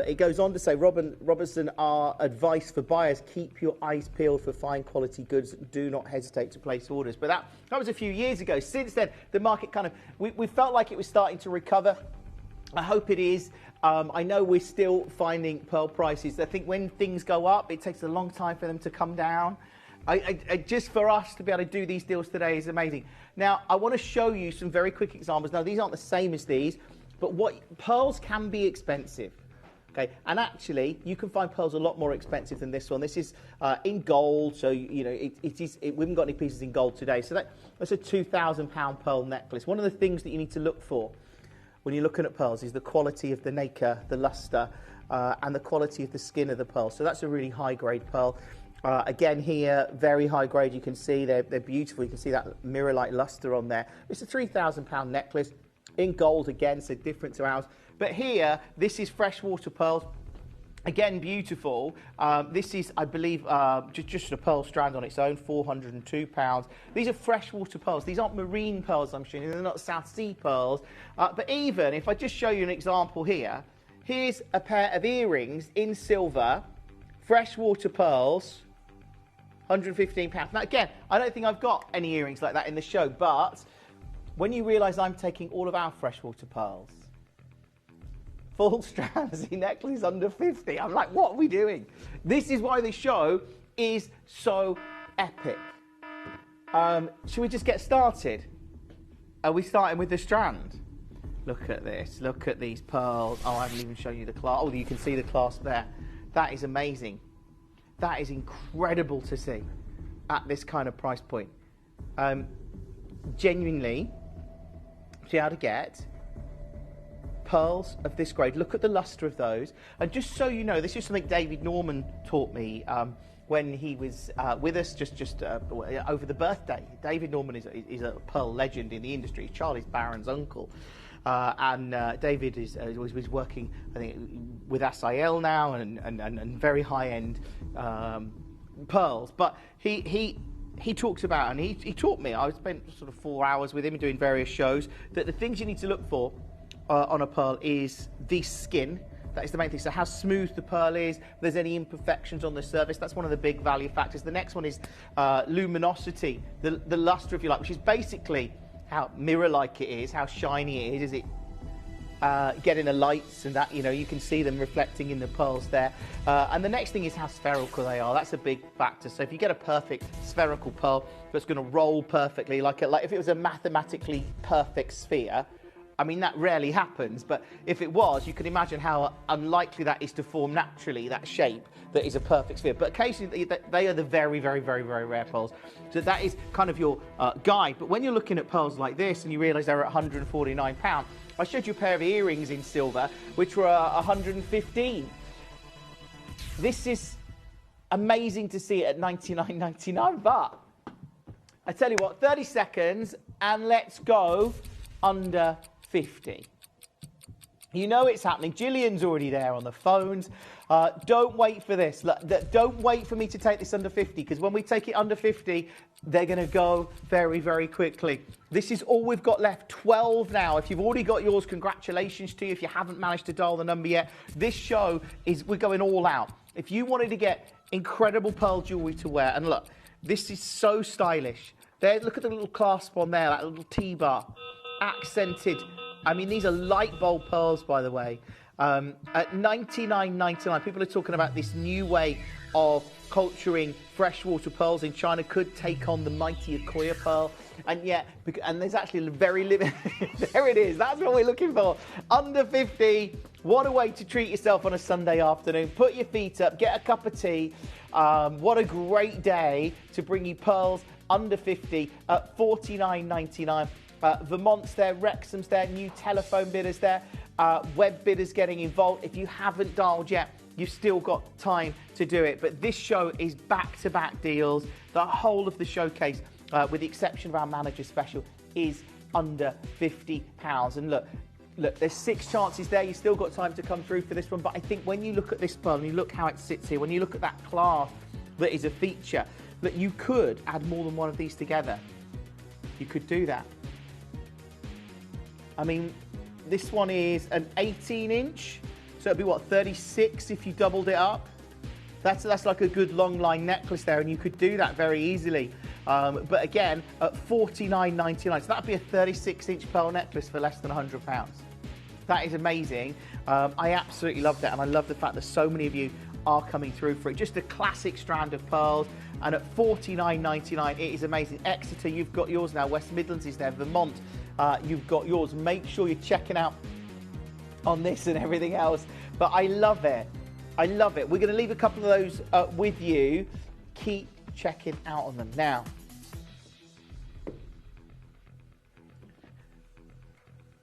it goes on to say, Robinson, our advice for buyers, keep your eyes peeled for fine quality goods. Do not hesitate to place orders. But that was a few years ago. Since then, the market kind of, we felt like it was starting to recover. I hope it is. I know we're still finding pearl prices. I think when things go up, it takes a long time for them to come down. Just for us to be able to do these deals today is amazing. Now, I want to show you some very quick examples. Now, these aren't the same as these, but pearls can be expensive. Okay, and actually, you can find pearls a lot more expensive than this one. This is in gold, so you know we haven't got any pieces in gold today. So that's a £2,000 pearl necklace. One of the things that you need to look for when you're looking at pearls is the quality of the nacre, the luster, and the quality of the skin of the pearl. So that's a really high grade pearl. Again here, very high grade. You can see they're beautiful. You can see that mirror-like luster on there. It's a £3,000 necklace in gold again, so different to ours. But here, this is freshwater pearls. Again, beautiful. This is, I believe, just a pearl strand on its own, £402. These are freshwater pearls. These aren't marine pearls, I'm assuming. They're not South Sea pearls. But even if I just show you an example here, here's a pair of earrings in silver, freshwater pearls, £115. Now, again, I don't think I've got any earrings like that in the show, but when you realise I'm taking all of our freshwater pearls, full strands necklace under 50. I'm like, what are we doing? This is why this show is so epic. Should we just get started? Are we starting with the strand? Look at this. Look at these pearls. Oh, I haven't even shown you the clasp. Oh, you can see the clasp there. That is amazing. That is incredible to see at this kind of price point. Genuinely, to be able to get pearls of this grade. Look at the luster of those. And just so you know, this is something David Norman taught me when he was with us just over the birthday. David Norman is a pearl legend in the industry. He's Charles Barron's uncle. And David was working, I think, with SIL now and very high-end pearls. But he talks about, and he taught me, I spent sort of 4 hours with him doing various shows, that the things you need to look for on a pearl is the skin. That is the main thing. So how smooth the pearl is, if there's any imperfections on the surface, that's one of the big value factors. The next one is luminosity, the luster, if you like, which is basically how mirror-like it is, how shiny it is it getting the lights and that, you can see them reflecting in the pearls there. And the next thing is how spherical they are. That's a big factor. So if you get a perfect spherical pearl that's going to roll perfectly, like if it was a mathematically perfect sphere, I mean, that rarely happens, but if it was, you can imagine how unlikely that is to form naturally, that shape that is a perfect sphere. But occasionally, they are the very, very, very, very rare pearls. So that is kind of your guide. But when you're looking at pearls like this and you realise they're at £149, I showed you a pair of earrings in silver, which were £115. This is amazing to see it at $99.99, but I tell you what, 30 seconds, and let's go under 50. You know it's happening. Gillian's already there on the phones. Don't wait for this. Don't wait for me to take this under 50, because when we take it under 50, they're going to go very, very quickly. This is all we've got left. 12 now. If you've already got yours, congratulations to you. If you haven't managed to dial the number yet, this show we're going all out. If you wanted to get incredible pearl jewelry to wear, and look, this is so stylish. There, look at the little clasp on there, that little T-bar. Accented. I mean, these are light bulb pearls, by the way. At $99.99, people are talking about this new way of culturing freshwater pearls in China could take on the mighty Akoya pearl. And yet, and there's actually a very limited, there it is, that's what we're looking for. Under 50, what a way to treat yourself on a Sunday afternoon. Put your feet up, get a cup of tea. What a great day to bring you pearls under 50 at $49.99. Vermont's there, Wrexham's there, new telephone bidders there, web bidders getting involved. If you haven't dialed yet, you've still got time to do it. But this show is back-to-back deals. The whole of the showcase, with the exception of our manager special, is under £50. And look, there's 6 chances there. You've still got time to come through for this one. But I think when you look at this pearl and you look how it sits here, when you look at that clasp that is a feature, that you could add more than one of these together. You could do that. I mean, this one is an 18-inch, so it'd be, what, 36 if you doubled it up? That's like a good long line necklace there, and you could do that very easily. But again, at $49.99, so that'd be a 36-inch pearl necklace for less than £100. That is amazing. I absolutely love that, and I love the fact that so many of you are coming through for it. Just a classic strand of pearls, and at $49.99, it is amazing. Exeter, you've got yours now. West Midlands is there. Vermont, you've got yours. Make sure you're checking out on this and everything else. But I love it. I love it. We're going to leave a couple of those with you. Keep checking out on them. Now,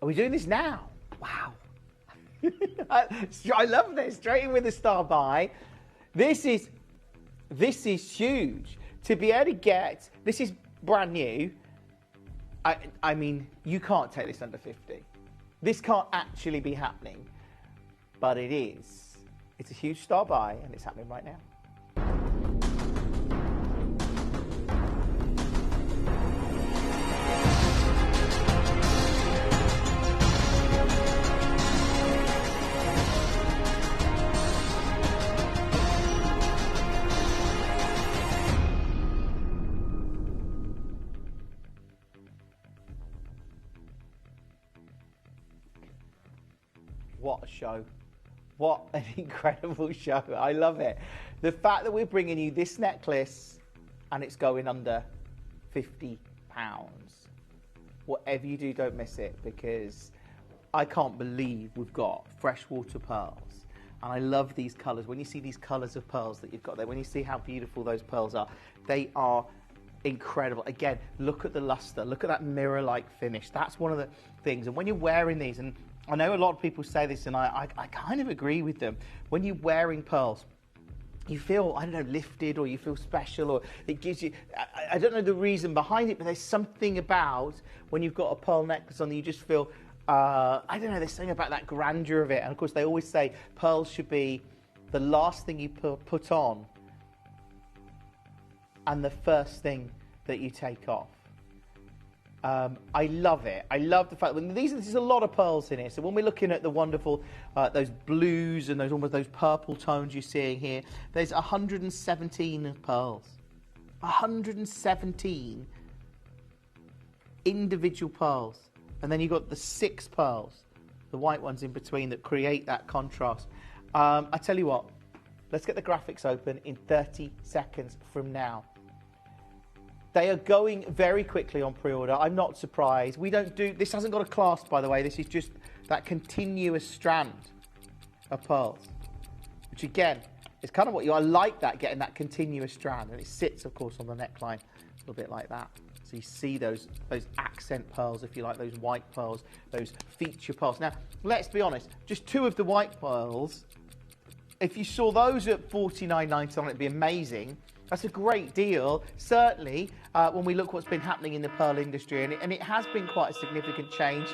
are we doing this now? Wow. I love this. Straight in with the star buy. This is huge. To be able to get, this is brand new. I mean, you can't take this under 50. This can't actually be happening, but it is. It's a huge star buy, and it's happening right now. What a show. What an incredible show. I love it. The fact that we're bringing you this necklace and it's going under £50. Whatever you do, don't miss it, because I can't believe we've got freshwater pearls. And I love these colours. When you see these colours of pearls that you've got there, when you see how beautiful those pearls are, they are incredible. Again, look at the luster. Look at that mirror-like finish. That's one of the things. And when you're wearing these, and I know a lot of people say this, and I kind of agree with them. When you're wearing pearls, you feel, I don't know, lifted, or you feel special, or it gives you, I don't know the reason behind it, but there's something about when you've got a pearl necklace on that you just feel, I don't know, there's something about that grandeur of it. And of course, they always say pearls should be the last thing you put on and the first thing that you take off. I love it. I love the fact that there's a lot of pearls in here. So when we're looking at the wonderful, those blues and almost those purple tones you're seeing here, there's 117 pearls. 117 individual pearls. And then you've got the 6 pearls, the white ones in between, that create that contrast. I tell you what, let's get the graphics open in 30 seconds from now. They are going very quickly on pre-order. I'm not surprised. This hasn't got a clasp, by the way. This is just that continuous strand of pearls, which again is kind of what I like that, getting that continuous strand. And it sits, of course, on the neckline a little bit like that. So you see those accent pearls, if you like, those white pearls, those feature pearls. Now, let's be honest, just 2 of the white pearls, if you saw those at $49.99, it'd be amazing. That's a great deal, certainly, when we look what's been happening in the pearl industry, and it has been quite a significant change.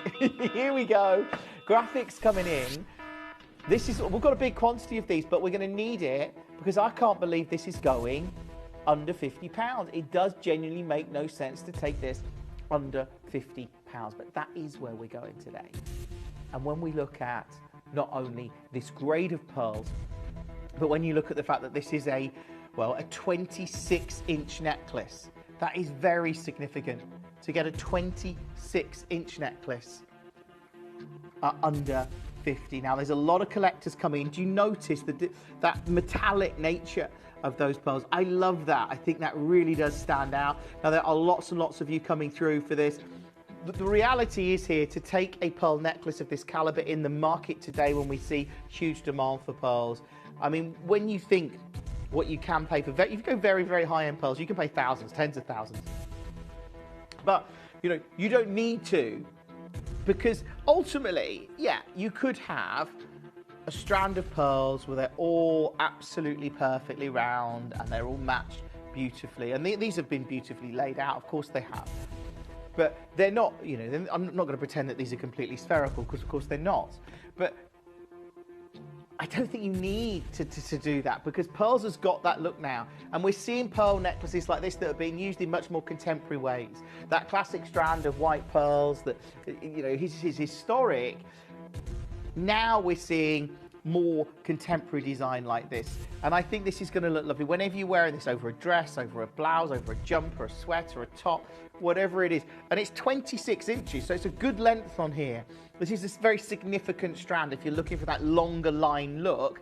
Here we go, graphics coming in. We've got a big quantity of these, but we're going to need it, because I can't believe this is going under £50. It does genuinely make no sense to take this under £50, but that is where we're going today. And when we look at not only this grade of pearls, but when you look at the fact that this is a 26-inch necklace. That is very significant, to get a 26-inch necklace under 50. Now, there's a lot of collectors coming in. Do you notice that metallic nature of those pearls? I love that. I think that really does stand out. Now, there are lots and lots of you coming through for this. The reality is here, to take a pearl necklace of this caliber in the market today, when we see huge demand for pearls, I mean, when you think what you can pay for, if you go very, very high-end pearls, you can pay thousands, tens of thousands. But, you don't need to, because ultimately, yeah, you could have a strand of pearls where they're all absolutely perfectly round and they're all matched beautifully. And these have been beautifully laid out, of course they have. But they're not, I'm not going to pretend that these are completely spherical, because of course they're not. But I don't think you need to do that, because pearls has got that look now. And we're seeing pearl necklaces like this that are being used in much more contemporary ways. That classic strand of white pearls that, is historic. Now we're seeing more contemporary design like this. And I think this is going to look lovely. Whenever you're wearing this over a dress, over a blouse, over a jumper, a sweater, a top, whatever it is. And it's 26 inches, so it's a good length on here. This is a very significant strand if you're looking for that longer line look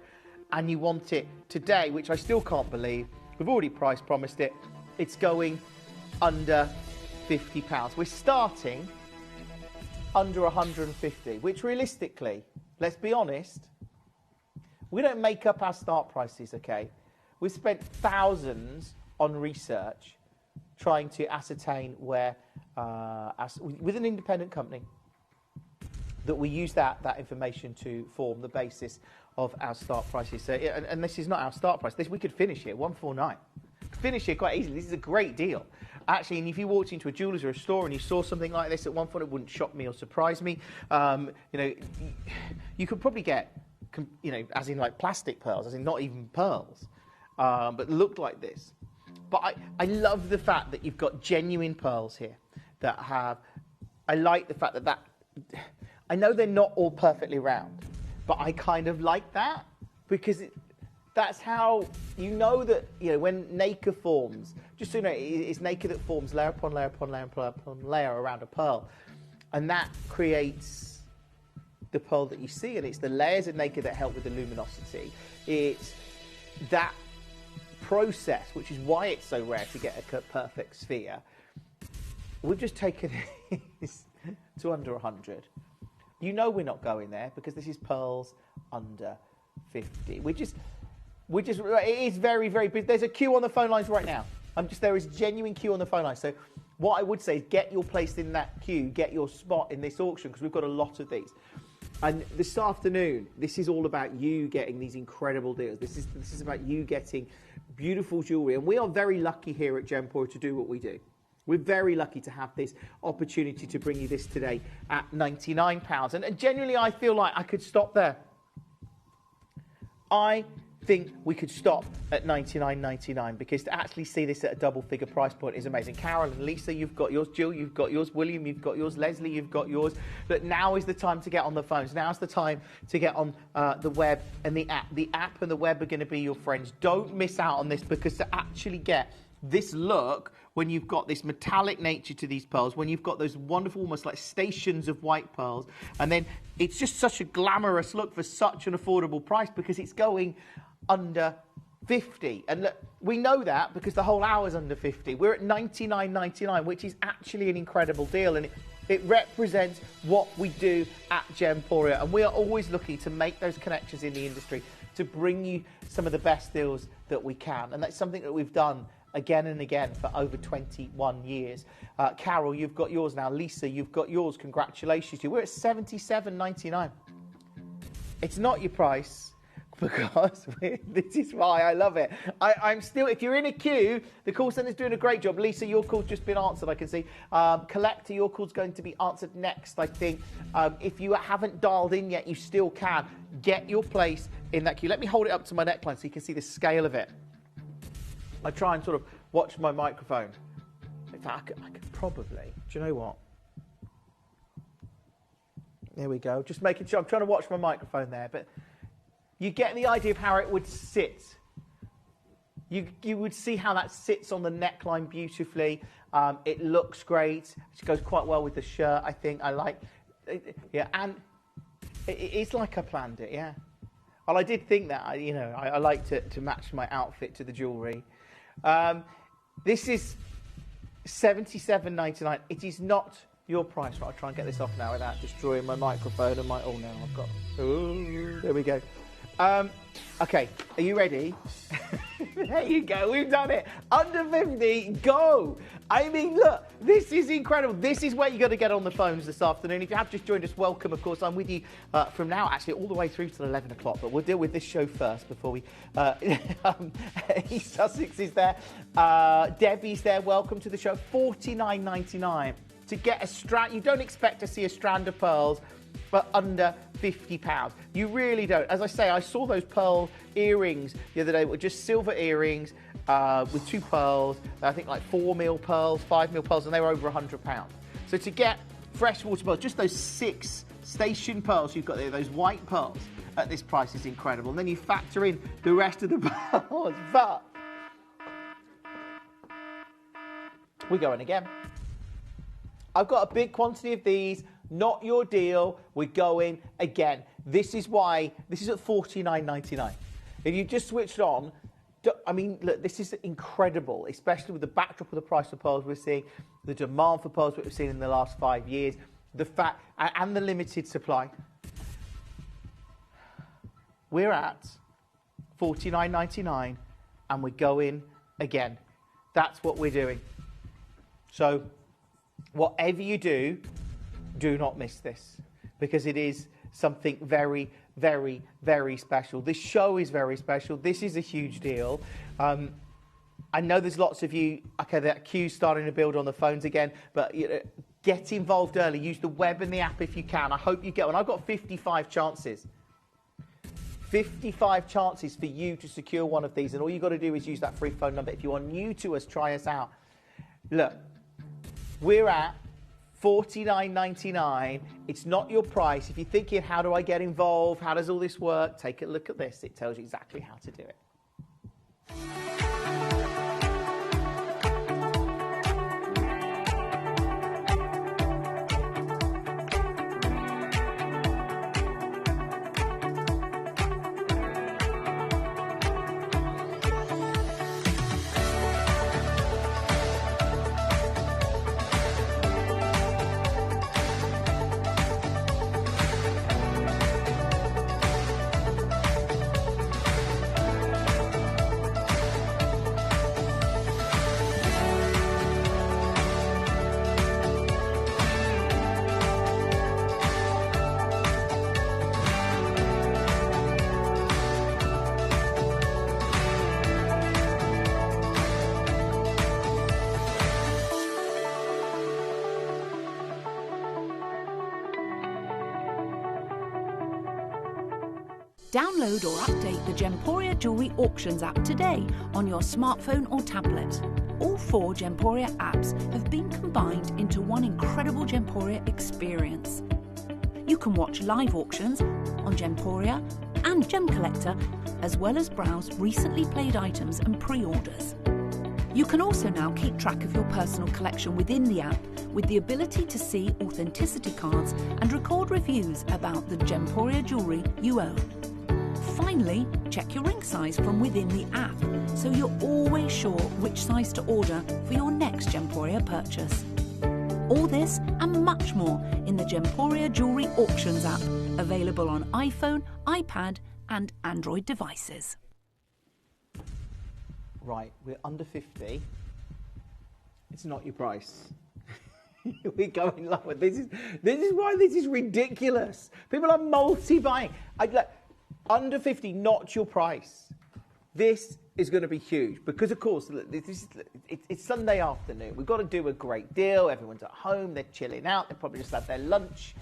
and you want it today, which I still can't believe. We've already price promised it. It's going under £50. We're starting under 150, which realistically, let's be honest, we don't make up our start prices, okay? We've spent thousands on research trying to ascertain where, with an independent company, that we use that information to form the basis of our start prices. So, and this is not our start price. We could finish here, 149. Finish here quite easily. This is a great deal. Actually, and if you walked into a jeweller's or a store and you saw something like this at 149, it wouldn't shock me or surprise me. You could probably get, as in like plastic pearls, as in not even pearls, but looked like this. But I love the fact that you've got genuine pearls here that have. I like the fact that I know they're not all perfectly round, but I kind of like that because that's how you know that, when nacre forms, just so you know, it's nacre that forms layer upon layer upon layer upon layer around a pearl. And that creates the pearl that you see, and it's the layers of nacre that help with the luminosity. It's that process, which is why it's so rare to get a perfect sphere. We've just taken this to under 100. You know we're not going there because this is pearls under 50. It is very, very big. There's a queue on the phone lines right now. There is genuine queue on the phone lines. So what I would say is get your place in that queue, get your spot in this auction because we've got a lot of these. And this afternoon, this is all about you getting these incredible deals. This is about you getting beautiful jewellery. And we are very lucky here at Gemporia to do what we do. We're very lucky to have this opportunity to bring you this today at £99. And genuinely, I feel like I could stop there. I think we could stop at $99.99 because to actually see this at a double figure price point is amazing. Carol and Lisa, you've got yours. Jill, you've got yours. William, you've got yours. Leslie, you've got yours. But now is the time to get on the phones. Now's the time to get on the web and the app. The app and the web are going to be your friends. Don't miss out on this because to actually get this look when you've got this metallic nature to these pearls, when you've got those wonderful, almost like stations of white pearls, and then it's just such a glamorous look for such an affordable price because it's going under 50. And look, we know that because the whole hour's under 50. We're at $99.99, which is actually an incredible deal, and it represents what we do at Gemporia, and we are always looking to make those connections in the industry to bring you some of the best deals that we can, and that's something that we've done again and again for over 21 years. Carol, you've got yours now. Lisa, you've got yours. Congratulations to you. We're at $77.99. It's not your price because this is why I love it. I'm still, if you're in a queue, the call centre's doing a great job. Lisa, your call's just been answered, I can see. Collector, your call's going to be answered next, I think. If you haven't dialed in yet, you still can. Get your place in that queue. Let me hold it up to my neckline so you can see the scale of it. I try and sort of watch my microphone. In fact, I could probably, do you know what? There we go. Just making sure. I'm trying to watch my microphone there, but you get the idea of how it would sit. You would see how that sits on the neckline beautifully. It looks great. It goes quite well with the shirt, I think. I like it, yeah, and it's like I planned it, yeah. Well, I did think that, I like to match my outfit to the jewellery. This is $77.99. It is not your price. Right, I'll try and get this off now without destroying my microphone and my. Oh no, I've got. Ooh, there we go. Okay, are you ready? There you go. We've done it. Under 50, go. I mean, look, this is incredible. This is where you got to get on the phones this afternoon. If you have just joined us, welcome. Of course, I'm with you from now, actually, all the way through till 11 o'clock. But we'll deal with this show first before we... East Sussex is there. Debbie's there. Welcome to the show. $49.99 to get a strand. You don't expect to see a strand of pearls but under £50. You really don't. As I say, I saw those pearl earrings the other day, which were just silver earrings with 2 pearls, I think like 4 mil pearls, 5 mil pearls, and they were over £100. So to get freshwater pearls, just those 6 station pearls you've got there, those white pearls at this price is incredible. And then you factor in the rest of the pearls, but we're going again. I've got a big quantity of these. Not your deal. We're going again. This is why this is at $49.99. If you just switched on, I mean, look, this is incredible, especially with the backdrop of the price of pearls we're seeing, the demand for pearls that we've seen in the last 5 years, the fact and the limited supply. We're at $49.99, and we're going again. That's what we're doing. So, whatever you do, do not miss this, because it is something very, very, very special. This show is very special. This is a huge deal. I know there's lots of you, okay, that queue's starting to build on the phones again, but you know, get involved early. Use the web and the app if you can. I hope you get one. I've got 55 chances. 55 chances for you to secure one of these, and all you've got to do is use that free phone number. If you are new to us, try us out. Look, we're at $49.99. It's not your price. If you're thinking, how do I get involved? How does all this work? Take a look at this. It tells you exactly how to do it. Download or update the Gemporia Jewellery Auctions app today on your smartphone or tablet. All 4 Gemporia apps have been combined into one incredible Gemporia experience. You can watch live auctions on Gemporia and Gem Collector, as well as browse recently played items and pre-orders. You can also now keep track of your personal collection within the app with the ability to see authenticity cards and record reviews about the Gemporia jewellery you own. Finally, check your ring size from within the app, so you're always sure which size to order for your next Gemporia purchase. All this and much more in the Gemporia Jewellery Auctions app, available on iPhone, iPad and Android devices. Right, we're under 50. It's not your price. We're going lower. This is why this is ridiculous. People are multi-buying. Under 50, not your price. This is going to be huge because, of course, it's Sunday afternoon. We've got to do a great deal. Everyone's at home. They're chilling out. They probably just had their lunch.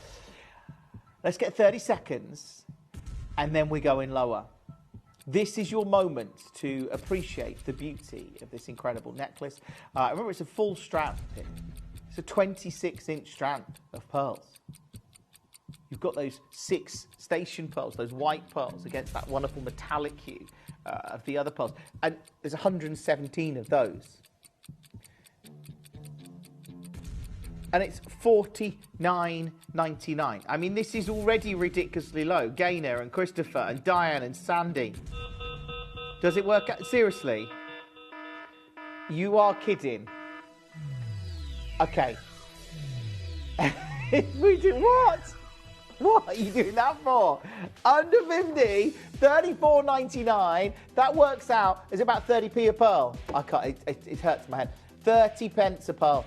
Let's get 30 seconds, and then we're going lower. This is your moment to appreciate the beauty of this incredible necklace. Remember, it's a full strand pin. It's a 26-inch strand of pearls. You've got those 6 station pearls, those white pearls, against that wonderful metallic hue of the other pearls. And there's 117 of those. And it's $49.99. I mean, this is already ridiculously low. Gaynor and Christopher and Diane and Sandy. Does it work out? Seriously? You are kidding. Okay. We do what? What are you doing that for? Under 50, $34.99. That works out as about 30p a pearl. I can't. It hurts my head. 30 pence a pearl.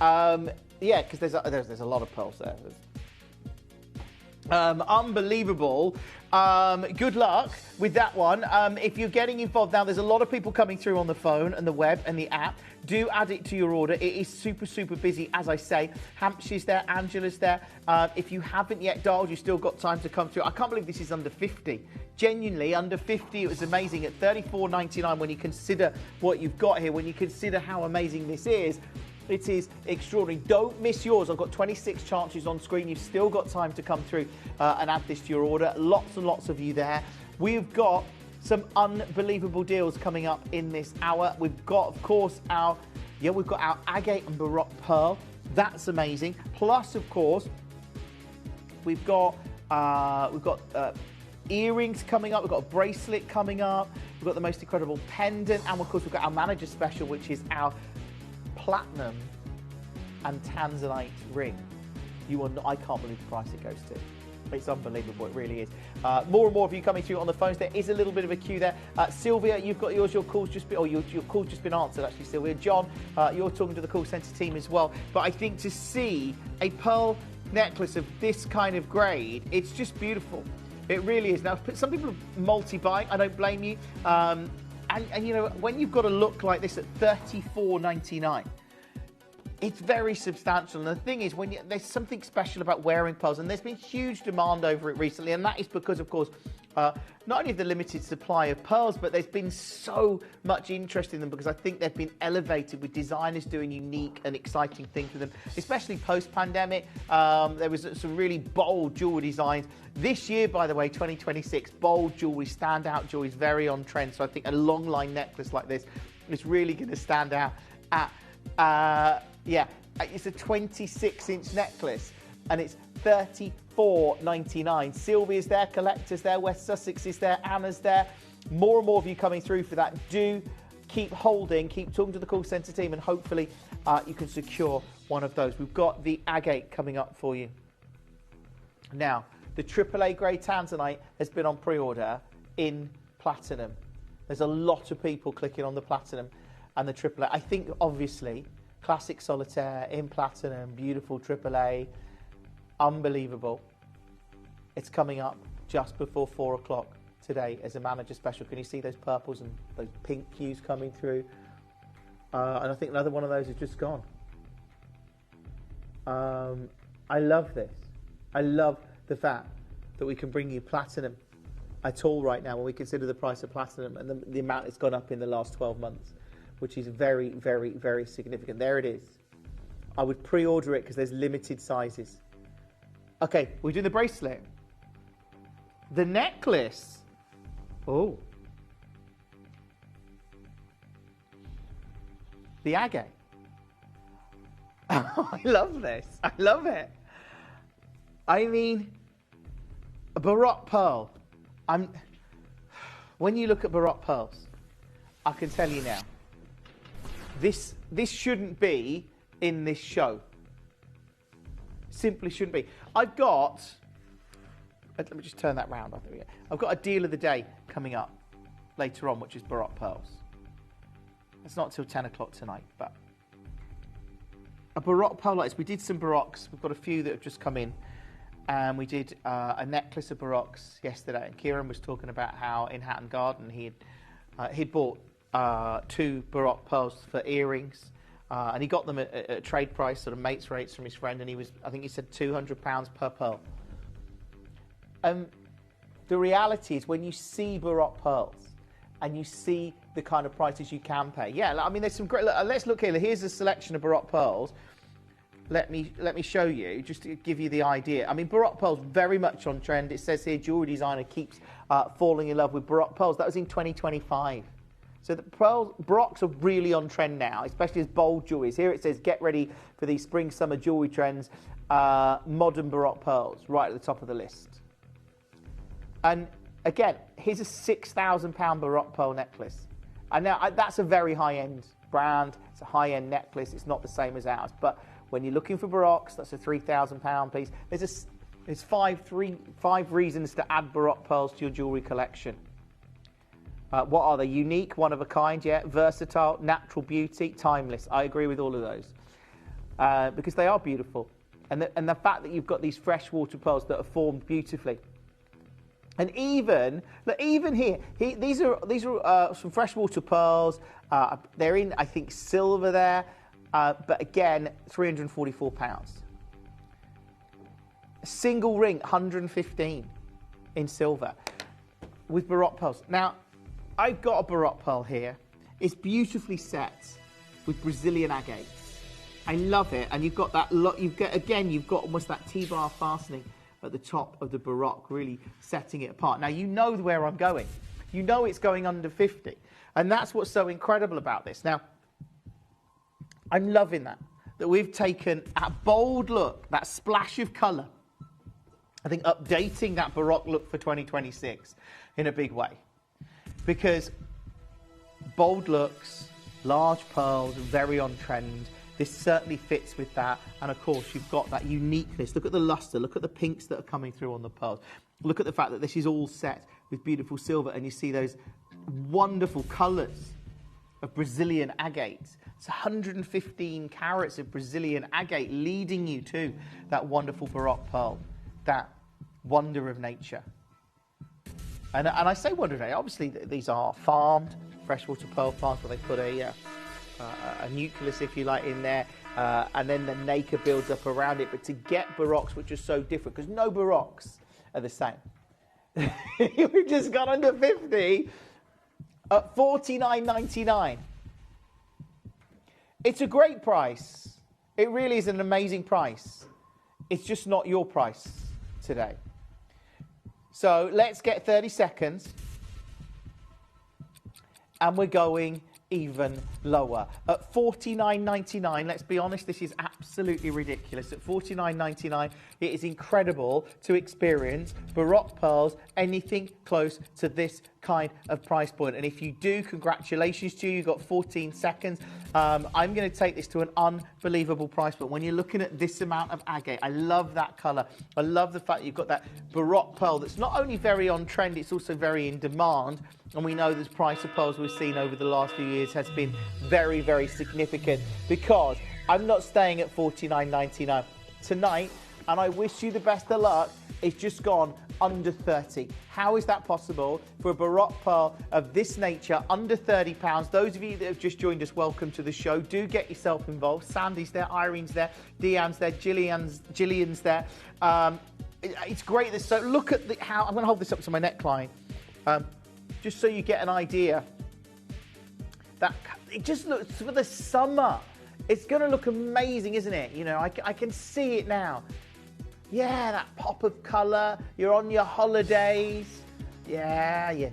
Yeah, because there's a lot of pearls there. Unbelievable. Good luck with that one. If you're getting involved now, there's a lot of people coming through on the phone and the web and the app. Do add it to your order. It is super, super busy, as I say. Hampshire's there, Angela's there. If you haven't yet dialed, you've still got time to come through. I can't believe this is under 50. Genuinely, under 50, it was amazing. At $34.99, when you consider what you've got here, when you consider how amazing this is, it is extraordinary. Don't miss yours. I've got 26 chances on screen. You've still got time to come through and add this to your order. Lots and lots of you there. We've got some unbelievable deals coming up in this hour. We've got, of course, we've got our agate and baroque pearl. That's amazing. Plus, of course, we've got earrings coming up. We've got a bracelet coming up. We've got the most incredible pendant, and of course, we've got our manager special, which is our platinum and tanzanite ring. I can't believe the price it goes to. It's unbelievable, it really is. More and more of you coming through on the phones. There is a little bit of a queue there. Sylvia, you've got yours. Your call's just been answered, actually, Sylvia. John, you're talking to the call centre team as well. But I think to see a pearl necklace of this kind of grade, it's just beautiful. It really is. Now, some people are multi-buying. I don't blame you. And you know, when you've got a look like this at $34.99, it's very substantial. And the thing is, there's something special about wearing pearls, and there's been huge demand over it recently, and that is because, of course, not only the limited supply of pearls, but there's been so much interest in them because I think they've been elevated with designers doing unique and exciting things with them, especially post-pandemic. There was some really bold jewelry designs. This year, by the way, 2026, bold jewelry, standout jewelry is very on trend. So I think a long line necklace like this is really going to stand out at, yeah, it's a 26-inch necklace and it's $34.99. Sylvia's there, Collector's there, West Sussex is there, Anna's there. More and more of you coming through for that. Do keep holding, keep talking to the call centre team, and hopefully you can secure one of those. We've got the agate coming up for you. Now, the AAA grey tanzanite has been on pre-order in platinum. There's a lot of people clicking on the platinum and the AAA. I think, obviously, classic solitaire in platinum, beautiful AAA, unbelievable. It's coming up just before 4 o'clock today as a manager special. Can you see those purples and those pink hues coming through? And I think another one of those has just gone. I love this. I love the fact that we can bring you platinum at all right now when we consider the price of platinum and the amount it's gone up in the last 12 months, which is very, very, very significant. There it is. I would pre-order it because there's limited sizes. Okay, we're doing the bracelet. The necklace. Oh. The agate. Oh, I love this. I love it. I mean, a Baroque pearl. When you look at Baroque pearls, I can tell you now, this shouldn't be in this show. Simply shouldn't be. I've got, let me just turn that round. I've got a deal of the day coming up later on, which is Baroque pearls. It's not till 10 o'clock tonight, but a Baroque pearl like this. We did some Baroques. We've got a few that have just come in. And we did a necklace of Baroques yesterday. And Kieran was talking about how in Hatton Garden he'd bought 2 Baroque pearls for earrings. And he got them at a trade price, sort of mates rates from his friend. And I think he said £200 per pearl. The reality is when you see Baroque pearls and you see the kind of prices you can pay. Yeah, I mean, there's some great, let's look here. Here's a selection of Baroque pearls. Let me show you, just to give you the idea. I mean, Baroque pearls very much on trend. It says here, jewelry designer keeps falling in love with Baroque pearls. That was in 2025. So the Baroques are really on trend now, especially as bold jewelries. Here it says, get ready for these spring-summer jewelry trends. Modern Baroque pearls, right at the top of the list. And again, here's a £6,000 Baroque pearl necklace. And now that's a very high-end brand. It's a high-end necklace. It's not the same as ours, but when you're looking for Baroques, that's a £3,000 piece. There's five reasons to add Baroque pearls to your jewellery collection. What are they? Unique, one of a kind, yeah. Versatile, natural beauty, timeless. I agree with all of those because they are beautiful, and the fact that you've got these freshwater pearls that are formed beautifully. And even here, these are some freshwater pearls. They're in, I think, silver there. But again, £344. A single ring, 115 in silver with Baroque pearls. Now, I've got a Baroque pearl here. It's beautifully set with Brazilian agates. I love it. And you've got that you've got almost that T-bar fastening at the top of the Baroque, really setting it apart. Now, you know where I'm going. You know it's going under 50. And that's what's so incredible about this. Now, I'm loving that we've taken a bold look, that splash of colour. I think updating that Baroque look for 2026 in a big way. Because bold looks, large pearls, very on trend. This certainly fits with that. And of course, you've got that uniqueness. Look at the luster. Look at the pinks that are coming through on the pearls. Look at the fact that this is all set with beautiful silver. And you see those wonderful colours of Brazilian agate. It's 115 carats of Brazilian agate leading you to that wonderful Baroque pearl, that wonder of nature. And I say wonder of nature, obviously these are farmed, freshwater pearl farms, where they put a nucleus, if you like, in there, and then the nacre builds up around it. But to get Baroques, which are so different, because no Baroques are the same. We've just got under 50 at $49.99. It's a great price. It really is an amazing price. It's just not your price today. So let's get 30 seconds. And we're going even lower. At $49.99, let's be honest, this is absolutely ridiculous. At $49.99, it is incredible to experience Baroque pearls anything close to this kind of price point. And if you do, congratulations to you. You've got 14 seconds. I'm going to take this to an unbelievable price point. When you're looking at this amount of agate, I love that colour. I love the fact that you've got that Baroque pearl that's not only very on trend, it's also very in demand. And we know the price of pearls we've seen over the last few years has been very, very significant, because I'm not staying at $49.99 tonight, and I wish you the best of luck. It's just gone under 30. How is that possible for a Baroque pearl of this nature, under £30? Those of you that have just joined us, welcome to the show. Do get yourself involved. Sandy's there, Irene's there, Deanne's there, Gillian's there. It's great. So look at how I'm going to hold this up to my neckline. Just so you get an idea. That it just looks for the summer. It's going to look amazing, isn't it? You know, I can see it now. Yeah, that pop of colour. You're on your holidays. Yeah.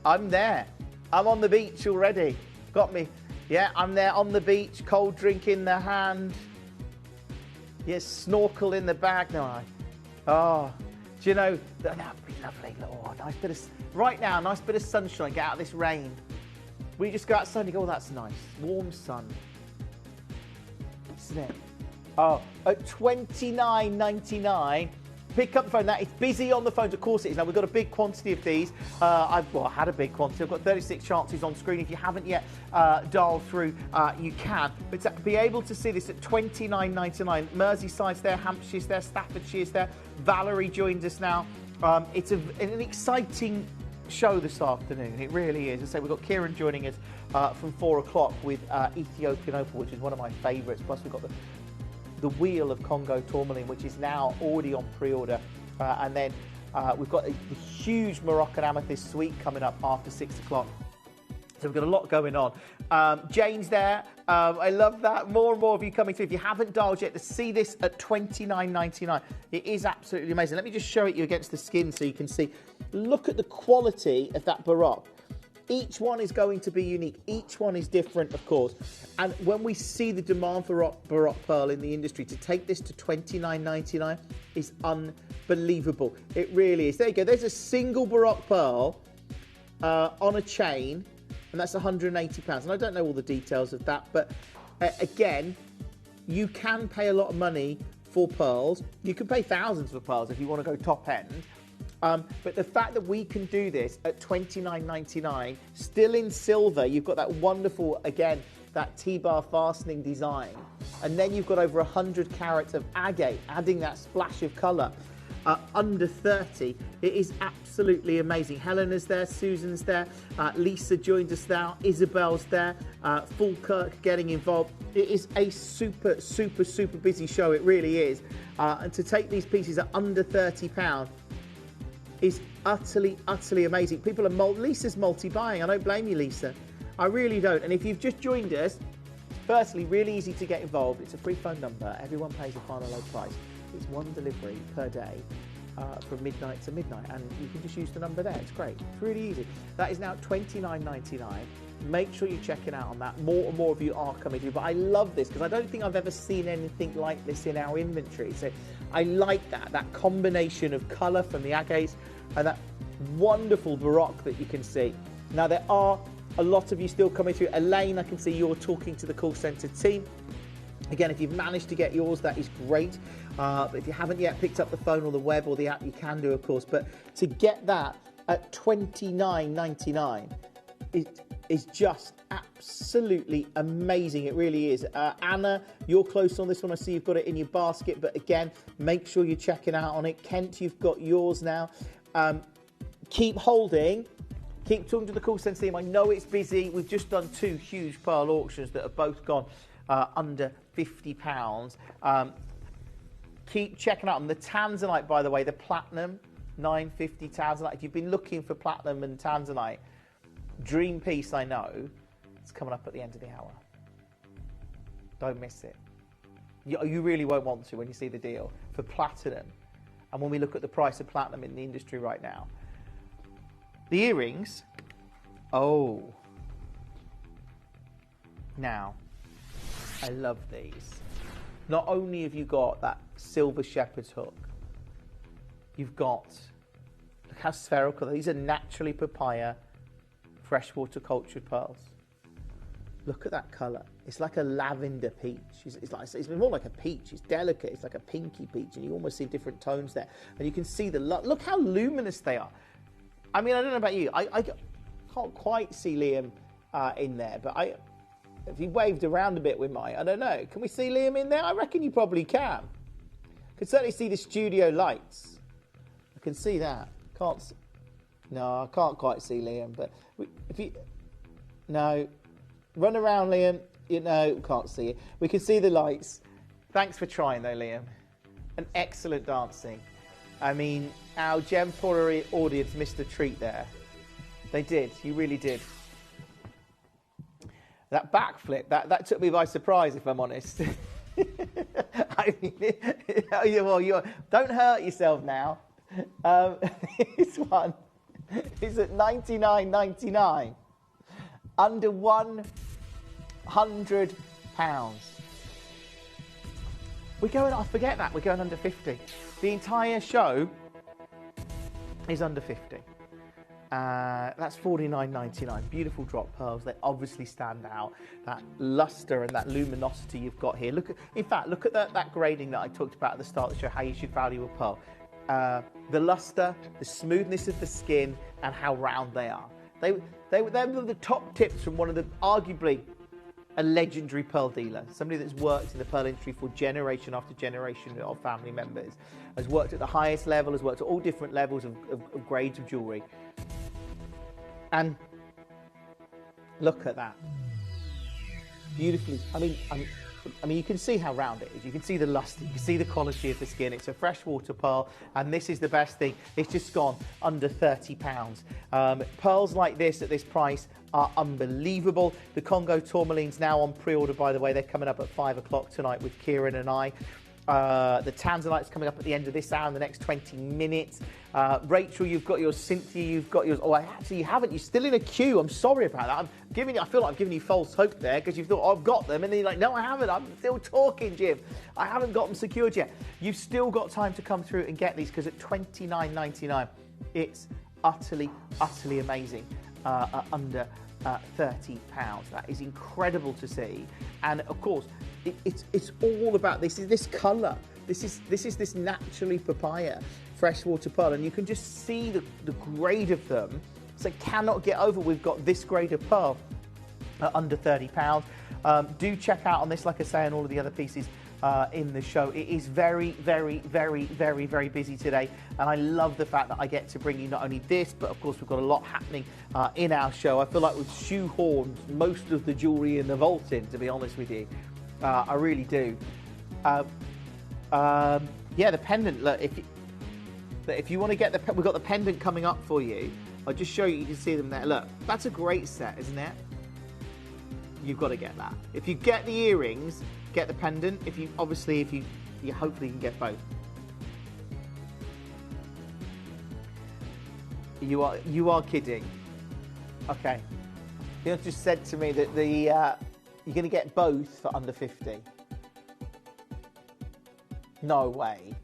I'm there. I'm on the beach already. Got me. Yeah, I'm there on the beach. Cold drink in the hand. Yes, snorkel in the bag. Oh, do you know, that'd be lovely. Oh, nice bit of, right now, nice bit of sunshine. Get out of this rain. We just go outside and you go, oh, that's nice. Warm sun. Isn't it? Oh, at $29.99, pick up the phone. That it's busy on the phones. Of course it is. Now, we've got a big quantity of these. I had a big quantity. I've got 36 chances on screen. If you haven't yet dialed through, you can. But to be able to see this at $29.99, Merseyside's there, Hampshire's there, Staffordshire's there. Valerie joins us now. It's an exciting show this afternoon. It really is. As I say, we've got Kieran joining us from 4 o'clock with Ethiopian Opal, which is one of my favourites. Plus, we've got the Wheel of Congo Tourmaline, which is now already on pre-order. And then we've got the huge Moroccan Amethyst Suite coming up after 6 o'clock. So we've got a lot going on. Jane's there. I love that. More and more of you coming through. If you haven't dialed yet, to see this at $29.99, it is absolutely amazing. Let me just show it you against the skin so you can see. Look at the quality of that Baroque. Each one is going to be unique. Each one is different, of course. And when we see the demand for Baroque pearl in the industry, to take this to $29.99 is unbelievable. It really is. There you go. There's a single Baroque pearl on a chain, and that's £180. And I don't know all the details of that, but again, you can pay a lot of money for pearls. You can pay thousands for pearls if you want to go top end. But the fact that we can do this at $29.99, still in silver, you've got that wonderful, again, that T-bar fastening design. And then you've got over 100 carats of agate, adding that splash of colour. Under 30, it is absolutely amazing. Helena's there, Susan's there, Lisa joined us now, Isabel's there, Falkirk getting involved. It is a super, super, super busy show, it really is. And to take these pieces at under £30 is utterly, utterly amazing. People are Lisa's multi-buying. I don't blame you, Lisa. I really don't. And if you've just joined us, firstly, really easy to get involved. It's a free phone number. Everyone pays a final low price. It's one delivery per day from midnight to midnight. And you can just use the number there. It's great. It's really easy. That is now $29.99. Make sure you check it out on that. More and more of you are coming through. But I love this because I don't think I've ever seen anything like this in our inventory. So I like that combination of colour from the agates and that wonderful Baroque that you can see. Now, there are a lot of you still coming through. Elaine, I can see you're talking to the call centre team. Again, if you've managed to get yours, that is great. But if you haven't yet picked up the phone or the web or the app, you can do, of course. But to get that at $29.99, is just absolutely amazing. It really is. Anna, you're close on this one. I see you've got it in your basket, but again, make sure you're checking out on it. Kent, you've got yours now. Keep holding. Keep talking to the call centre team. I know it's busy. We've just done 2 huge pearl auctions that have both gone under £50. Keep checking out on the Tanzanite, by the way, the platinum, £9.50 Tanzanite. If you've been looking for platinum and Tanzanite, dream piece, I know, it's coming up at the end of the hour. Don't miss it. You really won't want to when you see the deal for platinum. And when we look at the price of platinum in the industry right now. The earrings, oh. Now, I love these. Not only have you got that silver shepherd's hook, you've got, look how spherical, these are naturally papaya freshwater cultured pearls. Look at that colour. It's like a lavender peach. It's more like a peach. It's delicate. It's like a pinky peach, and you almost see different tones there. And you can see look how luminous they are. I mean, I don't know about you. I can't quite see Liam in there, but if he waved around a bit with mine, I don't know. Can we see Liam in there? I reckon you probably can. Can certainly see the studio lights. I can see that. No, I can't quite see Liam, but no, run around, Liam. Can't see it. We can see the lights. Thanks for trying, though, Liam. An excellent dancing. I mean, our Gemporia audience missed a treat there. They did. You really did. That backflip, that took me by surprise, if I'm honest. I mean, don't hurt yourself now. This one is at £99.99, under £100. We're going. I forget that we're going under 50. The entire show is under 50. That's £49.99. Beautiful drop pearls. They obviously stand out. That luster and that luminosity you've got here. Look at that grading that I talked about at the start of the show. How you should value a pearl. The luster, the smoothness of the skin, and how round they are. They were the top tips from one of the arguably a legendary pearl dealer, somebody that's worked in the pearl industry for generation after generation of family members, has worked at the highest level, has worked at all different levels of grades of jewellery. And look at that. Beautifully, I mean, you can see how round it is. You can see the luster. You can see the quality of the skin. It's a freshwater pearl, and this is the best thing. It's just gone under £30. Pearls like this at this price are unbelievable. The Congo tourmaline's now on pre-order, by the way. They're coming up at 5 o'clock tonight with Kieran and I. The Tanzanite's coming up at the end of this hour in the next 20 minutes. Rachel, you've got yours. Cynthia, you've got yours. Oh, actually, you haven't. You're still in a queue. I'm sorry about that. I feel like I'm giving you false hope there because you thought, oh, I've got them. And then you're like, no, I haven't. I'm still talking, Jim. I haven't got them secured yet. You've still got time to come through and get these because at £29.99, it's utterly, utterly amazing. Under £30. That is incredible to see. And of course, it's all about this colour. This is this naturally papaya freshwater pearl, and you can just see the grade of them. So cannot get over. We've got this grade of pearl at under £30. Do check out on this, like I say, and all of the other pieces in the show. It is very, very, very, very, very busy today, and I love the fact that I get to bring you not only this, but of course we've got a lot happening in our show. I feel like we've shoehorned most of the jewellery in the vault in, to be honest with you. I really do. Yeah, the pendant. Look, if you want to get we've got the pendant coming up for you. I'll just show you. You can see them there. Look, that's a great set, isn't it? You've got to get that. If you get the earrings, get the pendant. If you hopefully you can get both. You are kidding. Okay. You just said to me that you're going to get both for under 50. No way.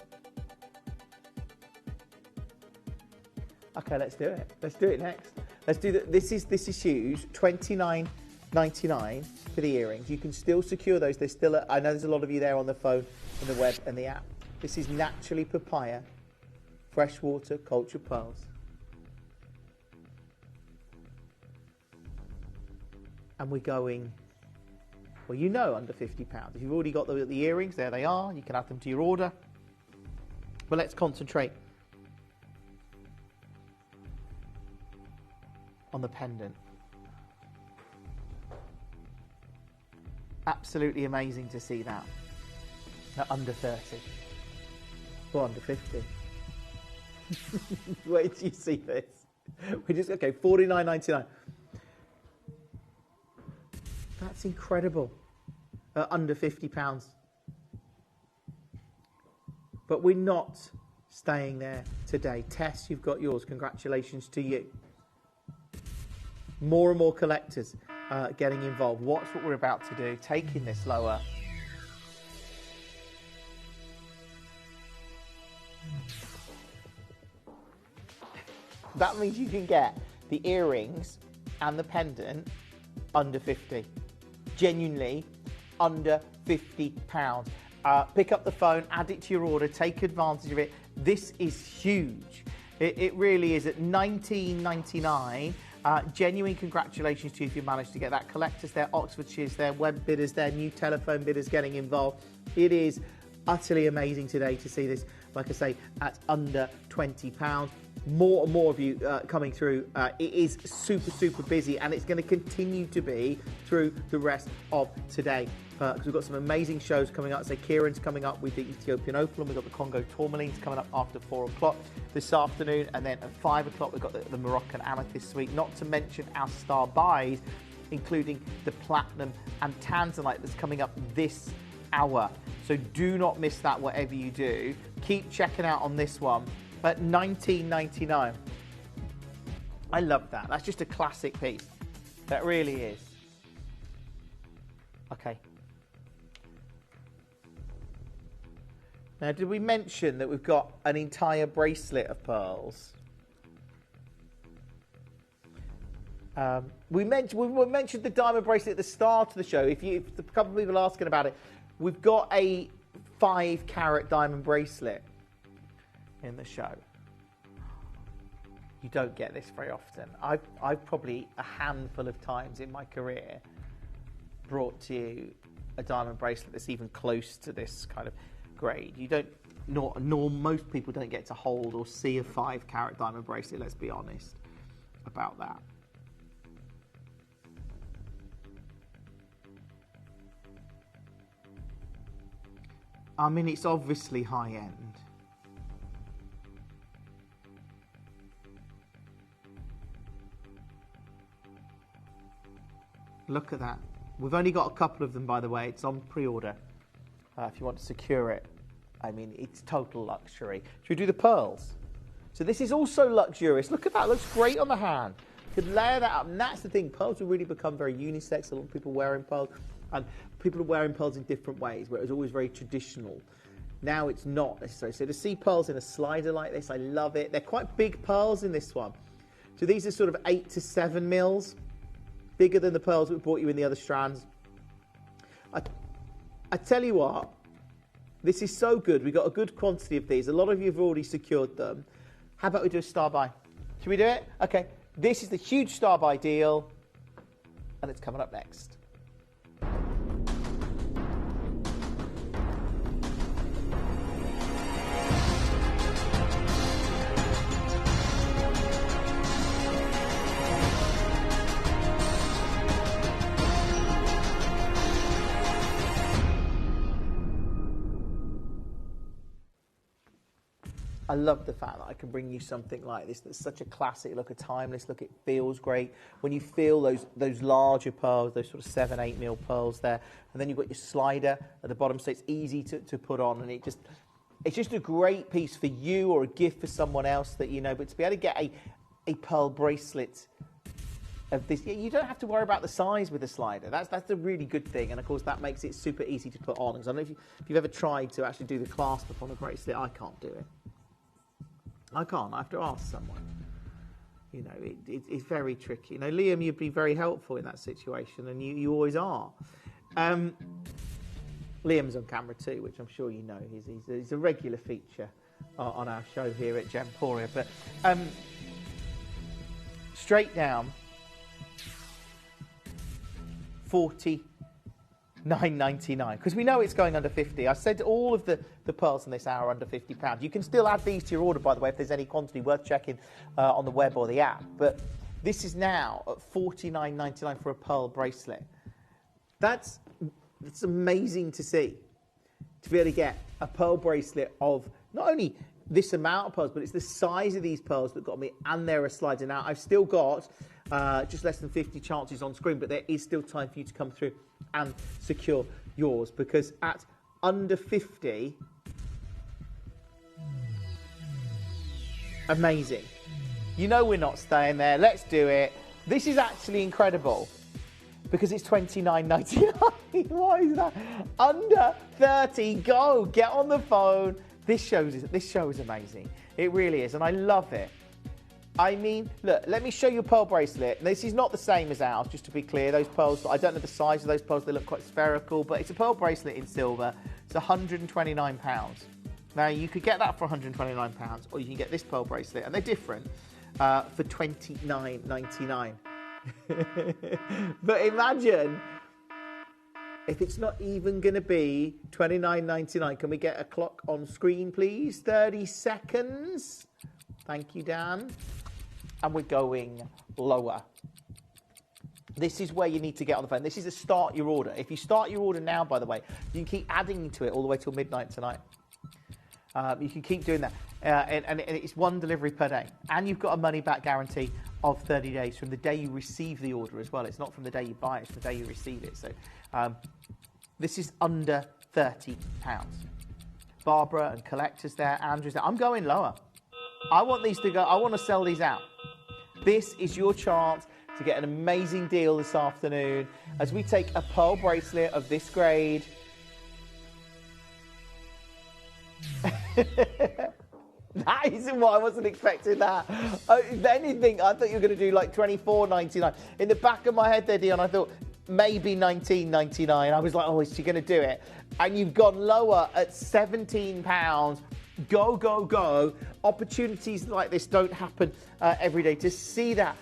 Okay, let's do it. Let's do it next. Let's do that. This is huge. £29.99 for the earrings. You can still secure those. There's still I know there's a lot of you there on the phone and the web and the app. This is naturally papaya, freshwater cultured pearls. And we're going, well, you know, under £50. If you've already got the earrings, there they are. You can add them to your order. But let's concentrate on the pendant. Absolutely amazing to see that. At under 30. Or under 50. Wait till you see this. We're just, okay, $49.99. That's incredible. Under £50. But we're not staying there today. Tess, you've got yours. Congratulations to you. More and more collectors getting involved. Watch what we're about to do. Taking this lower. That means you can get the earrings and the pendant under 50. Genuinely under £50. Pick up the phone, add it to your order, take advantage of it. This is huge. It really is. At $19.99. Genuine congratulations to you if you managed to get that. Collectors there, Oxfordshire's there, web bidders there, new telephone bidders getting involved. It is utterly amazing today to see this, like I say, at under £20. More and more of you coming through. It is super, super busy, and it's going to continue to be through the rest of today. Because we've got some amazing shows coming up. So Kieran's coming up with the Ethiopian Opal, and we've got the Congo Tourmalines coming up after 4 o'clock this afternoon. And then at 5 o'clock, we've got the Moroccan Amethyst Suite, not to mention our star buys, including the Platinum and Tanzanite that's coming up this hour. So do not miss that, whatever you do. Keep checking out on this one at $19.99. I love that. That's just a classic piece. That really is. Okay. Now, did we mention that we've got an entire bracelet of pearls? We mentioned the diamond bracelet at the start of the show. If a couple of people are asking about it, we've got a 5-carat diamond bracelet in the show. You don't get this very often. I've probably a handful of times in my career brought to you a diamond bracelet that's even close to this kind of grade. You don't, nor most people don't get to hold or see a 5-carat diamond bracelet, let's be honest about that. I mean, it's obviously high end. Look at that. We've only got a couple of them, by the way. It's on pre-order. If you want to secure it. I mean, it's total luxury. Should we do the pearls? So this is also luxurious. Look at that. It looks great on the hand. You could layer that up. And that's the thing. Pearls have really become very unisex. A lot of people wearing pearls. And people are wearing pearls in different ways, where it was always very traditional. Now it's not necessary. So to see pearls in a slider like this, I love it. They're quite big pearls in this one. So these are sort of 8 to 7 mils. Bigger than the pearls that we brought you in the other strands. I tell you what, this is so good. We've got a good quantity of these. A lot of you have already secured them. How about we do a star buy? Should we do it? Okay. This is the huge star buy deal, and it's coming up next. I love the fact that I can bring you something like this that's such a classic look, a timeless look. It feels great. When you feel those larger pearls, those sort of 7, 8 mil pearls there, and then you've got your slider at the bottom, so it's easy to put on, and it's just a great piece for you or a gift for someone else that you know. But to be able to get a pearl bracelet of this, you don't have to worry about the size with the slider. That's a really good thing, and of course that makes it super easy to put on. Because I don't know if you've ever tried to actually do the clasp upon a bracelet. I can't do it. I can't. I have to ask someone. You know, it's very tricky. You know, Liam, you'd be very helpful in that situation, and you always are. Liam's on camera too, which I'm sure you know. He's a regular feature on our show here at Gemporia. But straight down, $49.99 because we know it's going under 50. I said all of the pearls in this hour are under £50. You can still add these to your order, by the way, if there's any quantity worth checking on the web or the app. But this is now at $49.99 for a pearl bracelet. That's amazing to see, to be able to get a pearl bracelet of not only this amount of pearls, but it's the size of these pearls that got me, and they're a slider. Now, I've still got just less than 50 chances on screen, but there is still time for you to come through and secure yours, because at under 50, amazing. You know we're not staying there. Let's do it. This is actually incredible because it's $29.99. What is that? Under 30. Go. Get on the phone. This show is amazing. It really is, and I love it. I mean, look, let me show you a pearl bracelet. This is not the same as ours, just to be clear. Those pearls, I don't know the size of those pearls. They look quite spherical, but it's a pearl bracelet in silver. It's £129. Now, you could get that for £129, or you can get this pearl bracelet, and they're different, for $29.99. But imagine if it's not even going to be $29.99. Can we get a clock on screen, please? 30 seconds. Thank you, Dan. And we're going lower. This is where you need to get on the phone. This is a start your order. If you start your order now, by the way, you can keep adding to it all the way till midnight tonight. You can keep doing that. And it's one delivery per day. And you've got a money-back guarantee of 30 days from the day you receive the order as well. It's not from the day you buy it, it's the day you receive it. So this is under £30. Barbara and collectors there, Andrew's there. I'm going lower. I want these to go. I want to sell these out. This is your chance to get an amazing deal this afternoon as we take a pearl bracelet of this grade. That isn't what I wasn't expecting that. If anything, I thought you were going to do like $24.99. In the back of my head there, Dion, I thought maybe $19.99. I was like, oh, is she going to do it? And you've gone lower at £17. Go, go, go. Opportunities like this don't happen every day. To see that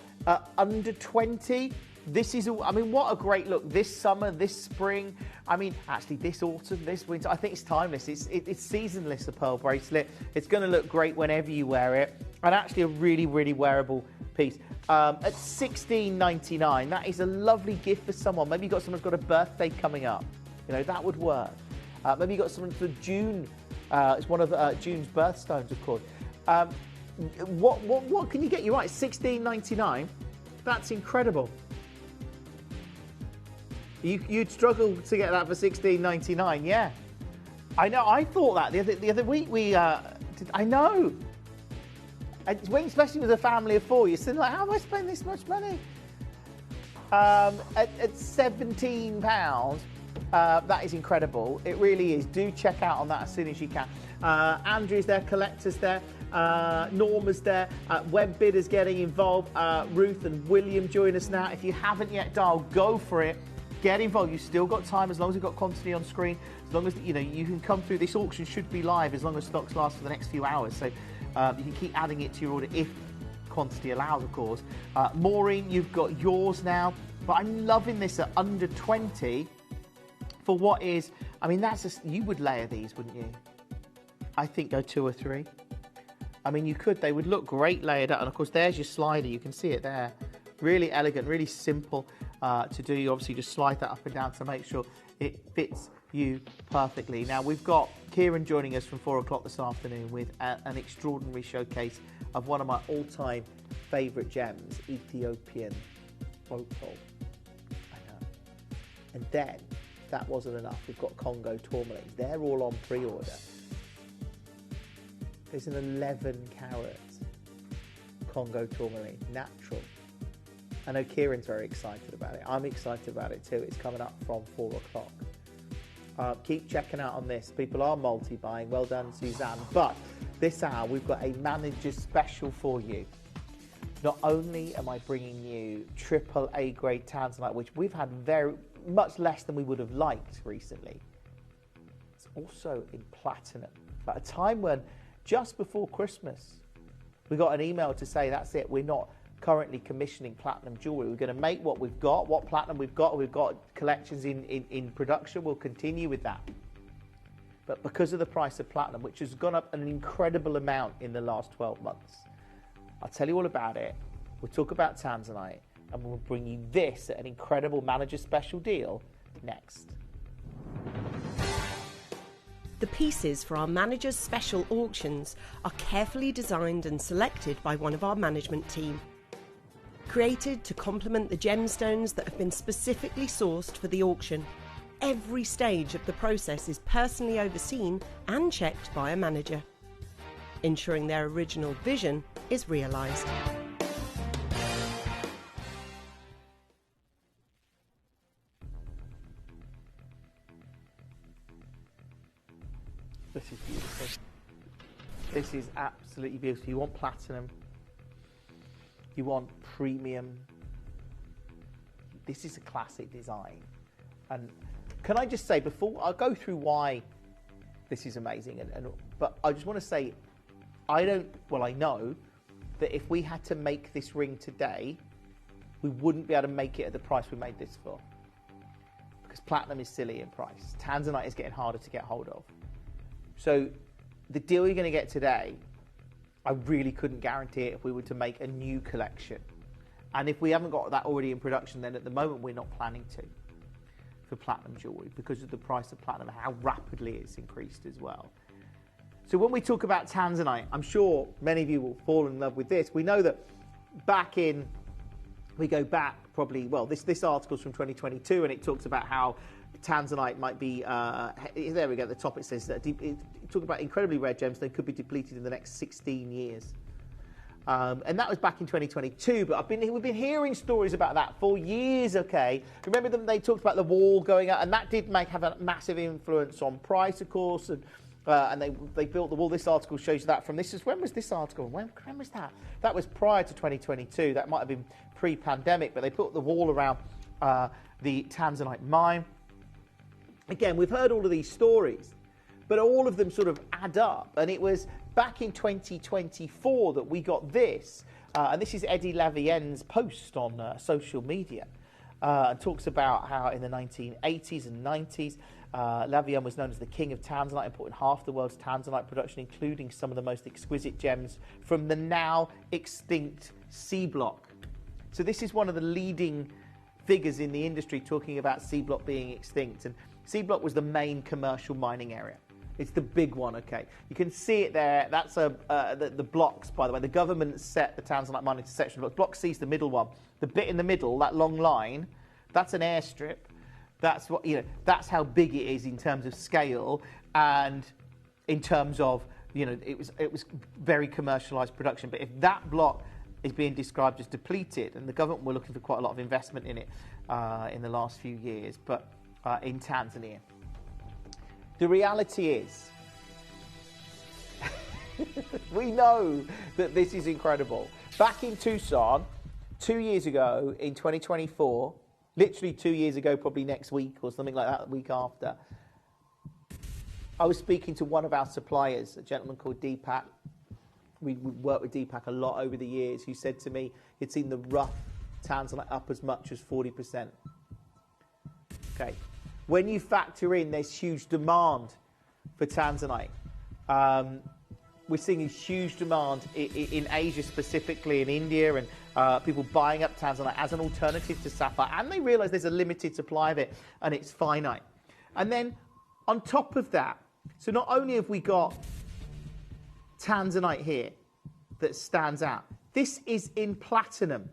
under 20, this is, I mean, what a great look. This summer, this spring, I mean, actually this autumn, this winter, I think it's timeless. It's seasonless, a pearl bracelet. It's going to look great whenever you wear it. And actually a really, really wearable piece. At $16.99, that is a lovely gift for someone. Maybe you've got someone's got a birthday coming up. You know, that would work. Maybe you've got someone for June. It's one of June's birthstones, of course. What can you get? You're right, $16.99. That's incredible. You'd struggle to get that for $16.99, yeah. I know. I thought that the other week we did. I know. When, especially with a family of four, you're sitting like, how am I spending this much money? At £17. That is incredible. It really is. Do check out on that as soon as you can. Andrew's there, collectors there, Norma's there, web bidders getting involved. Ruth and William join us now. If you haven't yet dialed, go for it. Get involved. You've still got time as long as you've got quantity on screen. As long as you know you can come through. This auction should be live as long as stocks last for the next few hours. So you can keep adding it to your order if quantity allows, of course. Maureen, you've got yours now. But I'm loving this at under 20. For what is, I mean, that's just, you would layer these, wouldn't you? I think go 2 or 3. I mean, you could, they would look great layered out. And of course, there's your slider. You can see it there. Really elegant, really simple to do. You obviously just slide that up and down to make sure it fits you perfectly. Now, we've got Kieran joining us from 4 o'clock this afternoon with an extraordinary showcase of one of my all-time favourite gems, Ethiopian opal. I know. And then, if that wasn't enough, we've got Congo tourmalines. They're all on pre-order. There's an 11-carat Congo tourmaline, natural. I know Kieran's very excited about it. I'm excited about it too. It's coming up from 4 o'clock. Keep checking out on this. People are multi-buying. Well done, Suzanne. But this hour, we've got a manager's special for you. Not only am I bringing you AAA grade tanzanite, which we've had very much less than we would have liked recently. It's also in platinum. At a time when, just before Christmas, we got an email to say, that's it, we're not currently commissioning platinum jewellery. We're going to make what we've got, what platinum we've got. We've got collections in production. We'll continue with that. But because of the price of platinum, which has gone up an incredible amount in the last 12 months, I'll tell you all about it. We'll talk about Tanzanite, and we'll bring you this at an incredible manager special deal next. The pieces for our managers' special auctions are carefully designed and selected by one of our management team. Created to complement the gemstones that have been specifically sourced for the auction, every stage of the process is personally overseen and checked by a manager, ensuring their original vision is realised. This is beautiful. This is absolutely beautiful. You want platinum. You want premium. This is a classic design. And can I just say, before I'll go through why this is amazing, but I just want to say, I know that if we had to make this ring today, we wouldn't be able to make it at the price we made this for. Because platinum is silly in price. Tanzanite is getting harder to get hold of. So the deal you're going to get today, I really couldn't guarantee it if we were to make a new collection. And if we haven't got that already in production, then at the moment we're not planning to for platinum jewellery because of the price of platinum, how rapidly it's increased as well. So when we talk about Tanzanite, I'm sure many of you will fall in love with this. We know that we go back probably, well, this article's from 2022 and it talks about how Tanzanite might be, there we go, at the top it says that it talks about incredibly rare gems that could be depleted in the next 16 years. And that was back in 2022, but we've been hearing stories about that for years, okay? Remember them, they talked about the wall going up, and that did have a massive influence on price, of course, and they built the wall. This article shows that from when was this article? When was that? That was prior to 2022. That might have been pre-pandemic, but they put the wall around the Tanzanite mine. Again, we've heard all of these stories, but all of them sort of add up, and it was back in 2024 that we got this, and this is Eddie Lavienne's post on social media, and talks about how in the 1980s and 90s, Lavienne was known as the king of Tanzanite, importing half the world's Tanzanite production, including some of the most exquisite gems from the now extinct C Block. So this is one of the leading figures in the industry talking about C Block being extinct, and C Block was the main commercial mining area. It's the big one, okay? You can see it there. That's the blocks, by the way. The government set the Tanzanite mine into section blocks. Block C is the middle one. The bit in the middle, that long line, that's an airstrip. That's what, that's how big it is in terms of scale and in terms of, it was very commercialized production. But if that block is being described as depleted, and the government were looking for quite a lot of investment in it in the last few years, but in Tanzania. The reality is, we know that this is incredible. Back in Tucson, 2 years ago, in 2024, literally 2 years ago, probably next week or something like that, the week after, I was speaking to one of our suppliers, a gentleman called Deepak. We worked with Deepak a lot over the years, who said to me he'd seen the rough Tanzanite up as much as 40%. Okay. When you factor in there's huge demand for Tanzanite, we're seeing a huge demand in Asia, specifically in India, and people buying up Tanzanite as an alternative to sapphire, and they realise there's a limited supply of it and it's finite. And then on top of that, so not only have we got Tanzanite here that stands out, this is in platinum.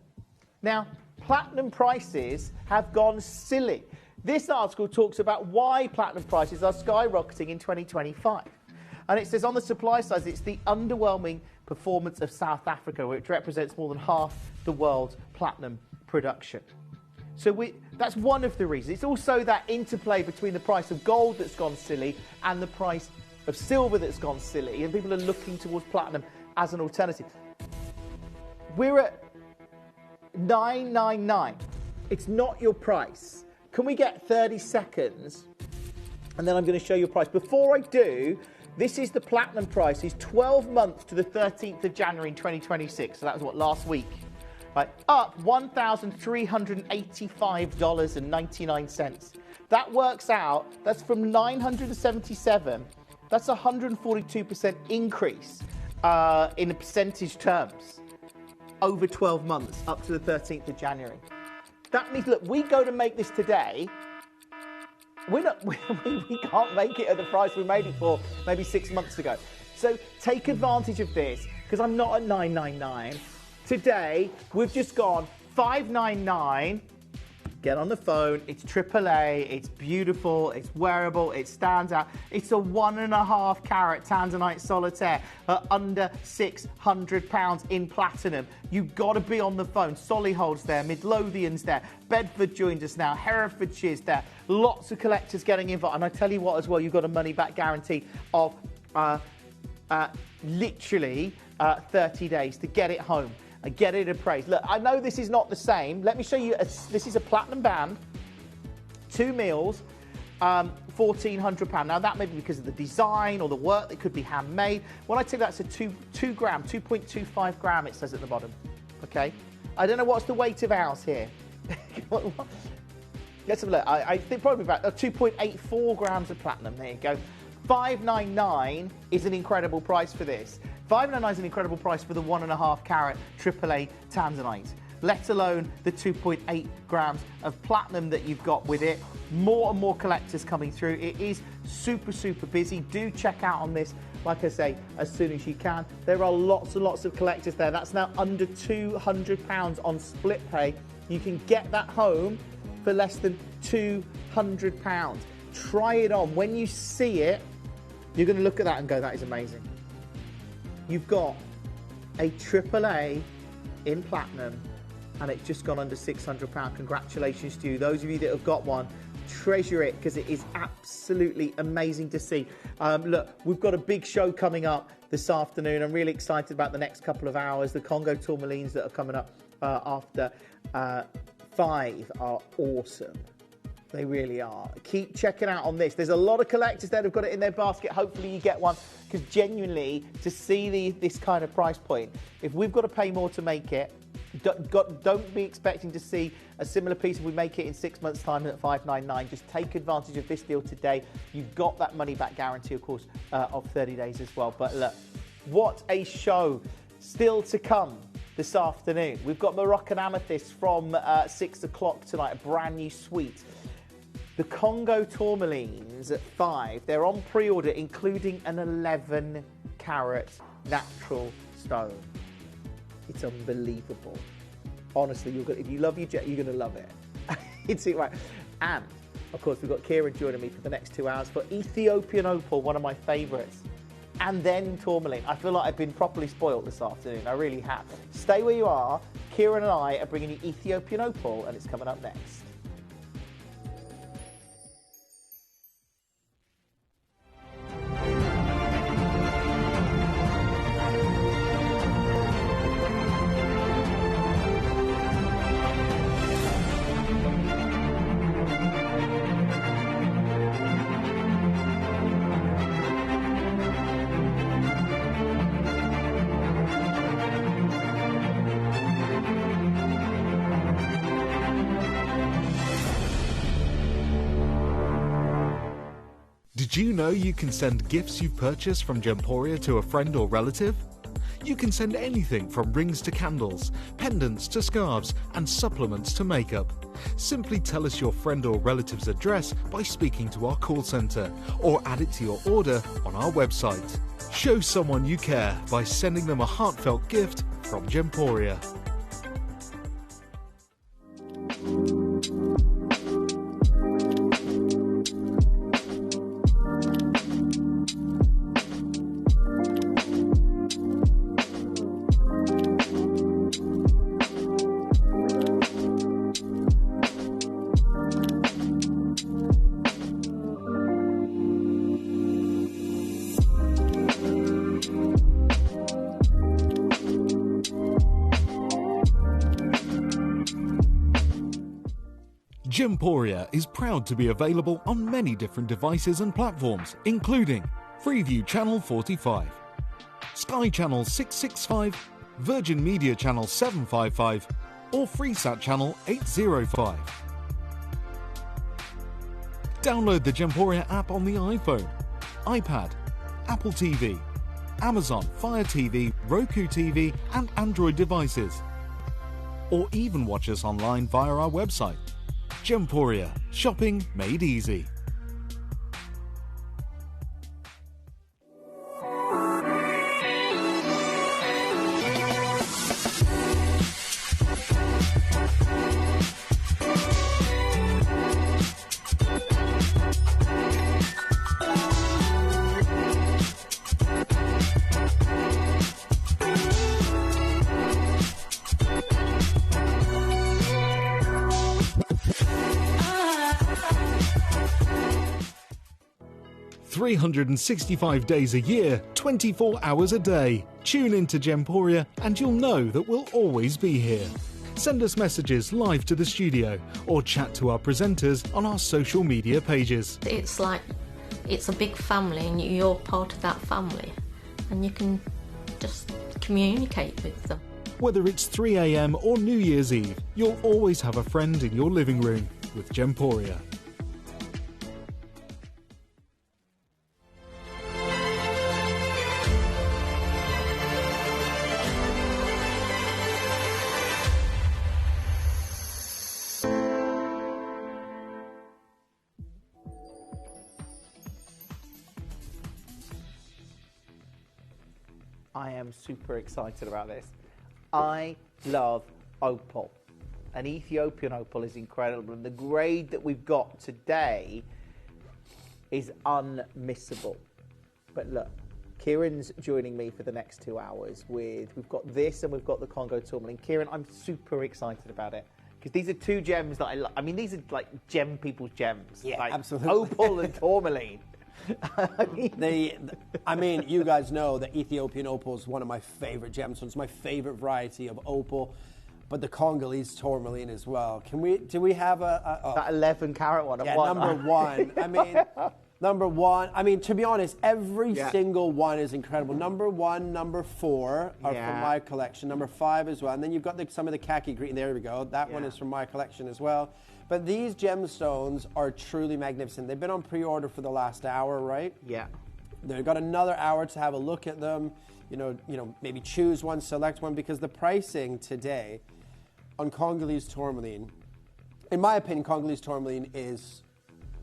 Now, platinum prices have gone silly. This article talks about why platinum prices are skyrocketing in 2025. And it says on the supply side, it's the underwhelming performance of South Africa, which represents more than half the world's platinum production. So that's one of the reasons. It's also that interplay between the price of gold that's gone silly and the price of silver that's gone silly. And people are looking towards platinum as an alternative. We're at $999. It's not your price. Can we get 30 seconds? And then I'm going to show you a price. Before I do, this is the platinum price. It's 12 months to the 13th of January in 2026. So that was last week. right, up $1,385.99. That works out, that's from 977, that's a 142% increase in the percentage terms over 12 months up to the 13th of January. That means, look, we go to make this today, we can't make it at the price we made it for maybe 6 months ago. So take advantage of this, because I'm not at $999. Today, we've just gone $599. Get on the phone, it's AAA, it's beautiful, it's wearable, it stands out. It's a 1.5 carat Tanzanite solitaire at under £600 in platinum. You've got to be on the phone. Solihull's there, Midlothian's there, Bedford joined us now, Herefordshire's there. Lots of collectors getting involved. And I tell you what as well, you've got a money back guarantee of literally 30 days to get it home and get it appraised. Look, I know this is not the same. Let me show you. This is a platinum band, 2 mils, £1,400. Now that may be because of the design or the work that could be handmade. When I take that, it's a 2 gram, 2.25 gram. It says at the bottom. Okay. I don't know what's the weight of ours here. Let's have a look. I think probably about 2.84 grams of platinum. There you go. $599 is an incredible price for this. $599 is an incredible price for the 1.5 carat AAA Tanzanite, let alone the 2.8 grams of platinum that you've got with it. More and more collectors coming through. It is super, super busy. Do check out on this, like I say, as soon as you can. There are lots and lots of collectors there. That's now under £200 on split pay. You can get that home for less than £200. Try it on. When you see it, you're going to look at that and go, that is amazing. You've got a AAA in platinum and it's just gone under £600. Congratulations to you. Those of you that have got one, treasure it because it is absolutely amazing to see. Look, we've got a big show coming up this afternoon. I'm really excited about the next couple of hours. The Congo tourmalines that are coming up after 5 are awesome. They really are. Keep checking out on this. There's a lot of collectors that have got it in their basket. Hopefully you get one, because genuinely, to see this kind of price point, if we've got to pay more to make it, don't be expecting to see a similar piece if we make it in 6 months' time at $599. Just take advantage of this deal today. You've got that money back guarantee, of course, of 30 days as well. But look, what a show still to come this afternoon. We've got Moroccan Amethyst from 6 o'clock tonight, a brand new suite. The Congo tourmalines at 5, they're on pre-order, including an 11 carat natural stone. It's unbelievable. Honestly, if you love your jet, you're going to love it. It's it, right. And, of course, we've got Kieran joining me for the next 2 hours for Ethiopian opal, one of my favourites. And then tourmaline. I feel like I've been properly spoiled this afternoon. I really have. Stay where you are. Kieran and I are bringing you Ethiopian opal, and it's coming up next. Did you know you can send gifts you've purchased from Gemporia to a friend or relative? You can send anything from rings to candles, pendants to scarves, and supplements to makeup. Simply tell us your friend or relative's address by speaking to our call centre, or add it to your order on our website. Show someone you care by sending them a heartfelt gift from Gemporia. Gemporia is proud to be available on many different devices and platforms, including Freeview Channel 45, Sky Channel 665, Virgin Media Channel 755, or Freesat channel 805. Download the Gemporia app on the iPhone, iPad, Apple TV, Amazon Fire TV, Roku TV and Android devices. Or even watch us online via our website. Gemporia, shopping made easy. "365 days a year, 24 hours a day. Tune into Gemporia and you'll know that we'll always be here. Send us messages live to the studio or chat to our presenters on our social media pages. It's like it's a big family and you're part of that family and you can just communicate with them. Whether it's 3 a.m. or New Year's Eve, you'll always have a friend in your living room with Gemporia. I am super excited about this. I love opal. An Ethiopian opal is incredible, and the grade that we've got today is unmissable. But look, Kieran's joining me for the next 2 hours we've got this and we've got the Congo tourmaline. Kieran, I'm super excited about it because these are two gems that I love. I mean, these are like gem people's gems. Yeah, like absolutely. Opal and tourmaline. I mean, you guys know that Ethiopian opal is one of my favorite gemstones, my favorite variety of opal, but the Congolese tourmaline as well. Do we have that 11 carat one? Yeah, number one. I mean, number one. I mean, to be honest, every single one is incredible. Number one, number four are from my collection. Number five as well. And then you've got some of the khaki green. There we go. That one is from my collection as well. But these gemstones are truly magnificent. They've been on pre-order for the last hour, right? Yeah. They've got another hour to have a look at them. You know, maybe choose one, select one, because the pricing today on Congolese tourmaline, in my opinion, Congolese tourmaline is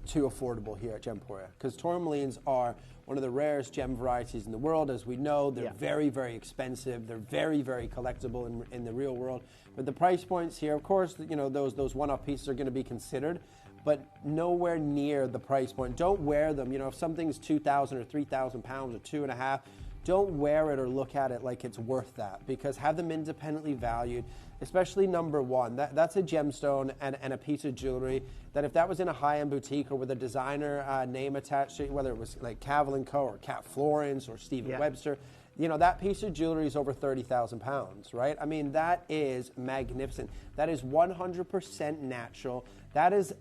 too affordable here at Gemporia, because tourmalines are one of the rarest gem varieties in the world. As we know, they're very, very expensive. They're very, very collectible in the real world. But the price points here, of course, you know, those one-off pieces are going to be considered, but nowhere near the price point. Don't wear them. You know, if something's 2,000 or 3,000 pounds or 2.5, don't wear it or look at it like it's worth that, because have them independently valued, especially number one. That's a gemstone and a piece of jewelry that if that was in a high-end boutique or with a designer name attached to it, whether it was like Cavalier & Co. or Cat Florence or Stephen Webster, you know, that piece of jewelry is over 30,000 pounds, right? I mean, that is magnificent. That is 100% natural. That is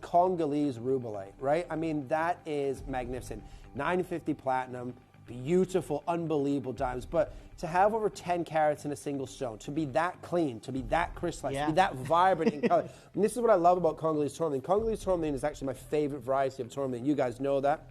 Congolese rubellite, right? I mean, that is magnificent. 950 platinum, beautiful, unbelievable diamonds. But to have over 10 carats in a single stone, to be that clean, to be that crystallized, to be that vibrant in color. And this is what I love about Congolese tourmaline. Congolese tourmaline is actually my favorite variety of tourmaline. You guys know that.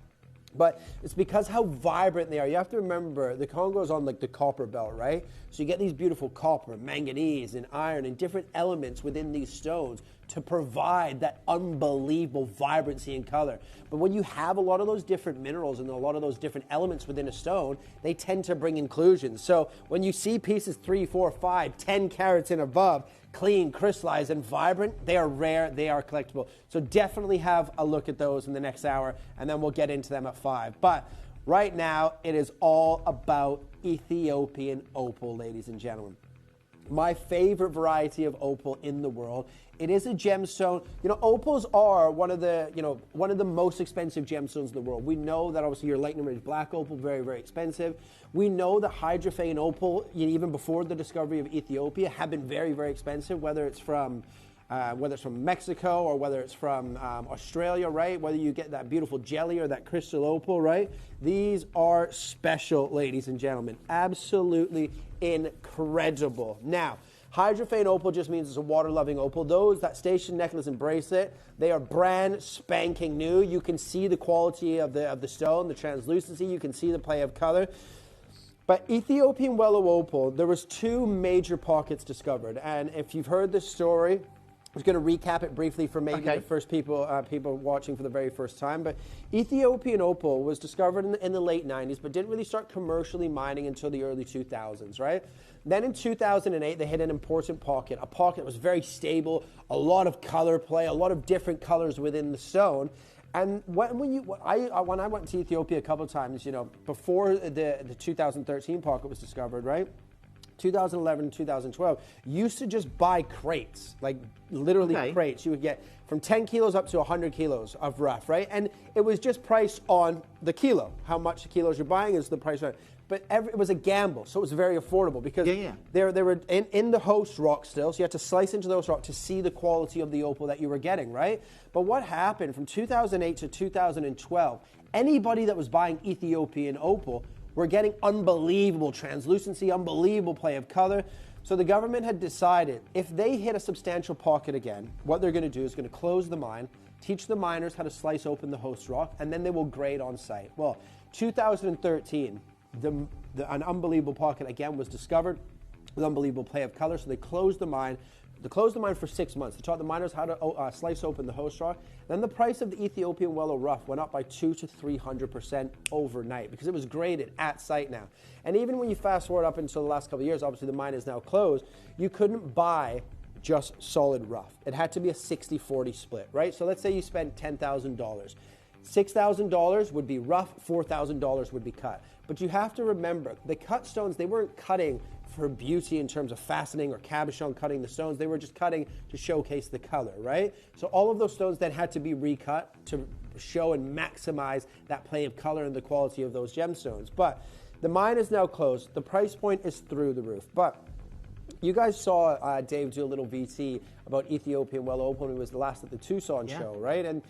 But it's because how vibrant they are. You have to remember, the Congo is on like the copper belt, right? So you get these beautiful copper, manganese, and iron, and different elements within these stones to provide that unbelievable vibrancy and color. But when you have a lot of those different minerals and a lot of those different elements within a stone, they tend to bring inclusions. So when you see pieces 3, 4, 5, 10 carats and above, clean, crystallized, and vibrant, they are rare, they are collectible. So definitely have a look at those in the next hour, and then we'll get into them at 5. But right now, it is all about Ethiopian opal, ladies and gentlemen. My favorite variety of opal in the world. It is a gemstone. You know, opals are one of the most expensive gemstones in the world. We know that obviously your lightning rich black opal, very, very expensive. We know that hydrophane opal, even before the discovery of Ethiopia, have been very, very expensive, whether it's from Mexico or whether it's from Australia, right? Whether you get that beautiful jelly or that crystal opal, right? These are special, ladies and gentlemen. Absolutely incredible. Now, Hydrophane opal just means it's a water-loving opal. Those, that station necklace and bracelet, they are brand spanking new. You can see the quality of the stone, the translucency. You can see the play of color. But Ethiopian Wellow Opal, there was 2 major pockets discovered. And if you've heard this story, I was going to recap it briefly for maybe the first people watching for the very first time. But Ethiopian Opal was discovered in the late 90s, but didn't really start commercially mining until the early 2000s, right? Then in 2008, they hit an important pocket, a pocket that was very stable, a lot of color play, a lot of different colors within the stone. And when I went to Ethiopia a couple of times, you know, before the 2013 pocket was discovered, right? 2011, 2012, used to just buy crates, like literally crates. You would get from 10 kilos up to 100 kilos of rough, right? And it was just priced on the kilo. How much the kilos you're buying is the price. But it was a gamble, so it was very affordable because they were in the host rock still, so you had to slice into the host rock to see the quality of the opal that you were getting, right? But what happened from 2008 to 2012, anybody that was buying Ethiopian opal were getting unbelievable translucency, unbelievable play of color. So the government had decided if they hit a substantial pocket again, what they're going to do is going to close the mine, teach the miners how to slice open the host rock, and then they will grade on site. Well, 2013, an unbelievable pocket again was discovered with unbelievable play of color. So they closed the mine. They closed the mine for 6 months. They taught the miners how to slice open the host rock. Then the price of the Ethiopian Wellow rough went up by 200 to 300% overnight because it was graded at site now. And even when you fast forward up until the last couple of years, obviously the mine is now closed, you couldn't buy just solid rough. It had to be a 60-40 split, right? So let's say you spent $10,000. $6,000 would be rough, $4,000 would be cut. But you have to remember, the cut stones, they weren't cutting for beauty in terms of faceting or cabochon cutting the stones. They were just cutting to showcase the color, right? So all of those stones then had to be recut to show and maximize that play of color and the quality of those gemstones. But the mine is now closed. The price point is through the roof. But you guys saw Dave do a little VT about Ethiopian Wellow Opal when he was the last at the Tucson show, right? And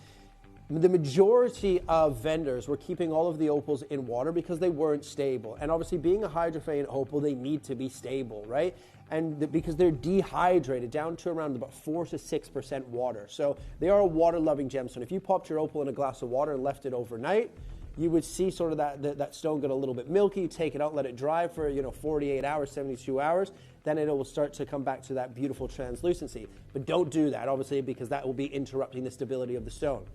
the majority of vendors were keeping all of the opals in water because they weren't stable. And obviously being a hydrophane opal, they need to be stable, right? And because they're dehydrated down to around about 4 to 6% water. So they are a water-loving gemstone. If you popped your opal in a glass of water and left it overnight, you would see sort of that stone get a little bit milky. Take it out, let it dry for 48 hours, 72 hours. Then it will start to come back to that beautiful translucency. But don't do that, obviously, because that will be interrupting the stability of the stone.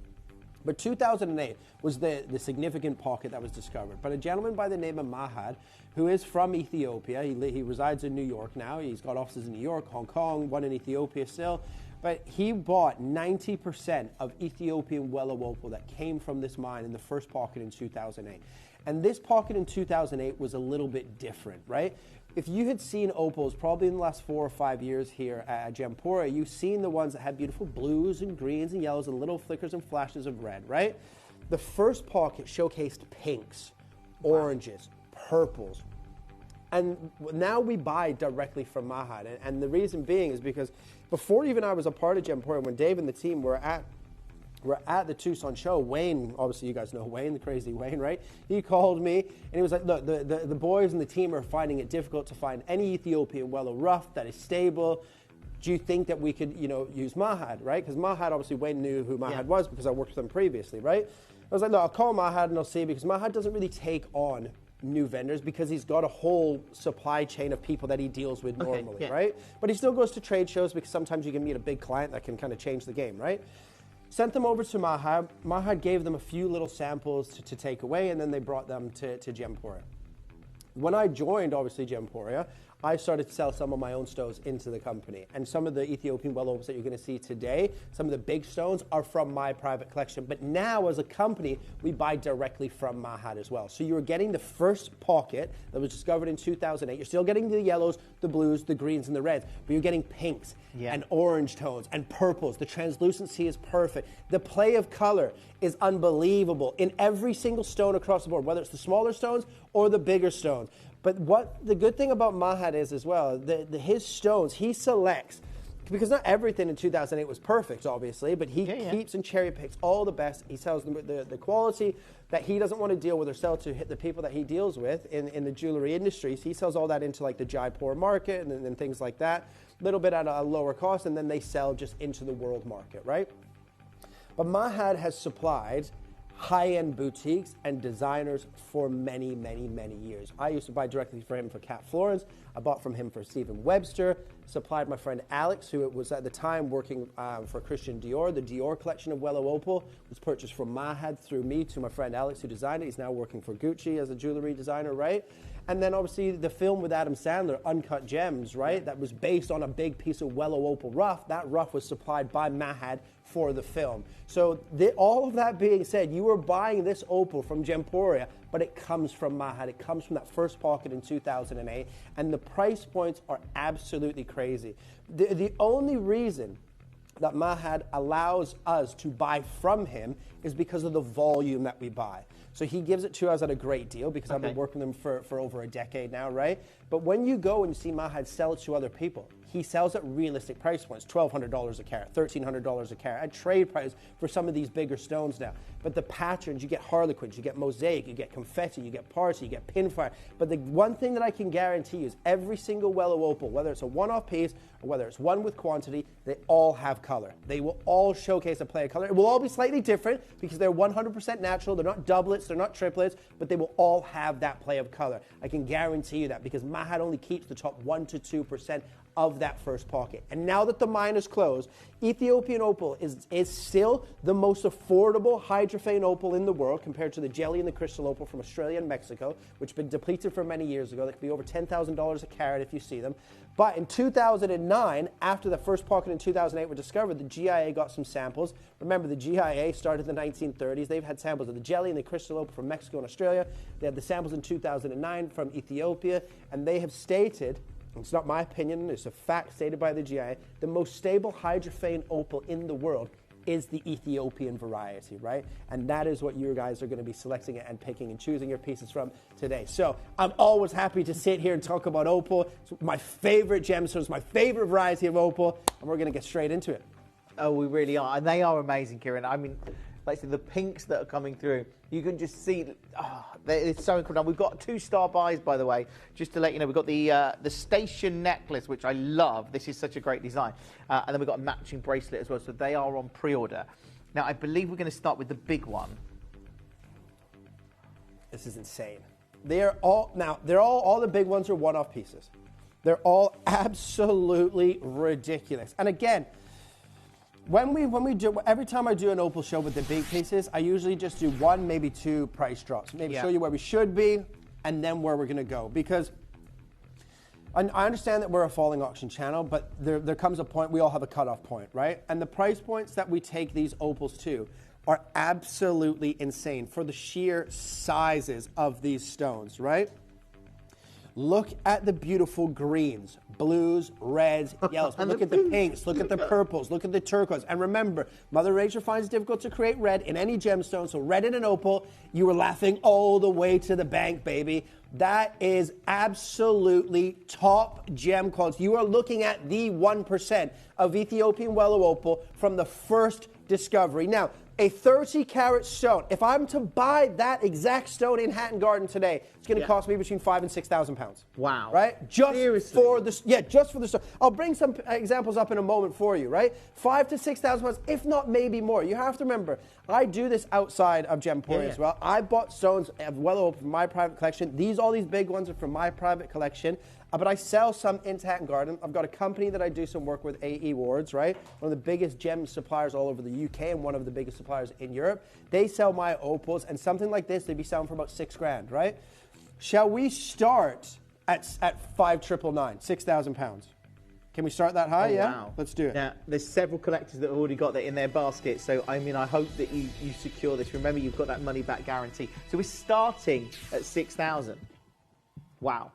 But 2008 was the significant pocket that was discovered. But a gentleman by the name of Mahad, who is from Ethiopia, he resides in New York now. He's got offices in New York, Hong Kong, one in Ethiopia still. But he bought 90% of Ethiopian Wellow opal that came from this mine in the first pocket in 2008. And this pocket in 2008 was a little bit different, right? If you had seen opals probably in the last 4 or 5 years here at Gemporia, you've seen the ones that had beautiful blues and greens and yellows and little flickers and flashes of red, right? The first pocket showcased pinks, oranges, purples. And now we buy directly from Mahad. And the reason being is because before even I was a part of Gemporia, when Dave and the team were at the Tucson show, Wayne, obviously you guys know Wayne, the crazy Wayne, right? He called me and he was like, look, the boys and the team are finding it difficult to find any Ethiopian Wellow rough that is stable. Do you think that we could, use Mahad, right? Because Mahad, obviously Wayne knew who Mahad was because I worked with them previously, right? I was like, look, I'll call Mahad and I'll see, because Mahad doesn't really take on new vendors because he's got a whole supply chain of people that he deals with normally, right? But he still goes to trade shows because sometimes you can meet a big client that can kind of change the game, right? Sent them over to Mahad. Mahad gave them a few little samples to take away, and then they brought them to Gemporia. When I joined, obviously, Gemporia, I started to sell some of my own stones into the company. And some of the Ethiopian Wellow opals that you're going to see today, some of the big stones are from my private collection. But now, as a company, we buy directly from Mahad as well. So you're getting the first pocket that was discovered in 2008. You're still getting the yellows, the blues, the greens, and the reds. But you're getting pinks and orange tones and purples. The translucency is perfect. The play of color is unbelievable in every single stone across the board, whether it's the smaller stones or the bigger stones. But what the good thing about Mahad is as well, his stones, he selects, because not everything in 2008 was perfect, obviously, but he keeps and cherry picks all the best. He sells the quality that he doesn't want to deal with or sell to the people that he deals with in the jewelry industries. He sells all that into like the Jaipur market and things like that. little bit at a lower cost, and then they sell just into the world market, right? But Mahad has supplied high-end boutiques and designers for many, many, many years. I used to buy directly from him for Cat Florence. I bought from him for Stephen Webster, supplied my friend Alex, who was at the time working for Christian Dior. The Dior collection of Wellow Opal was purchased from Mahad through me to my friend Alex, who designed it. He's now working for Gucci as a jewelry designer, right? And then obviously the film with Adam Sandler, Uncut Gems, right? That was based on a big piece of Wellow Opal rough. That rough was supplied by Mahad for the film. So all of that being said, you are buying this opal from Gemporia, but it comes from Mahad. It comes from that first pocket in 2008, and the price points are absolutely crazy. The only reason that Mahad allows us to buy from him is because of the volume that we buy. So he gives it to us at a great deal because I've been working with him for over a decade now, right? But when you go and see Mahad sell it to other people, he sells at realistic price points, $1,200 a carat, $1,300 a carat, at trade price for some of these bigger stones now. But the patterns, you get harlequins, you get mosaic, you get confetti, you get party, you get pinfire. But the one thing that I can guarantee you is every single Wellow Opal, whether it's a one-off piece or whether it's one with quantity, they all have color. They will all showcase a play of color. It will all be slightly different because they're 100% natural. They're not doublets, they're not triplets, but they will all have that play of color. I can guarantee you that because Mahad only keeps the top 1 to 2% of that first pocket. And now that the mine is closed, Ethiopian opal is still the most affordable hydrophane opal in the world compared to the jelly and the crystal opal from Australia and Mexico, which have been depleted for many years ago. They could be over $10,000 a carat if you see them. But in 2009, after the first pocket in 2008 were discovered, the GIA got some samples. Remember, the GIA started in the 1930s. They've had samples of the jelly and the crystal opal from Mexico and Australia. They had the samples in 2009 from Ethiopia, and they have stated, it's not my opinion, it's a fact stated by the GIA, the most stable hydrophane opal in the world is the Ethiopian variety, right? And that is what you guys are going to be selecting and picking and choosing your pieces from today. So I'm always happy to sit here and talk about opal. It's my favorite gemstones, my favorite variety of opal, and we're going to get straight into it. Oh, we really are. And they are amazing, Kieran. I mean, like I said, the pinks that are coming through, you can just see, it's so incredible. We've got 2-star buys, by the way, just to let you know. We've got the station necklace, which I love. This is such a great design. And then we've got a matching bracelet as well, so they are on pre-order. Now, I believe we're going to start with the big one. This is insane. They're all the big ones are one-off pieces. They're all absolutely ridiculous. And again, every time I do an opal show with the big pieces, I usually just do 1, maybe 2 price drops. Maybe show you where we should be and then where we're going to go. Because I understand that we're a falling auction channel, but there comes a point, we all have a cutoff point, right? And the price points that we take these opals to are absolutely insane for the sheer sizes of these stones, right? Look at the beautiful greens, blues, reds, yellows. Look at the pinks, look at the purples, look at the turquoise. And remember, Mother Nature finds it difficult to create red in any gemstone, so red in an opal, you were laughing all the way to the bank, baby. That is absolutely top gem quality. You are looking at the 1% of Ethiopian Wellow Opal from the first discovery. Now, a 30-carat stone, if I'm to buy that exact stone in Hatton Garden today, it's going to cost me between £5,000 and £6,000. Wow. Right? Just for the stone. I'll bring some examples up in a moment for you, right? £5,000 to £6,000, if not maybe more. You have to remember, I do this outside of Gemporia as well. I bought stones of Wellow Opal from my private collection. All these big ones are from my private collection. But I sell some into Hatton Garden. I've got a company that I do some work with, AE Wards, right? One of the biggest gem suppliers all over the UK and one of the biggest suppliers in Europe. They sell my opals, and something like this, they'd be selling for about £6,000, right? Shall we start at £5,999, £6,000? Can we start that high? Wow. Let's do it. Now, there's several collectors that have already got that in their basket. So, I mean, I hope that you secure this. Remember, you've got that money back guarantee. So we're starting at $6,000. Wow.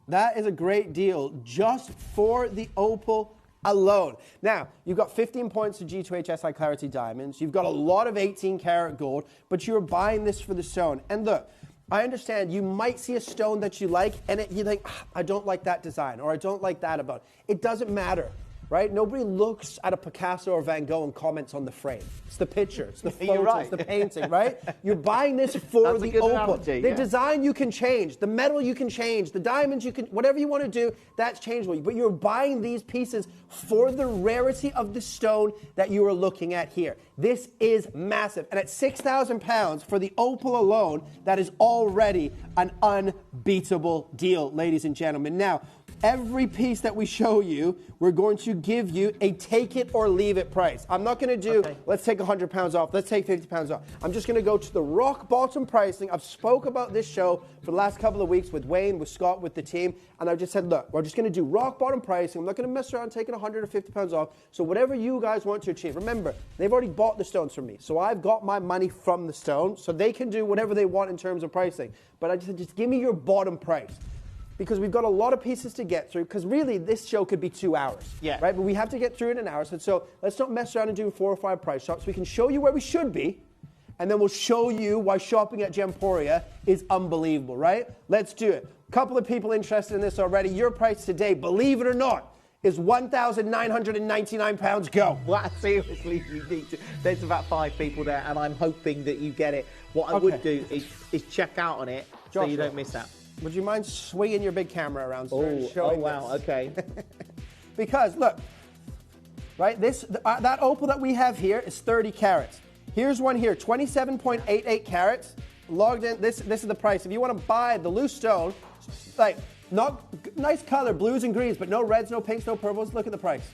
That is a great deal just for the opal alone. Now, you've got 15 points of G2H SI Clarity diamonds. You've got a lot of 18-karat gold, but you're buying this for the stone. And look, I understand you might see a stone that you like, and you think, I don't like that design, or I don't like that about it. It doesn't matter. right? Nobody looks at a Picasso or Van Gogh and comments on the frame. It's the picture, it's the You're photo, right. it's the painting, right? You're buying this for That's a the good opal. analogy, The yeah. design you can change, the metal you can change, the diamonds you can, whatever you want to do, that's changeable. But you're buying these pieces for the rarity of the stone that you are looking at here. This is massive. And at £6,000 for the opal alone, that is already an unbeatable deal, ladies and gentlemen. Now, every piece that we show you, we're going to give you a take it or leave it price. I'm not going to do, let's take £100 off, let's take £50 off. I'm just going to go to the rock bottom pricing. I've spoke about this show for the last couple of weeks with Wayne, with Scott, with the team, and I've just said, look, we're just going to do rock bottom pricing. I'm not going to mess around taking £150 off. So whatever you guys want to achieve, remember, they've already bought the stones from me. So I've got my money from the stone, so they can do whatever they want in terms of pricing. But I just said, just give me your bottom price. Because we've got a lot of pieces to get through, because really this show could be 2 hours, right? But we have to get through it in an hour. So let's not mess around and do 4 or 5 price shops. We can show you where we should be, and then we'll show you why shopping at Gemporia is unbelievable, right? Let's do it. A couple of people interested in this already. Your price today, believe it or not, is £1,999. Go. Well, seriously, you need to. There's about 5 people there, and I'm hoping that you get it. What I would do is check out on it so you don't miss out. Would you mind swinging your big camera around? Oh, wow, okay. Because, look, right, that opal that we have here is 30 carats. Here's one here, 27.88 carats, logged in. This is the price. If you want to buy the loose stone, like, not nice color, blues and greens, but no reds, no pinks, no purples, look at the price.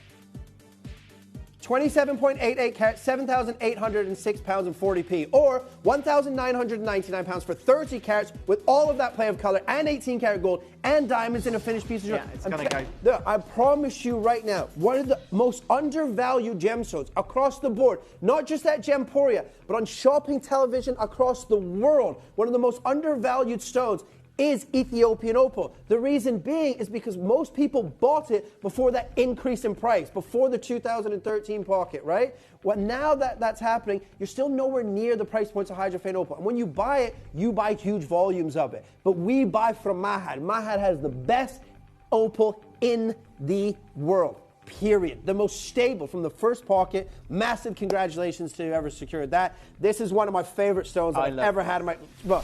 27.88 carats, £7,806.40, or £1,999 for 30 carats with all of that play of color and 18 karat gold and diamonds in a finished piece of jewelry. Yeah, it's going to go. Look, I promise you right now, one of the most undervalued gemstones across the board, not just at Gemporia, but on shopping television across the world, one of the most undervalued stones is Ethiopian opal. The reason being is because most people bought it before that increase in price, before the 2013 pocket, right? Well, now that that's happening, you're still nowhere near the price points of hydrophane opal. And when you buy it, you buy huge volumes of it. But we buy from Mahad. Mahad has the best opal in the world. Period. The most stable from the first pocket. Massive congratulations to whoever secured that. This is one of my favorite stones that I've ever had in my... Look,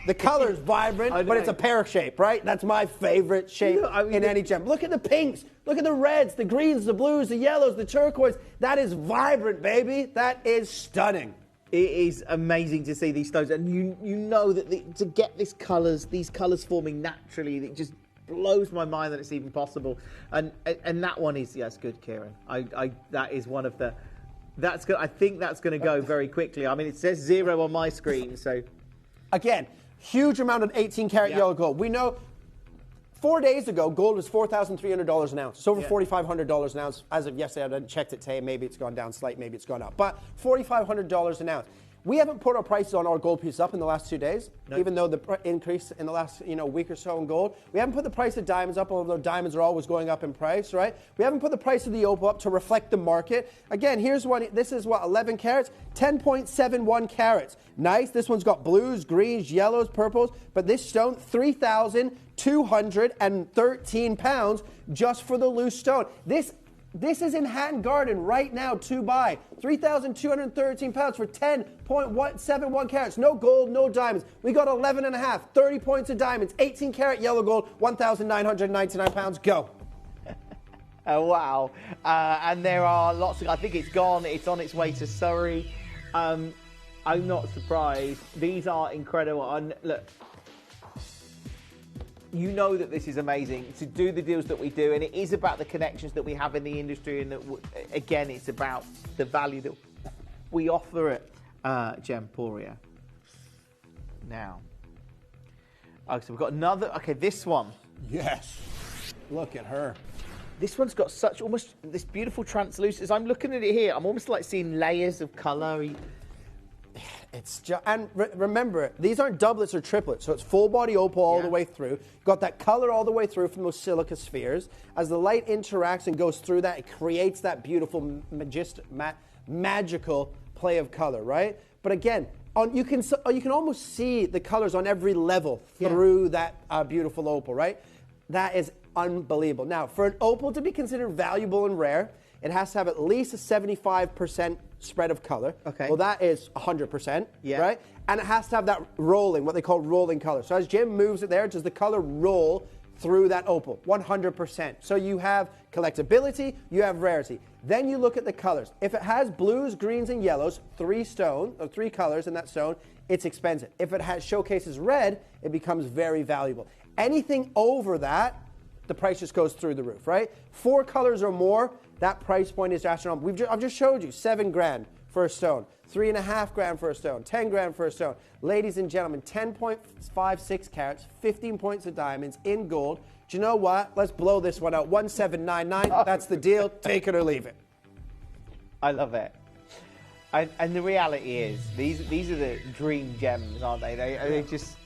the color is vibrant, but it's a pear shape, right? That's my favorite shape in any gem. Look at the pinks. Look at the reds, the greens, the blues, the yellows, the turquoise. That is vibrant, baby. That is stunning. It is amazing to see these stones, and you know that to get these colours forming naturally, it just blows my mind that it's even possible. And that one is, yes, good, Kieran. That is one of the, that's good. I think that's going to go very quickly. I mean, it says 0 on my screen, so. Again, huge amount of 18 karat yellow gold. We know 4 days ago, gold was $4,300 an ounce. It's over $4,500 an ounce. As of yesterday, I hadn't checked it today. Maybe it's gone down slight, maybe it's gone up. But $4,500 an ounce. We haven't put our prices on our gold piece up in the last 2 days, even though the increase in the last week or so in gold. We haven't put the price of diamonds up, although diamonds are always going up in price, right? We haven't put the price of the opal up to reflect the market. Again, here's one. This is what, 11 carats? 10.71 carats. Nice. This one's got blues, greens, yellows, purples. But this stone, £3,213 just for the loose stone. This is in Hatton Garden right now to buy. £3,213 for 10.71 carats. No gold, no diamonds. We got 11.5, 30 points of diamonds, 18 karat yellow gold, £1,999. Go. Oh, wow. And there are lots of, I think it's gone. It's on its way to Surrey. I'm not surprised. These are incredible. And look, you know that this is amazing to do the deals that we do, and it is about the connections that we have in the industry, and that again, it's about the value that we offer at Gemporia. Now, okay, so we've got another. Okay, this one. Yes. Look at her. This one's got such almost this beautiful translucence. I'm looking at it here. I'm almost like seeing layers of colour. It's just, and remember, these aren't doublets or triplets, so it's full body opal all the way through. Got that color all the way through from those silica spheres. As the light interacts and goes through that, it creates that beautiful, magical play of color, right? But again, you can almost see the colors on every level through that beautiful opal, right? That is unbelievable. Now, for an opal to be considered valuable and rare, it has to have at least a 75% spread of color. Okay. Well, that is 100%, Yeah. right? And it has to have that rolling, what they call rolling color. So as Jim moves it there, does the color roll through that opal? 100%. So you have collectability, you have rarity. Then you look at the colors. If it has blues, greens, and yellows, 3 colors in that stone, it's expensive. If it showcases red, it becomes very valuable. Anything over that, the price just goes through the roof, right? 4 colors or more, that price point is astronomical. I've just showed you 7 grand for a stone, 3.5 grand for a stone, 10 grand for a stone. Ladies and gentlemen, 10.56 carats, 15 points of diamonds in gold. Do you know what? Let's blow this one out. 1799. That's the deal. Take it or leave it. I love it. And the reality is, these are the dream gems, aren't they? They just...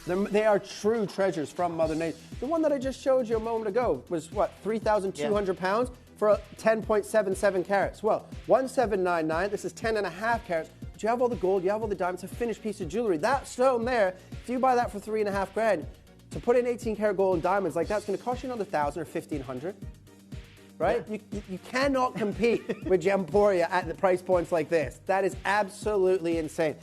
They are true treasures from Mother Nature. The one that I just showed you a moment ago was, what, 3,200 pounds for 10.77 carats. Well, 1799, this is 10.5 carats. But you have all the gold, you have all the diamonds, a finished piece of jewelry. That stone there, if you buy that for 3.5 grand, to put in 18 karat gold and diamonds like that's going to cost you another 1,000 or 1,500. Right? Yeah. You cannot compete with Gemporia at the price points like this. That is absolutely insane.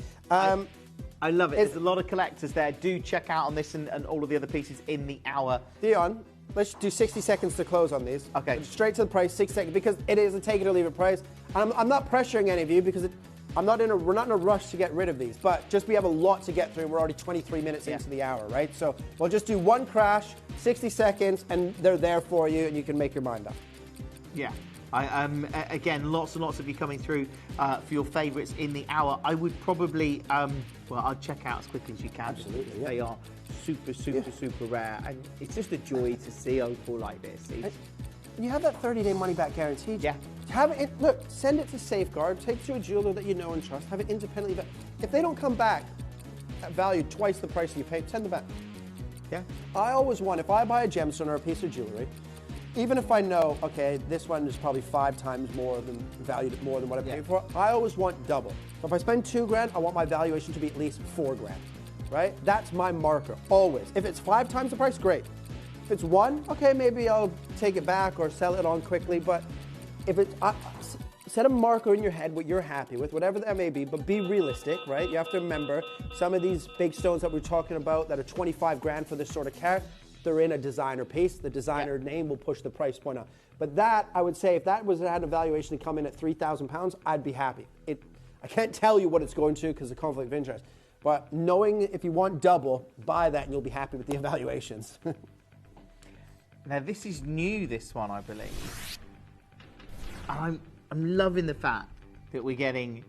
I love it. There's a lot of collectors there. Do check out on this and all of the other pieces in the hour. Dion, let's do 60 seconds to close on these. Okay. Straight to the price, 6 seconds, because it is a take it or leave it price. I'm not pressuring any of you because we're not in a rush to get rid of these, but just we have a lot to get through. We're already 23 minutes into the hour, right? So we'll just do one crash, 60 seconds, and they're there for you, and you can make your mind up. Yeah. Again, lots and lots of you coming through for your favourites in the hour. I would probably, well, I'd check out as quickly as you can. Absolutely, yeah. They are super rare, and it's just a joy to see opal like this. You have that 30-day money-back guarantee. Yeah. Have it. Look, send it to Safeguard. Take it to a jeweler that you know and trust. Have it independently. If they don't come back at value twice the price you paid, send them back. Yeah. I always want, if I buy a gemstone or a piece of jewelry, even if I know, okay, this one is probably 5 times more than valued more than what I paid for, I always want double. So if I spend 2 grand, I want my valuation to be at least 4 grand, right? That's my marker, always. If it's 5 times the price, great. If it's 1, okay, maybe I'll take it back or sell it on quickly, but if it's, set a marker in your head what you're happy with, whatever that may be, but be realistic, right? You have to remember, some of these big stones that we're talking about that are 25 grand for this sort of carat, they're in a designer piece. The designer name will push the price point up. But that, I would say, if that had an evaluation to come in at £3,000, I'd be happy. I can't tell you what it's going to because of conflict of interest. But knowing if you want double, buy that and you'll be happy with the evaluations. Now, this is new, this one, I believe. I'm loving the fact that we're getting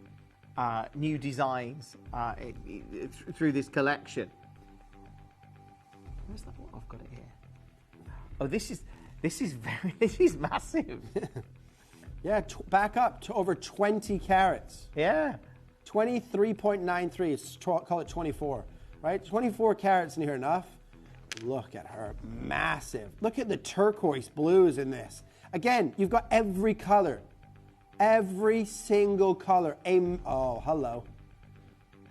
new designs through this collection. Where's that one? I've got it here. Oh, this is massive. Yeah, back up to over 20 carats. Yeah. 23.93, call it 24, right? 24 carats near enough. Look at her, massive. Look at the turquoise blues in this. Again, you've got every color. Every single color. Oh, hello.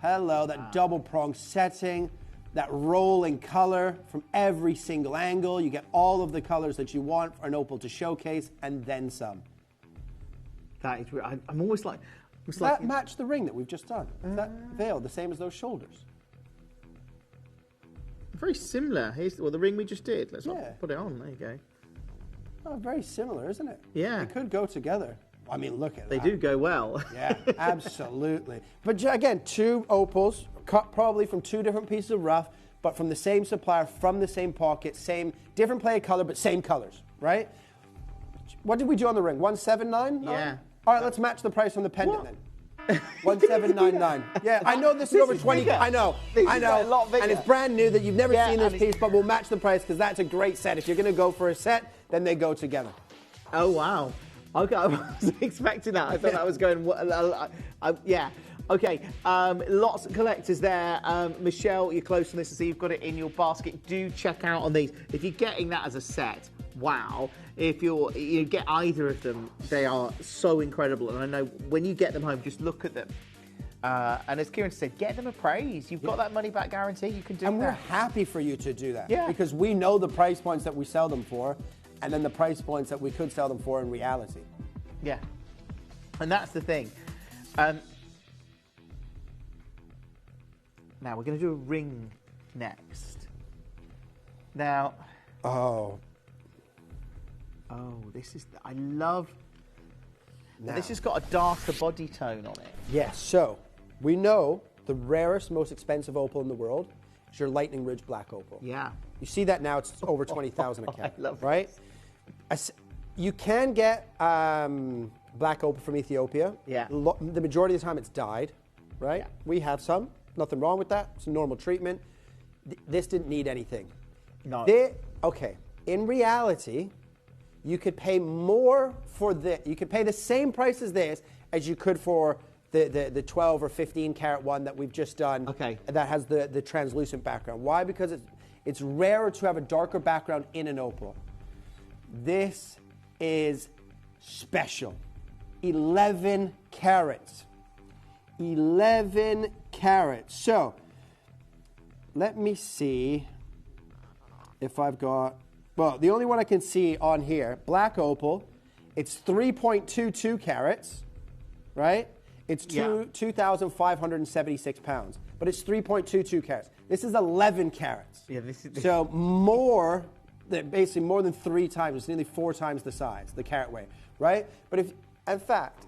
Hello, that double prong setting. That rolling color from every single angle. You get all of the colors that you want for an opal to showcase, and then some. That is, I'm always like... Does that match the ring that we've just done? Is that veil the same as those shoulders? Very similar. Here's the ring we just did. Let's put it on. There you go. Oh, very similar, isn't it? Yeah. They could go together. I mean, look at that. They do go well. Yeah, absolutely. But again, 2 opals, cut probably from 2 different pieces of rough, but from the same supplier, from the same pocket, same, different play of color, but same colors, right? What did we do on the ring? 179? Yeah. All right, let's match the price on the pendant then. 1799. Yeah, I know this is over 20. Bigger. I know. This is a lot bigger. And it's brand new that you've never seen this piece, but we'll match the price because that's a great set. If you're going to go for a set, then they go together. Oh, wow. Okay, I wasn't expecting that. I thought that was going... yeah. Okay, lots of collectors there. Michelle, you're close on this to see you've got it in your basket. Do check out on these. If you're getting that as a set, wow. If you get either of them, they are so incredible. And I know when you get them home, just look at them. And as Kieran said, get them appraised. You've got that money back guarantee. You can do that. And we're happy for you to do that. Yeah. Because we know the price points that we sell them for, and then the price points that we could sell them for in reality. Yeah. And that's the thing. Now we're going to do a ring next. Now. Oh, this is. I love. Now, this has got a darker body tone on it. Yes. So we know the rarest, most expensive opal in the world is your Lightning Ridge Black Opal. Yeah. You see that now? It's over 20,000 a carat. I love right? You can get black opal from Ethiopia. Yeah. The majority of the time it's dyed, right? Yeah. We have some. Nothing wrong with that. It's a normal treatment. This didn't need anything. No. Okay. In reality, you could pay more for this. You could pay the same price as this as you could for the 12 or 15 carat one that we've just done. Okay. That has the translucent background. Why? Because it's rarer to have a darker background in an opal. This is special. 11 carats. 11 carats. So, let me see if I've got, well, the only one I can see on here, black opal, it's 3.22 carats, right? It's 2,576 pounds, but it's 3.22 carats. This is 11 carats. Yeah, this is. So basically more than 3 times, it's nearly 4 times the size, the carat weight, right? But if, in fact,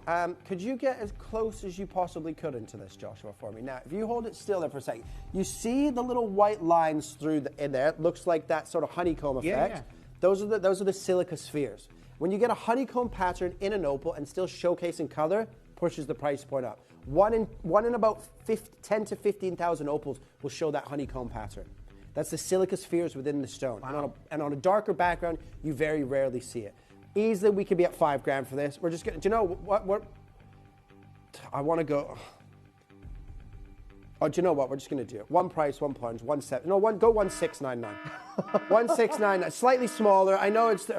could you get as close as you possibly could into this, Joshua, for me? Now, if you hold it still there for a second, you see the little white lines in there. It looks like that sort of honeycomb effect. Yeah. Those are the silica spheres. When you get a honeycomb pattern in an opal and still showcasing color, pushes the price point up. One in about 10 to 15,000 opals will show that honeycomb pattern. That's the silica spheres within the stone. Wow. And on a darker background, you very rarely see it. Easily, we could be at $5,000 for this. We're just gonna, do you know what? I want to go. Oh, do you know what? We're just gonna do it. One price, one plunge, go 1699. 1699, slightly smaller. I know it's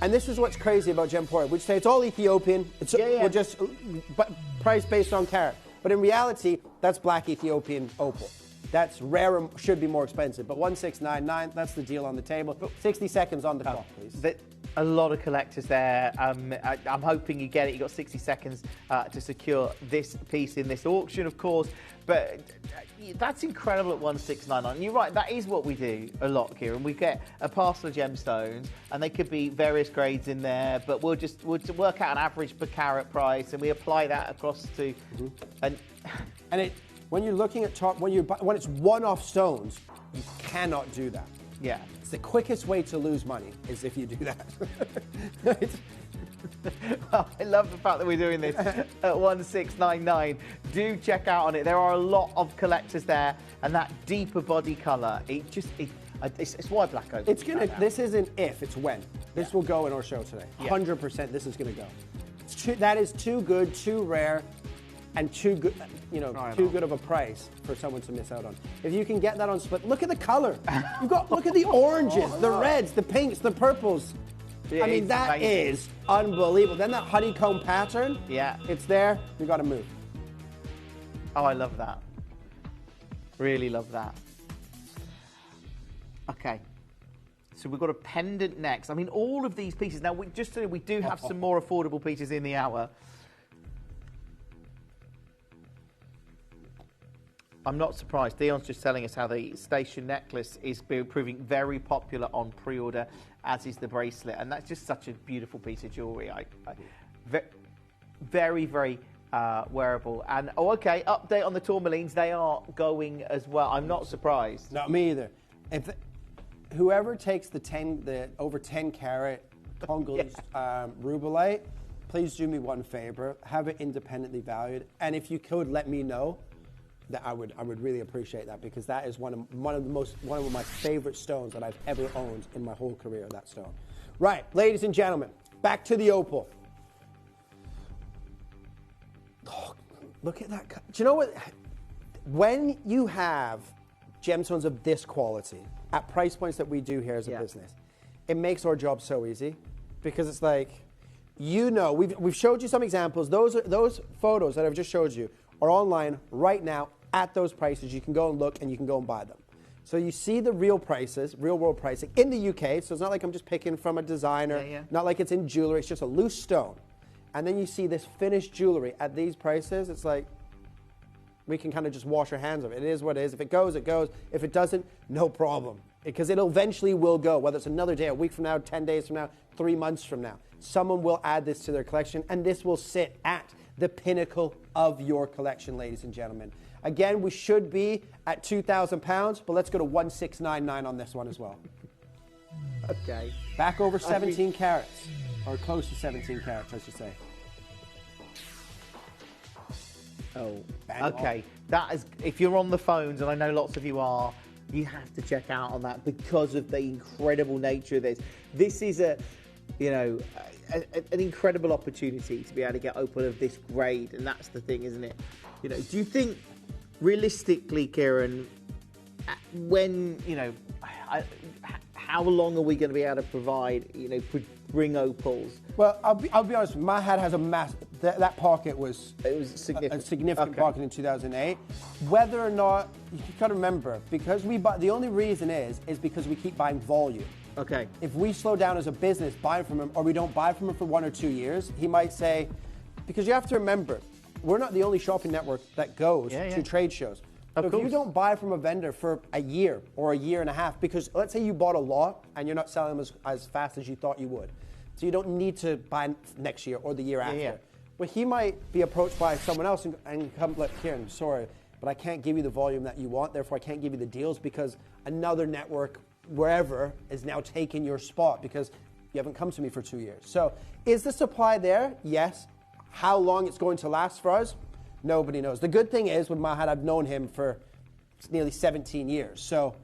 and this is what's crazy about Gemporia. We say it's all Ethiopian. We're just price based on carat. But in reality, that's black Ethiopian opal. That's rare and should be more expensive. But 1699, that's the deal on the table. 60 seconds on the clock, please. A lot of collectors there. I'm hoping you get it. You've got 60 seconds to secure this piece in this auction, of course. But that's incredible at 1699. And you're right, that is what we do a lot, Kieran. We get a parcel of gemstones, and they could be various grades in there, but we'll work out an average per carat price, and we apply that across to... When you're looking at when it's one-off stones, you cannot do that. Yeah. It's the quickest way to lose money is if you do that. Well, I love the fact that we're doing this at 1699. Do check out on it. There are a lot of collectors there, and that deeper body colour, it's why black opal. This isn't if, it's when. This will go in our show today. 100% this is going to go. That is too good, too rare, and too good, too good of a price for someone to miss out on. If you can get that on split, look at the color. Look at the oranges, the reds, the pinks, the purples. I mean, that is unbelievable. Then that honeycomb pattern, it's there. You got to move. Oh, I love that. Really love that. Okay. So we've got a pendant next. I mean, all of these pieces. Now, we do have some more affordable pieces in the hour. I'm not surprised. Dion's just telling us how the station necklace is proving very popular on pre-order, as is the bracelet. And that's just such a beautiful piece of jewellery. Very, very wearable. And, update on the tourmalines. They are going as well. I'm not surprised. Not me either. Whoever takes the over 10 carat Congolese rubellite, please do me one favor. Have it independently valued. And if you could, let me know. That I would really appreciate that, because that is one of my favorite stones that I've ever owned in my whole career, that stone. Right, ladies and gentlemen, back to the opal. Oh, look at that. Do you know what? When you have gemstones of this quality at price points that we do here as a business, it makes our job so easy, because it's like, we've showed you some examples. Those photos that I've just showed you are online right now at those prices. You can go and look and you can go and buy them. So you see the real prices, real world pricing in the UK. So it's not like I'm just picking from a designer, not like it's in jewelry. It's just a loose stone. And then you see this finished jewelry at these prices. It's like, we can kind of just wash our hands of it. It is what it is. If it goes, it goes. If it doesn't, no problem. Because it eventually will go, whether it's another day, a week from now, 10 days from now, 3 months from now. Someone will add this to their collection, and this will sit at the pinnacle of your collection, ladies and gentlemen. Again, we should be at £2,000, but let's go to 1699 on this one as well. Okay. Back over 17 carats, or close to 17 carats, I should say. Oh, okay. That is, if you're on the phones, and I know lots of you are, you have to check out on that because of the incredible nature of this. This is an incredible opportunity to be able to get opal of this grade, and that's the thing, isn't it? You know, do you think, realistically, Kieran, when how long are we going to be able to provide, bring opals? Well, I'll be honest. My hat has a mass. That pocket was significant. A significant pocket in 2008. Whether or not you got to remember, because we buy. The only reason is because we keep buying volume. Okay. If we slow down as a business buying from him, or we don't buy from him for 1 or 2 years, he might say, because you have to remember, we're not the only shopping network that goes to trade shows. So if you don't buy from a vendor for a year or a year and a half, because let's say you bought a lot and you're not selling them as fast as you thought you would, so you don't need to buy next year or the year after. But he might be approached by someone else and come like, Kieran, sorry, but I can't give you the volume that you want, therefore I can't give you the deals because another network, wherever, is now taking your spot because you haven't come to me for 2 years. So is the supply there? Yes. How long it's going to last for us? Nobody knows. The good thing is with Mahat, I've known him for nearly 17 years. So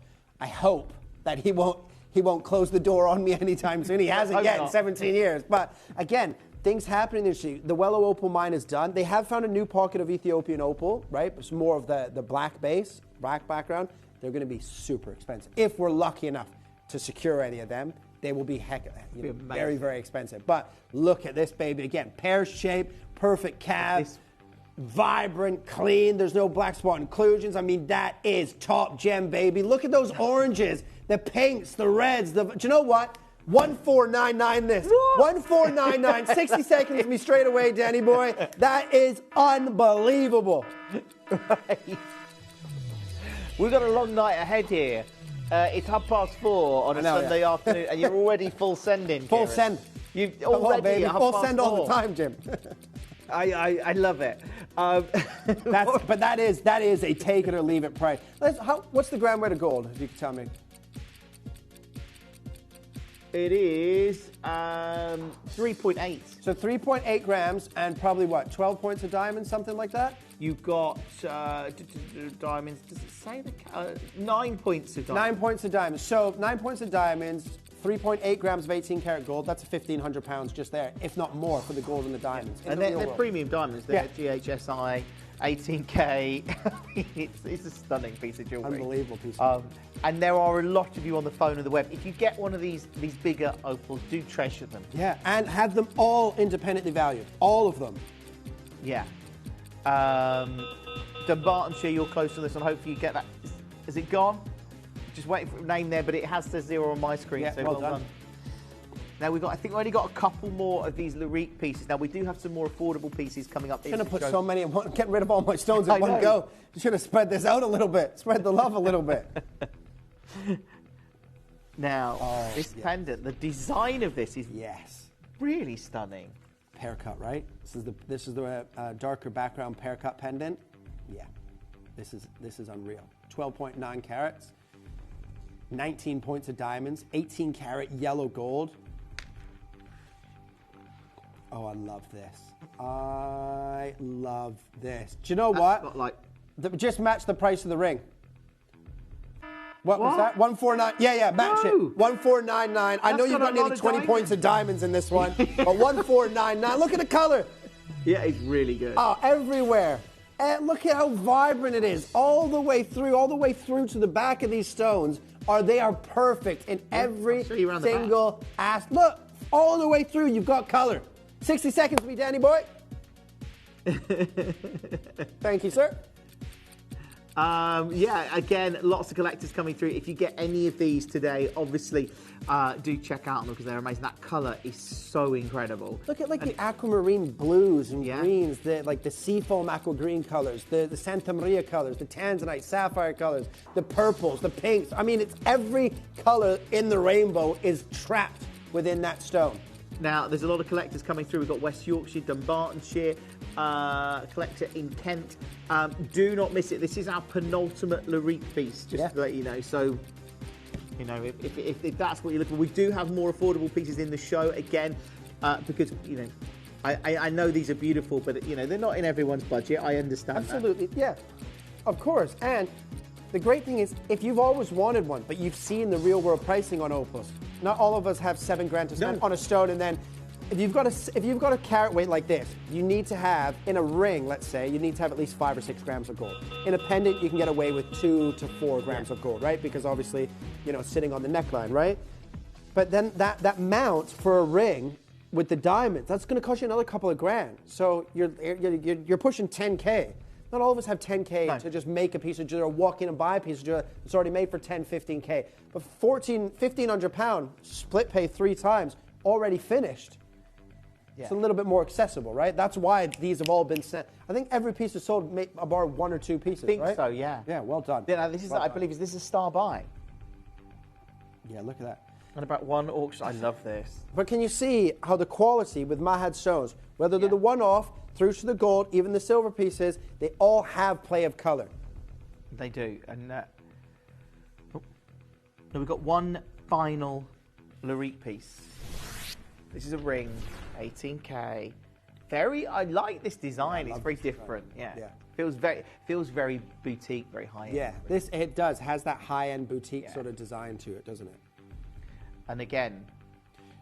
I hope that he won't close the door on me anytime soon. He hasn't yet in 17 years. But again, things happen in the industry. The Wellow opal mine is done. They have found a new pocket of Ethiopian opal, right? It's more of the black base, black background. They're going to be super expensive. If we're lucky enough to secure any of them, they will be very, very expensive. But look at this baby again. Pear shape, perfect calves. Vibrant, clean, there's no black spot inclusions. I mean, that is top gem, baby. Look at those oranges, the pinks, the reds. Do you know what? 1499 this. What? 1499. 60 seconds to me straight away, Danny boy. That is unbelievable. Right. We've got a long night ahead here. It's 4:30 on a Sunday afternoon, and you're already full sending. Full send. You've already baby. Full send all the time, Jim. I love it. But that is a take it or leave it price. What's the gram weight of gold, if you can tell me? It is 3.8. So 3.8 grams and probably what, 12 points of diamonds, something like that? You've got diamonds. Does it say 9 points of diamonds? 9 points of diamonds. So 9 points of diamonds, 3.8 grams of 18 karat gold. That's £1,500 just there, if not more, for the gold and the diamonds. And they're premium diamonds. They're GHSI, 18K. It's a stunning piece of jewellery. Unbelievable piece of jewellery. And there are a lot of you on the phone and the web. If you get one of these bigger opals, do treasure them. Yeah, and have them all independently valued. All of them. Yeah. Dunbartonshire, you're close to this, and hopefully you get that. Is it gone? Just waiting for a name there, but it has the 0 on my screen, yeah, so well done. Now I think we've only got a couple more of these Larique pieces. Now we do have some more affordable pieces coming up. Should have put so many, getting rid of all my stones in one go. You should have spread this out a little bit, spread the love a little bit. Now, this pendant, the design of this is really stunning. Pear cut, right? This is the darker background pear cut pendant. Yeah, this is unreal. 12.9 carats, 19 points of diamonds, 18 carat yellow gold. Oh, I love this. I love this. Do you know what? Just match the price of the ring. What was that? 149. Yeah, match it. 1499. I know you've got nearly 20 points of diamonds in this one, but 1499. Look at the color. Yeah, it's really good. Oh, everywhere. And look at how vibrant it is. All the way through to the back of these stones. They are perfect in every single aspect. Look, all the way through, you've got color. 60 seconds to me, Danny boy. Thank you, sir. Yeah, again, lots of collectors coming through. If you get any of these today, obviously, do check out them because they're amazing. That colour is so incredible. Look at the aquamarine blues and greens, the seafoam aqua green colors, the Santa Maria colors, the tanzanite sapphire colors, the purples, the pinks. I mean, it's every colour in the rainbow is trapped within that stone. Now, there's a lot of collectors coming through. We've got West Yorkshire, Dunbartonshire, collector in Kent. Do not miss it. This is our penultimate Larique piece, just to let you know. So, you know, if that's what you're looking for, we do have more affordable pieces in the show again, because, you know, I know these are beautiful, but, you know, they're not in everyone's budget. I understand Absolutely, yeah, of course. And the great thing is, if you've always wanted one, but you've seen the real world pricing on opals, not all of us have $7,000 to spend on a stone, and then if you've got a carat weight like this, you need to have, in a ring, let's say, you need to have at least 5 or 6 grams of gold. In a pendant, you can get away with 2 to 4 grams of gold, right? Because obviously, you know, it's sitting on the neckline, right? But then that mount for a ring with the diamonds, that's going to cost you another couple of grand. So you're pushing 10K. Not all of us have 10K to just make a piece of jewelry or walk in and buy a piece of jewelry that's already made for 10, 15K. But 1,500 pound, split pay 3 times, already finished. Yeah. It's a little bit more accessible, right? That's why these have all been sent. I think every piece is sold, bar 1 or 2 pieces, I think right? so, yeah. Yeah, well done. Yeah, this is, I believe, this is a star buy. Yeah, look at that. And about one auction, I love this. But can you see how the quality with Mahad stones, whether they're the one-off, through to the gold, even the silver pieces, they all have play of color. They do. And we've got one final Larique piece. This is a ring, 18K. I like this design. It's very different. Yeah. Feels very boutique, very high-end. Yeah, it does. Has that high-end boutique sort of design to it, doesn't it? And again,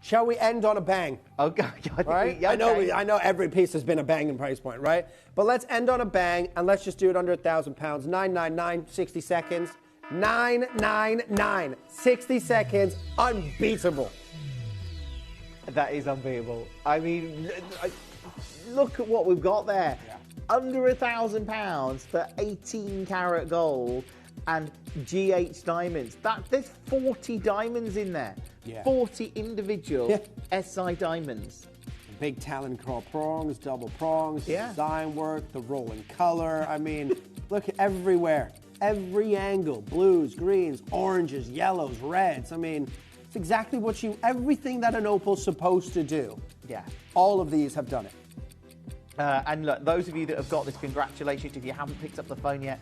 shall we end on a bang? Oh God! Right? Okay. I know every piece has been a banging price point, right? But let's end on a bang, and let's just do it under £1,000. 999, 60 seconds. 999, 60 seconds, unbeatable. That is unbeatable. I mean, look at what we've got there. Yeah. Under £1,000 for 18 karat gold and GH diamonds. There's 40 diamonds in there. Yeah. 40 individual SI diamonds. Big talon claw prongs, double prongs, design work, the rolling color. I mean, look everywhere. Every angle, blues, greens, oranges, yellows, reds. I mean, it's exactly everything that an opal's supposed to do. Yeah. All of these have done it. And look, those of you that have got this, congratulations. If you haven't picked up the phone yet,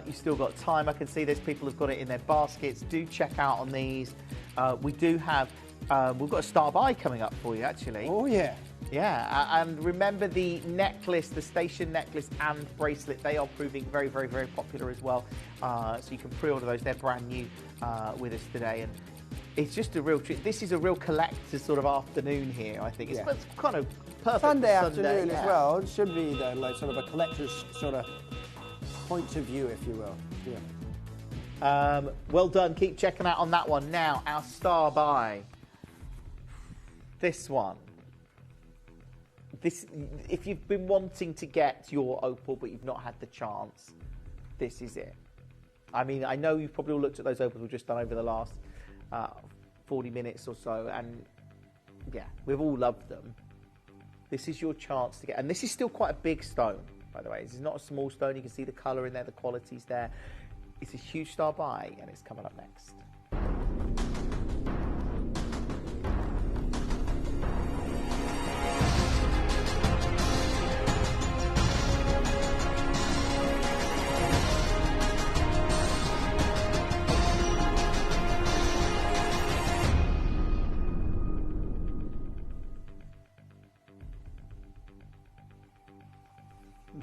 you've still got time. I can see there's people who've got it in their baskets. Do check out on these. We do have, we've got a star buy coming up for you, actually. Oh, yeah. Yeah, and remember the necklace, the station necklace and bracelet, they are proving very, very, very popular as well. So you can pre-order those. They're brand new with us today. And it's just a real treat. This is a real collector's sort of afternoon here, I think. It's kind of perfect Sunday afternoon as well. It should be like sort of a collector's sort of point of view, if you will. Yeah. Well done. Keep checking out on that one. Now, our star buy. This one. If you've been wanting to get your opal but you've not had the chance, this is it. I mean, I know you've probably all looked at those opals we've just done over the last 40 minutes or so, and yeah, we've all loved them. This is your chance to get, and this is still quite a big stone, by the way. This is not a small stone. You can see the colour in there, the quality's there. It's a huge star buy, and it's coming up next.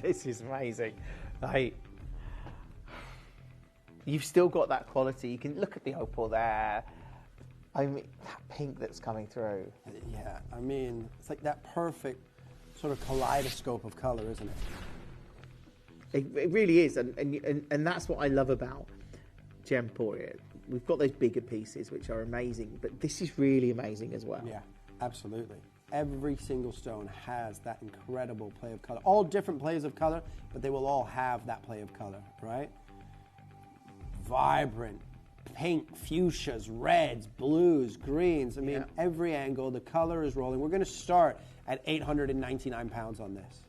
This is amazing. You've still got that quality. You can look at the opal there. I mean, that pink that's coming through. Yeah, I mean, it's like that perfect sort of kaleidoscope of colour, isn't it? It really is, and that's what I love about Gemporia. We've got those bigger pieces, which are amazing, but this is really amazing as well. Yeah, absolutely. Every single stone has that incredible play of color. All different plays of color, but they will all have that play of color, right? Vibrant, pink, fuchsias, reds, blues, greens. I mean, every angle, the color is rolling. We're going to start at £899 on this.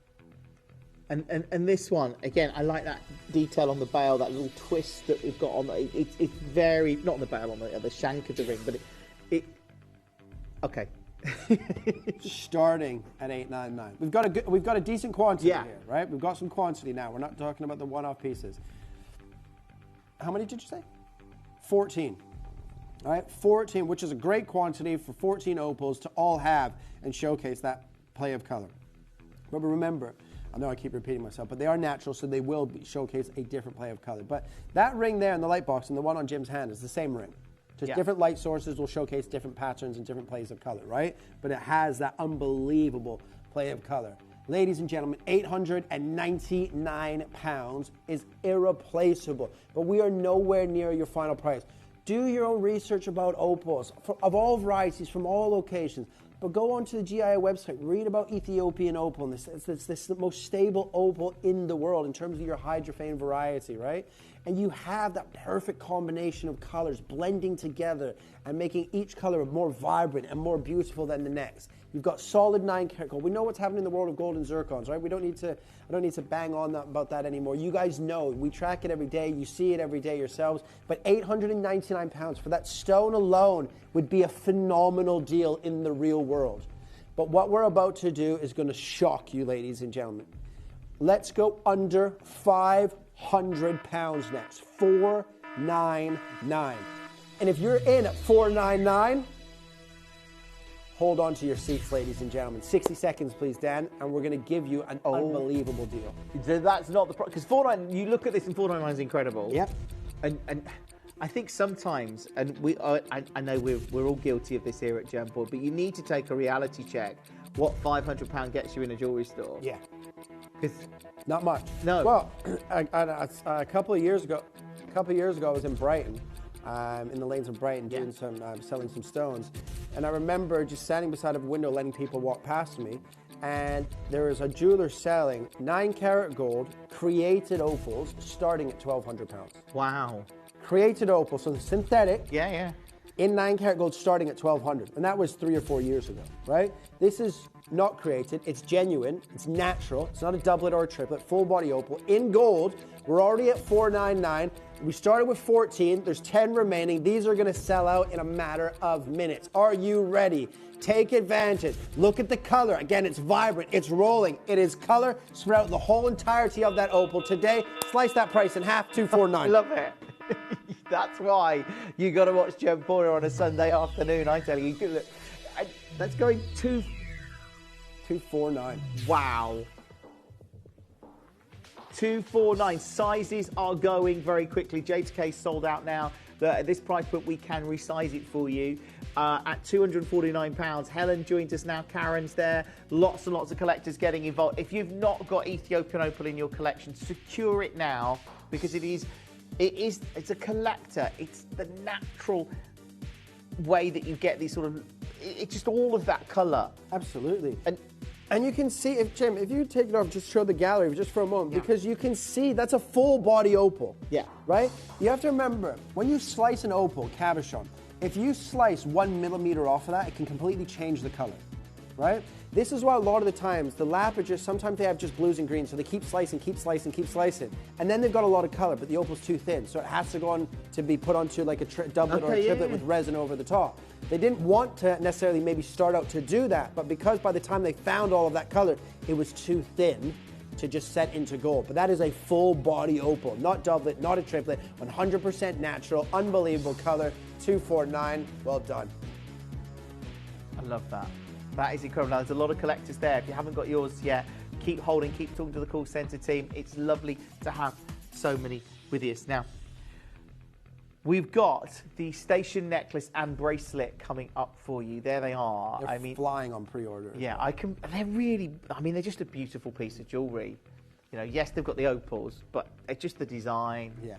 And this one, again, I like that detail on the bail, that little twist that we've got on it. It's very, not on the bail, on the shank of the ring, but okay. Starting at $899. We've got a decent quantity here, right? We've got some quantity now. We're not talking about the one-off pieces. How many did you say? 14. All right, 14, which is a great quantity for 14 opals to all have and showcase that play of color. But remember, I know I keep repeating myself, but they are natural, so they will showcase a different play of color. But that ring there in the light box and the one on Jim's hand is the same ring. Just different light sources will showcase different patterns and different plays of color, right? But it has that unbelievable play of color. Ladies and gentlemen, £899 is irreplaceable, but we are nowhere near your final price. Do your own research about opals of all varieties from all locations. But go onto the GIA website, read about Ethiopian opal, and this is the most stable opal in the world in terms of your hydrophane variety, right? And you have that perfect combination of colors blending together and making each color more vibrant and more beautiful than the next. You've got solid 9-karat gold. We know what's happening in the world of gold and zircons, right? I don't need to bang on about that anymore. You guys know. We track it every day. You see it every day yourselves. But £899 for that stone alone would be a phenomenal deal in the real world. But what we're about to do is going to shock you, ladies and gentlemen. Let's go under £500 next. $499. And if you're in at $499, hold on to your seats, ladies and gentlemen. 60 seconds, please, Dan, and we're going to give you an unbelievable deal. That's not the problem, because $499, you look at this and $499 is incredible. Yep. And I think sometimes, and I know we're all guilty of this here at Gemporia, but you need to take a reality check what £500 gets you in a jewellery store. Yeah. Because not much. No. Well, a couple of years ago, I was in Brighton, in the lanes of Brighton, doing selling some stones, and I remember just standing beside a window, letting people walk past me, and there was a jeweler selling 9-karat gold created opals starting at £1,200. Wow. Created opals, so the synthetic. Yeah. In 9-karat gold starting at $1,200, and that was 3 or 4 years ago, right? This is not created, it's genuine, it's natural, it's not a doublet or a triplet, full body opal in gold. We're already at $499. We started with 14, there's 10 remaining. These are gonna sell out in a matter of minutes. Are you ready? Take advantage. Look at the color. Again, it's vibrant, it's rolling, it is color spread out the whole entirety of that opal. Today, slice that price in half, $249. I love it. That's why you got to watch Gemporia on a Sunday afternoon. I tell you, that's going $249. Wow. $249. Sizes are going very quickly. J2K sold out now. At this price point, we can resize it for you at £249. Helen joins us now. Karen's there. Lots and lots of collectors getting involved. If you've not got Ethiopian opal in your collection, secure it now, because it's a collector. It's the natural way that you get these sort of, it's just all of that colour. Absolutely. And you can see, Jim, if you take it off, just show the gallery just for a moment, because you can see that's a full body opal. Yeah. Right? You have to remember, when you slice an opal, cabochon, if you slice 1 millimeter off of that, it can completely change the color. Right? This is why a lot of the times the lapages, sometimes they have just blues and greens, so they keep slicing, and then they've got a lot of color, but the opal's too thin, so it has to go on to be put onto like a doublet or a triplet with resin over the top. They didn't want to necessarily maybe start out to do that, but because by the time they found all of that color, it was too thin to just set into gold. But that is a full body opal, not doublet, not a triplet, 100% natural, unbelievable color, $249, well done. I love that. That is incredible. Now, there's a lot of collectors there. If you haven't got yours yet, keep holding, keep talking to the call centre team. It's lovely to have so many with us. Now, we've got the station necklace and bracelet coming up for you. There they are. They're flying on pre-order. Yeah, they're really, they're just a beautiful piece of jewellery. You know, yes, they've got the opals, but it's just the design. Yeah.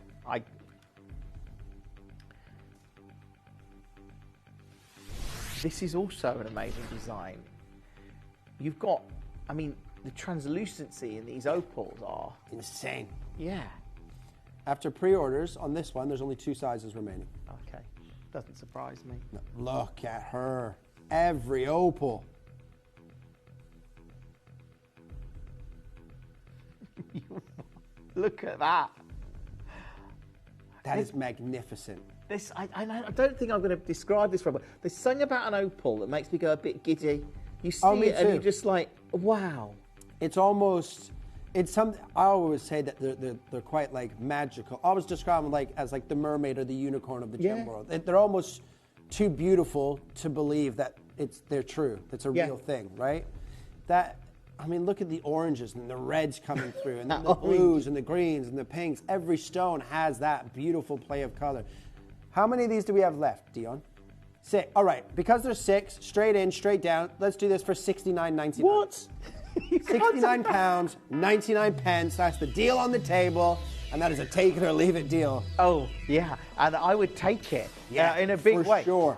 This is also an amazing design. you've got, I mean, the translucency in these opals are insane. Yeah. After pre-orders on this one, there's only 2 sizes remaining. Okay. Doesn't surprise me. No, look at her. Every opal. Look at that. That is magnificent. This, I don't think I'm going to describe this properly. There's something about an opal that makes me go a bit giddy. You see me it and too. you're just like, wow. It's almost, it's something, I always say that they're quite like magical. I always describe them like as like the mermaid or the unicorn of the gem world. They're almost too beautiful to believe that they're true. It's a real thing, right? I mean, look at the oranges and the reds coming through, and then the blues and the greens and the pinks. Every stone has that beautiful play of color. How many of these do we have left, Dion? 6. All right, because there's 6, straight in, straight down. Let's do this for $69.99. What? £69, 99 pence. That's the deal on the table, and that is a take it or leave it deal. Oh, yeah, and I would take it. Yeah, in a big way. For sure.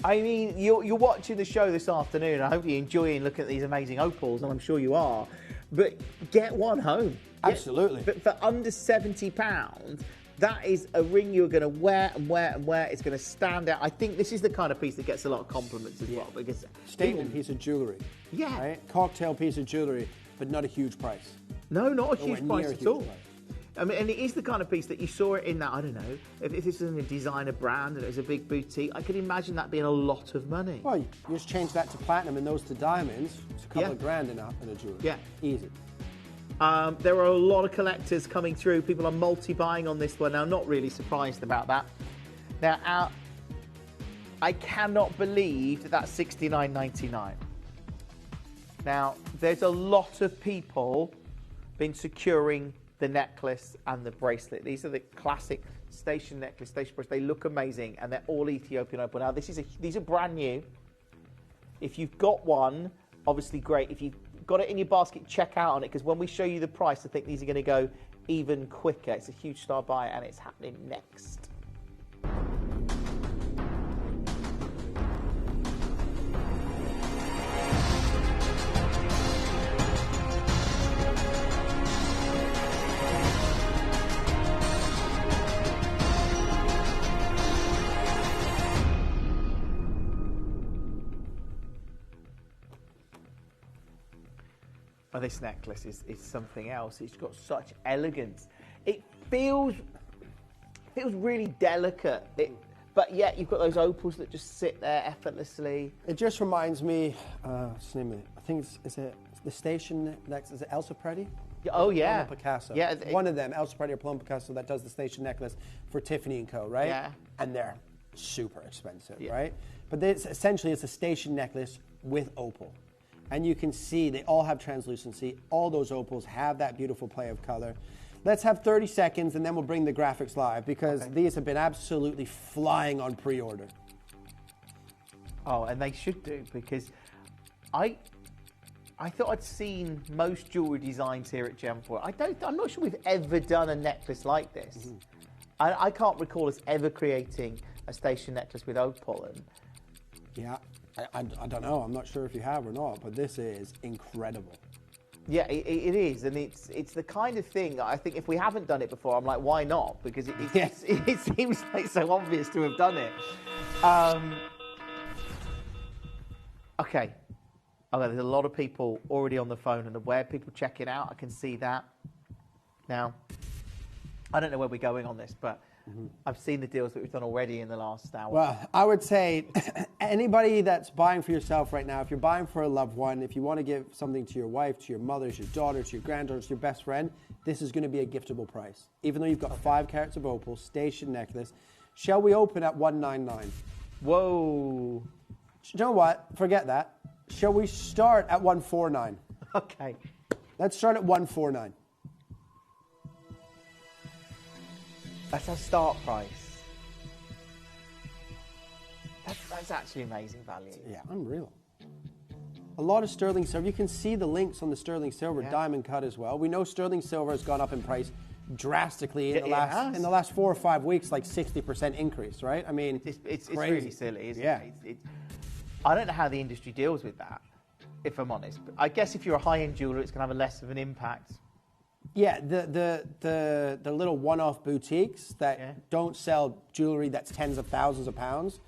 I mean, you're watching the show this afternoon. I hope you're enjoying looking at these amazing opals, and I'm sure you are. But get one home. Absolutely. But for under £70, that is a ring you're going to wear and wear and wear. It's going to stand out. I think this is the kind of piece that gets a lot of compliments as well. Because statement piece of jewellery. Yeah. Right? Cocktail piece of jewellery, but not a huge price. No, not a Nowhere huge price near a at huge all. price. I mean, and it is the kind of piece that you saw it in that, I don't know, if this was in a designer brand and it was a big boutique, I could imagine that being a lot of money. Well, you just change that to platinum and those to diamonds. It's a couple of grand in a jewelry. Yeah. Easy. There are a lot of collectors coming through. People are multi-buying on this one. Now, I'm not really surprised about that. Now, I cannot believe that that's $69.99. Now, there's a lot of people been securing the necklace and the bracelet. These are the classic station necklace, station bracelet. They look amazing, and they're all Ethiopian opal. Now, these are brand new. If you've got one, obviously great. If you've got it in your basket, check out on it, because when we show you the price, I think these are going to go even quicker. It's a huge star buy, and it's happening next. Well, this necklace is something else. It's got such elegance. It feels really delicate. But yet you've got those opals that just sit there effortlessly. It just reminds me, what's the name of it? I think is it the station next? Is it Elsa Preti? Oh yeah, Plum Picasso. Yeah, one of them, Elsa Preti or Plum Picasso, that does the station necklace for Tiffany & Co. Right? Yeah. And they're super expensive, right? But essentially, it's a station necklace with opal. And you can see they all have translucency. All those opals have that beautiful play of color. Let's have 30 seconds and then we'll bring the graphics live, because these have been absolutely flying on pre-order. Oh, and they should do, because I thought I'd seen most jewellery designs here at Gemporia. I'm not sure we've ever done a necklace like this. Mm-hmm. I can't recall us ever creating a station necklace with opal. And yeah. I don't know. I'm not sure if you have or not, but this is incredible. Yeah, it is, and it's the kind of thing that I think if we haven't done it before, I'm like, why not? Because it seems like so obvious to have done it. Okay, there's a lot of people already on the phone and the web, people checking out. I can see that. Now, I don't know where we're going on this, but I've seen the deals that we've done already in the last hour. Well, I would say anybody that's buying for yourself right now, if you're buying for a loved one, if you want to give something to your wife, to your mother, to your daughter, to your granddaughter, to your best friend, this is going to be a giftable price. Even though you've got 5 carats of opal, station necklace. Shall we open at $199? Whoa. You know what? Forget that. Shall we start at $149? Okay. Let's start at $149. That's our start price. That's actually amazing value. Yeah, unreal. A lot of sterling silver. You can see the links on the sterling silver diamond cut as well. We know sterling silver has gone up in price drastically in the last 4 or 5 weeks, like 60% increase, right? I mean, it's crazy. really silly, isn't it? I don't know how the industry deals with that. if I'm honest. But I guess if you're a high-end jeweler, it's going to have a less of an impact. Yeah, the little one-off boutiques that don't sell jewelry that's tens of thousands of pounds.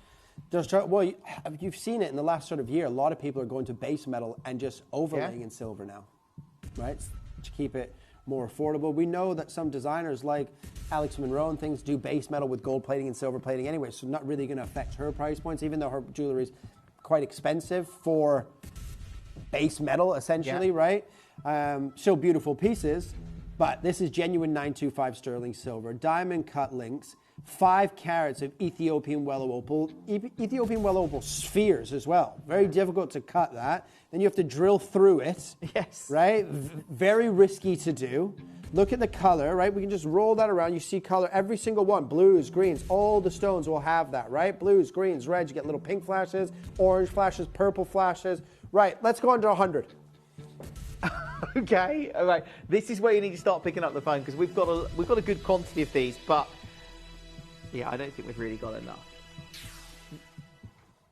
Well, you've seen it in the last sort of year. A lot of people are going to base metal and just overlaying in silver now, right? To keep it more affordable. We know that some designers like Alex Monroe and things do base metal with gold plating and silver plating anyway, so not really going to affect her price points, even though her jewelry is quite expensive for base metal, essentially, right? Still beautiful pieces, but this is genuine 925 sterling silver, diamond cut links, 5 carats of Ethiopian yellow opal, Ethiopian yellow opal spheres as well. Very difficult to cut that. Then you have to drill through it. Yes. Right? Very risky to do. Look at the color, right? We can just roll that around. You see color, every single one. Blues, greens, all the stones will have that, right? Blues, greens, reds, you get little pink flashes, orange flashes, purple flashes. Right, let's go on to 100. Okay, all right. This is where you need to start picking up the phone because we've got a good quantity of these, but yeah, I don't think we've really got enough.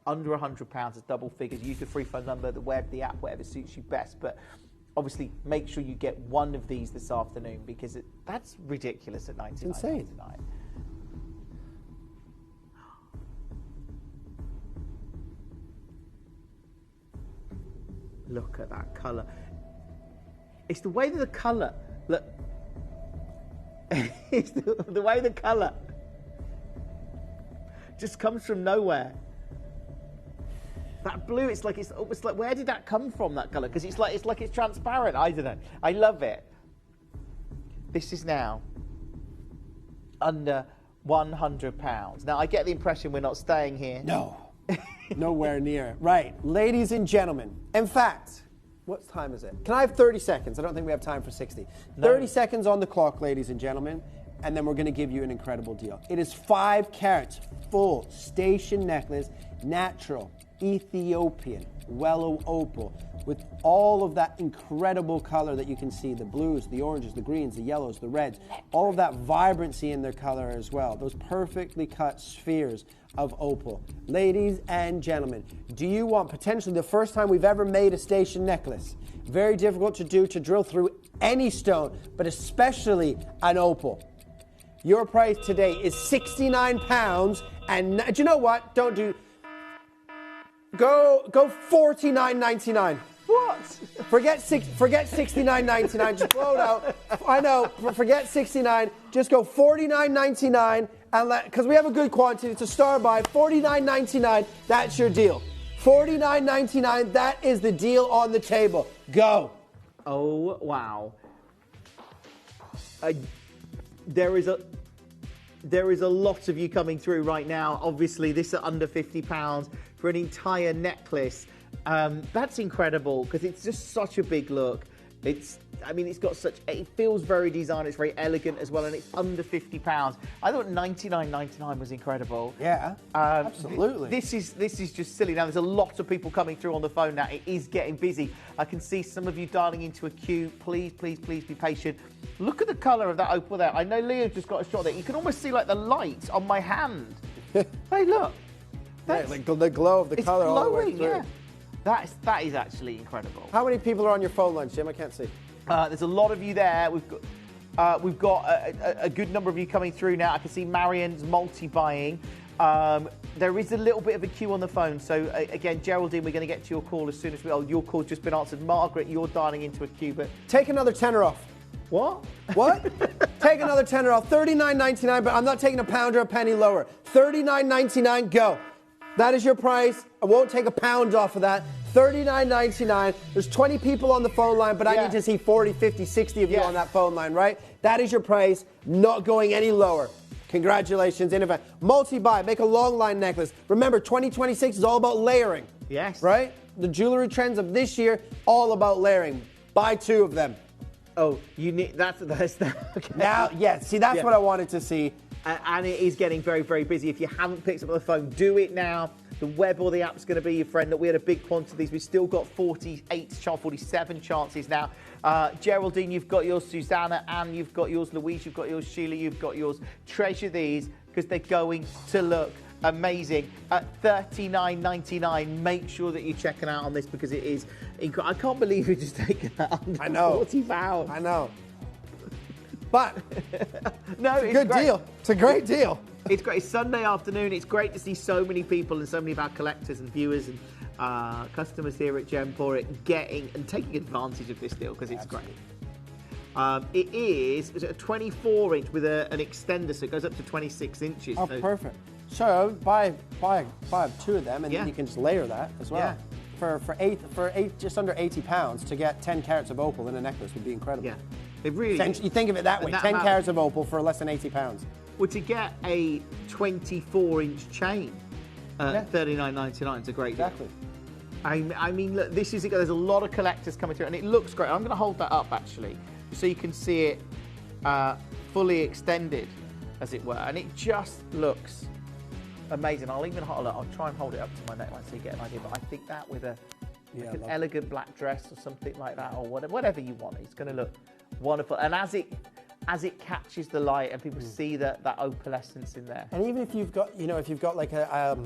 Under £100 is double figures. Use the free phone number, the web, the app, whatever suits you best. But obviously, make sure you get one of these this afternoon because that's ridiculous at £99.99. Insane. Look at that colour. It's the way that the colour. Look. It's the way the colour just comes from nowhere. That blue, it's like where did that come from? That colour, because it's like it's transparent. I don't know. I love it. This is now under £100. Now I get the impression we're not staying here. No, nowhere near. Right, ladies and gentlemen. In fact, what time is it? Can I have 30 seconds? I don't think we have time for 60. No. 30 seconds on the clock, ladies and gentlemen, and then we're going to give you an incredible deal. It is 5 carats, full station necklace, natural, Ethiopian, yellow opal, with all of that incredible color that you can see, the blues, the oranges, the greens, the yellows, the reds, all of that vibrancy in their color as well. Those perfectly cut spheres of opal. Ladies and gentlemen, do you want potentially the first time we've ever made a station necklace? Very difficult to do, to drill through any stone, but especially an opal. Your price today is £69, and do you know what? Don't do. Go $49.99. What? Forget $69.99. Just blow it out. I know. Forget $69. Just go $49.99, and because we have a good quantity. It's a star buy. $49.99. That's your deal. $49.99. That is the deal on the table. Go. Oh wow. There is a lot of you coming through right now. Obviously, this at under £50 for an entire necklace. That's incredible because it's just such a big look. It feels very designed. It's very elegant as well, and it's under £50. I thought $99.99 was incredible. Yeah, absolutely. This is just silly. Now there's a lot of people coming through on the phone now. It is getting busy. I can see some of you dialing into a queue. Please be patient. Look at the colour of that opal there. I know Leo just got a shot there. You can almost see like the light on my hand. Hey, look. Yeah, like the glow of the colour all the way through. Yeah. That is actually incredible. How many people are on your phone lines, Jim? I can't see. There's a lot of you there. We've got a good number of you coming through now. I can see Marion's multi-buying. There is a little bit of a queue on the phone. So again, Geraldine, we're going to get to your call as soon as your call's just been answered. Margaret, you're dialing into a queue, but take another tenner off. What? Take another tenner off. $39.99, but I'm not taking a pound or a penny lower. $39.99, go. That is your price. I won't take a pound off of that. $39.99. There's 20 people on the phone line, but I need to see 40, 50, 60 of you on that phone line, right? That is your price. Not going any lower. Congratulations, Innova. Multi-buy. Make a long line necklace. Remember, 2026 is all about layering. Yes. Right? The jewelry trends of this year, all about layering. Buy 2 of them. Oh, you need that's okay. Now, see, that's what I wanted to see. And it is getting very, very busy. If you haven't picked up the phone, do it now. The web or the app's going to be your friend. That we had a big quantity of these. We've still got 47 chances now. Geraldine, you've got yours. Susanna, Anne, you've got yours. Louise, you've got yours. Sheila, you've got yours. Treasure these because they're going to look amazing. At $39.99, make sure that you're checking out on this because it is incredible. I can't believe you're just taking that under £40. I know. But no, it's a good deal. It's a great deal. It's great. It's Sunday afternoon. It's great to see so many people and so many of our collectors and viewers and customers here at Gemporia getting and taking advantage of this deal because it's great. It is a 24-inch with an extender, so it goes up to 26 inches. Oh, so perfect. So buy 2 of them, and then you can just layer that as well. Yeah. For just under £80 to get 10 carats of opal in a necklace would be incredible. Yeah, it really. You think of it that way: 10 carats of opal for less than £80. Well, to get a 24-inch chain at $39.99 is a great deal. Exactly. I mean, look, this is there's a lot of collectors coming through, and it looks great. I'm going to hold that up actually, so you can see it fully extended, as it were, and it just looks amazing. I'll try and hold it up to my neckline so you get an idea. But I think that with an elegant black dress or something like that, or whatever you want, it's going to look wonderful. And as it catches the light and people see that opalescence in there. And even if you've got like a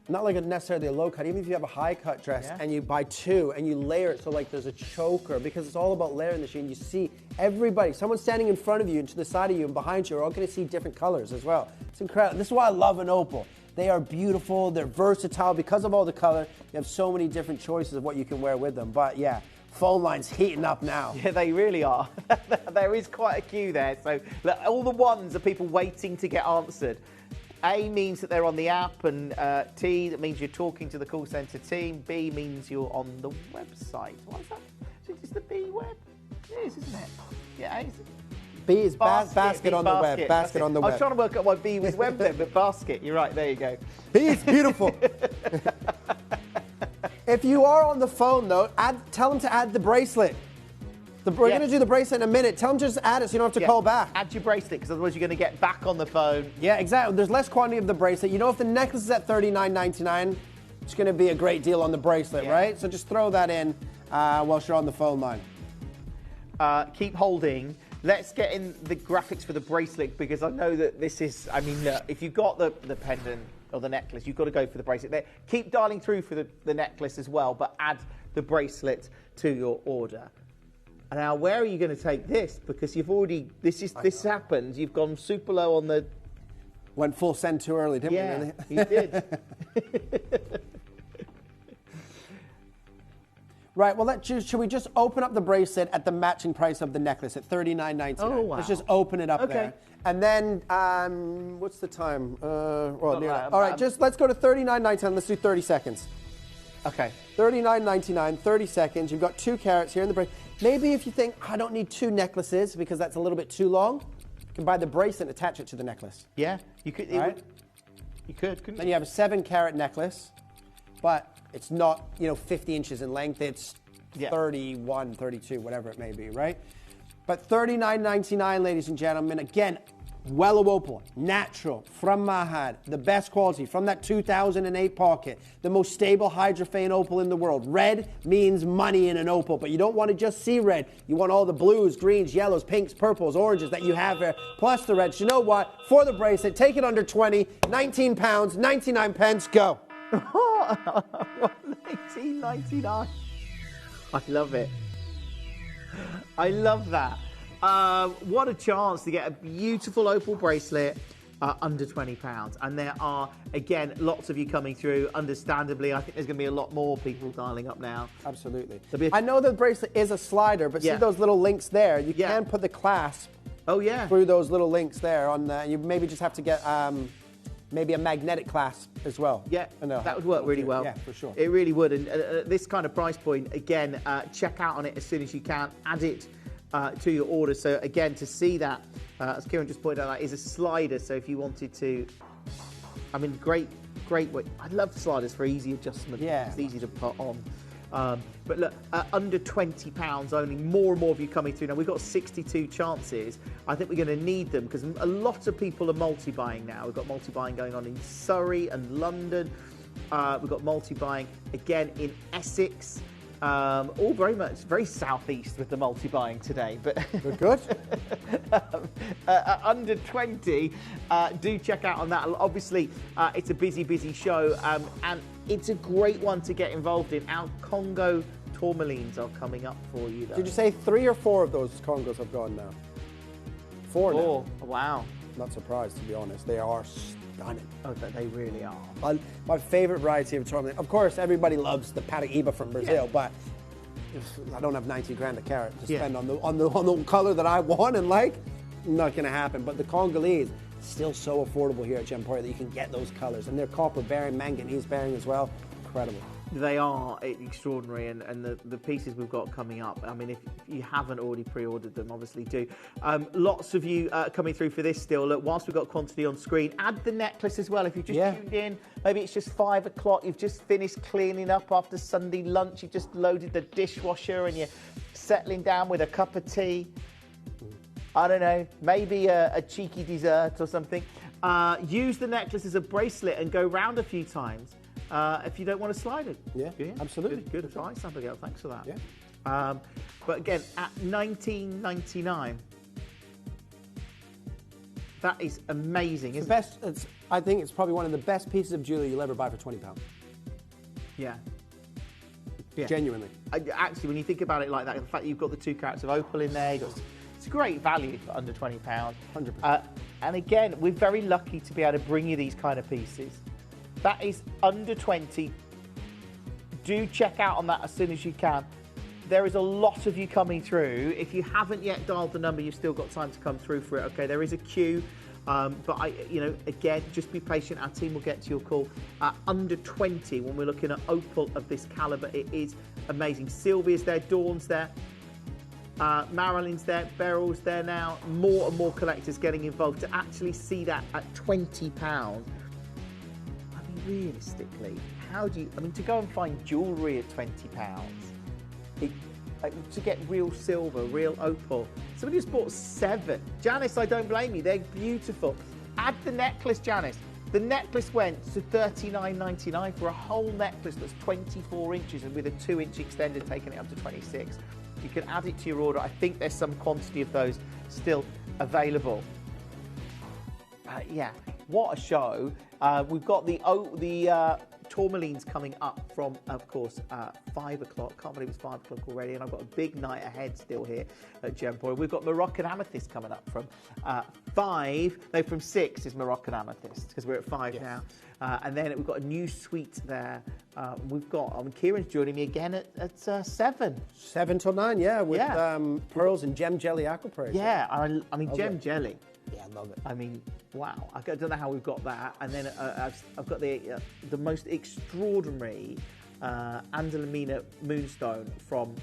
not like necessarily a low cut, even if you have a high cut dress and you buy 2 and you layer it so like there's a choker, because it's all about layering the shoe, and you see everybody, someone standing in front of you and to the side of you and behind you are all going to see different colors as well. It's incredible. This is why I love an opal. They are beautiful, they're versatile because of all the color. You have so many different choices of what you can wear with them. But yeah, phone line's heating up now. Yeah, they really are. There is quite a queue there. So look, all the ones are people waiting to get answered. A means that they're on the app, and T, that means you're talking to the call centre team. B means you're on the website. What is that? Is the B web? It is, isn't it? Yeah, is it? B is basket on the web. Basket on the web. I was trying to work out why B was web then, but basket. You're right, there you go. B is beautiful. If you are on the phone, though, tell them to add the bracelet. We're going to do the bracelet in a minute. Tell them to just add it so you don't have to call back. Add your bracelet, because otherwise you're going to get back on the phone. Yeah, exactly. There's less quantity of the bracelet. You know, if the necklace is at $39.99, it's going to be a great deal on the bracelet, right? So just throw that in whilst you're on the phone line. Keep holding. Let's get in the graphics for the bracelet, because I know that this is, I mean, look, if you've got the pendant or the necklace, you've got to go for the bracelet there. Keep dialing through for the necklace as well, but add the bracelet to your order. And now, where are you going to take this? Because you've already, this happened, you've gone super low on the... Went full send too early, didn't we? Yeah, you did. Right, well, should we just open up the bracelet at the matching price of the necklace at $39.99? Oh, wow. Let's just open it up there. And then, what's the time? All right, let's go to $39.99. Let's do 30 seconds. Okay. $39.99, 30 seconds. You've got 2 carats here in the bracelet. Maybe if you think, I don't need 2 necklaces because that's a little bit too long, you can buy the bracelet and attach it to the necklace. Yeah, you could. Right? You could, couldn't you? Then you have a 7-carat necklace, but it's not, 50 inches in length. It's 31, 32, whatever it may be, right? But $39.99, ladies and gentlemen. Again, Wellow Opal, natural, from Mahad, the best quality, from that 2008 pocket, the most stable hydrophane opal in the world. Red means money in an opal, but you don't want to just see red. You want all the blues, greens, yellows, pinks, purples, oranges that you have there, plus the reds. You know what? For the bracelet, take it under 20, £19, 99 pence, go. $19.99. I love it. I love that. What a chance to get a beautiful opal bracelet under £20. And there are, again, lots of you coming through. Understandably, I think there's going to be a lot more people dialing up now. Absolutely. I know the bracelet is a slider, but see those little links there? You can put the clasp through those little links there. You maybe just have to get maybe a magnetic clasp as well. Yeah, that would work really well. Yeah, for sure. It really would. And at this kind of price point, again, check out on it as soon as you can. Add it to your order. So again, to see that, as Kieran just pointed out, that is a slider. So if you wanted to, I mean, great way. I love sliders for easy adjustment. Yeah. It's easy to put on. But look, under £20 only, more and more of you coming through. Now, we've got 62 chances. I think we're going to need them because a lot of people are multi-buying now. We've got multi-buying going on in Surrey and London. We've got multi-buying, again, in Essex. All very southeast with the multi-buying today, but good. Under 20, do check out on that. Obviously, it's a busy show, and it's a great one to get involved in. Our Congo tourmalines are coming up for you, though. Did you say 3 or 4 of those Congos have gone now? 4 now. Wow. Not surprised, to be honest. They are stunning. Oh, they really are. My favorite variety of tourmaline. Of course, everybody loves the Paraíba from Brazil, but I don't have 90 grand a carat to spend on the color that I want and like. Not going to happen. But the Congolese, still so affordable here at Gemporia that you can get those colors, and they're copper bearing, manganese bearing as well. Incredible. They are extraordinary, and the pieces we've got coming up, I mean, if you haven't already pre-ordered them, obviously do. Lots of you coming through for this still. Look, whilst we've got quantity on screen, add the necklace as well. If you've just tuned in, maybe it's just 5 o'clock, you've just finished cleaning up after Sunday lunch, you've just loaded the dishwasher and you're settling down with a cup of tea. I don't know, maybe a cheeky dessert or something. Use the necklace as a bracelet and go round a few times. If you don't want to slide it. Yeah, absolutely. Good advice, Abigail. Thanks for that. Yeah. But again, at $19.99, that is amazing. It's the best. I think it's probably one of the best pieces of jewelry you'll ever buy for £20. Yeah. Genuinely. Actually, when you think about it like that, the fact that you've got the 2 carats of opal in there, it's a great value for under £20. 100%. And again, we're very lucky to be able to bring you these kind of pieces. That is under 20. Do check out on that as soon as you can. There is a lot of you coming through. If you haven't yet dialed the number, you've still got time to come through for it. Okay, there is a queue, but again, just be patient. Our team will get to your call. Under 20, when we're looking at opal of this caliber, it is amazing. Sylvia's there, Dawn's there, Marilyn's there, Beryl's there now. More and more collectors getting involved to actually see that at £20. Realistically, how do you, to go and find jewellery at £20, to get real silver, real opal. Somebody just bought 7. Janice, I don't blame you, they're beautiful. Add the necklace, Janice. The necklace went to $39.99 for a whole necklace that's 24 inches and with a 2-inch extender taking it up to 26. You can add it to your order. I think there's some quantity of those still available. What a show. We've got the tourmalines coming up from, of course, 5 o'clock. Can't believe it's 5 o'clock already, and I've got a big night ahead still here at Gemporia. We've got Moroccan amethyst coming up from 6 is Moroccan amethyst, because we're at 5 now. And then we've got a new suite there. We've got, Kieran's joining me again at 7. 7 till 9, with pearls and gem jelly aquapraise. Yeah, gem jelly. Yeah, I love it. Wow. I don't know how we've got that. And then I've got the most extraordinary Andalamina moonstone from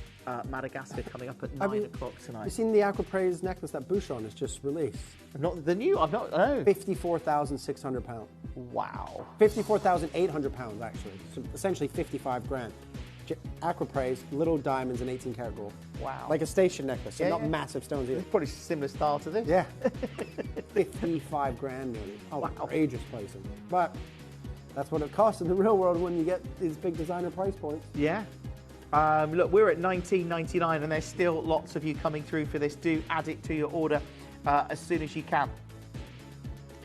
Madagascar coming up at 9 o'clock tonight. Have you seen the aquapraise necklace that Bouchon has just released? Not the new, I've not, no. £54,600. Wow. £54,800 actually. So essentially 55 grand. Aquapraise, little diamonds and 18 karat gold. Wow. Like a station necklace, so not massive stones either. It's probably similar style to this. Yeah. 55 grand nearly. Outrageous pricing. But that's what it costs in the real world when you get these big designer price points. Yeah. Look, we're at $19.99 and there's still lots of you coming through for this. Do add it to your order as soon as you can.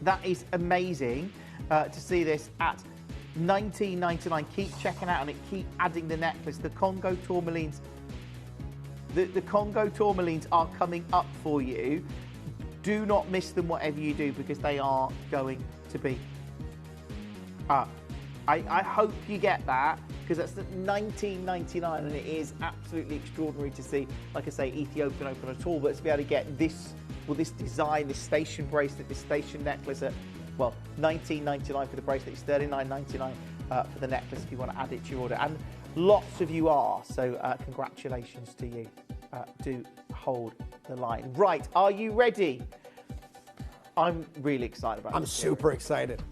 That is amazing to see this at $19.99. Keep checking out on it. Keep adding the necklace. The Congo tourmalines. The Congo tourmalines are coming up for you. Do not miss them, whatever you do, because they are going to be. I hope you get that, because that's at $19.99, and it is absolutely extraordinary to see. Like I say, Ethiopian opal at all, but to be able to get this, this design, this station bracelet, this station necklace at, well, $19.99 for the bracelet. It's $39.99 for the necklace if you want to add it to your order. And lots of you are, so congratulations to you. Do hold the line. Right, are you ready? I'm really excited about this. I'm super excited.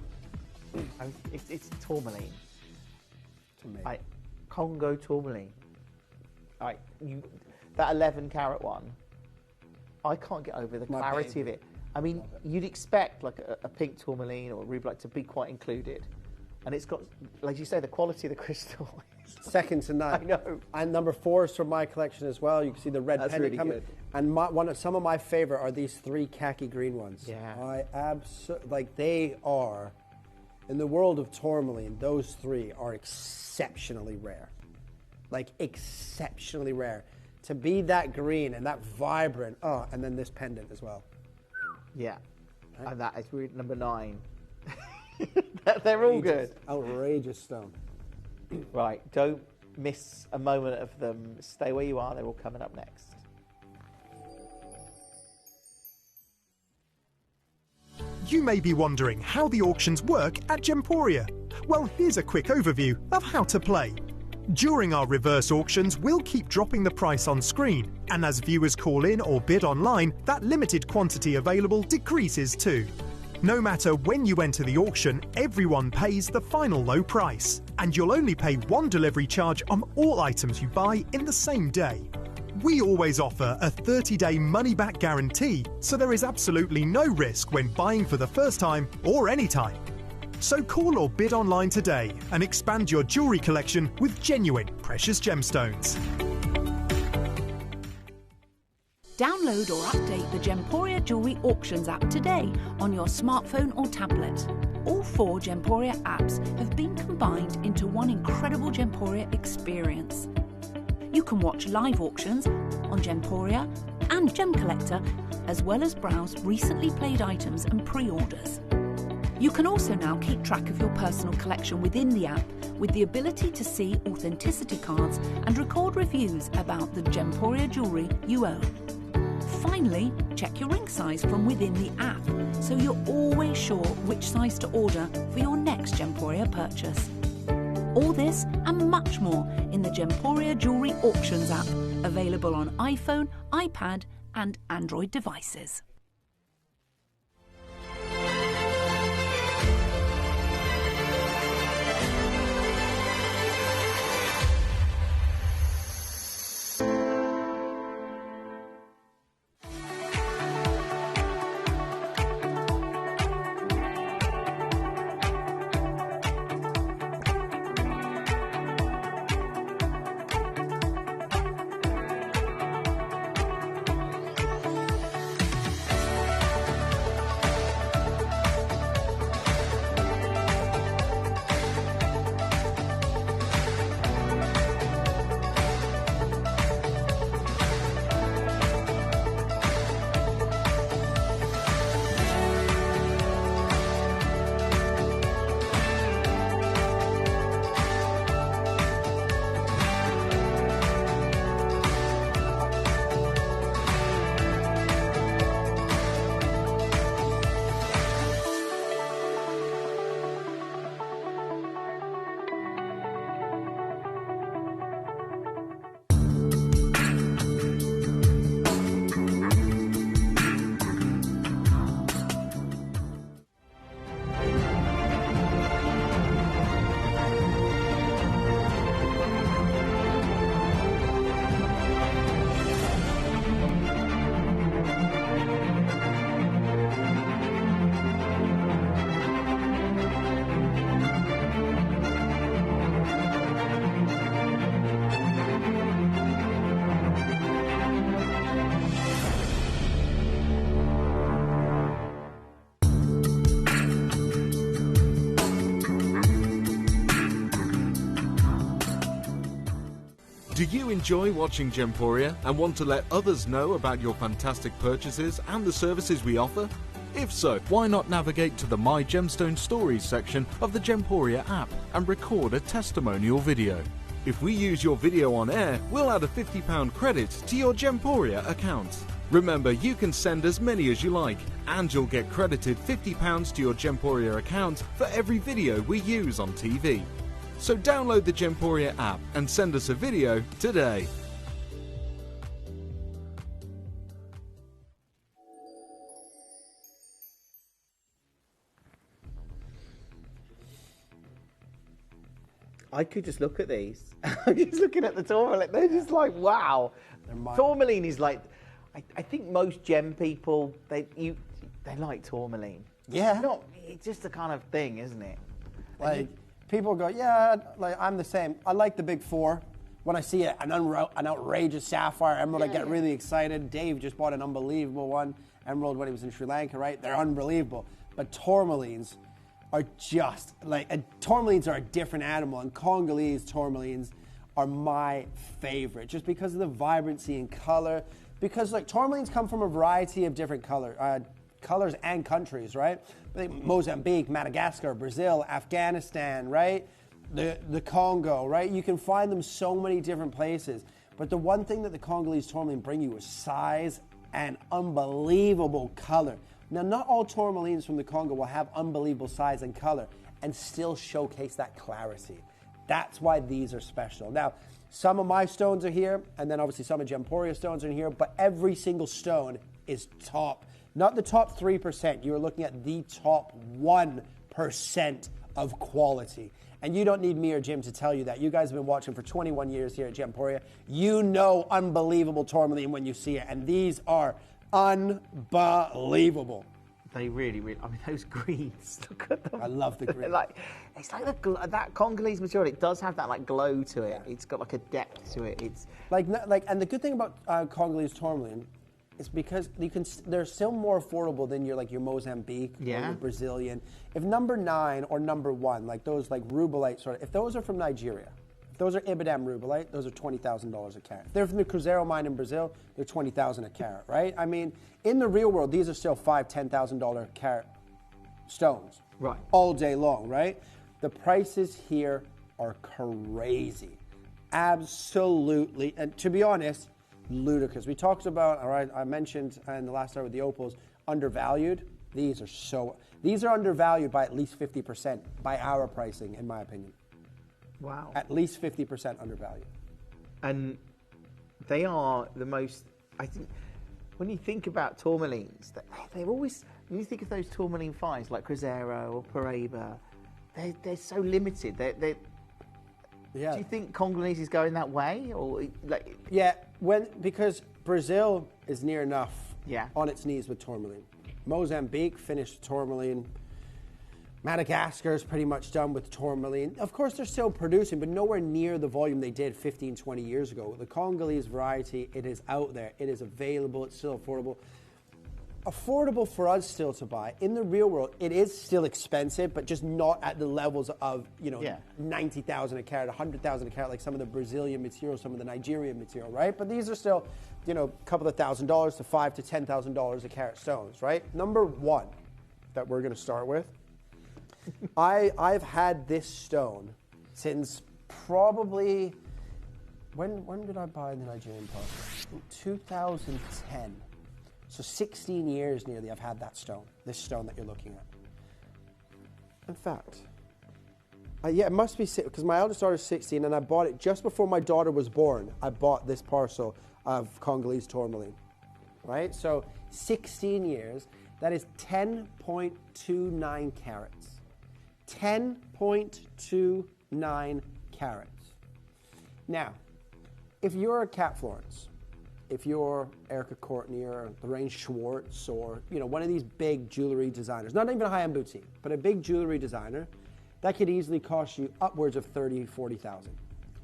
It's tourmaline. Congo tourmaline. That 11 carat one, I can't get over the clarity of it. You'd expect like a pink tourmaline or a ruby to be quite included. And it's got, like you say, the quality of the crystal. Second to none. I know. And number 4 is from my collection as well. You can see the red pendant really coming. good. And some of my favorite are these 3 khaki green ones. Yeah. I absolutely, like, they are, in the world of tourmaline, those 3 are exceptionally rare. Like, exceptionally rare. To be that green and that vibrant, and then this pendant as well. Yeah. Right. And that is number 9. They're all good. Outrageous stone. Right, don't miss a moment of them. Stay where you are, they're all coming up next. You may be wondering how the auctions work at Gemporia. Well, here's a quick overview of how to play. During our reverse auctions, we'll keep dropping the price on screen, and as viewers call in or bid online, that limited quantity available decreases too. No matter when you enter the auction, everyone pays the final low price, and you'll only pay one delivery charge on all items you buy in the same day. We always offer a 30-day money-back guarantee, so there is absolutely no risk when buying for the first time or any time. So call or bid online today and expand your jewellery collection with genuine precious gemstones. Download or update the Gemporia Jewellery Auctions app today on your smartphone or tablet. All 4 Gemporia apps have been combined into one incredible Gemporia experience. You can watch live auctions on Gemporia and Gem Collector, as well as browse recently played items and pre-orders. You can also now keep track of your personal collection within the app with the ability to see authenticity cards and record reviews about the Gemporia jewellery you own. Finally, check your ring size from within the app, so you're always sure which size to order for your next Gemporia purchase. All this and much more in the Gemporia Jewellery Auctions app, available on iPhone, iPad and Android devices. Do you enjoy watching Gemporia and want to let others know about your fantastic purchases and the services we offer? If so, why not navigate to the My Gemstone Stories section of the Gemporia app and record a testimonial video. If we use your video on air, we'll add a £50 credit to your Gemporia account. Remember, you can send as many as you like, and you'll get credited £50 to your Gemporia account for every video we use on TV. So download the Gemporia app and send us a video today. I could just look at these. I'm just looking at the tourmaline. They're just like, wow. Tourmaline is like, I think most gem people, they like tourmaline. Yeah. It's just a kind of thing, isn't it? Like, people go, yeah, like I'm the same. I like the big four. When I see an outrageous sapphire emerald, I get really excited. Dave just bought an unbelievable one, emerald, when he was in Sri Lanka, right? They're unbelievable. But tourmalines are just like, tourmalines are a different animal, and Congolese tourmalines are my favorite, just because of the vibrancy and color. Because like tourmalines come from a variety of different colors and countries, right? Like Mozambique, Madagascar, Brazil, Afghanistan, right? The Congo, right? You can find them so many different places. But the one thing that the Congolese tourmaline bring you is size and unbelievable color. Now, not all tourmalines from the Congo will have unbelievable size and color and still showcase that clarity. That's why these are special. Now, some of my stones are here, and then obviously some of Gemporia stones are in here, but every single stone is top. Not the top 3%. You're looking at the top 1% of quality. And you don't need me or Jim to tell you that. You guys have been watching for 21 years here at Gemporia. You know unbelievable tourmaline when you see it. And these are unbelievable. They really, I mean, those greens, look at them. I love the green. It's like that Congolese material, it does have that like glow to it. Yeah. It's got like a depth to it. It's and the good thing about Congolese tourmaline is because they're still more affordable than your Mozambique or your Brazilian. If number 9 or number 1, like those like rubellite sort of, if those are from Nigeria, if those are Ibidam rubellite, those are $20,000 a carat. If they're from the Cruzeiro mine in Brazil, they're $20,000 a carat, right? I mean, in the real world, these are still $5,000, $10,000 carat stones, right? All day long, right? The prices here are crazy, absolutely, and to be honest, ludicrous. We talked about, all right, I mentioned in the last hour with the opals, undervalued. These are undervalued by at least 50% by our pricing, in my opinion. Wow. At least 50% undervalued. And they are the most, I think, when you think about tourmalines, they're always, when you think of those tourmaline finds like Cruzeiro or Paraiba, they're so limited. Yeah. Do you think Congolese is going that way, or like? Yeah, because Brazil is near enough on its knees with tourmaline. Mozambique finished tourmaline. Madagascar is pretty much done with tourmaline. Of course, they're still producing, but nowhere near the volume they did 15, 20 years ago. The Congolese variety, it is out there. It is available. It's still affordable. Affordable for us still to buy. In the real world, it is still expensive, but just not at the levels of, 90,000 a carat, 100,000 a carat, like some of the Brazilian material, some of the Nigerian material, right? But these are still, a couple of $1,000s to $5,000 to $10,000 a carat stones, right? Number 1 that we're going to start with. I've had this stone since probably, when did I buy the Nigerian part? In 2010. So 16 years nearly I've had that stone, this stone that you're looking at. In fact, it must be, because my eldest daughter is 16 and I bought it just before my daughter was born. I bought this parcel of Congolese tourmaline, right? So 16 years, that is 10.29 carats. 10.29 carats. Now, if you're a Cat Florence, if you're Erica Courtney or Lorraine Schwartz or, one of these big jewelry designers, not even a high-end boutique, but a big jewelry designer, that could easily cost you upwards of $30,000, $40,000.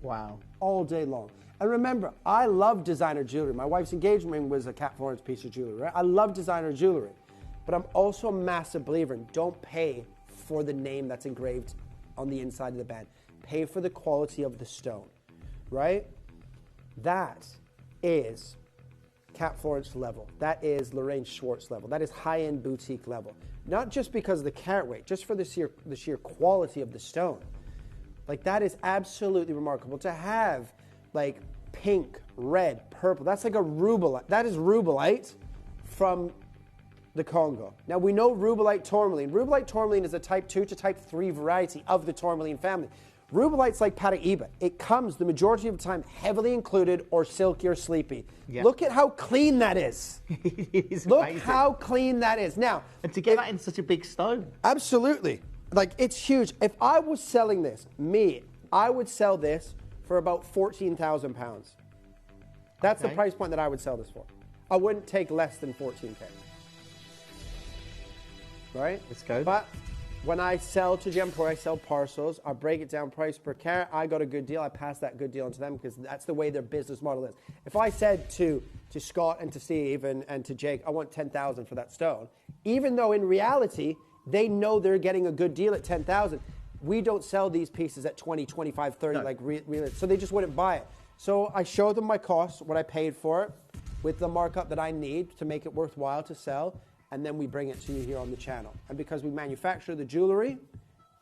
Wow. All day long. And remember, I love designer jewelry. My wife's engagement ring was a Cat Florence piece of jewelry, right? I love designer jewelry. But I'm also a massive believer in don't pay for the name that's engraved on the inside of the band. Pay for the quality of the stone, right? That is Cat Florence level. That is Lorraine Schwartz level. That is high-end boutique level. Not just because of the carat weight, just for the sheer quality of the stone. Like, that is absolutely remarkable. To have, like, pink, red, purple, that's like a rubellite. That is rubellite from the Congo. Now, we know rubellite tourmaline. Rubellite tourmaline is a type 2 to type 3 variety of the tourmaline family. Rubellite's like Paraiba. It comes, the majority of the time, heavily included or silky or sleepy. Yeah. Look at how clean that is. Look amazing. How clean that is. Now, and to get that in such a big stone. Absolutely. Like, it's huge. If I was selling this, I would sell this for about 14,000 pounds. That's the price point that I would sell this for. I wouldn't take less than 14K. Right? Let's go. But when I sell to Gemporia, I sell parcels. I break it down price per carat. I got a good deal. I pass that good deal on to them because that's the way their business model is. If I said to Scott and to Steve and to Jake, I want 10,000 for that stone, even though in reality, they know they're getting a good deal at 10,000, we don't sell these pieces at 20, 25, 30, like real, so they just wouldn't buy it. So I show them my costs, what I paid for it, with the markup that I need to make it worthwhile to sell, and then we bring it to you here on the channel. And because we manufacture the jewelry,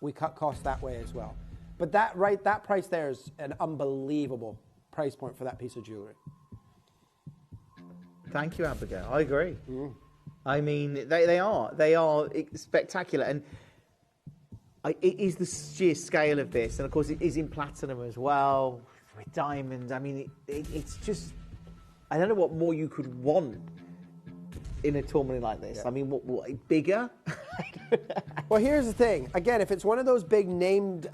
we cut costs that way as well. But that price there is an unbelievable price point for that piece of jewelry. Thank you, Abigail. I agree. I mean, they are spectacular, and it is the sheer scale of this, and of course it is in platinum as well with diamonds. I mean, it's just, I don't know what more you could want in a tournament like this. I mean, what bigger? Well, here's the thing. Again, if it's one of those big named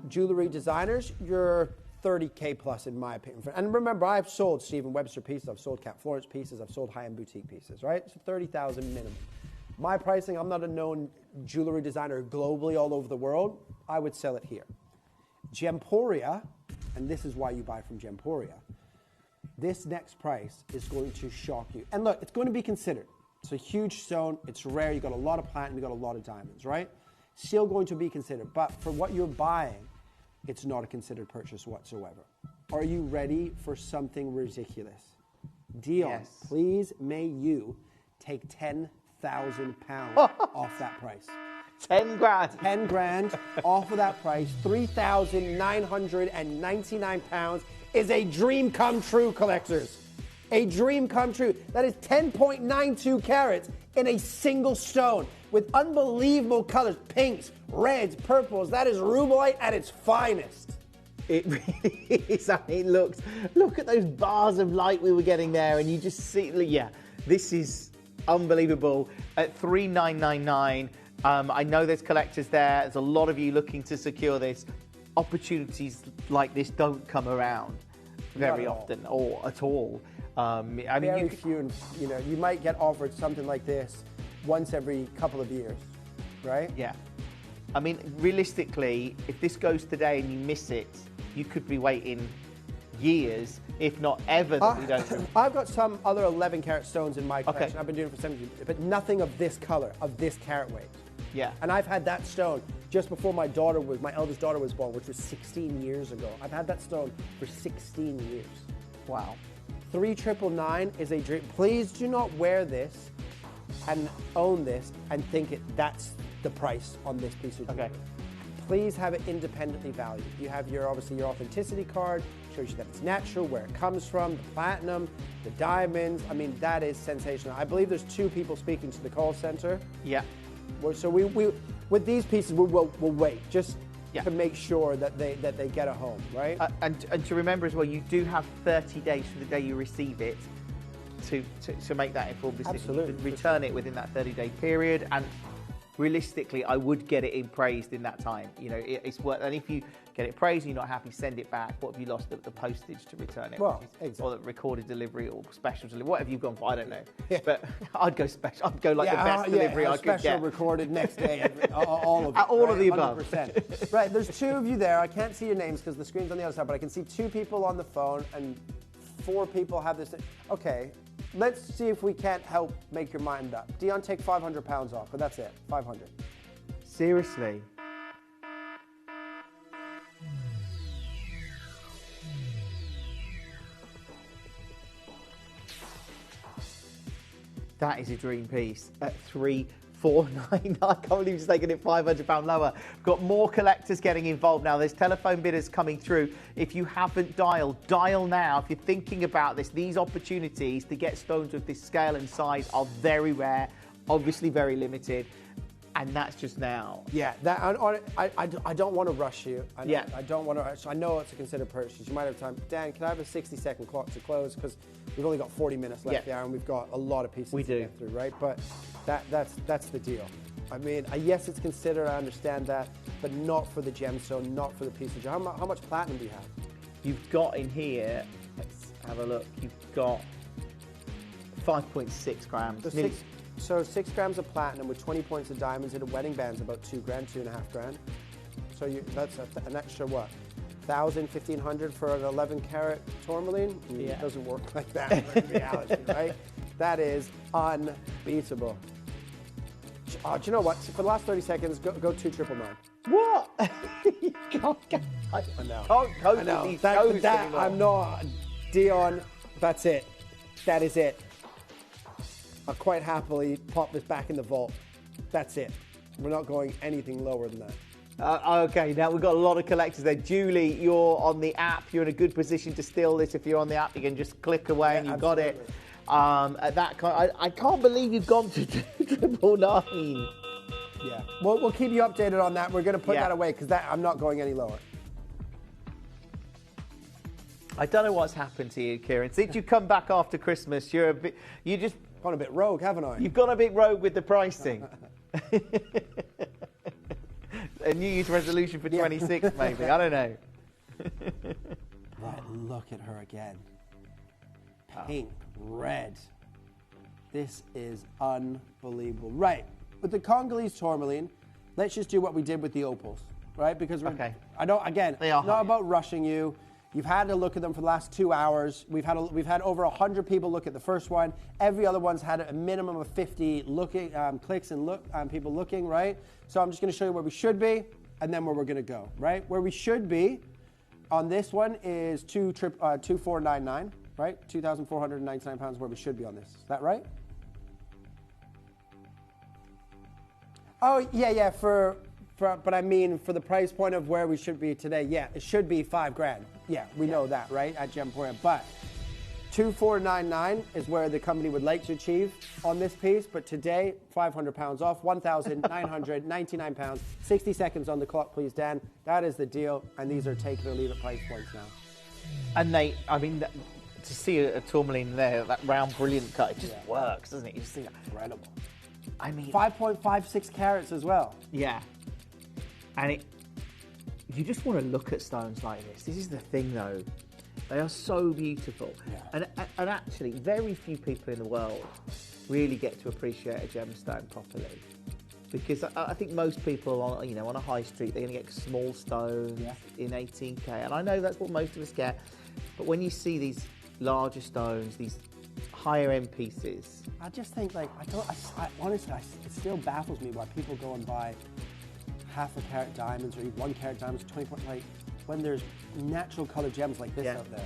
jewelry designers, you're 30K plus in my opinion. And remember, I've sold Stephen Webster pieces, I've sold Cat Florence pieces, I've sold high-end boutique pieces, right? So 30,000 minimum. My pricing, I'm not a known jewelry designer globally all over the world. I would sell it here. Gemporia, and this is why you buy from Gemporia, this next price is going to shock you. And look, it's going to be considered. It's a huge stone, it's rare, you got a lot of platinum, you got a lot of diamonds, right? Still going to be considered, but for what you're buying, it's not a considered purchase whatsoever. Are you ready for something ridiculous? Dion, please may you take 10,000 pounds off that price. 10 grand. 10 grand off of that price. 3,999 pounds is a dream come true, collectors. A dream come true. That is 10.92 carats in a single stone with unbelievable colors, pinks, reds, purples. That is rubellite at its finest. It really is. I mean, look at those bars of light we were getting there, and you just see, yeah, this is unbelievable at 3,999. I know there's collectors there. There's a lot of you looking to secure this. Opportunities like this don't come around very often or at all. I mean, very few, and you might get offered something like this once every couple of years, right? Yeah. I mean, realistically, if this goes today and you miss it, you could be waiting years, if not ever, that we don't. I've got some other 11 carat stones in my collection. Okay. I've been doing it for 7 years, but nothing of this color, of this carat weight. Yeah. And I've had that stone just before my eldest daughter was born, which was 16 years ago. I've had that stone for 16 years. Wow. 3,999 is a dream. Please do not wear this and own this and think that's the price on this piece of jewelry. Okay. Please have it independently valued. You have obviously your authenticity card, shows you that it's natural, where it comes from, the platinum, the diamonds. I mean, that is sensational. I believe there's 2 people speaking to the call center. Yeah. So we with these pieces, we'll wait just to make sure that they get a home, right? And to remember as well, you do have 30 days from the day you receive it to make that informed decision. Absolutely. You can return it within that 30-day period, and realistically, I would get it appraised in that time. It's worth. And if you get it appraised and you're not happy, send it back. What have you lost? The postage to return it? Well, exactly. Or the recorded delivery or special delivery. What have you gone for? I don't know. Yeah. But I'd go special. I'd go like the best delivery I could get. Special recorded next day. All of it. All of the above. 100%. Right. There's 2 of you there. I can't see your names because the screen's on the other side, but I can see 2 people on the phone and 4 people have this. Okay. Let's see if we can't help make your mind up. Dion, take 500 pounds off, but that's it. 500. Seriously? That is a dream piece at 3,499. I can't believe it's taking it £500 lower. Got more collectors getting involved now. There's telephone bidders coming through. If you haven't dialed, dial now. If you're thinking about this, these opportunities to get stones of this scale and size are very rare, obviously very limited. And that's just now. Yeah, I don't want to rush you. I don't want to. I know it's a considered purchase. You might have time. Dan, can I have a 60-second clock to close? Because we've only got 40 minutes left there, and we've got a lot of pieces to get through, right? But that's the deal. I mean, yes, it's considered. I understand that, but not for the gemstone, not for the piece of jewelry. How much platinum do you have? You've got in here. Let's have a look. You've got 5.6 grams. So 6 grams of platinum with 20 points of diamonds in a wedding band's about 2 grand, 2.5 grand. So that's an extra what? 1,000, 1,500 for an 11 karat tourmaline? It doesn't work like that in reality, right? That is unbeatable. Oh, do you know what? For the last 30 seconds, go 2,999. What? I know. Can't cope with these shows anymore. I'm not. Dion, that's it. That is it. I'll quite happily pop this back in the vault. That's it. We're not going anything lower than that. Okay, now we've got a lot of collectors there. Julie, you're on the app. You're in a good position to steal this. If you're on the app, you can just click away and you've got it. At that kind, I can't believe you've gone to 999. Yeah, we'll keep you updated on that. We're going to put that away because I'm not going any lower. I don't know what's happened to you, Kieran. Since you come back after Christmas, you just gone a bit rogue, haven't I? You've gone a bit rogue with the pricing. A New Year's resolution for 26, maybe. I don't know. Right, look at her again. Pink, red. This is unbelievable. Right, with the Congolese tourmaline, let's just do what we did with the opals, right? Because I don't. Again, it's not about rushing you. You've had to look at them for the last 2 hours. We've had over 100 people look at the first one. Every other one's had a minimum of 50 clicks and people looking, right? So I'm just going to show you where we should be and then where we're going to go, right? Where we should be on this one is 2,499, right? 2,499 pounds where we should be on this. Is that right? Oh, yeah, but I mean, for the price point of where we should be today, yeah, it should be 5 grand. Yeah, we know that, right, at Gemporia. But 2,499 is where the company would like to achieve on this piece. But today, 500 pounds off, 1,999 pounds. 60 seconds on the clock, please, Dan. That is the deal, and these are take it or leave it price points now. And to see a tourmaline there, that round, brilliant cut, it just works, doesn't it? You just see that. Incredible. I mean, 5.56 carats as well. Yeah. And you just want to look at stones like this. This is the thing, though. They are so beautiful. Yeah. And actually, very few people in the world really get to appreciate a gemstone properly. Because I think most people on a high street, they're going to get small stones in 18K. And I know that's what most of us get. But when you see these larger stones, these higher end pieces, I just think, honestly, it still baffles me why people go and buy half a carat diamonds or even 1 carat diamonds, 20 point, when there's natural colored gems like this out there.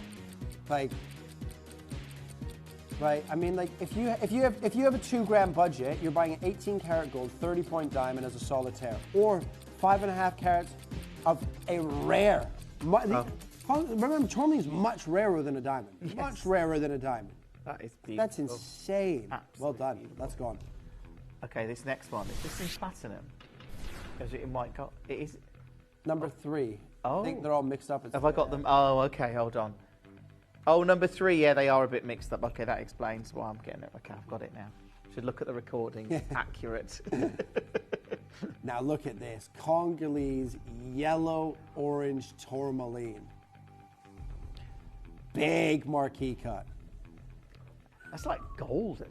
Right? I mean, if you have a 2 gram budget, you're buying an 18 karat gold 30 point diamond as a solitaire, or 5.5 carats of a rare. Remember, tourmaline is much rarer than a diamond. Yes. Much rarer than a diamond. That is beautiful. That's insane. Absolutely. Well done. That's gone. Okay, this next one, is this in platinum? Because it might go. It is number 3. Oh. I think they're all mixed up. Have I got them? Oh, okay, hold on. Oh, number 3, yeah, they are a bit mixed up. Okay, that explains why I'm getting it. Okay, I've got it now. Should look at the recording. Accurate. Now look at this. Congolese yellow-orange tourmaline. Big marquee cut. That's like golden.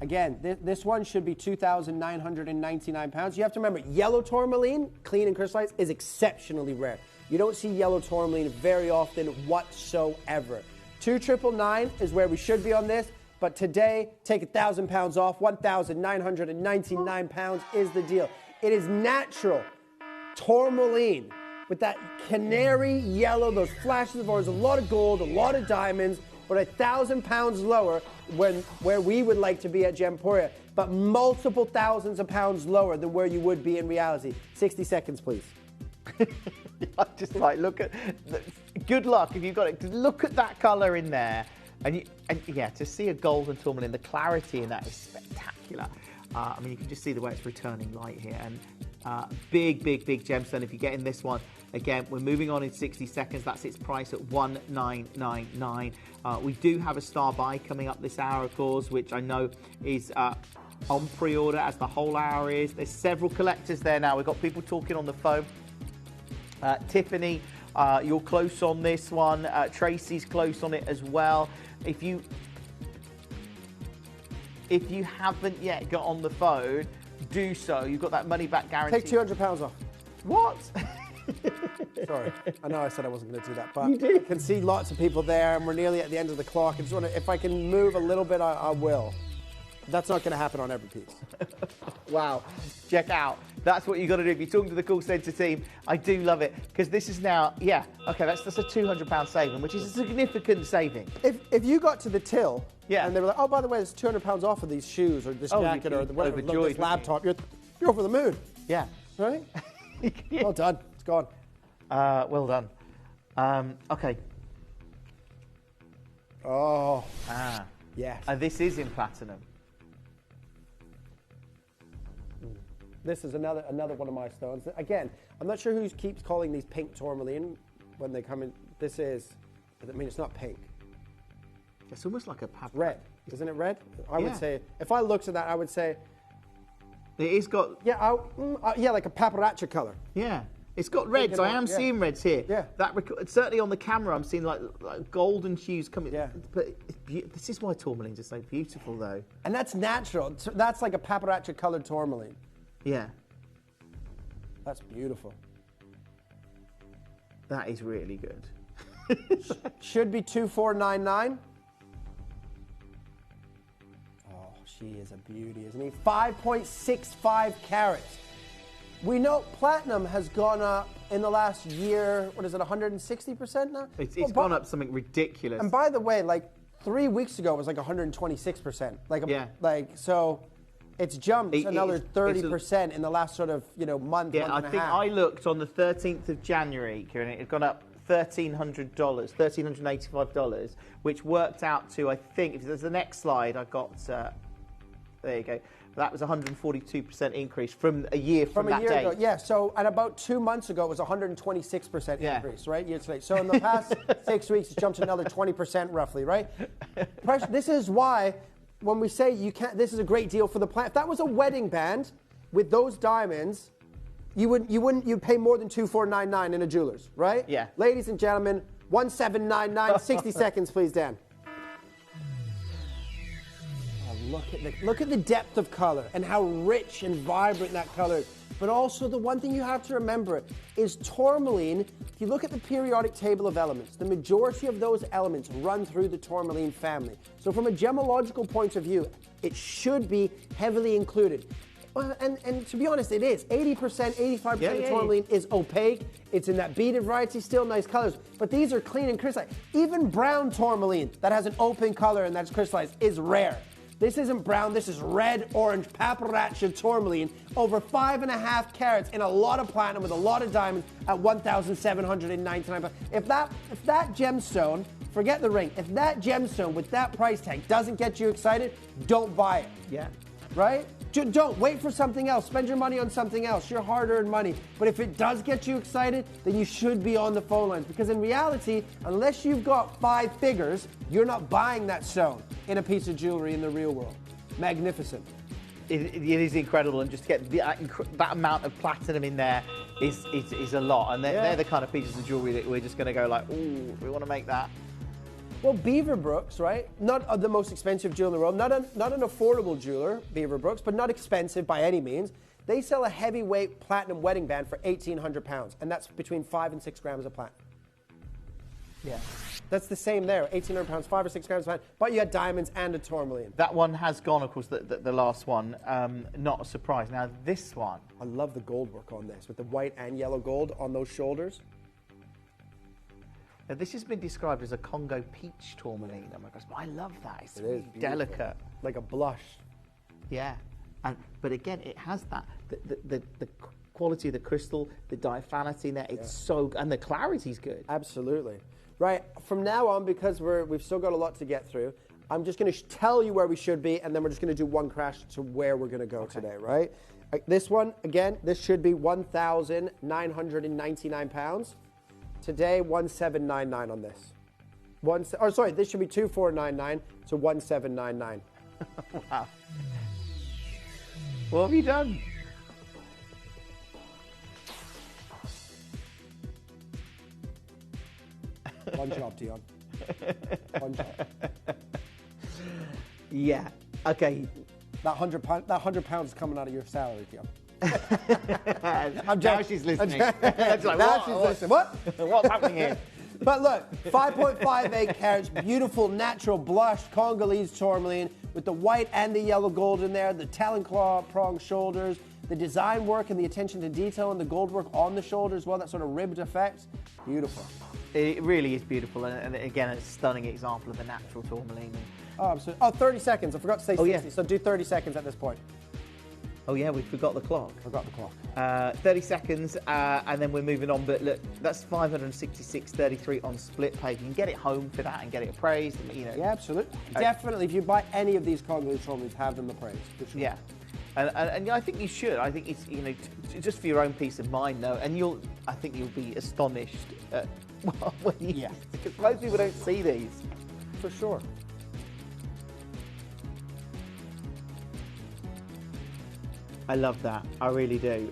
Again, this one should be 2,999 pounds. You have to remember, yellow tourmaline, clean and crystallized, is exceptionally rare. You don't see yellow tourmaline very often whatsoever. 2,999 is where we should be on this, but today, take 1,000 pounds off. 1,999 pounds is the deal. It is natural tourmaline with that canary yellow, those flashes of orange, a lot of gold, a lot of diamonds, but 1,000 pounds lower where we would like to be at Gemporia, but multiple thousands of pounds lower than where you would be in reality. 60 seconds, please. I just look at, good luck if you've got it. Look at that colour in there. And to see a golden tourmaline, the clarity in that is spectacular. I mean, you can just see the way it's returning light here. And big gemstone. If you get in this one, again, we're moving on in 60 seconds. That's its price at 1,999. We do have a star buy coming up this hour, of course, which I know is on pre-order, as the whole hour is. There's several collectors there now. We've got people talking on the phone. Tiffany, you're close on this one. Tracy's close on it as well. If you If you haven't yet got on the phone, do so. You've got that money back guarantee. Take £200 off. What? Sorry, I know I said I wasn't going to do that, but You did. I can see lots of people there, and we're nearly at the end of the clock. I just want to, if I can move a little bit, I will. That's not going to happen on every piece. Wow. Check out. That's what you got to do. If you're talking to the call centre team, I do love it because this is now, yeah, okay, that's a £200 saving, which is a significant saving. If you got to the till, and they were like, oh, by the way, there's £200 off of these shoes or this jacket or whatever, this laptop, you're over the moon. Yeah. Right? Well done. It's gone. Well done. Okay. Oh. Yes. This is in platinum. This is another one of my stones. Again, I'm not sure who keeps calling these pink tourmaline when they come in. This is, I mean, it's not pink. It's almost like a pap. Red. Isn't it red? I would Yeah. say, if I looked at that, I would say. It is got. Yeah, yeah, like a paparazzi color. Yeah. It's got reds. I am seeing reds here. Yeah. That certainly on the camera, I'm seeing like golden hues coming. Yeah. But this is why tourmalines are so beautiful, though. And that's natural. That's like a paparazzi colored tourmaline. Yeah. That's beautiful. That is really good. Should be 2499. Oh, she is a beauty, isn't he? 5.65 carats. We know platinum has gone up in the last year, what is it, 160% now? It's gone up something ridiculous. And by the way, like 3 weeks ago, it was like 126%. So it's jumped another 30% in the last sort of, month, Yeah, month I and a think half. I looked on the 13th of January, Kieran, it had gone up $1,300, $1,385, which worked out to, I think, if there's the next slide, I got, there you go. That was a 142% increase from a year from that a year date. ago. Yeah, so and about 2 months ago, it was 126% increase, right, year to date. So in the past 6 weeks, it's jumped another 20% roughly, right? This is why when we say you can't, this is a great deal for the planet. If that was a wedding band with those diamonds, you'd pay more than $2,499 in a jeweler's, right? Yeah. Ladies and gentlemen, 1799, 60 seconds, please, Dan. Look at the depth of color and how rich and vibrant that color is. But also the one thing you have to remember is tourmaline, if you look at the periodic table of elements, the majority of those elements run through the tourmaline family. So from a gemological point of view, it should be heavily included. Well, and to be honest, it is. 80%, 85% of tourmaline is opaque. It's in that beaded variety, still nice colors. But these are clean and crystallized. Even brown tourmaline that has an open color and that's crystallized is rare. This isn't brown, this is red, orange, paparazzi tourmaline, over 5.5 carats in a lot of platinum with a lot of diamonds at $1,799. If that gemstone, forget the ring, if that gemstone with that price tag doesn't get you excited, don't buy it. Yeah. Right? Don't. Wait for something else. Spend your money on something else, your hard-earned money. But if it does get you excited, then you should be on the phone lines. Because in reality, unless you've got 5 figures, you're not buying that stone in a piece of jewelry in the real world. Magnificent. It is incredible, and just to get that amount of platinum in there is a lot. And they're the kind of pieces of jewelry that we're just going to go like, ooh, we want to make that. Well, Beaverbrooks, right? Not the most expensive jeweler in the world, not an affordable jeweler, Beaverbrooks, but not expensive by any means. They sell a heavyweight platinum wedding band for £1,800, and that's between 5 and 6 grams of platinum. Yeah. That's the same there, £1,800, 5 or 6 grams of platinum, but you had diamonds and a tourmaline. That one has gone, of course, the last one. Not a surprise. Now, this one. I love the gold work on this, with the white and yellow gold on those shoulders. Now, this has been described as a Congo peach tourmaline. Oh my gosh, but I love that. It's It really is beautiful. delicate. Like a blush. Yeah. But again, it has that, the quality of the crystal, the diaphanity in there, it's so, and the clarity's good. Absolutely. Right, from now on, because we've still got a lot to get through, I'm just going to tell you where we should be, and then we're just going to do one crash to where we're going to go today, right? This one, again, this should be £1,999. Today, 1799 on this. This should be 2499 to 1799. Wow. What have you done? One job, Dion. One job. Yeah. Okay, that £100 is coming out of your salary, Kim. I'm Now she's listening. She's like, now what? she's listening. What? What's happening here? But look, 5.58 carats, beautiful, natural, blushed Congolese tourmaline with the white and the yellow gold in there, the talon claw prong shoulders, the design work and the attention to detail and the gold work on the shoulder as well, that sort of ribbed effect. Beautiful. It really is beautiful, and again, it's a stunning example of a natural tourmaline. Oh, absolutely. Oh, 30 seconds. I forgot to say 60, yeah. so do 30 seconds at this point. Oh yeah, we forgot the clock. Forgot the clock. 30 seconds, and then we're moving on. But look, that's 566.33 on split pay. You can get it home for that and get it appraised. You know. Yeah, absolutely. Definitely, if you buy any of these Congolese tourmalines, have them appraised. For sure. Yeah, and I think you should. I think it's just for your own peace of mind, though. And I think you'll be astonished when you, because most people don't see these. For sure. I love that. I really do.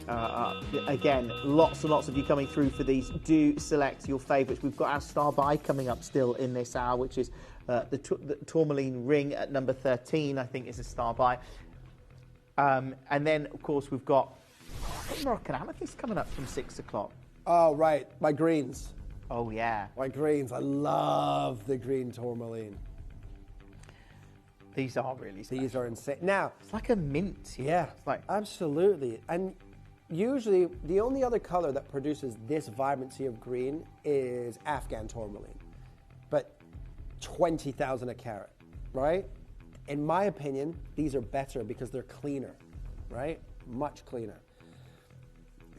Again, lots and lots of you coming through for these. Do select your favourites. We've got our star buy coming up still in this hour, which is the tourmaline ring at number 13, I think is a star buy. And then, of course, we've got Moroccan amethyst coming up from 6 o'clock. Oh, right. My greens. Oh, yeah. My greens. I love the green tourmaline. These are really special. These are insane. Now, it's like a mint. Yeah, absolutely. And usually, the only other color that produces this vibrancy of green is Afghan tourmaline. But 20,000 a carat, right? In my opinion, these are better because they're cleaner, right? Much cleaner.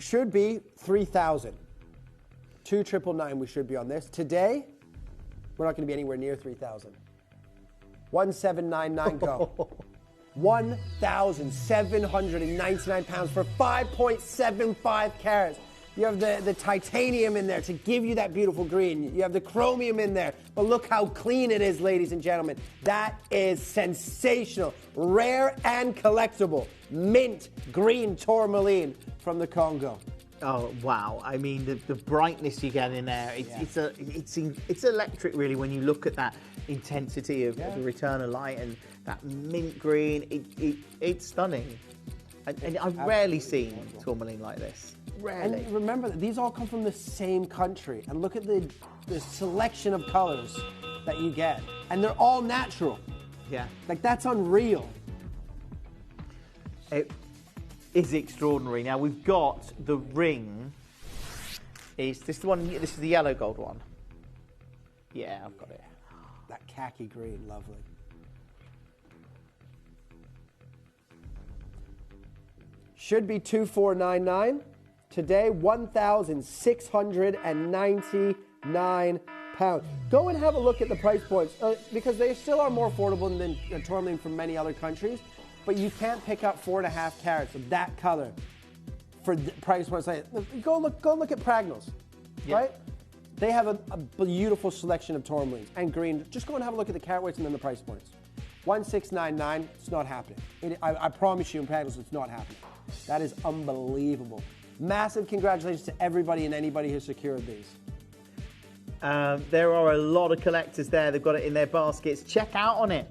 Should be 3,000. 2,999 we should be on this. Today, we're not going to be anywhere near 3,000. 1,799 go. 1,799 pounds for 5.75 carats. You have the titanium in there to give you that beautiful green. You have the chromium in there. But look how clean it is, ladies and gentlemen. That is sensational. Rare and collectible. Mint green tourmaline from the Congo. Oh wow! I mean, the brightness you get in there, it's electric really when you look at that intensity of the return of light and that mint green. It's stunning, and I've rarely seen tourmaline like this. Rarely. And remember, these all come from the same country, and look at the selection of colors that you get, and they're all natural. Yeah, like that's unreal. Is extraordinary. Now we've got the ring. Is this the one? This is the yellow gold one. Yeah, I've got it. That khaki green, lovely. Should be 2,499. Today, 1,699 pounds. Go and have a look at the price points because they still are more affordable than tourmaline from many other countries. But you can't pick up 4.5 carats of that color for the price points. Go look at Pragnals, right? They have a beautiful selection of tourmalines and green. Just go and have a look at the carat weights and then the price points. 1,699. It's not happening. I promise you, in Pragnals, it's not happening. That is unbelievable. Massive congratulations to everybody and anybody who secured these. There are a lot of collectors there. They've got it in their baskets. Check out on it.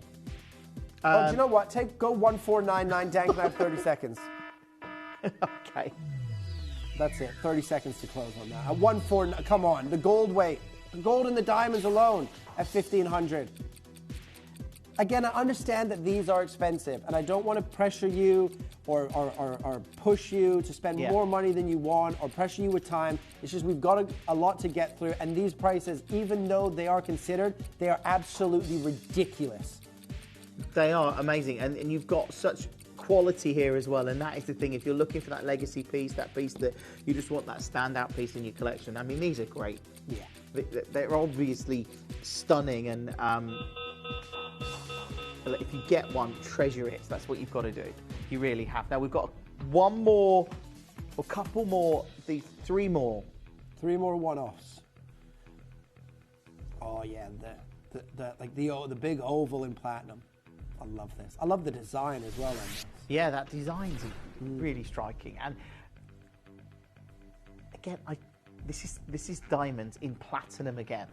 Do you know what? Go 1,499. Dan can have 30 seconds. Okay. That's it. 30 seconds to close on that. At 1,499. Come on. The gold weight. The gold and the diamonds alone at 1,500. Again, I understand that these are expensive, and I don't want to pressure you or push you to spend more money than you want or pressure you with time. It's just we've got a lot to get through, and these prices, even though they are considered, they are absolutely ridiculous. They are amazing, and you've got such quality here as well, and that is the thing. If you're looking for that legacy piece, that piece that you just want that standout piece in your collection, I mean, these are great. Yeah. They're obviously stunning, and if you get one, treasure it. That's what you've got to do. You really have. Now, we've got one more, a couple more, three more. Three more one-offs. Oh, yeah, the big oval in platinum. I love this. I love the design as well on this. Yeah, that design's really striking. And again, this is diamonds in platinum again,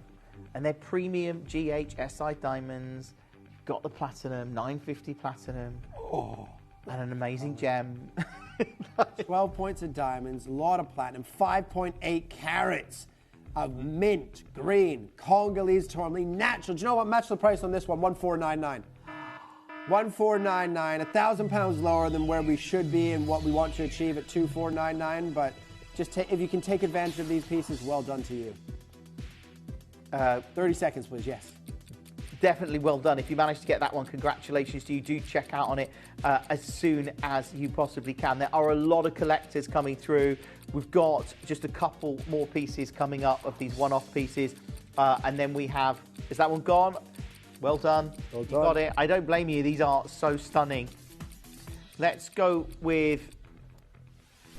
and they're premium GHSI diamonds, got the platinum, 950 platinum, and an amazing gem. 12 points of diamonds, a lot of platinum, 5.8 carats of mint, green, Congolese tourmaline, natural. Do you know what? Match the price on this one, 1499. 1499, £1,000 lower than where we should be and what we want to achieve at 2499. But just if you can take advantage of these pieces, well done to you. 30 seconds, please. Yes. Definitely well done. If you managed to get that one, congratulations to you. Do check out on it as soon as you possibly can. There are a lot of collectors coming through. We've got just a couple more pieces coming up of these one-off pieces. And then we have, is that one gone? Well done. Well done. You got it. I don't blame you. These are so stunning. Let's go with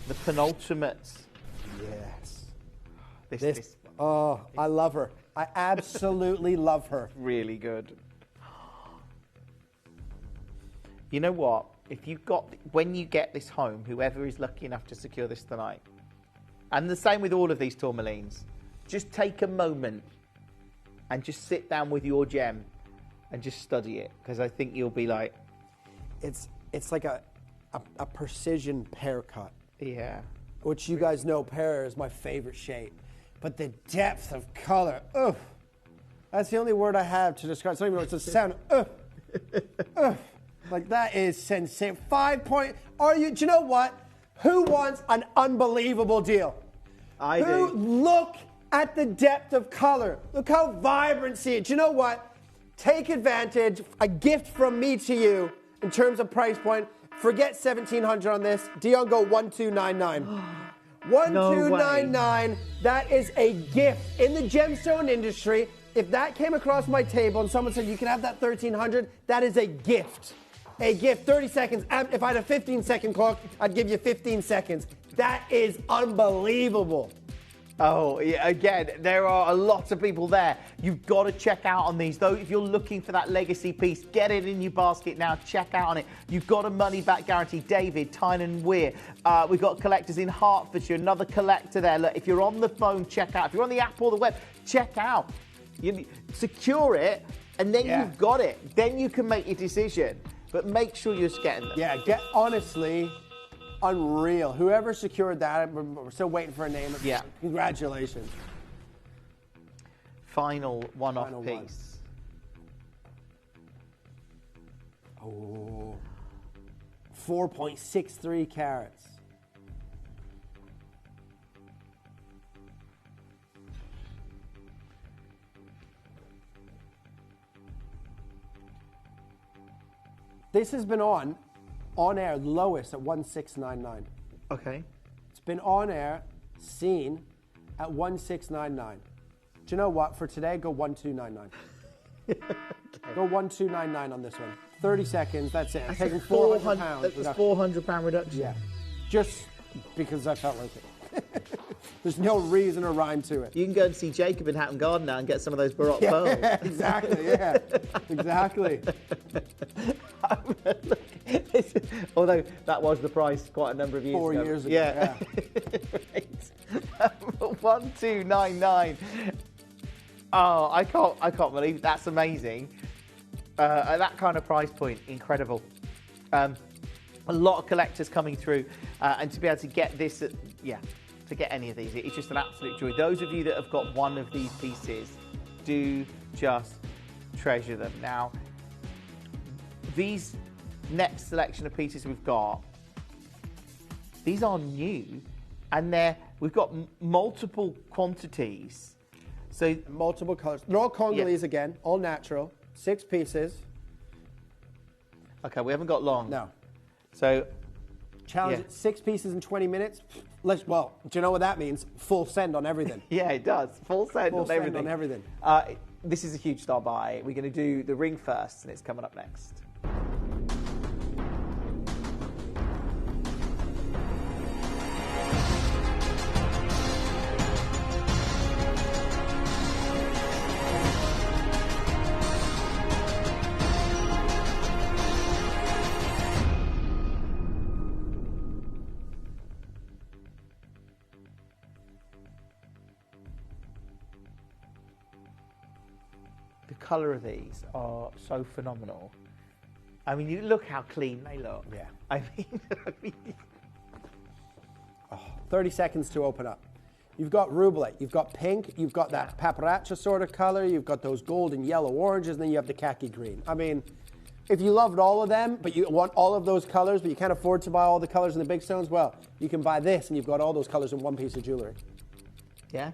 the penultimate. Yes. This. Oh, I love her. I absolutely love her. Really good. You know what? When you get this home, whoever is lucky enough to secure this tonight, and the same with all of these tourmalines, just take a moment and just sit down with your gem and just study it, because I think you'll be like, it's like a precision pear cut. Yeah. Which you guys know, pear is my favorite shape. But the depth of color, that's the only word I have to describe. It's not even know, it's a sound, like that is sensational. 5 point, do you know what? Who wants an unbelievable deal? I do. Look at the depth of color. Look how vibrancy it. Do you know what? Take advantage, a gift from me to you in terms of price point. Forget 1,700 on this. Dion, go 1,299. 1,299. That is a gift in the gemstone industry. If that came across my table and someone said you can have that 1,300, that is a gift. A gift. 30 seconds. If I had a 15-second clock, I'd give you 15 seconds. That is unbelievable. Oh, yeah, again, there are a lot of people there. You've got to check out on these. Though, if you're looking for that legacy piece, get it in your basket now. Check out on it. You've got a money-back guarantee. David, Tynan Weir. We've got collectors in Hertfordshire. Another collector there. Look, if you're on the phone, check out. If you're on the app or the web, check out. You secure it, and then you've got it. Then you can make your decision. But make sure you're just getting them. Yeah, honestly, unreal. Whoever secured that, we're still waiting for a name. Yeah. Congratulations. Final one-off piece. Oh. 4.63 carats. This has been on air, lowest at 1,699. Okay. It's been on air, seen at 1,699. Do you know what? For today, go 1,299. Go 1,299 on this one. 30 seconds, that's it. I'm taking 400 pounds. That's a £400 reduction. Yeah. Just because I felt like it. There's no reason or rhyme to it. You can go and see Jacob in Hatton Garden now and get some of those Baroque pearls. Exactly, yeah. Exactly. Although that was the price quite a number of years ago. 4 years ago, yeah. Right. 1,299. Oh, I can't believe it. That's amazing. At that kind of price point, incredible. A lot of collectors coming through, and to be able to get this, to get any of these, it's just an absolute joy. Those of you that have got one of these pieces, do just treasure them. Now, these next selection of pieces we've got, these are new, and we've got multiple quantities. So multiple colors. They're all Congolese again, all natural. 6 pieces. Okay, we haven't got long. No. So challenge 6 pieces in 20 minutes. Do you know what that means? Full send on everything. Yeah, it does. Full send Full on send everything. on everything. This is a huge star buy. We're going to do the ring first, and it's coming up next. colour of these are so phenomenal. I mean, you look how clean they look. Yeah. I mean 30 seconds to open up. You've got rublet, you've got pink, you've got that paprika sort of color, you've got those gold and yellow oranges, and then you have the khaki green. I mean, if you loved all of them, but you want all of those colors, but you can't afford to buy all the colors in the big stones, well, you can buy this and you've got all those colors in one piece of jewelry. Yeah,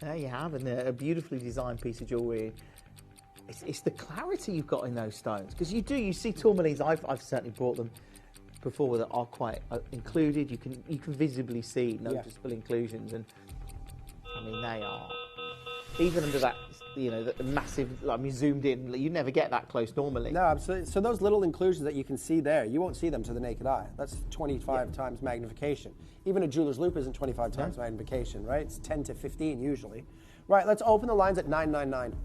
there you have, and a beautifully designed piece of jewelry. It's the clarity you've got in those stones, because you see tourmalines. I've certainly brought them before that are quite included. You can visibly see noticeable inclusions, and I mean they are even under that, you know, the massive. I mean, zoomed in, you never get that close normally. No, absolutely. So those little inclusions that you can see there, you won't see them to the naked eye. That's 25 times magnification. Even a jeweler's loupe isn't 25 times magnification, right? It's 10 to 15 usually. Right, let's open the lines at 999.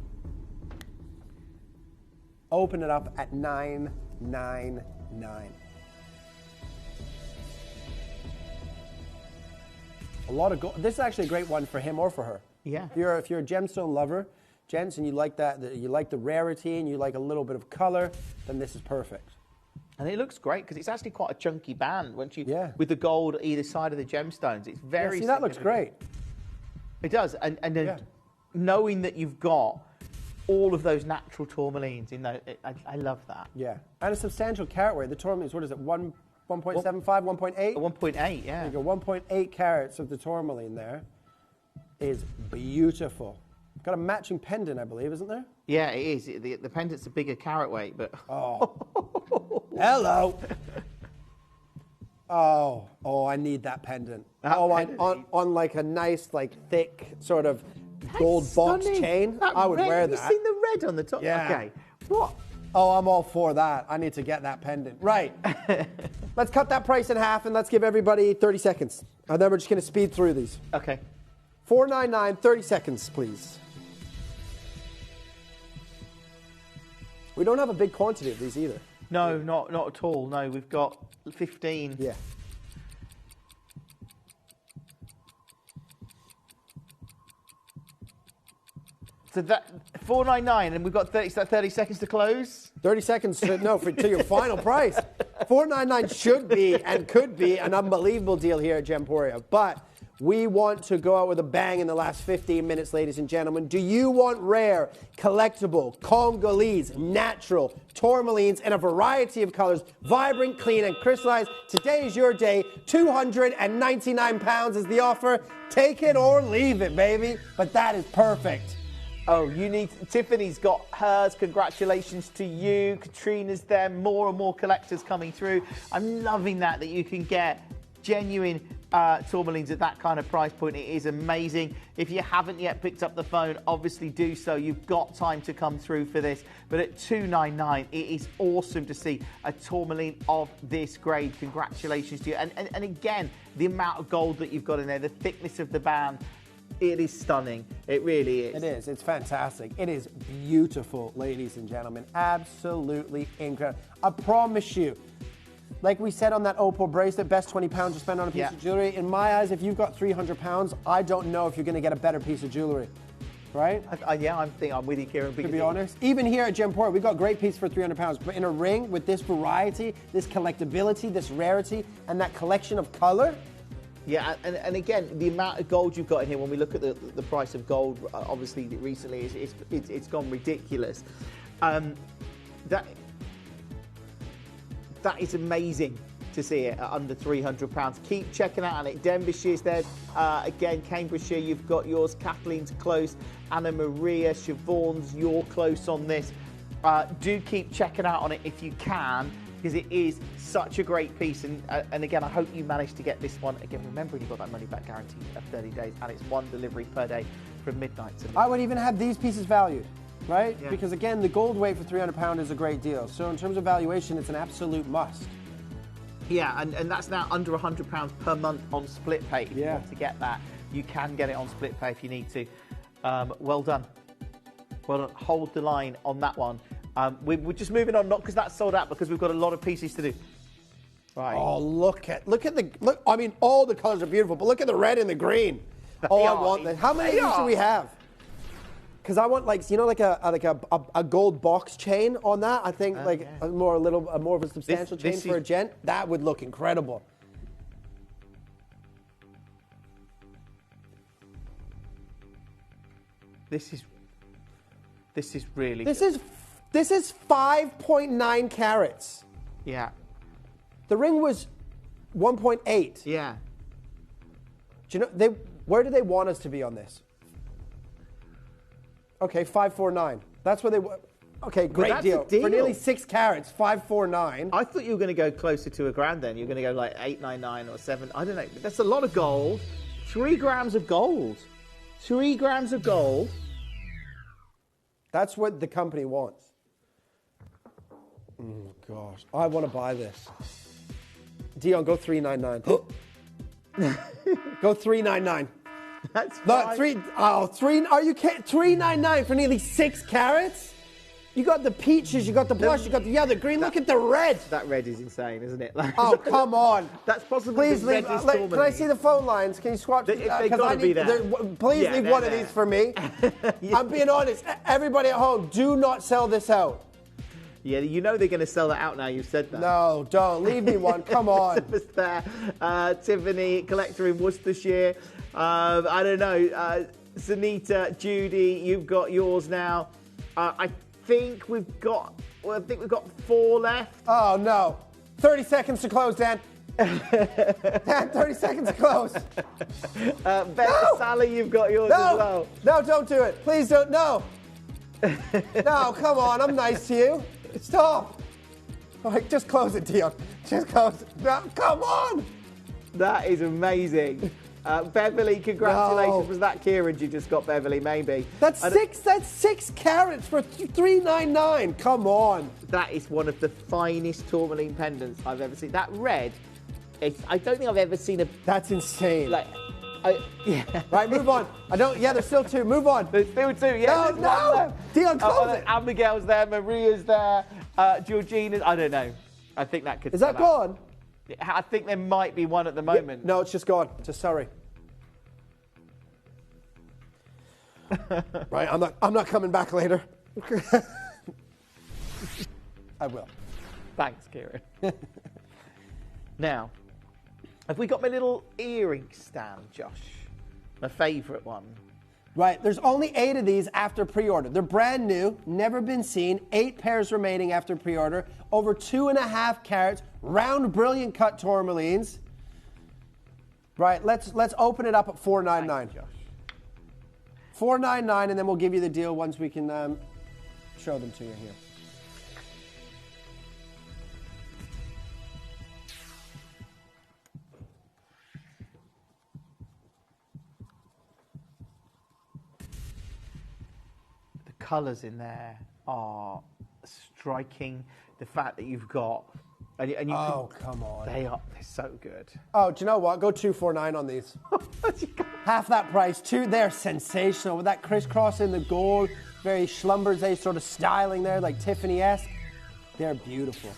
Open it up at 999. A lot of gold. This is actually a great one for him or for her. Yeah. If you're a gemstone lover, gents, and you like you like the rarity and you like a little bit of color, then this is perfect. And it looks great because it's actually quite a chunky band. Once you with the gold either side of the gemstones, it's very. Yeah, see, that looks great. It does, and then knowing that you've got all of those natural tourmalines in there, I love that. Yeah, and a substantial carat weight. The tourmalines, what is it, 1.75, 1.8? 1.8, yeah. There you go, 1.8 carats of the tourmaline there is beautiful. Got a matching pendant, I believe, isn't there? Yeah, it is. The pendant's a bigger carat weight, but... Oh. Hello. Oh, I need that pendant. On like a nice, like thick sort of gold box chain. I would wear that. Have you seen the red on the top? Yeah. Okay. What? Oh, I'm all for that. I need to get that pendant. Right. Let's cut that price in half and let's give everybody 30 seconds. And then we're just going to speed through these. Okay. 499, 30 seconds, please. We don't have a big quantity of these either. No, not at all. No, we've got 15. Yeah. So that 499, and we've got 30 seconds to close. 30 seconds to your final price. 499 should be and could be an unbelievable deal here at Gemporia, but we want to go out with a bang in the last 15 minutes, ladies and gentlemen. Do you want rare, collectible, Congolese, natural tourmalines in a variety of colors, vibrant, clean, and crystallized? Today is your day. £299 is the offer. Take it or leave it, baby. But that is perfect. Oh, Tiffany's got hers. Congratulations to you. Katrina's there. More and more collectors coming through. I'm loving that you can get genuine tourmalines at that kind of price point. It is amazing. If you haven't yet picked up the phone, obviously do so. You've got time to come through for this. But at $299, it is awesome to see a tourmaline of this grade. Congratulations to you. And again, the amount of gold that you've got in there, the thickness of the band, it is stunning. It really is. It is. It's fantastic. It is beautiful, ladies and gentlemen. Absolutely incredible. I promise you, like we said on that opal bracelet, best £20 to spend on a piece of jewelry. In my eyes, if you've got £300, I don't know if you're going to get a better piece of jewelry. Right? I'm with you, Kieran. To be honest, even here at Gemporia, we've got great pieces for £300. But in a ring with this variety, this collectability, this rarity, and that collection of color. Yeah, and again, the amount of gold you've got in here, when we look at the price of gold, obviously recently, it's gone ridiculous. That is amazing to see it at under £300. Keep checking out on it. Denbishire's there. Again, Cambridgeshire, you've got yours. Kathleen's close. Anna Maria, Siobhan's, you're close on this. Do keep checking out on it if you can, because it is such a great piece. And again, I hope you managed to get this one. Again, remember, you've got that money back guarantee of 30 days, and it's one delivery per day from midnight to midnight. I would even have these pieces valued, right? Yeah. Because again, the gold weight for £300 is a great deal. So in terms of valuation, it's an absolute must. Yeah, and that's now under £100 per month on split pay. If you want to get that, you can get it on split pay if you need to. Well done. Well done. Hold the line on that one. We're just moving on, not because that's sold out, because we've got a lot of pieces to do. Right. Oh, look. I mean, all the colors are beautiful, but look at the red and the green. Oh, I want that. How many of these do we have? because I want like like a gold box chain on that. I think a more of a substantial chain for a gent. That would look incredible. This is really. This is 5.9 carats. Yeah. The ring was 1.8. Yeah. Do you know where do they want us to be on this? Okay, 549. That's where they want. Okay, great deal. For nearly 6 carats, 549. I thought you were going to go closer to $1,000 then. You're going to go like 899 or 7. I don't know. But that's a lot of gold. 3 grams of gold. 3 grams of gold. That's what the company wants. Oh gosh, I want to buy this. Dion, go 399. Go 399. That's not 3. Oh, 3. Are you kidding? 399 for nearly 6 carats? You got the peaches, you got the blush, you got the green. Look at the red. That red is insane, isn't it? Oh, come on. That's possibly Please leave. Can I see the phone lines? Can you swap? They've got to be there. Please leave one of these for me. I'm being honest. Everybody at home, do not sell this out. Yeah, you know they're going to sell that out now. You've said that. No, don't. Leave me one. Come on. Superstar, Tiffany, collector in Worcestershire. I don't know. Sunita, Judy, you've got yours now. I think we've got 4 left. Oh no. 30 seconds to close, Dan. Dan, 30 seconds to close. Sally, you've got yours as well. No, don't do it. Please don't. No. No, come on. I'm nice to you. Stop. All right, just close it, Dion. Just close it. No, come on. That is amazing. Beverly, congratulations. No. Was that Kieran you just got, Beverly? Maybe. That's 6 carats for 399. Come on. That is one of the finest tourmaline pendants I've ever seen. That red, I don't think I've ever seen a... That's insane. Yeah. Right, move on. There's still 2. Move on. There's still 2. Yeah, no. Dion, close it. Abigail's there. Maria's there. Georgina's... I don't know. I think that could... Is that gone? I think there might be one at the moment. No, it's just gone to Surrey. Right, I'm not coming back later. I will. Thanks, Kieran. Now, have we got my little earring stand, Josh? My favourite one. Right, there's only 8 of these after pre-order. They're brand new, never been seen. 8 pairs remaining after pre-order. Over 2.5 carats, round, brilliant cut tourmalines. Right, let's open it up at $499. $499, and then we'll give you the deal once we can show them to you here. Colours in there are striking. The fact that you've got, and you come on, they're so good. Oh, do you know what? Go 249 on these. Half that price. They're sensational with that crisscross in the gold, very Schlumberger sort of styling there, like Tiffany-esque. They're beautiful.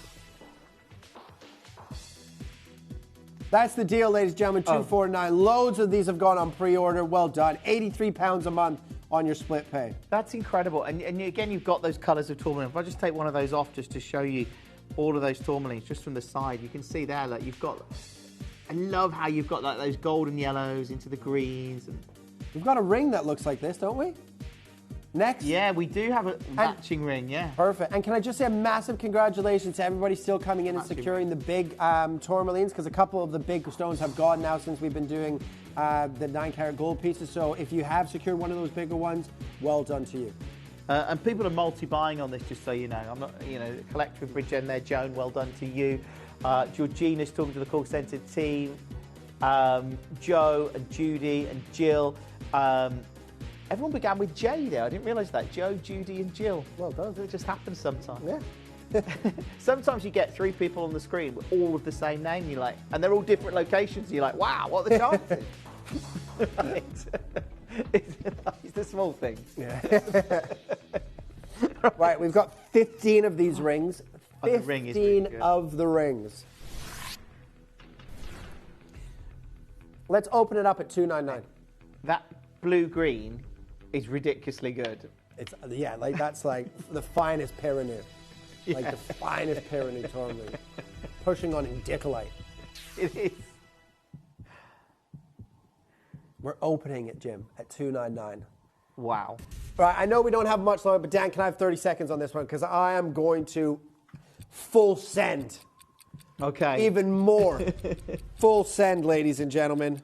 That's the deal, ladies and gentlemen. 249. Loads of these have gone on pre-order. Well done. £83 a month on your split pay. That's incredible. And again, you've got those colours of tourmaline. If I just take one of those off just to show you all of those tourmalines just from the side, you can see there, like you've got, I love how you've got like those golden yellows into the greens. And we've got a ring that looks like this, don't we? Next. Yeah, we do have a matching ring, yeah. Perfect. And can I just say a massive congratulations to everybody still coming in and securing the big tourmalines, because a couple of the big stones have gone now since we've been doing the 9-carat gold pieces. So if you have secured one of those bigger ones, well done to you. And people are multi-buying on this, just so you know. I'm not, collector of Bridgend there, Joan, well done to you. Georgina's talking to the call centre team. Joe and Judy and Jill. Everyone began with J there. I didn't realise that. Joe, Judy and Jill. Well done. It just happens sometimes. Yeah. Sometimes you get 3 people on the screen with all of the same name, and they're all different locations, and you're like, wow, what are the chances? It's the small things. Yeah. Right, we've got 15 of these rings. 15 of the rings. Let's open it up at $299. That blue-green is ridiculously good. It's like that's like the finest Pyrenees. Like the finest Pyrenees tourmaline. Pushing on indicolite. It is. We're opening it, Jim, at $299. Wow. Right, I know we don't have much longer, but Dan, can I have 30 seconds on this one? Because I am going to full send. Okay. Even more. Full send, ladies and gentlemen.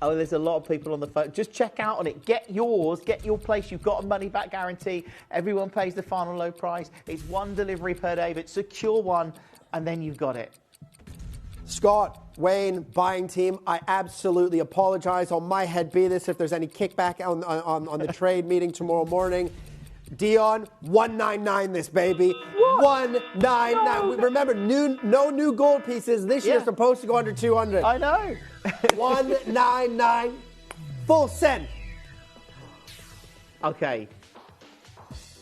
Oh, there's a lot of people on the phone. Just check out on it. Get yours. Get your place. You've got a money-back guarantee. Everyone pays the final low price. It's one delivery per day, but secure one, and then you've got it. Scott, Wayne, buying team, I absolutely apologize. On my head be this if there's any kickback on the trade meeting tomorrow morning. Dion, 199 this baby. What? 199. No. Remember, no new gold pieces this year. Supposed to go under 200. I know. 199. Full send. Okay.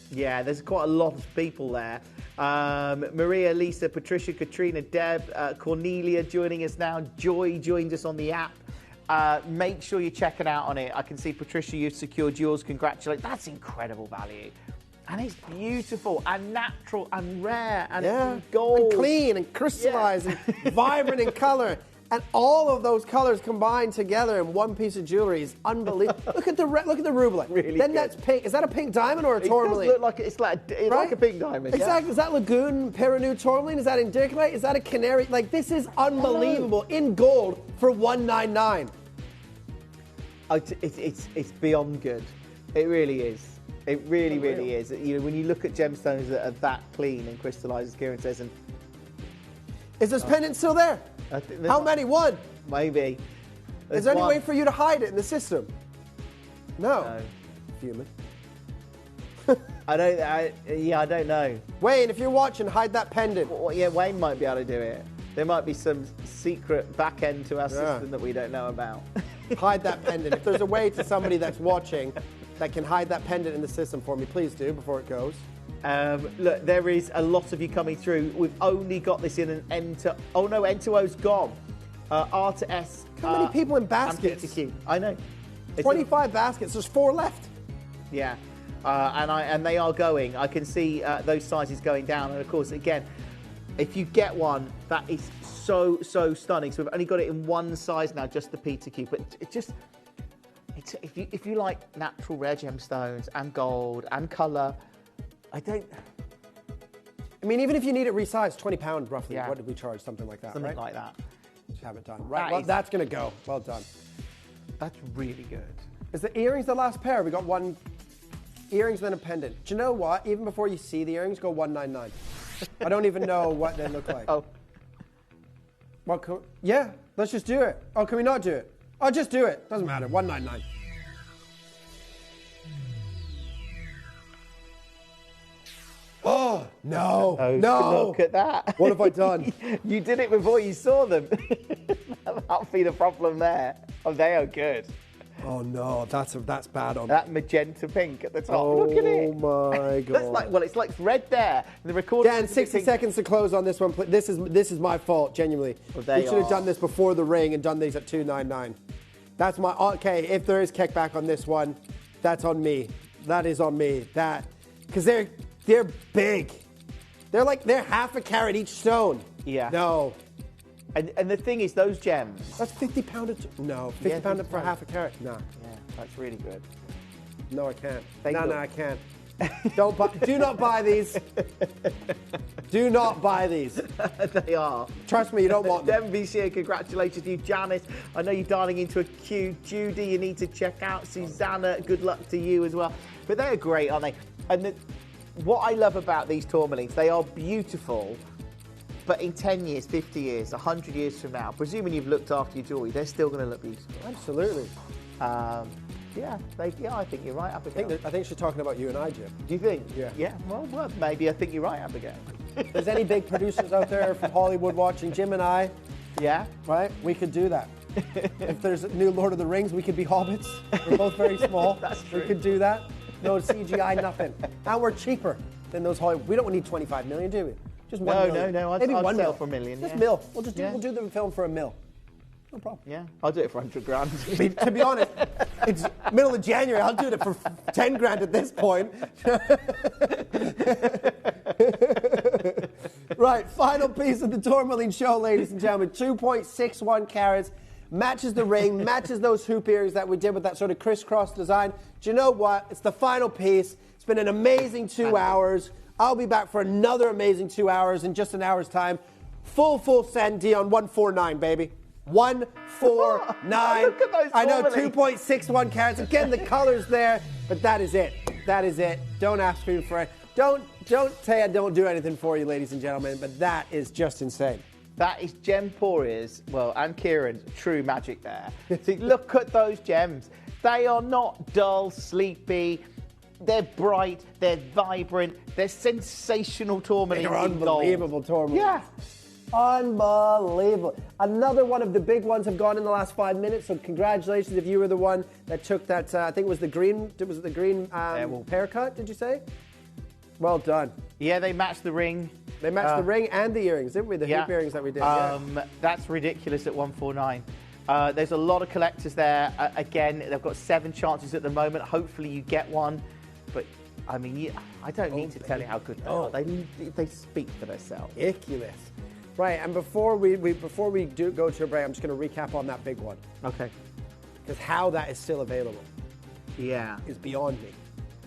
Yeah, there's quite a lot of people there. Maria, Lisa, Patricia, Katrina, Deb, Cornelia joining us now. Joy joined us on the app. Make sure you check it out on it. I can see, Patricia, you've secured yours. Congratulations. That's incredible value. And it's beautiful and natural and rare and gold. And clean and crystallized and vibrant in color. And all of those colors combined together in one piece of jewelry is unbelievable. Look at the rublet. Really then good. that's pink. Is that a pink diamond or a tourmaline? It does look like it's like a pink diamond. Exactly. Is that Lagoon Pyrenees tourmaline? Is that indicolite? Is that a canary? Like, this is unbelievable in gold for $199. Oh, it's beyond good. It really is. It really, really is. You know, when you look at gemstones that are that clean and crystallized, as Kieran says, and is this pendant still there? How many? One? Maybe. Is there any way for you to hide it in the system? No. Human. I don't know. Wayne, if you're watching, hide that pendant. Well, yeah, Wayne might be able to do it. There might be some secret back end to our system that we don't know about. Hide that pendant. If there's a way to somebody that's watching that can hide that pendant in the system for me, please do before it goes. Look, there is a lot of you coming through. We've only got this in an N2. Oh no, N2O's gone. R to S. How many people in baskets? And P2Q. I know. 25 baskets. There's 4 left. Yeah, and they are going. I can see those sizes going down. And of course, again, if you get one, that is so stunning. So we've only got it in one size now, just the P2Q. But if you like natural rare gemstones and gold and colour. I mean, even if you need it resized, £20 roughly. What did we charge? Something like that, Something like that. Just have it done. Right, that's going to go. Well done. That's really good. Is the earrings the last pair? We got one earrings and then a pendant. Do you know what? Even before you see the earrings, go 199. I don't even know what they look like. Oh. Well, yeah, let's just do it. Oh, can we not do it? Oh, just do it. Doesn't matter. 199. Oh, no. Look at that. What have I done? You did it before you saw them. That'll be the problem there. Oh, they are good. Oh, no. That's bad on that magenta pink at the top. Look at it. Oh, my God. It's like red there. And the recorder. Dan, 60 seconds to close on this one. This is my fault, genuinely. Well, we should have done this before the ring and done these at 299. That's my... Okay, if there is kickback on this one, that's on me. That is on me. Because they're big. They're half a carat each stone. Yeah. No. And the thing is, those gems. That's £50. No, £50 for half a carat. No. Yeah, that's really good. No, I can't. No, I can't. Do not buy these. Do not buy these. They are. Trust me, you don't want them. Devon VCA, congratulations to you. Janice, I know you're dialing into a queue. Judy, you need to check out. Susanna, good luck to you as well. But they're great, aren't they? And what I love about these tourmalines, they are beautiful, but in 10 years, 50 years, 100 years from now, presuming you've looked after your jewellery, they're still going to look beautiful. Absolutely. I think you're right, Abigail. I think she's talking about you and I, Jim. Do you think? Yeah. Yeah, well, maybe I think you're right, Abigail. If there's any big producers out there from Hollywood watching Jim and I, right, we could do that. If there's a new Lord of the Rings, we could be hobbits. We're both very small. That's true. We could do that. No CGI, nothing. And we're cheaper than those Hollywood. We don't need 25 million, do we? Just $1 million. No. Maybe I'd $1 sell million. for $1 million. Just $1 million. We'll do the film for $1 million. no problem. Yeah, I'll do it for 100 grand. I mean, to be honest, it's middle of January. I'll do it for 10 grand at this point. Right, final piece of the tourmaline show, ladies and gentlemen. 2.61 carats. Matches the ring, matches those hoop earrings that we did with that sort of crisscross design. Do you know what? It's the final piece. It's been an amazing 2 hours. I'll be back for another amazing 2 hours in just an hour's time. Full send, Dion. 149, baby. 149. Look at those. I know, 2.61 carats. Again, the color's there, but that is it. That is it. Don't ask me for it. Don't say I don't do anything for you, ladies and gentlemen, but that is just insane. That is Gemporia's, well, and Kieran's true magic there. See, look at those gems. They are not dull, sleepy. They're bright, they're vibrant, they're sensational tourmaline. They're unbelievable tourmaline. Yeah. Unbelievable. Another one of the big ones have gone in the last 5 minutes, so congratulations if you were the one that took that, I think it was the green, haircut, did you say? Well done. Yeah, they matched the ring. They matched the ring and the earrings, didn't we? The hoop earrings that we did. That's ridiculous at 149. There's a lot of collectors there. Again, they've got 7 chances at the moment. Hopefully you get one. But, I mean, I don't need to tell you how good they are. They speak for themselves. Ridiculous. Right, and before we do go to a break, I'm just going to recap on that big one. Okay. Because how that is still available is beyond me.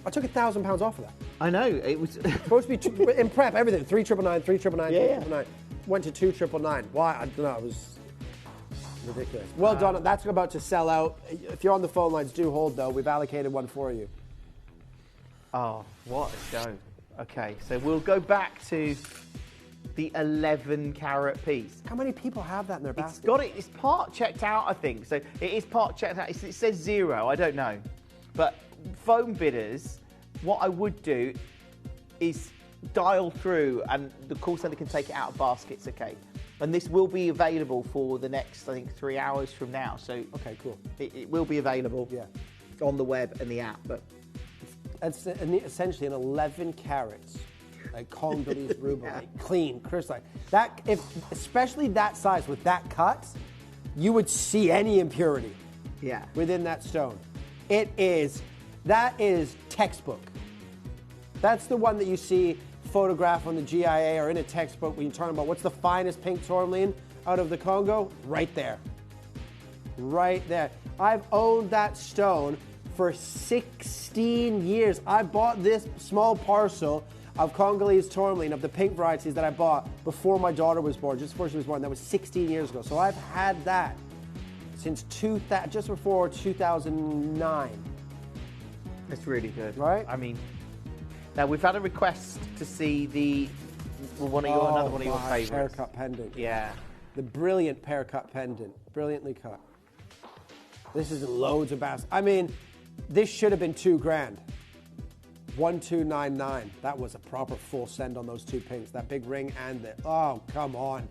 I took £1,000 off of that. I know, it was supposed to be in prep, everything, 3,999, 3,999, Yeah. 3,999. Went to 2,999. Why? I don't know, it was ridiculous. Well done, that's about to sell out. If you're on the phone lines, do hold though, we've allocated one for you. Oh, what a show. Okay, so we'll go back to the 11 carat piece. How many people have that in their basket? It's part checked out, I think. So it is part checked out. It says 0, I don't know. But phone bidders, what I would do is dial through and the call centre can take it out of baskets, okay? And this will be available for the next, I think, 3 hours from now. So okay, cool. It will be available on the web and the app. But it's essentially an 11 carats, like Congolese ruby, like clean, crystalline. That, especially that size with that cut, you would see any impurity within that stone. That is textbook. That's the one that you see photographed on the GIA or in a textbook when you're talking about what's the finest pink tourmaline out of the Congo. Right there. Right there. I've owned that stone for 16 years. I bought this small parcel of Congolese tourmaline, of the pink varieties that I bought before my daughter was born, just before she was born. That was 16 years ago. So I've had that since just before 2009. It's really good. Right? I mean, now we've had a request to see another one of your favourites. Haircut pendant. Yeah. The brilliant haircut pendant. Brilliantly cut. This is loads of bass. I mean, this should have been $2,000. 1,299. That was a proper full send on those 2 pinks. That big ring and the, oh, come on.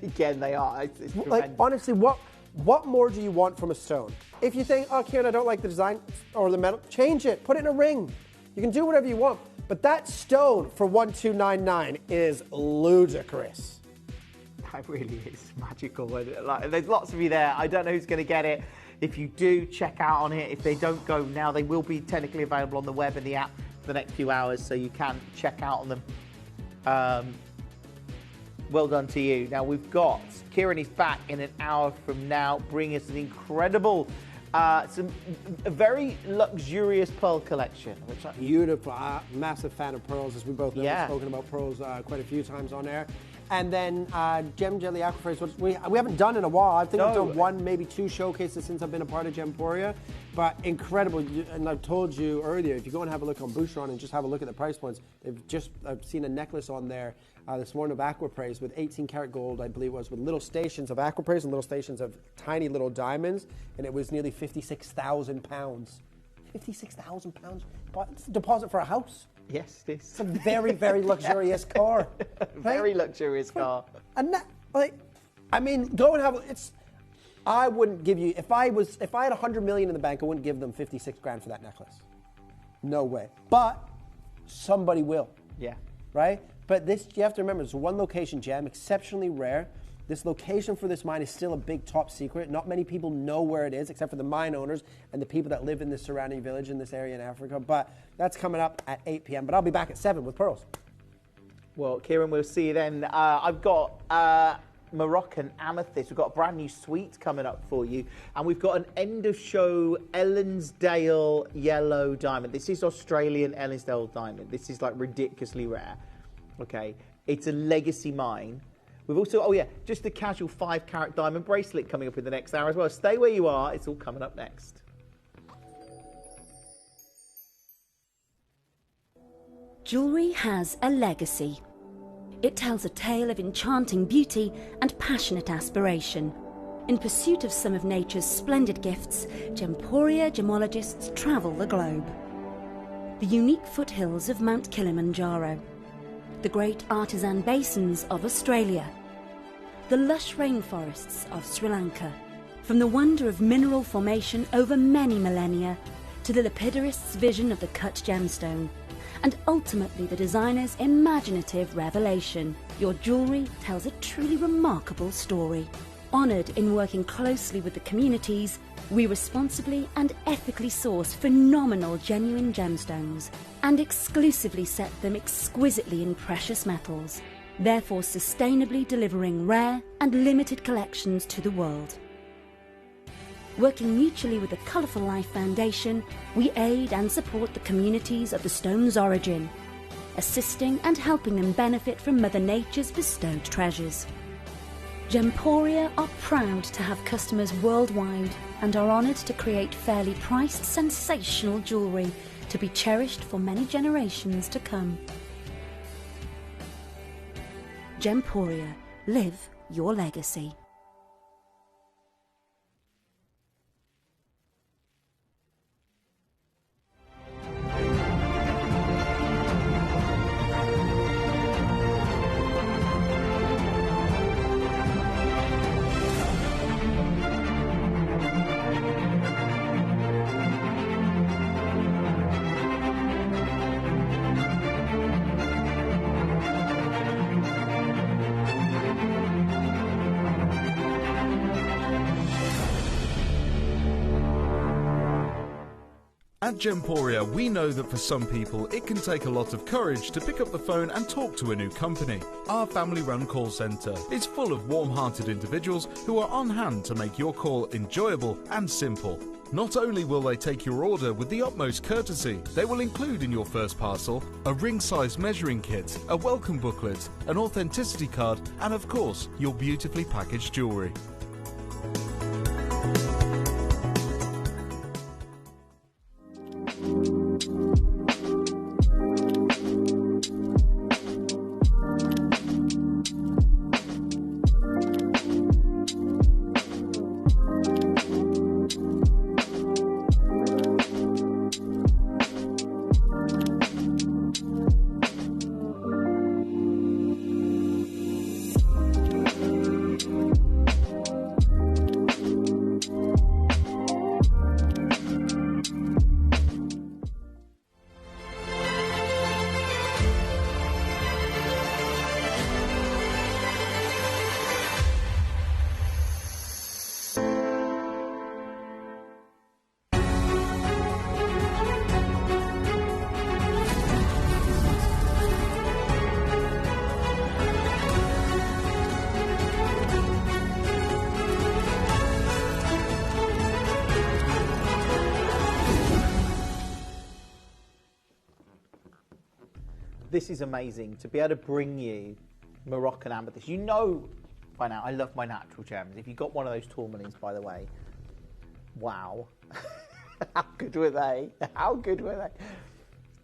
Again, they are. It's like, honestly, what more do you want from a stone? If you think, oh, Kieran, I don't like the design or the metal, change it. Put it in a ring. You can do whatever you want. But that stone for 1,299 is ludicrous. That really is magical. Like, there's lots of you there. I don't know who's going to get it. If you do, check out on it. If they don't go now, they will be technically available on the web and the app for the next few hours, so you can check out on them. Well done to you. Now we've got Kieran is back in an hour from now, bringing us an incredible, a very luxurious pearl collection. Beautiful. Massive fan of pearls, as we both know. We've spoken about pearls quite a few times on air. And then Gem Jelly Aquaphrase, which we haven't done in a while. I think I've done 1, maybe 2 showcases since I've been a part of Gemporia. But incredible. And I've told you earlier, if you go and have a look on Boucheron and just have a look at the price points, I've seen a necklace on there this morning of Aquaphrase with 18 karat gold, I believe it was, with little stations of Aquaphrase and little stations of tiny little diamonds. And it was nearly £56,000. £56,000? Deposit for a house? Yes, it is. It's a very, very luxurious car. Very luxurious car. And that, I mean, go and have I wouldn't give you, if I had 100 million in the bank, I wouldn't give them 56 grand for that necklace. No way. But somebody will. Yeah. Right? But this, you have to remember, it's a one location gem, exceptionally rare. This location for this mine is still a big top secret. Not many people know where it is, except for the mine owners and the people that live in the surrounding village in this area in Africa. But that's coming up at 8 p.m. But I'll be back at 7 with pearls. Well, Kieran, we'll see you then. I've got Moroccan amethyst. We've got a brand new suite coming up for you. And we've got an end-of-show Ellensdale yellow diamond. This is Australian Ellensdale diamond. This is like ridiculously rare. Okay. It's a legacy mine. We've also, oh yeah, just a casual 5-carat diamond bracelet coming up in the next hour as well. Stay where you are. It's all coming up next. Jewellery has a legacy. It tells a tale of enchanting beauty and passionate aspiration. In pursuit of some of nature's splendid gifts, Gemporia gemologists travel the globe. The unique foothills of Mount Kilimanjaro, the great artisan basins of Australia, the lush rainforests of Sri Lanka. From the wonder of mineral formation over many millennia to the lapidarists' vision of the cut gemstone, and ultimately the designer's imaginative revelation, your jewellery tells a truly remarkable story. Honoured in working closely with the communities, we responsibly and ethically source phenomenal genuine gemstones and exclusively set them exquisitely in precious metals, therefore sustainably delivering rare and limited collections to the world. Working mutually with the Colourful Life Foundation, we aid and support the communities of the stone's origin, assisting and helping them benefit from Mother Nature's bestowed treasures. Gemporia are proud to have customers worldwide and are honoured to create fairly priced, sensational jewellery to be cherished for many generations to come. Gemporia, live your legacy. At Gemporia, we know that for some people, it can take a lot of courage to pick up the phone and talk to a new company. Our family-run call centre is full of warm-hearted individuals who are on hand to make your call enjoyable and simple. Not only will they take your order with the utmost courtesy, they will include in your first parcel a ring-size measuring kit, a welcome booklet, an authenticity card, and of course, your beautifully packaged jewellery. This is amazing to be able to bring you Moroccan amethyst. You know by now, I love my natural gems. If you got one of those tourmalines, by the way, wow. How good were they? How good were they?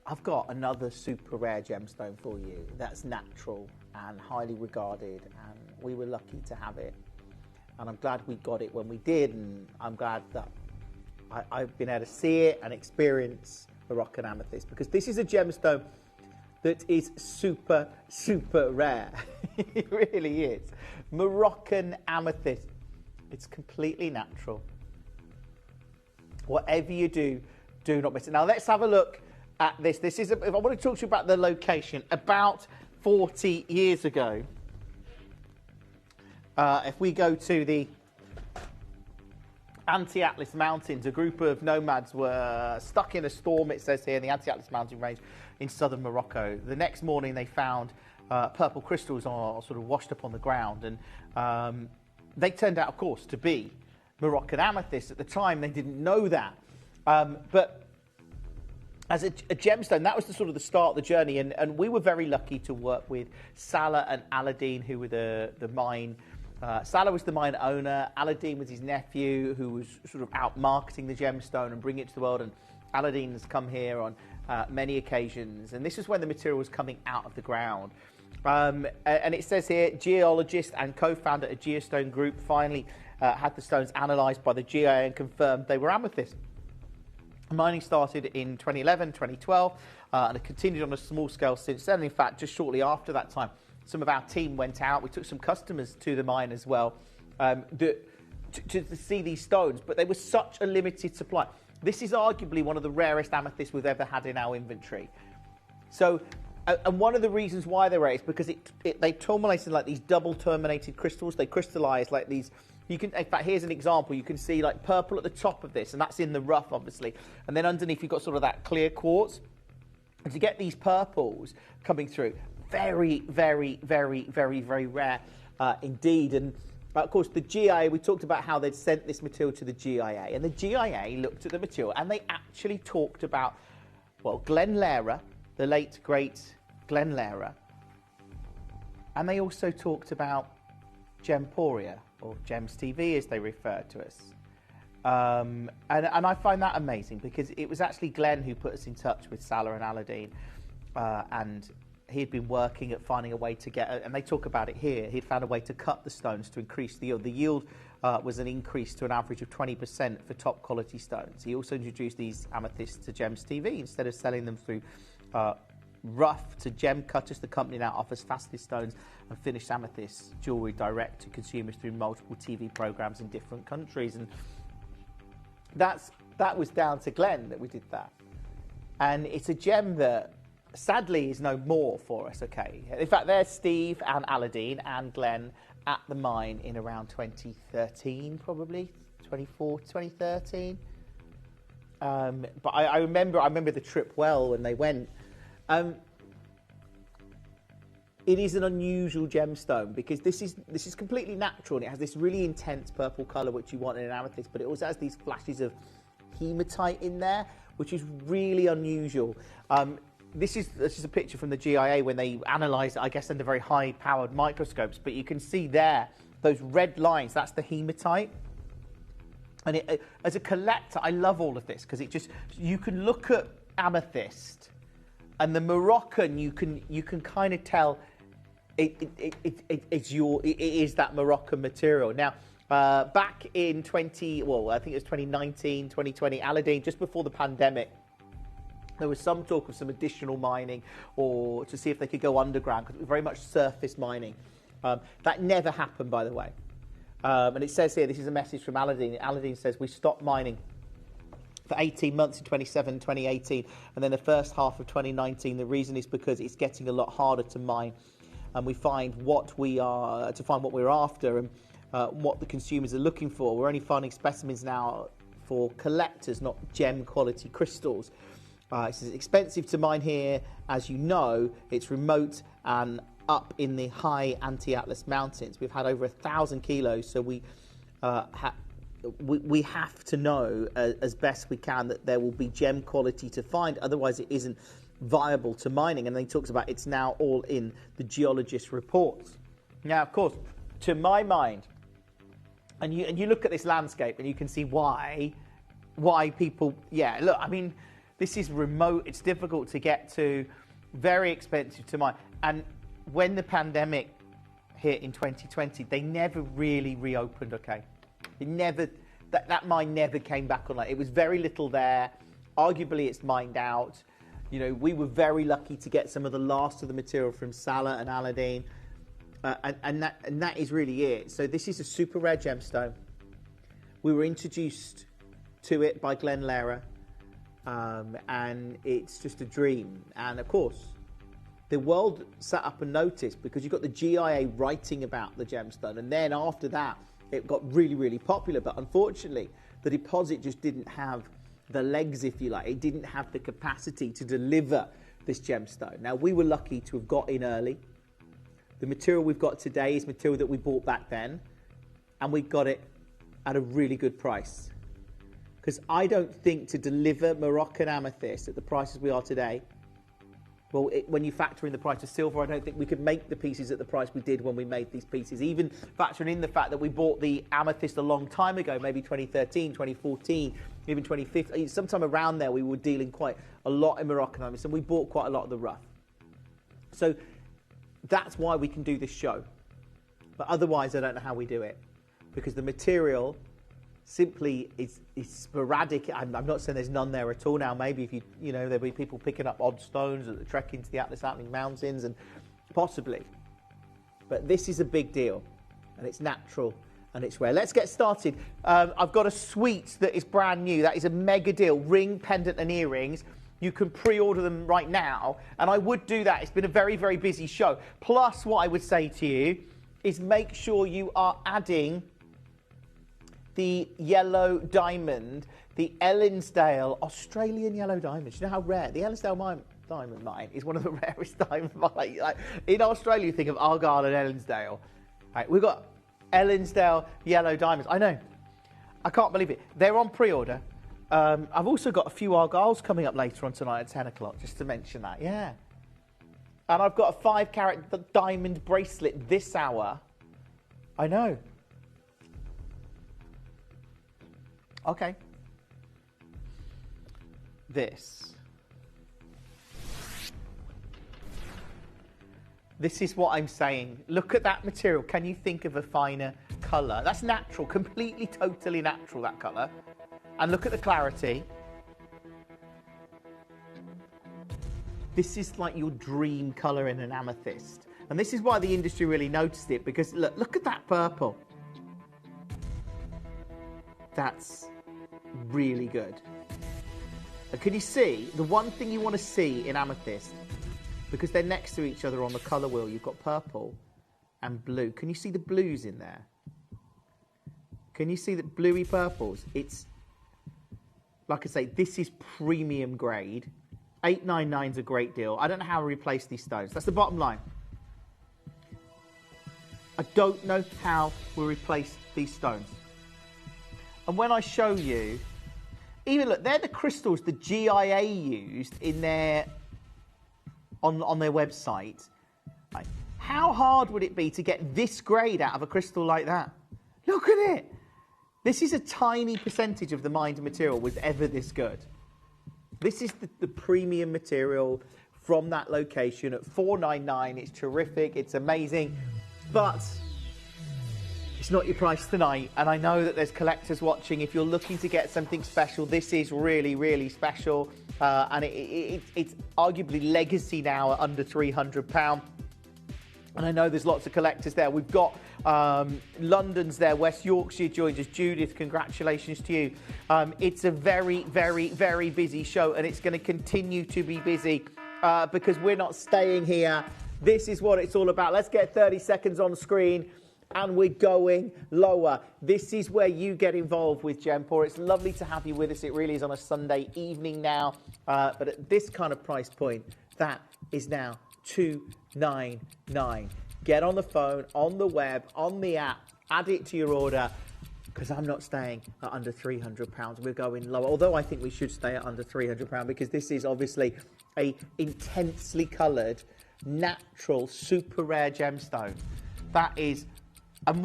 I've got another super rare gemstone for you that's natural and highly regarded, and we were lucky to have it. And I'm glad we got it when we did, and I'm glad that I've been able to see it and experience Moroccan amethyst, because this is a gemstone that is super, super rare. It really is. Moroccan amethyst. It's completely natural. Whatever you do, do not miss it. Now let's have a look at this. This is, if I want to talk to you about the location, about 40 years ago, If we go to the Anti-Atlas Mountains, a group of nomads were stuck in a storm, it says here, in the Anti-Atlas mountain range in southern Morocco. The next morning they found purple crystals are sort of washed up on the ground, and they turned out, of course, to be Moroccan amethyst. At the time, they didn't know that. But as a gemstone, that was the sort of the start of the journey, and we were very lucky to work with Salah and Aladdin, who were the mine. Salah was the mine owner. Aladdin was his nephew, who was sort of out marketing the gemstone and bringing it to the world. And Aladdin has come here on many occasions. And this is when the material was coming out of the ground. And it says here, geologist and co-founder of Geostone Group finally had the stones analysed by the GIA and confirmed they were amethyst. Mining started in 2011, 2012, and it continued on a small scale since then. In fact, just shortly after that time, some of our team went out. We took some customers to the mine as well to see these stones, but they were such a limited supply. This is arguably one of the rarest amethysts we've ever had in our inventory. So, and one of the reasons why they're rare is because they terminate in like these double terminated crystals. They crystallize like these. You can, in fact, here's an example. You can see like purple at the top of this, and that's in the rough, obviously. And then underneath, you've got sort of that clear quartz. And to get these purples coming through, very, very, very, very, very rare indeed. And of course, the GIA, we talked about how they'd sent this material to the GIA. And the GIA looked at the material and they actually talked about, well, Glenn Lehrer, the late, great Glenn Lehrer. And they also talked about Gemporia, or Gems TV as they refer to us. And I find that amazing because it was actually Glenn who put us in touch with Salah and Aladdin. And he'd been working at finding a way to get, and they talk about it here, he'd found a way to cut the stones to increase the yield. The yield was an increase to an average of 20% for top quality stones. He also introduced these amethysts to Gems TV. Instead of selling them through rough to gem cutters, the company now offers faceted stones and finished amethyst jewellery direct to consumers through multiple TV programmes in different countries. And that was down to Glenn that we did that. And it's a gem that sadly is no more for us, okay? In fact, there's Steve and Aladdin and Glenn at the mine in around 2013, probably, 2013. But I remember the trip well when they went. It is an unusual gemstone because this is completely natural and it has this really intense purple colour which you want in an amethyst, but it also has these flashes of hematite in there, which is really unusual. This is a picture from the GIA when they analysed it, I guess, under very high-powered microscopes. But you can see there, those red lines, that's the hematite. And as a collector, I love all of this because you can look at amethyst and the Moroccan, you can kind of tell it is that Moroccan material. Now, back in I think it was 2019, 2020, Aladdin, just before the pandemic, there was some talk of some additional mining or to see if they could go underground because it was very much surface mining. That never happened, by the way. And it says here, this is a message from Aladdin. Aladdin says, we stopped mining for 18 months in 2018, and then the first half of 2019. The reason is because it's getting a lot harder to mine, and we find what we're after and what the consumers are looking for. We're only finding specimens now for collectors, not gem quality crystals. It's expensive to mine here, as you know. It's remote and up in the high Anti-Atlas mountains. We've had over 1,000 kilos, so we have to know as best we can that there will be gem quality to find. Otherwise, it isn't viable to mining. And then he talks about it's now all in the geologist reports. Now, of course, to my mind, and you look at this landscape and you can see why people. Yeah, look, I mean, this is remote. It's difficult to get to, very expensive to mine. And when the pandemic hit in 2020, they never really reopened. Okay. That mine never came back online. It was very little there. Arguably, it's mined out. You know, we were very lucky to get some of the last of the material from Salah and Aladdin, and that is really it. So this is a super rare gemstone. We were introduced to it by Glenn Lehrer, and it's just a dream. And of course, the world sat up and noticed because you've got the GIA writing about the gemstone, and then after that it got really, really popular. But unfortunately, the deposit just didn't have the legs, if you like. It didn't have the capacity to deliver this gemstone. Now, we were lucky to have got in early. The material we've got today is material that we bought back then, and we got it at a really good price. Because I don't think to deliver Moroccan amethyst at the prices we are today, well, when you factor in the price of silver, I don't think we could make the pieces at the price we did when we made these pieces. Even factoring in the fact that we bought the amethyst a long time ago, maybe 2013, 2014, even 2015, sometime around there, we were dealing quite a lot in Moroccan amethyst, and we bought quite a lot of the rough. So that's why we can do this show. But otherwise, I don't know how we do it, because the material simply is sporadic. I'm not saying there's none there at all now. Maybe if there'll be people picking up odd stones at the trek into the Atlas Atlantic Mountains, and possibly. But this is a big deal, and it's natural, and it's rare. Let's get started. I've got a suite that is brand new. That is a mega deal. Ring, pendant, and earrings. You can pre-order them right now, and I would do that. It's been a very, very busy show. Plus, what I would say to you is make sure you are adding the yellow diamond, the Ellensdale Australian yellow diamond. Do you know how rare? The Ellensdale diamond mine is one of the rarest diamond mines. Like, in Australia, you think of Argyle and Ellensdale. Right, we've got Ellensdale yellow diamonds. I know. I can't believe it. They're on pre-order. I've also got a few Argyles coming up later on tonight at 10 o'clock, just to mention that. Yeah. And I've got a 5-carat diamond bracelet this hour. I know. Okay. This is what I'm saying. Look at that material. Can you think of a finer colour? That's natural, completely, totally natural, that colour. And look at the clarity. This is like your dream colour in an amethyst. And this is why the industry really noticed it, because look at that purple. That's really good. And can you see, the one thing you want to see in amethyst, because they're next to each other on the colour wheel, you've got purple and blue. Can you see the blues in there? Can you see the bluey purples? It's, like I say, this is premium grade. 899 is a great deal. I don't know how to replace these stones. That's the bottom line. I don't know how we replace these stones. And when I show you, even look, they're the crystals the GIA used in their on their website. Like, how hard would it be to get this grade out of a crystal like that? Look at it. This is a tiny percentage of the mined material was ever this good. This is the premium material from that location at 499. It's terrific. It's amazing. But it's not your price tonight, and I know that there's collectors watching. If you're looking to get something special, this is really, really special, and it's arguably legacy now at under £300. And I know there's lots of collectors there. We've got London's there, West Yorkshire joins us. Judith, congratulations to you. It's a very, very, very busy show, and it's going to continue to be busy because we're not staying here. This is what it's all about. Let's get 30 seconds on screen. And we're going lower. This is where you get involved with Gemporia. It's lovely to have you with us. It really is on a Sunday evening now. But at this kind of price point, that is now $299. Get on the phone, on the web, on the app, add it to your order, because I'm not staying at under £300. We're going lower. Although I think we should stay at under £300 because this is obviously a intensely coloured, natural, super rare gemstone. That is... And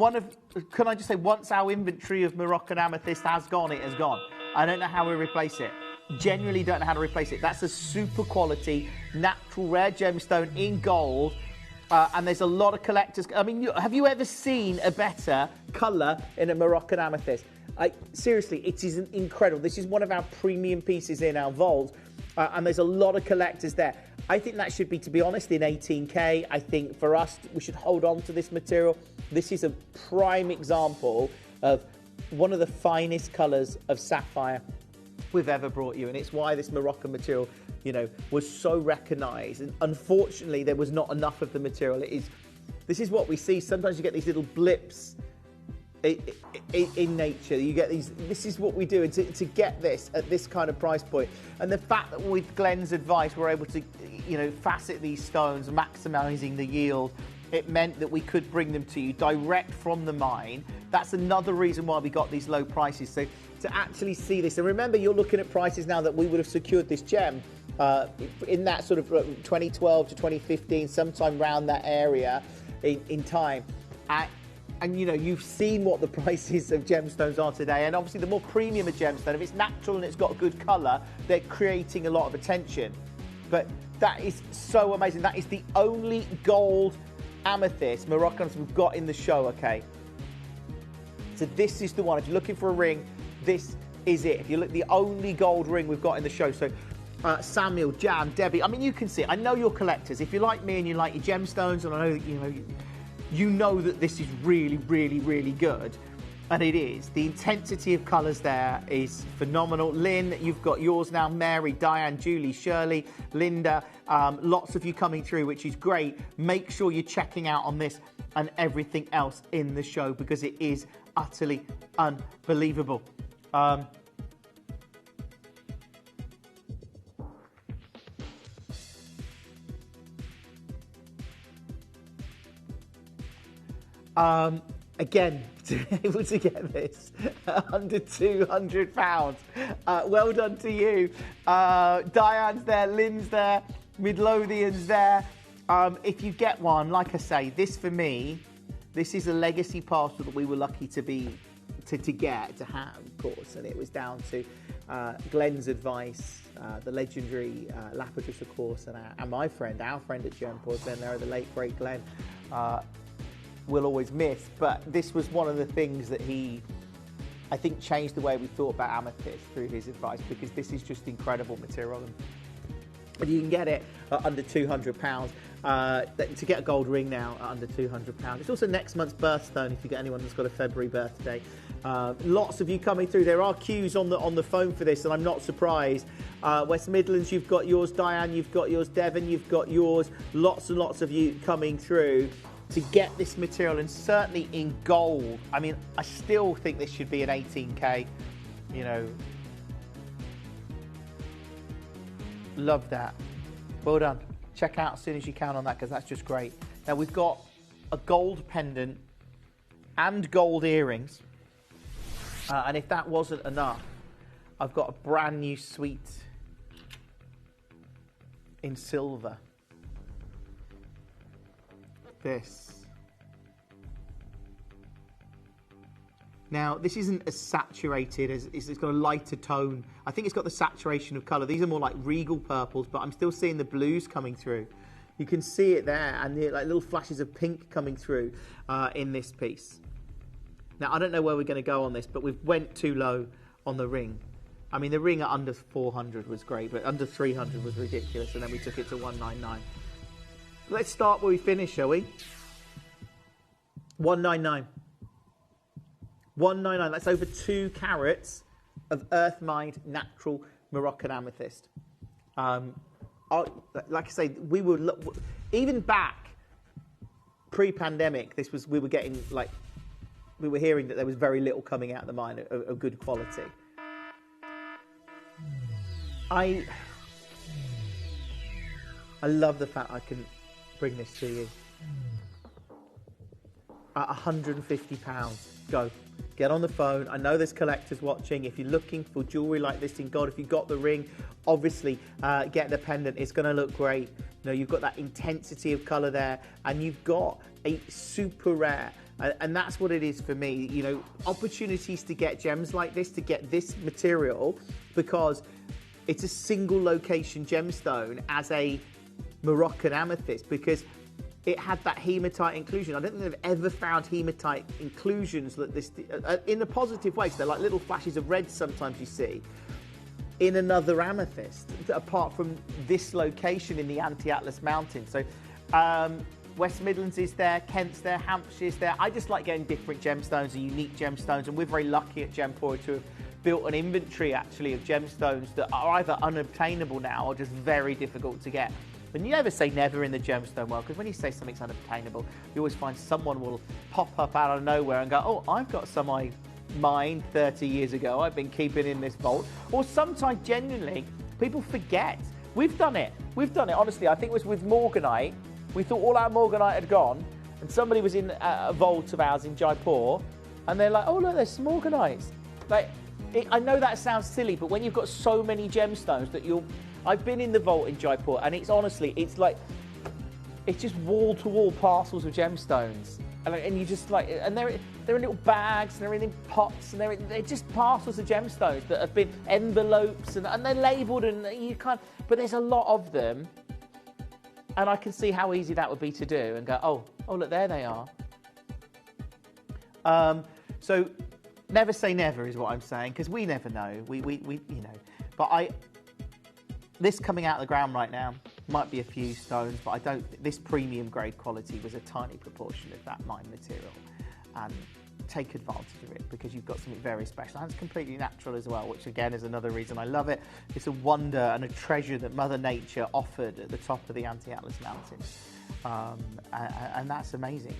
can I just say, once our inventory of Moroccan amethyst has gone, it has gone. I don't know how we replace it. Genuinely don't know how to replace it. That's a super quality, natural, rare gemstone in gold. And there's a lot of collectors. I mean, have you ever seen a better colour in a Moroccan amethyst? Seriously, it is incredible. This is one of our premium pieces in our vault. And there's a lot of collectors there. I think that should be, to be honest, in 18K. I think for us, we should hold on to this material. This is a prime example of one of the finest colours of sapphire we've ever brought you. And it's why this Moroccan material was so recognised. And unfortunately, there was not enough of the material. This is what we see. Sometimes you get these little blips in nature. You get these. This is what we do, and to get this at this kind of price point, and the fact that with Glenn's advice, we're able to, facet these stones, maximising the yield. It meant that we could bring them to you direct from the mine. That's another reason why we got these low prices. So to actually see this, and remember, you're looking at prices now that we would have secured this gem in that sort of 2012 to 2015, sometime around that area in time. And you've seen what the prices of gemstones are today, and obviously the more premium a gemstone, if it's natural and it's got a good colour, they're creating a lot of attention. But that is so amazing. That is the only gold amethyst Moroccans we've got in the show, okay? So this is the one. If you're looking for a ring, this is it. If you look, the only gold ring we've got in the show. So Samuel, Jan, Debbie, I mean, you can see it. I know you're collectors. If you're like me and you like your gemstones, and I know that you know that this is really, really, really good, and it is. The intensity of colours there is phenomenal. Lynn, you've got yours now. Mary, Diane, Julie, Shirley, Linda, lots of you coming through, which is great. Make sure you're checking out on this and everything else in the show, because it is utterly unbelievable. Again, to be able to get this under £200. Well done to you. Diane's there, Lynn's there, Midlothian's there. If you get one, like I say, this for me, this is a legacy parcel that we were lucky to have, of course, and it was down to Glenn's advice, the legendary Lapidus, of course, and my friend, our friend at Gemporia, Ben there, the late great Glenn. We'll always miss, but this was one of the things that I think changed the way we thought about amethyst through his advice, because this is just incredible material, and you can get it at under £200. To get a gold ring now at under £200. It's also next month's birthstone if you get anyone that's got a February birthday. Lots of you coming through. There are queues on the phone for this, and I'm not surprised. West Midlands, you've got yours. Diane, you've got yours. Devon, you've got yours. Lots and lots of you coming through to get this material, and certainly in gold. I mean, I still think this should be an 18K, Love that. Well done. Check out as soon as you can on that, because that's just great. Now, we've got a gold pendant and gold earrings. And if that wasn't enough, I've got a brand new suite in silver. This. Now, this isn't as saturated as it's got a lighter tone. I think it's got the saturation of colour. These are more like regal purples, but I'm still seeing the blues coming through. You can see it there, and like little flashes of pink coming through in this piece. Now, I don't know where we're going to go on this, but we've went too low on the ring. I mean, the ring at under 400 was great, but under 300 was ridiculous, and then we took it to 199. Let's start where we finish, shall we? 199. 199. That's over 2 carats of earth-mined natural Moroccan amethyst. Like I say, we were even back pre-pandemic. We were getting we were hearing that there was very little coming out of the mine of good quality. I love the fact I can bring this to you at £150. Go. Get on the phone. I know there's collectors watching. If you're looking for jewellery like this in gold, if you've got the ring, obviously get the pendant. It's going to look great. You've got that intensity of colour there, and you've got a super rare, and that's what it is for me. Opportunities to get gems like this, to get this material, because it's a single location gemstone as a Moroccan amethyst, because it had that hematite inclusion. I don't think they've ever found hematite inclusions like this in a positive way. So they're like little flashes of red sometimes you see in another amethyst, apart from this location in the Anti-Atlas Mountains. So West Midlands is there, Kent's there, Hampshire's there. I just like getting different gemstones and unique gemstones, and we're very lucky at Gemporia to have built an inventory actually of gemstones that are either unobtainable now or just very difficult to get. But you never say never in the gemstone world, because when you say something's unobtainable, you always find someone will pop up out of nowhere and go, oh, I've got some I mined 30 years ago I've been keeping in this vault. Or sometimes genuinely people forget. We've done it honestly. I think it was with morganite. We thought all our morganite had gone, and somebody was in a vault of ours in Jaipur, and they're like, oh look, there's some morganites. Like, I know that sounds silly, but when you've got so many gemstones that I've been in the vault in Jaipur, and it's honestly, it's just wall-to-wall parcels of gemstones, and you just like, and they're in little bags, and they're in pots, and they're just parcels of gemstones that have been envelopes, and they're labelled, and you can't. But there's a lot of them, and I can see how easy that would be to do, and go, oh look, there they are. So never say never is what I'm saying, because we never know. We you know, but this coming out of the ground right now might be a few stones, but I don't. This premium grade quality was a tiny proportion of that mine material, and take advantage of it because you've got something very special, and it's completely natural as well, which again is another reason I love it. It's a wonder and a treasure that Mother Nature offered at the top of the Anti-Atlas Mountains, and that's amazing.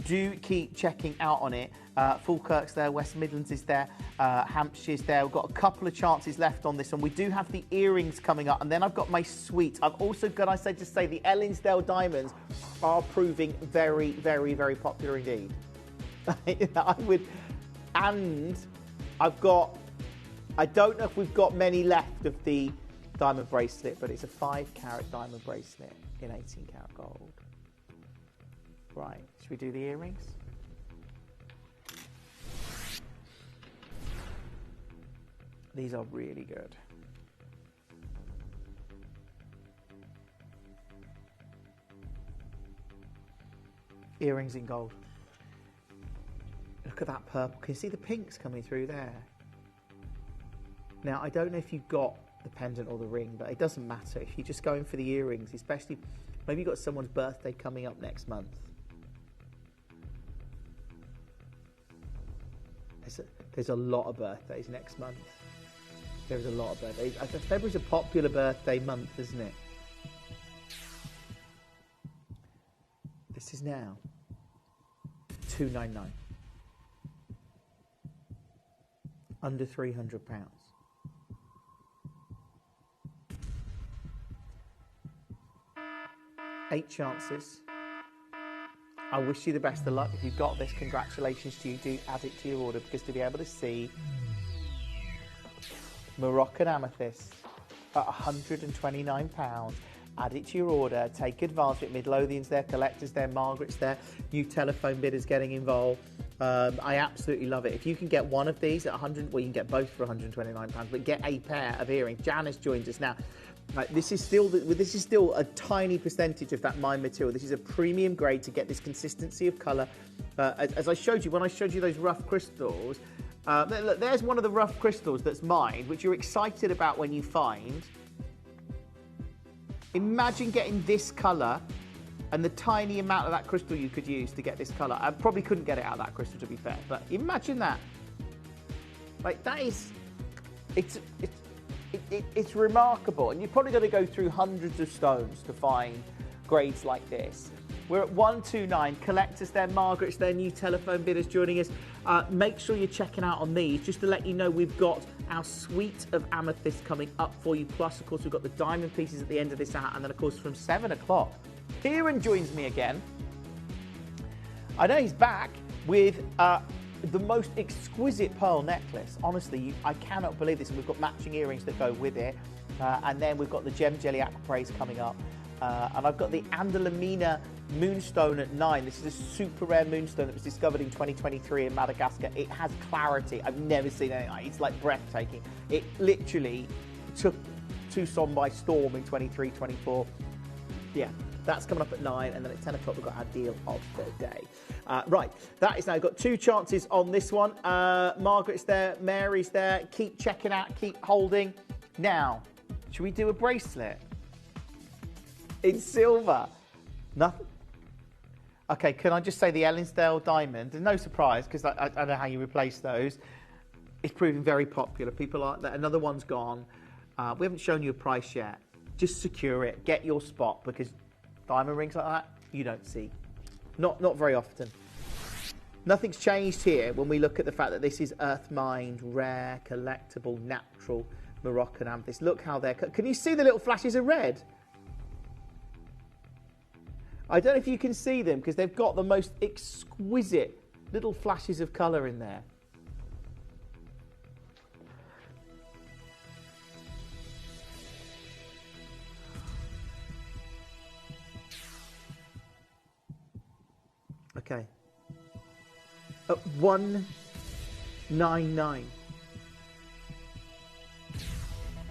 Do keep checking out on it. Falkirk's there, West Midlands is there, Hampshire's there. We've got a couple of chances left on this one. We do have the earrings coming up, and then I've got my suite. I've also got, to say, the Ellinsdale diamonds are proving very, very, very popular indeed. And I've got, I don't know if we've got many left of the diamond bracelet, but it's a 5-carat diamond bracelet in 18-carat gold. Right, should we do the earrings? These are really good. Earrings in gold. Look at that purple. Can you see the pinks coming through there? Now, I don't know if you've got the pendant or the ring, but it doesn't matter. If you're just going for the earrings, especially maybe you've got someone's birthday coming up next month. There's a lot of birthdays next month. There's a lot of birthdays. February's a popular birthday month, isn't it? This is now £299. Under £300. 8 chances. I wish you the best of luck. If you've got this, congratulations to you. Do add it to your order, because to be able to see Moroccan amethyst at £129, add it to your order. Take advantage of it. Midlothian's there, Collector's there, Margaret's there. New telephone bidders getting involved. I absolutely love it. If you can get one of these at 100, well, you can get both for £129, but get a pair of earrings. Janice joins us now. This is still a tiny percentage of that mine material. This is a premium grade to get this consistency of colour. As I showed you, when I showed you those rough crystals, look, there's one of the rough crystals that's mined, which you're excited about when you find. Imagine getting this colour and the tiny amount of that crystal you could use to get this colour. I probably couldn't get it out of that crystal, to be fair, but imagine that. Like, that is... It's remarkable, and you've probably got to go through hundreds of stones to find grades like this. We're at 129. Collectors there, Margaret's there, new telephone bidders joining us. Make sure you're checking out on these. Just to let you know, we've got our suite of amethyst coming up for you. Plus, of course, we've got the diamond pieces at the end of this hour, and then, of course, from 7 o'clock, Kieran joins me again. I know he's back with the most exquisite pearl necklace. Honestly, I cannot believe this. And we've got matching earrings that go with it. And then we've got the Gem Jelly Aquapraise coming up. And I've got the Andalamina Moonstone at 9. This is a super rare moonstone that was discovered in 2023 in Madagascar. It has clarity. I've never seen anything like it. It's like breathtaking. It literally took Tucson by storm in 23, 24. Yeah. That's coming up at 9, and then at 10 o'clock we've got our deal of the day. Right, that is now got 2 chances on this one. Margaret's there, Mary's there. Keep checking out, keep holding. Now, should we do a bracelet? In silver. Nothing. Okay, can I just say the Ellinsdale diamond? And no surprise, because I don't know how you replace those. It's proving very popular. People are, another one's gone. We haven't shown you a price yet. Just secure it, get your spot, because diamond rings like that, you don't see. Not very often. Nothing's changed here when we look at the fact that this is earth mined, rare, collectible, natural Moroccan amethyst. Look how they're... Can you see the little flashes of red? I don't know if you can see them because they've got the most exquisite little flashes of colour in there. Okay. At 199.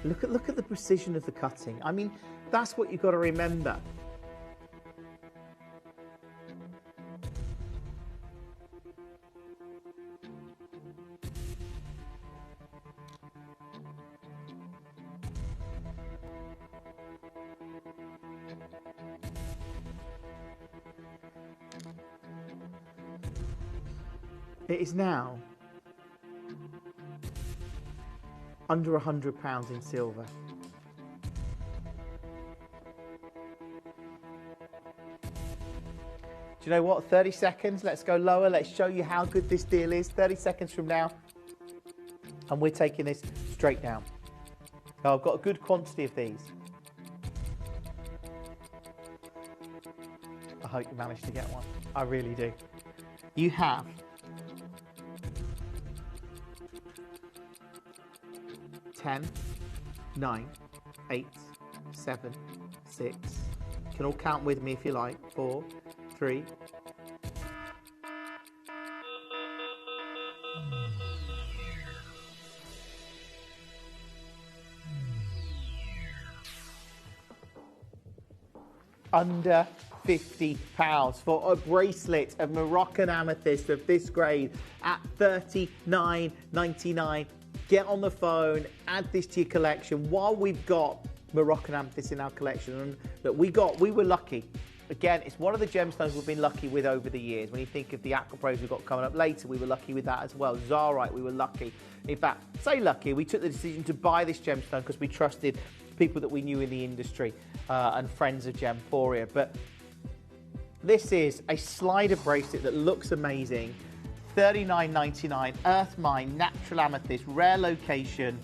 Look at the precision of the cutting. I mean, that's what you've got to remember. It is now under £100 in silver. Do you know what? 30 seconds. Let's go lower. Let's show you how good this deal is. 30 seconds from now. And we're taking this straight down. So I've got a good quantity of these. I hope you managed to get one. I really do. You have 10, 9, 8, 7, 6. You can all count with me if you like. 4, 3. Under £50 for a bracelet of Moroccan amethyst of this grade at $39.99. Get on the phone, add this to your collection while we've got Moroccan amethyst in our collection. And look, we were lucky. Again, it's one of the gemstones we've been lucky with over the years. When you think of the Aquapros we've got coming up later, we were lucky with that as well. Zarite, we were lucky. In fact, say lucky, we took the decision to buy this gemstone because we trusted people that we knew in the industry and friends of Gemporia. But this is a slider bracelet that looks amazing. $39.99, earth mine, natural amethyst, rare location.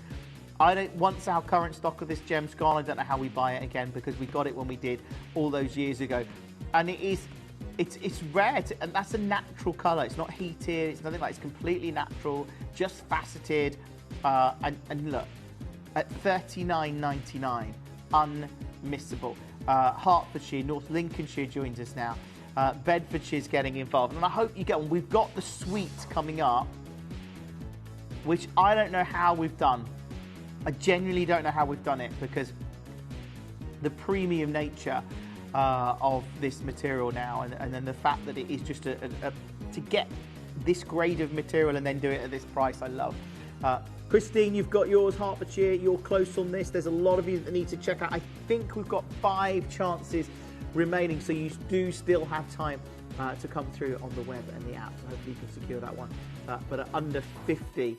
Once our current stock of this gem's gone, I don't know how we buy it again because we got it when we did all those years ago. And it's rare, and that's a natural colour. It's not heated, it's nothing like, it's completely natural, just faceted. And look, at $39.99, unmissable. Hertfordshire, North Lincolnshire joins us now. Bedfordshire's getting involved, and I hope you get one. We've got the suite coming up, which I don't know how we've done. I genuinely don't know how we've done it because the premium nature of this material now, and then the fact that it is just to get this grade of material and then do it at this price, I love. Christine, you've got yours, Hertfordshire, you're close on this. There's a lot of you that need to check out. I think we've got 5 chances remaining, so you do still have time to come through on the web and the app. So hopefully you can secure that one. But at under 50.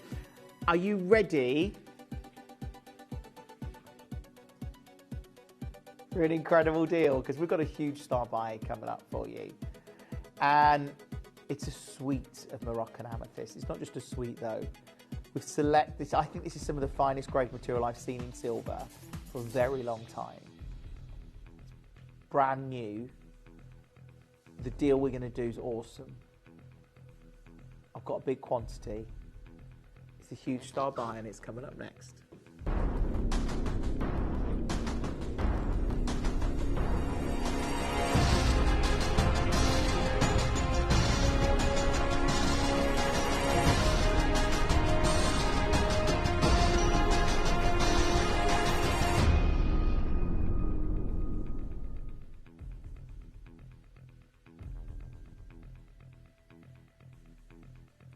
Are you ready for an incredible deal? Because we've got a huge star buy coming up for you. And it's a suite of Moroccan amethyst. It's not just a suite though. We've selected, I think this is some of the finest grade material I've seen in silver for a very long time. Brand new. The deal we're going to do is awesome. I've got a big quantity. It's a huge star buy and it's coming up next.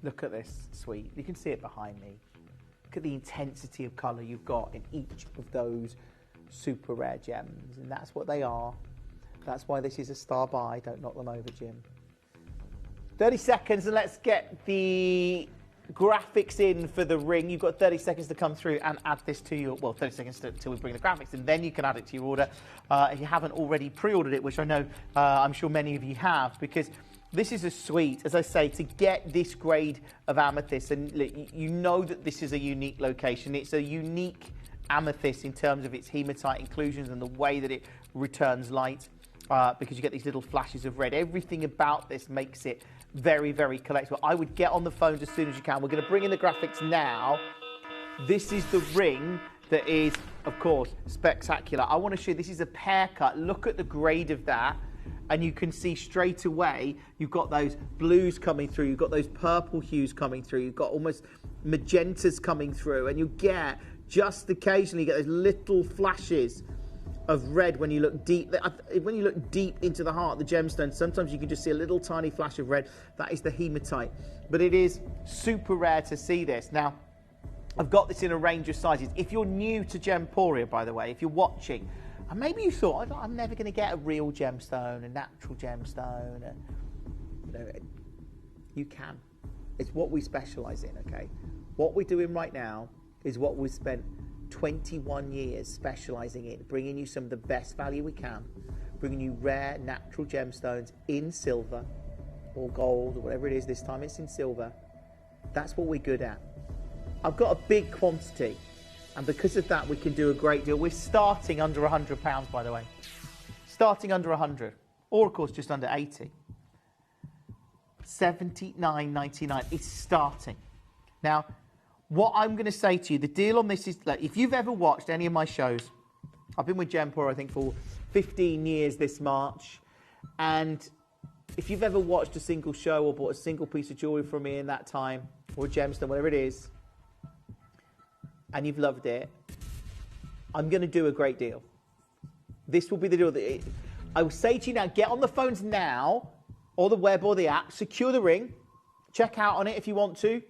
Look at this suite. You can see it behind me. Look at the intensity of colour you've got in each of those super rare gems. And that's what they are. That's why this is a star buy. Don't knock them over, Jim. 30 seconds and let's get the graphics in for the ring. You've got 30 seconds to come through and add this to your, well, 30 seconds till we bring the graphics in, then you can add it to your order. If you haven't already pre-ordered it, which I know I'm sure many of you have, because this is a suite, as I say, to get this grade of amethyst, and look, you know that this is a unique location. It's a unique amethyst in terms of its hematite inclusions and the way that it returns light, because you get these little flashes of red. Everything about this makes it very, very collectible. I would get on the phones as soon as you can. We're going to bring in the graphics now. This is the ring that is, of course, spectacular. I want to show you, this is a pear cut. Look at the grade of that. And you can see straight away, you've got those blues coming through, you've got those purple hues coming through, you've got almost magentas coming through, and you get, just occasionally, you get those little flashes of red when you look deep. When you look deep into the heart of the gemstone, sometimes you can just see a little tiny flash of red. That is the hematite. But it is super rare to see this. Now, I've got this in a range of sizes. If you're new to Gemporia, by the way, if you're watching, and maybe you thought, I'm never going to get a real gemstone, a natural gemstone. You can. It's what we specialise in, okay? What we're doing right now is what we've spent 21 years specialising in, bringing you some of the best value we can, bringing you rare natural gemstones in silver or gold or whatever it is. This time it's in silver. That's what we're good at. I've got a big quantity. And because of that, we can do a great deal. We're starting under £100, by the way. Starting under 100, or of course just under 80. £79.99. It's starting. Now, what I'm going to say to you, the deal on this is, like, if you've ever watched any of my shows, I've been with Gemporia, I think, for 15 years this March. And if you've ever watched a single show or bought a single piece of jewellery from me in that time, or a gemstone, whatever it is, and you've loved it, I'm going to do a great deal. This will be the deal. I will say to you now, get on the phones now, or the web or the app, secure the ring, check out on it if you want to.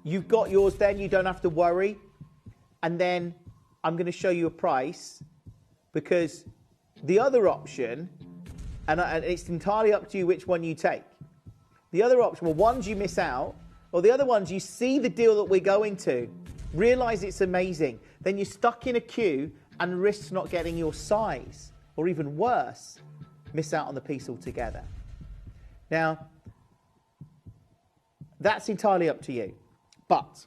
You've got yours then, you don't have to worry. And then I'm going to show you a price, because the other option, and it's entirely up to you which one you take. The other option, well, ones you miss out, or the other ones you see the deal that we're going to, realise it's amazing, then you're stuck in a queue and risk not getting your size, or even worse, miss out on the piece altogether. Now, that's entirely up to you, but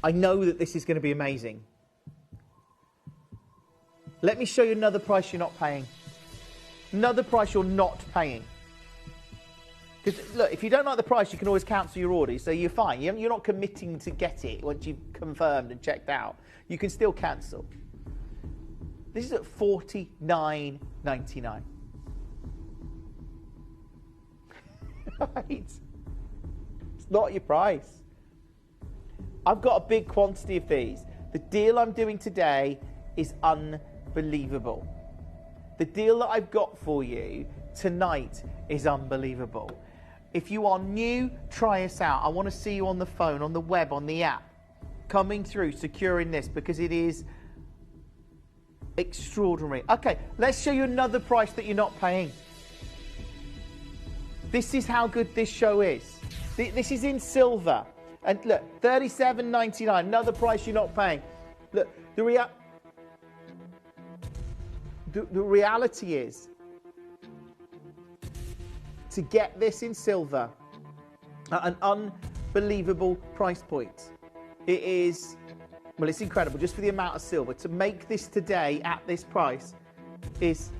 I know that this is going to be amazing. Let me show you another price you're not paying. Another price you're not paying. Because, look, if you don't like the price, you can always cancel your order, so you're fine. You're not committing to get it once you've confirmed and checked out. You can still cancel. This is at $49.99. Right? It's not your price. I've got a big quantity of these. The deal I'm doing today is unbelievable. The deal that I've got for you tonight is unbelievable. If you are new, try us out. I want to see you on the phone, on the web, on the app, coming through, securing this, because it is extraordinary. Okay, let's show you another price that you're not paying. This is how good this show is. This is in silver. And look, $37.99, another price you're not paying. Look, the reality is, to get this in silver at an unbelievable price point, it is, well, it's incredible just for the amount of silver. To make this today at this price is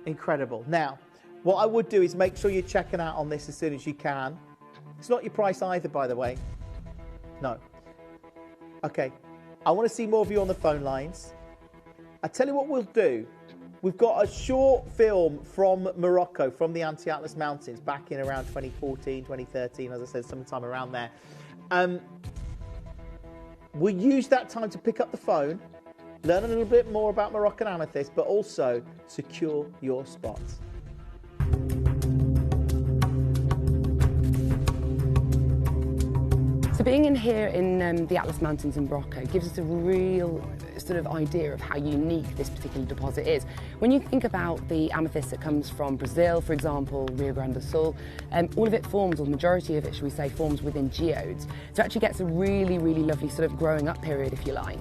incredible. Now, what I would do is make sure you're checking out on this as soon as you can. It's not your price either, by the way. No. Okay. I want to see more of you on the phone lines. I tell you what we'll do. We've got a short film from Morocco, from the Anti-Atlas Mountains, back in around 2014, 2013, as I said, sometime around there. We'll use that time to pick up the phone, learn a little bit more about Moroccan amethyst, but also secure your spots. So So being in here in the Atlas Mountains in Morocco gives us a real sort of idea of how unique this particular deposit is. When you think about the amethyst that comes from Brazil, for example, Rio Grande do Sul, all of it forms, or the majority of it, should we say, forms within geodes. So it actually gets a really, really lovely sort of growing up period, if you like.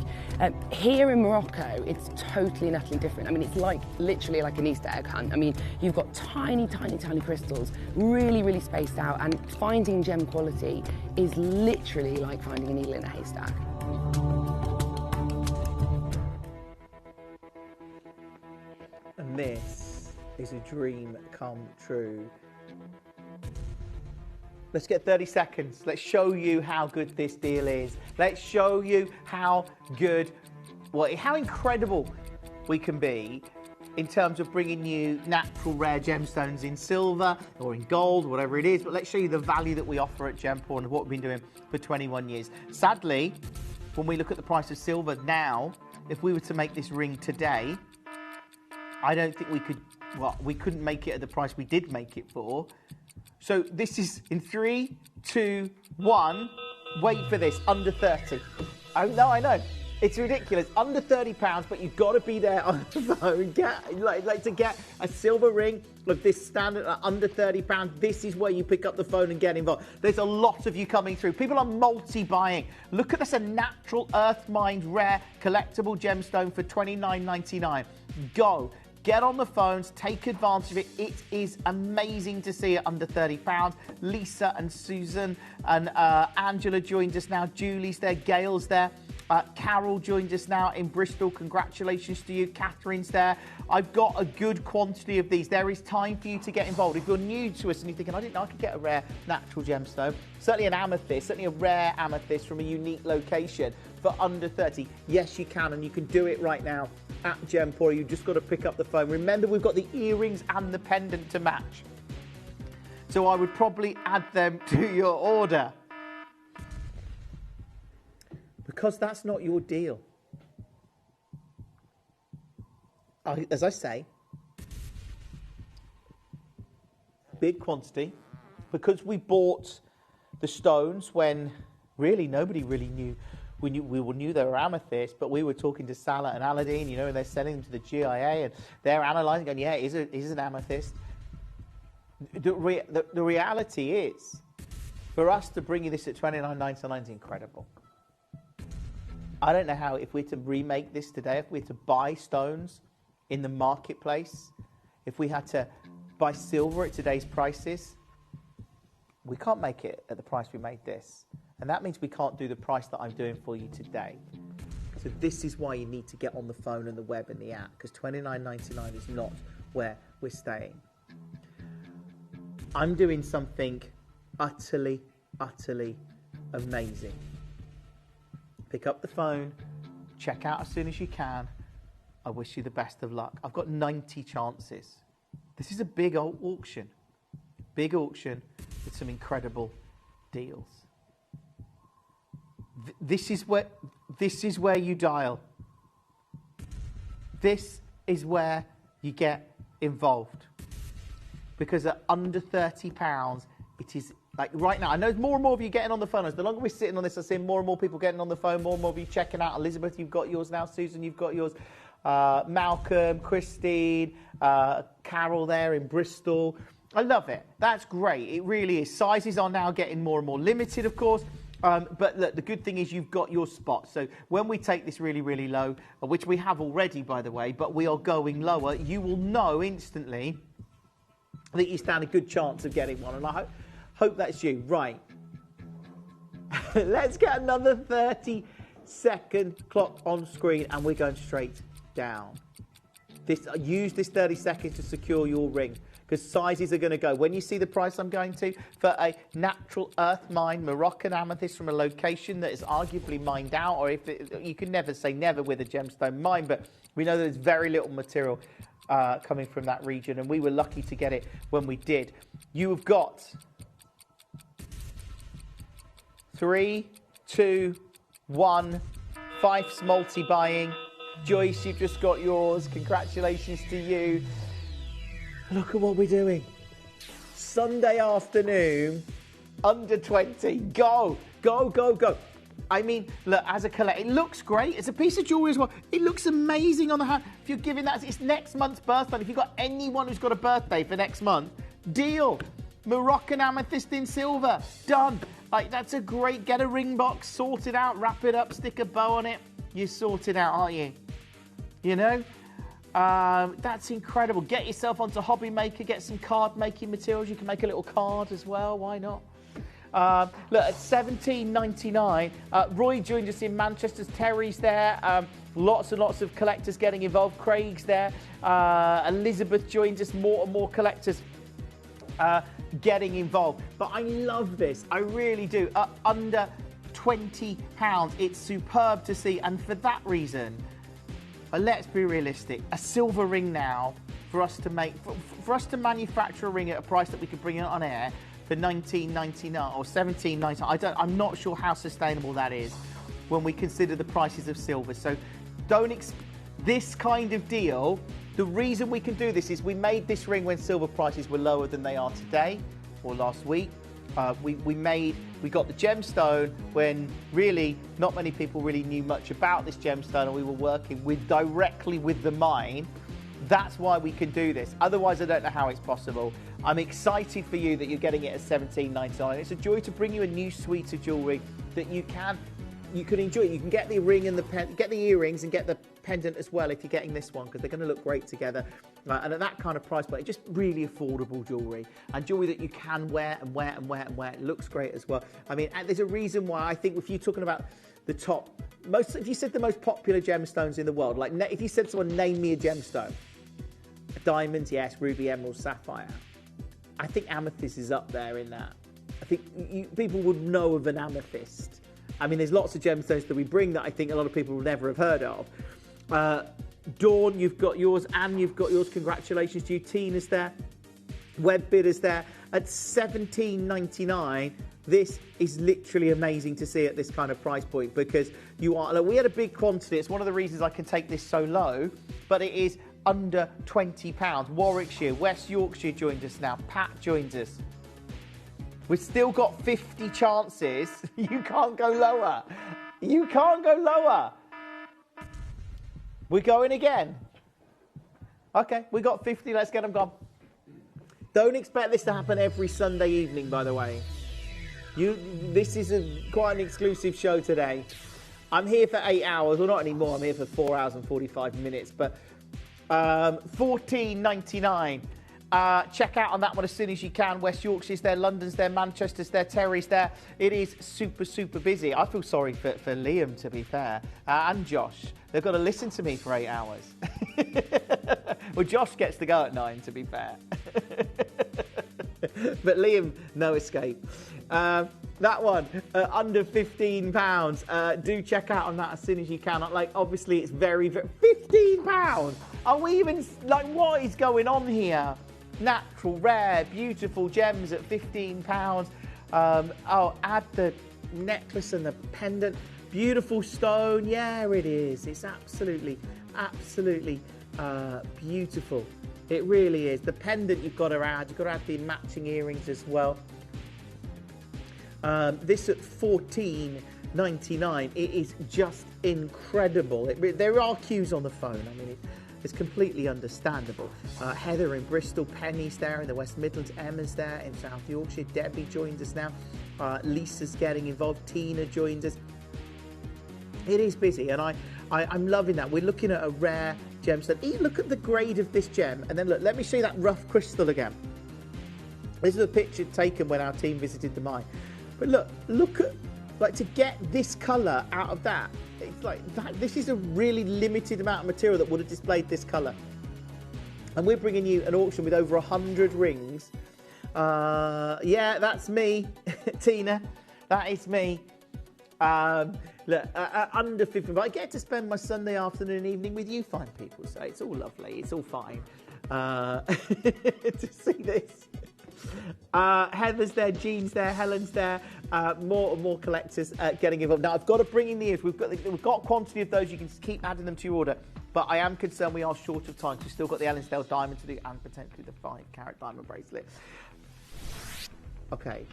Here in Morocco, it's totally and utterly different. I mean, it's like literally like an Easter egg hunt. I mean, you've got tiny, tiny, tiny crystals, really, really spaced out, and finding gem quality is literally like finding a needle in a haystack. And this is a dream come true. Let's get 30 seconds. Let's show you how good this deal is. Let's show you how good, how incredible we can be in terms of bringing you natural rare gemstones in silver or in gold, whatever it is. But let's show you the value that we offer at Gemporia and what we've been doing for 21 years. Sadly, when we look at the price of silver now, if we were to make this ring today, I don't think we could, we couldn't make it at the price we did make it for. So this is in 3, 2, 1. Wait for this, under 30. Oh, no, I know. It's ridiculous. Under £30, but you've got to be there on the phone. To get a silver ring of this standard at under £30, this is where you pick up the phone and get involved. There's a lot of you coming through. People are multi-buying. Look at this, a natural earth mined rare collectible gemstone for $29.99. Go. Get on the phones, take advantage of it. It is amazing to see it under £30. Lisa and Susan and Angela joined us now. Julie's there, Gail's there. Carol joined us now in Bristol. Congratulations to you. Catherine's there. I've got a good quantity of these. There is time for you to get involved. If you're new to us and you're thinking, I didn't know I could get a rare natural gemstone, certainly an amethyst, certainly a rare amethyst from a unique location for under 30. Yes, you can, and you can do it right now at Gemporia. You've just got to pick up the phone. Remember, we've got the earrings and the pendant to match. So I would probably add them to your order, because that's not your deal. As I say, big quantity, because we bought the stones when really nobody really knew. We knew they were amethyst, but we were talking to Salah and Aladdin, you know, and they're sending them to the GIA, and they're analysing, going, yeah, it is an amethyst. The reality is, for us to bring you this at $29.99 is incredible. I don't know how, if we're to remake this today, if we're to buy stones in the marketplace, if we had to buy silver at today's prices, we can't make it at the price we made this. And that means we can't do the price that I'm doing for you today. So this is why you need to get on the phone and the web and the app, because $29.99 is not where we're staying. I'm doing something utterly, utterly amazing. Pick up the phone, check out as soon as you can. I wish you the best of luck. I've got 90 chances. This is a big auction. Big auction with some incredible deals. This is where you dial. This is where you get involved. Because at under £30, it is like right now. I know more and more of you getting on the phone. As the longer we're sitting on this, I'm seeing more and more people getting on the phone, more and more of you checking out. Elizabeth, you've got yours now. Susan, you've got yours. Malcolm, Christine, Carol there in Bristol. I love it. That's great. It really is. Sizes are now getting more and more limited, of course. But look, the good thing is you've got your spot. So when we take this really, really low, which we have already, by the way, but we are going lower, you will know instantly that you stand a good chance of getting one. And I hope that's you. Right. Let's get another 30-second clock on screen, and we're going straight down. Use this 30 seconds to secure your ring, because sizes are going to go. When you see the price I'm going to for a natural earth mined Moroccan amethyst from a location that is arguably mined out, or you can never say never with a gemstone mine, but we know there's very little material coming from that region, and we were lucky to get it when we did. You have got 3, 2, 1. Fife's multi-buying. Joyce, you've just got yours. Congratulations to you. Look at what we're doing. Sunday afternoon, Under 20. Go, go, go, go. I mean, look, as a collector, it looks great. It's a piece of jewellery as well. It looks amazing on the hand. If you're giving that, it's next month's birthday. If you've got anyone who's got a birthday for next month, deal. Moroccan amethyst in silver. Done. Like, that's a great, get a ring box, sort it out, wrap it up, stick a bow on it. You're sorted out, aren't you? You know? That's incredible. Get yourself onto Hobby Maker, get some card making materials. You can make a little card as well. Why not? Look, at $17.99, Roy joined us in Manchester. Terry's there. Lots and lots of collectors getting involved. Craig's there. Elizabeth joins us. More and more collectors getting involved. But I love this. I really do. Under £20. It's superb to see. And for that reason, let's be realistic. A silver ring now for us to make, for us to manufacture a ring at a price that we could bring it on air for $19.99 or $17.99. I'm not sure how sustainable that is when we consider the prices of silver. So this kind of deal, the reason we can do this is we made this ring when silver prices were lower than they are today or last week. We got the gemstone when really not many people really knew much about this gemstone, and we were working directly with the mine. That's why we can do this. Otherwise, I don't know how it's possible. I'm excited for you that you're getting it at $17.99. It's a joy to bring you a new suite of jewellery that you can enjoy. You can get the ring and get the earrings and get the pendant as well if you're getting this one, because they're going to look great together. And at that kind of price point, just really affordable jewellery, and jewellery that you can wear and wear and wear and wear. It looks great as well. I mean, there's a reason why I think if you're talking about the top, if you said the most popular gemstones in the world, like if you said to someone, name me a gemstone, diamonds, yes, ruby, emerald, sapphire. I think amethyst is up there in that. I think people would know of an amethyst. I mean, there's lots of gemstones that we bring that I think a lot of people will never have heard of. Dawn, you've got yours. Anne, you've got yours. Congratulations to you. Tina's there. Web Bidders there. At $17.99, this is literally amazing to see at this kind of price point, because we had a big quantity. It's one of the reasons I can take this so low, but it is under £20. Warwickshire, West Yorkshire joined us now. Pat joins us. We've still got 50 chances. You can't go lower. You can't go lower. We're going again. Okay, we got 50. Let's get them gone. Don't expect this to happen every Sunday evening, by the way. This is quite an exclusive show today. I'm here for 8 hours. Well, not anymore. I'm here for 4 hours and 45 minutes. But $14.99. Check out on that one as soon as you can. West Yorkshire's there, London's there, Manchester's there, Terry's there. It is super, super busy. I feel sorry for Liam, to be fair, and Josh. They've got to listen to me for 8 hours. Well, Josh gets to go at 9, to be fair. But Liam, no escape. That one, under £15. Do check out on that as soon as you can. Like, obviously, it's very, very... £15? Are we even... Like, what is going on here? Natural, rare, beautiful gems at £15. Add the necklace and the pendant. Beautiful stone. Yeah, it is. It's absolutely, absolutely beautiful. It really is. The pendant you've got to add. You've got to add the matching earrings as well. This at $14.99. It is just incredible. There are queues on the phone. I mean, it's completely understandable. Heather in Bristol, Penny's there in the West Midlands, Emma's there in South Yorkshire, Debbie joins us now, Lisa's getting involved, Tina joins us. It is busy, and I'm loving that. We're looking at a rare gemstone. Look at the grade of this gem, and then look, let me show you that rough crystal again. This is a picture taken when our team visited the mine. But look at, like, to get this colour out of that, it's like that. This is a really limited amount of material that would have displayed this colour. And we're bringing you an auction with over 100 rings. Yeah, that's me, Tina. That is me. Look, under 50, but I get to spend my Sunday afternoon and evening with you fine people, so it's all lovely, it's all fine to see this. Heather's there, Jean's there, Helen's there, more and more collectors getting involved. Now, I've got to bring in the ears. We've got quantity of those. You can keep adding them to your order, but I am concerned we are short of time. We've still got the Ellensdale diamond to do and potentially the 5-carat diamond bracelet. Okay.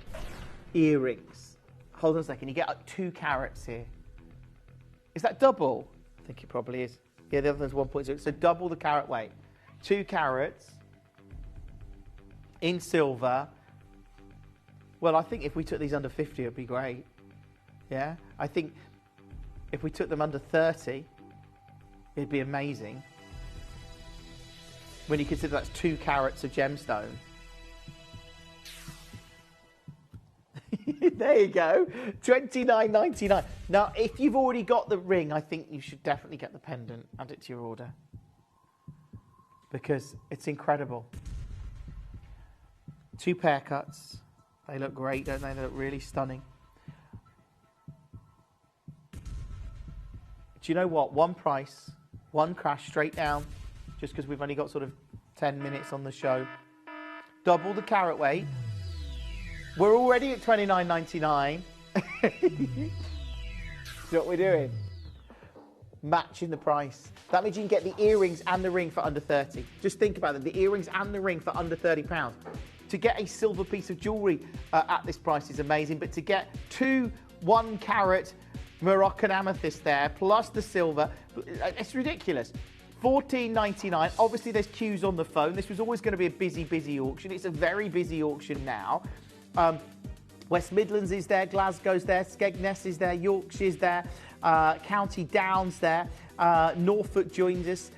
earrings. Hold on a second, you get like 2 carats here. Is that double? I think it probably is. Yeah, the other one's 1.0, so double the carat weight. 2 carats in silver. Well, I think if we took these under 50, it'd be great. Yeah, I think if we took them under 30, it'd be amazing. When you consider that's 2 carats of gemstone. There you go, $29.99. Now, if you've already got the ring, I think you should definitely get the pendant, add it to your order. Because it's incredible. 2 pair cuts. They look great, don't they? They look really stunning. Do you know what? One price, one crash straight down, just because we've only got sort of 10 minutes on the show. Double the carat weight. We're already at $29.99. See what we're doing? Matching the price. That means you can get the earrings and the ring for under 30. Just think about it. The earrings and the ring for under £30. To get a silver piece of jewellery at this price is amazing. But to get 2 1-carat Moroccan amethyst there, plus the silver, it's ridiculous. $14.99. Obviously, there's queues on the phone. This was always going to be a busy, busy auction. It's a very busy auction now. West Midlands is there, Glasgow's there, Skegness is there, Yorkshire's there, County Down's there, Norfolk joins us.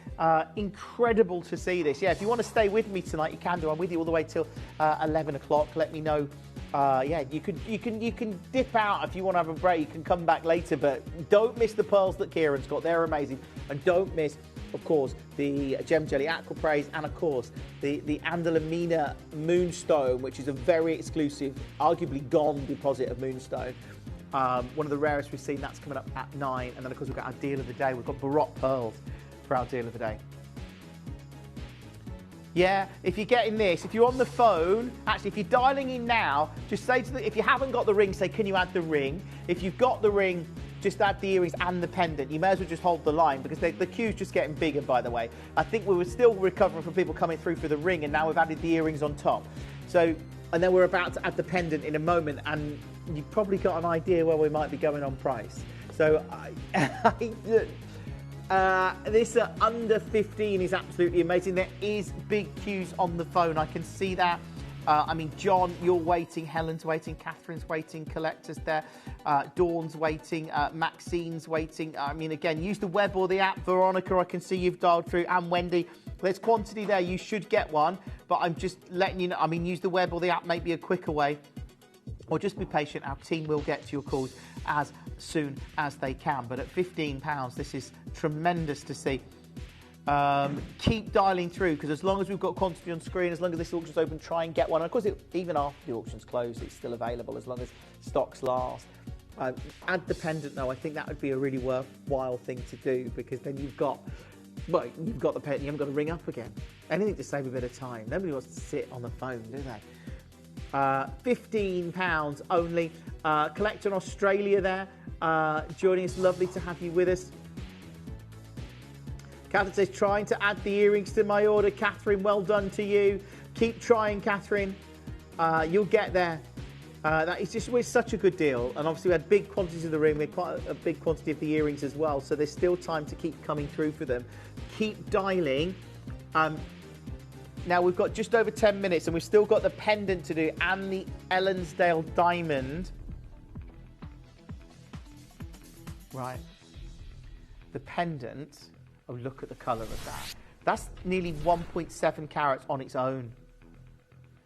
Incredible to see this. Yeah, if you want to stay with me tonight, you can do. I'm with you all the way till 11 o'clock. Let me know. Yeah, you can dip out if you want to have a break. You can come back later, but don't miss the pearls that Kieran's got. They're amazing, and don't miss, of course, the Gem Jelly Aquapraise, and of course the Andalamina Moonstone, which is a very exclusive, arguably gone deposit of moonstone. One of the rarest we've seen. That's coming up at 9, and then of course we've got our deal of the day. We've got Baroque pearls for our deal of the day. Yeah, if you're getting this, if you're on the phone, actually, if you're dialing in now, just say to the, if you haven't got the ring, say, can you add the ring? If you've got the ring, just add the earrings and the pendant. You may as well just hold the line, because the queue's just getting bigger, by the way. I think we were still recovering from people coming through for the ring, and now we've added the earrings on top. So, and then we're about to add the pendant in a moment, and you've probably got an idea where we might be going on price. So, this under 15 is absolutely amazing. There is big queues on the phone. I can see that. I mean, John, you're waiting. Helen's waiting. Catherine's waiting. Collector's there. Dawn's waiting. Maxine's waiting. I mean, again, use the web or the app. Veronica, I can see you've dialed through. And Wendy, there's quantity there. You should get one. But I'm just letting you know. I mean, use the web or the app, maybe a quicker way. Or just be patient. Our team will get to your calls as soon as they can. But at £15, this is tremendous to see. Keep dialing through, because as long as we've got quantity on screen, as long as this auction's open, try and get one. And of course, even after the auction's closed, it's still available as long as stocks last. Add the pendant, though. I think that would be a really worthwhile thing to do, because then you've got the pendant, you haven't got to ring up again. Anything to save a bit of time. Nobody wants to sit on the phone, do they? £15 only. Collector in Australia there, joining us. Lovely to have you with us. Catherine says, trying to add the earrings to my order. Catherine, well done to you. Keep trying, Catherine. You'll get there. That is just, it's such a good deal. And obviously we had big quantities of the ring. We had quite a big quantity of the earrings as well. So there's still time to keep coming through for them. Keep dialing. Now we've got just over 10 minutes and we've still got the pendant to do and the Ellensdale diamond. Right. The pendant. Oh, look at the colour of that. That's nearly 1.7 carats on its own.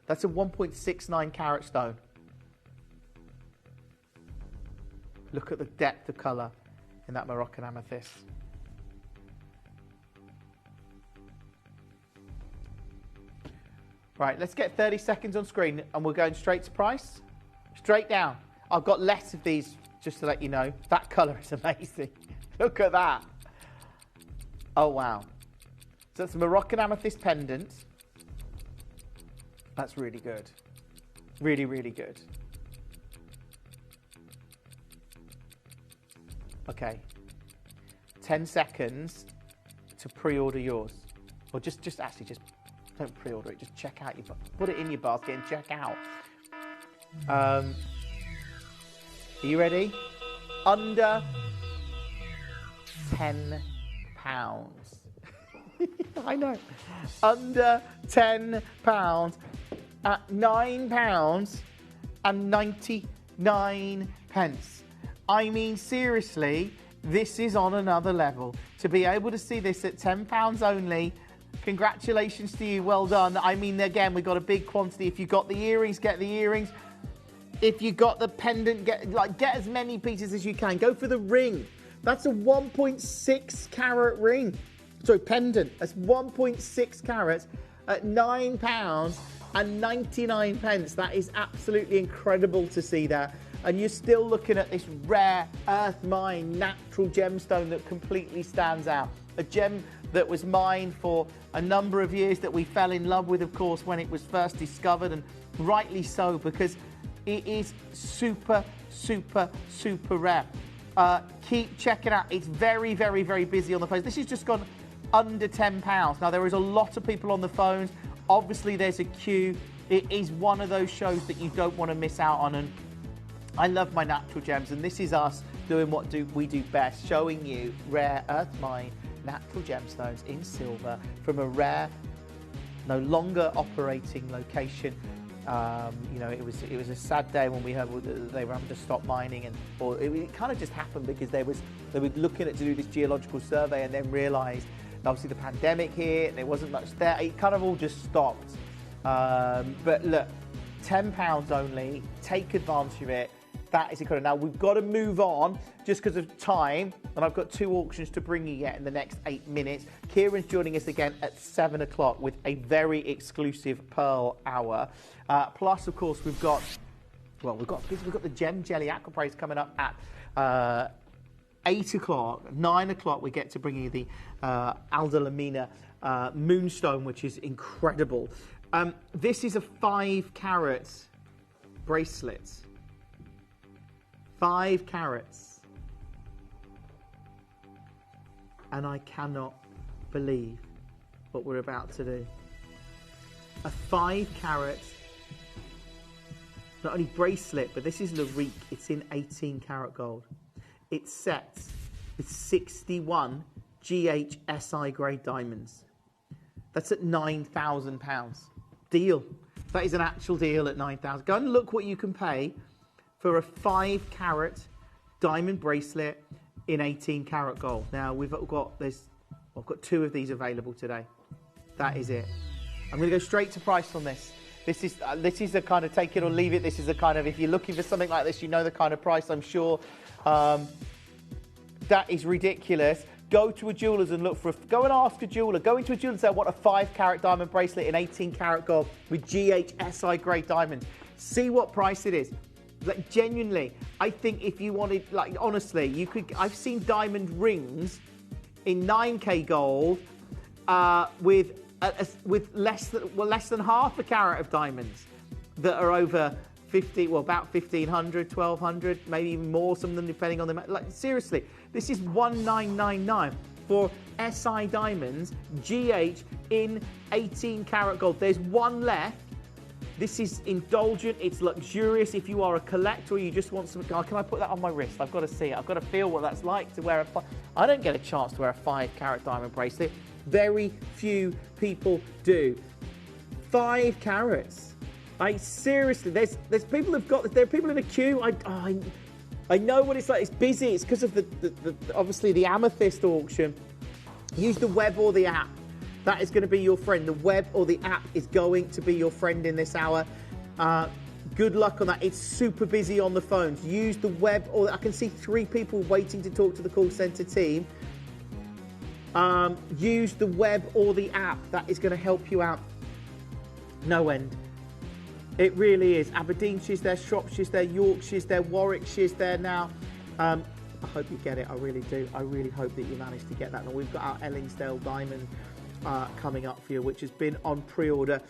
That's a 1.69 carat stone. Look at the depth of colour in that Moroccan amethyst. Right, let's get 30 seconds on screen and we're going straight to price. Straight down. I've got less of these, just to let you know. That colour is amazing. Look at that. Oh, wow. So that's a Moroccan amethyst pendant. That's really good. Really, really good. Okay. 10 seconds to pre-order yours. Or just don't pre-order it. Just check out put it in your basket and check out. Are you ready? Under £10. I know. Under £10 at £9.99. I mean, seriously, this is on another level. To be able to see this at £10 only, congratulations to you, well done. I mean, again, we've got a big quantity. If you've got the earrings, get the earrings. If you got the pendant, get as many pieces as you can. Go for the ring. That's a 1.6 carat ring. Sorry, pendant. That's 1.6 carats at £9.99. That is absolutely incredible to see that. And you're still looking at this rare earth mine natural gemstone that completely stands out. A gem that was mined for a number of years, that we fell in love with, of course, when it was first discovered, and rightly so, because it is super, super, super rare. Keep checking out. It's very, very, very busy on the phones. This has just gone under £10. Now, there is a lot of people on the phones. Obviously, there's a queue. It is one of those shows that you don't want to miss out on. And I love my natural gems, and this is us doing what we do best, showing you rare earth mine natural gemstones in silver from a rare, no longer operating location. You know, it was a sad day when we heard they were having to stop mining, or it kind of just happened because they were looking at to do this geological survey and then realised obviously the pandemic hit and there wasn't much there. It kind of all just stopped. But look, £10 only. Take advantage of it. That is incredible. Now, we've got to move on just because of time, and I've got 2 auctions to bring you yet in the next 8 minutes. Kieran's joining us again at 7 o'clock with a very exclusive Pearl Hour. Plus, of course, we've got the Gem Jelly Aquapraise coming up at 8 o'clock. 9 o'clock, we get to bring you the Alda Lamina Moonstone, which is incredible. This is a 5 carat bracelet. 5 carats. And I cannot believe what we're about to do. A 5 carat, not only bracelet, but this is Larique. It's in 18 karat gold. It's set with 61 GHSI grade diamonds. That's at £9,000. Deal. That is an actual deal at £9,000. Go and look what you can pay for a 5 carat diamond bracelet in 18 karat gold. Now I've got 2 of these available today. That is it. I'm going to go straight to price on this. This is a kind of take it or leave it. This is a kind of, if you're looking for something like this, you know the kind of price, I'm sure. That is ridiculous. Go to a jeweller's and look for go and ask a jeweller. Go into a jeweller and say, I want a 5 carat diamond bracelet in 18 karat gold with GHSI grade diamonds. See what price it is. Like, genuinely, I think if you wanted, like, honestly, you could. I've seen diamond rings in 9K gold with less than half a carat of diamonds that are over 50, well, about 1,500, 1,200, maybe even more. Some of them depending on the. Like, seriously, this is 1,999 for SI diamonds, GH in 18 karat gold. There's one left. This is indulgent, it's luxurious. If you are a collector or you just want some, can I put that on my wrist? I've got to see it. I've got to feel what that's like to wear I don't get a chance to wear a 5 carat diamond bracelet. Very few people do. 5 carats. Seriously, there's people who've got, there are people in a queue. I know what it's like. It's busy. It's because of the obviously the amethyst auction. Use the web or the app. That is going to be your friend. The web or the app is going to be your friend in this hour. Good luck on that. It's super busy on the phones. Use the web, or I can see 3 people waiting to talk to the call centre team. Use the web or the app. That is going to help you out no end. It really is. Aberdeenshire's there, Shropshire's there, Yorkshire's there, Warwickshire's there now. I hope you get it. I really do. I really hope that you manage to get that. And we've got our Ellingsdale Diamond coming up for you, which has been on pre-order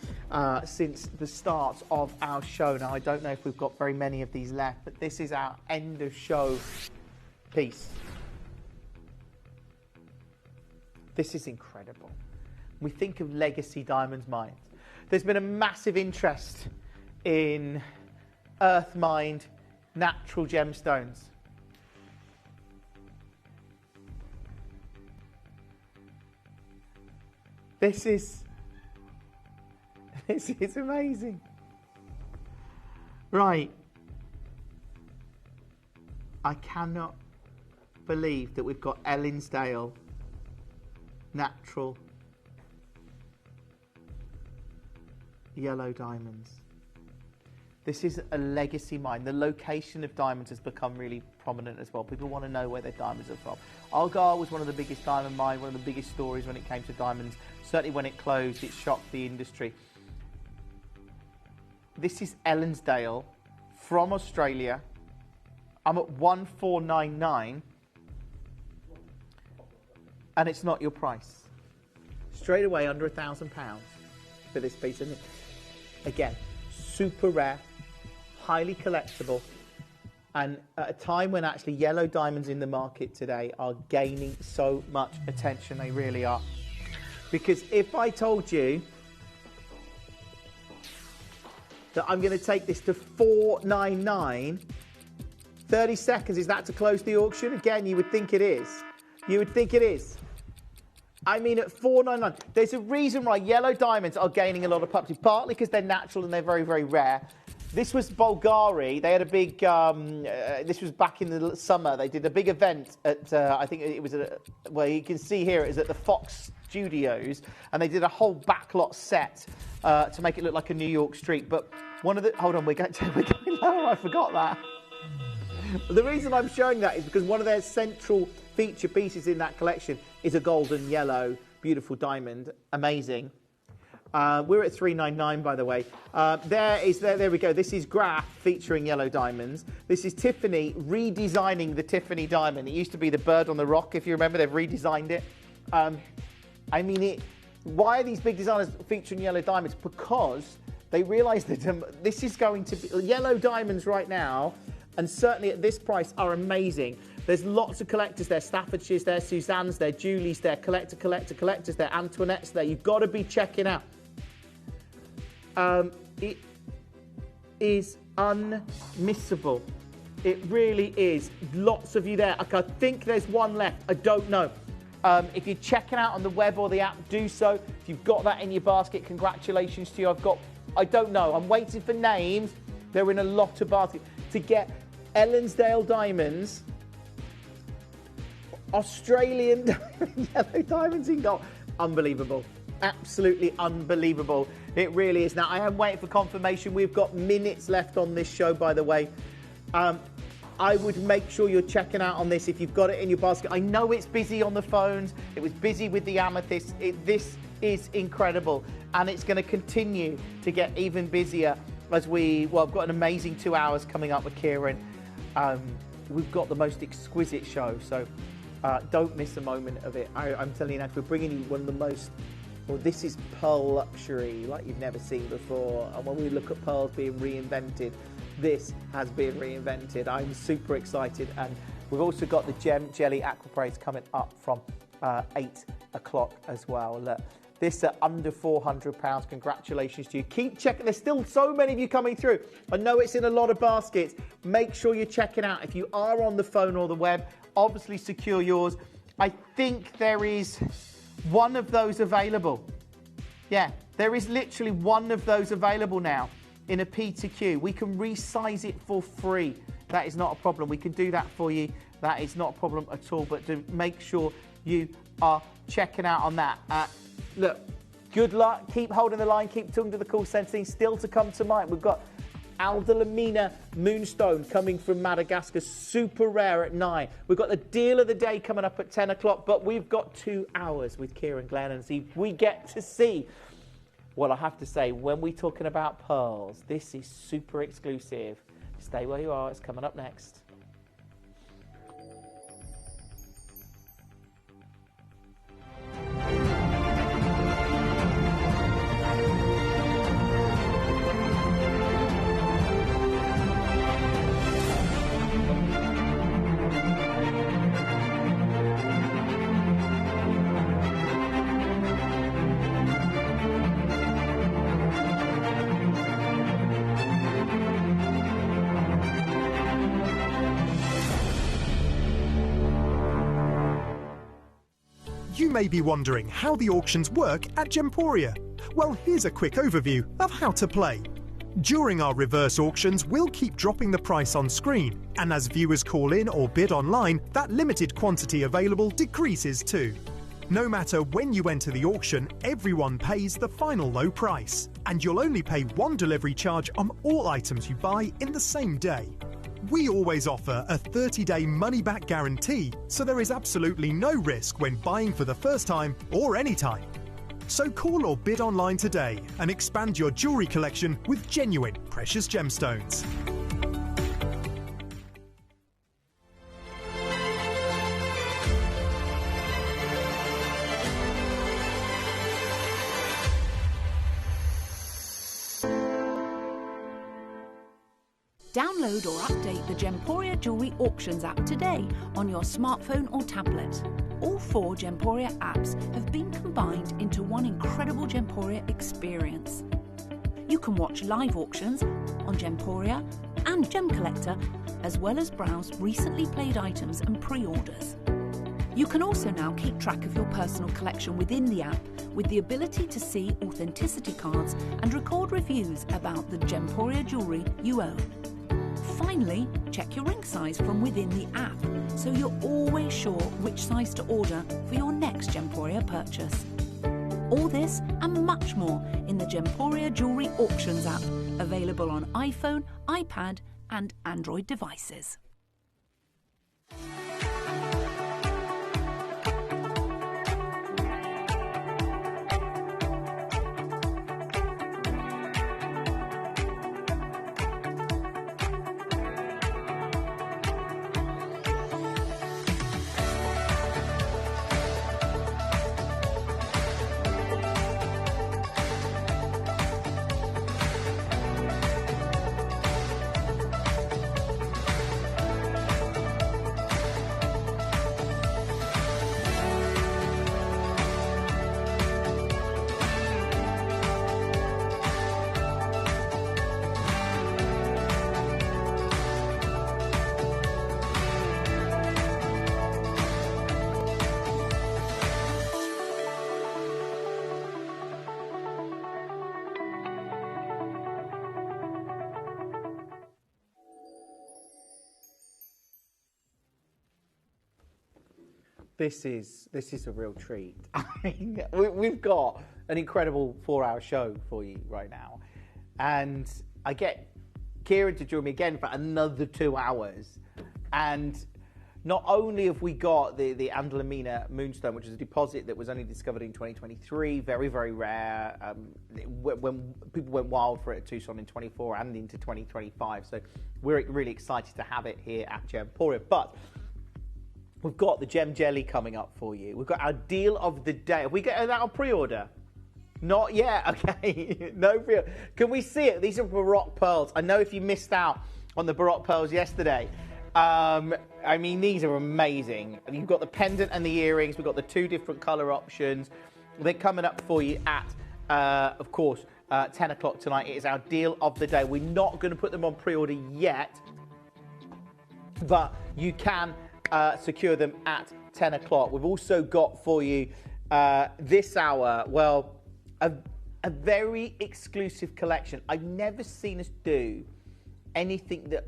since the start of our show. Now, I don't know if we've got very many of these left, but this is our end of show piece. This is incredible. We think of legacy diamonds mines. There's been a massive interest in earth mined natural gemstones. This is amazing. Right. I cannot believe that we've got Ellinsdale natural yellow diamonds. This is a legacy mine. The location of diamonds has become really prominent as well. People want to know where their diamonds are from. Algar was one of the biggest diamond mines, one of the biggest stories when it came to diamonds. Certainly when it closed, it shocked the industry. This is Ellinsdale from Australia. I'm at 1499 and it's not your price. Straight away under £1,000 for this piece. And again, super rare, highly collectible, and at a time when actually yellow diamonds in the market today are gaining so much attention, they really are. Because if I told you that I'm going to take this to $499, 30 seconds, is that to close the auction? Again, you would think it is. You would think it is. I mean, at $499, there's a reason why yellow diamonds are gaining a lot of publicity, partly because they're natural and they're very, very rare. This was Bulgari. They had a big, this was back in the summer. They did a big event at, I think it was, well, you can see here, it is at the Fox Studios, and they did a whole backlot set to make it look like a New York street. But one of the, hold on, we're going low, I forgot that. The reason I'm showing that is because one of their central feature pieces in that collection is a golden yellow, beautiful diamond. Amazing. We're at $399, by the way. There we go. This is Graf featuring yellow diamonds. This is Tiffany redesigning the Tiffany diamond. It used to be the bird on the rock, if you remember. They've redesigned it. I mean, why are these big designers featuring yellow diamonds? Because they realise that this is going to be... Yellow diamonds right now, and certainly at this price, are amazing. There's lots of collectors there. Staffordshire's there, Suzanne's there, Julie's there, collectors there, Antoinette's there. You've got to be checking out. It is unmissable. It really is. Lots of you there. I think there's one left. I don't know. If you're checking out on the web or the app, do so. If you've got that in your basket, congratulations to you. I don't know. I'm waiting for names. They're in a lot of baskets. To get Ellinsdale diamonds, Australian yellow diamonds in gold. Unbelievable. Absolutely unbelievable. It really is. Now, I am waiting for confirmation. We've got minutes left on this show, by the way. I would make sure you're checking out on this if you've got it in your basket. I know it's busy on the phones. It was busy with the amethyst. This is incredible. And it's going to continue to get even busier as I've got an amazing 2 hours coming up with Kieran. We've got the most exquisite show. So don't miss a moment of it. I'm telling you now, we're bringing you one of the most... Well, this is pearl luxury like you've never seen before. And when we look at pearls being reinvented, this has been reinvented. I'm super excited. And we've also got the Gem Jelly Aquapraise coming up from 8 o'clock as well. Look, this at under £400. Congratulations to you. Keep checking. There's still so many of you coming through. I know it's in a lot of baskets. Make sure you're checking out. If you are on the phone or the web, obviously secure yours. I think there is one of those available. Yeah, there is literally one of those available now in a P2Q. We can resize it for free. That is not a problem. We can do that for you. That is not a problem at all. But to make sure you are checking out on that. Look, good luck. Keep holding the line. Keep talking to the call centre. Still to come tonight, we've got Aldelamina Moonstone coming from Madagascar, super rare at 9. We've got the deal of the day coming up at 10 o'clock, but we've got 2 hours with Kieran Glenn and see we get to see. Well, I have to say, when we're talking about pearls, this is super exclusive. Stay where you are. It's coming up next. You may be wondering how the auctions work at Gemporia. Well, here's a quick overview of how to play. During our reverse auctions, we'll keep dropping the price on screen, and as viewers call in or bid online, that limited quantity available decreases too. No matter when you enter the auction, everyone pays the final low price, and you'll only pay one delivery charge on all items you buy in the same day. We always offer a 30-day money-back guarantee, so there is absolutely no risk when buying for the first time or any time. So call or bid online today and expand your jewellery collection with genuine precious gemstones. Download or update the Gemporia Jewellery Auctions app today on your smartphone or tablet. All 4 Gemporia apps have been combined into one incredible Gemporia experience. You can watch live auctions on Gemporia and Gem Collector, as well as browse recently played items and pre-orders. You can also now keep track of your personal collection within the app with the ability to see authenticity cards and record reviews about the Gemporia jewellery you own. Finally, check your ring size from within the app, so you're always sure which size to order for your next Gemporia purchase. All this and much more in the Gemporia Jewellery Auctions app, available on iPhone, iPad and Android devices. This is a real treat. I mean, we've got an incredible 4-hour show for you right now, and I get Kieran to join me again for another 2 hours. And not only have we got the Andalmina Moonstone, which is a deposit that was only discovered in 2023, very, very rare, when people went wild for it at Tucson in 24 and into 2025. So we're really excited to have it here at Gemporia. But we've got the Gem Jelly coming up for you. We've got our deal of the day. Have we got that on pre-order? Not yet. Okay. No pre-order. Can we see it? These are Baroque pearls. I know if you missed out on the Baroque pearls yesterday, I mean, these are amazing. You've got the pendant and the earrings. We've got the 2 different color options. They're coming up for you at, of course, 10 o'clock tonight. It is our deal of the day. We're not going to put them on pre-order yet, but you can secure them at 10 o'clock. We've also got for you this hour, well, a very exclusive collection. I've never seen us do anything that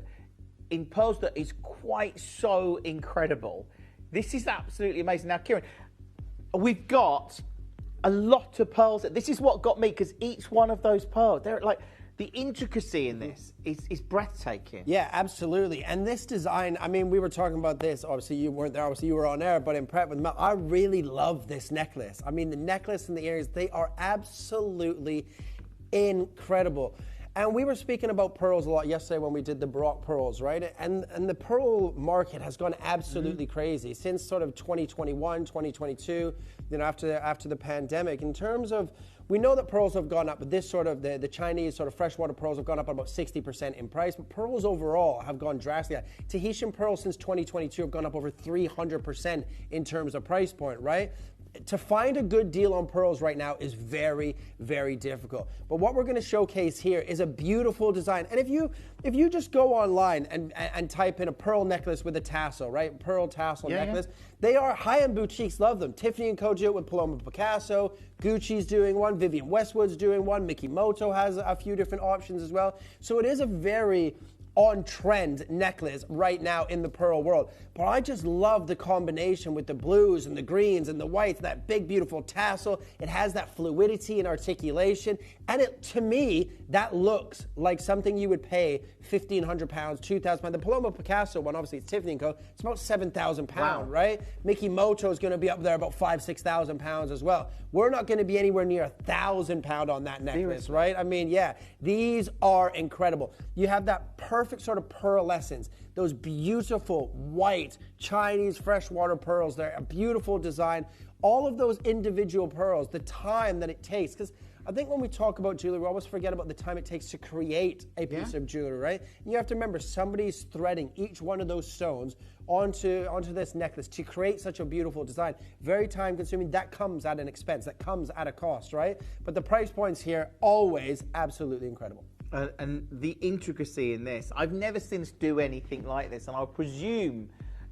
in pearls that is quite so incredible. This is absolutely amazing. Now, Kieran, we've got a lot of pearls. This is what got me, because each one of those pearls, they're like, the intricacy in this is breathtaking. Yeah, absolutely. And this design, I mean, we were talking about this. Obviously, you weren't there. Obviously, you were on air. But in prep with Mel, I really love this necklace. I mean, the necklace and the earrings, they are absolutely incredible. And we were speaking about pearls a lot yesterday when we did the Baroque pearls, right? And the pearl market has gone absolutely crazy since sort of 2021, 2022, you know, after the pandemic. In terms of, we know that pearls have gone up, but this sort of, the Chinese sort of freshwater pearls have gone up about 60% in price, but pearls overall have gone drastically. Tahitian pearls since 2022 have gone up over 300% in terms of price point, right? to find a good deal on pearls right now is very, very difficult. But what we're going to showcase here is a beautiful design. And if you just go online and type in a pearl necklace with a tassel, right? Pearl tassel necklace. They are high-end boutiques, love them. Tiffany & Co. do it with Paloma Picasso. Gucci's doing one. Vivienne Westwood's doing one. Mikimoto has a few different options as well. So it is a very on-trend necklace right now in the pearl world. But I just love the combination with the blues and the greens and the whites, that big, beautiful tassel. It has that fluidity and articulation. And to me, that looks like something you would pay £1,500, £2,000. The Paloma Picasso one, obviously it's Tiffany & Co. It's about £7,000, right? Mikimoto is going to be up there about £5,000, £6,000 as well. We're not going to be anywhere near £1,000 on that necklace, right? I mean, yeah, these are incredible. You have that perfect sort of pearlescence, those beautiful white Chinese freshwater pearls. They're a beautiful design. All of those individual pearls, the time that it takes, because I think when we talk about jewelry, we always forget about the time it takes to create a piece of jewelry, right? And you have to remember, somebody's threading each one of those stones onto this necklace to create such a beautiful design. Very time consuming. That comes at an expense. That comes at a cost, right? But the price points here, always absolutely incredible. And the intricacy in this, I've never seen us do anything like this, and I presume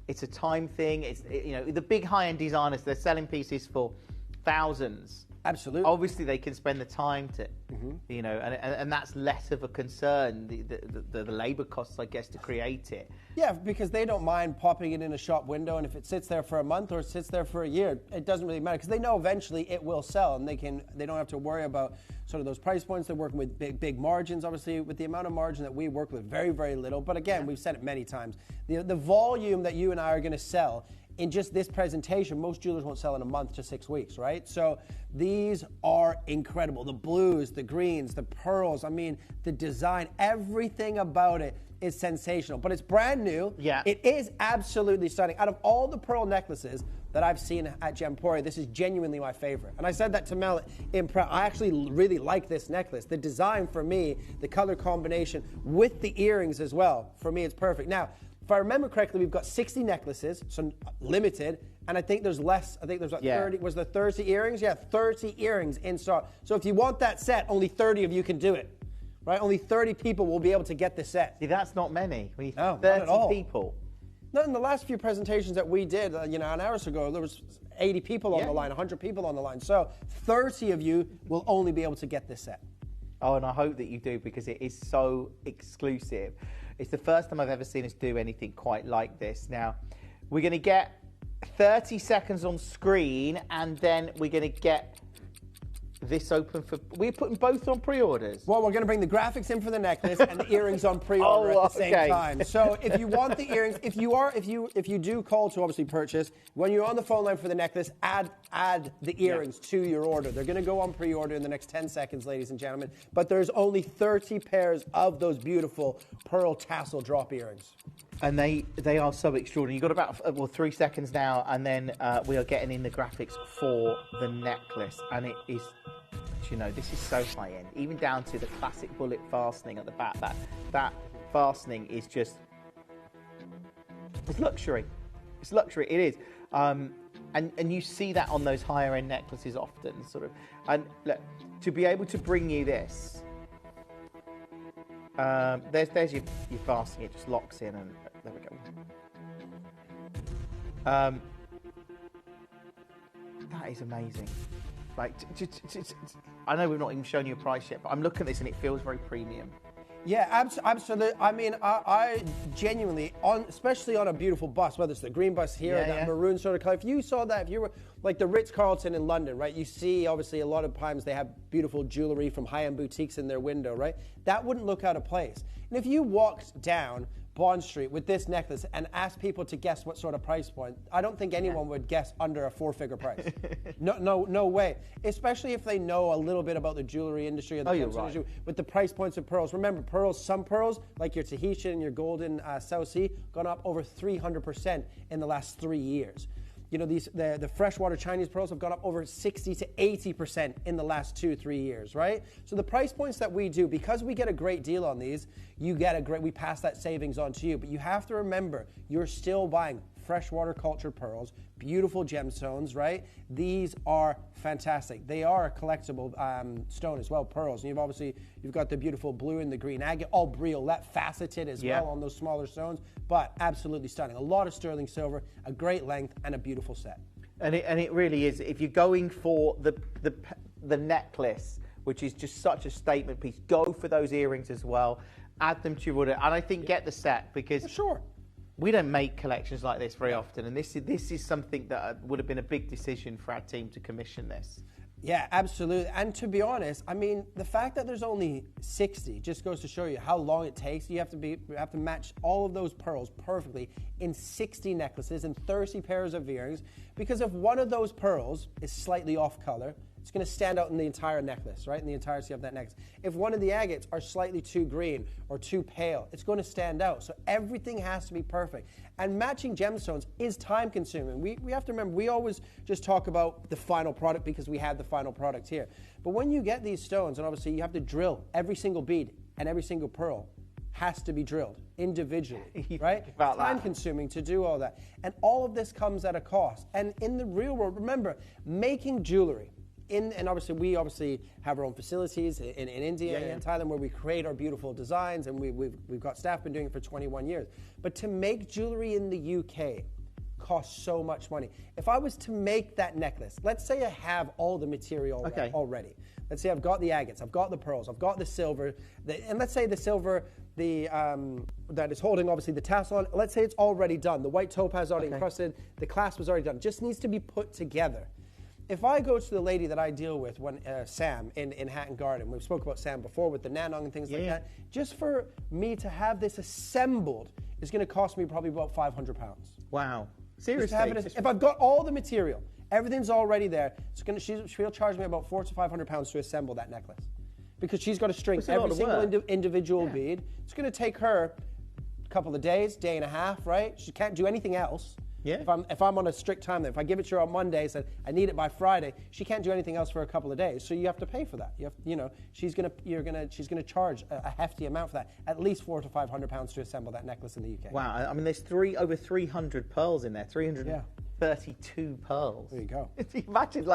it's a time thing. It's, you know, the big high-end designers, they're selling pieces for thousands. Absolutely. Obviously, they can spend the time to, you know, and that's less of a concern, the labour costs, I guess, to create it. Yeah, because they don't mind popping it in a shop window, and if it sits there for a month or it sits there for a year, it doesn't really matter, because they know eventually it will sell, and they don't have to worry about sort of those price points. They're working with big margins, obviously, with the amount of margin that we work with, very, very little. But again, we've said it many times, the volume that you and I are going to sell in just this presentation, most jewelers won't sell in a month to 6 weeks, right? So these are incredible. The blues, the greens, the pearls, I mean, the design, everything about it is sensational. But it's brand new. Yeah. It is absolutely stunning. Out of all the pearl necklaces that I've seen at Gemporia, this is genuinely my favorite. And I said that to Mel in prep. I actually really like this necklace. The design for me, the color combination with the earrings as well, for me it's perfect. Now, if I remember correctly, we've got 60 necklaces, so limited, and I think there's less. I think there's like 30. Was there 30 earrings? Yeah, 30 earrings in stock. So if you want that set, only 30 of you can do it, right? Only 30 people will be able to get the set. See, that's not many. We need 30 not at all. people. No, in the last few presentations that we did, an hour ago, there was 80 people on the line, 100 people on the line. So 30 of you will only be able to get this set. Oh, and I hope that you do, because it is so exclusive. It's the first time I've ever seen us do anything quite like this. Now, we're going to get 30 seconds on screen, and then we're going to get this open for... We're putting both on pre-orders. Well, we're going to bring the graphics in for the necklace and the earrings on pre-order at the same time. So if you want the earrings, if you do call to obviously purchase, when you're on the phone line for the necklace, add the earrings to your order. They're going to go on pre-order in the next 10 seconds, ladies and gentlemen. But there's only 30 pairs of those beautiful pearl tassel drop earrings. And they are so extraordinary. You've got about 3 seconds now, and then we are getting in the graphics for the necklace. And it is, you know, this is so high-end. Even down to the classic bullet fastening at the back. That fastening is just... It's luxury. It's luxury. It is. And you see that on those higher-end necklaces often, sort of. And look, to be able to bring you this... there's your fastening. It just locks in, and there we go. That is amazing. Like, I know we've not even shown you a price yet, but I'm looking at this and it feels very premium. Yeah, absolutely. I mean, I genuinely, especially on a beautiful bus, whether it's the green bus here, or that maroon sort of color. If you saw that, if you were like the Ritz-Carlton in London, right? You see, obviously, a lot of times they have beautiful jewelry from high-end boutiques in their window, right? That wouldn't look out of place. And if you walked down Bond Street with this necklace and asked people to guess what sort of price point, I don't think anyone would guess under a 4-figure price. No way. Especially if they know a little bit about the jewelry industry and the industry with the price points of pearls. Remember, pearls, some pearls, like your Tahitian and your golden South Sea, gone up over 300% in the last 3 years. You know, the freshwater Chinese pearls have gone up over 60 to 80% in the last 2-3 years, right? So the price points that we do, because we get a great deal on these, we pass that savings on to you. But you have to remember, you're still buying freshwater cultured pearls, beautiful gemstones, right? These are fantastic. They are a collectible stone as well, pearls. And you've got the beautiful blue and the green agate, all briolette faceted as well on those smaller stones, but absolutely stunning. A lot of sterling silver, a great length, and a beautiful set. And it really is. If you're going for the necklace, which is just such a statement piece, go for those earrings as well. Add them to your order, and I think get the set, because we don't make collections like this very often, and this is something that would have been a big decision for our team to commission this. Yeah, absolutely. And to be honest, I mean, the fact that there's only 60 just goes to show you how long it takes. You have to match all of those pearls perfectly in 60 necklaces and 30 pairs of earrings, because if one of those pearls is slightly off color, it's going to stand out in the entire necklace, right? In the entirety of that necklace. If one of the agates are slightly too green or too pale, it's going to stand out. So everything has to be perfect. And matching gemstones is time consuming. We have to remember, we always just talk about the final product because we have the final product here. But when you get these stones, and obviously you have to drill every single bead and every single pearl has to be drilled individually, right? Time consuming to do all that. And all of this comes at a cost. And in the real world, remember, making jewelry, and obviously we have our own facilities in India and in Thailand where we create our beautiful designs, and we've got staff been doing it for 21 years. But to make jewelry in the UK costs so much money. If I was to make that necklace, let's say I have all the material already. Let's say I've got the agates, I've got the pearls, I've got the silver, and let's say the silver, that is holding obviously the tassel on, let's say it's already done. The white topaz already encrusted, the clasp was already done. It just needs to be put together. If I go to the lady that I deal with, Sam, in Hatton Garden, we spoke about Sam before with the nanong and things like that, just for me to have this assembled is going to cost me probably about £500. Wow. Seriously? If I've got all the material, everything's already there, she'll charge me about £400 to £500 to assemble that necklace. Because she's got to string every single individual bead. It's going to take her a couple of days, day and a half, right? She can't do anything else. Yeah. If I'm on a strict time, if I give it to her on Monday, said I need it by Friday, she can't do anything else for a couple of days. So you have to pay for that. She's gonna charge a hefty amount for that, at least £400 to £500 to assemble that necklace in the UK. Wow. I mean, there's over 300 pearls in there. 332 pearls. There you go. Imagine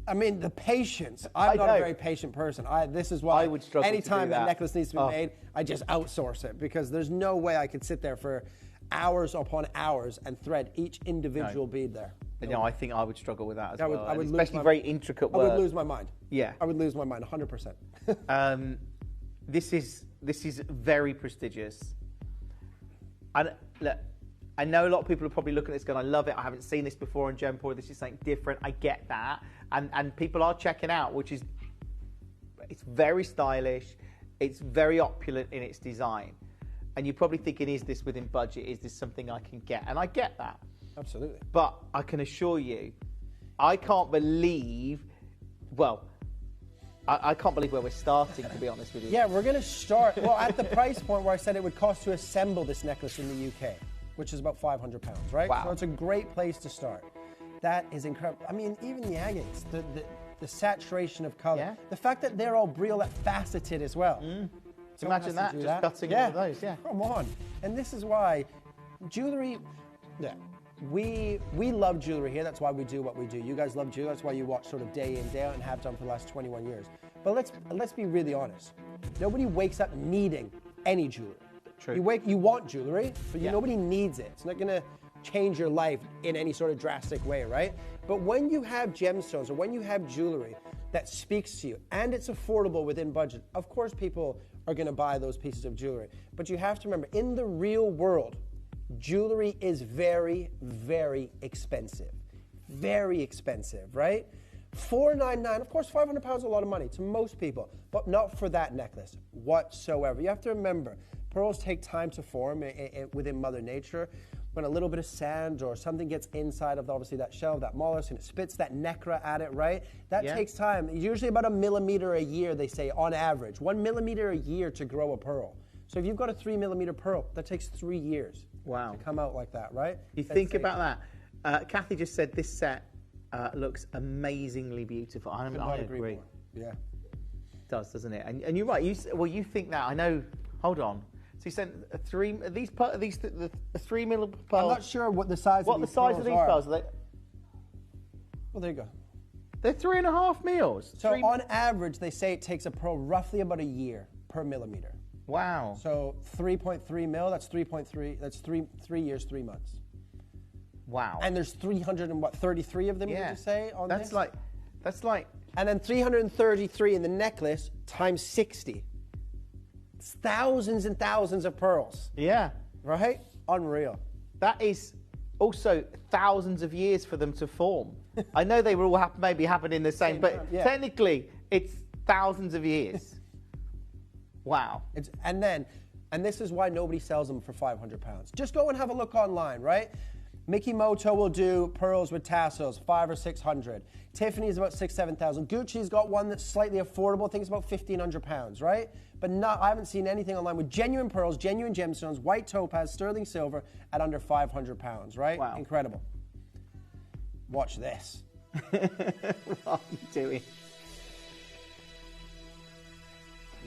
I mean, the patience. I'm not a very patient person. This is why I would struggle anytime to do that necklace needs to be made, I just outsource it, because there's no way I could sit there for hours upon hours and thread each individual bead there. No, I think I would struggle with that as well. I would especially very intricate work. I would lose my mind. Yeah. I would lose my mind 100%. This is very prestigious. And look, I know a lot of people are probably looking at this going, I love it, I haven't seen this before in Gemporia, this is something different, I get that. And people are checking out, it's very stylish, it's very opulent in its design. And you're probably thinking, is this within budget? Is this something I can get? And I get that. Absolutely. But I can assure you, I can't believe, I can't believe where we're starting, to be honest with you. Yeah, we're going to start, at the price point where I said it would cost to assemble this necklace in the UK, which is about £500, right? Wow. So it's a great place to start. That is incredible. I mean, even the agates, the saturation of color, the fact that they're all briolette faceted as well. Imagine that, just cutting one of those, Come on. And this is why jewelry, we love jewelry here. That's why we do what we do. You guys love jewelry. That's why you watch sort of day in, day out, and have done for the last 21 years. But let's be really honest. Nobody wakes up needing any jewelry. True. You want jewelry, but nobody needs it. It's not going to change your life in any sort of drastic way, right? But when you have gemstones or when you have jewelry that speaks to you and it's affordable within budget, of course people are going to buy those pieces of jewelry. But you have to remember, in the real world, jewelry is very, very expensive. Very expensive, right? $499, of course, £500 is a lot of money to most people, but not for that necklace whatsoever. You have to remember, pearls take time to form within Mother Nature. When a little bit of sand or something gets inside of obviously that shell, that mollusk, and it spits that nacre at it, right? That takes time. Usually about 1 millimeter a year, they say, on average. 1 millimeter a year to grow a pearl. So if you've got a 3 millimeter pearl, that takes 3 years to come out like that, right? You think about that. Kathy just said this set looks amazingly beautiful. I agree. Yeah. It does, doesn't it? And you're right. You think that. I know. Hold on. So you sent a 3. Are these the 3 mil pearl? I'm not sure what the size. What of the these size of these pearls are they? Well, there you go. They're 3.5 mils. So on average, they say it takes a pearl roughly about a year per millimeter. Wow. So 3.3 mil. That's 3.3. That's 3 years, 3 months. Wow. And there's 333 of them. Yeah. Did you say on That's this? That's like. And then 333 in the necklace times 60. It's thousands and thousands of pearls. Yeah. Right? Unreal. That is also thousands of years for them to form. I know they were all maybe happening the same, but technically it's thousands of years. Wow. And this is why nobody sells them for £500. Just go and have a look online, right? Mickey Moto will do pearls with tassels, 500 or 600. Tiffany's about 6,000, 7,000. Gucci's got one that's slightly affordable. I think it's about £1,500, right? But I haven't seen anything online with genuine pearls, genuine gemstones, white topaz, sterling silver at under £500, right? Wow. Incredible. Watch this. What are you doing?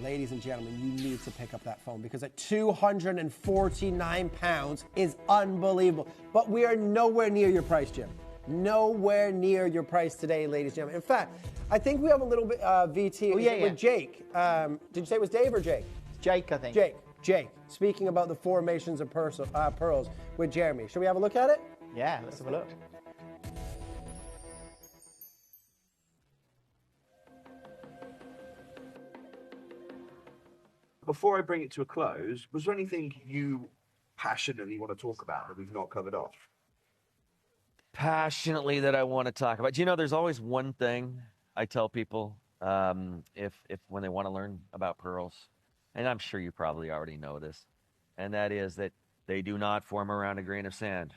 Ladies and gentlemen, you need to pick up that phone because at £249 is unbelievable. But we are nowhere near your price, Jim. Nowhere near your price today, ladies and gentlemen. In fact, I think we have a little bit VT with Jake. Did you say it was Dave or Jake? Jake, I think. Jake. Speaking about the formations of pearls with Jeremy. Should we have a look at it? Yeah, let's have a look. Before I bring it to a close, was there anything you passionately want to talk about that we've not covered off? Passionately that I want to talk about. Do you know, there's always one thing I tell people if when they want to learn about pearls, and I'm sure you probably already know this, and that is that they do not form around a grain of sand.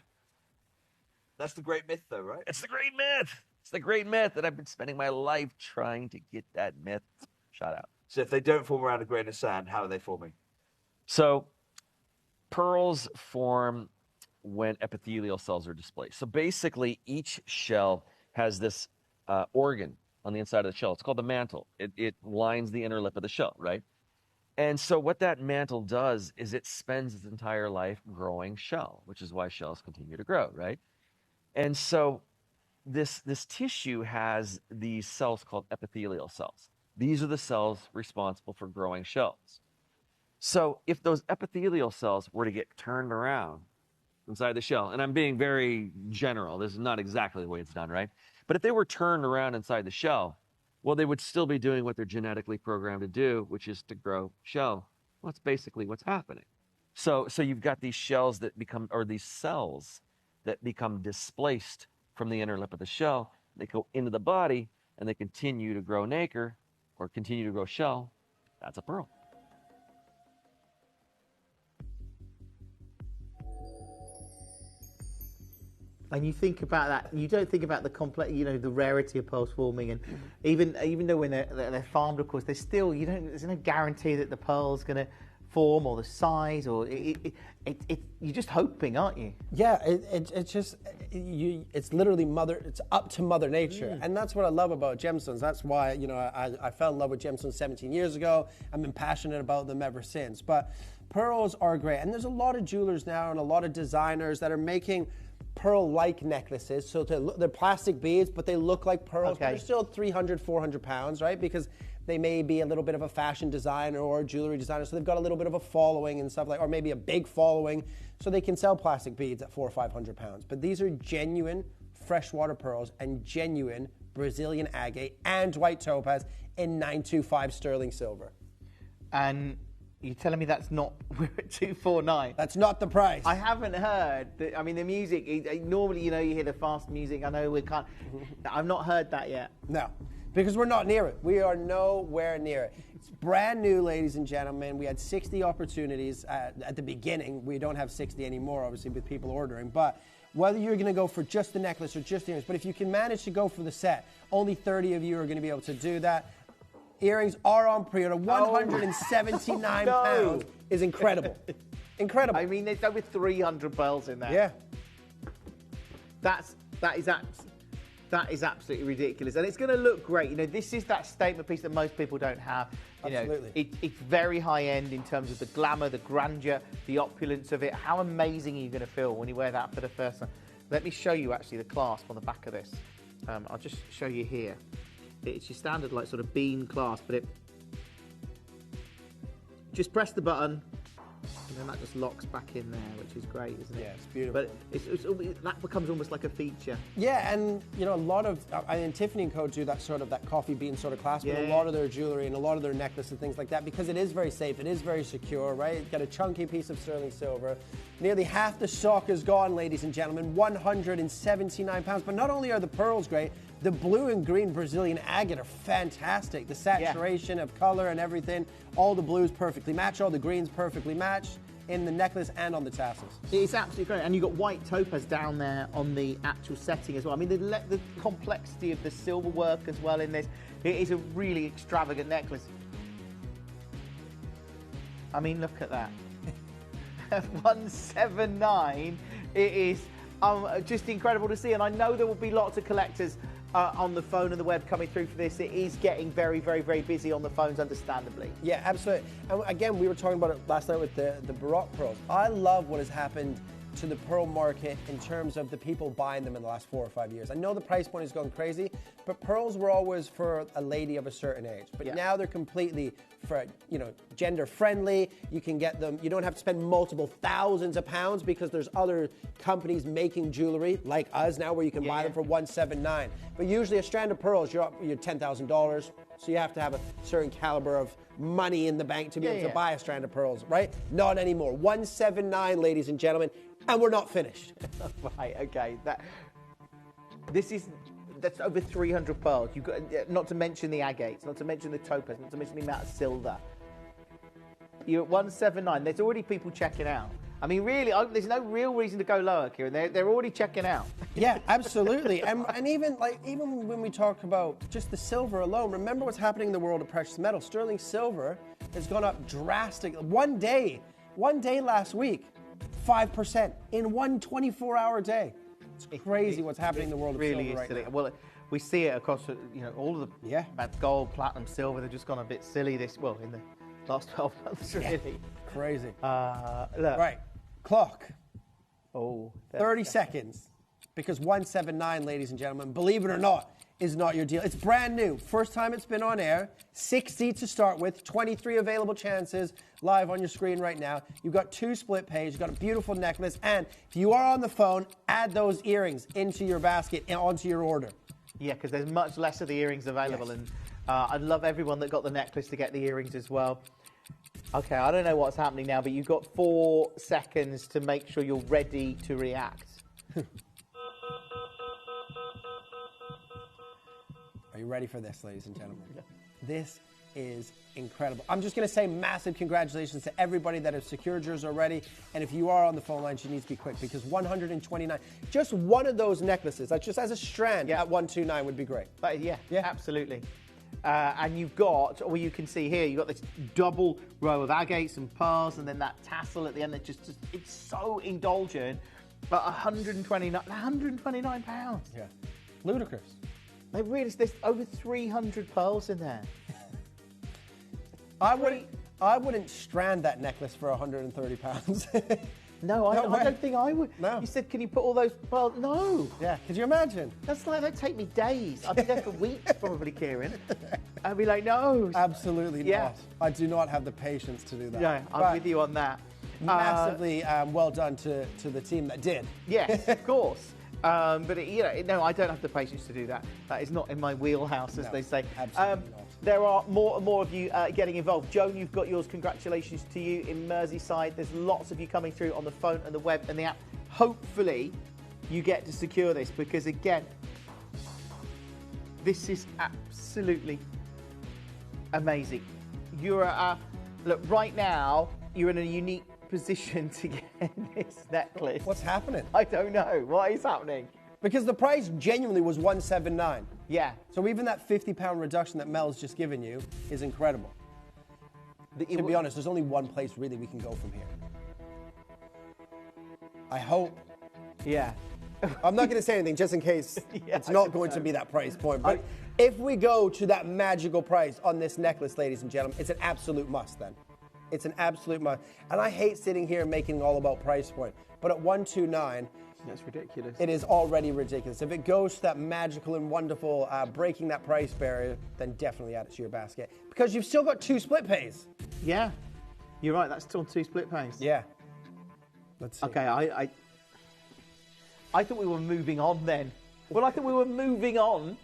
That's the great myth, though, right? It's the great myth. It's the great myth, and I've been spending my life trying to get that myth shot out. So if they don't form around a grain of sand, how are they forming? So pearls form when epithelial cells are displaced. So basically, each shell has this organ on the inside of the shell. It's called the mantle. It lines the inner lip of the shell, right? And so what that mantle does is it spends its entire life growing shell, which is why shells continue to grow, right? And so this tissue has these cells called epithelial cells. These are the cells responsible for growing shells. So if those epithelial cells were to get turned around inside the shell, and I'm being very general, this is not exactly the way it's done, right? But if they were turned around inside the shell, well, they would still be doing what they're genetically programmed to do, which is to grow shell. Well, that's basically what's happening. So you've got these shells that become, or these cells that become displaced from the inner lip of the shell. They go into the body and they continue to grow nacre or continue to grow shell. That's a pearl. And you think about that, you don't think about the complex, the rarity of pearls forming, and even though when they're farmed, of course, there's still there's no guarantee that the pearl's going to form or the size, or you're just hoping, aren't you? Yeah, it's just it's literally it's up to Mother Nature, and that's what I love about gemstones. That's why I fell in love with gemstones 17 years ago. I've been passionate about them ever since. But pearls are great, and there's a lot of jewelers now and a lot of designers that are making pearl-like necklaces. So they're plastic beads, but they look like pearls. But they're still 300, 400 pounds, right? Because they may be a little bit of a fashion designer or a jewelry designer, so they've got a little bit of a following and stuff or maybe a big following, so they can sell plastic beads at 400 or 500 pounds. But these are genuine freshwater pearls and genuine Brazilian agate and white topaz in 925 sterling silver. And you're telling me that's not, we're at 249? That's not the price. I haven't heard, the music, normally, you hear the fast music, I know I've not heard that yet. No, because we're not near it. We are nowhere near it. It's brand new, ladies and gentlemen. We had 60 opportunities at the beginning. We don't have 60 anymore, obviously, with people ordering, but whether you're going to go for just the necklace or just the earrings, but if you can manage to go for the set, only 30 of you are going to be able to do that. Earrings are on pre-order. 179 pounds is incredible. Incredible. I mean, there's over 300 pearls in there. Yeah. That is That is absolutely ridiculous, and it's going to look great. You know, this is that statement piece that most people don't have. You Absolutely. know, it's very high end in terms of the glamour, the grandeur, the opulence of it. How amazing are you going to feel when you wear that for the first time? Let me show you actually the clasp on the back of this. I'll just show you here. It's your standard like sort of bean clasp, but it just press the button. And then that just locks back in there, which is great, isn't it? Yeah, it's beautiful. But that becomes almost like a feature. Yeah, and you know, a lot of and Tiffany & Co do that sort of that coffee bean sort of clasp in a lot of their jewelry and a lot of their necklace and things like that, because it is very safe, it is very secure, right? It's got a chunky piece of sterling silver. Nearly half the stock is gone, ladies and gentlemen, 179 pounds. But not only are the pearls great, the blue and green Brazilian agate are fantastic. The saturation of color and everything, all the blues perfectly match, all the greens perfectly match in the necklace and on the tassels. It's absolutely great. And you've got white topaz down there on the actual setting as well. I mean, the complexity of the silver work as well in this. It is a really extravagant necklace. I mean, look at that. 179. It is just incredible to see. And I know there will be lots of collectors on the phone and the web coming through for this. It is getting very, very, very busy on the phones, understandably. Yeah, absolutely. And again, we were talking about it last night with the Baroque pearls. I love what has happened to the pearl market in terms of the people buying them in the last 4 or 5 years. I know the price point has gone crazy, but pearls were always for a lady of a certain age. But now they're completely for, you know, gender friendly. You can get them, you don't have to spend multiple thousands of pounds because there's other companies making jewelry like us now where you can buy them for $179. But usually a strand of pearls, you're $10,000. So you have to have a certain caliber of money in the bank to be able to buy a strand of pearls, right? Not anymore. 179, ladies and gentlemen, and we're not finished. Right, okay. That's over 300 pearls. You've got, not to mention the agates, not to mention the topaz, not to mention the amount of silver. You're at 179. There's already people checking out. I mean, really, there's no real reason to go lower, Kieran. They're already checking out. Yeah, absolutely. and even when we talk about just the silver alone, remember what's happening in the world of precious metals. Sterling silver has gone up drastically. One day last week, 5% in one 24-hour day. It's crazy what's happening in the world of silver right now. Well, we see it across, all of the gold, platinum, silver. They've just gone a bit silly in the last 12 months, really. Crazy. Look. Right. Clock. Oh. 30 seconds. Because 179, ladies and gentlemen, believe it or not, is not your deal. It's brand new. First time it's been on air. 60 to start with. 23 available chances live on your screen right now. You've got 2 split pays. You've got a beautiful necklace. And if you are on the phone, add those earrings into your basket and onto your order. Yeah, because there's much less of the earrings available. Yes. And I'd love everyone that got the necklace to get the earrings as well. Okay, I don't know what's happening now, but you've got 4 seconds to make sure you're ready to react. Are you ready for this, ladies and gentlemen? This is incredible. I'm just going to say massive congratulations to everybody that has secured yours already. And if you are on the phone lines, you need to be quick because 129, just one of those necklaces, that's just as a strand at 129 would be great. Yeah, absolutely. And you've got, well, you can see here, you've got this double row of agates and pearls and then that tassel at the end that just it's so indulgent. But 129 pounds. Yeah. Ludicrous. There's over 300 pearls in there. I wouldn't strand that necklace for 130 pounds. No, I don't think I would. No. You said, can you put all those pearls? No. Yeah, could you imagine? That'd take me days. I'd be there for weeks probably, Kieran. I'd be like, no. Absolutely not. I do not have the patience to do that. Yeah, I'm with you on that. Massively well done to the team that did. Yes, of course. But no, I don't have the patience to do that. That is not in my wheelhouse, as they say. Absolutely not. There are more and more of you getting involved. Joan, you've got yours. Congratulations to you in Merseyside. There's lots of you coming through on the phone and the web and the app. Hopefully, you get to secure this because, again, this is absolutely amazing. Look, right now, you're in a unique position to get this necklace. What's happening? I don't know. What is happening? Because the price genuinely was 179. Yeah. So even that £50 reduction that Mel's just given you is incredible. To be honest, there's only one place really we can go from here. I hope. Yeah. I'm not going to say anything just in case it's not going to be that price point. But if we go to that magical price on this necklace, ladies and gentlemen, it's an absolute must then. It's an absolute must. And I hate sitting here making it all about price point. But at 129, that's ridiculous. It is already ridiculous. If it goes to that magical and wonderful breaking that price barrier, then definitely add it to your basket. Because you've still got 2 split pays. Yeah, you're right. That's still 2 split pays. Yeah. Let's see. Okay, I thought we were moving on then. Well, I thought we were moving on,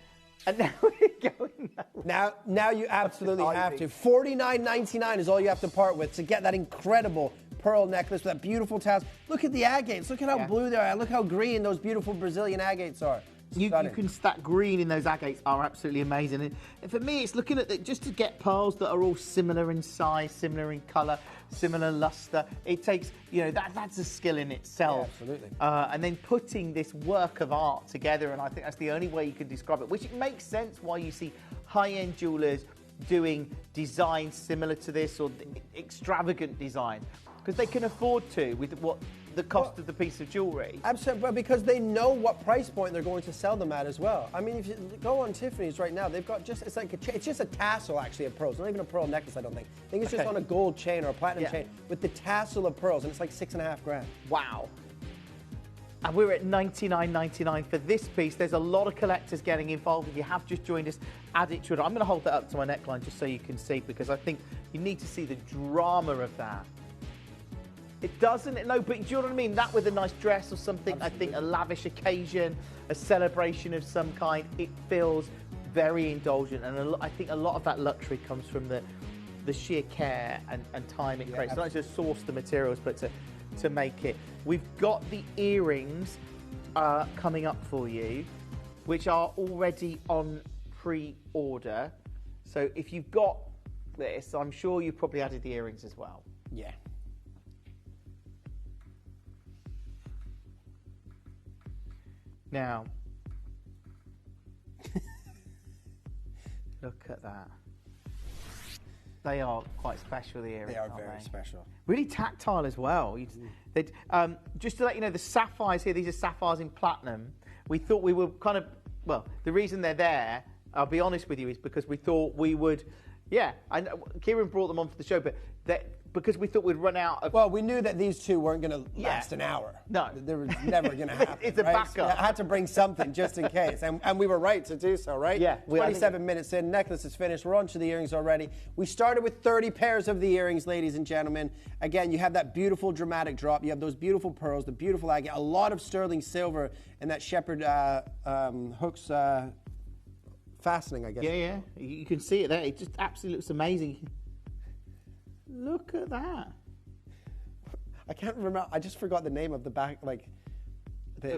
and now we're going. Now you absolutely have to. $49.99 is all you have to part with to get that incredible pearl necklace with that beautiful tassel. Look at the agates. Look at how blue they are. Look how green those beautiful Brazilian agates are. You can stack green in those agates are absolutely amazing. And for me, it's looking at just to get pearls that are all similar in size, similar in colour, similar luster. It takes, that's a skill in itself. Yeah, absolutely. And then putting this work of art together, and I think that's the only way you can describe it, which it makes sense why you see high-end jewellers doing designs similar to this or extravagant design, because they can afford to with what the cost of the piece of jewellery. Absolutely, but because they know what price point they're going to sell them at as well. I mean, if you go on Tiffany's right now, they've got it's just a tassel actually of pearls, not even a pearl necklace, I don't think. I think it's just on a gold chain or a platinum chain with the tassel of pearls, and it's like $6.5 grand. Wow. And we're at $99.99 for this piece. There's a lot of collectors getting involved. If you have just joined us, add it to it. I'm going to hold that up to my neckline just so you can see, because I think you need to see the drama of that. It doesn't, no, but do you know what I mean? That with a nice dress or something, absolutely. I think a lavish occasion, a celebration of some kind, it feels very indulgent. And I think a lot of that luxury comes from the sheer care and time it creates. Not just source the materials, but to make it. We've got the earrings coming up for you, which are already on pre-order. So if you've got this, I'm sure you probably added the earrings as well. Yeah. Now, look at that. They are quite special, the earrings. They are very special. Really tactile as well. Just to let you know, the sapphires here, these are sapphires in platinum. We thought we were the reason they're there, I'll be honest with you, is because we thought we would, I know Kieran brought them on for the show, but because we thought we'd run out of... Well, we knew that these two weren't going to last an hour. No. They were never going to happen. It's a backup. So I had to bring something just in case. And we were right to do so, right? Yeah. 27 minutes in, necklace is finished. We're on to the earrings already. We started with 30 pairs of the earrings, ladies and gentlemen. Again, you have that beautiful dramatic drop. You have those beautiful pearls, the beautiful agate, a lot of sterling silver, and that shepherd hooks fastening, I guess. Yeah. You can see it there. It just absolutely looks amazing. Look at that. I can't remember. I just forgot the name of the back.